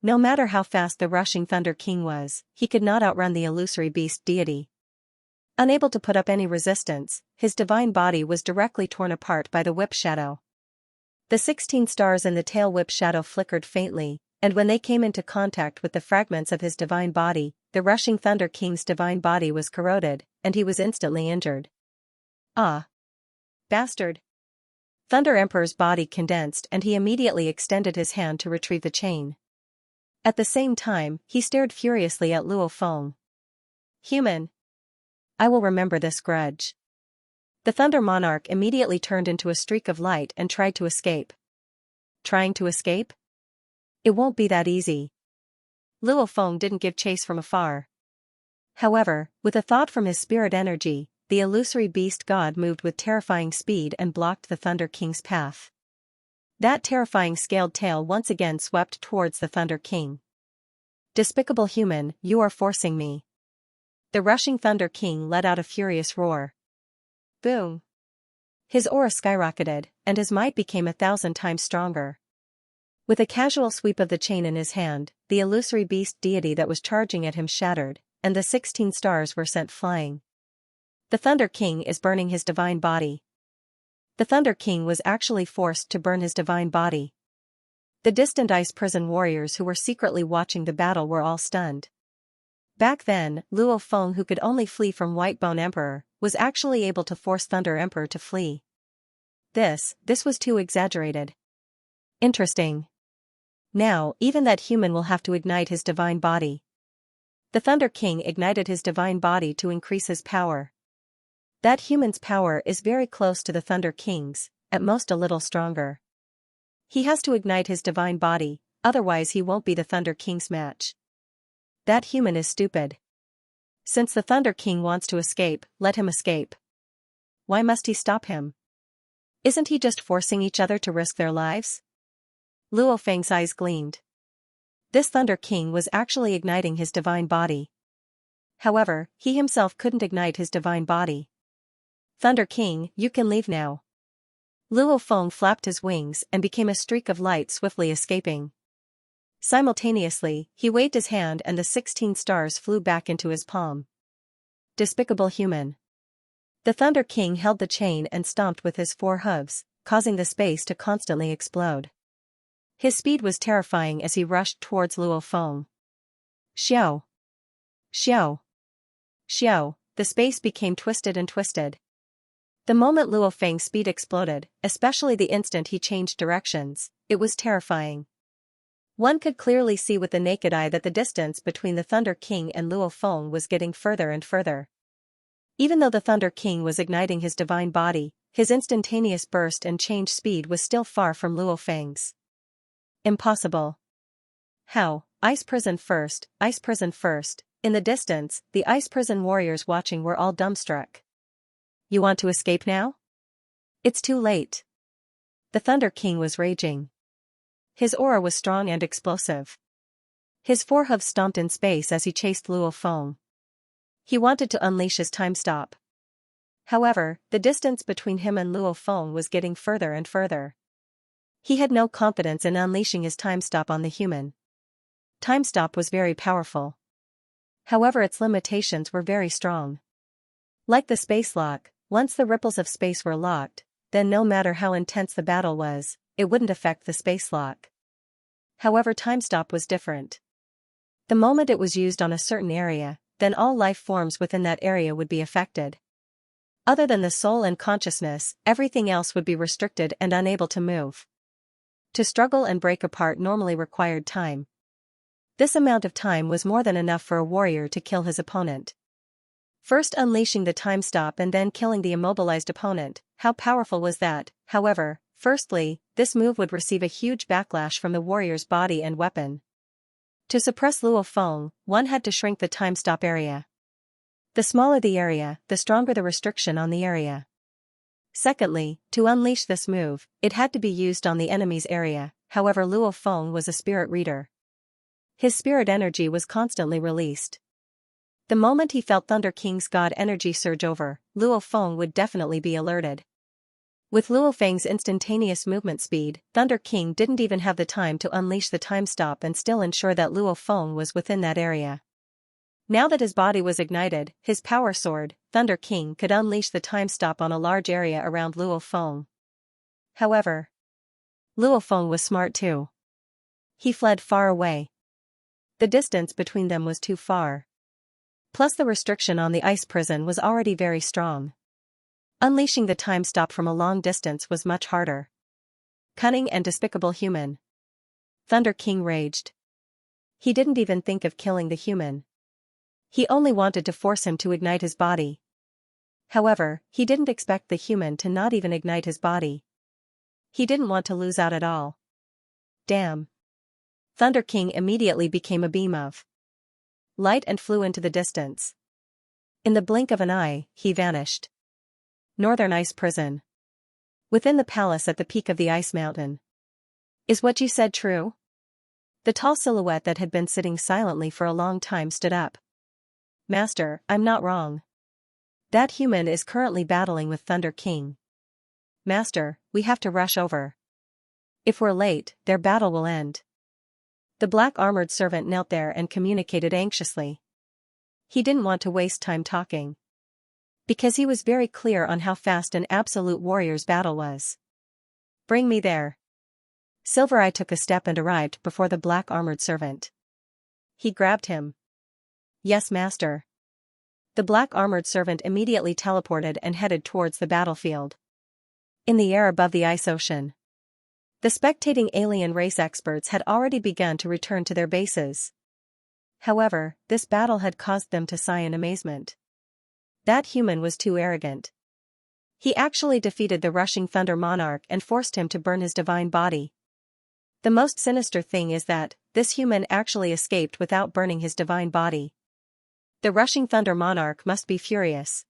No matter how fast the rushing Thunder King was, he could not outrun the illusory beast deity. Unable to put up any resistance, his divine body was directly torn apart by the whip shadow. The 16 stars in the tail whip shadow flickered faintly, and when they came into contact with the fragments of his divine body, the rushing Thunder King's divine body was corroded, and he was instantly injured. Ah! Bastard! Thunder Emperor's body condensed and he immediately extended his hand to retrieve the chain. At the same time, he stared furiously at Luo Feng. Human! I will remember this grudge. The Thunder Monarch immediately turned into a streak of light and tried to escape. Trying to escape? It won't be that easy. Luo Feng didn't give chase from afar. However, with a thought from his spirit energy, the illusory beast god moved with terrifying speed and blocked the Thunder King's path. That terrifying scaled tail once again swept towards the Thunder King. Despicable human, you are forcing me. The rushing Thunder King let out a furious roar. Boom! His aura skyrocketed, and his might became 1,000 times stronger. With a casual sweep of the chain in his hand, the illusory beast deity that was charging at him shattered, and the 16 stars were sent flying. The Thunder King is burning his divine body. The Thunder King was actually forced to burn his divine body. The distant ice prison warriors who were secretly watching the battle were all stunned. Back then, Luo Feng, who could only flee from Whitebone Emperor, was actually able to force Thunder Emperor to flee. This was too exaggerated. Interesting. Now, even that human will have to ignite his divine body. The Thunder King ignited his divine body to increase his power. That human's power is very close to the Thunder King's, at most a little stronger. He has to ignite his divine body, otherwise he won't be the Thunder King's match. That human is stupid. Since the Thunder King wants to escape, let him escape. Why must he stop him? Isn't he just forcing each other to risk their lives? Luo Feng's eyes gleamed. This Thunder King was actually igniting his divine body. However, he himself couldn't ignite his divine body. Thunder King, you can leave now. Luo Feng flapped his wings and became a streak of light swiftly escaping. Simultaneously, he waved his hand and the 16 stars flew back into his palm. Despicable human. The Thunder King held the chain and stomped with his 4 hooves, causing the space to constantly explode. His speed was terrifying as he rushed towards Luo Feng. Xiao! Xiao! Xiao! The space became twisted and twisted. The moment Luo Feng's speed exploded, especially the instant he changed directions, it was terrifying. One could clearly see with the naked eye that the distance between the Thunder King and Luo Feng was getting further and further. Even though the Thunder King was igniting his divine body, his instantaneous burst and change speed was still far from Luo Feng's. Impossible. How? Ice prison first, ice prison first. In the distance, the ice prison warriors watching were all dumbstruck. You want to escape now? It's too late. The Thunder King was raging. His aura was strong and explosive. His 4 hooves stomped in space as he chased Luo Feng. He wanted to unleash his time stop. However, the distance between him and Luo Feng was getting further and further. He had no confidence in unleashing his time stop on the human. Time stop was very powerful. However, its limitations were very strong. Like the space lock, once the ripples of space were locked, then no matter how intense the battle was, it wouldn't affect the space lock. However, time stop was different. The moment it was used on a certain area, then all life forms within that area would be affected. Other than the soul and consciousness, everything else would be restricted and unable to move. To struggle and break apart normally required time. This amount of time was more than enough for a warrior to kill his opponent. First unleashing the time stop and then killing the immobilized opponent, how powerful was that? However, firstly, this move would receive a huge backlash from the warrior's body and weapon. To suppress Luo Feng, one had to shrink the time stop area. The smaller the area, the stronger the restriction on the area. Secondly, to unleash this move, it had to be used on the enemy's area. However, Luo Feng was a spirit reader. His spirit energy was constantly released. The moment he felt Thunder King's god energy surge over, Luo Feng would definitely be alerted. With Luo Feng's instantaneous movement speed, Thunder King didn't even have the time to unleash the time stop and still ensure that Luo Feng was within that area. Now that his body was ignited, his power sword, Thunder King could unleash the time stop on a large area around Luo Feng. However, Luo Feng was smart too. He fled far away. The distance between them was too far. Plus the restriction on the ice prison was already very strong. Unleashing the time stop from a long distance was much harder. Cunning and despicable human. Thunder King raged. He didn't even think of killing the human. He only wanted to force him to ignite his body. However, he didn't expect the human to not even ignite his body. He didn't want to lose out at all. Damn. Thunder King immediately became a beam of light and flew into the distance. In the blink of an eye, he vanished. Northern Ice Prison. Within the palace at the peak of the ice mountain. Is what you said true? The tall silhouette that had been sitting silently for a long time stood up. Master, I'm not wrong. That human is currently battling with Thunder King. Master, we have to rush over. If we're late, their battle will end. The black armored servant knelt there and communicated anxiously. He didn't want to waste time talking. Because he was very clear on how fast an absolute warrior's battle was. Bring me there. Silver Eye took a step and arrived before the black armored servant. He grabbed him. Yes, master. The black armored servant immediately teleported and headed towards the battlefield. In the air above the ice ocean. The spectating alien race experts had already begun to return to their bases. However, this battle had caused them to sigh in amazement. That human was too arrogant. He actually defeated the rushing Thunder Monarch and forced him to burn his divine body. The most sinister thing is that, this human actually escaped without burning his divine body. The rushing Thunder Monarch must be furious.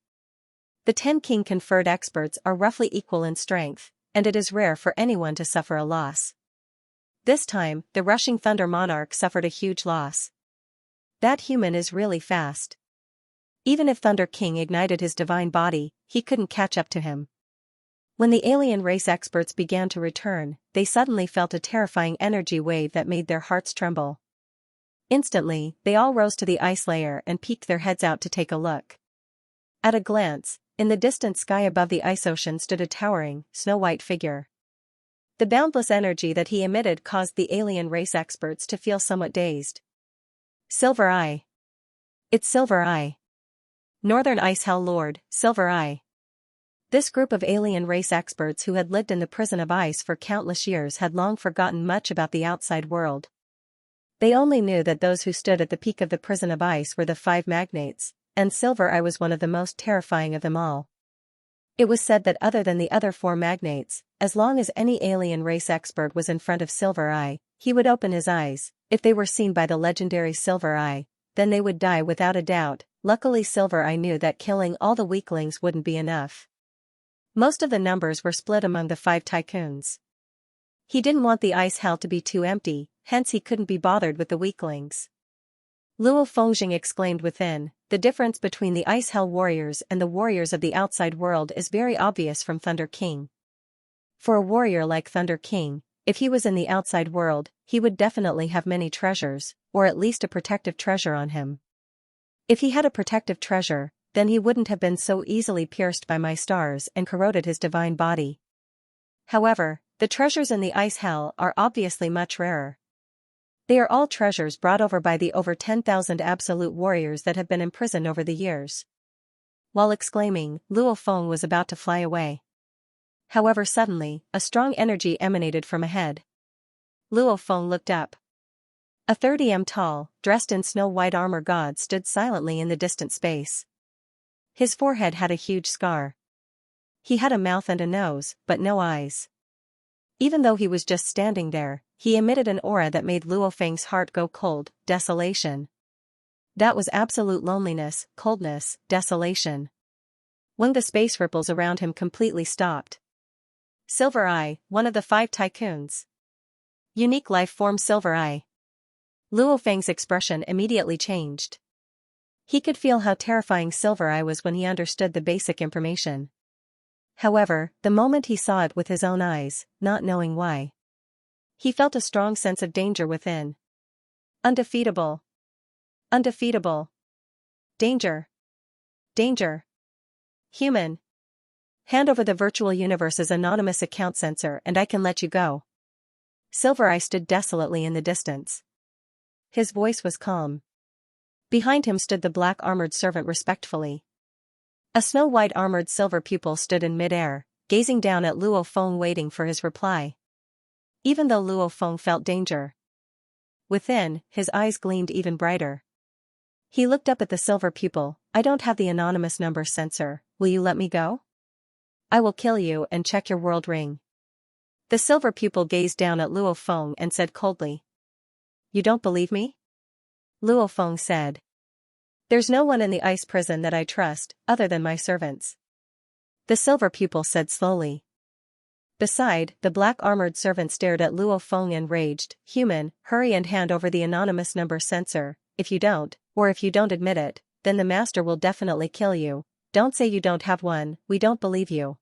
The 10 King conferred experts are roughly equal in strength, and it is rare for anyone to suffer a loss. This time, the rushing Thunder Monarch suffered a huge loss. That human is really fast. Even if Thunder King ignited his divine body, he couldn't catch up to him. When the alien race experts began to return, they suddenly felt a terrifying energy wave that made their hearts tremble. Instantly, they all rose to the ice layer and peeked their heads out to take a look. At a glance, in the distant sky above the ice ocean stood a towering, snow-white figure. The boundless energy that he emitted caused the alien race experts to feel somewhat dazed. Silver Eye. It's Silver Eye. Northern Ice Hell Lord, Silver Eye. This group of alien race experts who had lived in the prison of ice for countless years had long forgotten much about the outside world. They only knew that those who stood at the peak of the prison of ice were the 5 magnates, and Silver Eye was one of the most terrifying of them all. It was said that other than the other 4 magnates, as long as any alien race expert was in front of Silver Eye, he would open his eyes. If they were seen by the legendary Silver Eye, then they would die without a doubt. Luckily Silver Eye knew that killing all the weaklings wouldn't be enough. Most of the numbers were split among the 5 tycoons. He didn't want the ice hell to be too empty, hence he couldn't be bothered with the weaklings. Luo Fengjing exclaimed within, the difference between the ice hell warriors and the warriors of the outside world is very obvious from Thunder King. For a warrior like Thunder King, if he was in the outside world, he would definitely have many treasures, or at least a protective treasure on him. If he had a protective treasure, then he wouldn't have been so easily pierced by my stars and corroded his divine body. However, the treasures in the ice hell are obviously much rarer. They are all treasures brought over by the over 10,000 absolute warriors that have been imprisoned over the years. While exclaiming, Luo Feng was about to fly away. However, suddenly, a strong energy emanated from ahead. Luo Feng looked up. A 30 m tall, dressed in snow-white armor god stood silently in the distant space. His forehead had a huge scar. He had a mouth and a nose, but no eyes. Even though he was just standing there, he emitted an aura that made Luo Feng's heart go cold, desolation. That was absolute loneliness, coldness, desolation. When the space ripples around him completely stopped. Silver Eye, one of the 5 tycoons. Unique life form Silver Eye. Luo Feng's expression immediately changed. He could feel how terrifying Silver Eye was when he understood the basic information. However, the moment he saw it with his own eyes, not knowing why, he felt a strong sense of danger within. Undefeatable. Undefeatable. Danger. Danger. Human. Hand over the virtual universe's anonymous account sensor and I can let you go. Silver Eye stood desolately in the distance. His voice was calm. Behind him stood the black armored servant respectfully. A snow-white armored silver pupil stood in mid-air, gazing down at Luo Feng waiting for his reply. Even though Luo Feng felt danger within, his eyes gleamed even brighter. He looked up at the silver pupil. I don't have the anonymous number sensor, will you let me go? I will kill you and check your world ring. The silver pupil gazed down at Luo Feng and said coldly. You don't believe me? Luo Feng said. There's no one in the ice prison that I trust, other than my servants. The silver pupil said slowly. Beside, the black-armored servant stared at Luo Feng enraged. Human, hurry and hand over the anonymous number sensor. If you don't, or if you don't admit it, then the master will definitely kill you. Don't say you don't have one, we don't believe you.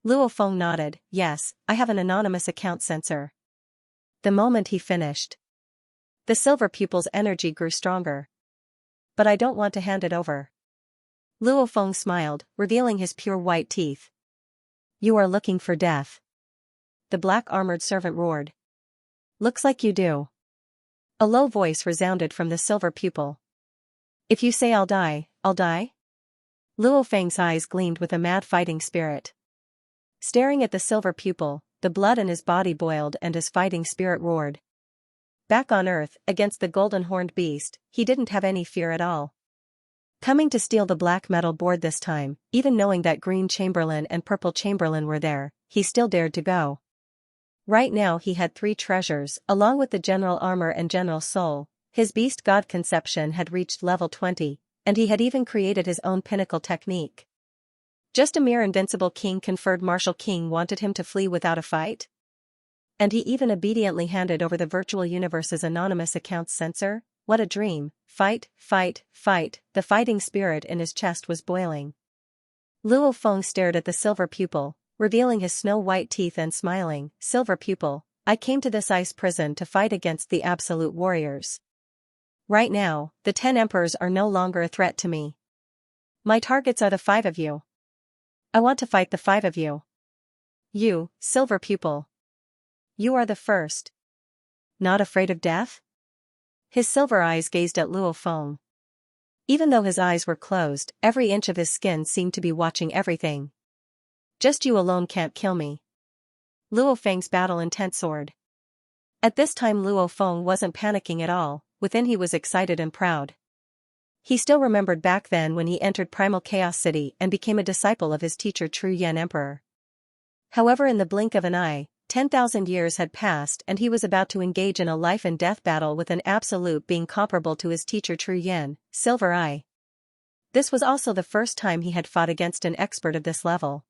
Luo Feng nodded. Yes, I have an anonymous account sensor. The moment he finished, the silver pupil's energy grew stronger. But I don't want to hand it over. Luo Feng smiled, revealing his pure white teeth. You are looking for death. The black-armored servant roared. Looks like you do. A low voice resounded from the silver pupil. If you say I'll die, I'll die? Luo Feng's eyes gleamed with a mad fighting spirit. Staring at the silver pupil, the blood in his body boiled and his fighting spirit roared. Back on Earth, against the golden-horned beast, he didn't have any fear at all. Coming to steal the black metal board this time, even knowing that Green Chamberlain and Purple Chamberlain were there, he still dared to go. Right now he had 3 treasures, along with the general armor and general soul. His beast god conception had reached level 20, and he had even created his own pinnacle technique. Just a mere invincible king-conferred martial king wanted him to flee without a fight? And he even obediently handed over the virtual universe's anonymous accounts sensor? What a dream. Fight, fight, fight. The fighting spirit in his chest was boiling. Luo Feng stared at the silver pupil, revealing his snow-white teeth and smiling. Silver pupil, I came to this ice prison to fight against the absolute warriors. Right now, the 10 emperors are no longer a threat to me. My targets are the 5 of you. I want to fight the 5 of you. You, silver pupil. You are the first. Not afraid of death? His silver eyes gazed at Luo Feng. Even though his eyes were closed, every inch of his skin seemed to be watching everything. Just you alone can't kill me. Luo Feng's battle intent soared. At this time Luo Feng wasn't panicking at all, within he was excited and proud. He still remembered back then when he entered Primal Chaos City and became a disciple of his teacher True Yen Emperor. However, in the blink of an eye, 10,000 years had passed and he was about to engage in a life-and-death battle with an absolute being comparable to his teacher True Yen, Silver Eye. This was also the first time he had fought against an expert of this level.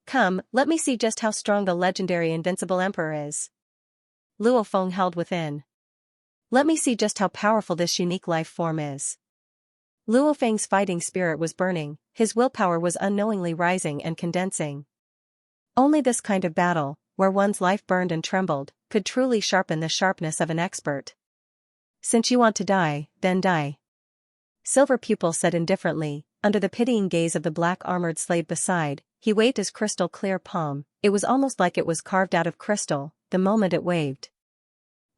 Come, let me see just how strong the legendary invincible emperor is. Luo Feng held within. Let me see just how powerful this unique life form is. Luo Feng's fighting spirit was burning, his willpower was unknowingly rising and condensing. Only this kind of battle, where one's life burned and trembled, could truly sharpen the sharpness of an expert. Since you want to die, then die. Silver Pupil said indifferently, under the pitying gaze of the black-armored slave beside. He waved his crystal-clear palm. It was almost like it was carved out of crystal, the moment it waved.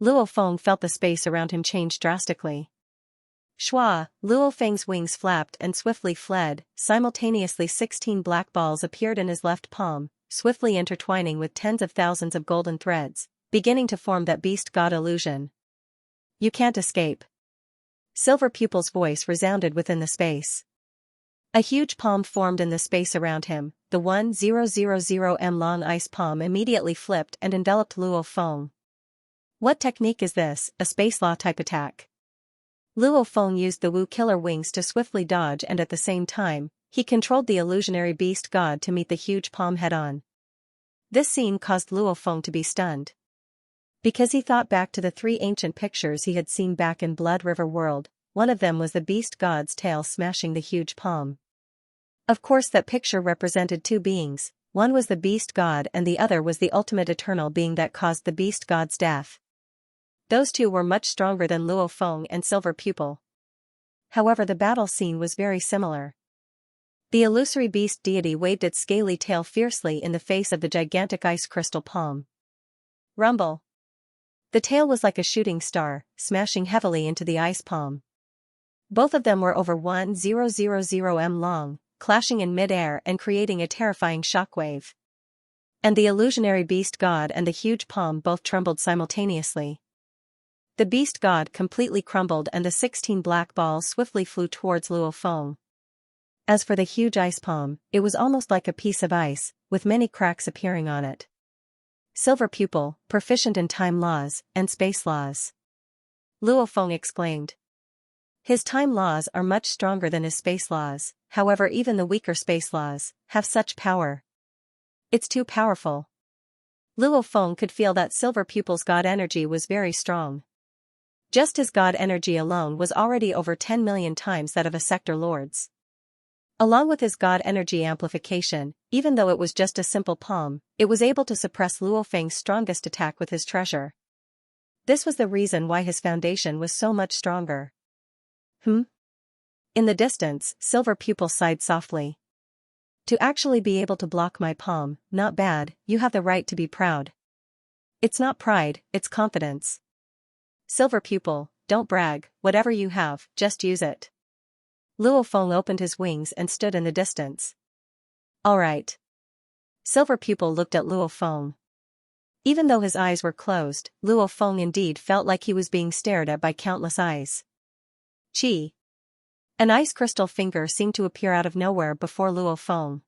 Luo Feng felt the space around him change drastically. Shua, Luo Feng's wings flapped and swiftly fled. Simultaneously 16 black balls appeared in his left palm, swiftly intertwining with tens of thousands of golden threads, beginning to form that beast god illusion. You can't escape. Silver Pupil's voice resounded within the space. A huge palm formed in the space around him. The 1000 m long ice palm immediately flipped and enveloped Luo Feng. What technique is this? A space law type attack. Luo Feng used the Wu killer wings to swiftly dodge, and at the same time, he controlled the illusionary beast god to meet the huge palm head-on. This scene caused Luo Feng to be stunned. Because he thought back to the 3 ancient pictures he had seen back in Blood River World, one of them was the beast god's tail smashing the huge palm. Of course that picture represented 2 beings, one was the beast god and the other was the ultimate eternal being that caused the beast god's death. Those 2 were much stronger than Luo Feng and Silver Pupil. However, the battle scene was very similar. The illusory beast deity waved its scaly tail fiercely in the face of the gigantic ice crystal palm. Rumble. The tail was like a shooting star, smashing heavily into the ice palm. Both of them were over 1000 m long, clashing in mid-air and creating a terrifying shockwave. And the illusionary beast god and the huge palm both trembled simultaneously. The beast god completely crumbled and the 16 black balls swiftly flew towards Luo Feng. As for the huge ice palm, it was almost like a piece of ice, with many cracks appearing on it. Silver pupil, proficient in time laws and space laws. Luo Feng exclaimed. His time laws are much stronger than his space laws, however even the weaker space laws have such power. It's too powerful. Luo Feng could feel that silver pupil's god energy was very strong. Just his god energy alone was already over 10 million times that of a sector lord's. Along with his god energy amplification, even though it was just a simple palm, it was able to suppress Luo Feng's strongest attack with his treasure. This was the reason why his foundation was so much stronger. In the distance, Silver Pupil sighed softly. To actually be able to block my palm, not bad, you have the right to be proud. It's not pride, it's confidence. Silver Pupil, don't brag, whatever you have, just use it. Luo Feng opened his wings and stood in the distance. Alright. Silver Pupil looked at Luo Feng. Even though his eyes were closed, Luo Feng indeed felt like he was being stared at by countless eyes. Chi. An ice crystal finger seemed to appear out of nowhere before Luo Feng.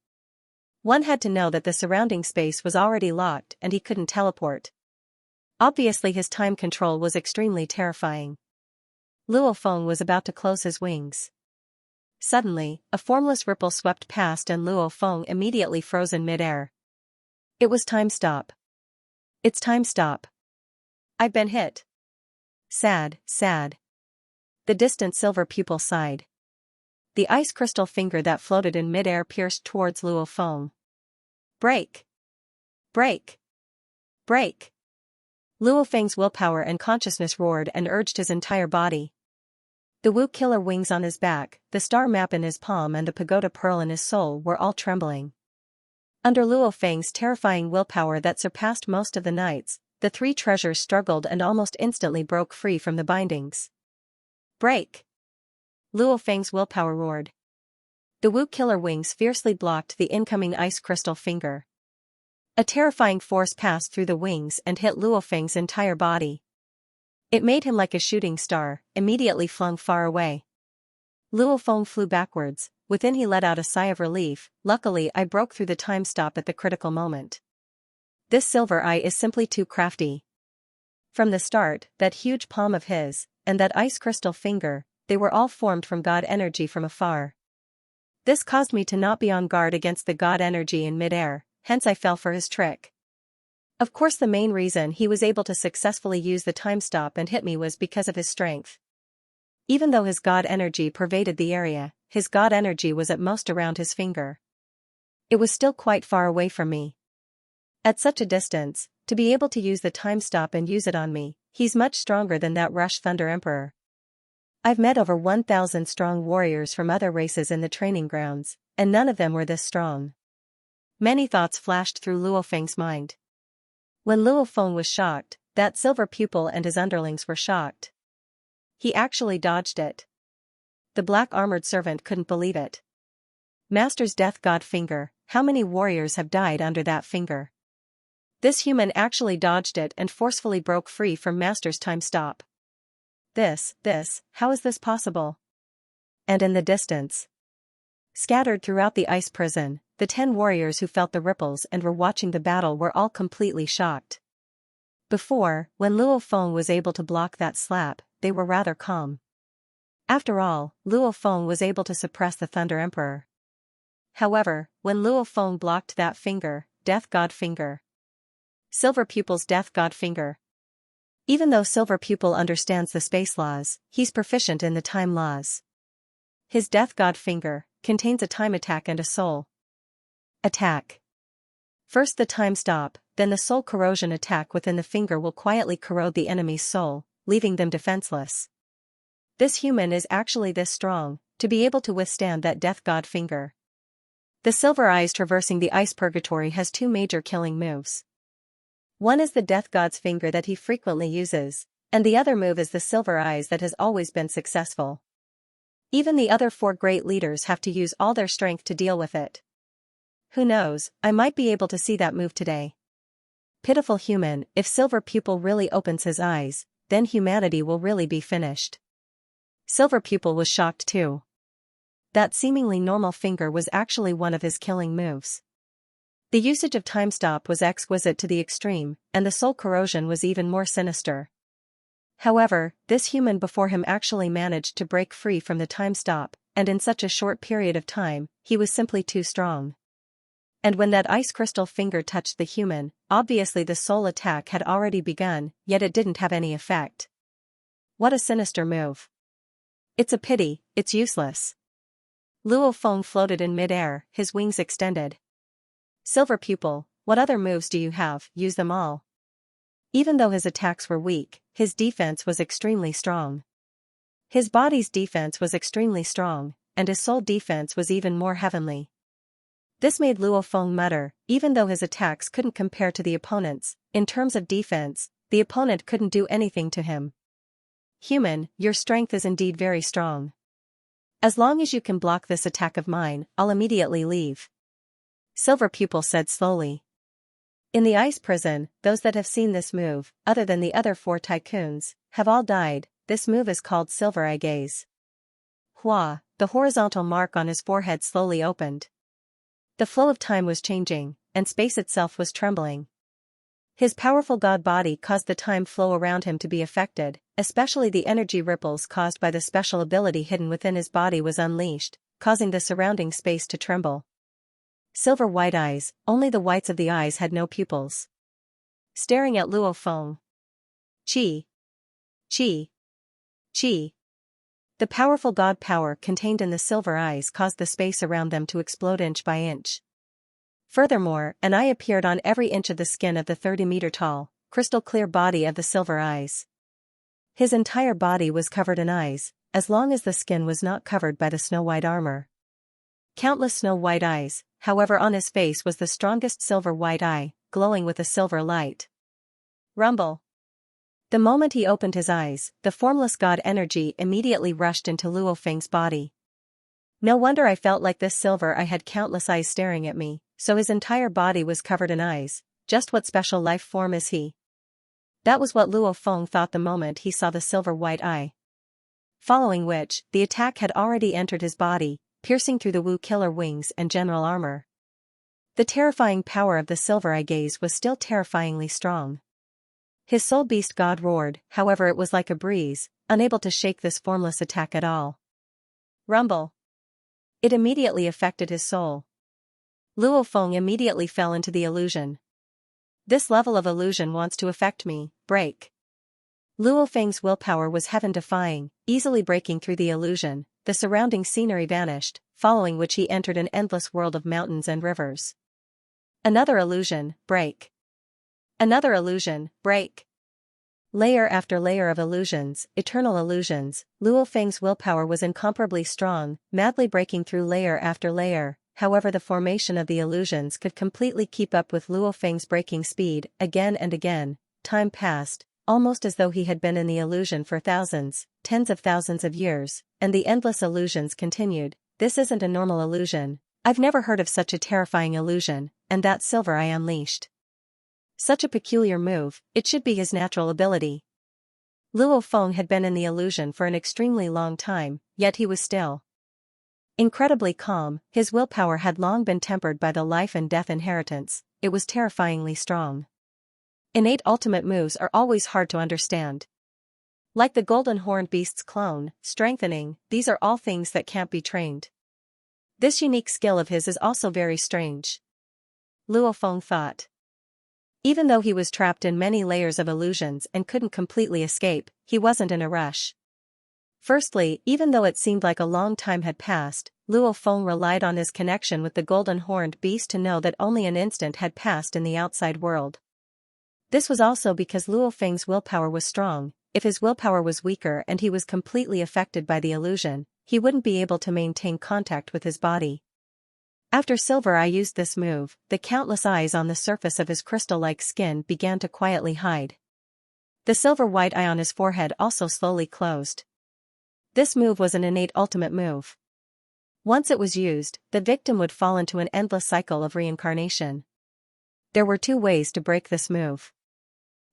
One had to know that the surrounding space was already locked and he couldn't teleport. Obviously his time control was extremely terrifying. Luo Feng was about to close his wings. Suddenly, a formless ripple swept past and Luo Feng immediately froze in midair. It was time stop. It's time stop. I've been hit. Sad, sad. The distant silver pupil sighed. The ice crystal finger that floated in midair pierced towards Luo Feng. Break! Break! Break! Luo Feng's willpower and consciousness roared and urged his entire body. The Wu killer wings on his back, the star map in his palm and the pagoda pearl in his soul were all trembling. Under Luo Feng's terrifying willpower that surpassed most of the knights, the three treasures struggled and almost instantly broke free from the bindings. Break! Luo Feng's willpower roared. The Wu killer wings fiercely blocked the incoming ice crystal finger. A terrifying force passed through the wings and hit Luo Feng's entire body. It made him like a shooting star, immediately flung far away. Luo Feng flew backwards, within he let out a sigh of relief. Luckily I broke through the time stop at the critical moment. This silver eye is simply too crafty. From the start, that huge palm of his, and that ice crystal finger, they were all formed from god energy from afar. This caused me to not be on guard against the god energy in midair, hence I fell for his trick. Of course the main reason he was able to successfully use the time stop and hit me was because of his strength. Even though his god energy pervaded the area, his god energy was at most around his finger. It was still quite far away from me. At such a distance, to be able to use the time stop and use it on me, he's much stronger than that Rush Thunder Emperor. I've met over 1,000 strong warriors from other races in the training grounds, and none of them were this strong. Many thoughts flashed through Luo Feng's mind. When Luo Feng was shocked, that silver pupil and his underlings were shocked. He actually dodged it. The black armored servant couldn't believe it. Master's death god finger, how many warriors have died under that finger? This human actually dodged it and forcefully broke free from Master's time stop. How is this possible? And in the distance, scattered throughout the ice prison, the 10 warriors who felt the ripples and were watching the battle were all completely shocked. Before, when Luo Feng was able to block that slap, they were rather calm. After all, Luo Feng was able to suppress the Thunder Emperor. However, when Luo Feng blocked that finger, Death God Finger. Silver Pupil's Death God Finger. Even though Silver Pupil understands the space laws, he's proficient in the time laws. His Death God Finger contains a time attack and a soul attack. First the time stop, then the soul corrosion attack within the finger will quietly corrode the enemy's soul, leaving them defenseless. This human is actually this strong, to be able to withstand that Death God Finger. The Silver Eyes traversing the ice purgatory has 2 major killing moves. One is the Death God's Finger that he frequently uses, and the other move is the Silver Eyes that has always been successful. Even the other 4 great leaders have to use all their strength to deal with it. Who knows, I might be able to see that move today. Pitiful human, if Silver Pupil really opens his eyes, then humanity will really be finished. Silver Pupil was shocked too. That seemingly normal finger was actually one of his killing moves. The usage of time stop was exquisite to the extreme, and the soul corrosion was even more sinister. However, this human before him actually managed to break free from the time stop, and in such a short period of time, he was simply too strong. And when that ice crystal finger touched the human, obviously the soul attack had already begun, yet it didn't have any effect. What a sinister move. It's a pity, it's useless. Luo Feng floated in mid-air, his wings extended. Silver pupil, what other moves do you have? Use them all. Even though his attacks were weak, his defense was extremely strong. His body's defense was extremely strong, and his soul defense was even more heavenly. This made Luo Feng mutter, even though his attacks couldn't compare to the opponent's, in terms of defense, the opponent couldn't do anything to him. Human, your strength is indeed very strong. As long as you can block this attack of mine, I'll immediately leave. Silver pupil said slowly. In the ice prison, those that have seen this move, other than the other 4 tycoons, have all died. This move is called Silver Eye Gaze. Hua, the horizontal mark on his forehead slowly opened. The flow of time was changing, and space itself was trembling. His powerful god body caused the time flow around him to be affected, especially the energy ripples caused by the special ability hidden within his body was unleashed, causing the surrounding space to tremble. Silver white eyes, only the whites of the eyes had no pupils. Staring at Luo Feng. Qi. Qi. Qi. The powerful god power contained in the silver eyes caused the space around them to explode inch by inch. Furthermore, an eye appeared on every inch of the skin of the 30-meter-tall, crystal-clear body of the silver eyes. His entire body was covered in eyes, as long as the skin was not covered by the snow-white armor. Countless snow-white eyes, however, on his face was the strongest silver-white eye, glowing with a silver light. Rumble. The moment he opened his eyes, the formless god energy immediately rushed into Luo Feng's body. No wonder I felt like this silver eye had countless eyes staring at me, so his entire body was covered in eyes. Just what special life form is he? That was what Luo Feng thought the moment he saw the silver white eye. Following which, the attack had already entered his body, piercing through the Wu killer wings and general armor. The terrifying power of the silver eye gaze was still terrifyingly strong. His soul beast god roared, however it was like a breeze, unable to shake this formless attack at all. Rumble. It immediately affected his soul. Luo Feng immediately fell into the illusion. This level of illusion wants to affect me, break. Luo Feng's willpower was heaven-defying, easily breaking through the illusion. The surrounding scenery vanished, following which he entered an endless world of mountains and rivers. Another illusion, break. Another illusion, break. Layer after layer of illusions, eternal illusions. Luo Feng's willpower was incomparably strong, madly breaking through layer after layer. However, the formation of the illusions could completely keep up with Luo Feng's breaking speed. Again and again, time passed, almost as though he had been in the illusion for thousands, tens of thousands of years, and the endless illusions continued. This isn't a normal illusion. I've never heard of such a terrifying illusion, and that silver eye unleashed. Such a peculiar move, it should be his natural ability. Luo Feng had been in the illusion for an extremely long time, yet he was still incredibly calm. His willpower had long been tempered by the life and death inheritance. It was terrifyingly strong. Innate ultimate moves are always hard to understand. Like the golden horned beast's clone, strengthening, these are all things that can't be trained. This unique skill of his is also very strange. Luo Feng thought. Even though he was trapped in many layers of illusions and couldn't completely escape, he wasn't in a rush. Firstly, even though it seemed like a long time had passed, Luo Feng relied on his connection with the golden horned beast to know that only an instant had passed in the outside world. This was also because Luo Feng's willpower was strong. If his willpower was weaker and he was completely affected by the illusion, he wouldn't be able to maintain contact with his body. After Silver Eye used this move, the countless eyes on the surface of his crystal-like skin began to quietly hide. The silver white eye on his forehead also slowly closed. This move was an innate ultimate move. Once it was used, the victim would fall into an endless cycle of reincarnation. There were 2 ways to break this move.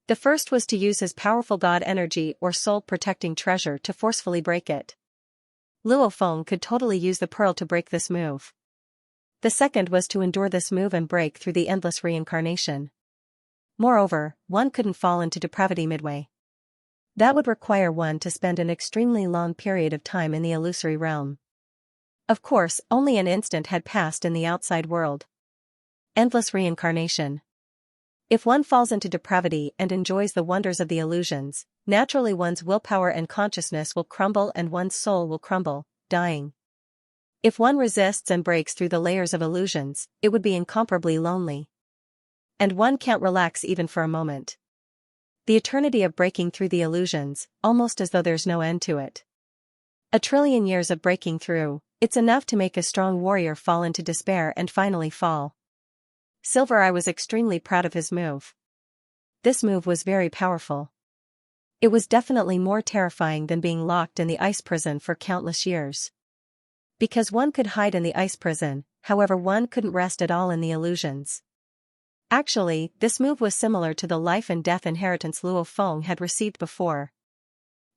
The first was to use his powerful god energy or soul-protecting treasure to forcefully break it. Luo Feng could totally use the pearl to break this move. The second was to endure this move and break through the endless reincarnation. Moreover, one couldn't fall into depravity midway. That would require one to spend an extremely long period of time in the illusory realm. Of course, only an instant had passed in the outside world. Endless reincarnation. If one falls into depravity and enjoys the wonders of the illusions, naturally one's willpower and consciousness will crumble and one's soul will crumble, dying. If one resists and breaks through the layers of illusions, it would be incomparably lonely. And one can't relax even for a moment. The eternity of breaking through the illusions, almost as though there's no end to it. 1,000,000,000,000 years of breaking through, it's enough to make a strong warrior fall into despair and finally fall. Silver Eye was extremely proud of his move. This move was very powerful. It was definitely more terrifying than being locked in the ice prison for countless years. Because one could hide in the ice prison, however one couldn't rest at all in the illusions. Actually, this move was similar to the life and death inheritance Luo Feng had received before.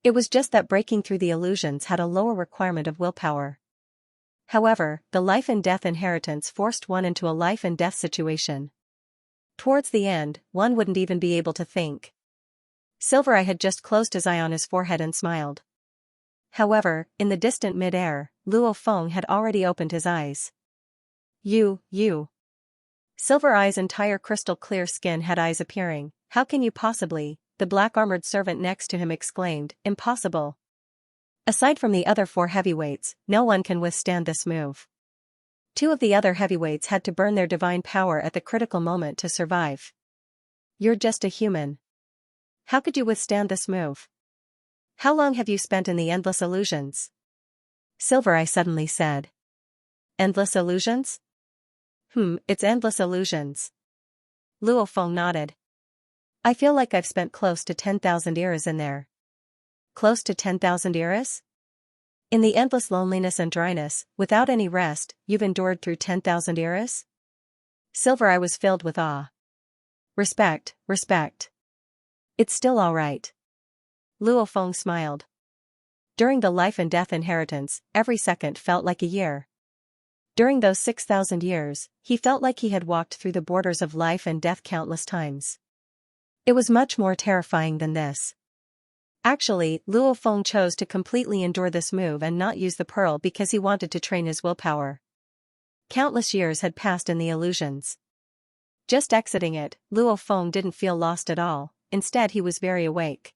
It was just that breaking through the illusions had a lower requirement of willpower. However, the life and death inheritance forced one into a life and death situation. Towards the end, one wouldn't even be able to think. Silver Eye had just closed his eye on his forehead and smiled. However, in the distant mid-air, Luo Feng had already opened his eyes. You. Silver Eye's entire crystal-clear skin had eyes appearing. How can you possibly? The black-armored servant next to him exclaimed, impossible. Aside from the other 4 heavyweights, no one can withstand this move. 2 of the other heavyweights had to burn their divine power at the critical moment to survive. You're just a human. How could you withstand this move? How long have you spent in the endless illusions? Silver Eye suddenly said. Endless illusions? It's endless illusions. Luo Feng nodded. I feel like I've spent close to 10,000 eras in there. Close to 10,000 eras? In the endless loneliness and dryness, without any rest, you've endured through 10,000 eras? Silver Eye was filled with awe. Respect. It's still all right. Luo Feng smiled. During the life and death inheritance, every second felt like a year. During those 6,000 years, he felt like he had walked through the borders of life and death countless times. It was much more terrifying than this. Actually, Luo Feng chose to completely endure this move and not use the pearl because he wanted to train his willpower. Countless years had passed in the illusions. Just exiting it, Luo Feng didn't feel lost at all, instead he was very awake.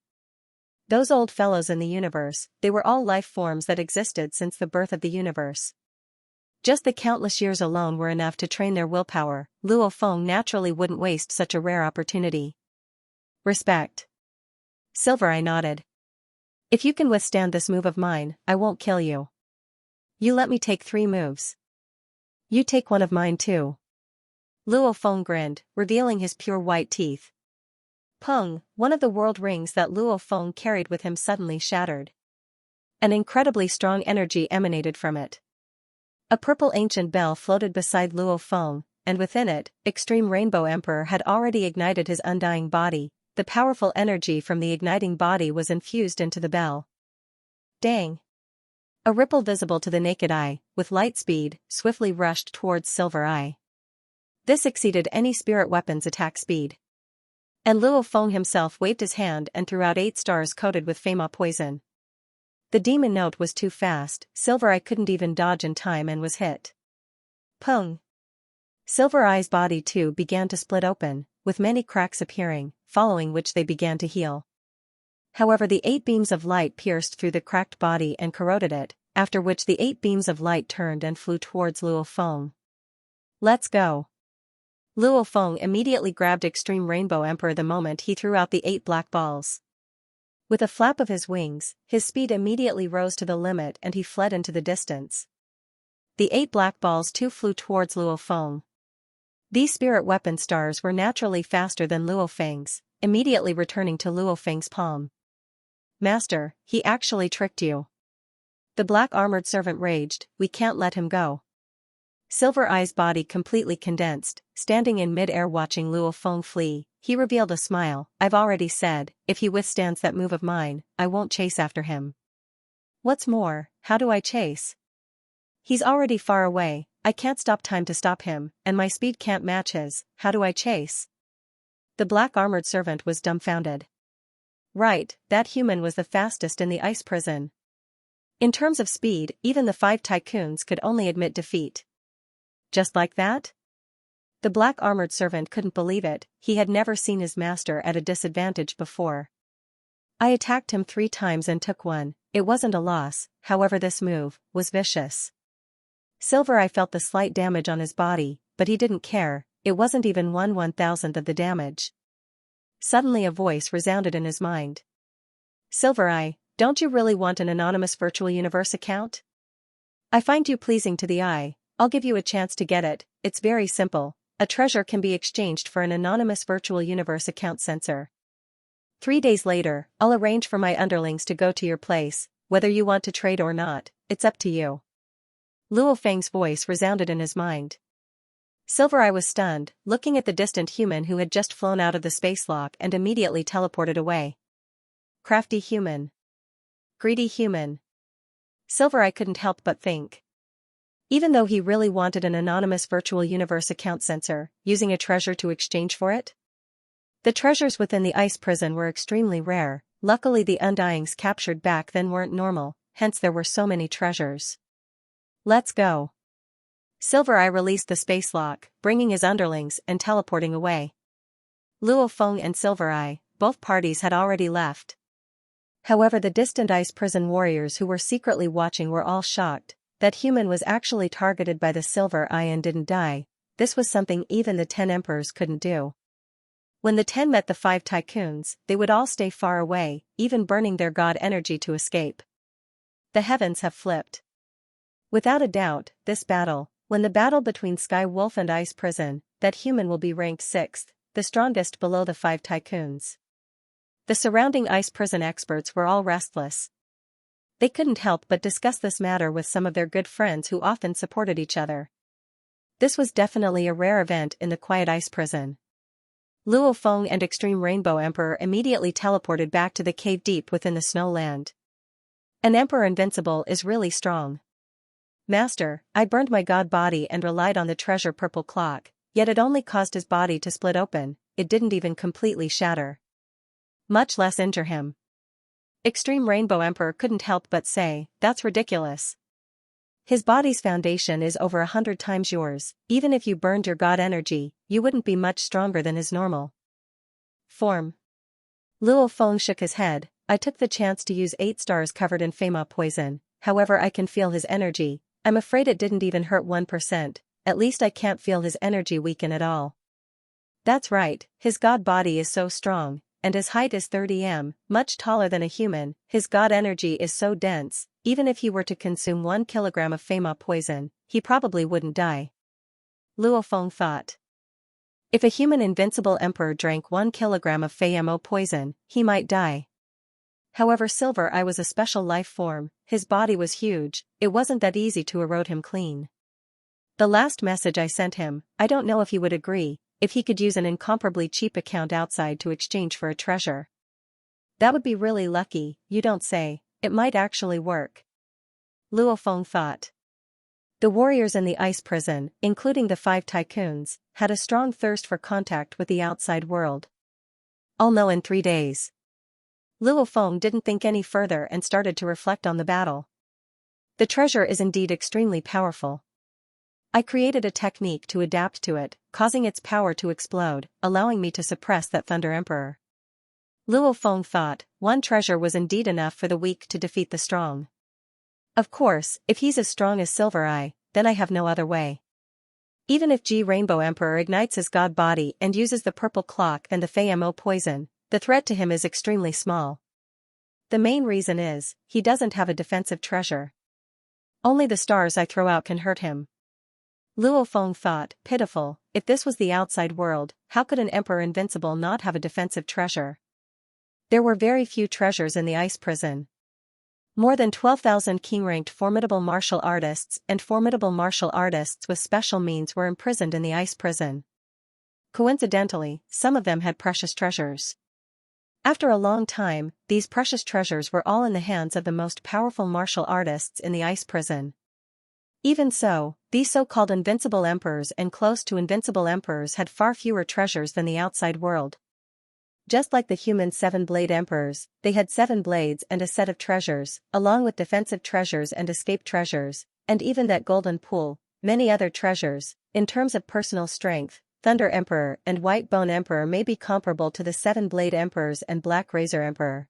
Those old fellows in the universe, they were all life forms that existed since the birth of the universe. Just the countless years alone were enough to train their willpower. Luo Feng naturally wouldn't waste such a rare opportunity. Respect. Silver Eye nodded. If you can withstand this move of mine, I won't kill you. You let me take 3 moves. You take one of mine too. Luo Feng grinned, revealing his pure white teeth. Pung, one of the world rings that Luo Feng carried with him suddenly shattered. An incredibly strong energy emanated from it. A purple ancient bell floated beside Luo Feng, and within it, Extreme Rainbow Emperor had already ignited his undying body. The powerful energy from the igniting body was infused into the bell. Dang! A ripple visible to the naked eye, with light speed, swiftly rushed towards Silver Eye. This exceeded any spirit weapon's attack speed. And Luo Feng himself waved his hand and threw out 8 stars coated with Fema poison. The demon note was too fast, Silver Eye couldn't even dodge in time and was hit. Pung! Silver Eye's body too began to split open, with many cracks appearing, following which they began to heal. However, the 8 beams of light pierced through the cracked body and corroded it, after which the 8 beams of light turned and flew towards Luo Feng. Let's go. Luo Feng immediately grabbed Extreme Rainbow Emperor the moment he threw out the 8 black balls. With a flap of his wings, his speed immediately rose to the limit and he fled into the distance. The 8 black balls too flew towards Luo Feng. These spirit weapon stars were naturally faster than Luo Feng's, immediately returning to Luo Feng's palm. Master, he actually tricked you. The black-armored servant raged, we can't let him go. Silver Eye's body completely condensed, standing in mid-air watching Luo Feng flee, he revealed a smile. I've already said, if he withstands that move of mine, I won't chase after him. What's more, how do I chase? He's already far away, I can't stop time to stop him, and my speed can't match his. How do I chase? The black armored servant was dumbfounded. Right, that human was the fastest in the ice prison. In terms of speed, even the 5 tycoons could only admit defeat. Just like that? The black armored servant couldn't believe it, he had never seen his master at a disadvantage before. I attacked him 3 times and took 1, it wasn't a loss, however this move was vicious. Silver Eye felt the slight damage on his body, but he didn't care, it wasn't even 1/1000th of the damage. Suddenly a voice resounded in his mind. Silver Eye, don't you really want an anonymous virtual universe account? I find you pleasing to the eye, I'll give you a chance to get it, it's very simple, a treasure can be exchanged for an anonymous virtual universe account sensor. 3 days later, I'll arrange for my underlings to go to your place, whether you want to trade or not, it's up to you. Luo Feng's voice resounded in his mind. Silver Eye was stunned, looking at the distant human who had just flown out of the space lock and immediately teleported away. Crafty human. Greedy human. Silver Eye couldn't help but think. Even though he really wanted an anonymous virtual universe account sensor, using a treasure to exchange for it? The treasures within the ice prison were extremely rare, luckily the undyings captured back then weren't normal, hence there were so many treasures. Let's go. Silver Eye released the space lock, bringing his underlings and teleporting away. Luo Feng and Silver Eye, both parties had already left. However, the distant ice prison warriors who were secretly watching were all shocked. That human was actually targeted by the Silver Eye and didn't die. This was something even the 10 emperors couldn't do. When the 10 met the 5 tycoons, they would all stay far away, even burning their god energy to escape. The heavens have flipped. Without a doubt, this battle, when the battle between Sky Wolf and Ice Prison, that human will be ranked 6th, the strongest below the 5 tycoons. The surrounding ice prison experts were all restless. They couldn't help but discuss this matter with some of their good friends who often supported each other. This was definitely a rare event in the quiet ice prison. Luo Feng and Extreme Rainbow Emperor immediately teleported back to the cave deep within the snowland. An Emperor Invincible is really strong. Master, I burned my god body and relied on the treasure purple clock, yet it only caused his body to split open, it didn't even completely shatter. Much less injure him. Extreme Rainbow Emperor couldn't help but say, that's ridiculous. His body's foundation is over 100 times yours, even if you burned your god energy, you wouldn't be much stronger than his normal form. Luo Feng shook his head, I took the chance to use 8 stars covered in Fema poison, however I can feel his energy, I'm afraid it didn't even hurt 1%, at least I can't feel his energy weaken at all. That's right, his god body is so strong, and his height is 30 m, much taller than a human, his god energy is so dense, even if he were to consume 1 kilogram of Fema poison, he probably wouldn't die. Luo Feng thought. If a human invincible emperor drank 1 kilogram of Femo poison, he might die. However, Silver Eye was a special life form, his body was huge, it wasn't that easy to erode him clean. The last message I sent him, I don't know if he would agree, if he could use an incomparably cheap account outside to exchange for a treasure. That would be really lucky, you don't say, it might actually work. Luo Feng thought. The warriors in the ice prison, including the 5 tycoons, had a strong thirst for contact with the outside world. I'll know in 3 days. Luo Feng didn't think any further and started to reflect on the battle. The treasure is indeed extremely powerful. I created a technique to adapt to it, causing its power to explode, allowing me to suppress that Thunder Emperor. Luo Feng thought, 1 treasure was indeed enough for the weak to defeat the strong. Of course, if he's as strong as Silver Eye, then I have no other way. Even if G Rainbow Emperor ignites his god body and uses the purple clock and the Femo poison, the threat to him is extremely small. The main reason is, he doesn't have a defensive treasure. Only the stars I throw out can hurt him. Luo Feng thought, pitiful, if this was the outside world, how could an Emperor Invincible not have a defensive treasure? There were very few treasures in the ice prison. More than 12,000 king-ranked formidable martial artists and formidable martial artists with special means were imprisoned in the ice prison. Coincidentally, some of them had precious treasures. After a long time, these precious treasures were all in the hands of the most powerful martial artists in the ice prison. Even so, these so-called invincible emperors and close to invincible emperors had far fewer treasures than the outside world. Just like the human seven-blade emperors, they had 7 blades and a set of treasures, along with defensive treasures and escape treasures, and even that golden pool, many other treasures. In terms of personal strength, Thunder Emperor and White Bone Emperor may be comparable to the Seven-Blade Emperors and Black Razor Emperor.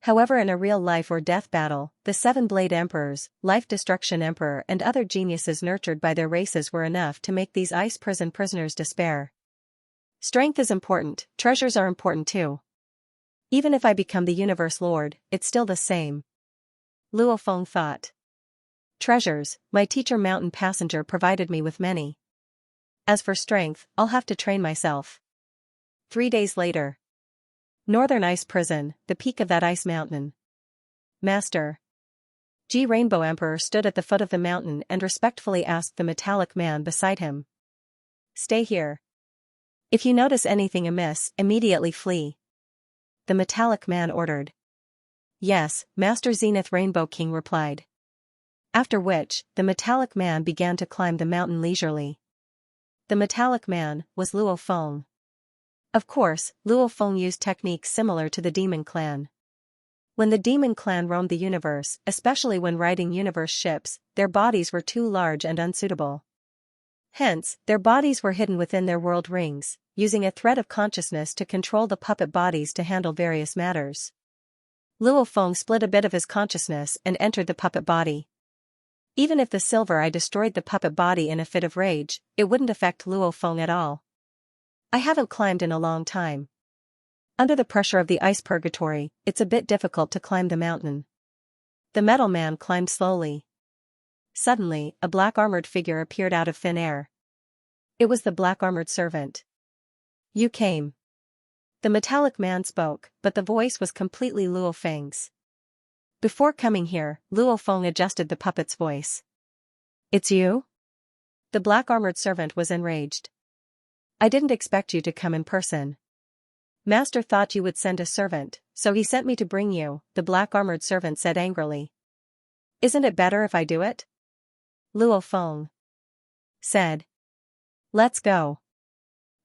However, in a real life or death battle, the Seven-Blade Emperors, Life Destruction Emperor and other geniuses nurtured by their races were enough to make these ice prison prisoners despair. Strength is important, treasures are important too. Even if I become the Universe Lord, it's still the same. Luo Feng thought. Treasures, my teacher Mountain Passenger provided me with many. As for strength, I'll have to train myself. 3 days later. Northern Ice Prison, the peak of that ice mountain. Master. G. Rainbow Emperor stood at the foot of the mountain and respectfully asked the metallic man beside him. Stay here. If you notice anything amiss, immediately flee. The metallic man ordered. Yes, Master Zenith Rainbow King replied. After which, the metallic man began to climb the mountain leisurely. The metallic man was Luo Feng. Of course, Luo Feng used techniques similar to the Demon Clan. When the Demon Clan roamed the universe, especially when riding universe ships, their bodies were too large and unsuitable. Hence, their bodies were hidden within their world rings, using a thread of consciousness to control the puppet bodies to handle various matters. Luo Feng split a bit of his consciousness and entered the puppet body. Even if the Silver Eye destroyed the puppet body in a fit of rage, it wouldn't affect Luo Feng at all. I haven't climbed in a long time. Under the pressure of the ice purgatory, it's a bit difficult to climb the mountain. The metal man climbed slowly. Suddenly, a black-armored figure appeared out of thin air. It was the black-armored servant. You came. The metallic man spoke, but the voice was completely Luo Feng's. Before coming here, Luo Feng adjusted the puppet's voice. It's you? The black-armored servant was enraged. I didn't expect you to come in person. Master thought you would send a servant, so he sent me to bring you, the black-armored servant said angrily. Isn't it better if I do it? Luo Feng said. Let's go.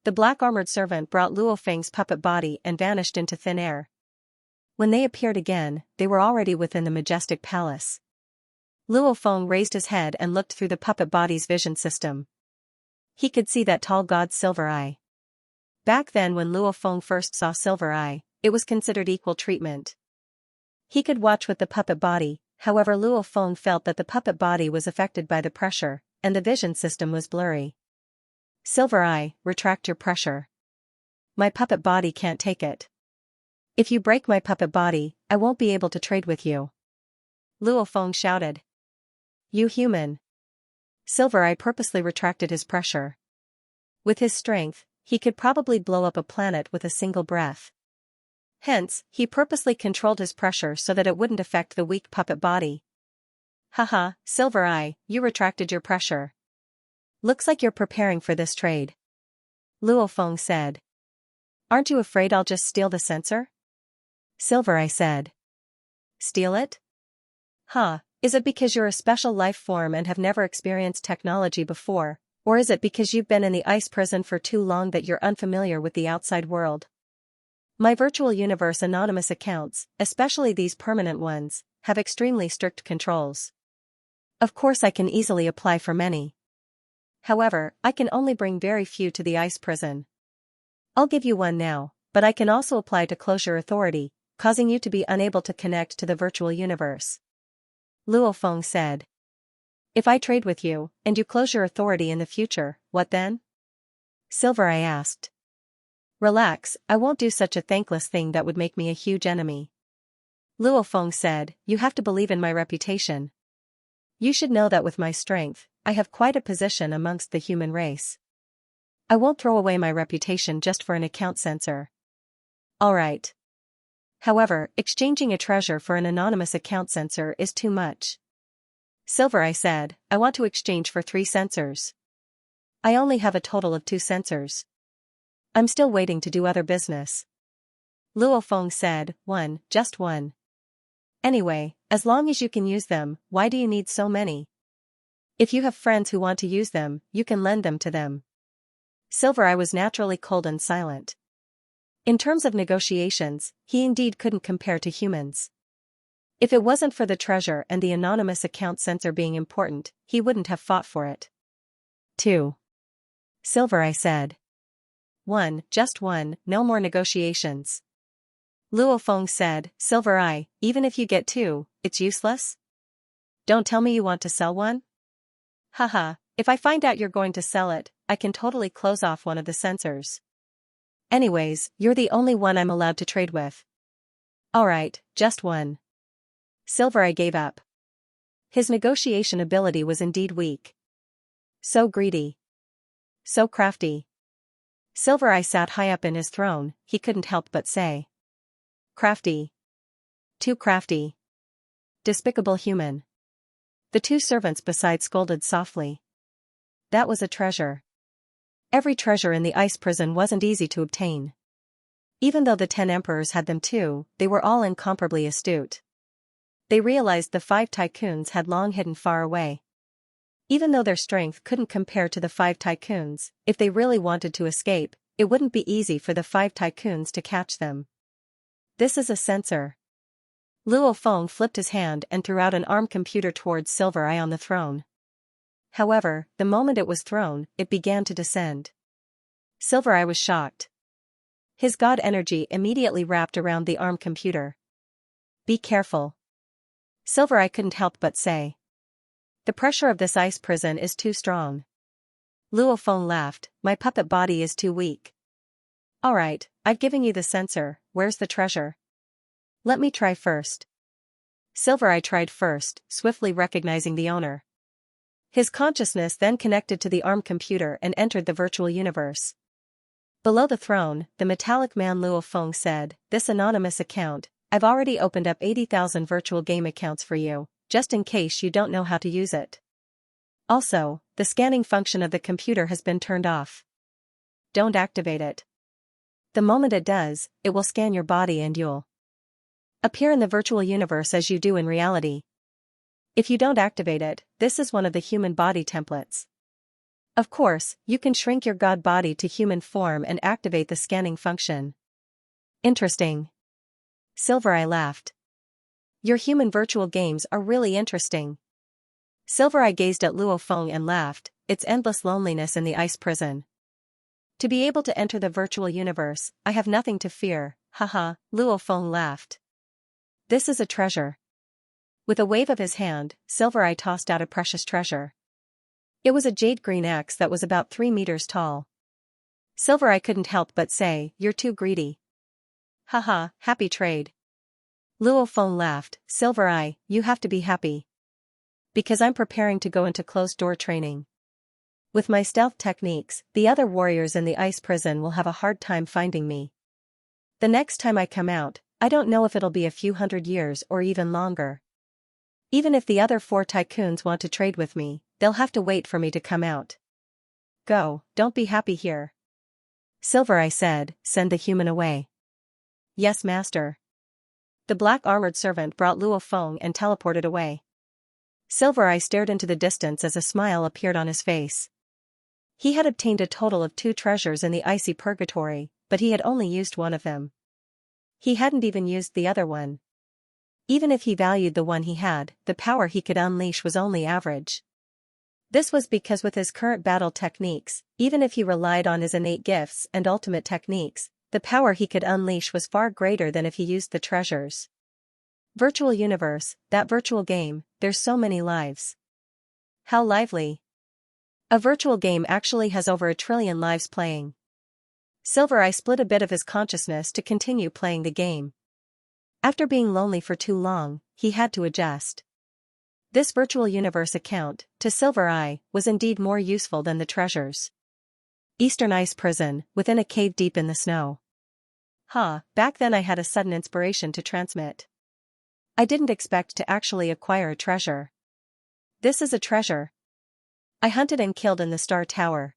The black-armored servant brought Luo Feng's puppet body and vanished into thin air. When they appeared again, they were already within the majestic palace. Luo Feng raised his head and looked through the puppet body's vision system. He could see that tall god's Silver Eye. Back then when Luo Feng first saw Silver Eye, it was considered equal treatment. He could watch with the puppet body, however Luo Feng felt that the puppet body was affected by the pressure, and the vision system was blurry. Silver Eye, retract your pressure. My puppet body can't take it. If you break my puppet body, I won't be able to trade with you. Luo Feng shouted. You human. Silver Eye purposely retracted his pressure. With his strength, he could probably blow up a planet with a single breath. Hence, he purposely controlled his pressure so that it wouldn't affect the weak puppet body. Haha, Silver Eye, you retracted your pressure. Looks like you're preparing for this trade. Luo Feng said. Aren't you afraid I'll just steal the sensor? Silver Eye said. Steal it? Huh, is it because you're a special life form and have never experienced technology before, or is it because you've been in the ice prison for too long that you're unfamiliar with the outside world? My virtual universe anonymous accounts, especially these permanent ones, have extremely strict controls. Of course I can easily apply for many. However, I can only bring very few to the ice prison. I'll give you one now, but I can also apply to close your authority, causing you to be unable to connect to the virtual universe. Luo Feng said. If I trade with you, and you close your authority in the future, what then? Silver Eye asked. Relax, I won't do such a thankless thing that would make me a huge enemy. Luo Feng said, you have to believe in my reputation. You should know that with my strength, I have quite a position amongst the human race. I won't throw away my reputation just for an account sensor. Alright. However, exchanging a treasure for an anonymous account sensor is too much. Silver Eye said, I want to exchange for 3 sensors. I only have a total of 2 sensors. I'm still waiting to do other business. Luo Feng said, one, just one. Anyway, as long as you can use them, why do you need so many? If you have friends who want to use them, you can lend them to them. Silver Eye was naturally cold and silent. In terms of negotiations, he indeed couldn't compare to humans. If it wasn't for the treasure and the anonymous account censor being important, he wouldn't have fought for it. 2. Silver Eye said. 1, just one, no more negotiations. Luo Feng said, Silver Eye, even if you get 2, it's useless? Don't tell me you want to sell one? Haha, if I find out you're going to sell it, I can totally close off one of the censors. Anyways, you're the only one I'm allowed to trade with. Alright, just one. Silver Eye gave up. His negotiation ability was indeed weak. So greedy. So crafty. Silver Eye sat high up in his throne, he couldn't help but say. Crafty. Too crafty. Despicable human. The 2 servants beside scolded softly. That was a treasure. Every treasure in the ice prison wasn't easy to obtain. Even though the 10 emperors had them too, they were all incomparably astute. They realized the 5 tycoons had long hidden far away. Even though their strength couldn't compare to the 5 tycoons, if they really wanted to escape, it wouldn't be easy for the 5 tycoons to catch them. This is a censor. Luo Feng flipped his hand and threw out an ARM computer towards Silver Eye on the throne. However, the moment it was thrown, it began to descend. Silver Eye was shocked. His god energy immediately wrapped around the ARM computer. Be careful. Silver Eye couldn't help but say. The pressure of this ice prison is too strong. Luo Feng laughed, my puppet body is too weak. Alright, I've given you the censor, where's the treasure? Let me try first. Silver Eye tried first, swiftly recognizing the owner. His consciousness then connected to the ARM computer and entered the virtual universe. Below the throne, the metallic man Luo Feng said, this anonymous account, I've already opened up 80,000 virtual game accounts for you, just in case you don't know how to use it. Also, the scanning function of the computer has been turned off. Don't activate it. The moment it does, it will scan your body and you'll appear in the virtual universe as you do in reality. If you don't activate it, this is one of the human body templates. Of course, you can shrink your god body to human form and activate the scanning function. Interesting. Silver Eye laughed. Your human virtual games are really interesting. Silver Eye gazed at Luo Feng and laughed, it's endless loneliness in the ice prison. To be able to enter the virtual universe, I have nothing to fear, haha, Luo Feng laughed. This is a treasure. With a wave of his hand, Silver Eye tossed out a precious treasure. It was a jade green axe that was about 3 meters tall. Silver Eye couldn't help but say, you're too greedy. Haha, happy trade. Luo Feng laughed, Silver Eye, you have to be happy. Because I'm preparing to go into closed-door training. With my stealth techniques, the other warriors in the ice prison will have a hard time finding me. The next time I come out, I don't know if it'll be a few hundred years or even longer. Even if the other 4 tycoons want to trade with me, they'll have to wait for me to come out. Go, don't be happy here. Silver Eye said, send the human away. Yes, master. The black armored servant brought Luo Feng and teleported away. Silver Eye stared into the distance as a smile appeared on his face. He had obtained a total of 2 treasures in the icy purgatory, but he had only used one of them. He hadn't even used the other one. Even if he valued the one he had, the power he could unleash was only average. This was because with his current battle techniques, even if he relied on his innate gifts and ultimate techniques, the power he could unleash was far greater than if he used the treasures. Virtual universe, that virtual game, there's so many lives. How lively. A virtual game actually has over 1 trillion lives playing. Silver Eye split a bit of his consciousness to continue playing the game. After being lonely for too long, he had to adjust. This virtual universe account, to Silver Eye, was indeed more useful than the treasures. Eastern Ice Prison, within a cave deep in the snow. Back then I had a sudden inspiration to transmit. I didn't expect to actually acquire a treasure. This is a treasure. I hunted and killed in the Star Tower.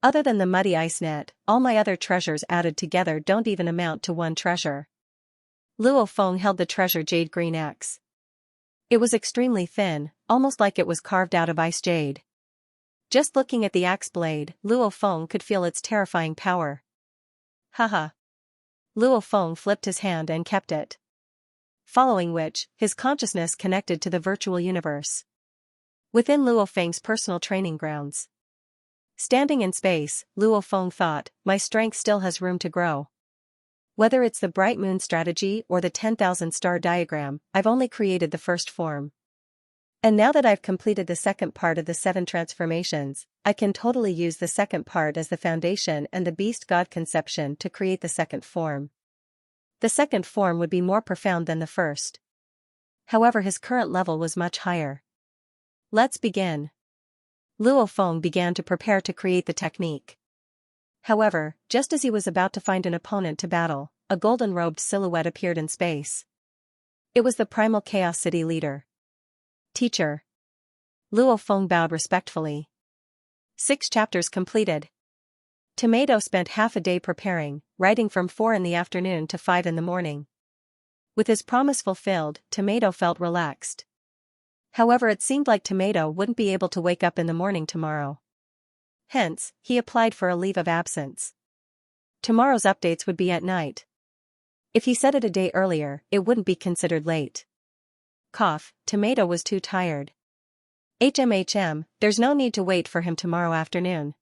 Other than the muddy ice net, all my other treasures added together don't even amount to one treasure. Luo Feng held the treasure jade green axe. It was extremely thin, almost like it was carved out of ice jade. Just looking at the axe blade, Luo Feng could feel its terrifying power. Haha. Luo Feng flipped his hand and kept it. Following which, his consciousness connected to the virtual universe. Within Luo Feng's personal training grounds. Standing in space, Luo Feng thought, my strength still has room to grow. Whether it's the bright moon strategy or the 10,000 star diagram, I've only created the first form. And now that I've completed the second part of the 7 transformations, I can totally use the second part as the foundation and the beast god conception to create the second form. The second form would be more profound than the first. However, his current level was much higher. Let's begin. Luo Feng began to prepare to create the technique. However, just as he was about to find an opponent to battle, a golden-robed silhouette appeared in space. It was the Primal Chaos City leader. Teacher. Luo Feng bowed respectfully. 6 chapters completed. Tomato spent half a day preparing, writing from 4 in the afternoon to 5 in the morning. With his promise fulfilled, Tomato felt relaxed. However, it seemed like Tomato wouldn't be able to wake up in the morning tomorrow. Hence, he applied for a leave of absence. Tomorrow's updates would be at night. If he said it a day earlier, it wouldn't be considered late. Cough, Tomato was too tired. There's no need to wait for him tomorrow afternoon.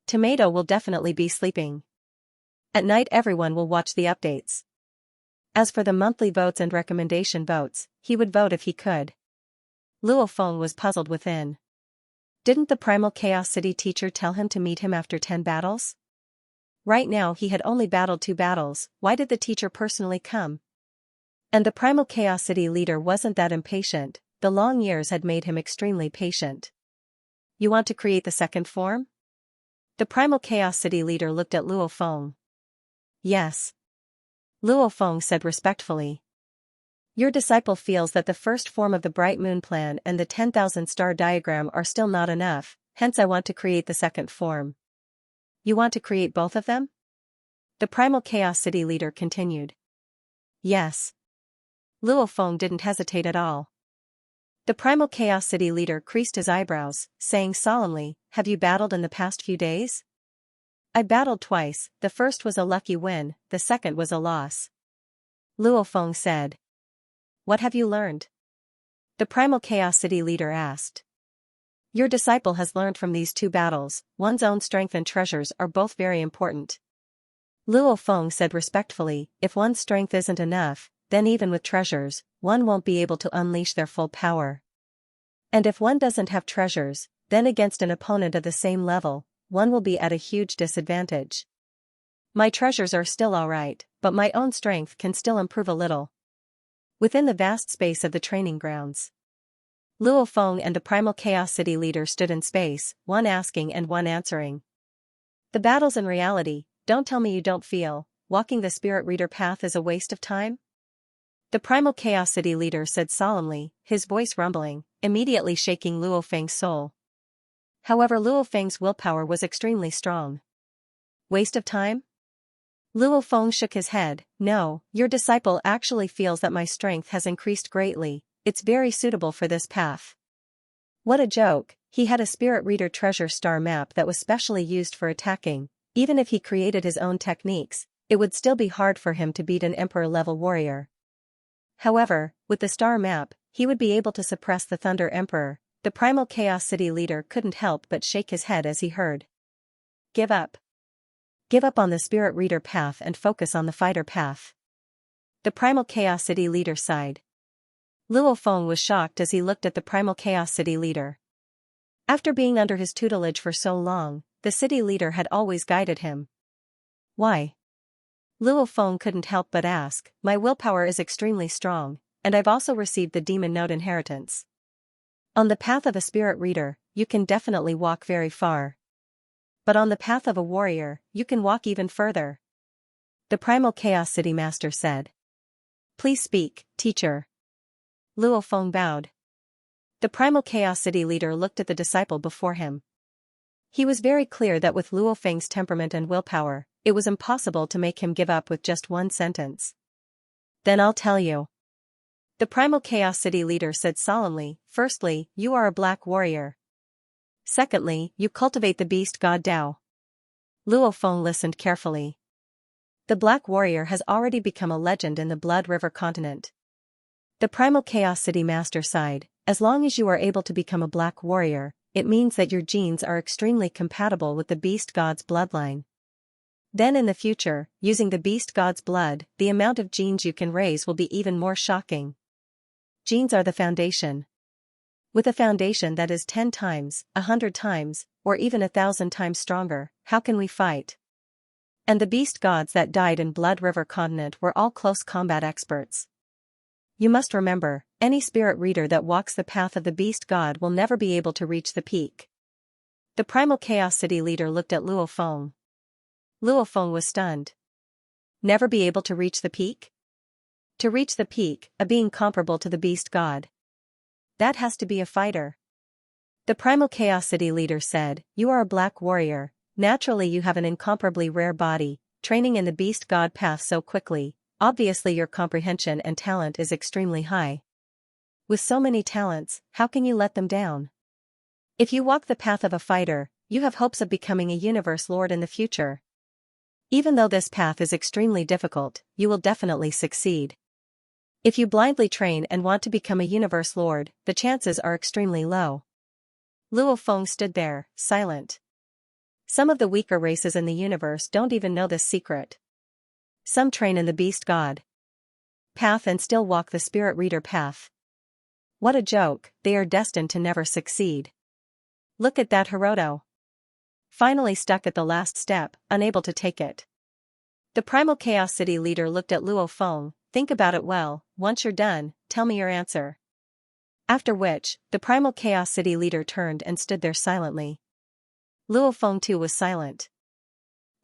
Tomato will definitely be sleeping. At night everyone will watch the updates. As for the monthly votes and recommendation votes, he would vote if he could. Luo Feng was puzzled within. Didn't the Primal Chaos City teacher tell him to meet him after 10 battles? Right now he had only battled 2 battles, why did the teacher personally come? And the Primal Chaos City leader wasn't that impatient, the long years had made him extremely patient. You want to create the second form? The Primal Chaos City leader looked at Luo Feng. Yes. Luo Feng said respectfully. Your disciple feels that the first form of the Bright Moon Plan and the 10,000 star diagram are still not enough, hence I want to create the second form. You want to create both of them? The Primal Chaos City leader continued. Yes. Luo Feng didn't hesitate at all. The Primal Chaos City leader creased his eyebrows, saying solemnly, have you battled in the past few days? I battled twice, the first was a lucky win, the second was a loss. Luo Feng said. What have you learned? The Primal Chaos City leader asked. Your disciple has learned from these 2 battles, one's own strength and treasures are both very important. Luo Feng said respectfully, if one's strength isn't enough, then even with treasures, one won't be able to unleash their full power. And if one doesn't have treasures, then against an opponent of the same level, one will be at a huge disadvantage. My treasures are still alright, but my own strength can still improve a little. Within the vast space of the training grounds, Luo Feng and the Primal Chaos City leader stood in space, one asking and one answering. The battles in reality, don't tell me you don't feel, walking the spirit reader path is a waste of time? The Primal Chaos City leader said solemnly, his voice rumbling, immediately shaking Luo Feng's soul. However, Luo Feng's willpower was extremely strong. Waste of time? Luo Feng shook his head. No, your disciple actually feels that my strength has increased greatly, it's very suitable for this path. What a joke, he had a spirit reader treasure star map that was specially used for attacking, even if he created his own techniques, it would still be hard for him to beat an emperor-level warrior. However, with the star map, he would be able to suppress the Thunder Emperor. The Primal Chaos City leader couldn't help but shake his head as he heard. Give up. Give up on the spirit reader path and focus on the fighter path. The Primal Chaos City leader sighed. Luo Feng was shocked as he looked at the Primal Chaos City leader. After being under his tutelage for so long, the city leader had always guided him. Why? Luo Feng couldn't help but ask, my willpower is extremely strong, and I've also received the demon node inheritance. On the path of a spirit reader, you can definitely walk very far. But on the path of a warrior, you can walk even further. The Primal Chaos City Master said. Please speak, teacher. Luo Feng bowed. The Primal Chaos City leader looked at the disciple before him. He was very clear that with Luo Feng's temperament and willpower, it was impossible to make him give up with just one sentence. Then I'll tell you. The Primal Chaos City leader said solemnly, firstly, you are a black warrior. Secondly, you cultivate the beast god Dao. Luo Feng listened carefully. The Black Warrior has already become a legend in the Blood River continent. The Primal Chaos City Master sighed, as long as you are able to become a Black Warrior, it means that your genes are extremely compatible with the Beast God's bloodline. Then in the future, using the Beast God's blood, the amount of genes you can raise will be even more shocking. Genes are the foundation. With a foundation that is 10 times, 100 times, or even 1,000 times stronger, how can we fight? And the beast gods that died in Blood River continent were all close combat experts. You must remember, any spirit reader that walks the path of the beast god will never be able to reach the peak. The Primal Chaos City leader looked at Luo Feng. Luo Feng was stunned. Never be able to reach the peak? To reach the peak, a being comparable to the beast god. That has to be a fighter. The Primal Chaos City leader said, you are a black warrior, naturally you have an incomparably rare body, training in the beast god path so quickly, obviously your comprehension and talent is extremely high. With so many talents, how can you let them down? If you walk the path of a fighter, you have hopes of becoming a universe lord in the future. Even though this path is extremely difficult, you will definitely succeed. If you blindly train and want to become a universe lord, the chances are extremely low. Luo Feng stood there, silent. Some of the weaker races in the universe don't even know this secret. Some train in the beast god path and still walk the spirit reader path. What a joke, they are destined to never succeed. Look at that Hiroto. Finally stuck at the last step, unable to take it. The Primal Chaos City leader looked at Luo Feng, think about it well, once you're done, tell me your answer. After which, the Primal Chaos City leader turned and stood there silently. Luo Feng too was silent.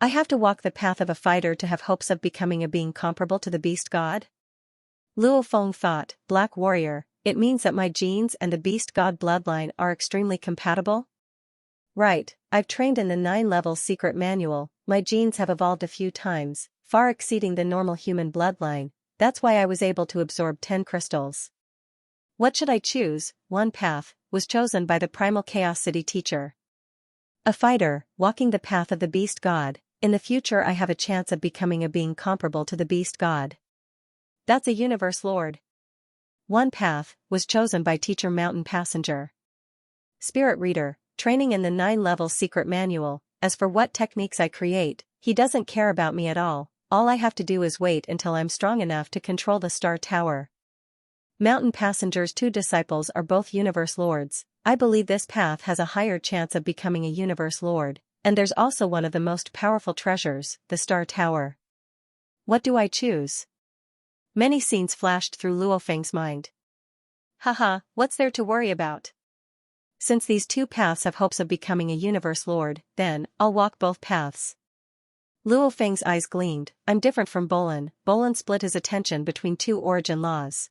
I have to walk the path of a fighter to have hopes of becoming a being comparable to the beast god? Luo Feng thought, Black Warrior, it means that my genes and the beast god bloodline are extremely compatible? Right, I've trained in the 9-level secret manual, my genes have evolved a few times, far exceeding the normal human bloodline, that's why I was able to absorb 10 crystals. What should I choose? One path was chosen by the Primal Chaos City teacher. A fighter, walking the path of the beast god, in the future I have a chance of becoming a being comparable to the beast god. That's a universe lord. One path was chosen by teacher Mountain Passenger. Spirit reader, training in the 9-level secret manual, as for what techniques I create, he doesn't care about me at all I have to do is wait until I'm strong enough to control the Star Tower. Mountain Passenger's 2 disciples are both universe lords. I believe this path has a higher chance of becoming a universe lord, and there's also one of the most powerful treasures, the Star Tower. What do I choose? Many scenes flashed through Luo Feng's mind. Haha, what's there to worry about? Since these 2 paths have hopes of becoming a universe lord, then, I'll walk both paths. Luo Feng's eyes gleamed, I'm different from Bolin. Bolin split his attention between 2 origin laws.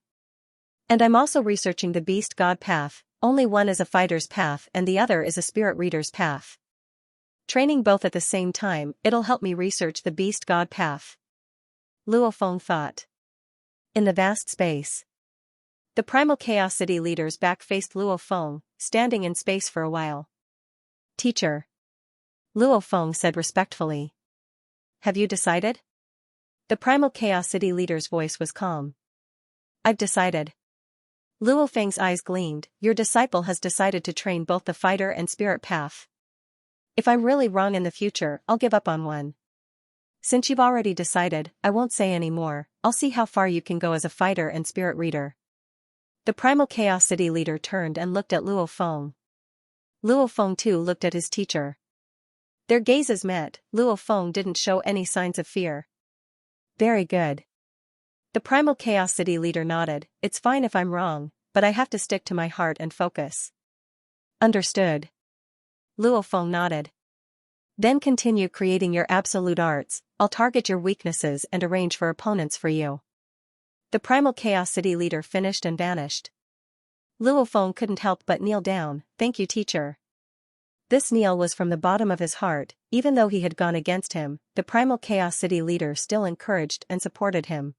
And I'm also researching the beast god path, only one is a fighter's path and the other is a spirit reader's path. Training both at the same time, it'll help me research the beast god path. Luo Feng thought. In the vast space. The Primal Chaos City leader's back faced Luo Feng, standing in space for a while. Teacher. Luo Feng said respectfully. Have you decided? The Primal Chaos City leader's voice was calm. I've decided. Luo Feng's eyes gleamed, your disciple has decided to train both the fighter and spirit path. If I'm really wrong in the future, I'll give up on one. Since you've already decided, I won't say any more, I'll see how far you can go as a fighter and spirit reader. The Primal Chaos City leader turned and looked at Luo Feng. Luo Feng too looked at his teacher. Their gazes met, Luo Feng didn't show any signs of fear. Very good. The Primal Chaos City leader nodded, it's fine if I'm wrong, but I have to stick to my heart and focus. Understood. Luo Feng nodded. Then continue creating your absolute arts, I'll target your weaknesses and arrange for opponents for you. The Primal Chaos City leader finished and vanished. Luo Feng couldn't help but kneel down, thank you teacher. This kneel was from the bottom of his heart. Even though he had gone against him, the primal Chaos City leader still encouraged and supported him.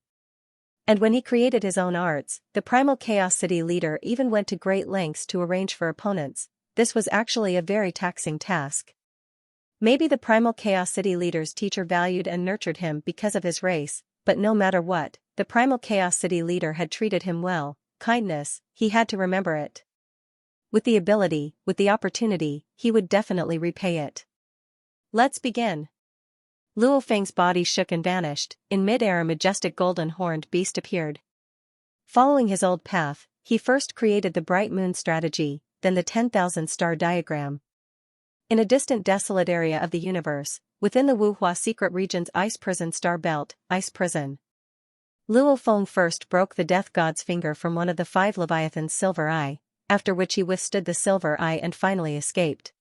And when he created his own arts, the primal Chaos City leader even went to great lengths to arrange for opponents. This was actually a very taxing task. Maybe the primal Chaos City leader's teacher valued and nurtured him because of his race, but no matter what, the primal Chaos City leader had treated him well. Kindness, he had to remember it. With the ability, with the opportunity, he would definitely repay it. Let's begin. Luo Feng's body shook and vanished. In mid-air a majestic golden-horned beast appeared. Following his old path, he first created the bright moon strategy, then the 10,000 star diagram. In a distant desolate area of the universe, within the Wuhua secret region's ice prison star belt, ice prison. Luo Feng first broke the death god's finger from one of the 5 Leviathan's silver eye, after which he withstood the silver eye and finally escaped.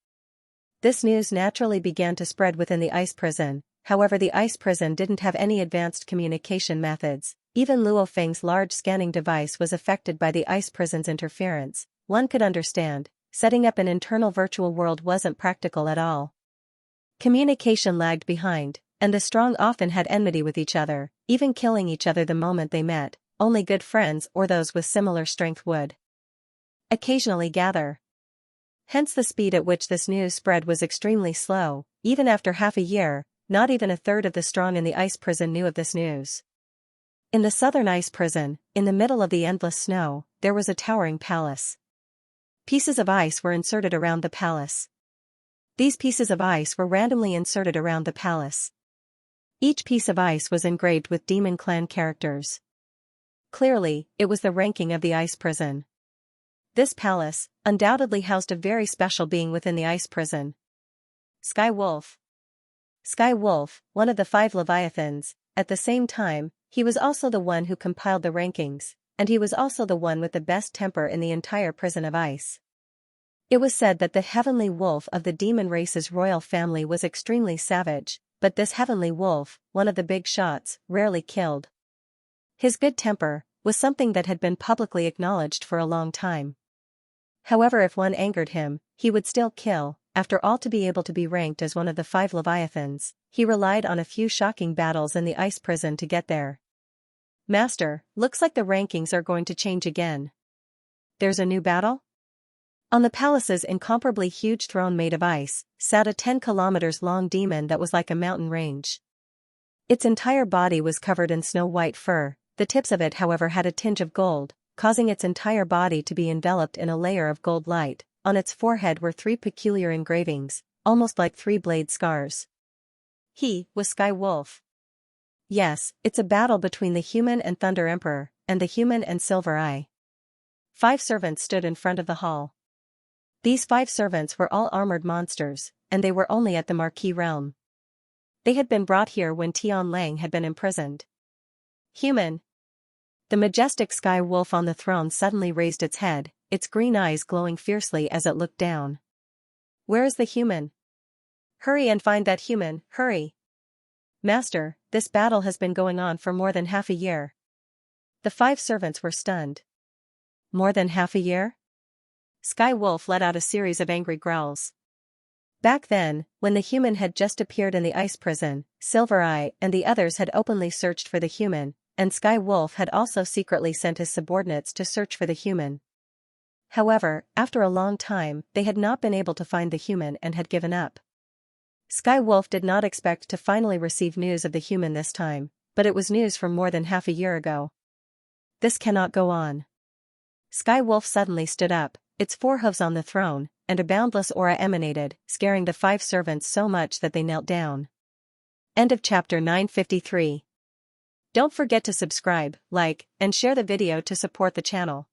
This news naturally began to spread within the ice prison. However, the ice prison didn't have any advanced communication methods. Even Luo Feng's large scanning device was affected by the ice prison's interference. One could understand, setting up an internal virtual world wasn't practical at all. Communication lagged behind, and the strong often had enmity with each other, even killing each other the moment they met. Only good friends or those with similar strength would occasionally gather. Hence the speed at which this news spread was extremely slow. Even after half a year, not even a third of the strong in the ice prison knew of this news. In the southern ice prison, in the middle of the endless snow, there was a towering palace. Pieces of ice were inserted around the palace. These pieces of ice were randomly inserted around the palace. Each piece of ice was engraved with Demon Clan characters. Clearly, it was the ranking of the ice prison. This palace undoubtedly housed a very special being within the ice prison. Sky Wolf. Sky Wolf, one of the 5 Leviathans. At the same time, he was also the one who compiled the rankings, and he was also the one with the best temper in the entire prison of ice. It was said that the heavenly wolf of the demon race's royal family was extremely savage, but this heavenly wolf, one of the big shots, rarely killed. His good temper was something that had been publicly acknowledged for a long time. However, if one angered him, he would still kill. After all, to be able to be ranked as one of the 5 Leviathans, he relied on a few shocking battles in the ice prison to get there. Master, looks like the rankings are going to change again. There's a new battle? On the palace's incomparably huge throne made of ice, sat a 10 kilometers long demon that was like a mountain range. Its entire body was covered in snow-white fur. The tips of it, however, had a tinge of gold, causing its entire body to be enveloped in a layer of gold light. On its forehead were 3 peculiar engravings, almost like 3 blade scars. He was Sky Wolf. Yes, it's a battle between the human and Thunder Emperor, and the human and Silver Eye. 5 servants stood in front of the hall. These 5 servants were all armored monsters, and they were only at the Marquis realm. They had been brought here when Tian Lang had been imprisoned. Human. The majestic Sky Wolf on the throne suddenly raised its head, its green eyes glowing fiercely as it looked down. Where is the human? Hurry and find that human, hurry! Master, this battle has been going on for more than half a year. The 5 servants were stunned. More than half a year? Sky Wolf let out a series of angry growls. Back then, when the human had just appeared in the ice prison, Silver Eye and the others had openly searched for the human, and Sky Wolf had also secretly sent his subordinates to search for the human. However, after a long time, they had not been able to find the human and had given up. Sky Wolf did not expect to finally receive news of the human this time, but it was news from more than half a year ago. This cannot go on. Sky Wolf suddenly stood up, its 4 hooves on the throne, and a boundless aura emanated, scaring the 5 servants so much that they knelt down. End of chapter 953. Don't forget to subscribe, like, and share the video to support the channel.